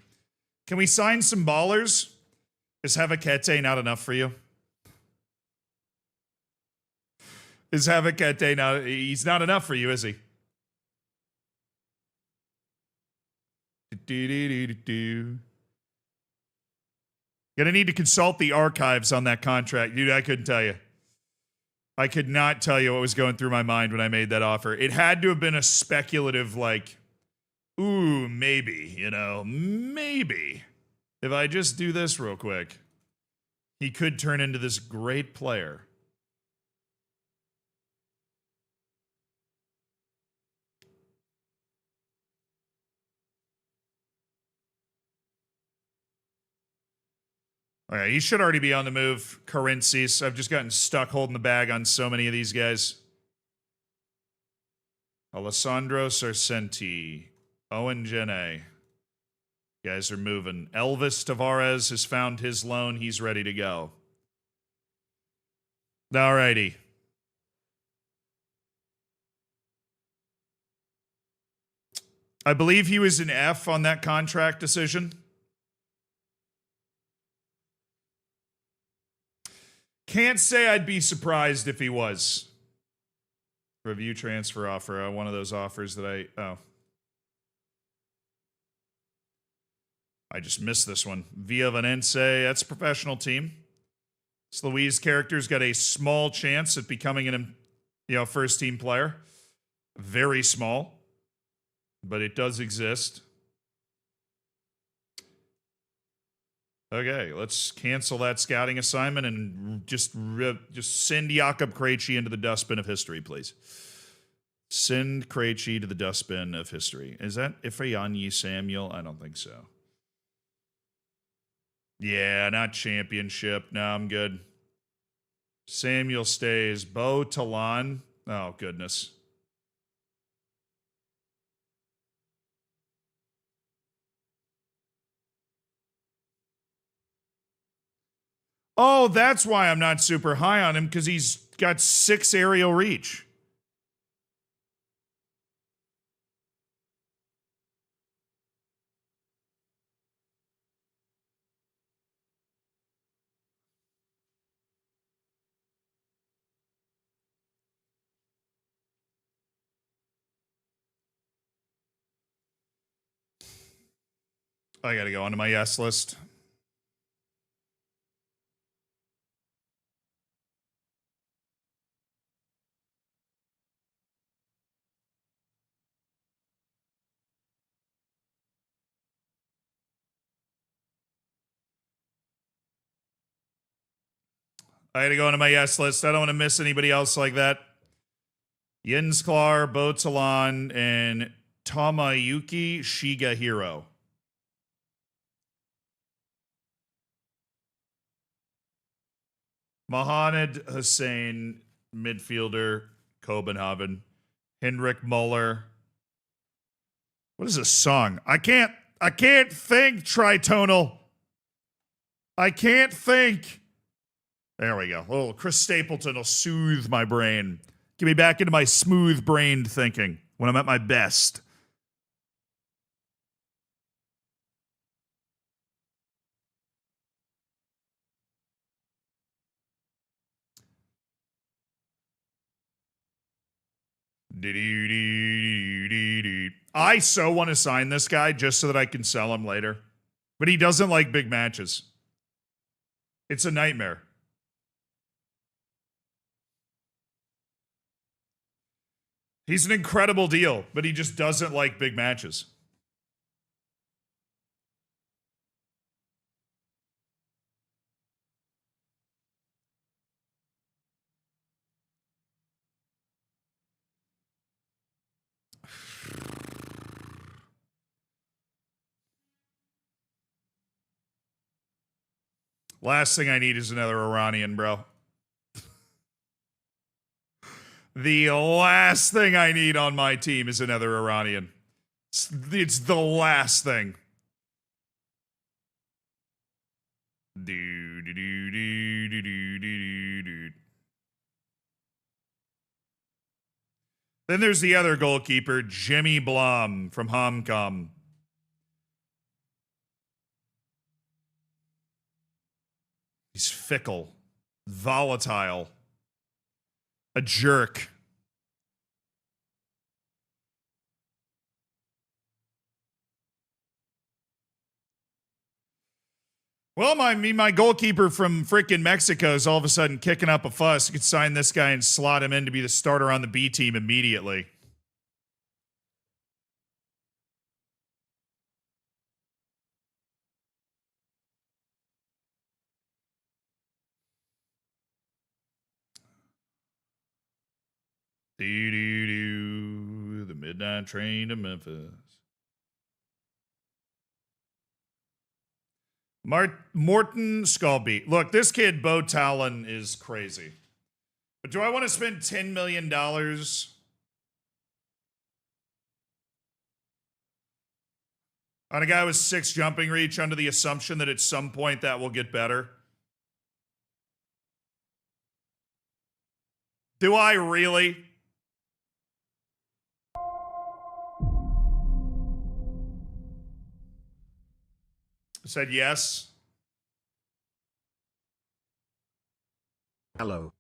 Can we sign some ballers? Is Havakete not enough for you? Is Havakete not? He's not enough for you, is he? Gonna need to consult the archives on that contract. Dude, I couldn't tell you. I could not tell you what was going through my mind when I made that offer. It had to have been a speculative, like, ooh, maybe, maybe. If I just do this real quick, he could turn into this great player. All right, he should already be on the move. Currencies. I've just gotten stuck holding the bag on so many of these guys. Alessandro Sarcenti. Owen Gene. Guys are moving. Elvis Tavares has found his loan. He's ready to go. All righty. I believe he was an F on that contract decision. Can't say I'd be surprised if he was. Review transfer offer. One of those offers that I just missed this one. Via Venense. That's a professional team. This Luis character's got a small chance at becoming an first team player. Very small. But it does exist. Okay, let's cancel that scouting assignment and just send Jakob Krejci into the dustbin of history, please. Send Krejci to the dustbin of history. Is that Ifeanyi Samuel? I don't think so. Yeah, not championship. No, I'm good. Samuel stays. Bo Talon. Oh, goodness. Oh, that's why I'm not super high on him, because he's got 6 aerial reach. I got to go onto my yes list. I got to go onto my yes list. I don't want to miss anybody else like that. Jens Klar, Bo Talon, and Tomayuki Shigehiro. Mohamed Hussein, midfielder, Copenhagen. Henrik Muller. What is this song? I can't think, Tritonal. I can't think. There we go. Oh, Chris Stapleton will soothe my brain. Get me back into my smooth-brained thinking when I'm at my best. I so want to sign this guy just so that I can sell him later. But he doesn't like big matches. It's a nightmare. He's an incredible deal, but he just doesn't like big matches. Last thing I need is another Iranian, bro. The last thing I need on my team is another Iranian. It's the last thing. Then there's the other goalkeeper, Jimmy Blom from Hong Kong. He's fickle, volatile, a jerk. Well, my goalkeeper from frickin' Mexico is all of a sudden kicking up a fuss. You could sign this guy and slot him in to be the starter on the B team immediately. The midnight train to Memphis. Morton Scalby. Look, this kid, Bo Talon, is crazy. But do I want to spend $10 million on a guy with 6 jumping reach under the assumption that at some point that will get better? Do I really? I said yes. Hello.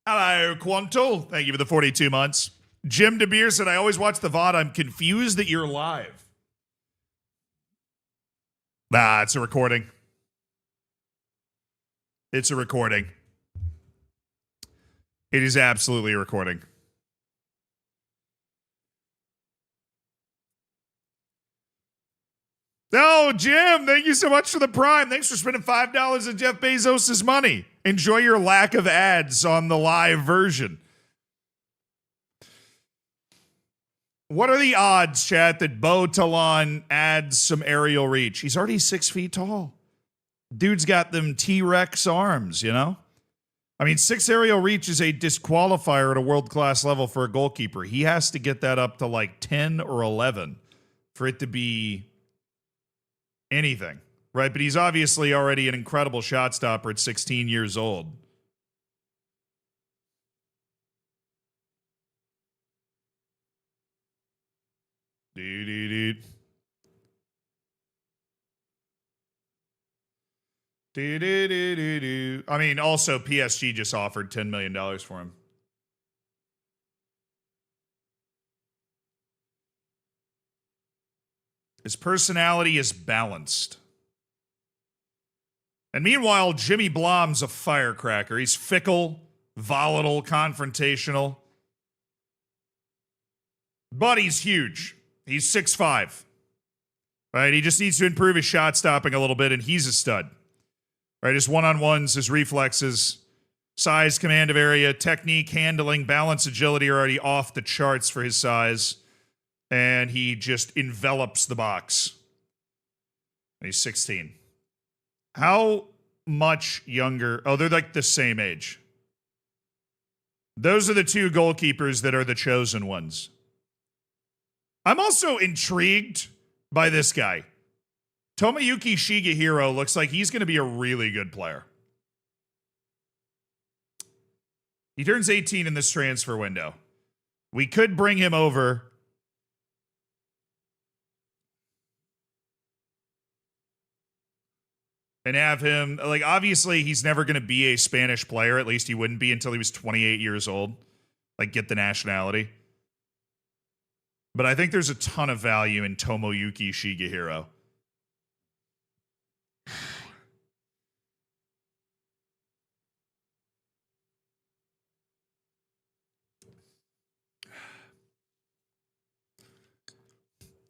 Hello, Quanto. Thank you for the 42 months. Jim DeBeer said, I always watch the VOD. I'm confused that you're live. Nah, it's a recording. It's a recording. It is absolutely a recording. Oh, Jim, thank you so much for the Prime. Thanks for spending $5 of Jeff Bezos' money. Enjoy your lack of ads on the live version. What are the odds, chat, that Bo Talon adds some aerial reach? He's already 6 feet tall. Dude's got them T-Rex arms, you know? I mean, 6 aerial reach is a disqualifier at a world-class level for a goalkeeper. He has to get that up to like 10 or 11 for it to be anything, right? But he's obviously already an incredible shot stopper at 16 years old. I mean, also PSG just offered $10 million for him. His personality is balanced. And meanwhile, Jimmy Blom's a firecracker. He's fickle, volatile, confrontational. But he's huge. He's 6'5". Right? He just needs to improve his shot stopping a little bit, and he's a stud. Right? His one-on-ones, his reflexes, size, command of area, technique, handling, balance, agility are already off the charts for his size. And he just envelops the box. And he's 16. How much younger? Oh, they're like the same age. Those are the 2 goalkeepers that are the chosen ones. I'm also intrigued by this guy. Tomoyuki Shigehiro looks like he's going to be a really good player. He turns 18 in this transfer window. We could bring him over and have him, like, obviously he's never going to be a Spanish player. At least he wouldn't be until he was 28 years old. Like, get the nationality. But I think there's a ton of value in Tomoyuki Shigehiro.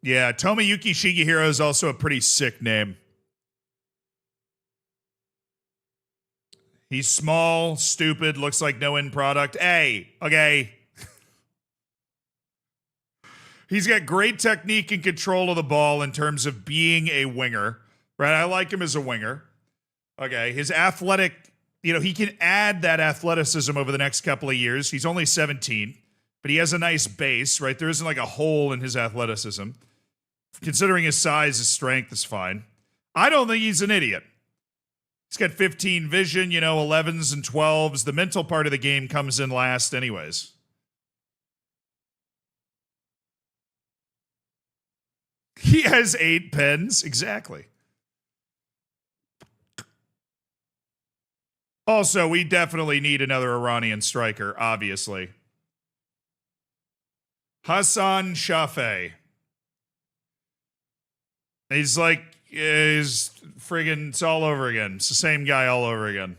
Yeah, Tomoyuki Shigehiro is also a pretty sick name. He's small, stupid, looks like no end product. Hey, okay. He's got great technique and control of the ball in terms of being a winger, right? I like him as a winger. Okay, his athletic, he can add that athleticism over the next couple of years. He's only 17, but he has a nice base, right? There isn't like a hole in his athleticism. Considering his size, his strength is fine. I don't think he's an idiot. He's got 15 vision, 11s and 12s. The mental part of the game comes in last anyways. He has 8 pens. Exactly. Also, we definitely need another Iranian striker, obviously. Hassan Shafei. He's friggin', it's all over again. It's the same guy all over again.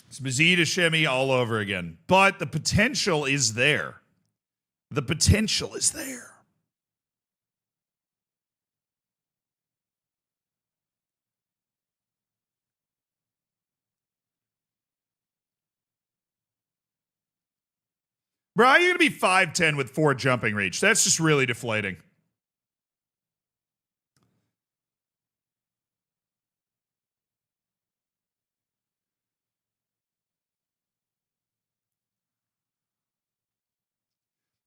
It's Mazid Hashemi all over again. But the potential is there. The potential is there. Bro, how are you going to be 5'10 with 4 jumping reach? That's just really deflating.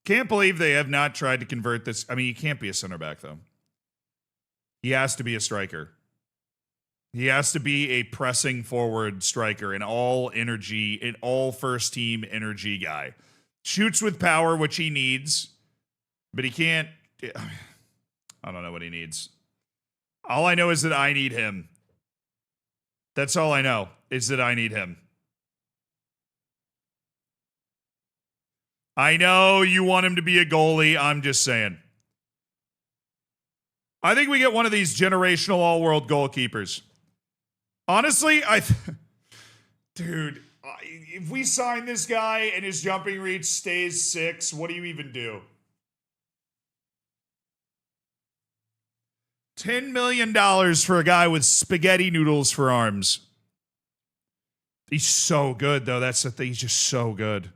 Can't believe they have not tried to convert this. I mean, he can't be a center back, though. He has to be a striker. He has to be a pressing forward striker, an all first team energy guy. Shoots with power, which he needs, but he can't. I don't know what he needs. All I know is that I need him. That's all I know, is that I need him. I know you want him to be a goalie. I'm just saying. I think we get one of these generational all-world goalkeepers. Honestly, dude, if we sign this guy and his jumping reach stays 6, what do you even do? $10 million for a guy with spaghetti noodles for arms. He's so good, though. That's the thing. He's just so good.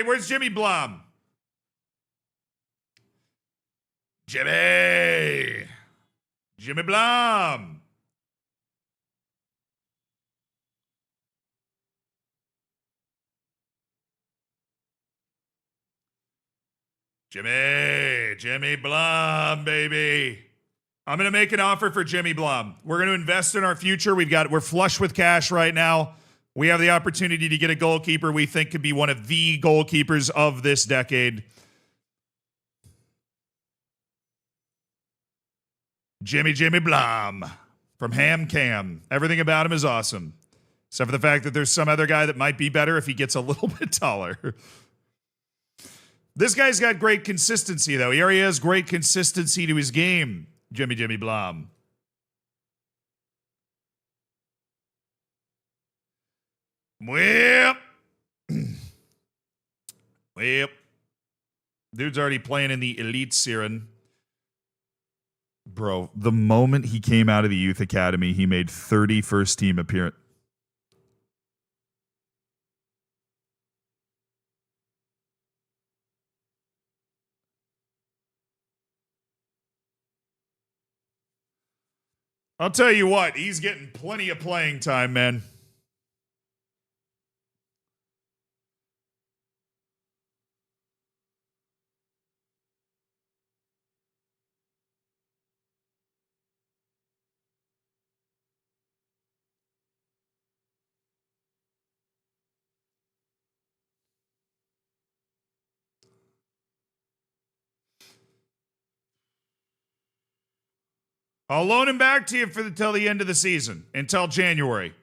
Where's Jimmy Blum? Jimmy Blum. Jimmy Blum, baby. I'm going to make an offer for Jimmy Blum. We're going to invest in our future. We're flush with cash right now. We have the opportunity to get a goalkeeper we think could be one of the goalkeepers of this decade. Jimmy Blum from Ham Cam. Everything about him is awesome. Except for the fact that there's some other guy that might be better if he gets a little bit taller. This guy's got great consistency, though. He already has great consistency to his game, Jimmy Blum. Well, dude's already playing in the Elite Siren. Bro, the moment he came out of the youth academy, he made 30 first-team appearances. I'll tell you what, he's getting plenty of playing time, man. I'll loan him back to you till the end of the season, until January.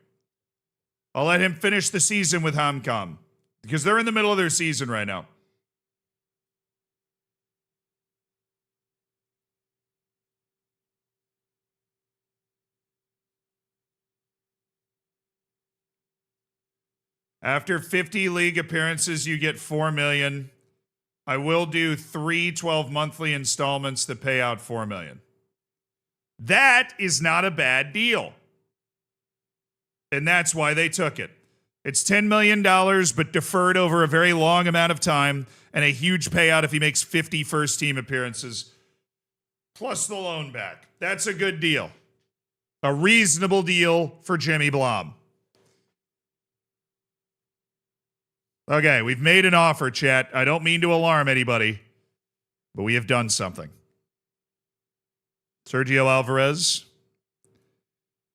I'll let him finish the season with Hamkam because they're in the middle of their season right now. After 50 league appearances, you get $4 million. I will do 3 12-monthly installments that pay out $4 million. That is not a bad deal. And that's why they took it. It's $10 million, but deferred over a very long amount of time, and a huge payout if he makes 50 first-team appearances, plus the loan back. That's a good deal. A reasonable deal for Jimmy Blom. Okay, we've made an offer, chat. I don't mean to alarm anybody, but we have done something. Sergio Alvarez,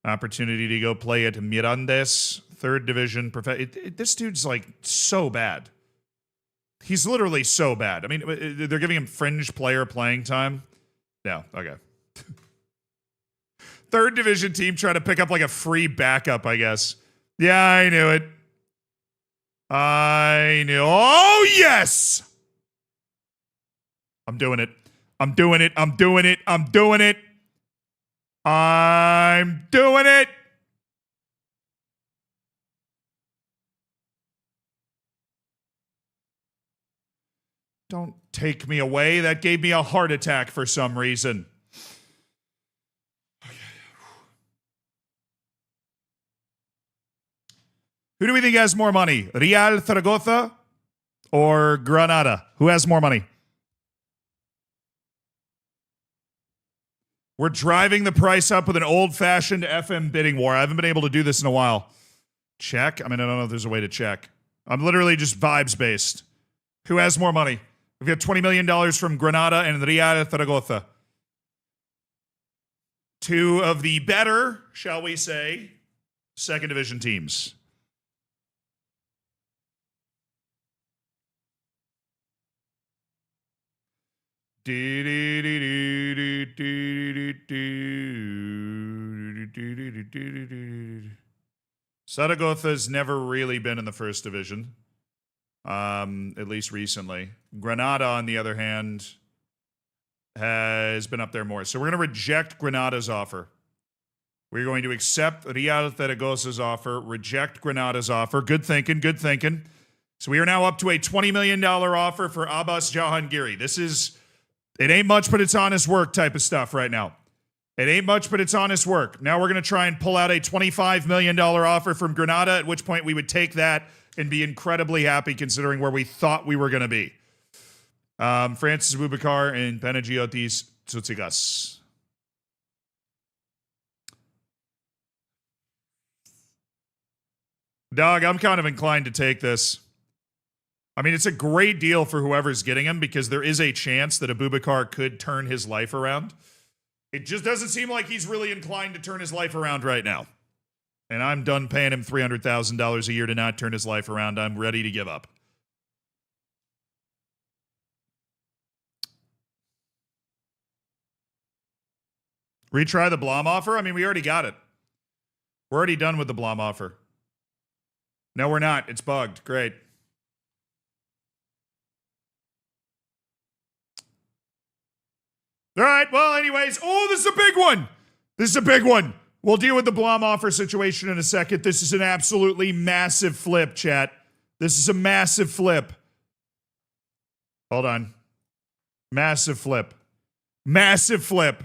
opportunity to go play at Mirandes, third division. This dude's like so bad. He's literally so bad. I mean, they're giving him fringe player playing time. No, okay. Third division team trying to pick up like a free backup, I guess. Yeah, I knew it. I knew. Oh, yes! I'm doing it. I'm doing it. I'm doing it. I'm doing it. I'm doing it. Don't take me away. That gave me a heart attack for some reason. Who do we think has more money? Real Zaragoza or Granada? Who has more money? We're driving the price up with an old-fashioned FM bidding war. I haven't been able to do this in a while. Check? I mean, I don't know if there's a way to check. I'm literally just vibes-based. Who has more money? We've got $20 million from Granada and Real Zaragoza. Two of the better, shall we say, second division teams. Zaragoza's never really been in the first division, at least recently. Granada, on the other hand, has been up there more. So we're going to reject Granada's offer. We're going to accept Real Zaragoza's offer, reject Granada's offer. Good thinking, good thinking. So we are now up to a $20 million offer for Abbas Jahangiri. This is... It ain't much, but it's honest work type of stuff right now. It ain't much, but it's honest work. Now we're going to try and pull out a $25 million offer from Granada, at which point we would take that and be incredibly happy considering where we thought we were going to be. Francis Boubacar and Panagiotis Tsitsikas. Dog, I'm kind of inclined to take this. I mean, it's a great deal for whoever's getting him because there is a chance that Abubakar could turn his life around. It just doesn't seem like he's really inclined to turn his life around right now. And I'm done paying him $300,000 a year to not turn his life around. I'm ready to give up. Retry the Blom offer? I mean, we already got it. We're already done with the Blom offer. No, we're not. It's bugged. Great. All right, well, anyways. Oh, this is a big one. This is a big one. We'll deal with the Blom offer situation in a second. This is an absolutely massive flip, chat. This is a massive flip. Hold on. Massive flip. Massive flip.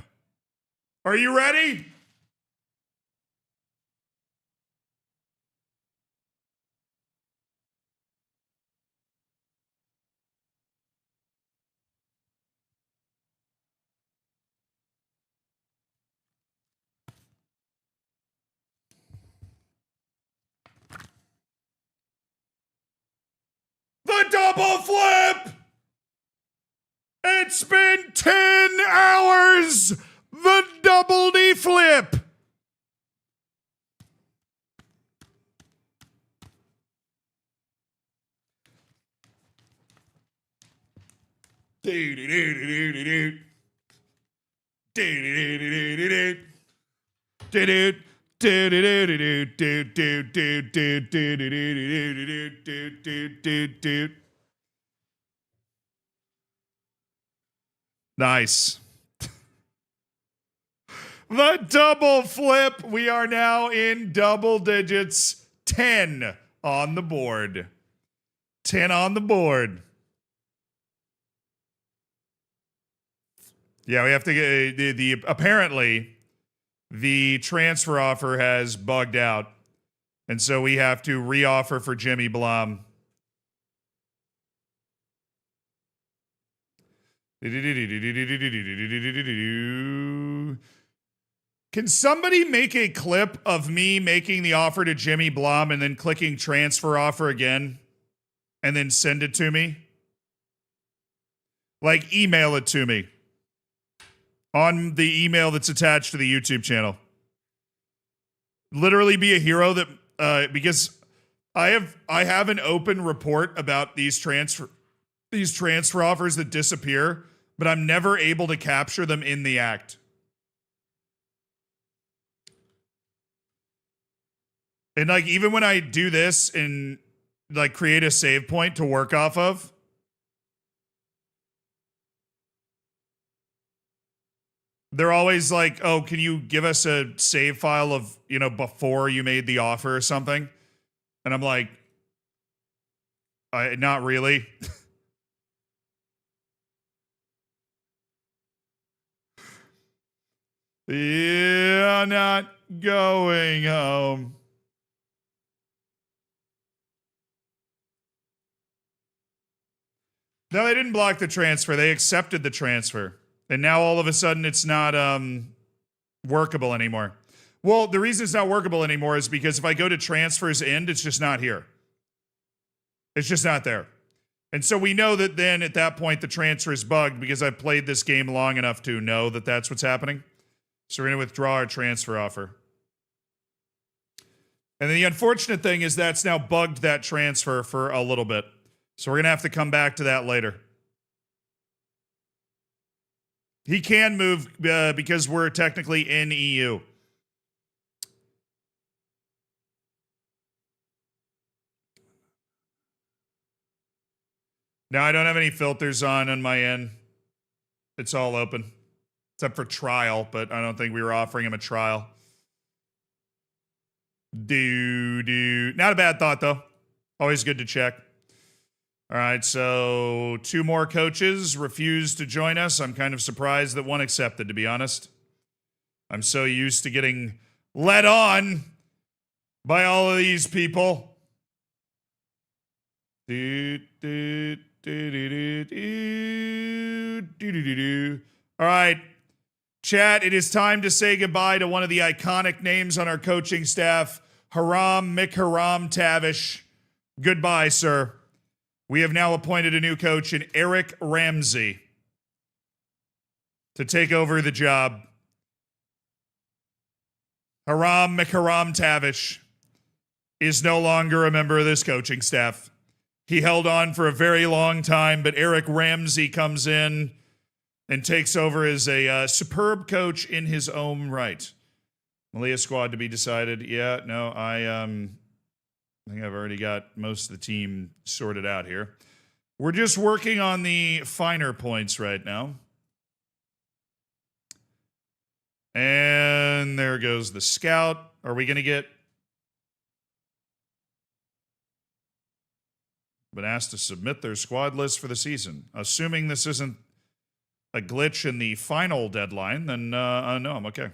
Are you ready? double flip! It's been 10 hours! The double D flip! Nice. The double flip. We are now in double digits. 10 on the board. 10 on the board. Yeah, we have to get the apparently the transfer offer has bugged out. And so we have to reoffer for Jimmy Blum. Can somebody make a clip of me making the offer to Jimmy Blum and then clicking transfer offer again and then send it to me? Like, email it to me on the email that's attached to the YouTube channel. Literally be a hero that because I have an open report about these transfer offers that disappear, but I'm never able to capture them in the act. And like, even when I do this and like create a save point to work off of, they're always like, oh, can you give us a save file of, you know, before you made the offer or something? And I'm like, not really. Yeah, not going home. No, they didn't block the transfer. They accepted the transfer. And now all of a sudden it's not workable anymore. Well, the reason it's not workable anymore is because if I go to transfers end, it's just not here. It's just not there. And so we know that then at that point the transfer is bugged because I've played this game long enough to know that that's what's happening. So we're going to withdraw our transfer offer. And then the unfortunate thing is that's now bugged that transfer for a little bit. So we're going to have to come back to that later. He can move because we're technically in EU. Now, I don't have any filters on my end. It's all open. Except for trial, but I don't think we were offering him a trial. Not a bad thought, though. Always good to check. All right, so 2 more coaches refused to join us. I'm kind of surprised that one accepted, to be honest. I'm so used to getting led on by all of these people. All right, chat, it is time to say goodbye to one of the iconic names on our coaching staff, Haram Mikharam Tavish. Goodbye, sir. We have now appointed a new coach in Eric Ramsey to take over the job. Haram Mikharam Tavish is no longer a member of this coaching staff. He held on for a very long time, but Eric Ramsey comes in and takes over as a superb coach in his own right. Melilla squad to be decided. Yeah, no, I think I've already got most of the team sorted out here. We're just working on the finer points right now. And there goes the scout. Are we going to get... been asked to submit their squad list for the season. Assuming this isn't a glitch in the final deadline, then no, I'm okay.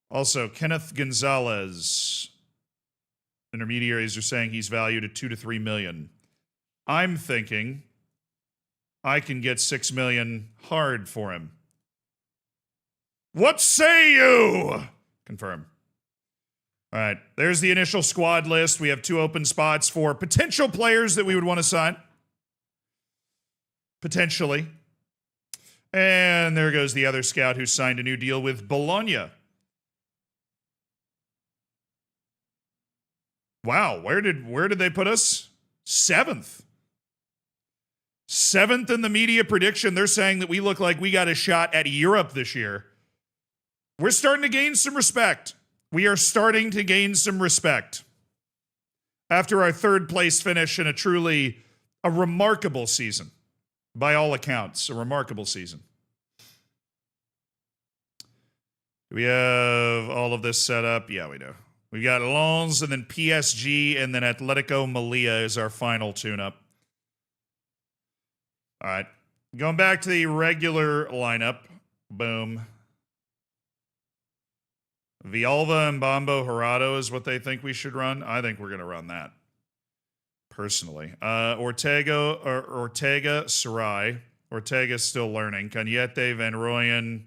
Also, Kenneth Gonzalez. Intermediaries are saying he's valued at 2 to 3 million. I'm thinking I can get 6 million hard for him. What say you? Confirm. All right, there's the initial squad list. We have 2 open spots for potential players that we would want to sign. Potentially. And there goes the other scout who signed a new deal with Bologna. Wow, where did they put us? 7th. 7th in the media prediction. They're saying that we look like we got a shot at Europe this year. We're starting to gain some respect. We are starting to gain some respect. After our 3rd place finish in a remarkable season. By all accounts, a remarkable season. Do we have all of this set up? Yeah, we do. We got Lens and then PSG and then Atletico Melilla is our final tune-up. All right. Going back to the regular lineup. Boom. Villalba and Bombo Gerardo is what they think we should run. I think we're going to run that. Personally. Ortega, Sarai. Ortega's still learning. Cañete, Van Rooyen.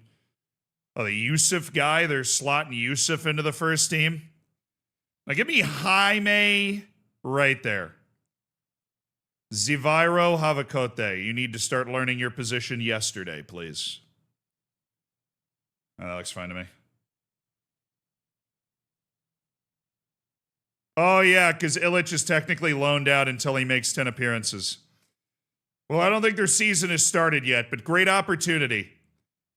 Oh, the Yusuf guy. They're slotting Yusuf into the first team. Now give me Jaime right there. Zivairo Havakote. You need to start learning your position yesterday, please. Oh, that looks fine to me. Oh, yeah, because Illich is technically loaned out until he makes 10 appearances. Well, I don't think their season has started yet, but great opportunity.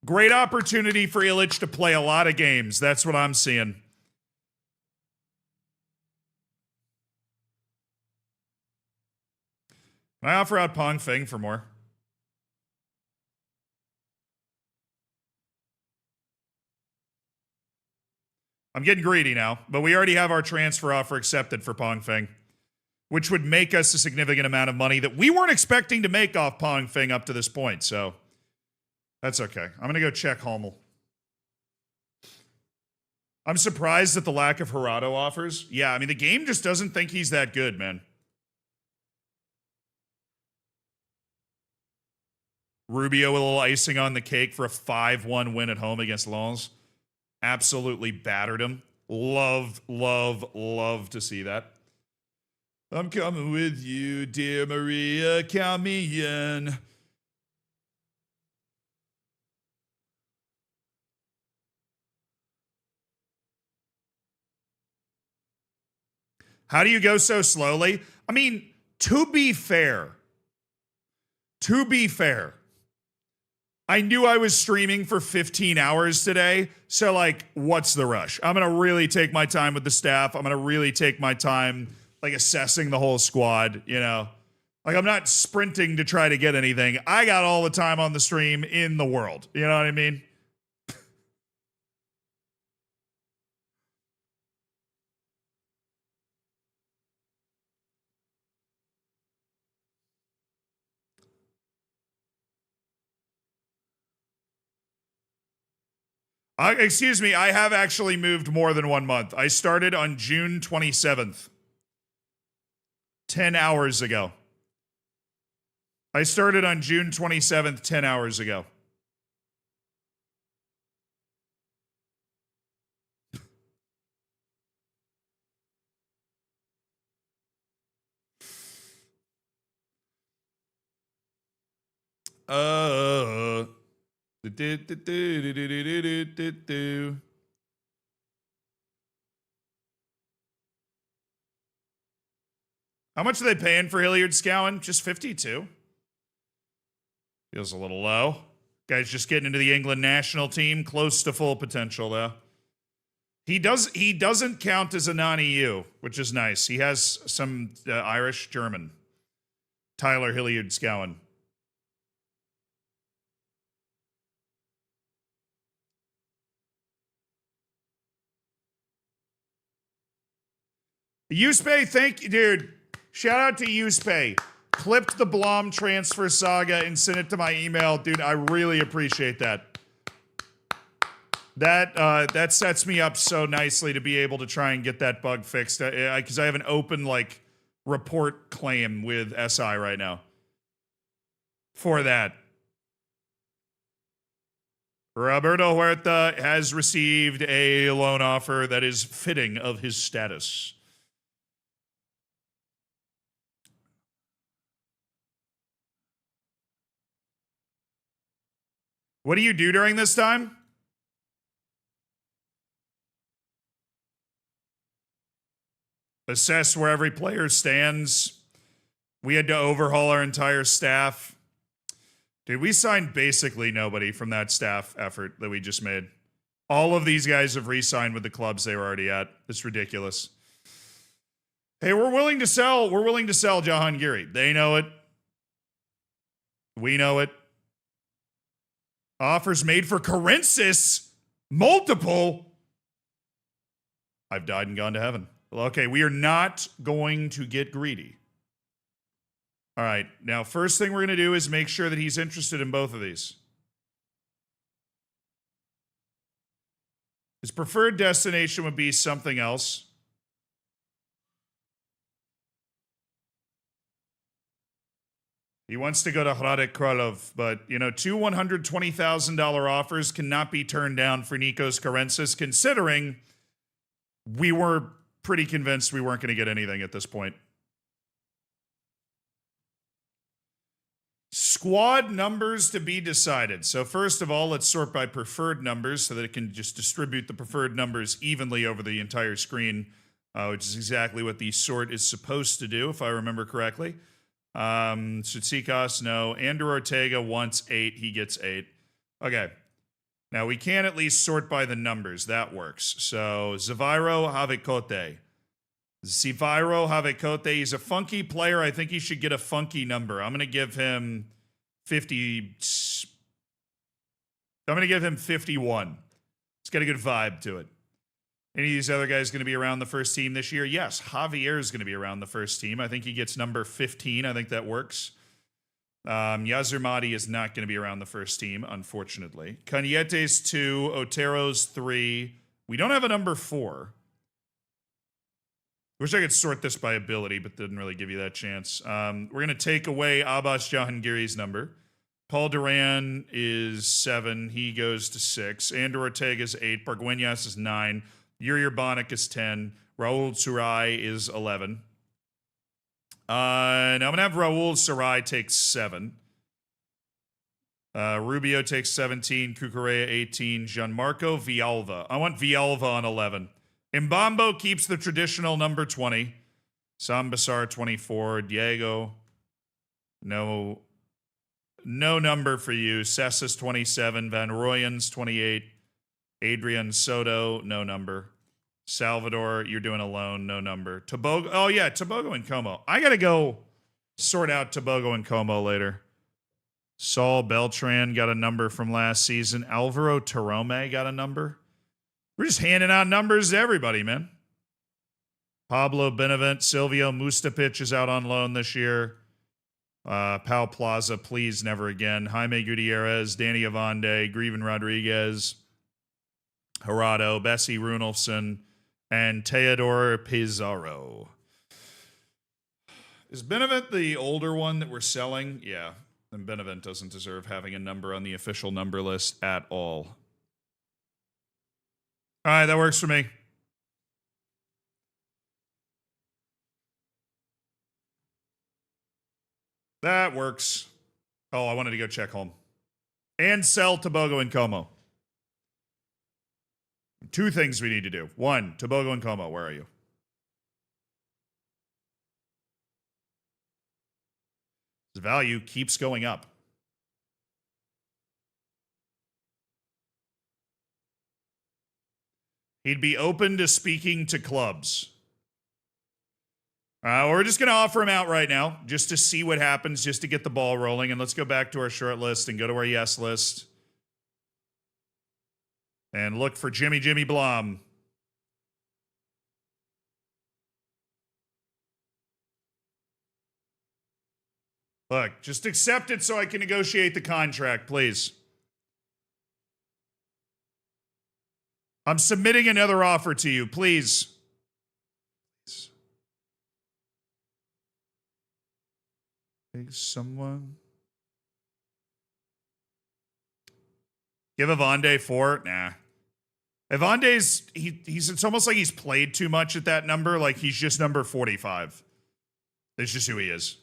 Great opportunity for Illich to play a lot of games. That's what I'm seeing. Can I offer out Pong Feng for more? I'm getting greedy now, but we already have our transfer offer accepted for Pong Feng, which would make us a significant amount of money that we weren't expecting to make off Pong Feng up to this point, so that's okay. I'm going to go check Hummel. I'm surprised at the lack of Gerardo offers. Yeah, I mean, the game just doesn't think he's that good, man. Rubio with a little icing on the cake for a 5-1 win at home against Lens. Absolutely battered him. Love to see that. I'm coming with you, dear Maria. Count me in. How do you go so slowly? I mean, to be fair, I knew I was streaming for 15 hours today, so, like, what's the rush? I'm going to really take my time with the staff. I'm going to really take my time, like, assessing the whole squad, you know? Like, I'm not sprinting to try to get anything. I got all the time on the stream in the world. You know what I mean? Excuse me, I have actually moved more than 1 month. I started on June 27th. 10 hours ago. I started on June 27th, 10 hours ago. How much are they paying for Hilliard Scowen? Just 52. Feels a little low. Guy's just getting into the England national team, close to full potential though. He doesn't count as a non-EU, which is nice. He has some Irish, German. Tyler Hilliard Scowen. Uspay, thank you, dude. Shout out to Uspay. Clipped the Blom transfer saga and sent it to my email. Dude, I really appreciate that. That sets me up so nicely to be able to try and get that bug fixed. Because I have an open, like, report claim with SI right now. For that. Roberto Huerta has received a loan offer that is fitting of his status. What do you do during this time? Assess where every player stands. We had to overhaul our entire staff. Dude, we signed basically nobody from that staff effort that we just made. All of these guys have re-signed with the clubs they were already at. It's ridiculous. Hey, we're willing to sell. We're willing to sell Jahangiri. They know it. We know it. Offers made for Karensis. Multiple. I've died and gone to heaven. Well, okay, we are not going to get greedy. All right, now first thing we're going to do is make sure that he's interested in both of these. His preferred destination would be something else. He wants to go to Hradec Kralov, but, you know, two $120,000 offers cannot be turned down for Nikos Karensis, considering we were pretty convinced we weren't going to get anything at this point. Squad numbers to be decided. So first of all, let's sort by preferred numbers so that it can just distribute the preferred numbers evenly over the entire screen, which is exactly what the sort is supposed to do, if I remember correctly. Tsitsikas, no. Andrew Ortega wants 8. He gets 8. Okay. Now, we can at least sort by the numbers. That works. So, Zaviro Havikote. Zaviro Havikote. He's a funky player. I think he should get a funky number. I'm going to give him 50. I'm going to give him 51. It's got a good vibe to it. Any of these other guys going to be around the first team this year? Yes, Javier is going to be around the first team. I think he gets number 15. I think that works. Yazurmati is not going to be around the first team, unfortunately. Caniete's 2. Otero's 3. We don't have a number 4. Wish I could sort this by ability, but didn't really give you that chance. We're going to take away Abbas Jahangiri's number. Paul Duran is 7. He goes to 6. Andrew Ortega's 8. Barguenas is 9. Yuri Urbanic is 10. Raul Surai is 11. Now I'm going to have Raul Surai take 7. Rubio takes 17. Cucurella 18. Gianmarco Villalba. I want Villalba on 11. Mbambo keeps the traditional number 20. Sambasar 24. Diego. No number for you. Cessus 27. Van Royen's 28. Adrian Soto, no number. Salvador, you're doing alone, no number. Tobogo, oh yeah, Tobogo and Como. I gotta go sort out Tobogo and Como later. Saul Beltran got a number from last season. Alvaro Torome got a number. We're just handing out numbers to everybody, man. Pablo Benevent, Silvio Mustapic is out on loan this year. Pau Plaza, please never again. Jaime Gutierrez, Danny Avande, Grieven Rodriguez, Gerardo, Bessie Runolfson, and Teodor Pizarro. Is Benevent the older one that we're selling? Yeah. And Benevent doesn't deserve having a number on the official number list at all. All right, that works for me. That works. Oh, I wanted to go check home. And sell Tobogo and Como. 2 things we need to do. 1, Tobogo and Como, where are you? The value keeps going up. He'd be open to speaking to clubs. We're just going to offer him out right now, just to see what happens, just to get the ball rolling. And let's go back to our short list and go to our yes list. And look for Jimmy Blom. Look, just accept it so I can negotiate the contract, please. I'm submitting another offer to you, please. Hey, someone. Give Avande 4? Nah. Avande's, it's almost like he's played too much at that number. Like he's just number 45. That's just who he is.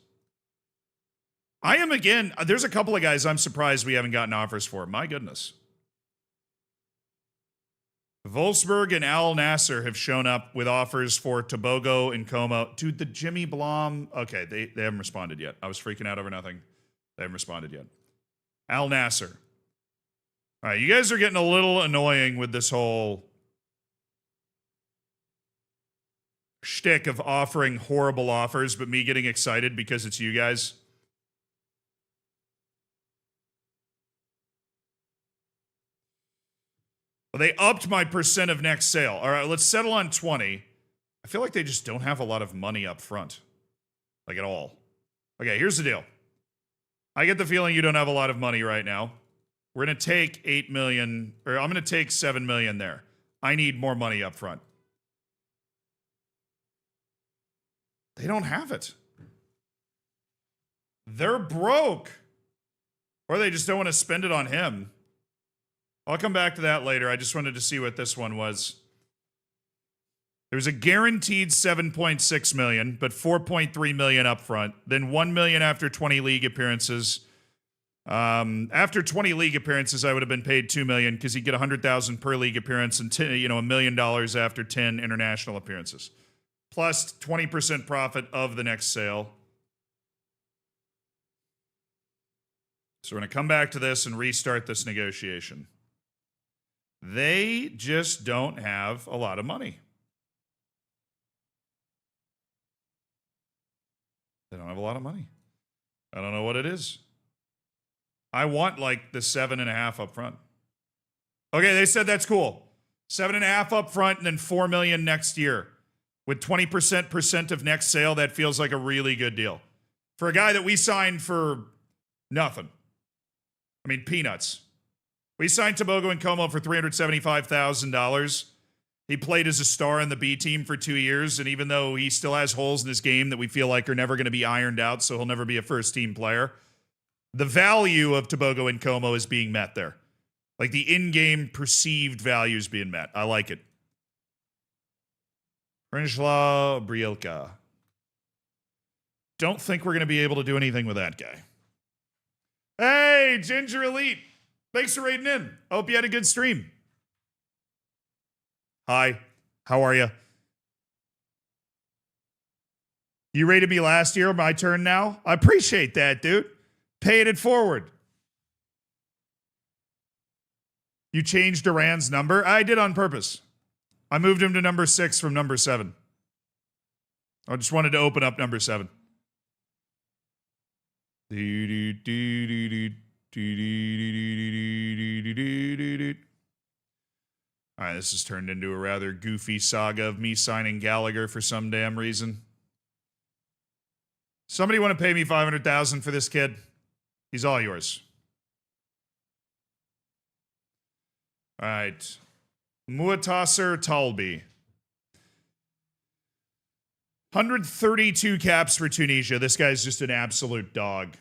I am, again, there's a couple of guys I'm surprised we haven't gotten offers for. My goodness. Wolfsburg and Al Nasser have shown up with offers for Tobago and Como. Dude, the Jimmy Blom. Okay, they haven't responded yet. I was freaking out over nothing. They haven't responded yet. Al Nasser. All right, you guys are getting a little annoying with this whole shtick of offering horrible offers, but me getting excited because it's you guys. Well, they upped my percent of next sale. All right, let's settle on 20. I feel like they just don't have a lot of money up front. Like at all. Okay, here's the deal. I get the feeling you don't have a lot of money right now. We're going to take 8 million, or I'm going to take 7 million there. I need more money up front. They don't have it. They're broke. Or they just don't want to spend it on him. I'll come back to that later. I just wanted to see what this one was. There was a guaranteed 7.6 million, but 4.3 million up front. Then 1 million after 20 league appearances. After 20 league appearances, I would have been paid 2 million because he'd get 100,000 per league appearance and $1 million after 10 international appearances, plus 20% profit of the next sale. So we're going to come back to this and restart this negotiation. They just don't have a lot of money. They don't have a lot of money. I don't know what it is. I want like the 7.5 up front. Okay, they said that's cool. 7.5 up front and then 4 million next year. With 20% of next sale, that feels like a really good deal. For a guy that we signed for nothing. I mean, peanuts. We signed Tobago and Como for $375,000. He played as a star in the B team for 2 years, and even though he still has holes in his game that we feel like are never going to be ironed out, so he'll never be a first-team player, the value of Tobago and Como is being met there. Like the in-game perceived value is being met. I like it. Branislav Brielka. Don't think we're going to be able to do anything with that guy. Hey, Ginger Elite. Thanks for raiding in. I hope you had a good stream. Hi. How are you? You rated me last year. My turn now. I appreciate that, dude. Paying it forward. You changed Duran's number? I did on purpose. I moved him to number 6 from number 7. I just wanted to open up number 7. All right, this has turned into a rather goofy saga of me signing Gallagher for some damn reason. Somebody want to pay me $500,000 for this kid? He's all yours. All right. Muatasser Talbi. 132 caps for Tunisia. This guy's just an absolute dog.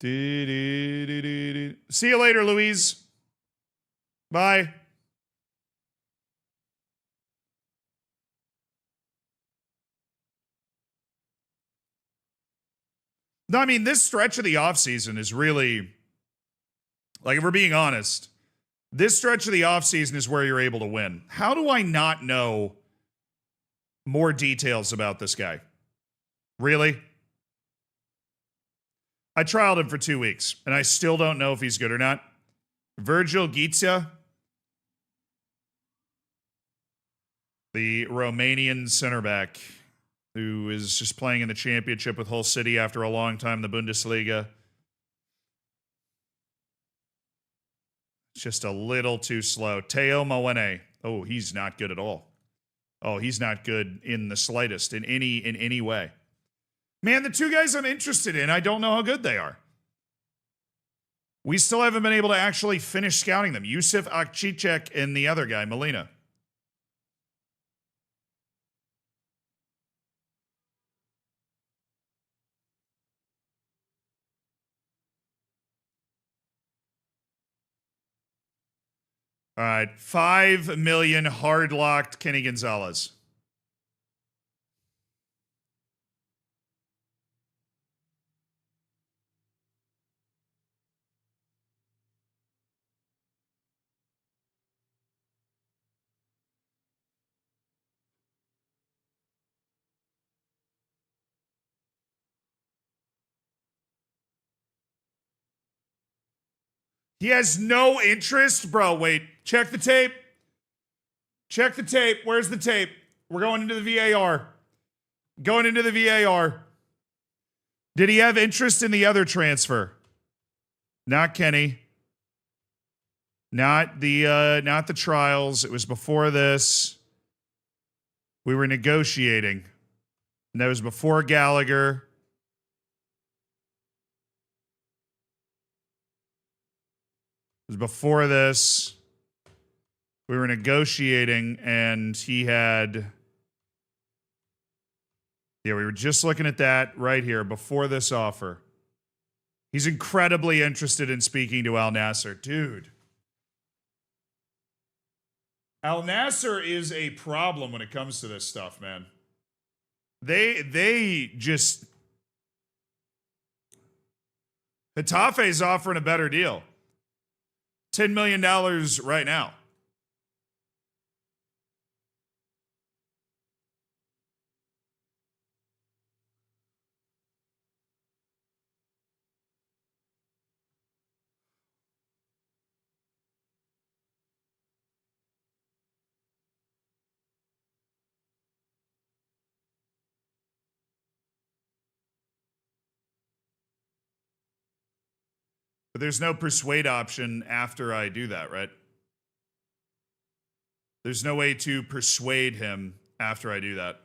See you later, Louise. Bye. No, I mean, this stretch of the offseason is really, like, if we're being honest, this stretch of the offseason is where you're able to win. How do I not know more details about this guy? Really? I trialed him for 2 weeks, and I still don't know if he's good or not. Virgil Ghițea, the Romanian center back, who is just playing in the championship with Hull City after a long time in the Bundesliga. Just a little too slow. Teo Mawene. Oh, he's not good at all. Oh, he's not good in the slightest, in any way. Man, the two guys I'm interested in, I don't know how good they are. We still haven't been able to actually finish scouting them. Yusuf Akcicek and the other guy, Melilla. All right, 5 million hard locked Kenny Gonzalez. He has no interest, bro. Wait, check the tape. Check the tape. Where's the tape? We're going into the VAR. Going into the VAR. Did he have interest in the other transfer? Not Kenny. Not the trials. It was before this. We were negotiating. And that was before Gallagher. It was before this. We were negotiating, and he had... Yeah, we were just looking at that right here before this offer. He's incredibly interested in speaking to Al Nassr. Dude. Al Nassr is a problem when it comes to this stuff, man. They just... Hetafe's offering a better deal. $10 million right now. But there's no persuade option after I do that, right? There's no way to persuade him after I do that.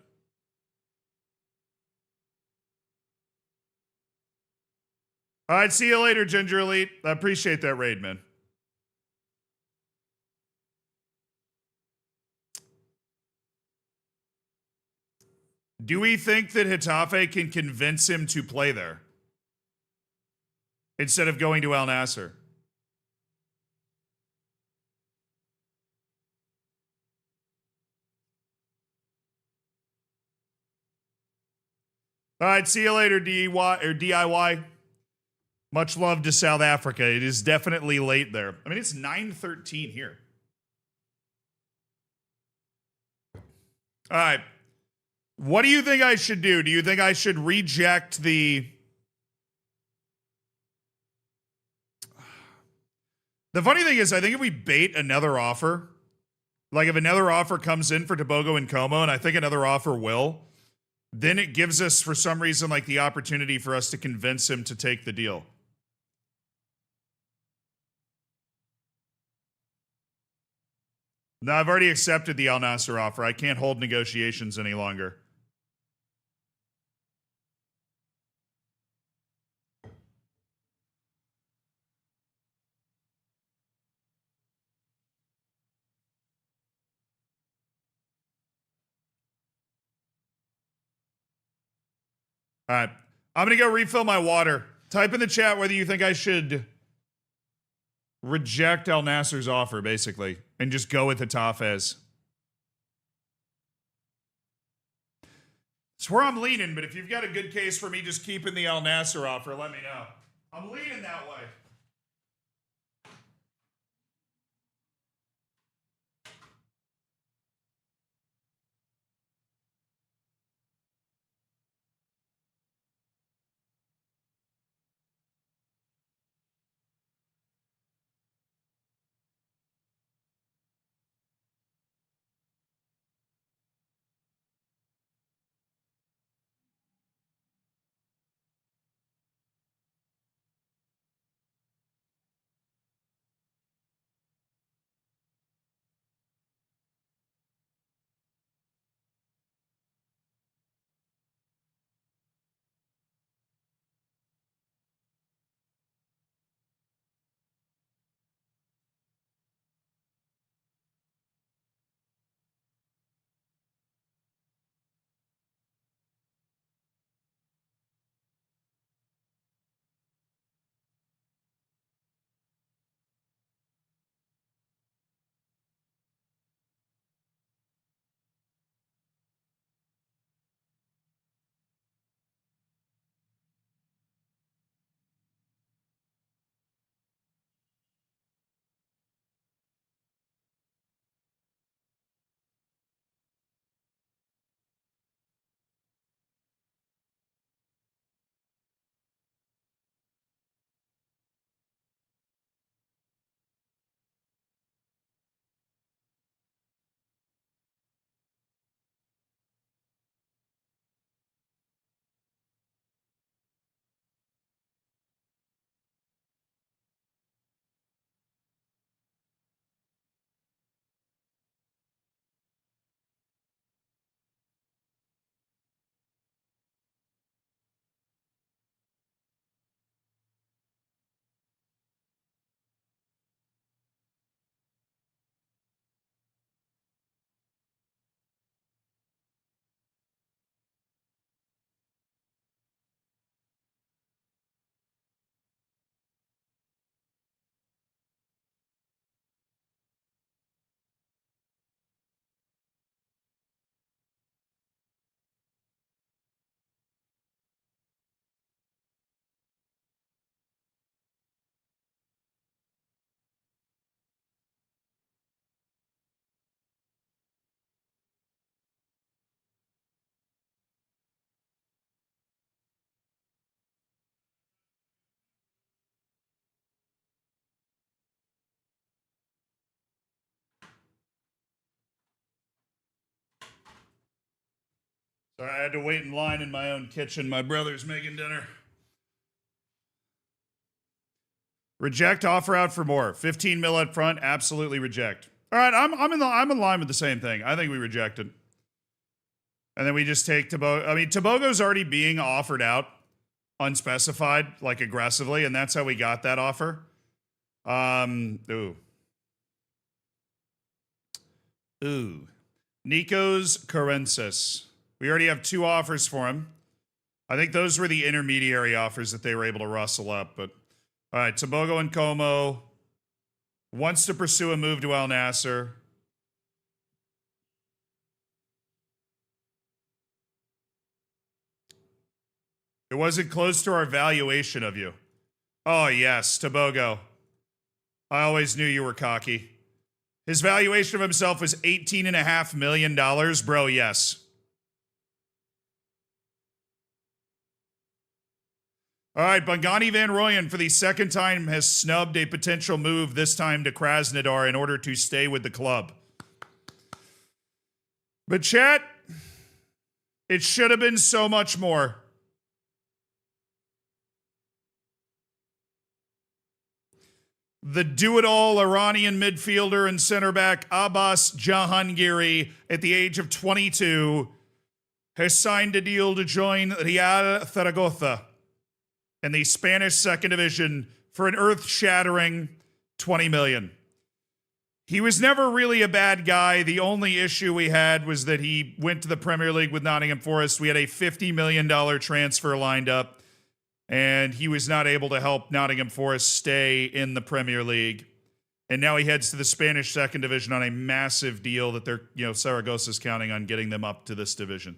All right, see you later, Ginger Elite. I appreciate that raid, man. Do we think that Hetafe can convince him to play there instead of going to Al Nassr? All right, see you later, DIY. Much love to South Africa. It is definitely late there. I mean, it's 9:13 here. All right. What do you think I should do? Do you think I should reject the... The funny thing is, I think if we bait another offer, like if another offer comes in for Tobogo and Como, and I think another offer will, then it gives us, for some reason, like the opportunity for us to convince him to take the deal. No, I've already accepted the Al Nassr offer. I can't hold negotiations any longer. All right. I'm going to go refill my water. Type in the chat whether you think I should reject Al Nassr's offer, basically, and just go with Hetafes. It's where I'm leaning, but if you've got a good case for me just keeping the Al Nassr offer, let me know. I'm leaning that way. Sorry, I had to wait in line in my own kitchen. My brother's making dinner. Reject, offer out for more. 15 mil up front, absolutely reject. All right, I'm in line with the same thing. I think we reject it. And then we just take Tobago. I mean, Tobago's already being offered out unspecified, like aggressively, and that's how we got that offer. Nikos Karensis. We already have 2 offers for him. I think those were the intermediary offers that they were able to rustle up. But all right, Tobago and Como wants to pursue a move to Al Nasser. It wasn't close to our valuation of you. Oh, yes, Tobago. I always knew you were cocky. His valuation of himself was $18.5 million. Bro, yes. All right, Bongani Van Rooyen for the second time has snubbed a potential move, this time to Krasnodar, in order to stay with the club. But chat, it should have been so much more. The do-it-all Iranian midfielder and center back Abbas Jahangiri, at the age of 22, has signed a deal to join Real Zaragoza in the Spanish second division for an earth-shattering $20 million. He was never really a bad guy. The only issue we had was that he went to the Premier League with Nottingham Forest. We had a $50 million transfer lined up, and he was not able to help Nottingham Forest stay in the Premier League. And now he heads to the Spanish second division on a massive deal that they're, Zaragoza's counting on getting them up to this division.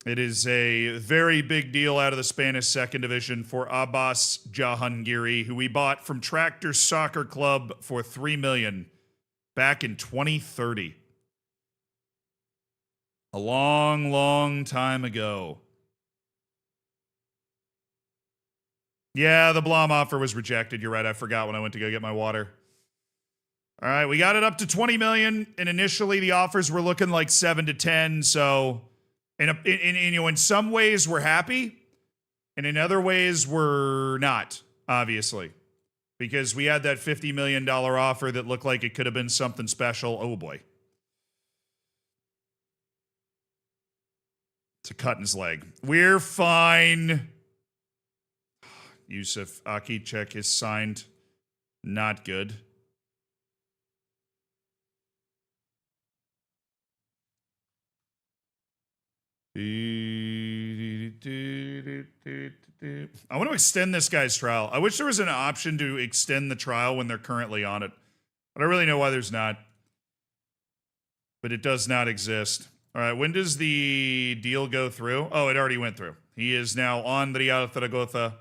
It is a very big deal out of the Spanish second division for Abbas Jahangiri, who we bought from Tractor Soccer Club for $3 million back in 2030. A long, long time ago. Yeah, the Blom offer was rejected. You're right. I forgot when I went to go get my water. All right, we got it up to $20 million, and initially the offers were looking like 7 to 10. So, in some ways we're happy, and in other ways we're not. Obviously, because we had that $50 million offer that looked like it could have been something special. Oh boy, it's a cut in his leg. We're fine. Yusuf Akichek is signed. Not good. I want to extend this guy's trial. I wish there was an option to extend the trial when they're currently on it. I don't really know why there's not. But it does not exist. All right, when does the deal go through? Oh, it already went through. He is now on the Real Zaragoza.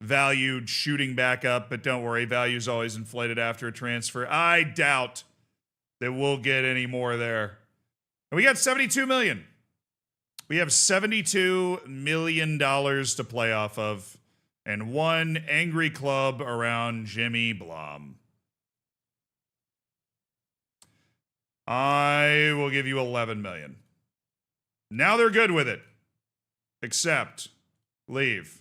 Valued, shooting back up, but don't worry, value's always inflated after a transfer. I doubt that we'll get any more there. And we got $72 million. We have $72 million to play off of, and one angry club around Jimmy Blom. I will give you $11 million. Now they're good with it. Accept. Leave.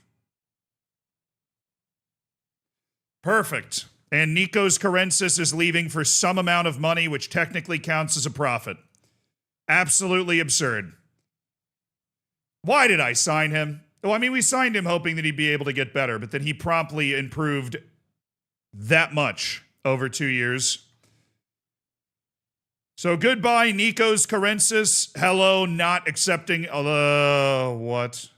Perfect. And Nikos Karensis is leaving for some amount of money, which technically counts as a profit. Absolutely absurd. Why did I sign him? Well, I mean, we signed him hoping that he'd be able to get better, but then he promptly improved that much over 2 years. So goodbye, Nikos Karensis. Hello, not accepting. What?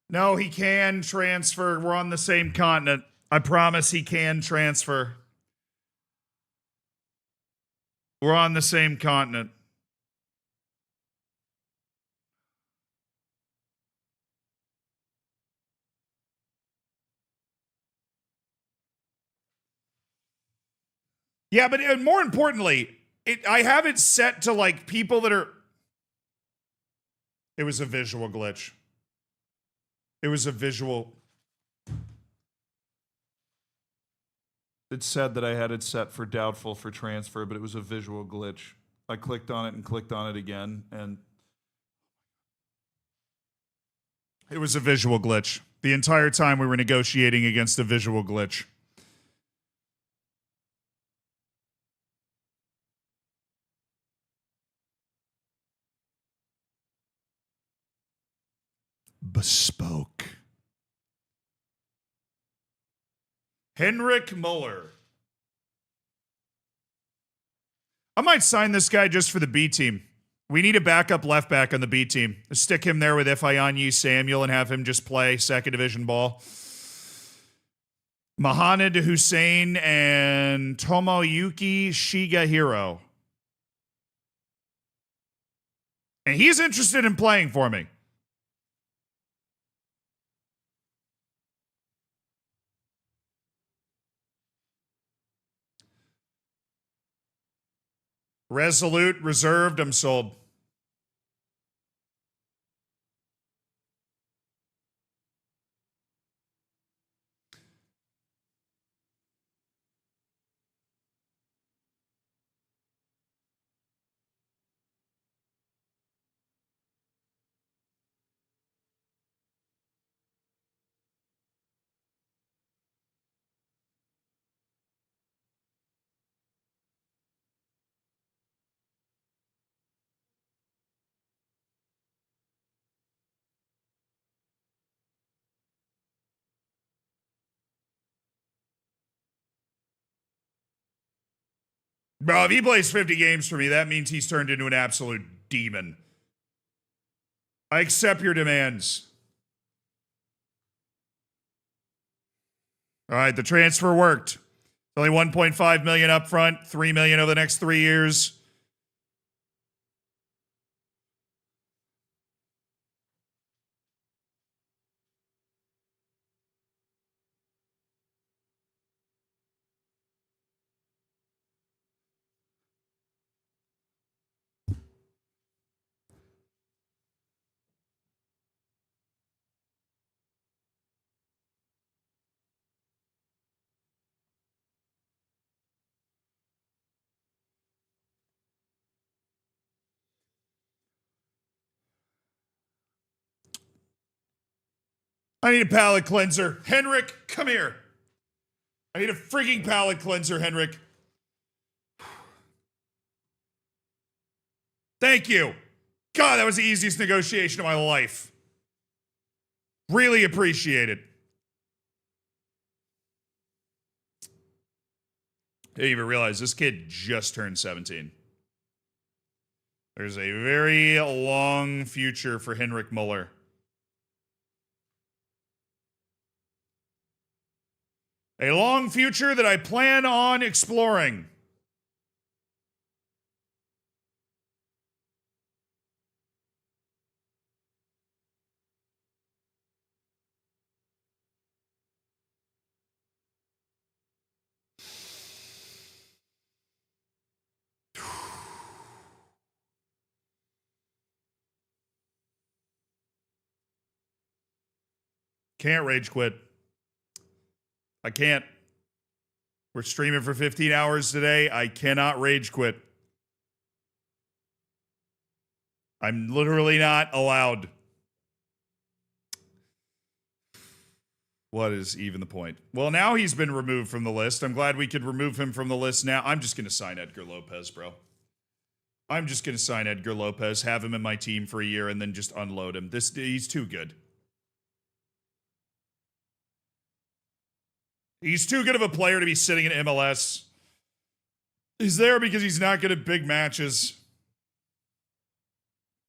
No, he can transfer. We're on the same continent. I promise he can transfer. We're on the same continent. Yeah, but more importantly, I have it set to like people that are. It was a visual glitch. It was a visual. It said that I had it set for doubtful for transfer, but it was a visual glitch. I clicked on it and clicked on it again, and it was a visual glitch. The entire time we were negotiating against a visual glitch. Bespoke. Henrik Muller. I might sign this guy just for the B team. We need a backup left back on the B team. Stick him there with Ifeanyi Samuel and have him just play second division ball. Mohamed Hussein and Tomoyuki Shigehiro. And he's interested in playing for me. Resolute, reserved, I'm sold. Bro, if he plays 50 games for me, that means he's turned into an absolute demon. I accept your demands. All right, the transfer worked. Only 1.5 million up front, 3 million over the next 3 years. I need a palate cleanser. Henrik, come here. I need a freaking palate cleanser, Henrik. Thank you. God, that was the easiest negotiation of my life. Really appreciate it. I didn't even realize this kid just turned 17. There's a very long future for Henrik Muller. A long future that I plan on exploring. Can't rage quit. I can't. We're streaming for 15 hours today. I cannot rage quit. I'm literally not allowed. What is even the point? Well, now he's been removed from the list. I'm glad we could remove him from the list now. I'm just going to sign Edgar Lopez, bro. I'm just going to sign Edgar Lopez, have him in my team for a year, and then just unload him. He's too good. He's too good of a player to be sitting in MLS. He's there because he's not good at big matches.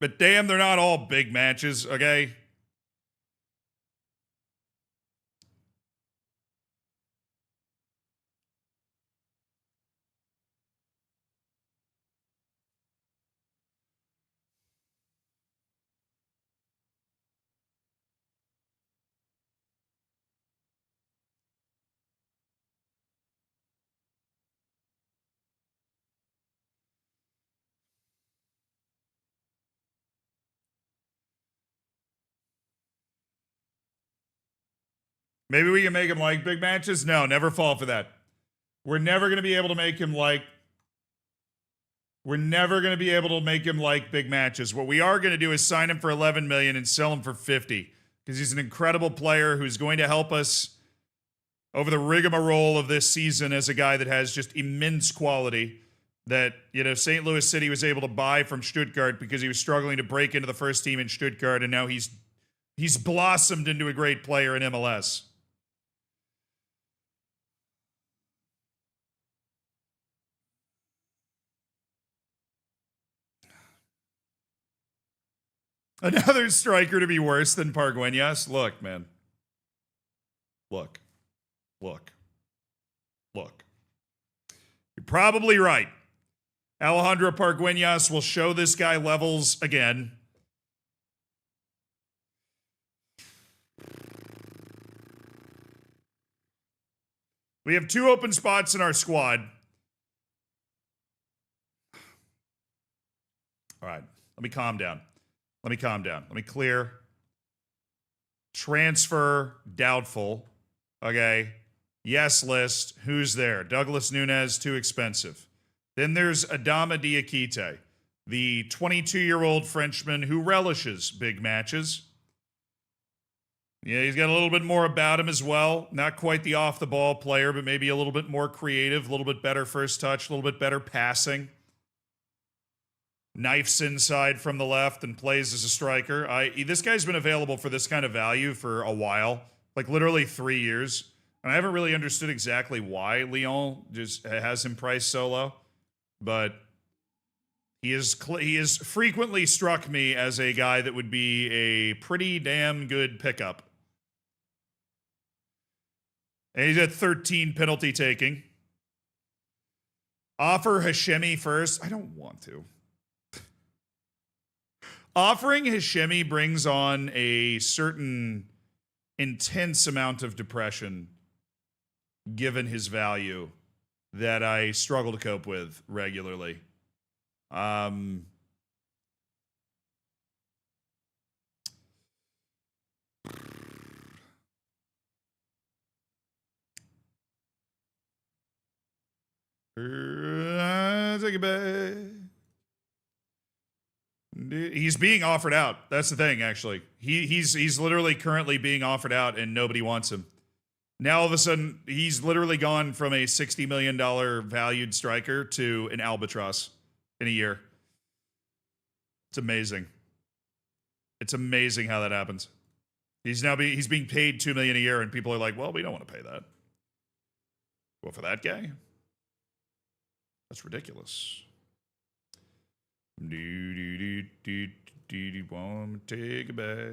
But damn, they're not all big matches, okay? Maybe we can make him like big matches. No, never fall for that. We're never going to be able to make him like. We're never going to be able to make him like big matches. What we are going to do is sign him for 11 million and sell him for 50 because he's an incredible player who's going to help us over the rigmarole of this season as a guy that has just immense quality that, you know, St. Louis City was able to buy from Stuttgart because he was struggling to break into the first team in Stuttgart, and now he's blossomed into a great player in MLS. Another striker to be worse than Pargueñas? Look, man. Look. You're probably right. Alejandro Pargueñas will show this guy levels again. We have 2 open spots in our squad. All right, let me calm down. Let me clear. Transfer, doubtful. Okay. Yes list, who's there? Douglas Nunez, too expensive. Then there's Adama Diakite, the 22-year-old Frenchman who relishes big matches. Yeah, he's got a little bit more about him as well. Not quite the off-the-ball player, but maybe a little bit more creative, a little bit better first touch, a little bit better passing. Knifes inside from the left and plays as a striker. This guy's been available for this kind of value for a while, like literally 3 years. And I haven't really understood exactly why Lyon just has him priced so low. But he is frequently struck me as a guy that would be a pretty damn good pickup. And he's at 13 penalty taking. Offer Hashemi first. I don't want to. Offering Hashemi brings on a certain intense amount of depression, given his value, that I struggle to cope with regularly. Take it back. He's being offered out. That's the thing, actually. He's literally currently being offered out and nobody wants him. Now all of a sudden, he's literally gone from a $60 million valued striker to an albatross in a year. It's amazing. It's amazing how that happens. He's being paid $2 million a year, and people are like, well, we don't want to pay that. Well, for that guy? That's ridiculous. Want to take it back.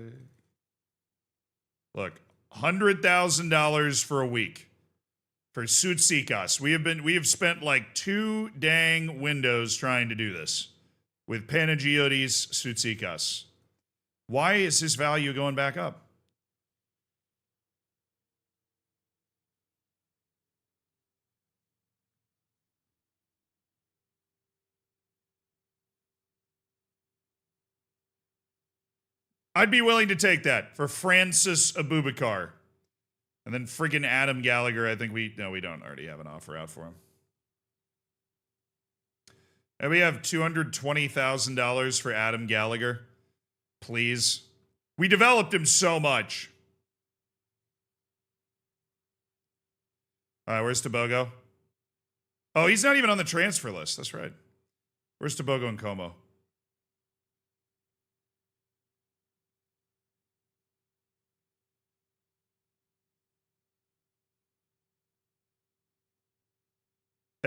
Look, $100,000 for a week for Sutsikas. We have spent like 2 dang windows trying to do this with Panagiotis Sutsikas. Why is his value going back up? I'd be willing to take that for Francis Abubakar. And then friggin' Adam Gallagher, I think we don't already have an offer out for him. And we have $220,000 for Adam Gallagher. Please. We developed him so much. All right, where's Tobogo? Oh, he's not even on the transfer list. That's right. Where's Tobogo and Como?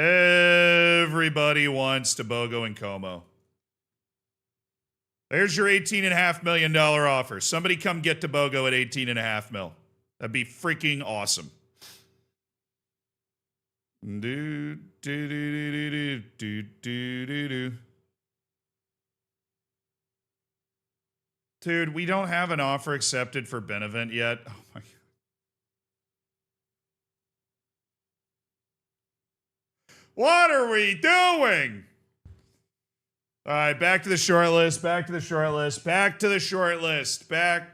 Everybody wants Tobogo and Como. There's your $18.5 million offer. Somebody come get Tobogo at $18.5 million. That'd be freaking awesome. Dude, we don't have an offer accepted for Benevent yet. Oh my God. What are we doing? All right, back to the short list, back to the short list, back to the short list, back.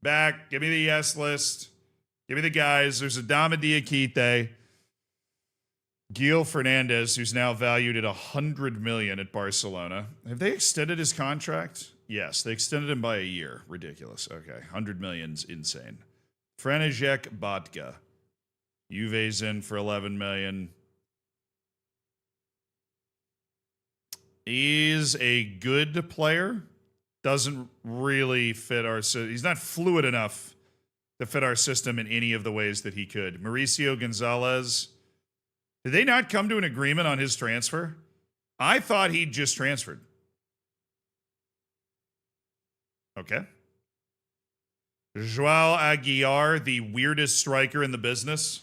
Back. Give me the yes list. Give me the guys. There's Adama Diakite. Gil Fernandez, who's now valued at $100 million at Barcelona. Have they extended his contract? Yes, they extended him by a year. Ridiculous. Okay, $100 million's insane. Franizek Batka. Juve's in for $11 million. He's a good player. Doesn't really fit our system. He's not fluid enough to fit our system in any of the ways that he could. Mauricio Gonzalez. Did they not come to an agreement on his transfer? I thought he'd just transferred. Okay. Joao Aguiar, the weirdest striker in the business.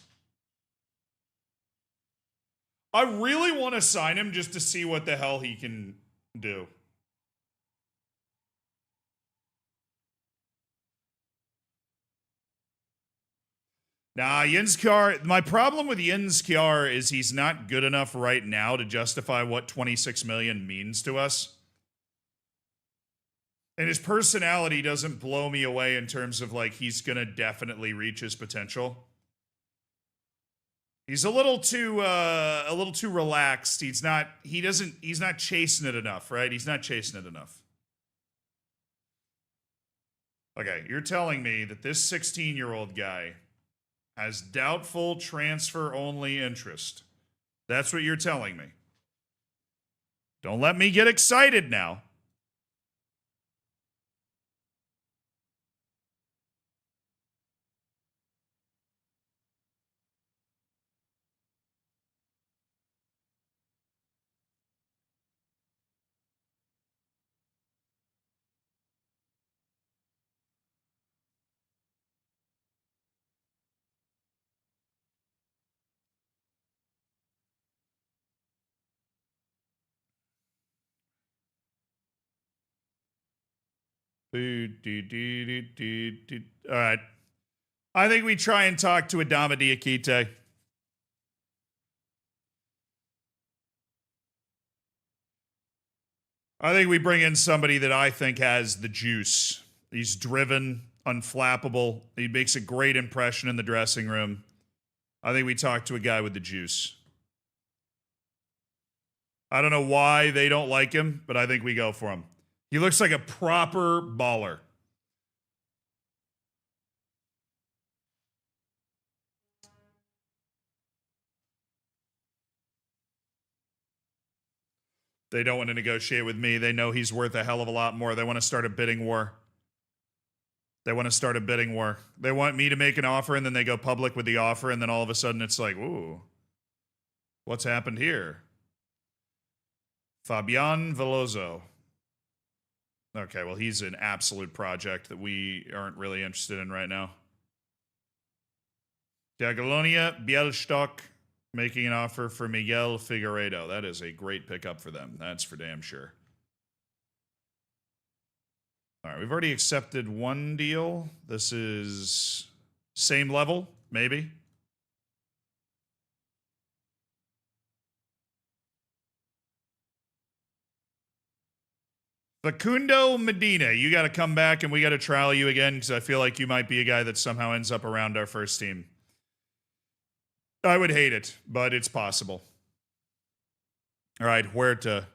I really want to sign him just to see what the hell he can do. Nah, Jens Kjaer, my problem with Jens Kjaer is he's not good enough right now to justify what 26 million means to us. And his personality doesn't blow me away in terms of like he's going to definitely reach his potential. He's a little too relaxed. He's not chasing it enough, right? He's not chasing it enough. Okay, you're telling me that this 16-year-old guy has doubtful transfer-only interest. That's what you're telling me. Don't let me get excited now. All right. I think we try and talk to Adama Diakite. I think we bring in somebody that I think has the juice. He's driven, unflappable. He makes a great impression in the dressing room. I think we talk to a guy with the juice. I don't know why they don't like him, but I think we go for him. He looks like a proper baller. They don't want to negotiate with me. They know he's worth a hell of a lot more. They want to start a bidding war. They want me to make an offer, and then they go public with the offer, and then all of a sudden it's like, ooh, what's happened here? Fabian Veloso. Okay, well, he's an absolute project that we aren't really interested in right now. Diagolonia Bielstock making an offer for Miguel Figueiredo. That is a great pickup for them. That's for damn sure. All right, we've already accepted one deal. This is same level, maybe. Facundo Medina, you got to come back and we got to trial you again because I feel like you might be a guy that somehow ends up around our first team. I would hate it, but it's possible. All right, Huerta.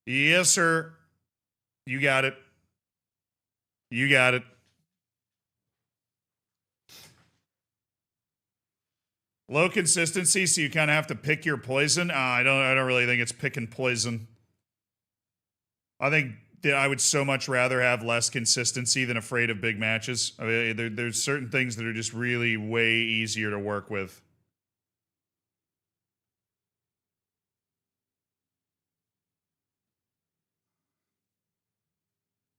Yes, sir. You got it. You got it. Low consistency, so you kind of have to pick your poison. I don't really think it's picking poison. I think that I would so much rather have less consistency than afraid of big matches. I mean, there's certain things that are just really way easier to work with.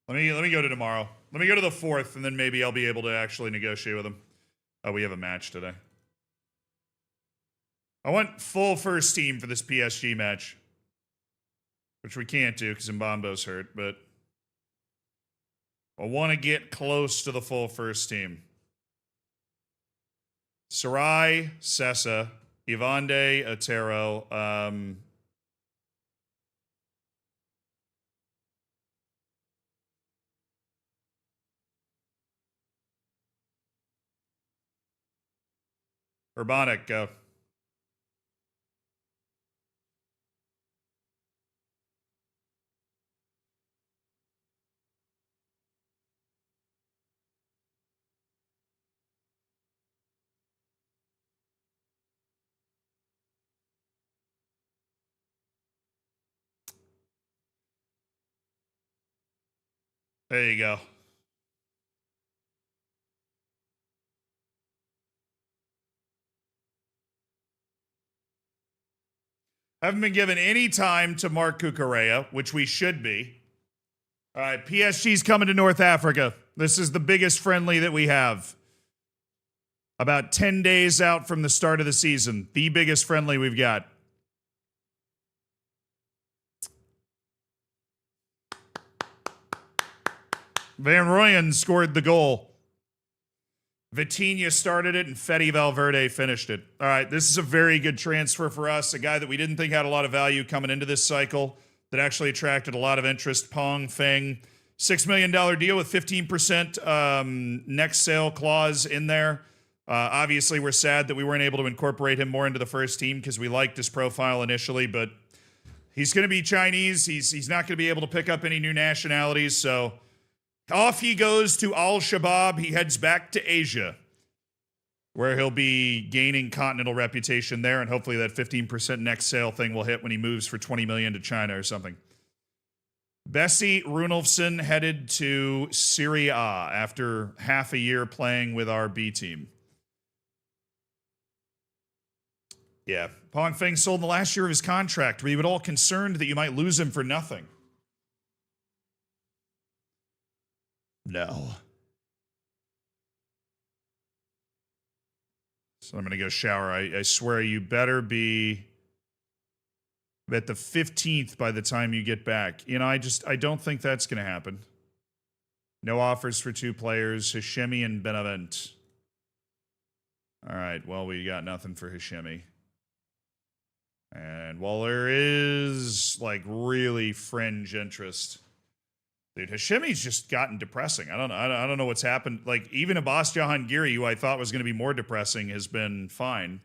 Let me go to tomorrow. Let me go to the 4th, and then maybe I'll be able to actually negotiate with him. Oh, we have a match today. I want full first team for this PSG match, which we can't do because Mbambo's hurt, but I want to get close to the full first team. Sarai, Sessa, Ivande, Otero, Urbanic, go. There you go. Haven't been given any time to Mark Cucurella, which we should be. All right, PSG's coming to North Africa. This is the biggest friendly that we have. About 10 days out from the start of the season. The biggest friendly we've got. Van Rooyen scored the goal. Vitinha started it, and Fede Valverde finished it. All right, this is a very good transfer for us. A guy that we didn't think had a lot of value coming into this cycle that actually attracted a lot of interest. Pong Feng. $6 million deal with 15% next sale clause in there. Obviously, we're sad that we weren't able to incorporate him more into the first team because we liked his profile initially, but he's going to be Chinese. He's not going to be able to pick up any new nationalities, so off he goes to Al-Shabaab. He heads back to Asia, where he'll be gaining continental reputation there, and hopefully that 15% next sale thing will hit when he moves for $20 million to China or something. Bessie Runolfsson headed to Serie A after half a year playing with our B team. Yeah, Pong Feng sold in the last year of his contract. Were you at all concerned that you might lose him for nothing? No. So I'm going to go shower. I swear you better be at the 15th by the time you get back. You know, I don't think that's going to happen. No offers for two players, Hashemi and Benavent. All right, well, we got nothing for Hashemi. And while there is, like, really fringe interest, dude, Hashemi's just gotten depressing. I don't know what's happened. Like, even Abbas Jahangiri, who I thought was going to be more depressing, has been fine.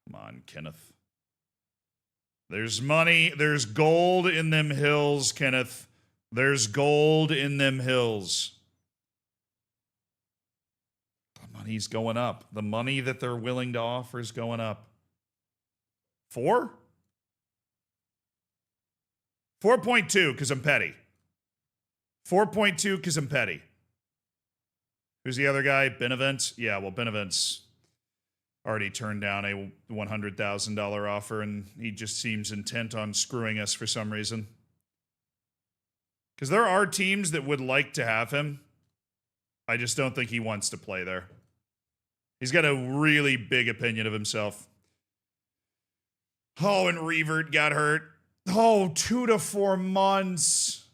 Come on, Kenneth. There's money. There's gold in them hills, Kenneth. There's gold in them hills. The money's going up. The money that they're willing to offer is going up. 4? 4.2 because I'm petty. 4.2 because I'm petty. Who's the other guy? Benavent? Yeah, well, Benavent's already turned down a $100,000 offer, and he just seems intent on screwing us for some reason. Because there are teams that would like to have him. I just don't think he wants to play there. He's got a really big opinion of himself. Oh, and Revert got hurt. Oh, 2 to 4 months.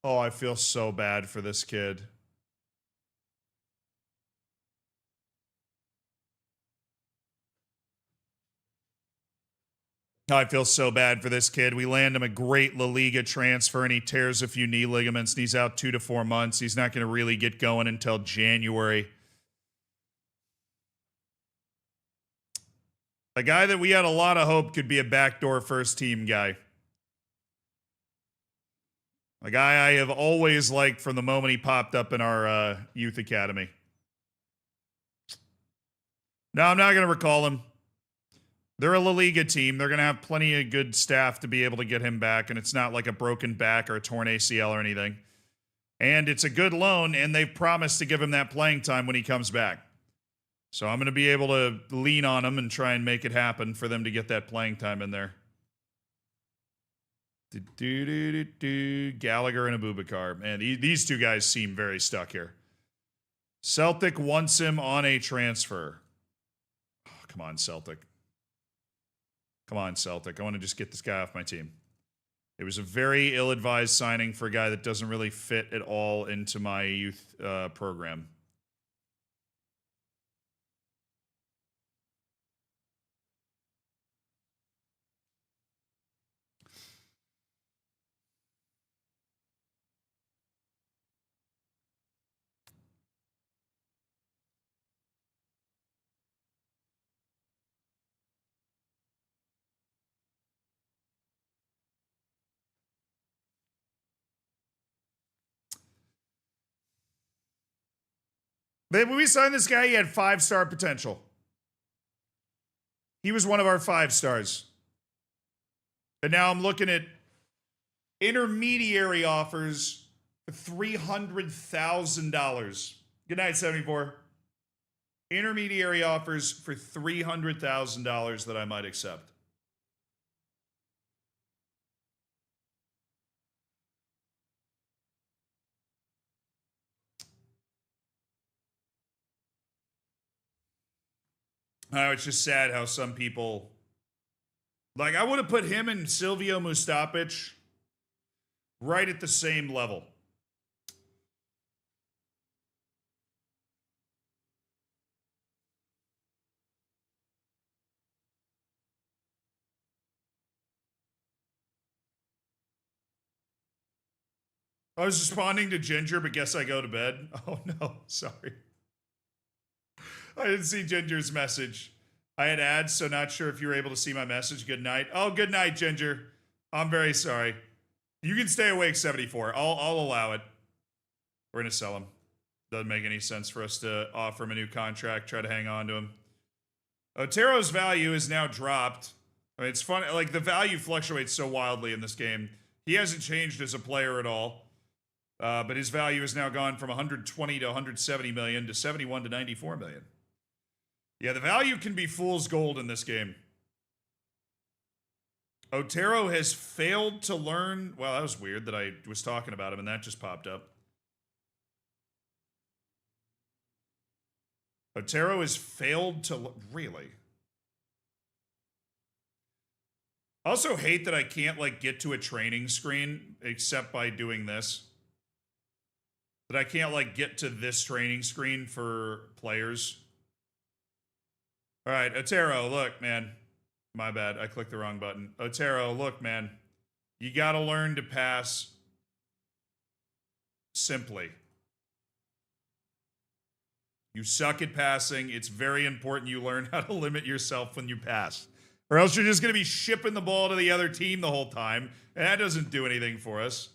Oh, I feel so bad for this kid. I feel so bad for this kid. We land him a great La Liga transfer, and he tears a few knee ligaments, and he's out 2 to 4 months. He's not going to really get going until January. A guy that we had a lot of hope could be a backdoor first-team guy. A guy I have always liked from the moment he popped up in our youth academy. No, I'm not going to recall him. They're a La Liga team. They're going to have plenty of good staff to be able to get him back, and it's not like a broken back or a torn ACL or anything. And it's a good loan, and they've promised to give him that playing time when he comes back. So I'm going to be able to lean on him and try and make it happen for them to get that playing time in there. Gallagher and Abubakar. Man, these two guys seem very stuck here. Celtic wants him on a transfer. Oh, come on, Celtic. Come on, Celtic. I want to just get this guy off my team. It was a very ill-advised signing for a guy that doesn't really fit at all into my youth program. When we signed this guy, he had 5-star potential. He was one of our 5 stars. And now I'm looking at intermediary offers for $300,000. Good night, 74. Intermediary offers for $300,000 that I might accept. It's just sad how some people, like, I would have put him and Silvio Mustapic right at the same level. I was responding to Ginger, but guess I go to bed. Oh no, sorry. I didn't see Ginger's message. I had ads, so not sure if you were able to see my message. Good night. Oh, good night, Ginger. I'm very sorry. You can stay awake, 74. I'll allow it. We're gonna sell him. Doesn't make any sense for us to offer him a new contract, try to hang on to him. Otero's value is now dropped. I mean, it's funny, like, the value fluctuates so wildly in this game. He hasn't changed as a player at all. But his value has now gone from 120 to 170 million to 71 to 94 million. Yeah, the value can be fool's gold in this game. Otero has failed to learn. Well, that was weird that I was talking about him and that just popped up. Otero has failed to really. I also hate that I can't, like, get to a training screen except by doing this. That I can't, like, get to this training screen for players. All right, Otero, look, man. My bad, I clicked the wrong button. Otero, look, man. You gotta learn to pass simply. You suck at passing. It's very important you learn how to limit yourself when you pass. Or else you're just gonna be shipping the ball to the other team the whole time. And that doesn't do anything for us.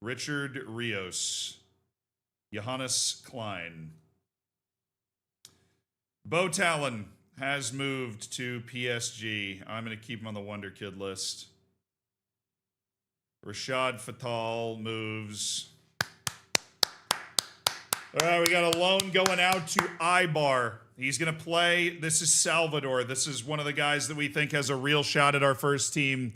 Richard Rios. Johannes Klein. Bo Talon has moved to PSG. I'm going to keep him on the Wonder Kid list. Rashad Fatal moves. All right, we got a loan going out to Ibar. He's going to play. This is Salvador. This is one of the guys that we think has a real shot at our first team.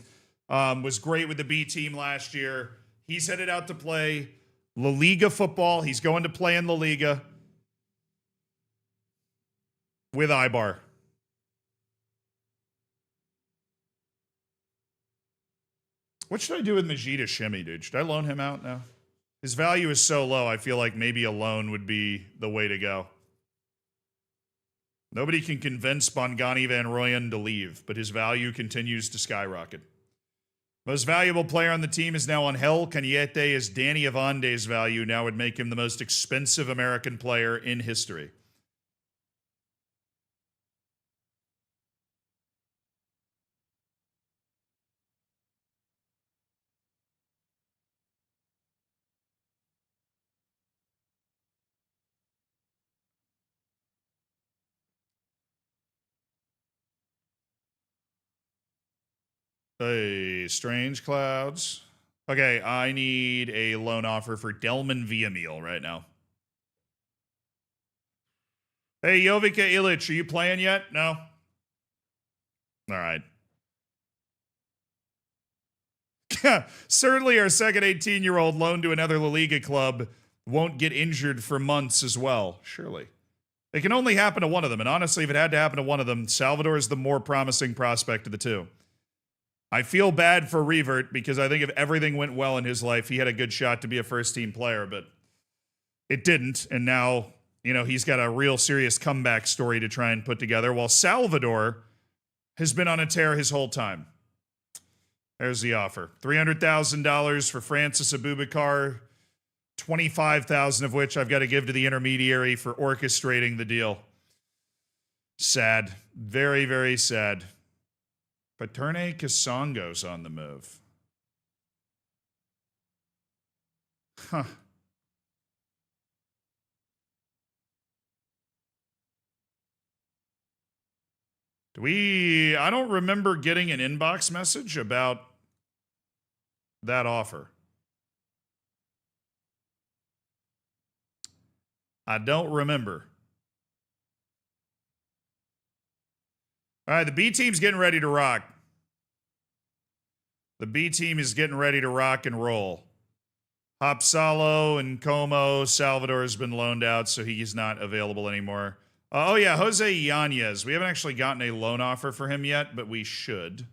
Was great with the B team last year. He's headed out to play La Liga football. He's going to play in La Liga with Ibar. What should I do with Majida Shimmy, dude? Should I loan him out now? His value is so low, I feel like maybe a loan would be the way to go. Nobody can convince Bongani Van Rooyen to leave, but his value continues to skyrocket. Most valuable player on the team is now on Hell Cañete, as Danny Avande's value now would make him the most expensive American player in history. Hey, Strange Clouds. Okay, I need a loan offer for Delman Villamil right now. Hey, Jovica Ilic, are you playing yet? No? All right. Certainly our second 18-year-old loaned to another La Liga club won't get injured for months as well. Surely. It can only happen to one of them. And honestly, if it had to happen to one of them, Salvador is the more promising prospect of the two. I feel bad for Revert because I think if everything went well in his life, he had a good shot to be a first-team player, but it didn't. And now, you know, he's got a real serious comeback story to try and put together, while Salvador has been on a tear his whole time. There's the offer. $300,000 for Francis Abubakar, $25,000 of which I've got to give to the intermediary for orchestrating the deal. Sad. Very, very sad. Paterne Kasongo's on the move. Huh. I don't remember getting an inbox message about that offer. I don't remember. All right, the B team's getting ready to rock. The B team is getting ready to rock and roll. Hopsalo and Como, Salvador has been loaned out, so he's not available anymore. Oh, yeah, Jose Yanez. We haven't actually gotten a loan offer for him yet, but we should.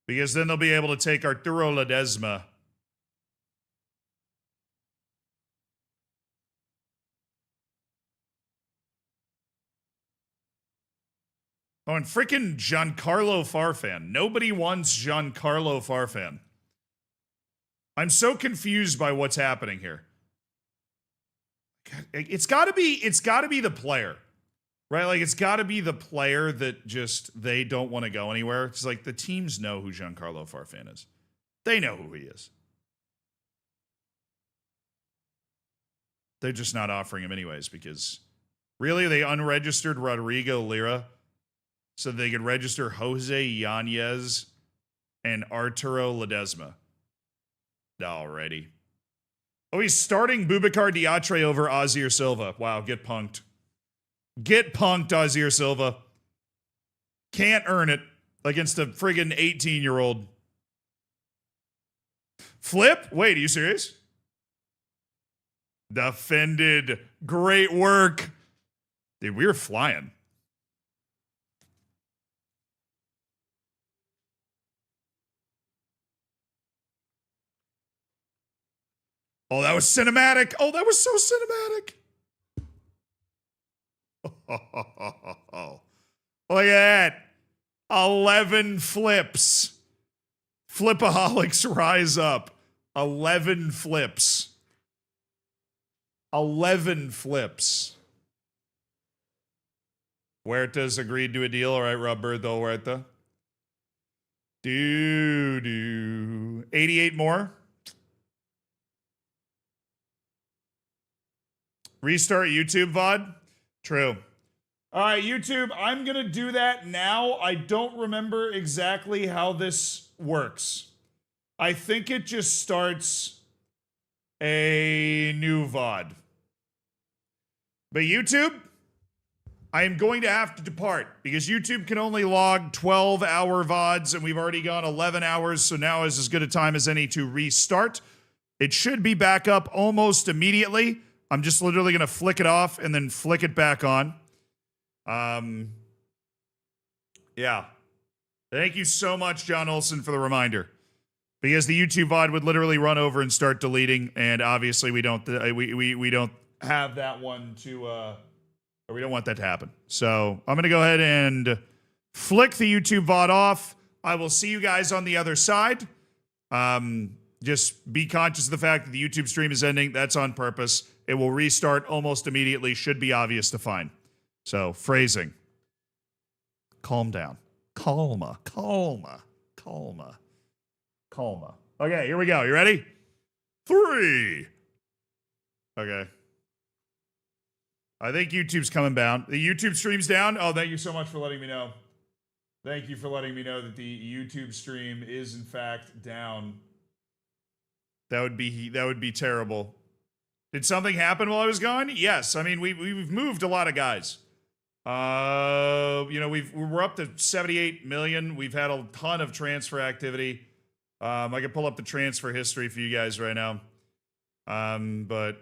Because then they'll be able to take Arturo Ledesma. Oh, and freaking Giancarlo Farfan. Nobody wants Giancarlo Farfan. I'm so confused by what's happening here. It's got to be the player. Right? Like, it's got to be the player that just, they don't want to go anywhere. It's like the teams know who Giancarlo Farfan is. They know who he is. They're just not offering him anyways because, really, they unregistered Rodrigo Lira so they could register Jose Yanez and Arturo Ledesma. Alrighty. Oh, he's starting Boubacar Diatre over Azir Silva. Wow, get punked. Get punked, Azir Silva. Can't earn it against a friggin' 18-year-old. Flip? Wait, are you serious? Defended. Great work. Dude, we were flying. Oh, that was cinematic. Oh, that was so cinematic. Oh, look at that. 11 flips. Flipaholics rise up. 11 flips. 11 flips. Huerta's agreed to a deal. All right, Roberto Huerta. 88 more. Restart YouTube VOD? True. All right, YouTube, I'm going to do that now. I don't remember exactly how this works. I think it just starts a new VOD. But YouTube, I am going to have to depart because YouTube can only log 12-hour VODs, and we've already gone 11 hours, so now is as good a time as any to restart. It should be back up almost immediately. I'm just literally going to flick it off and then flick it back on. Yeah. Thank you so much, John Olson, for the reminder. Because the YouTube VOD would literally run over and start deleting, and obviously we don't we don't have that one to or we don't want that to happen. So I'm gonna go ahead and flick the YouTube VOD off. I will see you guys on the other side. Just be conscious of the fact that the YouTube stream is ending. That's on purpose. It will restart almost immediately. Should be obvious to find. So, phrasing. Calm down. Calma. Calma. Calma. Calma. Okay, here we go. You ready? 3. Okay. I think YouTube's coming down. The YouTube stream's down? Oh, thank you so much for letting me know. Thank you for letting me know that the YouTube stream is, in fact, down. That would be terrible. Did something happen while I was gone? Yes. I mean, we've moved a lot of guys. You know, we're up to 78 million. We've had a ton of transfer activity. I can pull up the transfer history for you guys right now. But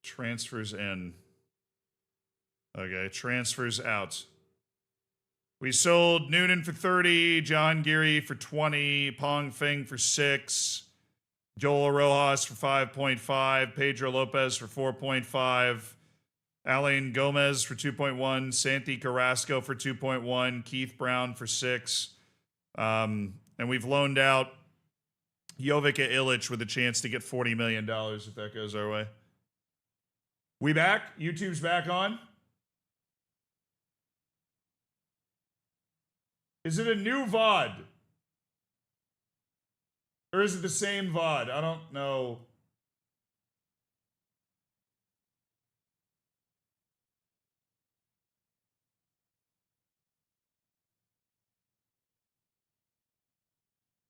transfers in. Okay, transfers out. We sold Noonan for 30, John Geary for 20, Pong Feng for 6, Joel Rojas for 5.5, Pedro Lopez for 4.5, Alain Gomez for 2.1, Santi Carrasco for 2.1, Keith Brown for 6. And we've loaned out Jovica Illich with a chance to get $40 million if that goes our way. We back? YouTube's back on? Is it a new VOD? Or is it the same VOD? I don't know.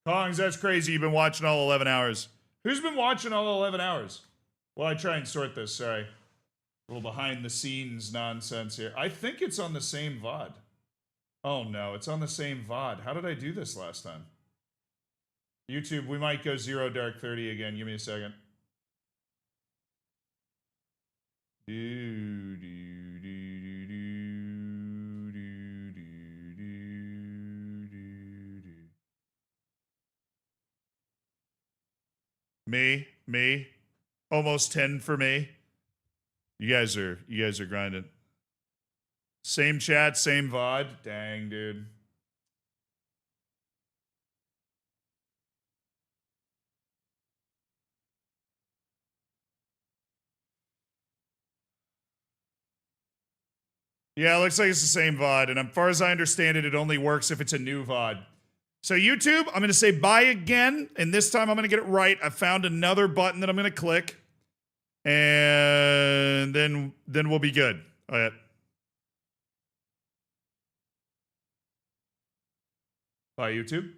Kongs, that's crazy. You've been watching all 11 hours. Who's been watching all 11 hours? Well, I try and sort this. Sorry. A little behind the scenes nonsense here. I think it's on the same VOD. Oh no, it's on the same VOD. How did I do this last time? YouTube, we might go 0 Dark 30 again. Give me a second. Do, do, do, do, do, do, do, do, do. Me. Almost 10 for me. You guys are grinding. Same chat, same VOD. Dang, dude. Yeah, it looks like it's the same VOD, and as far as I understand it, it only works if it's a new VOD. So YouTube, I'm going to say bye again, and this time I'm going to get it right. I found another button that I'm going to click, and then we'll be good. All right. Bye, YouTube.